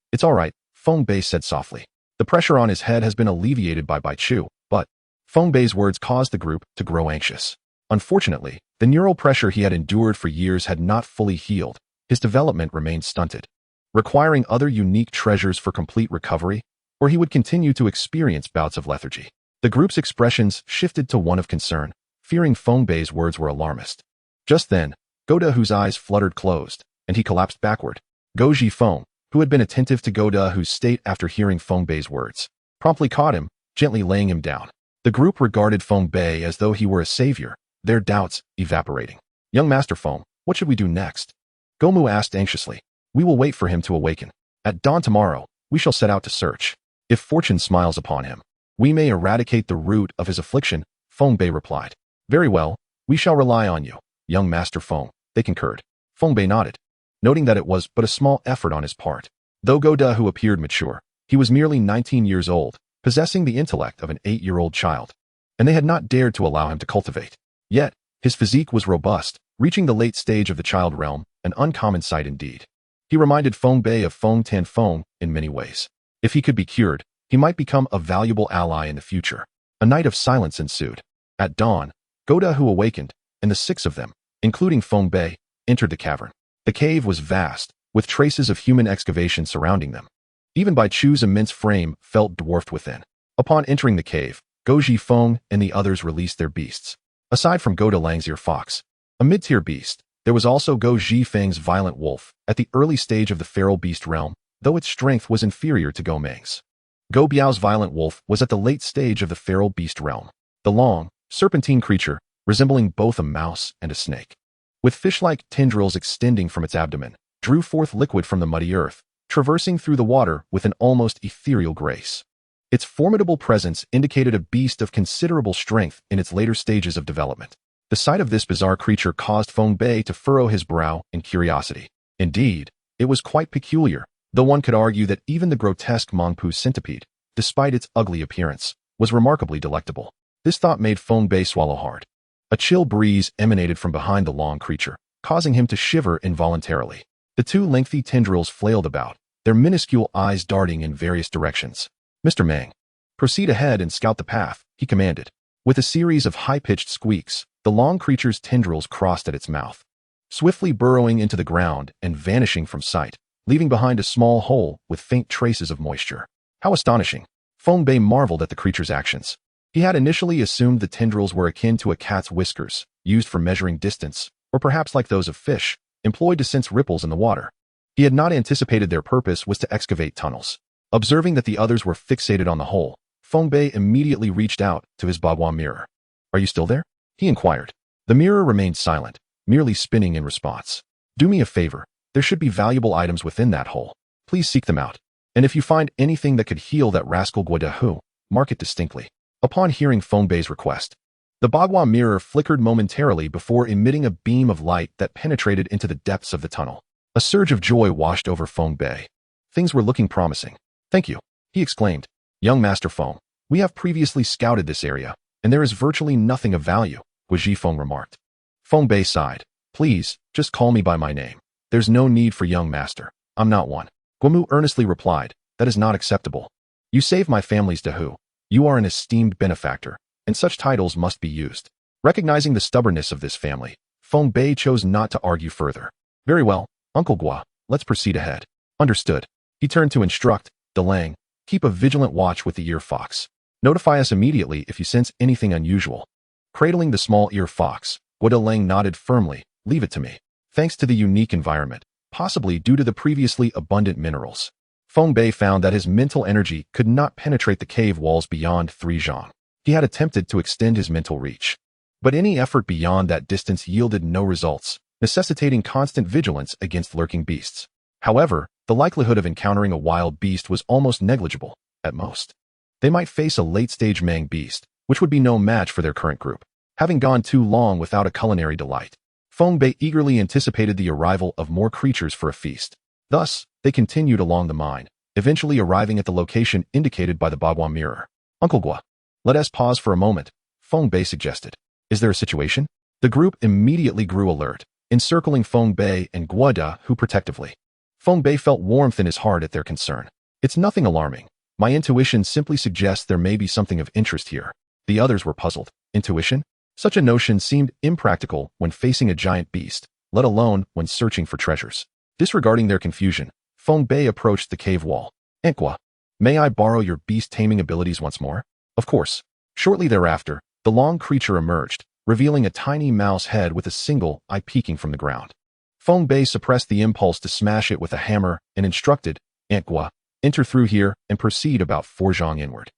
Feng Bei said softly. The pressure on his head has been alleviated by Bai Chu, but Feng Bei's words caused the group to grow anxious. Unfortunately, the neural pressure he had endured for years had not fully healed. His development remained stunted, requiring other unique treasures for complete recovery, or he would continue to experience bouts of lethargy. The group's expressions shifted to one of concern, fearing Feng Bei's words were alarmist. Just then, Go Da Hu's eyes fluttered closed, and he collapsed backward. Go Jifeng, who had been attentive to Go Da Hu's state after hearing Feng Bei's words, promptly caught him, gently laying him down. The group regarded Feng Bei as though he were a savior, their doubts evaporating. Young Master Feng, what should we do next? Go Mu asked anxiously. We will wait for him to awaken. At dawn tomorrow, we shall set out to search. If fortune smiles upon him, we may eradicate the root of his affliction, Feng Bei replied. Very well, we shall rely on you, young Master Feng, they concurred. Feng Bei nodded, noting that it was but a small effort on his part. Though Goda, who appeared mature, he was merely 19 years old, possessing the intellect of an 8-year-old child, and they had not dared to allow him to cultivate. Yet, his physique was robust, reaching the late stage of the child realm, an uncommon sight indeed. He reminded Feng Bei of Feng Tan Feng in many ways. If he could be cured, he might become a valuable ally in the future. A night of silence ensued. At dawn, Goda, who awakened, and the 6 of them, including Feng Bei, entered the cavern. The cave was vast, with traces of human excavation surrounding them. Even Bai Chu's immense frame felt dwarfed within. Upon entering the cave, Goji Feng and the others released their beasts. Aside from Goda Lang's ear fox, a mid-tier beast, there was also Go Ji Feng's violent wolf, at the early stage of the feral beast realm, though its strength was inferior to Go Meng's. Go Biao's violent wolf was at the late stage of the feral beast realm. The long, serpentine creature, resembling both a mouse and a snake, with fish-like tendrils extending from its abdomen, drew forth liquid from the muddy earth, traversing through the water with an almost ethereal grace. Its formidable presence indicated a beast of considerable strength in its later stages of development. The sight of this bizarre creature caused Feng Bei to furrow his brow in curiosity. Indeed, it was quite peculiar, though one could argue that even the grotesque Mongpu centipede, despite its ugly appearance, was remarkably delectable. This thought made Feng Bei swallow hard. A chill breeze emanated from behind the long creature, causing him to shiver involuntarily. The 2 lengthy tendrils flailed about, their minuscule eyes darting in various directions. Mr. Meng, proceed ahead and scout the path, he commanded. With a series of high-pitched squeaks, the long creature's tendrils crossed at its mouth, swiftly burrowing into the ground and vanishing from sight, leaving behind a small hole with faint traces of moisture. How astonishing! Feng Bei marveled at the creature's actions. He had initially assumed the tendrils were akin to a cat's whiskers, used for measuring distance, or perhaps like those of fish, employed to sense ripples in the water. He had not anticipated their purpose was to excavate tunnels. Observing that the others were fixated on the hole, Feng Bei immediately reached out to his Bagua mirror. Are you still there? He inquired. The mirror remained silent, merely spinning in response. Do me a favor, there should be valuable items within that hole. Please seek them out. And if you find anything that could heal that rascal Guodahu, mark it distinctly. Upon hearing Feng Bei's request, the Bagua mirror flickered momentarily before emitting a beam of light that penetrated into the depths of the tunnel. A surge of joy washed over Feng Bei. Things were looking promising. Thank you, he exclaimed. Young Master Feng, we have previously scouted this area, and there is virtually nothing of value, Guoji Feng remarked. Feng Bei sighed. Please, just call me by my name. There's no need for young master. I'm not one. Guomu earnestly replied. That is not acceptable. You saved my family's Dahu. You are an esteemed benefactor, and such titles must be used. Recognizing the stubbornness of this family, Feng Bei chose not to argue further. Very well, Uncle Gua, let's proceed ahead. Understood. He turned to instruct, Delang, keep a vigilant watch with the ear fox. Notify us immediately if you sense anything unusual. Cradling the small ear fox, Gua Delang nodded firmly. Leave it to me. Thanks to the unique environment, possibly due to the previously abundant minerals, Feng Bei found that his mental energy could not penetrate the cave walls beyond 3 zhang. He had attempted to extend his mental reach, but any effort beyond that distance yielded no results, necessitating constant vigilance against lurking beasts. However, the likelihood of encountering a wild beast was almost negligible, at most. They might face a late-stage Mang beast, which would be no match for their current group. Having gone too long without a culinary delight, Feng Bei eagerly anticipated the arrival of more creatures for a feast. Thus, they continued along the mine, eventually arriving at the location indicated by the Bagua mirror. Uncle Gua, let us pause for a moment, Feng Bei suggested. Is there a situation? The group immediately grew alert, encircling Feng Bei and Guodahu protectively. Feng Bei felt warmth in his heart at their concern. It's nothing alarming. My intuition simply suggests there may be something of interest here. The others were puzzled. Intuition? Such a notion seemed impractical when facing a giant beast, let alone when searching for treasures. Disregarding their confusion, Feng Bei approached the cave wall. Enkwa, may I borrow your beast taming abilities once more? Of course. Shortly thereafter, the long creature emerged, revealing a tiny mouse head with a single eye peeking from the ground. Feng Bei suppressed the impulse to smash it with a hammer and instructed, Enkwa, enter through here and proceed about 4 zhang inward.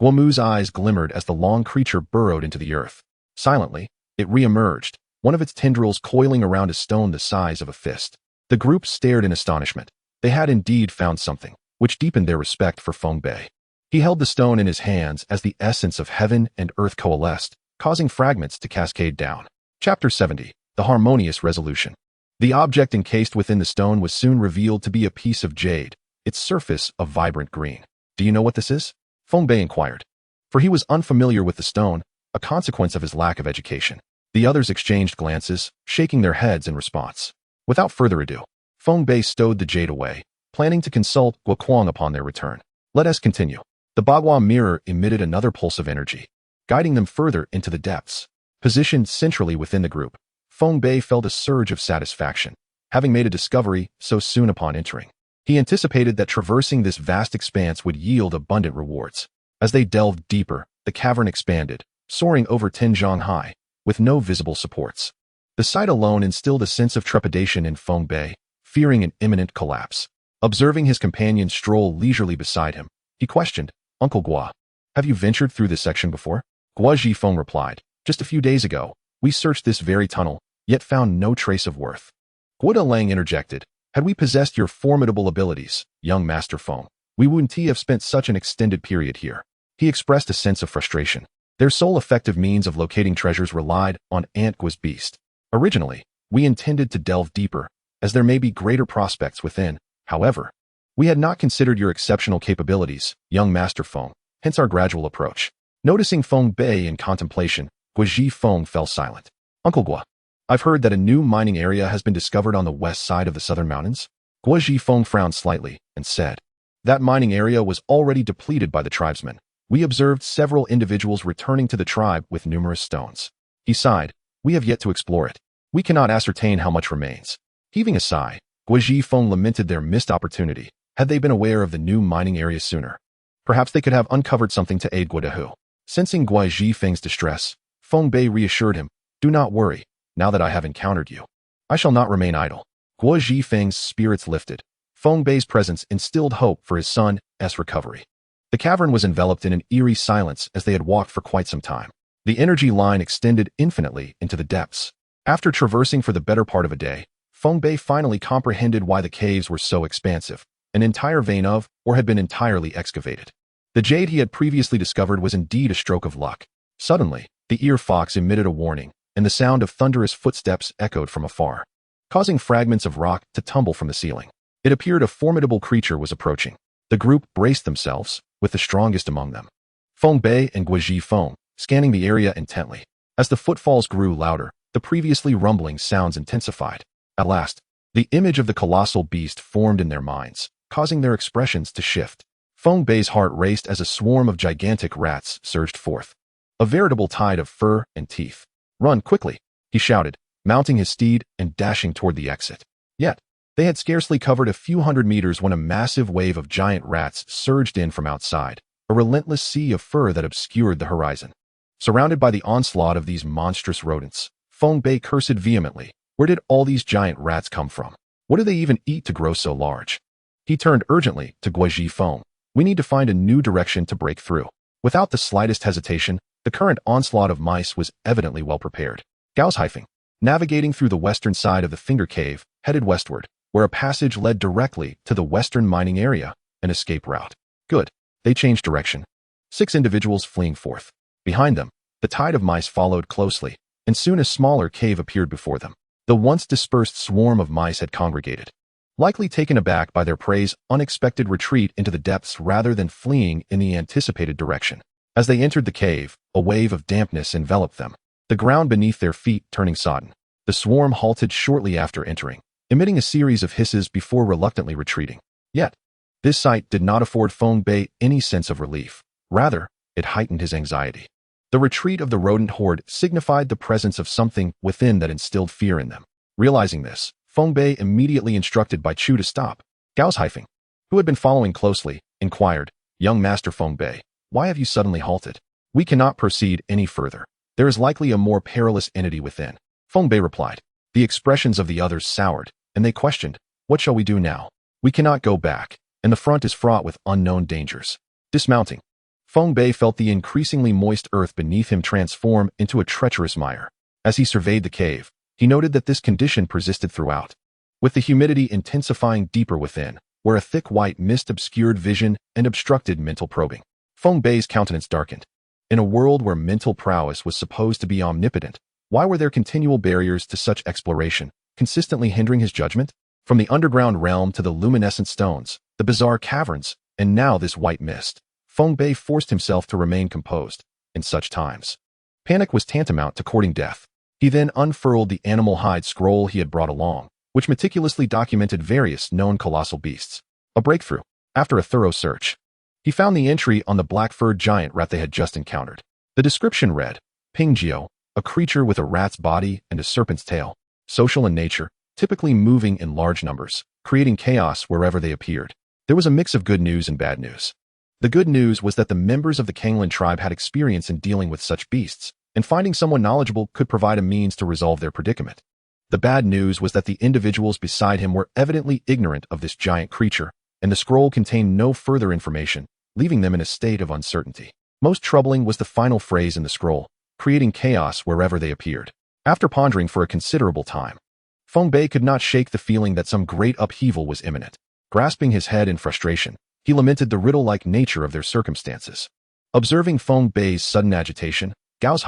Guomu's eyes glimmered as the long creature burrowed into the earth. Silently, it re-emerged, one of its tendrils coiling around a stone the size of a fist. The group stared in astonishment. They had indeed found something, which deepened their respect for Feng Bei. He held the stone in his hands as the essence of heaven and earth coalesced, causing fragments to cascade down. Chapter 70. The Harmonious Resolution. The object encased within the stone was soon revealed to be a piece of jade, its surface a vibrant green. Do you know what this is? Feng Bei inquired. For he was unfamiliar with the stone, a consequence of his lack of education. The others exchanged glances, shaking their heads in response. Without further ado, Feng Bei stowed the jade away, planning to consult Guoquang upon their return. Let us continue. The Bagua mirror emitted another pulse of energy, guiding them further into the depths. Positioned centrally within the group, Feng Bei felt a surge of satisfaction, having made a discovery so soon upon entering. He anticipated that traversing this vast expanse would yield abundant rewards. As they delved deeper, the cavern expanded, soaring over 10 zhang high, with no visible supports. The sight alone instilled a sense of trepidation in Feng Bei, fearing an imminent collapse. Observing his companion stroll leisurely beside him, he questioned, "Uncle Gua, have you ventured through this section before?" Gua Zhifeng replied, "Just a few days ago, we searched this very tunnel, yet found no trace of worth." Guo Lang interjected, "Had we possessed your formidable abilities, young Master Feng, we wouldn't have spent such an extended period here." He expressed a sense of frustration. Their sole effective means of locating treasures relied on Aunt Gua's beast. "Originally, we intended to delve deeper, as there may be greater prospects within. However, we had not considered your exceptional capabilities, young Master Feng, hence our gradual approach." Noticing Feng Bei in contemplation, Gua Zhifeng fell silent. "Uncle Gua, I've heard that a new mining area has been discovered on the west side of the southern mountains." Gua Zhifeng frowned slightly and said, "That mining area was already depleted by the tribesmen. We observed several individuals returning to the tribe with numerous stones." He sighed, "We have yet to explore it. We cannot ascertain how much remains." Heaving a sigh, Gua Zhifeng lamented their missed opportunity. Had they been aware of the new mining area sooner, perhaps they could have uncovered something to aid Guodahu. Sensing Gua Zhifeng's distress, Feng Bei reassured him, "Do not worry, now that I have encountered you, I shall not remain idle." Gua Zhifeng's spirits lifted. Feng Bei's presence instilled hope for his son's recovery. The cavern was enveloped in an eerie silence as they had walked for quite some time. The energy line extended infinitely into the depths. After traversing for the better part of a day, Feng Bei finally comprehended why the caves were so expansive. An entire vein of, or had been entirely excavated. The jade he had previously discovered was indeed a stroke of luck. Suddenly, the ear fox emitted a warning, and the sound of thunderous footsteps echoed from afar, causing fragments of rock to tumble from the ceiling. It appeared a formidable creature was approaching. The group braced themselves, with the strongest among them, Feng Bei and Gua Zhifeng, scanning the area intently. As the footfalls grew louder, the previously rumbling sounds intensified. At last, the image of the colossal beast formed in their minds, causing their expressions to shift. Feng Bei's heart raced as a swarm of gigantic rats surged forth, a veritable tide of fur and teeth. "Run quickly," he shouted, mounting his steed and dashing toward the exit. Yet, they had scarcely covered a few hundred meters when a massive wave of giant rats surged in from outside, a relentless sea of fur that obscured the horizon. Surrounded by the onslaught of these monstrous rodents, Feng Bei cursed vehemently. Where did all these giant rats come from? What do they even eat to grow so large? He turned urgently to Gua Zhifeng. "We need to find a new direction to break through." Without the slightest hesitation, the current onslaught of mice was evidently well prepared. Gau's Haifeng, navigating through the western side of the Finger Cave, headed westward, where a passage led directly to the western mining area, an escape route. Good. They changed direction. 6 individuals fleeing forth. Behind them, the tide of mice followed closely, and soon a smaller cave appeared before them. The once dispersed swarm of mice had congregated, likely taken aback by their prey's unexpected retreat into the depths rather than fleeing in the anticipated direction. As they entered the cave, a wave of dampness enveloped them, the ground beneath their feet turning sodden. The swarm halted shortly after entering, emitting a series of hisses before reluctantly retreating. Yet, this sight did not afford Feng Bei any sense of relief. Rather, it heightened his anxiety. The retreat of the rodent horde signified the presence of something within that instilled fear in them. Realizing this, Feng Bei immediately instructed Bai Chu to stop. Gau's Haifeng, who had been following closely, inquired, "Young Master Feng Bei, why have you suddenly halted? We cannot proceed any further. There is likely a more perilous entity within." Feng Bei replied. The expressions of the others soured, and they questioned, "What shall we do now? We cannot go back, and the front is fraught with unknown dangers." Dismounting, Feng Bei felt the increasingly moist earth beneath him transform into a treacherous mire. As he surveyed the cave, he noted that this condition persisted throughout, with the humidity intensifying deeper within. where a thick white mist obscured vision and obstructed mental probing. Feng Bei's countenance darkened. In a world where mental prowess was supposed to be omnipotent, why were there continual barriers to such exploration, consistently hindering his judgment? From the underground realm to the luminescent stones, the bizarre caverns, and now this white mist, Feng Bei forced himself to remain composed. In such times, panic was tantamount to courting death. He then unfurled the animal hide scroll he had brought along, which meticulously documented various known colossal beasts. A breakthrough. After a thorough search, he found the entry on the black-furred giant rat they had just encountered. The description read, Pingjio, a creature with a rat's body and a serpent's tail, social in nature, typically moving in large numbers, creating chaos wherever they appeared. There was a mix of good news and bad news. The good news was that the members of the Kanglan tribe had experience in dealing with such beasts, and finding someone knowledgeable could provide a means to resolve their predicament. The bad news was that the individuals beside him were evidently ignorant of this giant creature, and the scroll contained no further information, leaving them in a state of uncertainty. Most troubling was the final phrase in the scroll, creating chaos wherever they appeared. After pondering for a considerable time, Feng Bei could not shake the feeling that some great upheaval was imminent. Grasping his head in frustration, he lamented the riddle-like nature of their circumstances. Observing Feng Bei's sudden agitation, Gao's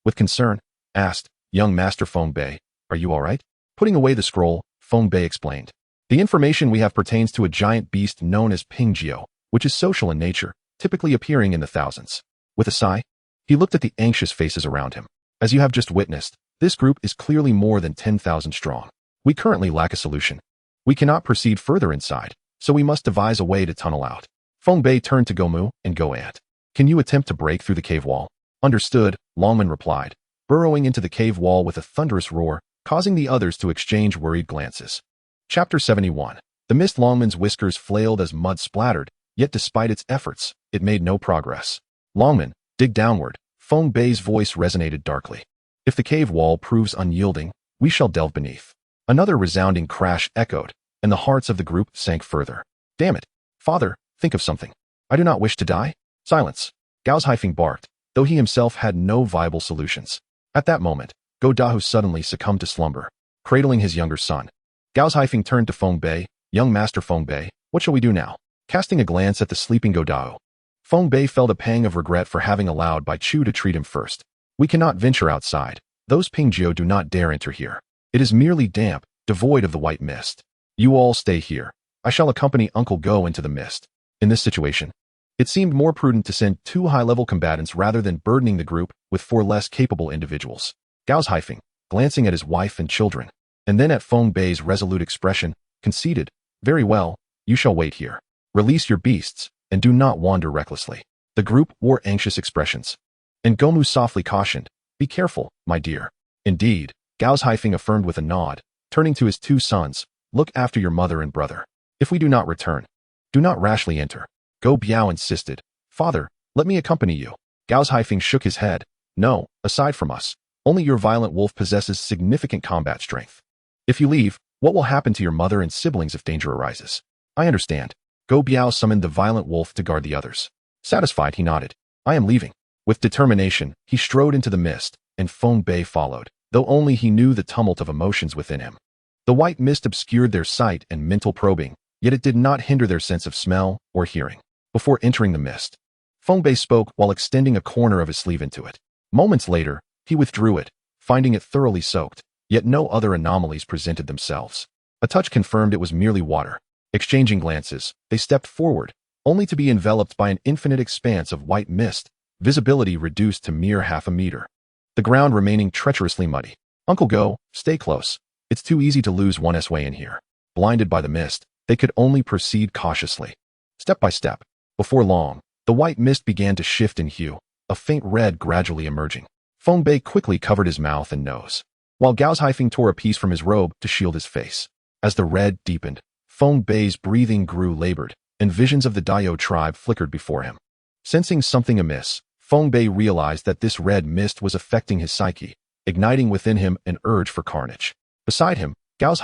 with concern, asked, Young Master Feng Bei, are you all right? Putting away the scroll, Feng Bei explained. The information we have pertains to a giant beast known as Pingjio, which is social in nature, typically appearing in the thousands. With a sigh, he looked at the anxious faces around him. As you have just witnessed, this group is clearly more than 10,000 strong. We currently lack a solution. We cannot proceed further inside, so we must devise a way to tunnel out. Feng Bei turned to Gomu and Goant. Can you attempt to break through the cave wall? Understood, Longman replied, burrowing into the cave wall with a thunderous roar, causing the others to exchange worried glances. Chapter 71. The mist. Longman's whiskers flailed as mud splattered, yet despite its efforts, it made no progress. Longman, dig downward, Feng Bei's voice resonated darkly. If the cave wall proves unyielding, we shall delve beneath. Another resounding crash echoed, and the hearts of the group sank further. Damn it. Father, think of something. I do not wish to die. Silence. Gao's barked, though he himself had no viable solutions. At that moment, Go Dahu suddenly succumbed to slumber, cradling his younger son. Gao's turned to Feng Bei. Young Master Feng Bei, what shall we do now? Casting a glance at the sleeping Go Dahu, Feng Bei felt a pang of regret for having allowed Bai Chu to treat him first. We cannot venture outside. Those Pingjio do not dare enter here. It is merely damp, devoid of the white mist. You all stay here. I shall accompany Uncle Go into the mist. In this situation, it seemed more prudent to send 2 high-level combatants rather than burdening the group with 4 less capable individuals. Gao's glancing at his wife and children, and then at Feng Bei's resolute expression, conceded, Very well, you shall wait here. Release your beasts, and do not wander recklessly. The group wore anxious expressions, and Gomu softly cautioned, Be careful, my dear. Indeed, Gao's affirmed with a nod, turning to his 2 sons, Look after your mother and brother. If we do not return, do not rashly enter. Go Biao insisted, Father, let me accompany you. Gao's shook his head, No, aside from us, only your violent wolf possesses significant combat strength. If you leave, what will happen to your mother and siblings if danger arises? I understand. Go Biao summoned the violent wolf to guard the others. Satisfied, he nodded. I am leaving. With determination, he strode into the mist, and Feng Bei followed, though only he knew the tumult of emotions within him. The white mist obscured their sight and mental probing, yet it did not hinder their sense of smell or hearing. Before entering the mist, Feng Bei spoke while extending a corner of his sleeve into it. Moments later, he withdrew it, finding it thoroughly soaked, yet no other anomalies presented themselves. A touch confirmed it was merely water. Exchanging glances, they stepped forward, only to be enveloped by an infinite expanse of white mist, visibility reduced to mere half a meter. The ground remaining treacherously muddy. Uncle Go, stay close. It's too easy to lose one's way in here. Blinded by the mist, they could only proceed cautiously. Step by step. Before long, the white mist began to shift in hue, a faint red gradually emerging. Feng Bei quickly covered his mouth and nose, while Gao's tore a piece from his robe to shield his face. As the red deepened, Feng Bei's breathing grew labored, and visions of the Dao tribe flickered before him. Sensing something amiss, Feng Bei realized that this red mist was affecting his psyche, igniting within him an urge for carnage. Beside him, Gao's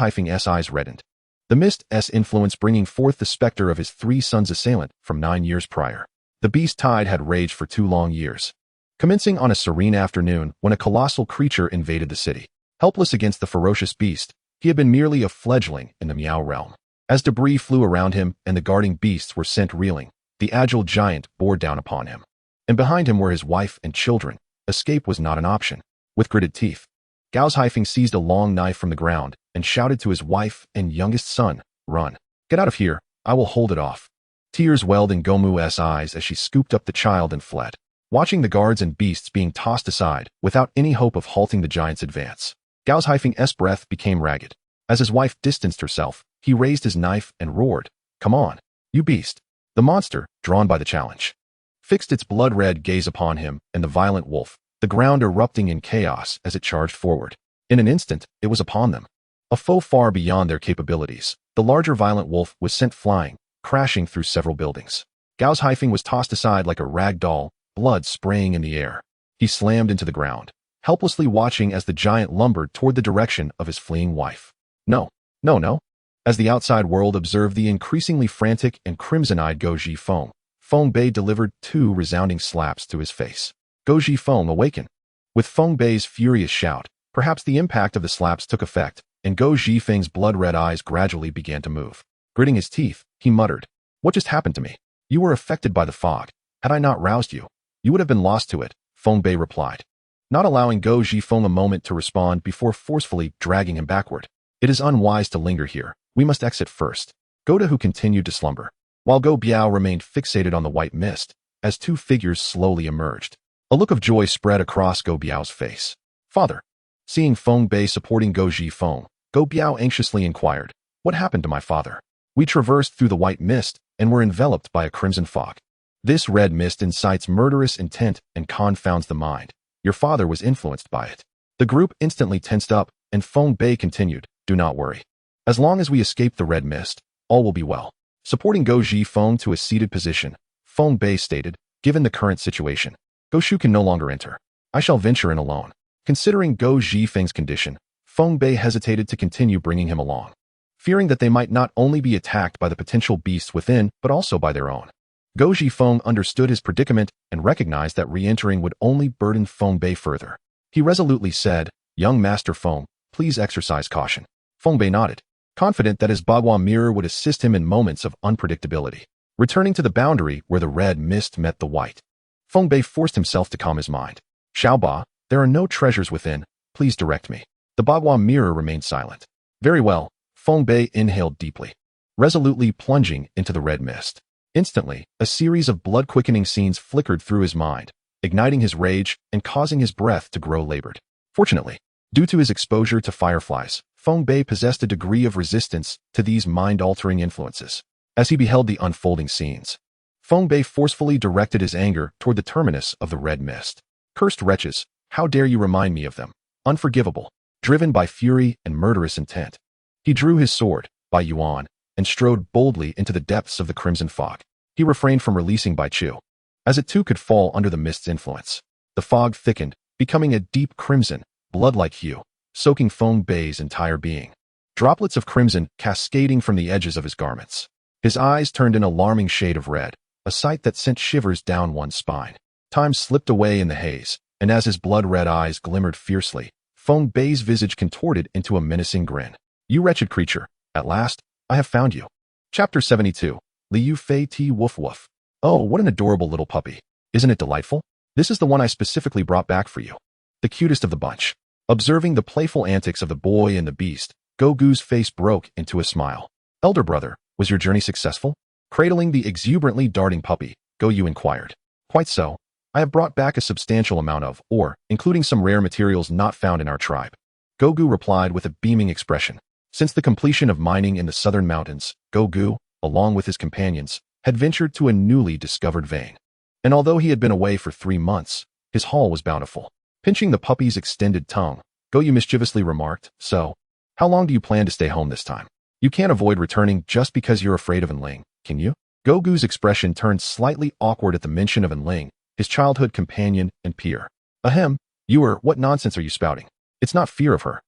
eyes reddened. The mist's influence bringing forth the specter of his 3 sons' assailant from 9 years prior. The beast tide had raged for 2 long years, commencing on a serene afternoon when a colossal creature invaded the city. Helpless against the ferocious beast, he had been merely a fledgling in the Miao realm. As debris flew around him and the guarding beasts were sent reeling, the agile giant bore down upon him. And behind him were his wife and children. Escape was not an option. With gritted teeth, Gao's Haifeng seized a long knife from the ground and shouted to his wife and youngest son, "Run. Get out of here, I will hold it off." Tears welled in Gomu's eyes as she scooped up the child and fled, watching the guards and beasts being tossed aside without any hope of halting the giant's advance. Gao's Haifeng's breath became ragged. As his wife distanced herself, he raised his knife and roared, "Come on, you beast." The monster, drawn by the challenge, fixed its blood-red gaze upon him and the violent wolf, the ground erupting in chaos as it charged forward. In an instant, it was upon them. A foe far beyond their capabilities, the larger violent wolf was sent flying, crashing through several buildings. Gao's Haifeng was tossed aside like a rag doll, blood spraying in the air. He slammed into the ground, helplessly watching as the giant lumbered toward the direction of his fleeing wife. No, no, no. As the outside world observed the increasingly frantic and crimson-eyed Goji Feng Bei delivered 2 resounding slaps to his face. Goji Feng awakened. With Feng Bei's furious shout, perhaps the impact of the slaps took effect, and Goji Feng's blood-red eyes gradually began to move. Gritting his teeth, he muttered, "What just happened to me? You were affected by the fog. Had I not roused you, you would have been lost to it," Feng Bei replied, not allowing Goji Feng a moment to respond before forcefully dragging him backward. "It is unwise to linger here. We must exit first." Godahu continued to slumber, while Go Biao remained fixated on the white mist, as 2 figures slowly emerged. A look of joy spread across Go Biao's face. "Father." Seeing Feng Bei supporting Goji Feng, Go Biao anxiously inquired, "What happened to my father?" "We traversed through the white mist and were enveloped by a crimson fog. This red mist incites murderous intent and confounds the mind. Your father was influenced by it." The group instantly tensed up, and Feng Bei continued, "Do not worry. As long as we escape the red mist, all will be well." Supporting Goji Feng to a seated position, Feng Bei stated, "Given the current situation, Goshu can no longer enter. I shall venture in alone." Considering Goji Feng's condition, Feng Bei hesitated to continue bringing him along, fearing that they might not only be attacked by the potential beasts within, but also by their own. Goji Feng understood his predicament and recognized that re-entering would only burden Feng Bei further. He resolutely said, "Young Master Feng, please exercise caution." Feng Bei nodded, confident that his Bagua mirror would assist him in moments of unpredictability. Returning to the boundary where the red mist met the white, Feng Bei forced himself to calm his mind. "Xiaoba, there are no treasures within. Please direct me." The Bagua mirror remained silent. "Very well." Feng Bei inhaled deeply, resolutely plunging into the red mist. Instantly, a series of blood-quickening scenes flickered through his mind, igniting his rage and causing his breath to grow labored. Fortunately, due to his exposure to fireflies, Feng Bei possessed a degree of resistance to these mind-altering influences. As he beheld the unfolding scenes, Feng Bei forcefully directed his anger toward the terminus of the red mist. "Cursed wretches, how dare you remind me of them? Unforgivable, driven by fury and murderous intent." He drew his sword, Bai Yuan, and strode boldly into the depths of the crimson fog. He refrained from releasing Bai Chu, as it too could fall under the mist's influence. The fog thickened, becoming a deep crimson, blood-like hue, soaking Feng Bei's entire being. Droplets of crimson cascading from the edges of his garments. His eyes turned an alarming shade of red, a sight that sent shivers down one's spine. Time slipped away in the haze, and as his blood-red eyes glimmered fiercely, Feng Bei's visage contorted into a menacing grin. "You wretched creature, at last, I have found you." Chapter 72. Liu Fei Ti Woof Woof. "Oh, what an adorable little puppy. Isn't it delightful? This is the one I specifically brought back for you. The cutest of the bunch." Observing the playful antics of the boy and the beast, Gogu's face broke into a smile. "Elder brother, was your journey successful?" Cradling the exuberantly darting puppy, Goyu inquired. "Quite so. I have brought back a substantial amount of ore, including some rare materials not found in our tribe." Gogu replied with a beaming expression. Since the completion of mining in the southern mountains, Gogu, along with his companions, had ventured to a newly discovered vein. And although he had been away for 3 months, his haul was bountiful. Pinching the puppy's extended tongue, Goyu mischievously remarked, "So, how long do you plan to stay home this time? You can't avoid returning just because you're afraid of Enling, can you?" Gogu's expression turned slightly awkward at the mention of Enling, his childhood companion and peer. "Ahem, what nonsense are you spouting? It's not fear of her.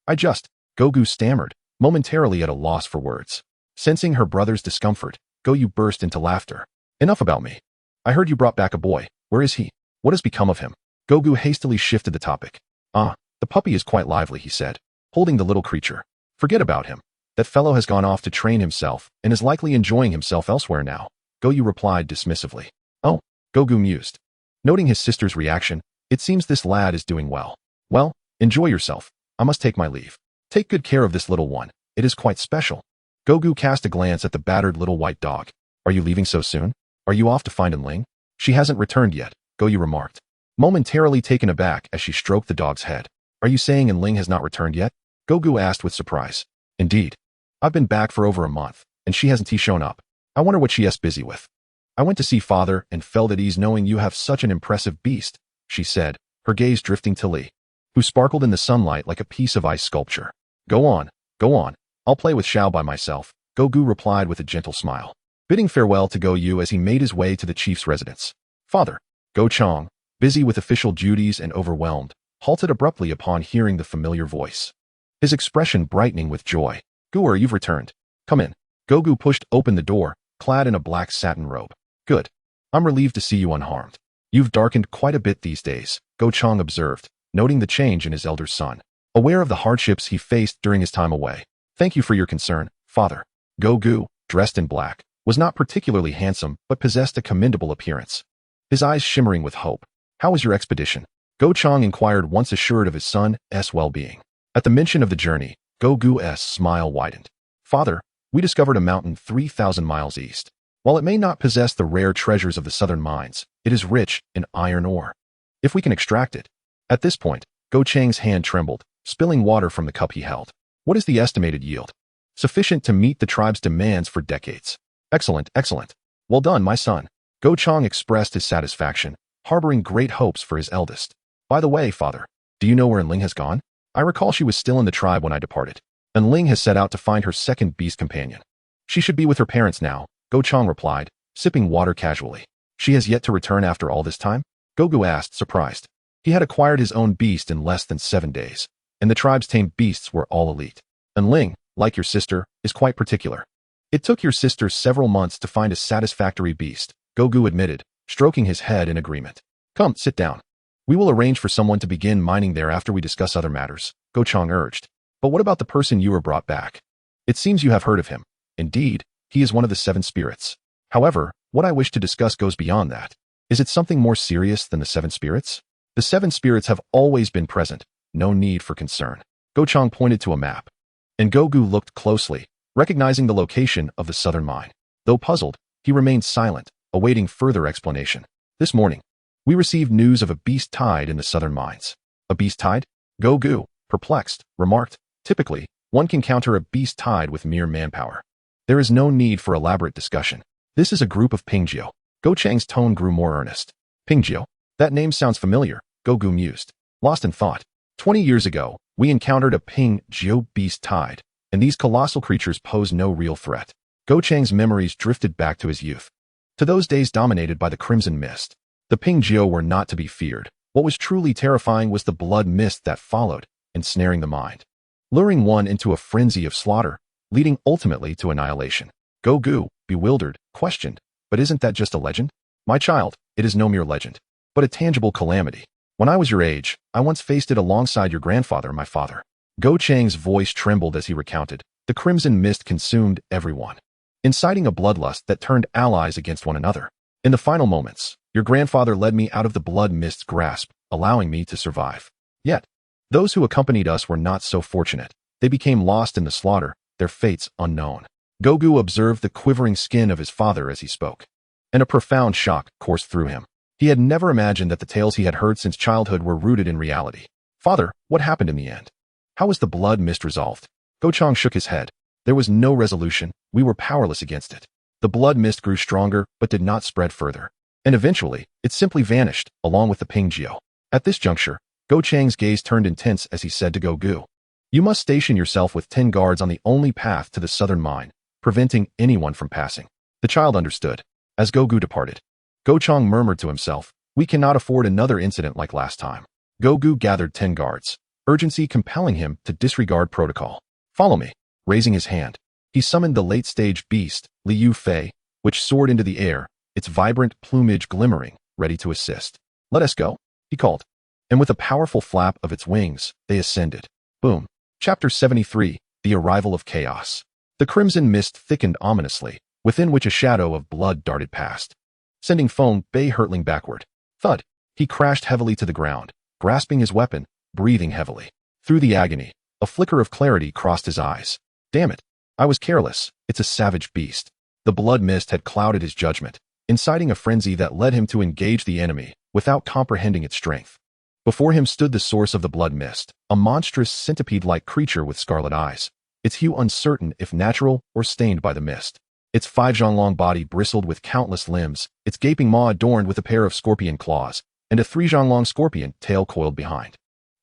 Gogu stammered, momentarily at a loss for words. Sensing her brother's discomfort, Goyu burst into laughter. "Enough about me. I heard you brought back a boy. Where is he? What has become of him?" Gogu hastily shifted the topic. "Ah, the puppy is quite lively," he said, holding the little creature. "Forget about him. That fellow has gone off to train himself and is likely enjoying himself elsewhere now, Goyu replied dismissively. Oh, Gogu mused. Noting his sister's reaction, it seems this lad is doing well. Well, enjoy yourself. I must take my leave. Take good care of this little one. It is quite special. Gogu cast a glance at the battered little white dog. Are you leaving so soon? Are you off to find Enling? She hasn't returned yet, Goyu remarked, momentarily taken aback as she stroked the dog's head. Are you saying Enling has not returned yet? Gogu asked with surprise. Indeed. I've been back for over a month, and she hasn't shown up. I wonder what she is busy with. I went to see father and felt at ease knowing you have such an impressive beast, she said, her gaze drifting to Li, who sparkled in the sunlight like a piece of ice sculpture. Go on, go on. I'll play with Xiao by myself, Gogu replied with a gentle smile, bidding farewell to Goyu as he made his way to the chief's residence. Father, Go Chong, busy with official duties and overwhelmed, halted abruptly upon hearing the familiar voice, his expression brightening with joy. Guer, you've returned. Come in. Gogu pushed open the door, clad in a black satin robe. Good. I'm relieved to see you unharmed. You've darkened quite a bit these days, Go Chong observed, noting the change in his elder son, aware of the hardships he faced during his time away. Thank you for your concern, father. Gogu, dressed in black, was not particularly handsome but possessed a commendable appearance, his eyes shimmering with hope. How was your expedition? Go Chong inquired, once assured of his son's well-being. At the mention of the journey, Gogu's smile widened. Father, we discovered a mountain 3,000 miles east. While it may not possess the rare treasures of the southern mines, it is rich in iron ore. If we can extract it. At this point, Go Chang's hand trembled, spilling water from the cup he held. What is the estimated yield? Sufficient to meet the tribe's demands for decades. Excellent, excellent. Well done, my son. Go Chong expressed his satisfaction, harboring great hopes for his eldest. By the way, father, do you know where Enling has gone? I recall she was still in the tribe when I departed. Enling has set out to find her second beast companion. She should be with her parents now, Go Chong replied, sipping water casually. She has yet to return after all this time? Gogu asked, surprised. He had acquired his own beast in less than 7 days, and the tribe's tamed beasts were all elite. Enling, like your sister, is quite particular. It took your sister several months to find a satisfactory beast, Gogu admitted, stroking his head in agreement. Come, sit down. We will arrange for someone to begin mining there after we discuss other matters, Go Chong urged. But what about the person you were brought back? It seems you have heard of him. Indeed, he is one of the 7 spirits. However, what I wish to discuss goes beyond that. Is it something more serious than the 7 spirits? The 7 spirits have always been present. No need for concern. Go Chong pointed to a map, and Gogu looked closely, recognizing the location of the southern mine. Though puzzled, he remained silent, awaiting further explanation. This morning, we received news of a beast tide in the southern mines. A beast tide? Gogu, perplexed, remarked. Typically, one can counter a beast tide with mere manpower. There is no need for elaborate discussion. This is a group of Pingjio. Go Chang's tone grew more earnest. Pingjio? That name sounds familiar, Gogu mused. Lost in thought. 20 years ago, we encountered a Pingjio beast tide, and these colossal creatures pose no real threat. Go Chang's memories drifted back to his youth, to those days dominated by the crimson mist. The Pingjio were not to be feared. What was truly terrifying was the blood mist that followed, ensnaring the mind, luring one into a frenzy of slaughter, leading ultimately to annihilation. Gogu, bewildered, questioned, but isn't that just a legend? My child, it is no mere legend, but a tangible calamity. When I was your age, I once faced it alongside your grandfather, my father. Go Chang's voice trembled as he recounted. The crimson mist consumed everyone, inciting a bloodlust that turned allies against one another. In the final moments, your grandfather led me out of the blood mist's grasp, allowing me to survive. Yet, those who accompanied us were not so fortunate. They became lost in the slaughter, their fates unknown. Gogu observed the quivering skin of his father as he spoke, and a profound shock coursed through him. He had never imagined that the tales he had heard since childhood were rooted in reality. Father, what happened in the end? How was the blood mist resolved? Go Chong shook his head. There was no resolution. We were powerless against it. The blood mist grew stronger, but did not spread further. And eventually, it simply vanished, along with the Pingjio. At this juncture, Go Chang's gaze turned intense as he said to Gogu, you must station yourself with 10 guards on the only path to the southern mine, preventing anyone from passing. The child understood. As Gogu departed, Go Chong murmured to himself, we cannot afford another incident like last time. Gogu gathered 10 guards, urgency compelling him to disregard protocol. Follow me. Raising his hand, he summoned the late-stage beast, Liu Fei, which soared into the air, its vibrant plumage glimmering, ready to assist. Let us go, he called. And with a powerful flap of its wings, they ascended. Boom. Chapter 73, the arrival of chaos. The crimson mist thickened ominously, within which a shadow of blood darted past, sending Feng Bei hurtling backward. Thud! He crashed heavily to the ground, grasping his weapon, breathing heavily. Through the agony, a flicker of clarity crossed his eyes. Damn it! I was careless. It's a savage beast. The blood mist had clouded his judgment, inciting a frenzy that led him to engage the enemy without comprehending its strength. Before him stood the source of the blood mist, a monstrous centipede-like creature with scarlet eyes, its hue uncertain if natural or stained by the mist. Its 5-zhang-long body bristled with countless limbs, its gaping maw adorned with a pair of scorpion claws, and a 3-zhang-long scorpion tail coiled behind.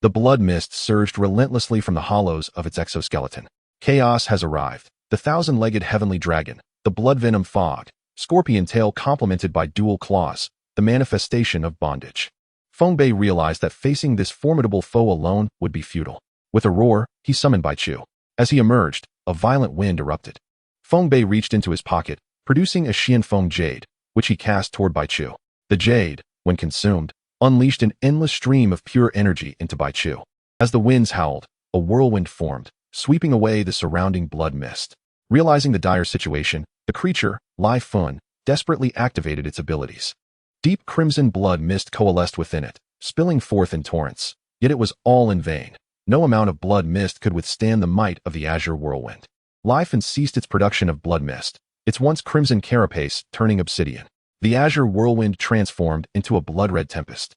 The blood mist surged relentlessly from the hollows of its exoskeleton. Chaos has arrived. The 1,000-legged heavenly dragon, the blood venom fog, scorpion tail complemented by dual claws, the manifestation of bondage. Feng Bei realized that facing this formidable foe alone would be futile. With a roar, he summoned Bai Chu. As he emerged, a violent wind erupted. Feng Bei reached into his pocket, producing a Xianfeng jade, which he cast toward Bai Chu. The jade, when consumed, unleashed an endless stream of pure energy into Bai Chu. As the winds howled, a whirlwind formed, sweeping away the surrounding blood mist. Realizing the dire situation, the creature, Lai Fun, desperately activated its abilities. Deep crimson blood mist coalesced within it, spilling forth in torrents. Yet it was all in vain. No amount of blood mist could withstand the might of the azure whirlwind. Lai Fun ceased its production of blood mist, its once crimson carapace turning obsidian. The azure whirlwind transformed into a blood-red tempest,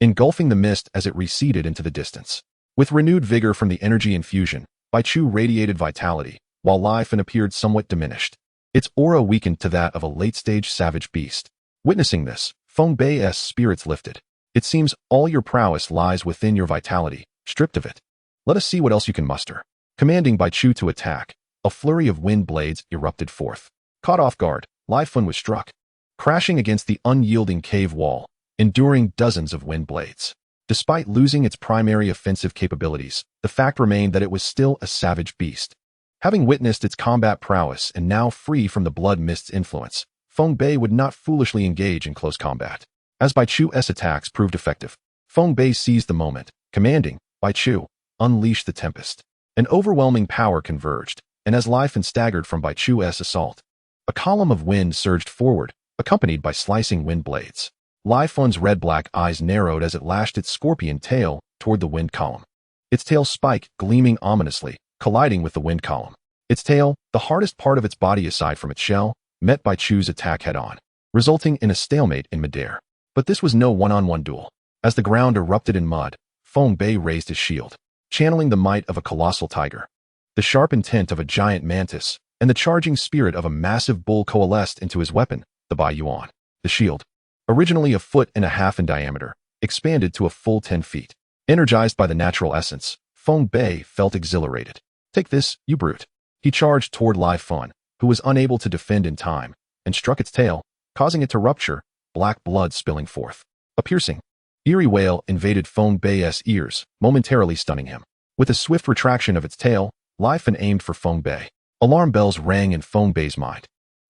engulfing the mist as it receded into the distance. With renewed vigor from the energy infusion, Bai Chu radiated vitality, while Lai Fun appeared somewhat diminished. Its aura weakened to that of a late-stage savage beast. Witnessing this, Feng Bei's spirits lifted. It seems all your prowess lies within your vitality, stripped of it. Let us see what else you can muster. Commanding Bai Chu to attack, a flurry of wind blades erupted forth. Caught off guard, Lai Fun was struck, crashing against the unyielding cave wall, enduring dozens of wind blades. Despite losing its primary offensive capabilities, the fact remained that it was still a savage beast. Having witnessed its combat prowess and now free from the blood mist's influence, Feng Bei would not foolishly engage in close combat. As Bai Chu's attacks proved effective, Feng Bei seized the moment, commanding, Bai Chu, unleash the tempest. An overwhelming power converged, and as Lai Fun staggered from Bai Chu's assault, a column of wind surged forward, accompanied by slicing wind blades. Lai Fun's red-black eyes narrowed as it lashed its scorpion tail toward the wind column. Its tail spike gleaming ominously, colliding with the wind column. Its tail, the hardest part of its body aside from its shell, met Bai Chu's attack head-on, resulting in a stalemate in midair. But this was no one-on-one duel. As the ground erupted in mud, Feng Bei raised his shield, channeling the might of a colossal tiger. The sharp intent of a giant mantis and the charging spirit of a massive bull coalesced into his weapon, the Bai Yuan. The shield, originally 1.5 feet in diameter, expanded to a full 10 feet. Energized by the natural essence, Feng Bei felt exhilarated. Take this, you brute. He charged toward Lai Fun, who was unable to defend in time, and struck its tail, causing it to rupture, black blood spilling forth. A piercing, eerie wail invaded Feng Bei's ears, momentarily stunning him. With a swift retraction of its tail, Lai Fun aimed for Feng Bei. Alarm bells rang in Feng Bei's mind,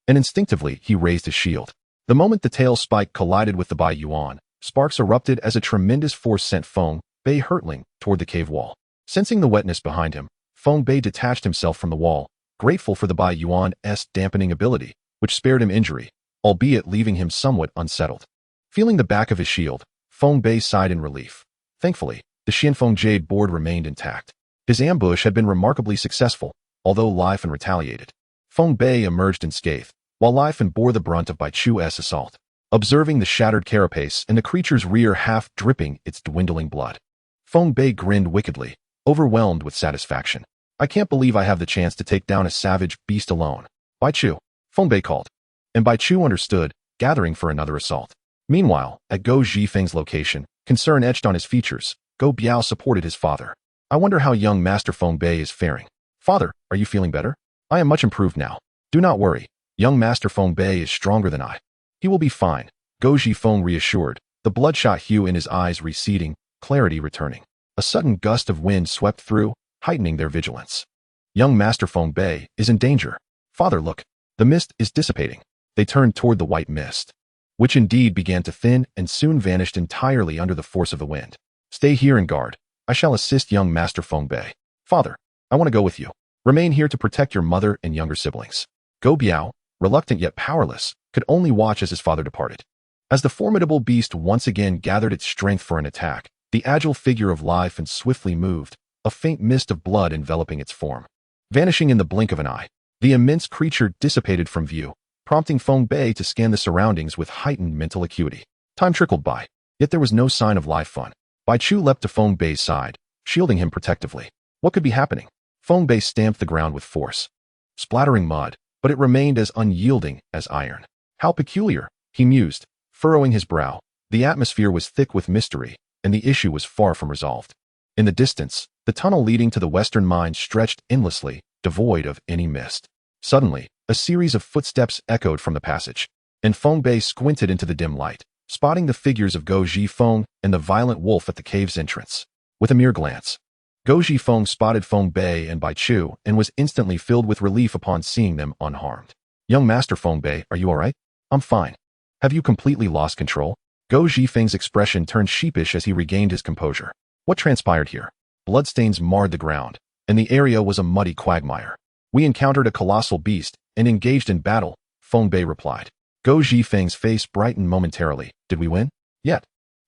and instinctively he raised his shield. The moment the tail spike collided with the Bai Yuan, sparks erupted as a tremendous force sent Feng Bei hurtling toward the cave wall. Sensing the wetness behind him, Feng Bei detached himself from the wall, grateful for the Bai Yuan's dampening ability, which spared him injury, albeit leaving him somewhat unsettled. Feeling the back of his shield, Feng Bei sighed in relief. Thankfully, the Xianfeng Jade board remained intact. His ambush had been remarkably successful, although Lai Fun retaliated. Feng Bei emerged unscathed, while Lai Fun bore the brunt of Bai Chu's assault, observing the shattered carapace and the creature's rear half dripping its dwindling blood. Feng Bei grinned wickedly, overwhelmed with satisfaction. I can't believe I have the chance to take down a savage beast alone. Bai Chu, Feng Bei called. And Bai Chu understood, gathering for another assault. Meanwhile, at Go Zhifeng's location, concern etched on his features, Go Biao supported his father. I wonder how young Master Feng Bei is faring. Father, are you feeling better? I am much improved now. Do not worry. Young Master Feng Bei is stronger than I. He will be fine. Go Zhifeng reassured, the bloodshot hue in his eyes receding, clarity returning. A sudden gust of wind swept through, heightening their vigilance. Young Master Feng Bei is in danger. Father, look. The mist is dissipating. They turned toward the white mist, which indeed began to thin and soon vanished entirely under the force of the wind. Stay here and guard. I shall assist young Master Feng Bei. Father, I want to go with you. Remain here to protect your mother and younger siblings. Go Biao, reluctant yet powerless, could only watch as his father departed. As the formidable beast once again gathered its strength for an attack, the agile figure of life and swiftly moved, a faint mist of blood enveloping its form. Vanishing in the blink of an eye, the immense creature dissipated from view, prompting Feng Bei to scan the surroundings with heightened mental acuity. Time trickled by, yet there was no sign of life fun. Bai Chu leapt to Feng Bei's side, shielding him protectively. What could be happening? Feng Bei stamped the ground with force, splattering mud, but it remained as unyielding as iron. How peculiar, he mused, furrowing his brow. The atmosphere was thick with mystery, and the issue was far from resolved. In the distance, the tunnel leading to the western mine stretched endlessly, devoid of any mist. Suddenly, a series of footsteps echoed from the passage, and Feng Bei squinted into the dim light, spotting the figures of Go Zhifeng and the violent wolf at the cave's entrance. With a mere glance, Go Zhifeng spotted Feng Bei and Bai Chu and was instantly filled with relief upon seeing them unharmed. Young Master Feng Bei, are you all right? I'm fine. Have you completely lost control? Go Zhifeng's expression turned sheepish as he regained his composure. What transpired here? Bloodstains marred the ground, and the area was a muddy quagmire. We encountered a colossal beast and engaged in battle, Feng Bei replied. Go Zhifeng's face brightened momentarily. Did we win? Yet.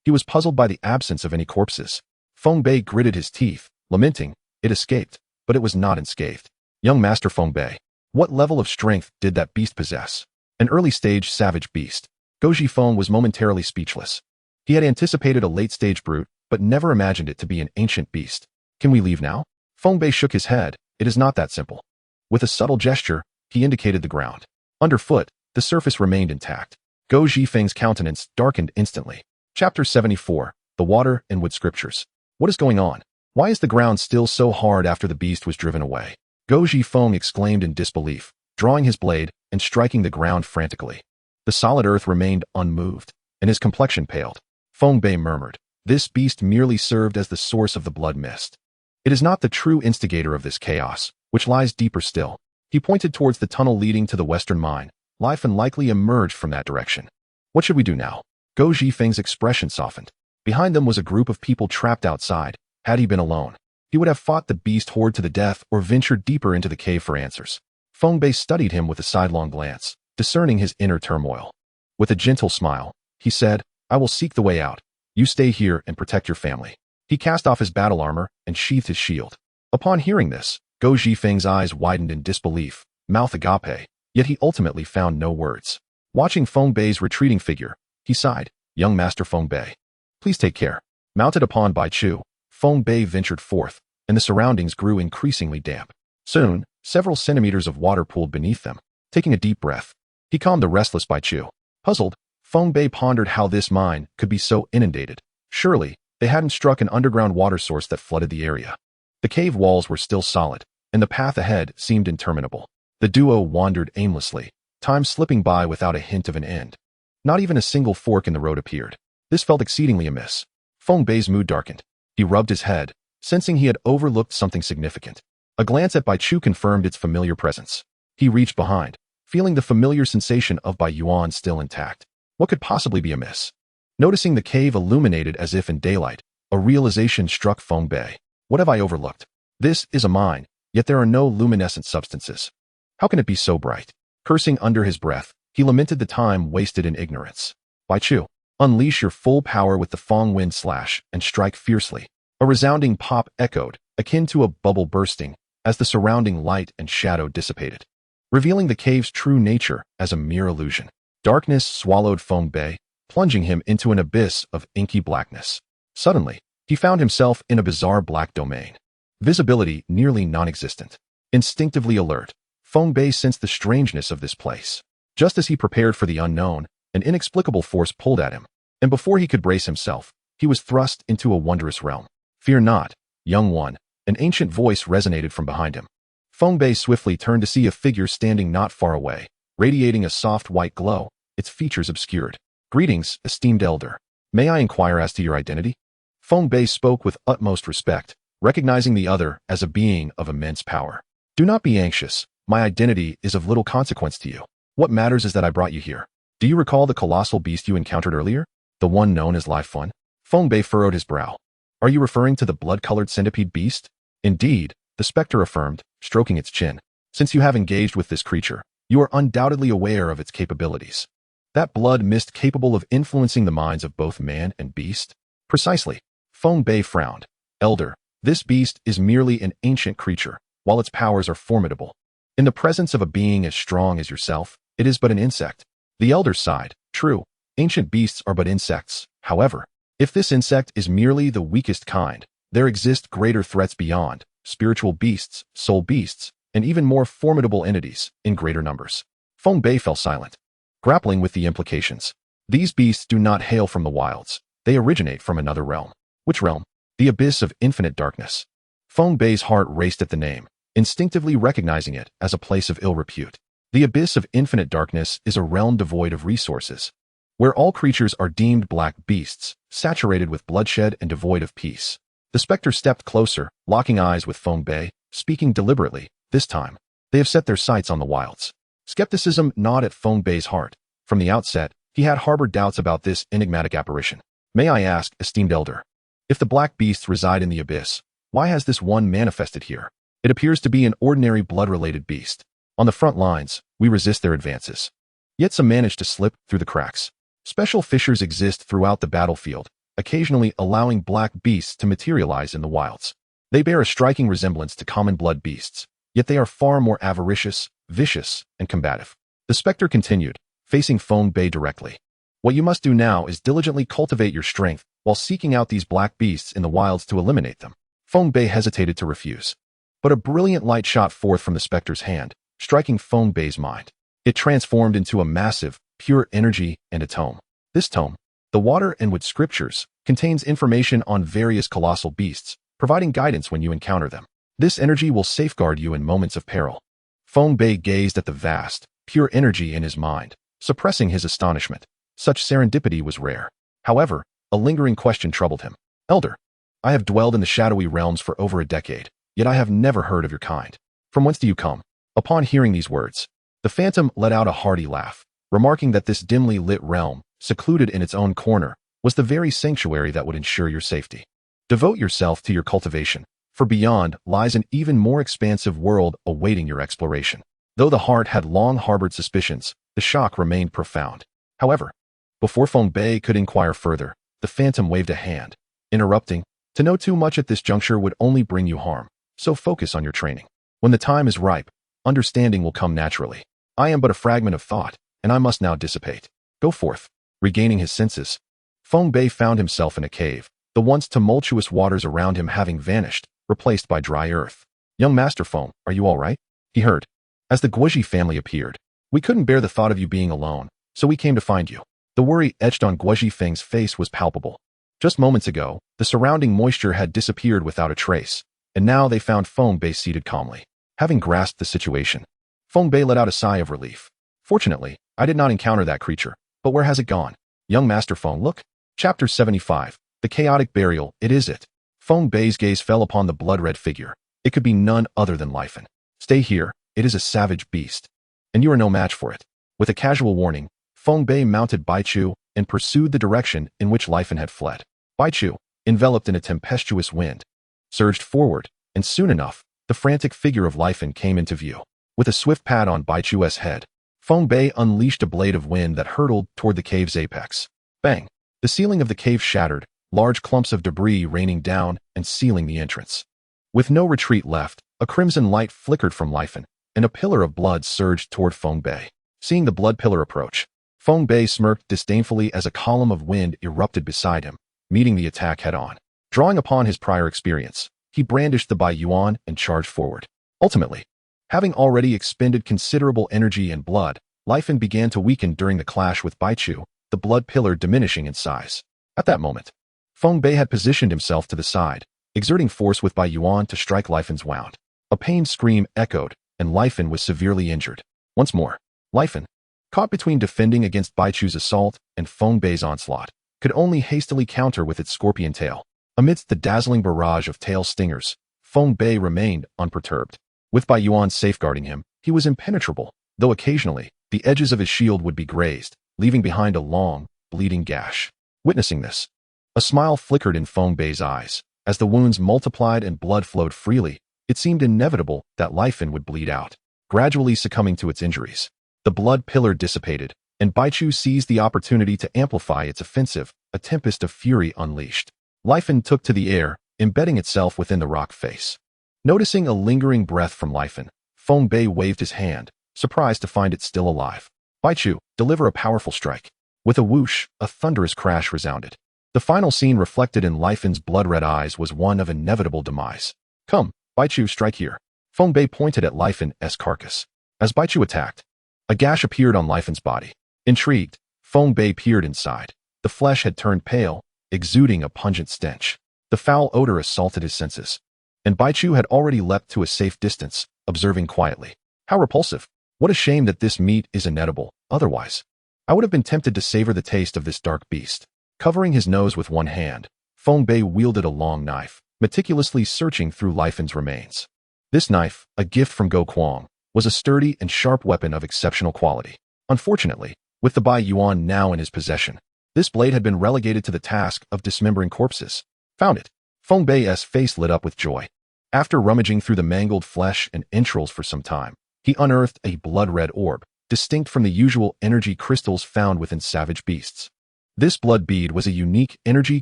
He was puzzled by the absence of any corpses. Feng Bei gritted his teeth, lamenting, it escaped, but it was not unscathed. Young Master Feng Bei, what level of strength did that beast possess? An early-stage savage beast. Go Zhifeng was momentarily speechless. He had anticipated a late-stage brute, but never imagined it to be an ancient beast. Can we leave now? Feng Bei shook his head. It is not that simple. With a subtle gesture, he indicated the ground. Underfoot, the surface remained intact. Go Zhifeng's countenance darkened instantly. Chapter 74, The Water and Wood Scriptures. What is going on? Why is the ground still so hard after the beast was driven away? Go Zhifeng exclaimed in disbelief, drawing his blade and striking the ground frantically. The solid earth remained unmoved, and his complexion paled. Feng Bei murmured, this beast merely served as the source of the blood mist. It is not the true instigator of this chaos, which lies deeper still. He pointed towards the tunnel leading to the western mine. Life unlikely emerged from that direction. What should we do now? Go Zhifeng's expression softened. Behind them was a group of people trapped outside. Had he been alone, he would have fought the beast horde to the death or ventured deeper into the cave for answers. Feng Bei studied him with a sidelong glance, discerning his inner turmoil. With a gentle smile, he said, I will seek the way out. You stay here and protect your family. He cast off his battle armor and sheathed his shield. Upon hearing this, Go Zhifeng's eyes widened in disbelief, mouth agape, yet he ultimately found no words. Watching Feng Bei's retreating figure, he sighed, Young Master Feng Bei, please take care. Mounted upon Bai Chu, Feng Bei ventured forth, and the surroundings grew increasingly damp. Soon, several centimeters of water pooled beneath them. Taking a deep breath, he calmed the restless Bai Chu. Puzzled, Feng Bei pondered how this mine could be so inundated. Surely, they hadn't struck an underground water source that flooded the area. The cave walls were still solid, and the path ahead seemed interminable. The duo wandered aimlessly, time slipping by without a hint of an end. Not even a single fork in the road appeared. This felt exceedingly amiss. Feng Bei's mood darkened. He rubbed his head, sensing he had overlooked something significant. A glance at Bai Chu confirmed its familiar presence. He reached behind, feeling the familiar sensation of Bai Yuan still intact. What could possibly be amiss? Noticing the cave illuminated as if in daylight, a realization struck Feng Bei. What have I overlooked? This is a mine, yet there are no luminescent substances. How can it be so bright? Cursing under his breath, he lamented the time wasted in ignorance. Bai Chu, unleash your full power with the Feng Wind Slash and strike fiercely. A resounding pop echoed, akin to a bubble bursting, as the surrounding light and shadow dissipated, revealing the cave's true nature as a mere illusion. Darkness swallowed Feng Bei, plunging him into an abyss of inky blackness. Suddenly, he found himself in a bizarre black domain. Visibility nearly non-existent. Instinctively alert, Feng Bei sensed the strangeness of this place. Just as he prepared for the unknown, an inexplicable force pulled at him, and before he could brace himself, he was thrust into a wondrous realm. Fear not, young one, an ancient voice resonated from behind him. Feng Bei swiftly turned to see a figure standing not far away, radiating a soft white glow, its features obscured. Greetings, esteemed elder. May I inquire as to your identity? Feng Bei spoke with utmost respect, recognizing the other as a being of immense power. Do not be anxious. My identity is of little consequence to you. What matters is that I brought you here. Do you recall the colossal beast you encountered earlier? The one known as Life Fun? Feng Bei furrowed his brow. Are you referring to the blood-colored centipede beast? Indeed, the specter affirmed, stroking its chin. Since you have engaged with this creature, you are undoubtedly aware of its capabilities. That blood mist capable of influencing the minds of both man and beast? Precisely. Feng Bei frowned. Elder, this beast is merely an ancient creature, while its powers are formidable. In the presence of a being as strong as yourself, it is but an insect. The elder sighed. True, ancient beasts are but insects. However, if this insect is merely the weakest kind, there exist greater threats beyond, spiritual beasts, soul beasts, and even more formidable entities, in greater numbers. Feng Bei fell silent, grappling with the implications. These beasts do not hail from the wilds. They originate from another realm. Which realm? The abyss of infinite darkness. Feng Bei's heart raced at the name, instinctively recognizing it as a place of ill repute. The abyss of infinite darkness is a realm devoid of resources, where all creatures are deemed black beasts, saturated with bloodshed and devoid of peace. The specter stepped closer, locking eyes with Feng Bei, speaking deliberately. This time, they have set their sights on the wilds. Skepticism gnawed at Feng Bei's heart. From the outset, he had harbored doubts about this enigmatic apparition. May I ask, esteemed elder, if the black beasts reside in the abyss, why has this one manifested here? It appears to be an ordinary blood-related beast. On the front lines, we resist their advances. Yet some manage to slip through the cracks. Special fissures exist throughout the battlefield, occasionally allowing black beasts to materialize in the wilds. They bear a striking resemblance to common blood beasts, yet they are far more avaricious, vicious, and combative. The specter continued, facing Feng Bei directly. What you must do now is diligently cultivate your strength while seeking out these black beasts in the wilds to eliminate them. Feng Bei hesitated to refuse. But a brilliant light shot forth from the specter's hand, striking Feng Bei's mind. It transformed into a massive, pure energy and a tome. This tome, the Water and Wood Scriptures, contains information on various colossal beasts, providing guidance when you encounter them. This energy will safeguard you in moments of peril. Feng Bei gazed at the vast, pure energy in his mind, suppressing his astonishment. Such serendipity was rare. However, a lingering question troubled him. Elder, I have dwelled in the shadowy realms for over a decade, yet I have never heard of your kind. From whence do you come? Upon hearing these words, the phantom let out a hearty laugh, remarking that this dimly lit realm, secluded in its own corner, was the very sanctuary that would ensure your safety. Devote yourself to your cultivation, for beyond lies an even more expansive world awaiting your exploration. Though the heart had long harbored suspicions, the shock remained profound. However, before Feng Bei could inquire further, the phantom waved a hand, interrupting. To know too much at this juncture would only bring you harm, so focus on your training. When the time is ripe, understanding will come naturally. I am but a fragment of thought, and I must now dissipate. Go forth. Regaining his senses, Feng Bei found himself in a cave, the once tumultuous waters around him having vanished, replaced by dry earth. Young Master Feng, are you all right? He heard. As the Guoji family appeared, we couldn't bear the thought of you being alone, so we came to find you. The worry etched on Guoji Feng's face was palpable. Just moments ago, the surrounding moisture had disappeared without a trace, and now they found Feng Bei seated calmly. Having grasped the situation, Feng Bei let out a sigh of relief. Fortunately, I did not encounter that creature, but where has it gone? Young Master Feng, look. Chapter 75. The Chaotic Burial, it is it. Feng Bei's gaze fell upon the blood-red figure. It could be none other than Lifen. Stay here, it is a savage beast, and you are no match for it. With a casual warning, Feng Bei mounted Baichu and pursued the direction in which Lifen had fled. Baichu, enveloped in a tempestuous wind, surged forward, and soon enough, the frantic figure of Lifen came into view. With a swift pat on Baichu's head, Feng Bei unleashed a blade of wind that hurtled toward the cave's apex. Bang! The ceiling of the cave shattered, large clumps of debris raining down and sealing the entrance. With no retreat left, a crimson light flickered from Lifen, and a pillar of blood surged toward Feng Bei. Seeing the blood pillar approach, Feng Bei smirked disdainfully as a column of wind erupted beside him, meeting the attack head-on. Drawing upon his prior experience, he brandished the Bai Yuan and charged forward. Ultimately, having already expended considerable energy and blood, Lifen began to weaken during the clash with Baichu, the blood pillar diminishing in size. At that moment, Feng Bei had positioned himself to the side, exerting force with Bai Yuan to strike Lifen's wound. A pained scream echoed, and Lifen was severely injured. Once more, Lifen, caught between defending against Baichu's assault and Feng Bei's onslaught, could only hastily counter with its scorpion tail. Amidst the dazzling barrage of tail stingers, Feng Bei remained unperturbed. With Bai Yuan safeguarding him, he was impenetrable, though occasionally, the edges of his shield would be grazed, leaving behind a long, bleeding gash. Witnessing this, a smile flickered in Feng Bei's eyes. As the wounds multiplied and blood flowed freely, It seemed inevitable that Lifin would bleed out, gradually succumbing to its injuries. The blood pillar dissipated, and Baichu seized the opportunity to amplify its offensive, a tempest of fury unleashed. Lifin took to the air, embedding itself within the rock face. Noticing a lingering breath from Lifin, Feng Bei waved his hand, surprised to find it still alive. Baichu, deliver a powerful strike. With a whoosh, a thunderous crash resounded. The final scene reflected in Lifin's blood-red eyes was one of inevitable demise. Come, Baichu, strike here. Feng Bei pointed at Lifin's carcass. As Baichu attacked, a gash appeared on Lifin's body. Intrigued, Feng Bei peered inside. The flesh had turned pale, exuding a pungent stench. The foul odor assaulted his senses. And Baichu had already leapt to a safe distance, observing quietly. How repulsive. What a shame that this meat is inedible, otherwise. I would have been tempted to savor the taste of this dark beast. Covering his nose with one hand, Feng Bei wielded a long knife, meticulously searching through Lifin's remains. This knife, a gift from Go Kuang, was a sturdy and sharp weapon of exceptional quality. Unfortunately, with the Bai Yuan now in his possession, this blade had been relegated to the task of dismembering corpses. Found it. Feng Bei's face lit up with joy. After rummaging through the mangled flesh and entrails for some time, he unearthed a blood-red orb, distinct from the usual energy crystals found within savage beasts. This blood bead was a unique energy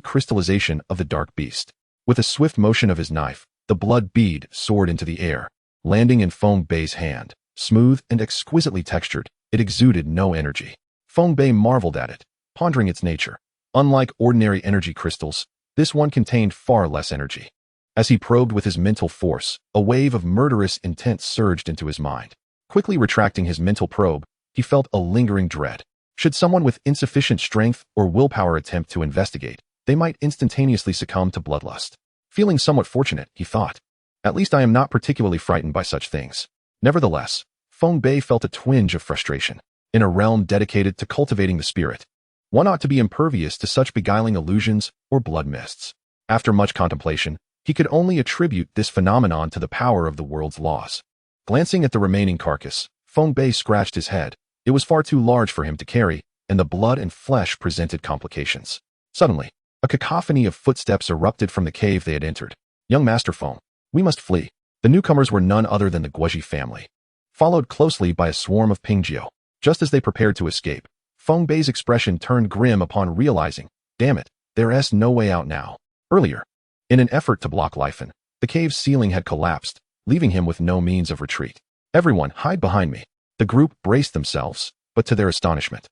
crystallization of the dark beast. With a swift motion of his knife, the blood bead soared into the air, landing in Feng Bei's hand. Smooth and exquisitely textured, it exuded no energy. Feng Bei marveled at it, pondering its nature. Unlike ordinary energy crystals, this one contained far less energy. As he probed with his mental force, a wave of murderous intent surged into his mind. Quickly retracting his mental probe, he felt a lingering dread. Should someone with insufficient strength or willpower attempt to investigate, they might instantaneously succumb to bloodlust. Feeling somewhat fortunate, he thought. At least I am not particularly frightened by such things. Nevertheless, Feng Bei felt a twinge of frustration. In a realm dedicated to cultivating the spirit, one ought to be impervious to such beguiling illusions or blood mists. After much contemplation, he could only attribute this phenomenon to the power of the world's laws. Glancing at the remaining carcass, Feng Bei scratched his head. It was far too large for him to carry, and the blood and flesh presented complications. Suddenly, a cacophony of footsteps erupted from the cave they had entered. Young Master Feng, we must flee. The newcomers were none other than the Guoji family, followed closely by a swarm of Pingjiu. Just as they prepared to escape, Feng Bei's expression turned grim upon realizing, damn it, there's no way out now. Earlier, in an effort to block Lifin, the cave's ceiling had collapsed, leaving him with no means of retreat. Everyone, hide behind me. The group braced themselves, but to their astonishment,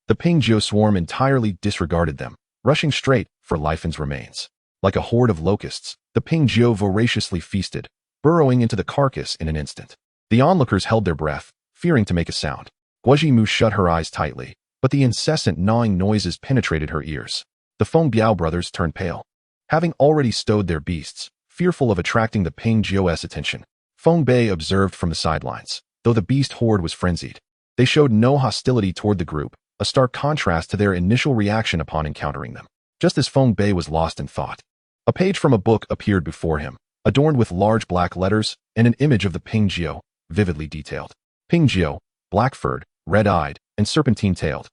the Pingjiu swarm entirely disregarded them, rushing straight for Lifin's remains. Like a horde of locusts, the Pingjiu voraciously feasted, burrowing into the carcass in an instant. The onlookers held their breath, fearing to make a sound. Guoji Mu shut her eyes tightly, but the incessant gnawing noises penetrated her ears. The Feng Biao brothers turned pale. Having already stowed their beasts, fearful of attracting the Pingjiu's attention, Feng Bei observed from the sidelines. Though the beast horde was frenzied, they showed no hostility toward the group, a stark contrast to their initial reaction upon encountering them. Just as Feng Bei was lost in thought, a page from a book appeared before him, adorned with large black letters and an image of the Pingjiu, vividly detailed. Pingjiu, black-furred, red-eyed, and serpentine-tailed.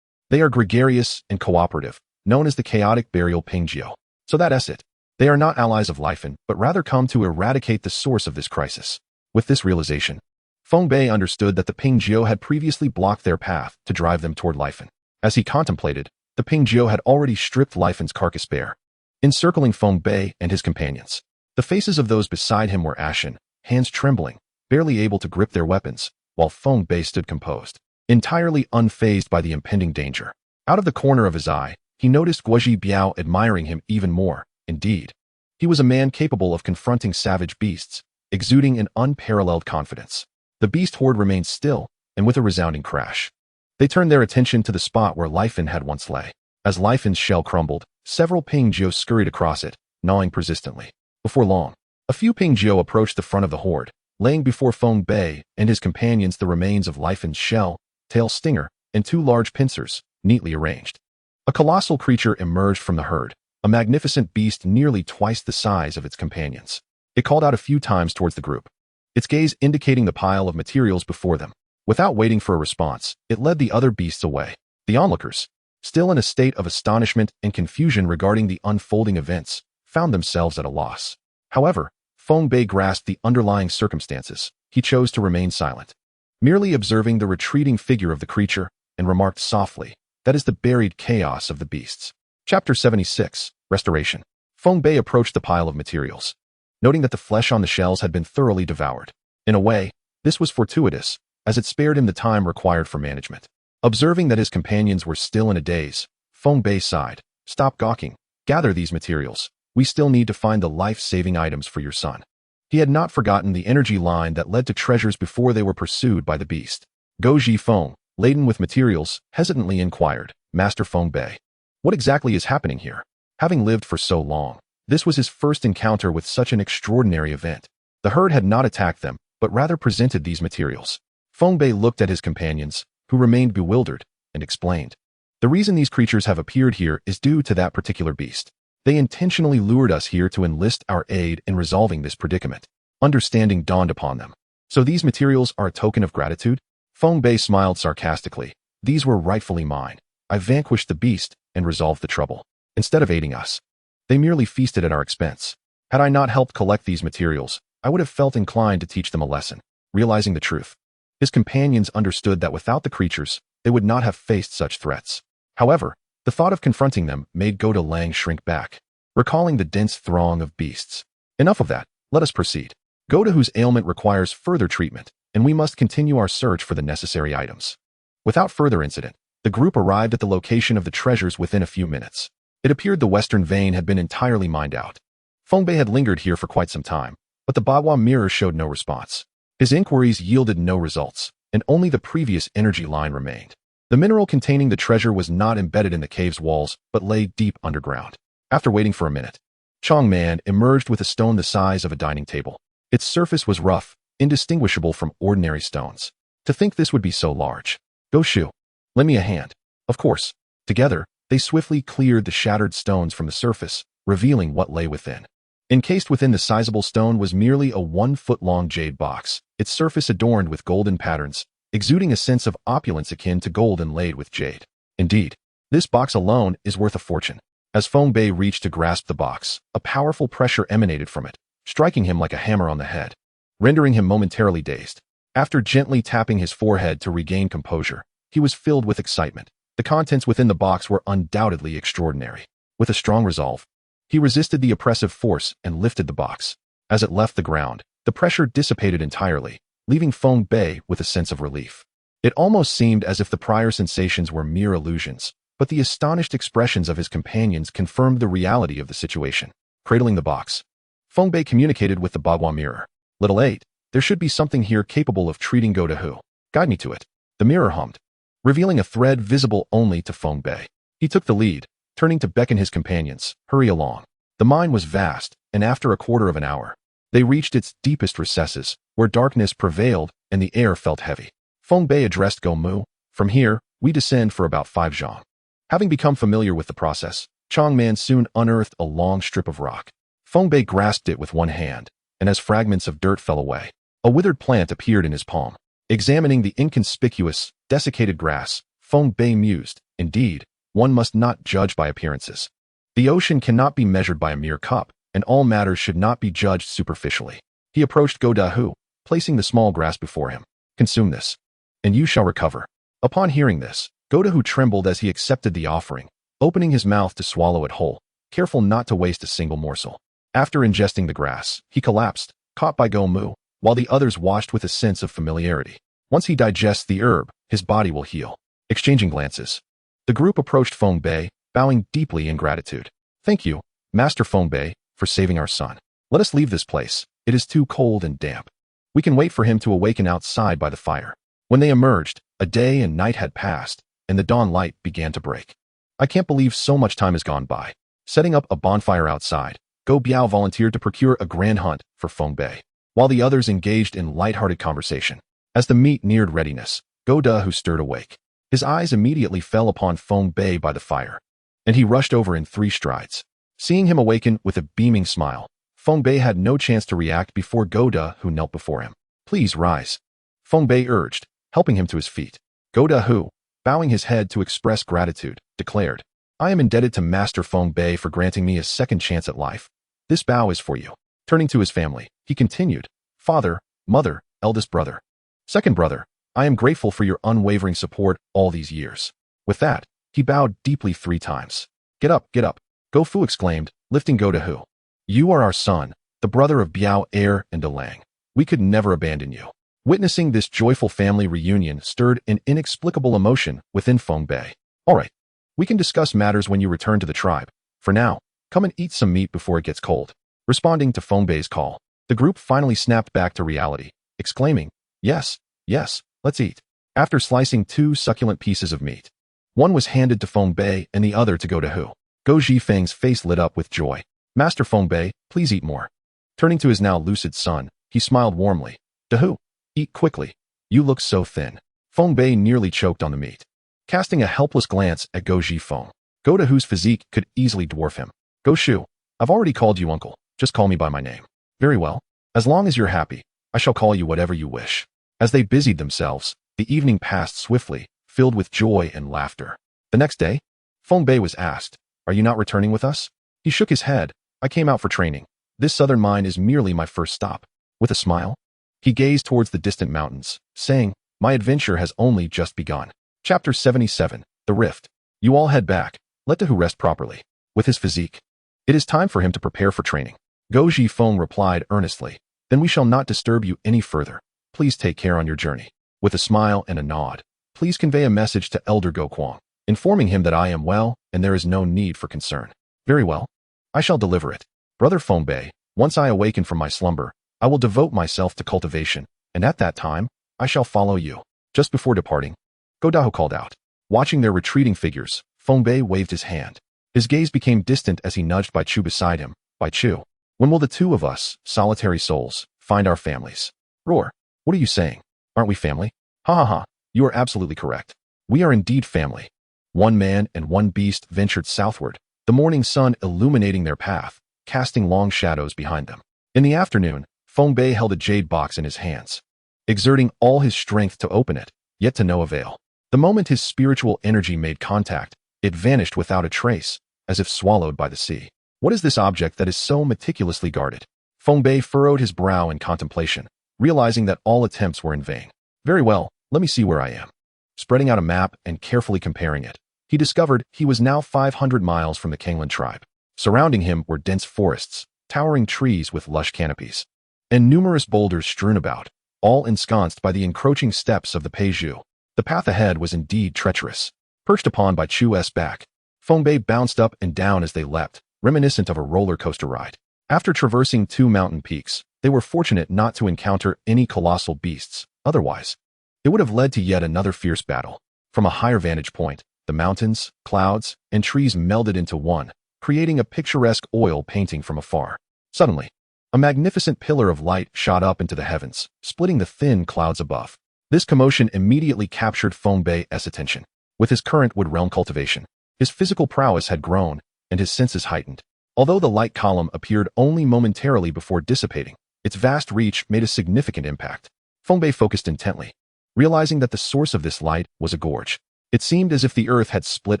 They are gregarious and cooperative, known as the chaotic burial Pingjiu. So that's it. They are not allies of Lifin, but rather come to eradicate the source of this crisis. With this realization, Feng Bei understood that the Pingjiu had previously blocked their path to drive them toward Lifin. As he contemplated, the Pingjiu had already stripped Lifin's carcass bare, encircling Feng Bei and his companions. The faces of those beside him were ashen, hands trembling, barely able to grip their weapons, while Feng Bei stood composed, entirely unfazed by the impending danger. Out of the corner of his eye, he noticed Guoji Biao admiring him even more. Indeed, he was a man capable of confronting savage beasts, exuding an unparalleled confidence. The beast horde remained still, and with a resounding crash, they turned their attention to the spot where Lifin had once lay. As Lifin's shell crumbled, several Pingjiu scurried across it, gnawing persistently. Before long, a few Pingjiu approached the front of the horde, laying before Feng Bei and his companions the remains of Lifin's shell, tail stinger, and two large pincers, neatly arranged. A colossal creature emerged from the herd, a magnificent beast nearly twice the size of its companions. It called out a few times towards the group, its gaze indicating the pile of materials before them. Without waiting for a response, it led the other beasts away. The onlookers, still in a state of astonishment and confusion regarding the unfolding events, found themselves at a loss. However, Feng Bei grasped the underlying circumstances. He chose to remain silent, merely observing the retreating figure of the creature, and remarked softly, "That is the buried chaos of the beasts." Chapter 76, Restoration. Feng Bei approached the pile of materials, noting that the flesh on the shells had been thoroughly devoured. In a way, this was fortuitous, as it spared him the time required for management. Observing that his companions were still in a daze, Feng Bei sighed. "Stop gawking. Gather these materials. We still need to find the life-saving items for your son." He had not forgotten the energy line that led to treasures before they were pursued by the beast. Goji Feng, laden with materials, hesitantly inquired, "Master Feng Bei, what exactly is happening here?" Having lived for so long, this was his first encounter with such an extraordinary event. The herd had not attacked them, but rather presented these materials. Feng Bei looked at his companions, who remained bewildered, and explained, "The reason these creatures have appeared here is due to that particular beast. They intentionally lured us here to enlist our aid in resolving this predicament." Understanding dawned upon them. "So these materials are a token of gratitude?" Feng Bei smiled sarcastically. "These were rightfully mine. I vanquished the beast and resolved the trouble. Instead of aiding us, they merely feasted at our expense. Had I not helped collect these materials, I would have felt inclined to teach them a lesson." Realizing the truth, his companions understood that without the creatures, they would not have faced such threats. However, the thought of confronting them made Goda Lang shrink back, recalling the dense throng of beasts. "Enough of that, let us proceed. Goda, whose ailment requires further treatment, and we must continue our search for the necessary items." Without further incident, the group arrived at the location of the treasures within a few minutes. It appeared the western vein had been entirely mined out. Feng Bei had lingered here for quite some time, but the Bagua mirror showed no response. His inquiries yielded no results, and only the previous energy line remained. The mineral containing the treasure was not embedded in the cave's walls, but lay deep underground. After waiting for a minute, Chong Man emerged with a stone the size of a dining table. Its surface was rough, indistinguishable from ordinary stones. To think this would be so large. "Go Shu, lend me a hand." Of course. Together, they swiftly cleared the shattered stones from the surface, revealing what lay within. Encased within the sizable stone was merely a 1-foot-long jade box, its surface adorned with golden patterns, exuding a sense of opulence akin to gold inlaid with jade. Indeed, this box alone is worth a fortune. As Feng Bei reached to grasp the box, a powerful pressure emanated from it, striking him like a hammer on the head, rendering him momentarily dazed. After gently tapping his forehead to regain composure, he was filled with excitement. The contents within the box were undoubtedly extraordinary. With a strong resolve, he resisted the oppressive force and lifted the box. As it left the ground, the pressure dissipated entirely, leaving Feng Bei with a sense of relief. It almost seemed as if the prior sensations were mere illusions, but the astonished expressions of his companions confirmed the reality of the situation. Cradling the box, Feng Bei communicated with the Bagua mirror. "Little 8, there should be something here capable of treating Goda Hu. Guide me to it." The mirror hummed, revealing a thread visible only to Feng Bei. He took the lead, turning to beckon his companions, "Hurry along." The mine was vast, and after a quarter of an hour, they reached its deepest recesses, where darkness prevailed and the air felt heavy. Feng Bei addressed Go Mu, "From here, we descend for about 5 zhang." Having become familiar with the process, Chong Man soon unearthed a long strip of rock. Feng Bei grasped it with one hand, and as fragments of dirt fell away, a withered plant appeared in his palm. Examining the inconspicuous, desiccated grass, Feng Bei mused, "Indeed, one must not judge by appearances. The ocean cannot be measured by a mere cup, and all matters should not be judged superficially." He approached Goda Hu, placing the small grass before him. "Consume this, and you shall recover." Upon hearing this, Goda Hu trembled as he accepted the offering, opening his mouth to swallow it whole, careful not to waste a single morsel. After ingesting the grass, he collapsed, caught by Go Mu, while the others watched with a sense of familiarity. Once he digests the herb, his body will heal. Exchanging glances, the group approached Feng Bei, bowing deeply in gratitude. "Thank you, Master Feng Bei, for saving our son. Let us leave this place. It is too cold and damp. We can wait for him to awaken outside by the fire." When they emerged, a day and night had passed, and the dawn light began to break. "I can't believe so much time has gone by." Setting up a bonfire outside, Go Biao volunteered to procure a grand hunt for Feng Bei, while the others engaged in light-hearted conversation. As the meat neared readiness, Goda Hu stirred awake. His eyes immediately fell upon Feng Bei by the fire, and he rushed over in 3 strides. Seeing him awaken with a beaming smile, Feng Bei had no chance to react before Goda Hu knelt before him. "Please rise," Feng Bei urged, helping him to his feet. Goda Hu, bowing his head to express gratitude, declared, "I am indebted to Master Feng Bei for granting me a second chance at life. This bow is for you." Turning to his family, He continued, "Father, mother, eldest brother, second brother, I am grateful for your unwavering support all these years." With that, he bowed deeply 3 times. Get up, get up," Go Fu exclaimed, lifting Go to Hu. "You are our son, the brother of Biao, Air, and Delang. We could never abandon you." Witnessing this joyful family reunion stirred an inexplicable emotion within Feng Bei. "All right, we can discuss matters when you return to the tribe. For now, come and eat some meat before it gets cold." Responding to Feng Bei's call, the group finally snapped back to reality, exclaiming, "Yes, yes, let's eat." After slicing 2 succulent pieces of meat, one was handed to Feng Bei and the other to Go to Hu. Go Zhifeng's face lit up with joy. "Master Feng Bei, please eat more." Turning to his now lucid son, he smiled warmly. "To Hu, eat quickly. You look so thin." Feng Bei nearly choked on the meat. Casting a helpless glance at Go Zhifeng, Go to Hu's physique could easily dwarf him. "Go Shu, I've already called you uncle. Just call me by my name." "Very well. As long as you're happy, I shall call you whatever you wish." As they busied themselves, the evening passed swiftly, filled with joy and laughter. The next day, Feng Bei was asked, "Are you not returning with us?" He shook his head. "I came out for training. This southern mine is merely my first stop." With a smile, he gazed towards the distant mountains, saying, "My adventure has only just begun." Chapter 77, The Rift. "You all head back. Let Dehu rest properly. With his physique, it is time for him to prepare for training." Go Zhifeng replied earnestly, "Then we shall not disturb you any further. Please take care on your journey." With a smile and a nod, "Please convey a message to Elder Go Kuang, informing him that I am well and there is no need for concern." "Very well. I shall deliver it." "Brother Feng Bei, once I awaken from my slumber, I will devote myself to cultivation, and at that time, I shall follow you." Just before departing, Go Dahu called out. Watching their retreating figures, Feng Bei waved his hand. His gaze became distant as he nudged Bai Chu beside him. "Bai Chu, when will the 2 of us, solitary souls, find our families?" "Roar. What are you saying? Aren't we family?" "Ha ha ha, you are absolutely correct. We are indeed family." 1 man and 1 beast ventured southward, the morning sun illuminating their path, casting long shadows behind them. In the afternoon, Feng Bei held a jade box in his hands, exerting all his strength to open it, yet to no avail. The moment his spiritual energy made contact, it vanished without a trace, as if swallowed by the sea. What is this object that is so meticulously guarded? Feng Bei furrowed his brow in contemplation, realizing that all attempts were in vain. "Very well, let me see where I am." Spreading out a map and carefully comparing it, he discovered he was now 500 miles from the Kanglan tribe. Surrounding him were dense forests, towering trees with lush canopies, and numerous boulders strewn about, all ensconced by the encroaching steps of the Peizhu. The path ahead was indeed treacherous. Perched upon Bai Chu's back, Feng Bei bounced up and down as they leapt, reminiscent of a roller coaster ride. After traversing 2 mountain peaks, they were fortunate not to encounter any colossal beasts. Otherwise, it would have led to yet another fierce battle. From a higher vantage point, the mountains, clouds, and trees melded into one, creating a picturesque oil painting from afar. Suddenly, a magnificent pillar of light shot up into the heavens, splitting the thin clouds above. This commotion immediately captured Feng Bei's attention. With his current wood realm cultivation, his physical prowess had grown, and his senses heightened. Although the light column appeared only momentarily before dissipating, its vast reach made a significant impact. Feng Bei focused intently, realizing that the source of this light was a gorge. It seemed as if the earth had split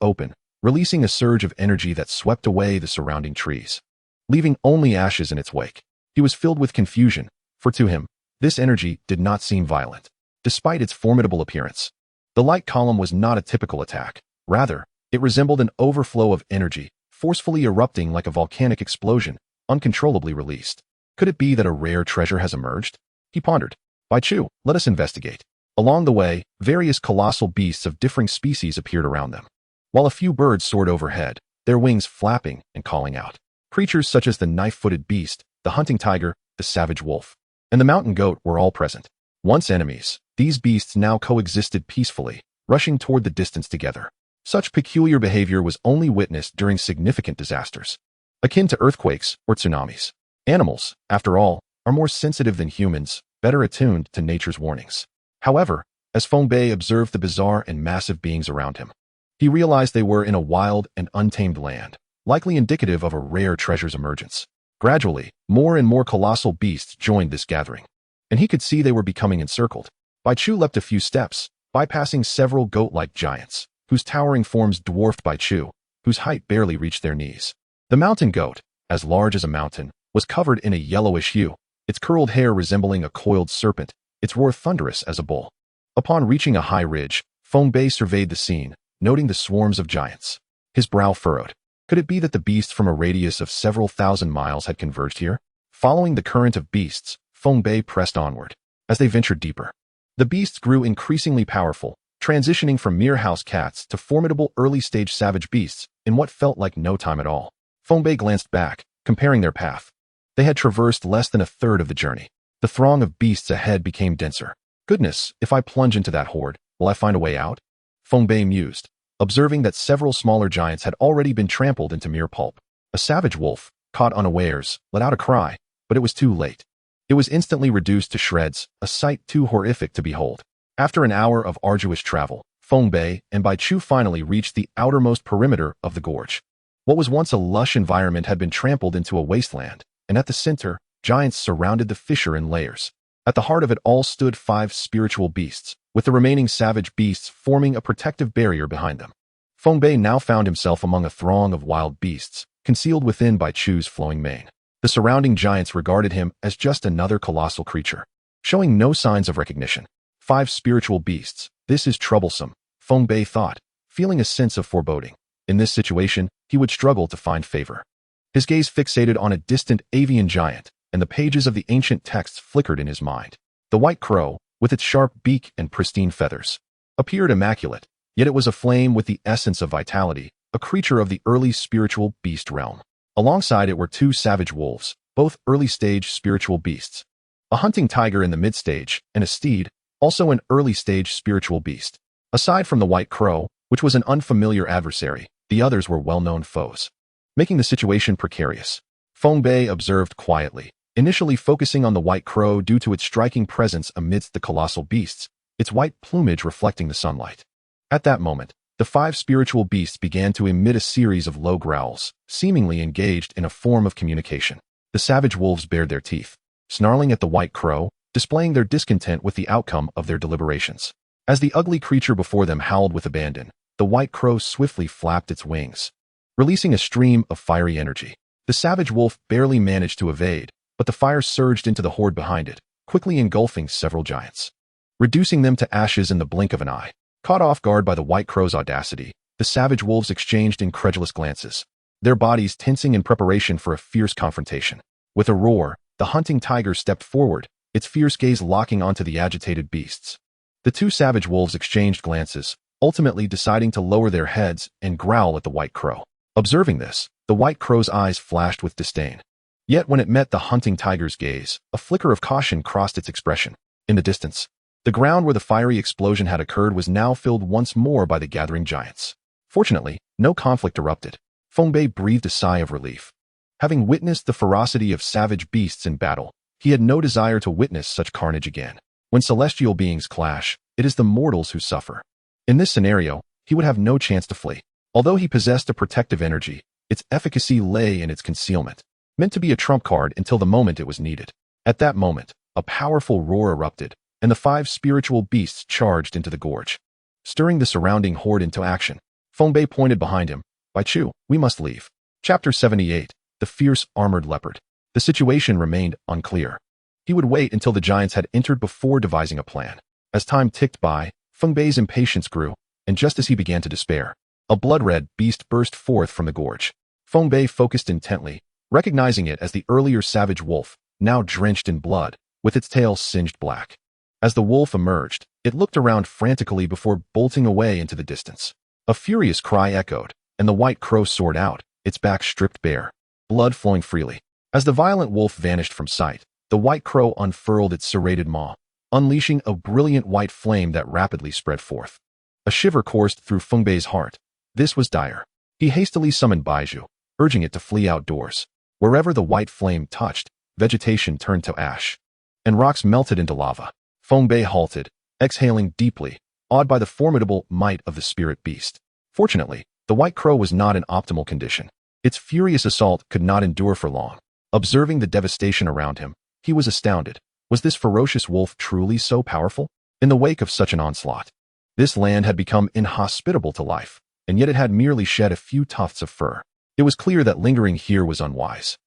open, releasing a surge of energy that swept away the surrounding trees, leaving only ashes in its wake. He was filled with confusion, for to him, this energy did not seem violent. Despite its formidable appearance, the light column was not a typical attack. Rather, it resembled an overflow of energy, forcefully erupting like a volcanic explosion, uncontrollably released. Could it be that a rare treasure has emerged? He pondered. "Bai Chu, let us investigate." Along the way, various colossal beasts of differing species appeared around them, while a few birds soared overhead, their wings flapping and calling out. Creatures such as the knife-footed beast, the hunting tiger, the savage wolf, and the mountain goat were all present. Once enemies, these beasts now coexisted peacefully, rushing toward the distance together. Such peculiar behavior was only witnessed during significant disasters, akin to earthquakes or tsunamis. Animals, after all, are more sensitive than humans, better attuned to nature's warnings. However, as Feng Bei observed the bizarre and massive beings around him, he realized they were in a wild and untamed land, likely indicative of a rare treasure's emergence. Gradually, more and more colossal beasts joined this gathering, and he could see they were becoming encircled. Bai Chu leapt a few steps, bypassing several goat-like giants, whose towering forms dwarfed Bai Chu, whose height barely reached their knees. The mountain goat, as large as a mountain, was covered in a yellowish hue, its curled hair resembling a coiled serpent, its roar thunderous as a bull. Upon reaching a high ridge, Feng Bei surveyed the scene, noting the swarms of giants. His brow furrowed. Could it be that the beasts from a radius of several thousand miles had converged here? Following the current of beasts, Feng Bei pressed onward. As they ventured deeper, the beasts grew increasingly powerful, transitioning from mere house cats to formidable early-stage savage beasts in what felt like no time at all. Feng Bei glanced back, comparing their path. They had traversed less than a third of the journey. The throng of beasts ahead became denser. Goodness, if I plunge into that horde, will I find a way out? Feng Bei mused, observing that several smaller giants had already been trampled into mere pulp. A savage wolf, caught unawares, let out a cry, but it was too late. It was instantly reduced to shreds, a sight too horrific to behold. After an hour of arduous travel, Feng Bei and Bai Chu finally reached the outermost perimeter of the gorge. What was once a lush environment had been trampled into a wasteland, and at the center, giants surrounded the fissure in layers. At the heart of it all stood 5 spiritual beasts, with the remaining savage beasts forming a protective barrier behind them. Feng Bei now found himself among a throng of wild beasts, concealed within Bai Chu's flowing mane. The surrounding giants regarded him as just another colossal creature, showing no signs of recognition. 5 spiritual beasts, this is troublesome, Feng Bei thought, feeling a sense of foreboding. In this situation, he would struggle to find favor. His gaze fixated on a distant avian giant, and the pages of the ancient texts flickered in his mind. The white crow, with its sharp beak and pristine feathers, appeared immaculate, yet it was aflame with the essence of vitality, a creature of the early spiritual beast realm. Alongside it were 2 savage wolves, both early-stage spiritual beasts. A hunting tiger in the mid-stage, and a steed, also an early-stage spiritual beast. Aside from the white crow, which was an unfamiliar adversary, the others were well-known foes, making the situation precarious. Feng Bei observed quietly, initially focusing on the white crow due to its striking presence amidst the colossal beasts, its white plumage reflecting the sunlight. At that moment, the 5 spiritual beasts began to emit a series of low growls, seemingly engaged in a form of communication. The savage wolves bared their teeth, snarling at the white crow, displaying their discontent with the outcome of their deliberations. As the ugly creature before them howled with abandon, the white crow swiftly flapped its wings, releasing a stream of fiery energy. The savage wolf barely managed to evade, but the fire surged into the horde behind it, quickly engulfing several giants, reducing them to ashes in the blink of an eye. Caught off guard by the white crow's audacity, the savage wolves exchanged incredulous glances, their bodies tensing in preparation for a fierce confrontation. With a roar, the hunting tiger stepped forward, its fierce gaze locking onto the agitated beasts. The 2 savage wolves exchanged glances, ultimately deciding to lower their heads and growl at the white crow. Observing this, the white crow's eyes flashed with disdain. Yet when it met the hunting tiger's gaze, a flicker of caution crossed its expression. In the distance, the ground where the fiery explosion had occurred was now filled once more by the gathering giants. Fortunately, no conflict erupted. Feng Bei breathed a sigh of relief. Having witnessed the ferocity of savage beasts in battle, he had no desire to witness such carnage again. When celestial beings clash, it is the mortals who suffer. In this scenario, he would have no chance to flee. Although he possessed a protective energy, its efficacy lay in its concealment, meant to be a trump card until the moment it was needed. At that moment, a powerful roar erupted, and the 5 spiritual beasts charged into the gorge, stirring the surrounding horde into action. Feng Bei pointed behind him. Bai Chu, we must leave. Chapter 78, The Fierce Armored Leopard. The situation remained unclear. He would wait until the giants had entered before devising a plan. As time ticked by, Feng Bei's impatience grew, and just as he began to despair, a blood-red beast burst forth from the gorge. Feng Bei focused intently, recognizing it as the earlier savage wolf, now drenched in blood, with its tail singed black. As the wolf emerged, it looked around frantically before bolting away into the distance. A furious cry echoed, and the white crow soared out, its back stripped bare, blood flowing freely. As the violent wolf vanished from sight, the white crow unfurled its serrated maw, unleashing a brilliant white flame that rapidly spread forth. A shiver coursed through Feng Bei's heart. This was dire. He hastily summoned Baiju, urging it to flee outdoors. Wherever the white flame touched, vegetation turned to ash, and rocks melted into lava. Feng Bei halted, exhaling deeply, awed by the formidable might of the spirit beast. Fortunately, the white crow was not in optimal condition. Its furious assault could not endure for long. Observing the devastation around him, he was astounded. Was this ferocious wolf truly so powerful? In the wake of such an onslaught, this land had become inhospitable to life, and yet it had merely shed a few tufts of fur. It was clear that lingering here was unwise.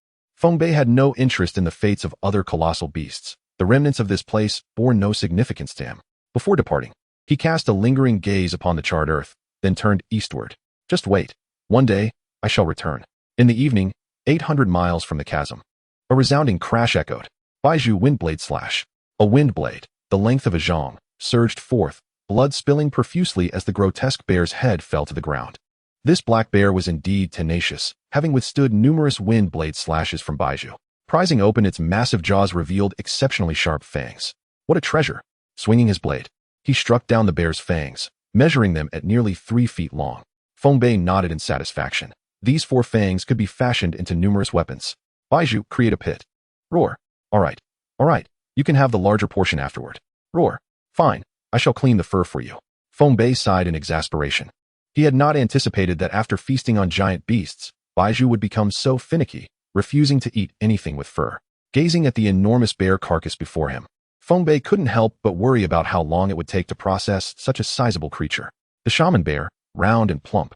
Feng Bei had no interest in the fates of other colossal beasts. The remnants of this place bore no significance to him. Before departing, he cast a lingering gaze upon the charred earth, then turned eastward. Just wait. One day, I shall return. In the evening, 800 miles from the chasm. A resounding crash echoed. Baizhu windblade slash. A wind blade, the length of a zhong, surged forth, blood spilling profusely as the grotesque bear's head fell to the ground. This black bear was indeed tenacious, having withstood numerous wind blade slashes from Baizhu. Prizing open its massive jaws revealed exceptionally sharp fangs. What a treasure! Swinging his blade, he struck down the bear's fangs, measuring them at nearly 3 feet long. Feng Bei nodded in satisfaction. These 4 fangs could be fashioned into numerous weapons. Baizhu, create a pit. Roar. All right, you can have the larger portion afterward. Roar. Fine, I shall clean the fur for you. Feng Bei sighed in exasperation. He had not anticipated that after feasting on giant beasts, Baizhu would become so finicky, refusing to eat anything with fur. Gazing at the enormous bear carcass before him, Feng Bei couldn't help but worry about how long it would take to process such a sizable creature. The shaman bear, round and plump,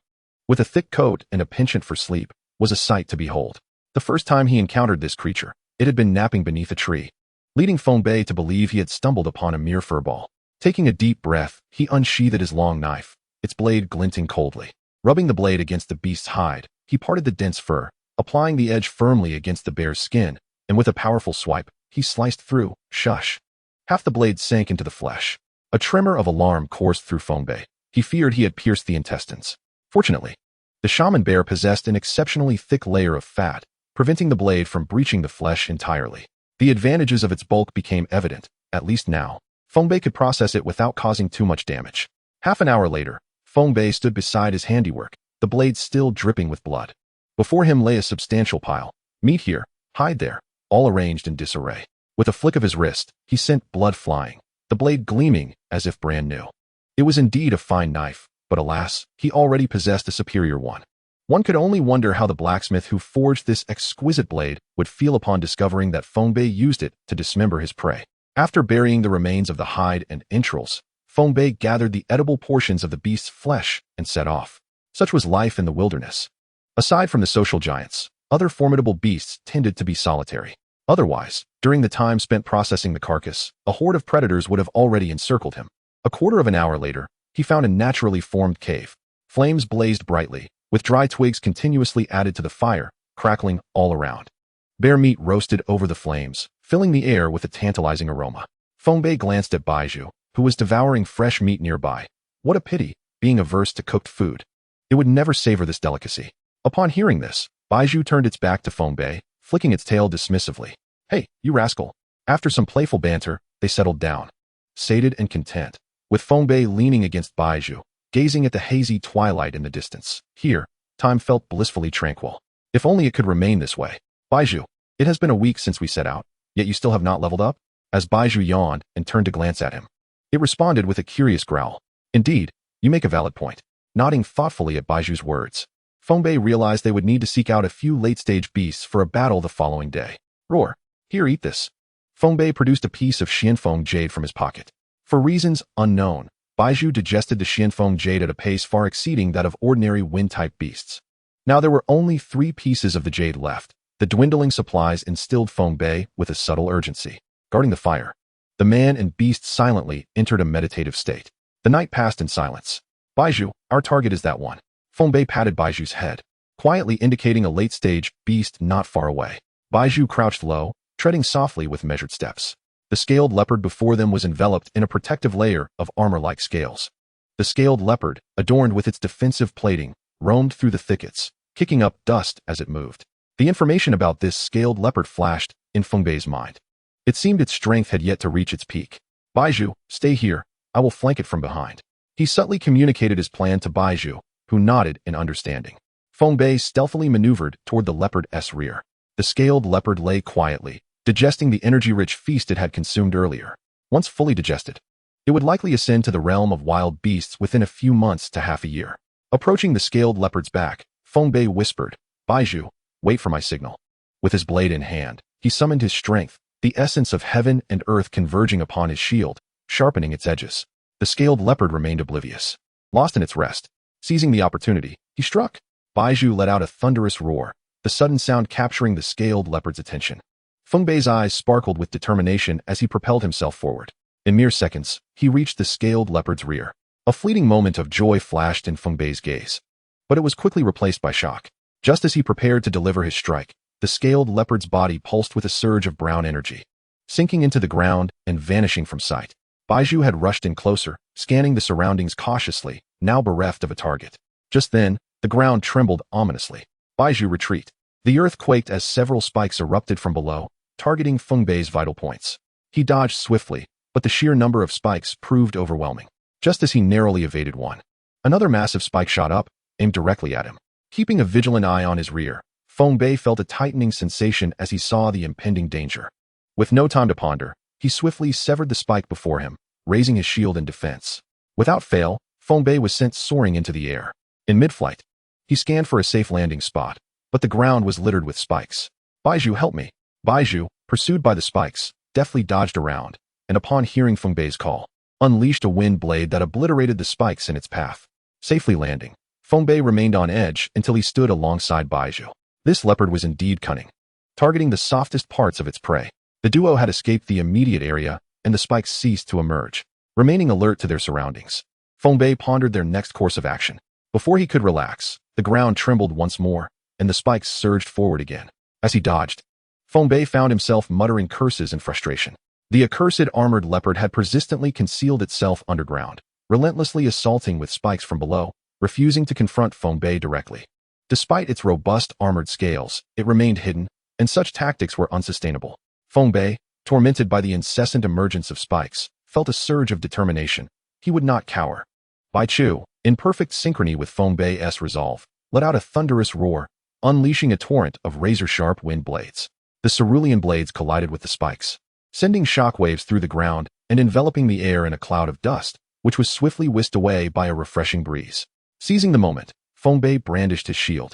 with a thick coat and a penchant for sleep, was a sight to behold. The first time he encountered this creature, it had been napping beneath a tree, leading Feng Bei to believe he had stumbled upon a mere furball. Taking a deep breath, he unsheathed his long knife, its blade glinting coldly. Rubbing the blade against the beast's hide, he parted the dense fur, applying the edge firmly against the bear's skin, and with a powerful swipe, he sliced through. Shush. Half the blade sank into the flesh. A tremor of alarm coursed through Feng Bei. He feared he had pierced the intestines. Fortunately, the shaman bear possessed an exceptionally thick layer of fat, preventing the blade from breaching the flesh entirely. The advantages of its bulk became evident, at least now. Feng Bei could process it without causing too much damage. Half an hour later, Feng Bei stood beside his handiwork, the blade still dripping with blood. Before him lay a substantial pile. Meat here, hide there, all arranged in disarray. With a flick of his wrist, he sent blood flying, the blade gleaming as if brand new. It was indeed a fine knife, but alas, he already possessed a superior one. One could only wonder how the blacksmith who forged this exquisite blade would feel upon discovering that Feng Bei used it to dismember his prey. After burying the remains of the hide and entrails, Feng Bei gathered the edible portions of the beast's flesh and set off. Such was life in the wilderness. Aside from the social giants, other formidable beasts tended to be solitary. Otherwise, during the time spent processing the carcass, a horde of predators would have already encircled him. A quarter of an hour later, he found a naturally formed cave. Flames blazed brightly, with dry twigs continuously added to the fire, crackling all around. Bear meat roasted over the flames, filling the air with a tantalizing aroma. Feng Bei glanced at Baizhu, who was devouring fresh meat nearby. What a pity, being averse to cooked food. It would never savor this delicacy. Upon hearing this, Baizhu turned its back to Feng Bei, flicking its tail dismissively. Hey, you rascal. After some playful banter, they settled down, sated and content, with Feng Bei leaning against Baizhu, gazing at the hazy twilight in the distance. Here, time felt blissfully tranquil. If only it could remain this way. Baizhu, it has been a week since we set out, yet you still have not leveled up? As Baizhu yawned and turned to glance at him, it responded with a curious growl. Indeed, you make a valid point. Nodding thoughtfully at Baizhu's words, Feng Bei realized they would need to seek out a few late-stage beasts for a battle the following day. Roar. Here, eat this. Feng Bei produced a piece of Xianfeng jade from his pocket. For reasons unknown, Baizhu digested the Xianfeng jade at a pace far exceeding that of ordinary wind-type beasts. Now there were only 3 pieces of the jade left. The dwindling supplies instilled Feng Bei with a subtle urgency. Guarding the fire, the man and beast silently entered a meditative state. The night passed in silence. Baizhu, our target is that one. Feng Bei patted Baizhu's head, quietly indicating a late-stage beast not far away. Baizhu crouched low, treading softly with measured steps. The scaled leopard before them was enveloped in a protective layer of armor-like scales. The scaled leopard, adorned with its defensive plating, roamed through the thickets, kicking up dust as it moved. The information about this scaled leopard flashed in Feng Bei's mind. It seemed its strength had yet to reach its peak. Baizhu, stay here, I will flank it from behind. He subtly communicated his plan to Baizhu, who nodded in understanding. Feng Bei stealthily maneuvered toward the leopard's rear. The scaled leopard lay quietly, digesting the energy-rich feast it had consumed earlier. Once fully digested, it would likely ascend to the realm of wild beasts within a few months to half a year. Approaching the scaled leopard's back, Feng Bei whispered, Baizhu, wait for my signal. With his blade in hand, he summoned his strength, the essence of heaven and earth converging upon his shield, sharpening its edges. The scaled leopard remained oblivious, lost in its rest. Seizing the opportunity, he struck. Baizhu let out a thunderous roar. The the sudden sound capturing the scaled leopard's attention. Feng Bei's eyes sparkled with determination as he propelled himself forward. In mere seconds, he reached the scaled leopard's rear. A fleeting moment of joy flashed in Feng Bei's gaze, but it was quickly replaced by shock. Just as he prepared to deliver his strike, the scaled leopard's body pulsed with a surge of brown energy, sinking into the ground and vanishing from sight. Baizhu had rushed in closer, scanning the surroundings cautiously, now bereft of a target. Just then, the ground trembled ominously. Baizhu retreat. The earth quaked as several spikes erupted from below, targeting Feng Bei's vital points. He dodged swiftly, but the sheer number of spikes proved overwhelming. Just as he narrowly evaded one, another massive spike shot up, aimed directly at him. Keeping a vigilant eye on his rear, Feng Bei felt a tightening sensation as he saw the impending danger. With no time to ponder, he swiftly severed the spike before him, raising his shield in defense. Without fail, Feng Bei was sent soaring into the air. In mid-flight, he scanned for a safe landing spot, but the ground was littered with spikes. Baizhu, help me! Baizhu, pursued by the spikes, deftly dodged around, and upon hearing Feng Bei's call, unleashed a wind blade that obliterated the spikes in its path. Safely landing, Feng Bei remained on edge until he stood alongside Baizhu. This leopard was indeed cunning, targeting the softest parts of its prey. The duo had escaped the immediate area, and the spikes ceased to emerge, remaining alert to their surroundings. Feng Bei pondered their next course of action. Before he could relax, the ground trembled once more, and the spikes surged forward again. As he dodged, Feng Bei found himself muttering curses in frustration. The accursed armored leopard had persistently concealed itself underground, relentlessly assaulting with spikes from below, refusing to confront Feng Bei directly. Despite its robust armored scales, it remained hidden, and such tactics were unsustainable. Feng Bei, tormented by the incessant emergence of spikes, felt a surge of determination. He would not cower. Baichu, in perfect synchrony with Feng Bei's resolve, let out a thunderous roar, unleashing a torrent of razor-sharp wind blades. The cerulean blades collided with the spikes, sending shockwaves through the ground and enveloping the air in a cloud of dust, which was swiftly whisked away by a refreshing breeze. Seizing the moment, Feng Bei brandished his shield,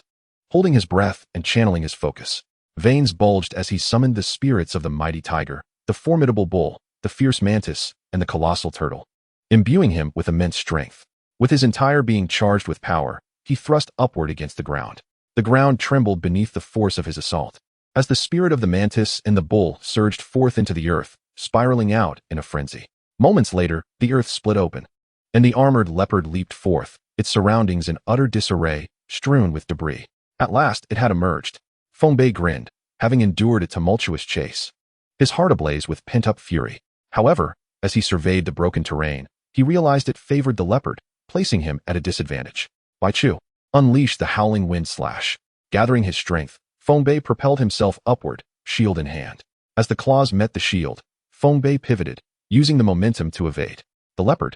holding his breath and channeling his focus. Veins bulged as he summoned the spirits of the mighty tiger, the formidable bull, the fierce mantis, and the colossal turtle, imbuing him with immense strength. With his entire being charged with power, he thrust upward against the ground. The ground trembled beneath the force of his assault, as the spirit of the mantis and the bull surged forth into the earth, spiraling out in a frenzy. Moments later, the earth split open, and the armored leopard leaped forth, its surroundings in utter disarray, strewn with debris. At last, it had emerged. Feng Bei grinned, having endured a tumultuous chase, his heart ablaze with pent-up fury. However, as he surveyed the broken terrain, he realized it favored the leopard, placing him at a disadvantage. Baichu unleashed the howling wind slash. Gathering his strength, Feng Bei propelled himself upward, shield in hand. As the claws met the shield, Feng Bei pivoted, using the momentum to evade. The leopard,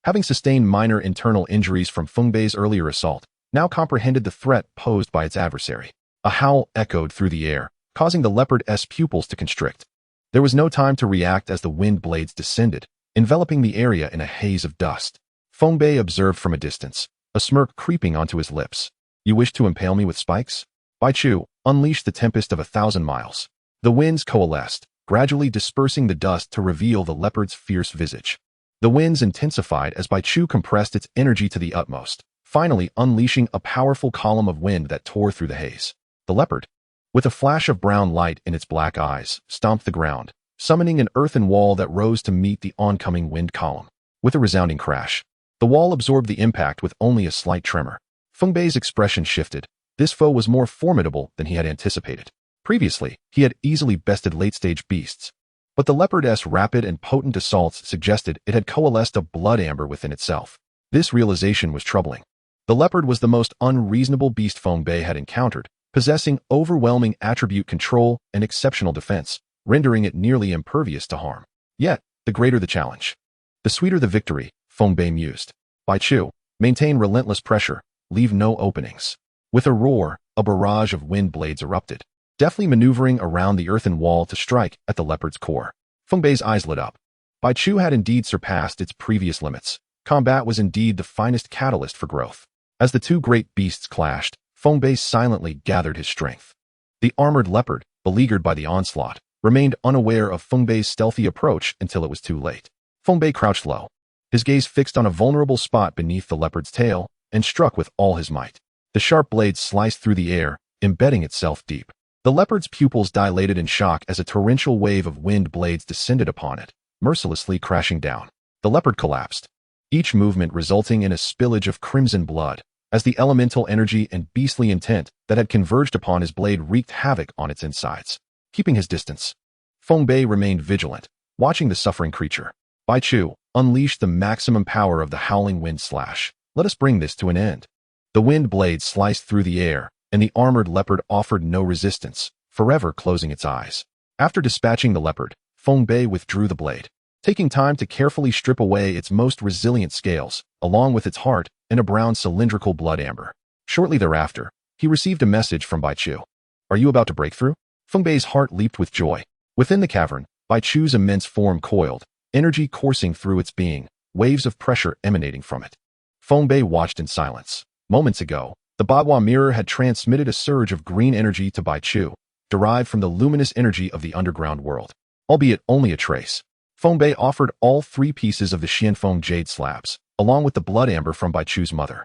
having sustained minor internal injuries from Feng Bei's earlier assault, now comprehended the threat posed by its adversary. A howl echoed through the air, causing the leopard's pupils to constrict. There was no time to react as the wind blades descended, enveloping the area in a haze of dust. Feng Bei observed from a distance, a smirk creeping onto his lips. You wish to impale me with spikes? Baichu unleashed the tempest of 1,000 miles. The winds coalesced, gradually dispersing the dust to reveal the leopard's fierce visage. The winds intensified as Baichu compressed its energy to the utmost, finally unleashing a powerful column of wind that tore through the haze. The leopard, with a flash of brown light in its black eyes, stomped the ground, summoning an earthen wall that rose to meet the oncoming wind column. With a resounding crash, the wall absorbed the impact with only a slight tremor. Feng Bei's expression shifted. This foe was more formidable than he had anticipated. Previously, he had easily bested late-stage beasts, but the leopard's rapid and potent assaults suggested it had coalesced a blood amber within itself. This realization was troubling. The leopard was the most unreasonable beast Feng Bei had encountered, possessing overwhelming attribute control and exceptional defense, rendering it nearly impervious to harm. Yet, the greater the challenge, the sweeter the victory, Feng Bei mused. Baichu, maintain relentless pressure, leave no openings. With a roar, a barrage of wind blades erupted, deftly maneuvering around the earthen wall to strike at the leopard's core. Feng Bei's eyes lit up. Baichu had indeed surpassed its previous limits. Combat was indeed the finest catalyst for growth. As the two great beasts clashed, Feng Bei silently gathered his strength. The armored leopard, beleaguered by the onslaught, remained unaware of Feng Bei's stealthy approach until it was too late. Feng Bei crouched low, his gaze fixed on a vulnerable spot beneath the leopard's tail, and struck with all his might. The sharp blades sliced through the air, embedding itself deep. The leopard's pupils dilated in shock as a torrential wave of wind blades descended upon it, mercilessly crashing down. The leopard collapsed, each movement resulting in a spillage of crimson blood, as the elemental energy and beastly intent that had converged upon his blade wreaked havoc on its insides. Keeping his distance, Feng Bei remained vigilant, watching the suffering creature. Bai Chu unleashed the maximum power of the howling wind slash. Let us bring this to an end. The wind blade sliced through the air, and the armored leopard offered no resistance, forever closing its eyes. After dispatching the leopard, Feng Bei withdrew the blade, taking time to carefully strip away its most resilient scales, along with its heart and a brown cylindrical blood amber. Shortly thereafter, he received a message from Bai Chu. Are you about to break through? Feng Bei's heart leaped with joy. Within the cavern, Bai Chu's immense form coiled, energy coursing through its being, waves of pressure emanating from it. Feng Bei watched in silence. Moments ago, the Bagua mirror had transmitted a surge of green energy to Bai Chu, derived from the luminous energy of the underground world. Albeit only a trace, Feng Bei offered all 3 pieces of the Xianfeng jade slabs, along with the blood amber from Bai Chu's mother.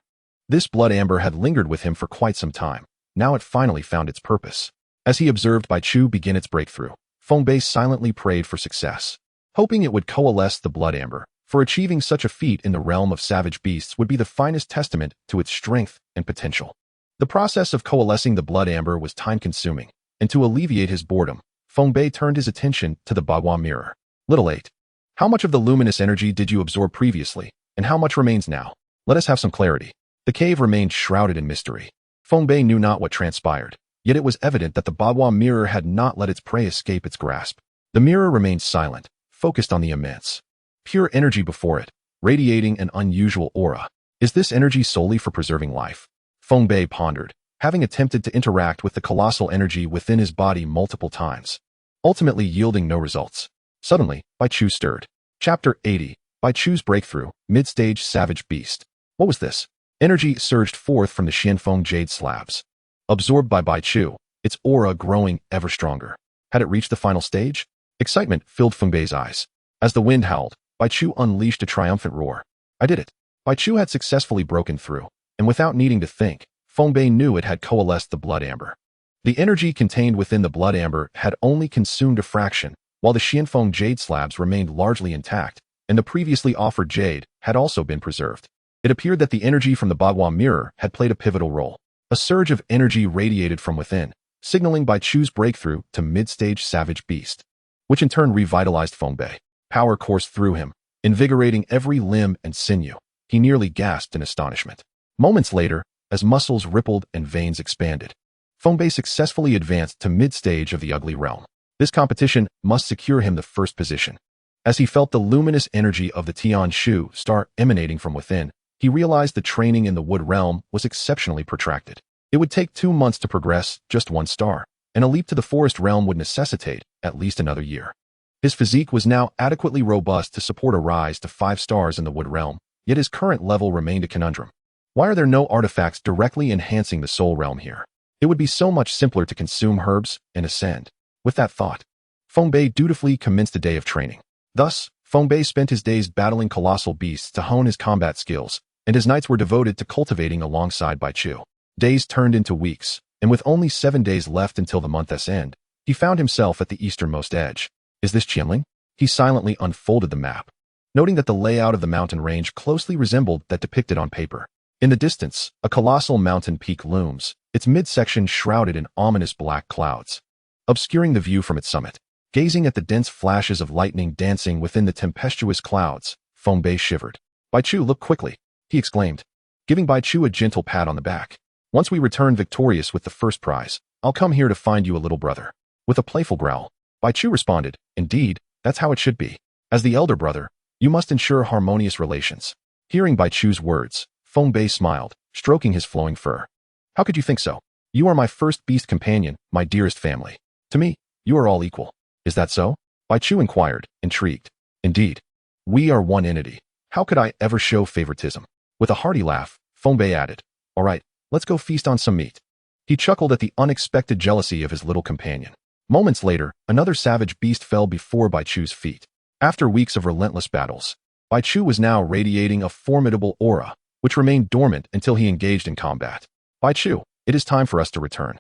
This blood amber had lingered with him for quite some time. Now it finally found its purpose. As he observed Bai Chu begin its breakthrough, Feng Bei silently prayed for success, hoping it would coalesce the blood amber, for achieving such a feat in the realm of savage beasts would be the finest testament to its strength and potential. The process of coalescing the blood amber was time-consuming, and to alleviate his boredom, Feng Bei turned his attention to the Bagua mirror. Little 8. How much of the luminous energy did you absorb previously, and how much remains now? Let us have some clarity. The cave remained shrouded in mystery. Feng Bei knew not what transpired, yet it was evident that the Bagua mirror had not let its prey escape its grasp. The mirror remained silent, focused on the immense, pure energy before it, radiating an unusual aura. Is this energy solely for preserving life? Feng Bei pondered, having attempted to interact with the colossal energy within his body multiple times, ultimately yielding no results. Suddenly, Bai Chu stirred. Chapter 80, Bai Chu's Breakthrough, Mid-Stage Savage Beast. What was this? Energy surged forth from the Xianfeng jade slabs. Absorbed by Bai Chu, its aura growing ever stronger. Had it reached the final stage? Excitement filled Feng Bei's eyes. As the wind howled, Bai Chu unleashed a triumphant roar. I did it. Bai Chu had successfully broken through, and without needing to think, Feng Bei knew it had coalesced the blood amber. The energy contained within the blood amber had only consumed a fraction, while the Xianfeng jade slabs remained largely intact, and the previously offered jade had also been preserved. It appeared that the energy from the Bagua mirror had played a pivotal role. A surge of energy radiated from within, signaling Bai Chu's breakthrough to mid-stage savage beast, which in turn revitalized Feng Bei. Power coursed through him, invigorating every limb and sinew. He nearly gasped in astonishment. Moments later, as muscles rippled and veins expanded, Feng Bei successfully advanced to mid-stage of the ugly realm. This competition must secure him the first position. As he felt the luminous energy of the Tian Shu star emanating from within, he realized the training in the wood realm was exceptionally protracted. It would take 2 months to progress just 1 star, and a leap to the forest realm would necessitate at least another year. His physique was now adequately robust to support a rise to 5 stars in the wood realm, yet his current level remained a conundrum. Why are there no artifacts directly enhancing the soul realm here? It would be so much simpler to consume herbs and ascend. With that thought, Feng Bei dutifully commenced a day of training. Thus, Feng Bei spent his days battling colossal beasts to hone his combat skills, and his nights were devoted to cultivating alongside Bai Chu. Days turned into weeks, and with only 7 days left until the month's end, he found himself at the easternmost edge. Is this Qianling? He silently unfolded the map, noting that the layout of the mountain range closely resembled that depicted on paper. In the distance, a colossal mountain peak looms, its midsection shrouded in ominous black clouds, obscuring the view from its summit. Gazing at the dense flashes of lightning dancing within the tempestuous clouds, Feng Bei shivered. Bai Chu, look quickly, he exclaimed, giving Bai Chu a gentle pat on the back. Once we return victorious with the first prize, I'll come here to find you a little brother. With a playful growl, Bai Chu responded, indeed, that's how it should be. As the elder brother, you must ensure harmonious relations. Hearing Bai Chu's words, Feng Bei smiled, stroking his flowing fur. How could you think so? You are my first beast companion, my dearest family. To me, you are all equal. Is that so? Bai Chu inquired, intrigued. Indeed. We are one entity. How could I ever show favoritism? With a hearty laugh, Feng Bei added, all right, let's go feast on some meat. He chuckled at the unexpected jealousy of his little companion. Moments later, another savage beast fell before Bai Chu's feet. After weeks of relentless battles, Bai Chu was now radiating a formidable aura, which remained dormant until he engaged in combat. Bai Chu, it is time for us to return.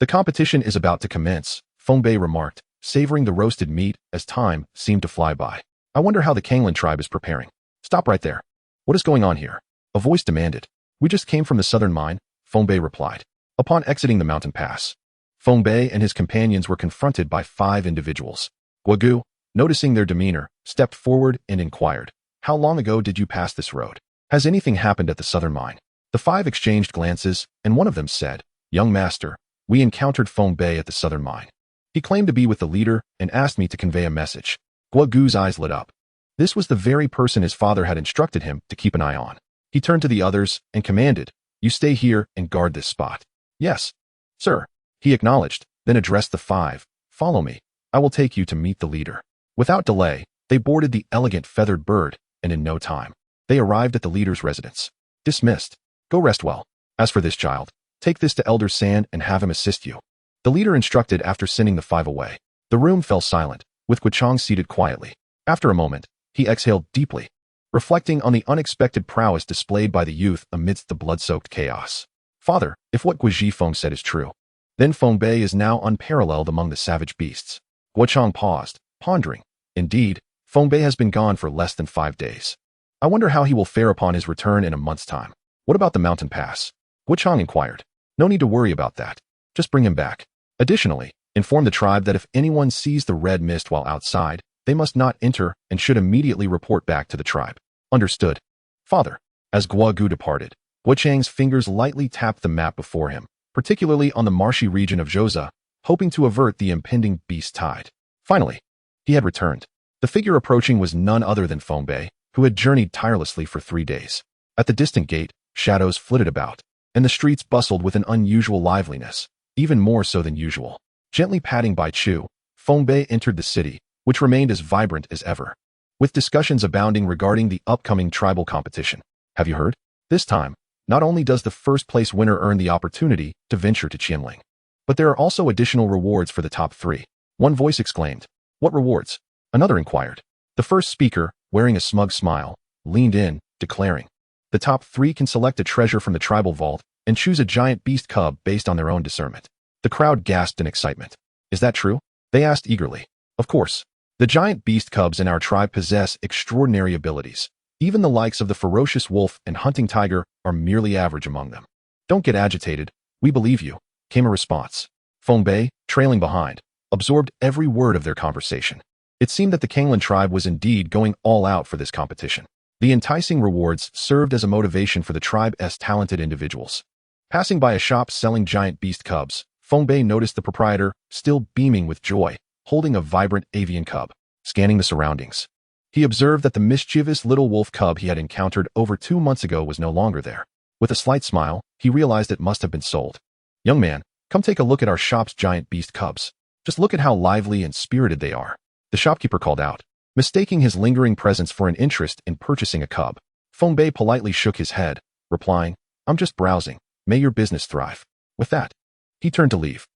The competition is about to commence, Feng Bei remarked, savoring the roasted meat as time seemed to fly by. I wonder how the Kanglan tribe is preparing. Stop right there. What is going on here? A voice demanded. We just came from the southern mine, Feng Bei replied. Upon exiting the mountain pass, Feng Bei and his companions were confronted by 5 individuals. Guogu, noticing their demeanor, stepped forward and inquired, how long ago did you pass this road? Has anything happened at the southern mine? The 5 exchanged glances, and one of them said, Young master, we encountered Feng Bei at the southern mine. He claimed to be with the leader and asked me to convey a message. Guogu's eyes lit up. This was the very person his father had instructed him to keep an eye on. He turned to the others and commanded, You stay here and guard this spot. Yes, sir, he acknowledged, then addressed the 5. Follow me. I will take you to meet the leader. Without delay, they boarded the elegant feathered bird, and in no time, they arrived at the leader's residence. Dismissed. Go rest well. As for this child, take this to Elder San and have him assist you. The leader instructed after sending the 5 away. The room fell silent, with Guochang seated quietly. After a moment, he exhaled deeply, reflecting on the unexpected prowess displayed by the youth amidst the blood-soaked chaos. Father, if what Guo Feng said is true, then Feng Bei is now unparalleled among the savage beasts. Guochang paused, pondering. Indeed, Feng Bei has been gone for less than 5 days. I wonder how he will fare upon his return in a month's time. What about the mountain pass? Guochang inquired. No need to worry about that. Just bring him back. Additionally, inform the tribe that if anyone sees the red mist while outside, they must not enter and should immediately report back to the tribe. Understood. Father. As Guogu departed, Guochang's fingers lightly tapped the map before him, particularly on the marshy region of Zhouza, hoping to avert the impending beast tide. Finally, he had returned. The figure approaching was none other than Feng Bei, who had journeyed tirelessly for 3 days. At the distant gate, shadows flitted about, and the streets bustled with an unusual liveliness, even more so than usual. Gently patting Bai Chu, Feng Bei entered the city, which remained as vibrant as ever, with discussions abounding regarding the upcoming tribal competition. Have you heard? This time, not only does the first-place winner earn the opportunity to venture to Qianling, but there are also additional rewards for the top 3. One voice exclaimed. What rewards? Another inquired. The first speaker, wearing a smug smile, leaned in, declaring, the top 3 can select a treasure from the tribal vault and choose a giant beast cub based on their own discernment. The crowd gasped in excitement. Is that true? They asked eagerly. Of course. The giant beast cubs in our tribe possess extraordinary abilities. Even the likes of the ferocious wolf and hunting tiger are merely average among them. Don't get agitated. We believe you, came a response. Feng Bei, trailing behind, absorbed every word of their conversation. It seemed that the Kanglan tribe was indeed going all out for this competition. The enticing rewards served as a motivation for the tribe's talented individuals. Passing by a shop selling giant beast cubs, Feng Bei noticed the proprietor, still beaming with joy, holding a vibrant avian cub. Scanning the surroundings, he observed that the mischievous little wolf cub he had encountered over 2 months ago was no longer there. With a slight smile, he realized it must have been sold. Young man, come take a look at our shop's giant beast cubs. Just look at how lively and spirited they are. The shopkeeper called out, mistaking his lingering presence for an interest in purchasing a cub. Feng Bei politely shook his head, replying, I'm just browsing. May your business thrive. With that, he turned to leave.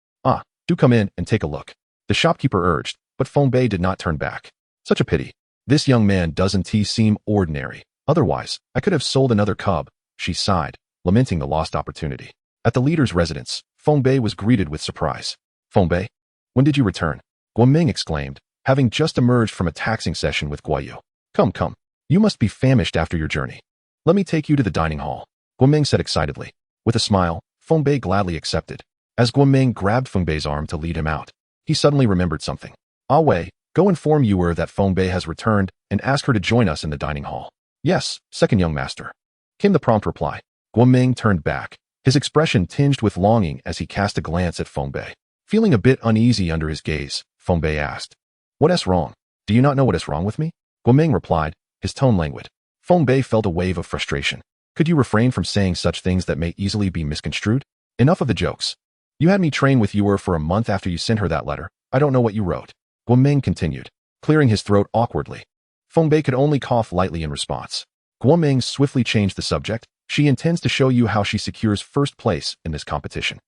Do come in and take a look. The shopkeeper urged, but Feng Bei did not turn back. Such a pity. This young man doesn't seem ordinary. Otherwise, I could have sold another cub, she sighed, lamenting the lost opportunity. At the leader's residence, Feng Bei was greeted with surprise. Feng Bei, when did you return? Guoming exclaimed, having just emerged from a taxing session with Guoyu. Come. You must be famished after your journey. Let me take you to the dining hall, Guoming said excitedly. With a smile, Feng Bei gladly accepted. As Guoming grabbed Feng Bei's arm to lead him out, he suddenly remembered something. Ah Wei, go inform Yuer that Feng Bei has returned and ask her to join us in the dining hall. Yes, second young master, came the prompt reply. Guoming turned back, his expression tinged with longing as he cast a glance at Feng Bei. Feeling a bit uneasy under his gaze, Feng Bei asked, What is wrong? Do you not know what is wrong with me? Guoming replied, his tone languid. Feng Bei felt a wave of frustration. Could you refrain from saying such things that may easily be misconstrued? Enough of the jokes. You had me train with Yuer for a month after you sent her that letter. I don't know what you wrote. Guoming continued, clearing his throat awkwardly. Feng Bei could only cough lightly in response. Guoming swiftly changed the subject. She intends to show you how she secures first place in this competition.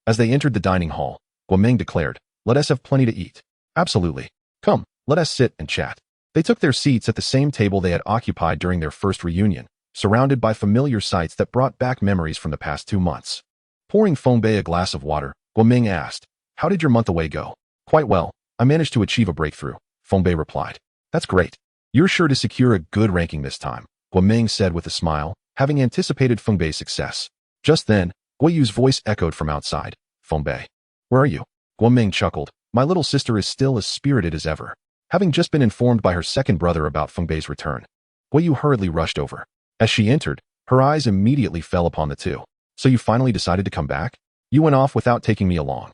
As they entered the dining hall, Guoming declared, Let us have plenty to eat. Absolutely. Come, let us sit and chat. They took their seats at the same table they had occupied during their first reunion, surrounded by familiar sights that brought back memories from the past 2 months. Pouring Feng Bei a glass of water, Guoming asked. How did your month away go? Quite well. I managed to achieve a breakthrough, Feng Bei replied. That's great. You're sure to secure a good ranking this time, Guoming said with a smile, having anticipated Feng Bei's success. Just then, Guoyu's voice echoed from outside. Feng Bei. Where are you? Guoming chuckled. My little sister is still as spirited as ever. Having just been informed by her second brother about Feng Bei's return, Guoyu hurriedly rushed over. As she entered, her eyes immediately fell upon the two. So you finally decided to come back? You went off without taking me along.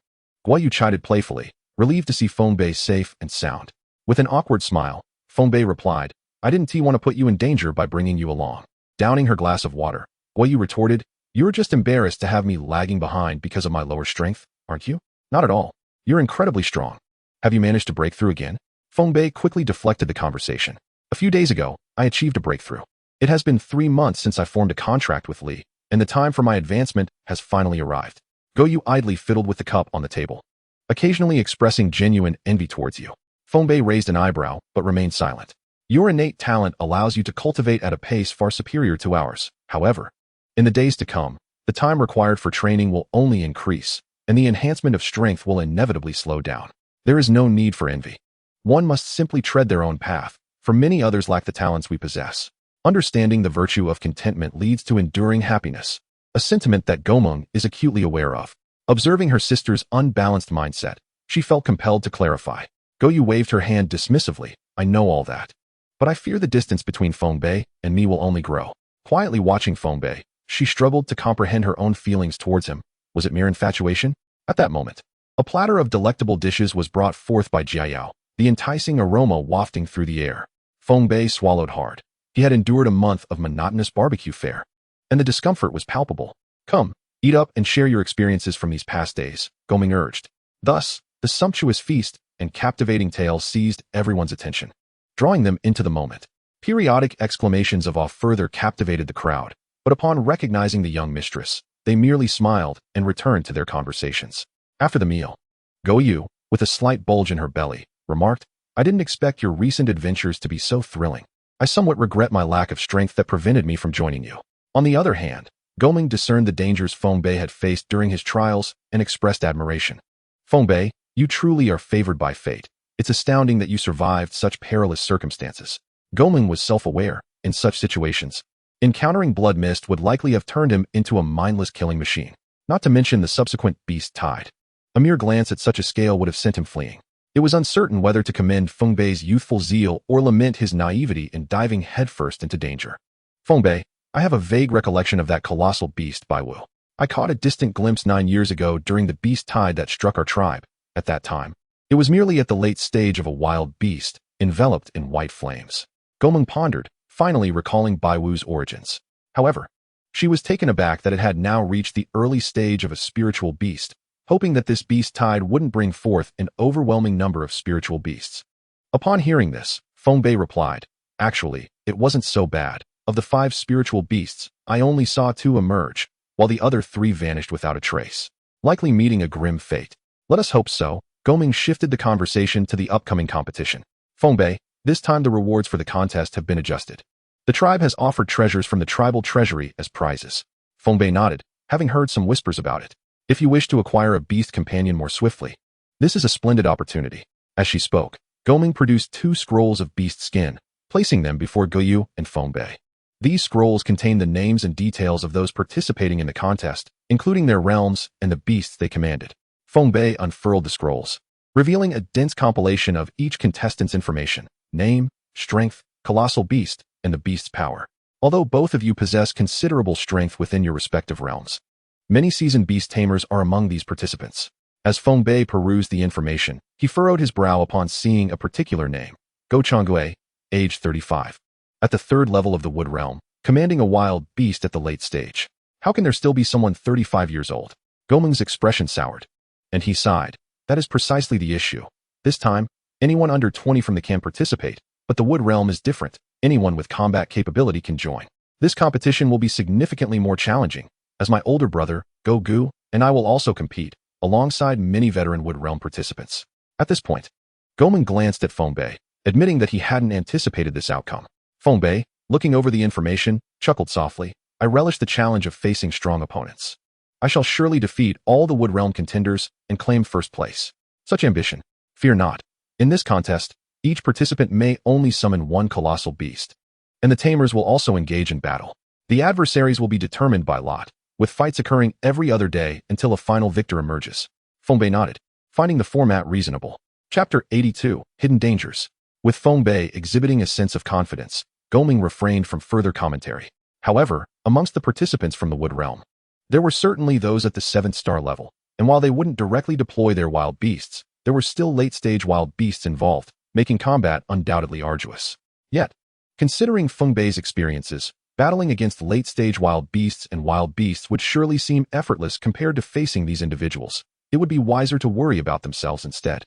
Guoyu chided playfully, relieved to see Feng Bei safe and sound. With an awkward smile, Feng Bei replied, I didn't want to put you in danger by bringing you along. Downing her glass of water, Guoyu retorted, You're just embarrassed to have me lagging behind because of my lower strength, aren't you? Not at all. You're incredibly strong. Have you managed to break through again? Feng Bei quickly deflected the conversation. A few days ago, I achieved a breakthrough. It has been 3 months since I formed a contract with Li, and the time for my advancement has finally arrived. Guoyu idly fiddled with the cup on the table, occasionally expressing genuine envy towards you. Feng Bei raised an eyebrow, but remained silent. Your innate talent allows you to cultivate at a pace far superior to ours. However, in the days to come, the time required for training will only increase, and the enhancement of strength will inevitably slow down. There is no need for envy. One must simply tread their own path, for many others lack the talents we possess. Understanding the virtue of contentment leads to enduring happiness, a sentiment that Guoming is acutely aware of. Observing her sister's unbalanced mindset, she felt compelled to clarify. Guoyu waved her hand dismissively. I know all that. But I fear the distance between Feng Bei and me will only grow. Quietly watching Feng Bei, she struggled to comprehend her own feelings towards him. Was it mere infatuation? At that moment, a platter of delectable dishes was brought forth by Jiayao, the enticing aroma wafting through the air. Feng Bei swallowed hard. He had endured a month of monotonous barbecue fare, and the discomfort was palpable. Come, eat up and share your experiences from these past days, Guoming urged. Thus, the sumptuous feast and captivating tale seized everyone's attention, drawing them into the moment. Periodic exclamations of awe further captivated the crowd, but upon recognizing the young mistress, they merely smiled and returned to their conversations. After the meal, Guoyu, with a slight bulge in her belly, remarked, I didn't expect your recent adventures to be so thrilling. I somewhat regret my lack of strength that prevented me from joining you. On the other hand, Guoming discerned the dangers Feng Bei had faced during his trials and expressed admiration. Feng Bei, you truly are favored by fate. It's astounding that you survived such perilous circumstances. Guoming was self-aware. In such situations, encountering blood mist would likely have turned him into a mindless killing machine, not to mention the subsequent beast tide. A mere glance at such a scale would have sent him fleeing. It was uncertain whether to commend Feng Bei's youthful zeal or lament his naivety in diving headfirst into danger. Feng Bei, I have a vague recollection of that colossal beast Bai Wu. I caught a distant glimpse 9 years ago during the beast tide that struck our tribe. At that time, it was merely at the late stage of a wild beast, enveloped in white flames. Guoming pondered, finally recalling Bai Wu's origins. However, she was taken aback that it had now reached the early stage of a spiritual beast, hoping that this beast tide wouldn't bring forth an overwhelming number of spiritual beasts. Upon hearing this, Feng Bei replied, Actually, it wasn't so bad. Of the 5 spiritual beasts, I only saw 2 emerge, while the other 3 vanished without a trace, likely meeting a grim fate. Let us hope so. Guoming shifted the conversation to the upcoming competition. Feng Bei, this time the rewards for the contest have been adjusted. The tribe has offered treasures from the tribal treasury as prizes. Feng Bei nodded, having heard some whispers about it. If you wish to acquire a beast companion more swiftly, this is a splendid opportunity. As she spoke, Guoming produced 2 scrolls of beast skin, placing them before Guoyu and Feng Bei. These scrolls contain the names and details of those participating in the contest, including their realms and the beasts they commanded. Feng Bei unfurled the scrolls, revealing a dense compilation of each contestant's information, name, strength, colossal beast, and the beast's power. Although both of you possess considerable strength within your respective realms, many seasoned beast tamers are among these participants. As Feng Bei perused the information, he furrowed his brow upon seeing a particular name, Go Changgui, age 35. At the 3rd level of the wood realm, commanding a wild beast at the late stage. How can there still be someone 35 years old? Guoming's expression soured, and he sighed. That is precisely the issue. This time, anyone under 20 from the can participate, but the wood realm is different. Anyone with combat capability can join. This competition will be significantly more challenging, as my older brother, Go Gu, and I will also compete, alongside many veteran wood realm participants. At this point, Guoming glanced at Feng Bei, admitting that he hadn't anticipated this outcome. Feng Bei, looking over the information, chuckled softly. I relish the challenge of facing strong opponents. I shall surely defeat all the Wood Realm contenders and claim first place. Such ambition. Fear not. In this contest, each participant may only summon one colossal beast, and the tamers will also engage in battle. The adversaries will be determined by lot, with fights occurring every other day until a final victor emerges. Feng Bei nodded, finding the format reasonable. Chapter 82, Hidden Dangers. With Feng Bei exhibiting a sense of confidence, Goming refrained from further commentary. However, amongst the participants from the Wood Realm, there were certainly those at the 7th star level, and while they wouldn't directly deploy their wild beasts, there were still late-stage wild beasts involved, making combat undoubtedly arduous. Yet, considering Feng Bei's experiences, battling against late-stage wild beasts would surely seem effortless compared to facing these individuals. It would be wiser to worry about themselves instead.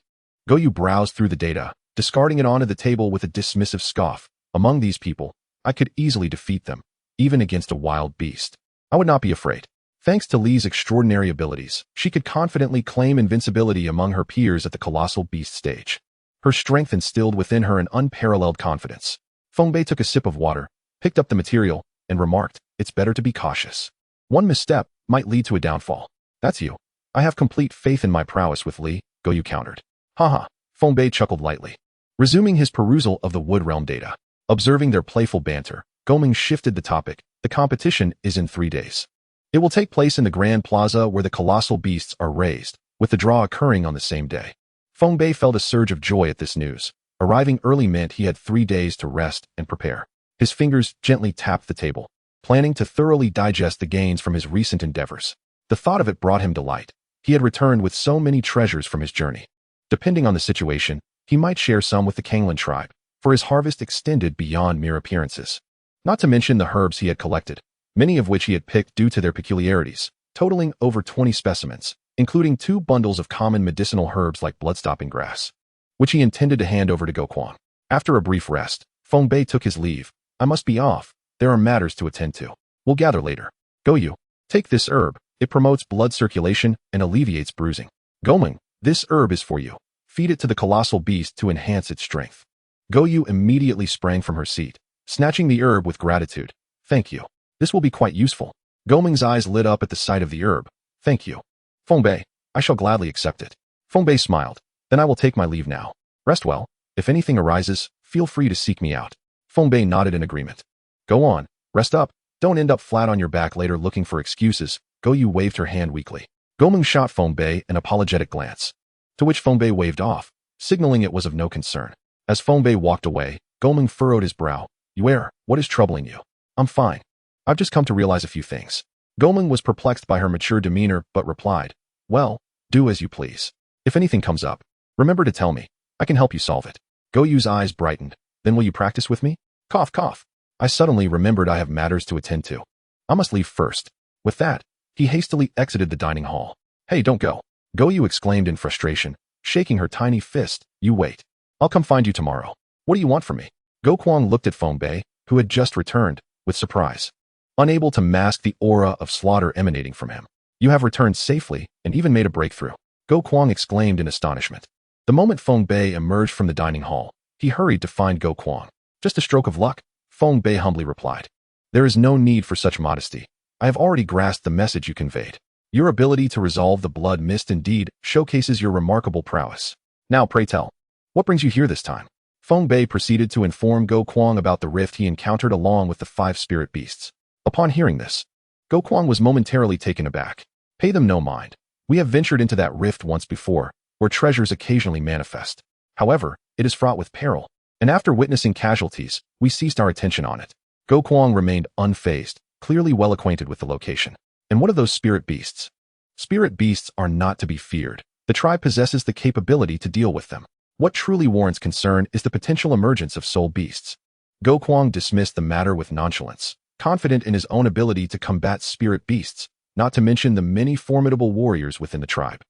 Goyu browsed through the data, discarding it onto the table with a dismissive scoff. Among these people, I could easily defeat them, even against a wild beast. I would not be afraid. Thanks to Li's extraordinary abilities, she could confidently claim invincibility among her peers at the colossal beast stage. Her strength instilled within her an unparalleled confidence. Feng Bei took a sip of water, picked up the material, and remarked, "It's better to be cautious. One misstep might lead to a downfall." "That's you. I have complete faith in my prowess with Li," Goyu countered. "Haha," Feng Bei chuckled lightly. Resuming his perusal of the Wood Realm data, observing their playful banter, Goming shifted the topic. The competition is in 3 days. It will take place in the Grand Plaza where the colossal beasts are raised, with the draw occurring on the same day. Feng Bei felt a surge of joy at this news. Arriving early meant he had 3 days to rest and prepare. His fingers gently tapped the table, planning to thoroughly digest the gains from his recent endeavors. The thought of it brought him delight. He had returned with so many treasures from his journey. Depending on the situation, he might share some with the Kanglan tribe, for his harvest extended beyond mere appearances. Not to mention the herbs he had collected, many of which he had picked due to their peculiarities, totaling over 20 specimens, including 2 bundles of common medicinal herbs like blood-stopping grass, which he intended to hand over to Gokwang. After a brief rest, Feng Bei took his leave. "I must be off. There are matters to attend to. We'll gather later. Goyu, take this herb. It promotes blood circulation and alleviates bruising. Goming, this herb is for you. Feed it to the colossal beast to enhance its strength." Goyu immediately sprang from her seat, snatching the herb with gratitude. "Thank you. This will be quite useful." Goming's eyes lit up at the sight of the herb. "Thank you, Feng Bei. I shall gladly accept it." Feng Bei smiled. "Then I will take my leave now. Rest well. If anything arises, feel free to seek me out." Feng Bei nodded in agreement. "Go on. Rest up. Don't end up flat on your back later looking for excuses." Goyu waved her hand weakly. Goming shot Feng Bei an apologetic glance, to which Feng Bei waved off, signaling it was of no concern. As Feng Bei walked away, Goming furrowed his brow. What is troubling you?" "I'm fine. I've just come to realize a few things." Goming was perplexed by her mature demeanor but replied, "Well, do as you please. If anything comes up, remember to tell me. I can help you solve it." Goyu's eyes brightened. "Then will you practice with me?" Cough, cough. I suddenly remembered I have matters to attend to. I must leave first. With that, he hastily exited the dining hall. "Hey, don't go." Goyu exclaimed in frustration, shaking her tiny fist. "You wait. I'll come find you tomorrow. What do you want from me?" Gokwang looked at Feng Bei, who had just returned, with surprise, unable to mask the aura of slaughter emanating from him. "You have returned safely and even made a breakthrough," Gokwang exclaimed in astonishment. The moment Feng Bei emerged from the dining hall, he hurried to find Gokwang. "Just a stroke of luck," Feng Bei humbly replied. "There is no need for such modesty. I have already grasped the message you conveyed. Your ability to resolve the blood mist indeed showcases your remarkable prowess. Now pray tell, what brings you here this time?" Feng Bei proceeded to inform Gokwang about the rift he encountered along with the 5 spirit beasts. Upon hearing this, Gokwang was momentarily taken aback. "Pay them no mind. We have ventured into that rift once before, where treasures occasionally manifest. However, it is fraught with peril, and after witnessing casualties, we ceased our attention on it." Gokwang remained unfazed, clearly well acquainted with the location. "And what of those spirit beasts?" "Spirit beasts are not to be feared. The tribe possesses the capability to deal with them. What truly warrants concern is the potential emergence of soul beasts." Gokwang dismissed the matter with nonchalance, confident in his own ability to combat spirit beasts, not to mention the many formidable warriors within the tribe.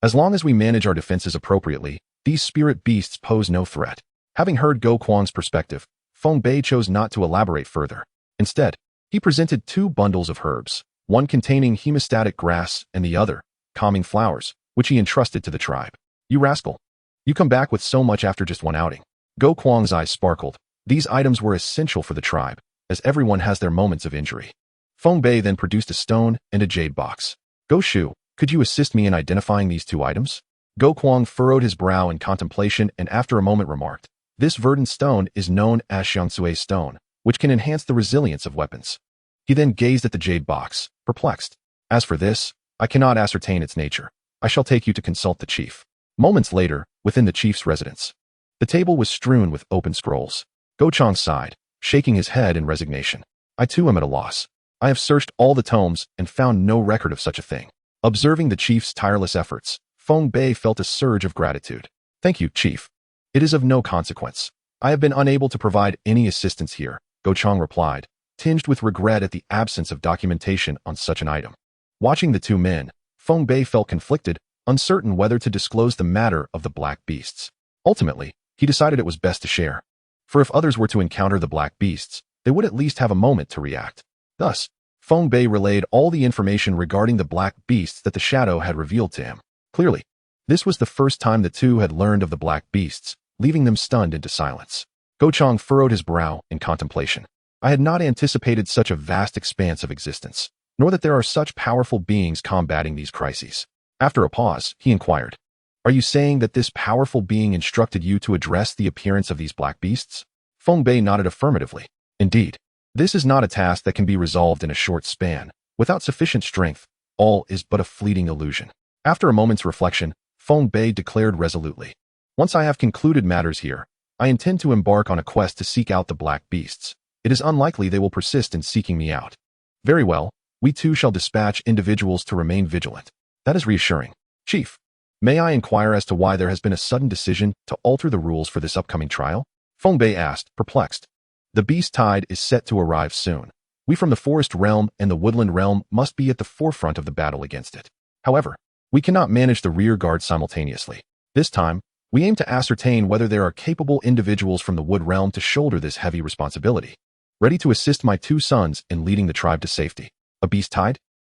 "As long as we manage our defenses appropriately, these spirit beasts pose no threat." Having heard Gokwang's perspective, Feng Bei chose not to elaborate further. Instead, he presented 2 bundles of herbs, one containing hemostatic grass and the other, calming flowers, which he entrusted to the tribe. "You rascal. You come back with so much after just one outing." Gokwang's eyes sparkled. These items were essential for the tribe, as everyone has their moments of injury. Feng Bei then produced a stone and a jade box. Go Shu, could you assist me in identifying these two items? Go Kuang furrowed his brow in contemplation and after a moment remarked, this verdant stone is known as Xiangsui stone, which can enhance the resilience of weapons. He then gazed at the jade box, perplexed. As for this, I cannot ascertain its nature. I shall take you to consult the chief. Moments later, within the chief's residence, the table was strewn with open scrolls. Go Chang sighed, shaking his head in resignation. I too am at a loss. I have searched all the tomes and found no record of such a thing. Observing the chief's tireless efforts, Feng Bei felt a surge of gratitude. Thank you, chief. It is of no consequence. I have been unable to provide any assistance here, Go Chang replied, tinged with regret at the absence of documentation on such an item. Watching the two men, Feng Bei felt conflicted, uncertain whether to disclose the matter of the black beasts. Ultimately, he decided it was best to share. For if others were to encounter the black beasts, they would at least have a moment to react. Thus, Feng Bei relayed all the information regarding the black beasts that the shadow had revealed to him. Clearly, this was the first time the two had learned of the black beasts, leaving them stunned into silence. Go Chang furrowed his brow in contemplation. I had not anticipated such a vast expanse of existence, nor that there are such powerful beings combating these crises. After a pause, he inquired, are you saying that this powerful being instructed you to address the appearance of these black beasts? Feng Bei nodded affirmatively. Indeed, this is not a task that can be resolved in a short span. Without sufficient strength, all is but a fleeting illusion. After a moment's reflection, Feng Bei declared resolutely, once I have concluded matters here, I intend to embark on a quest to seek out the black beasts. It is unlikely they will persist in seeking me out. Very well, we too shall dispatch individuals to remain vigilant. That is reassuring. Chief, may I inquire as to why there has been a sudden decision to alter the rules for this upcoming trial? Feng Bei asked, perplexed. The beast tide is set to arrive soon. We from the forest realm and the woodland realm must be at the forefront of the battle against it. However, we cannot manage the rear guard simultaneously. This time, we aim to ascertain whether there are capable individuals from the wood realm to shoulder this heavy responsibility, ready to assist my two sons in leading the tribe to safety. A beast tide?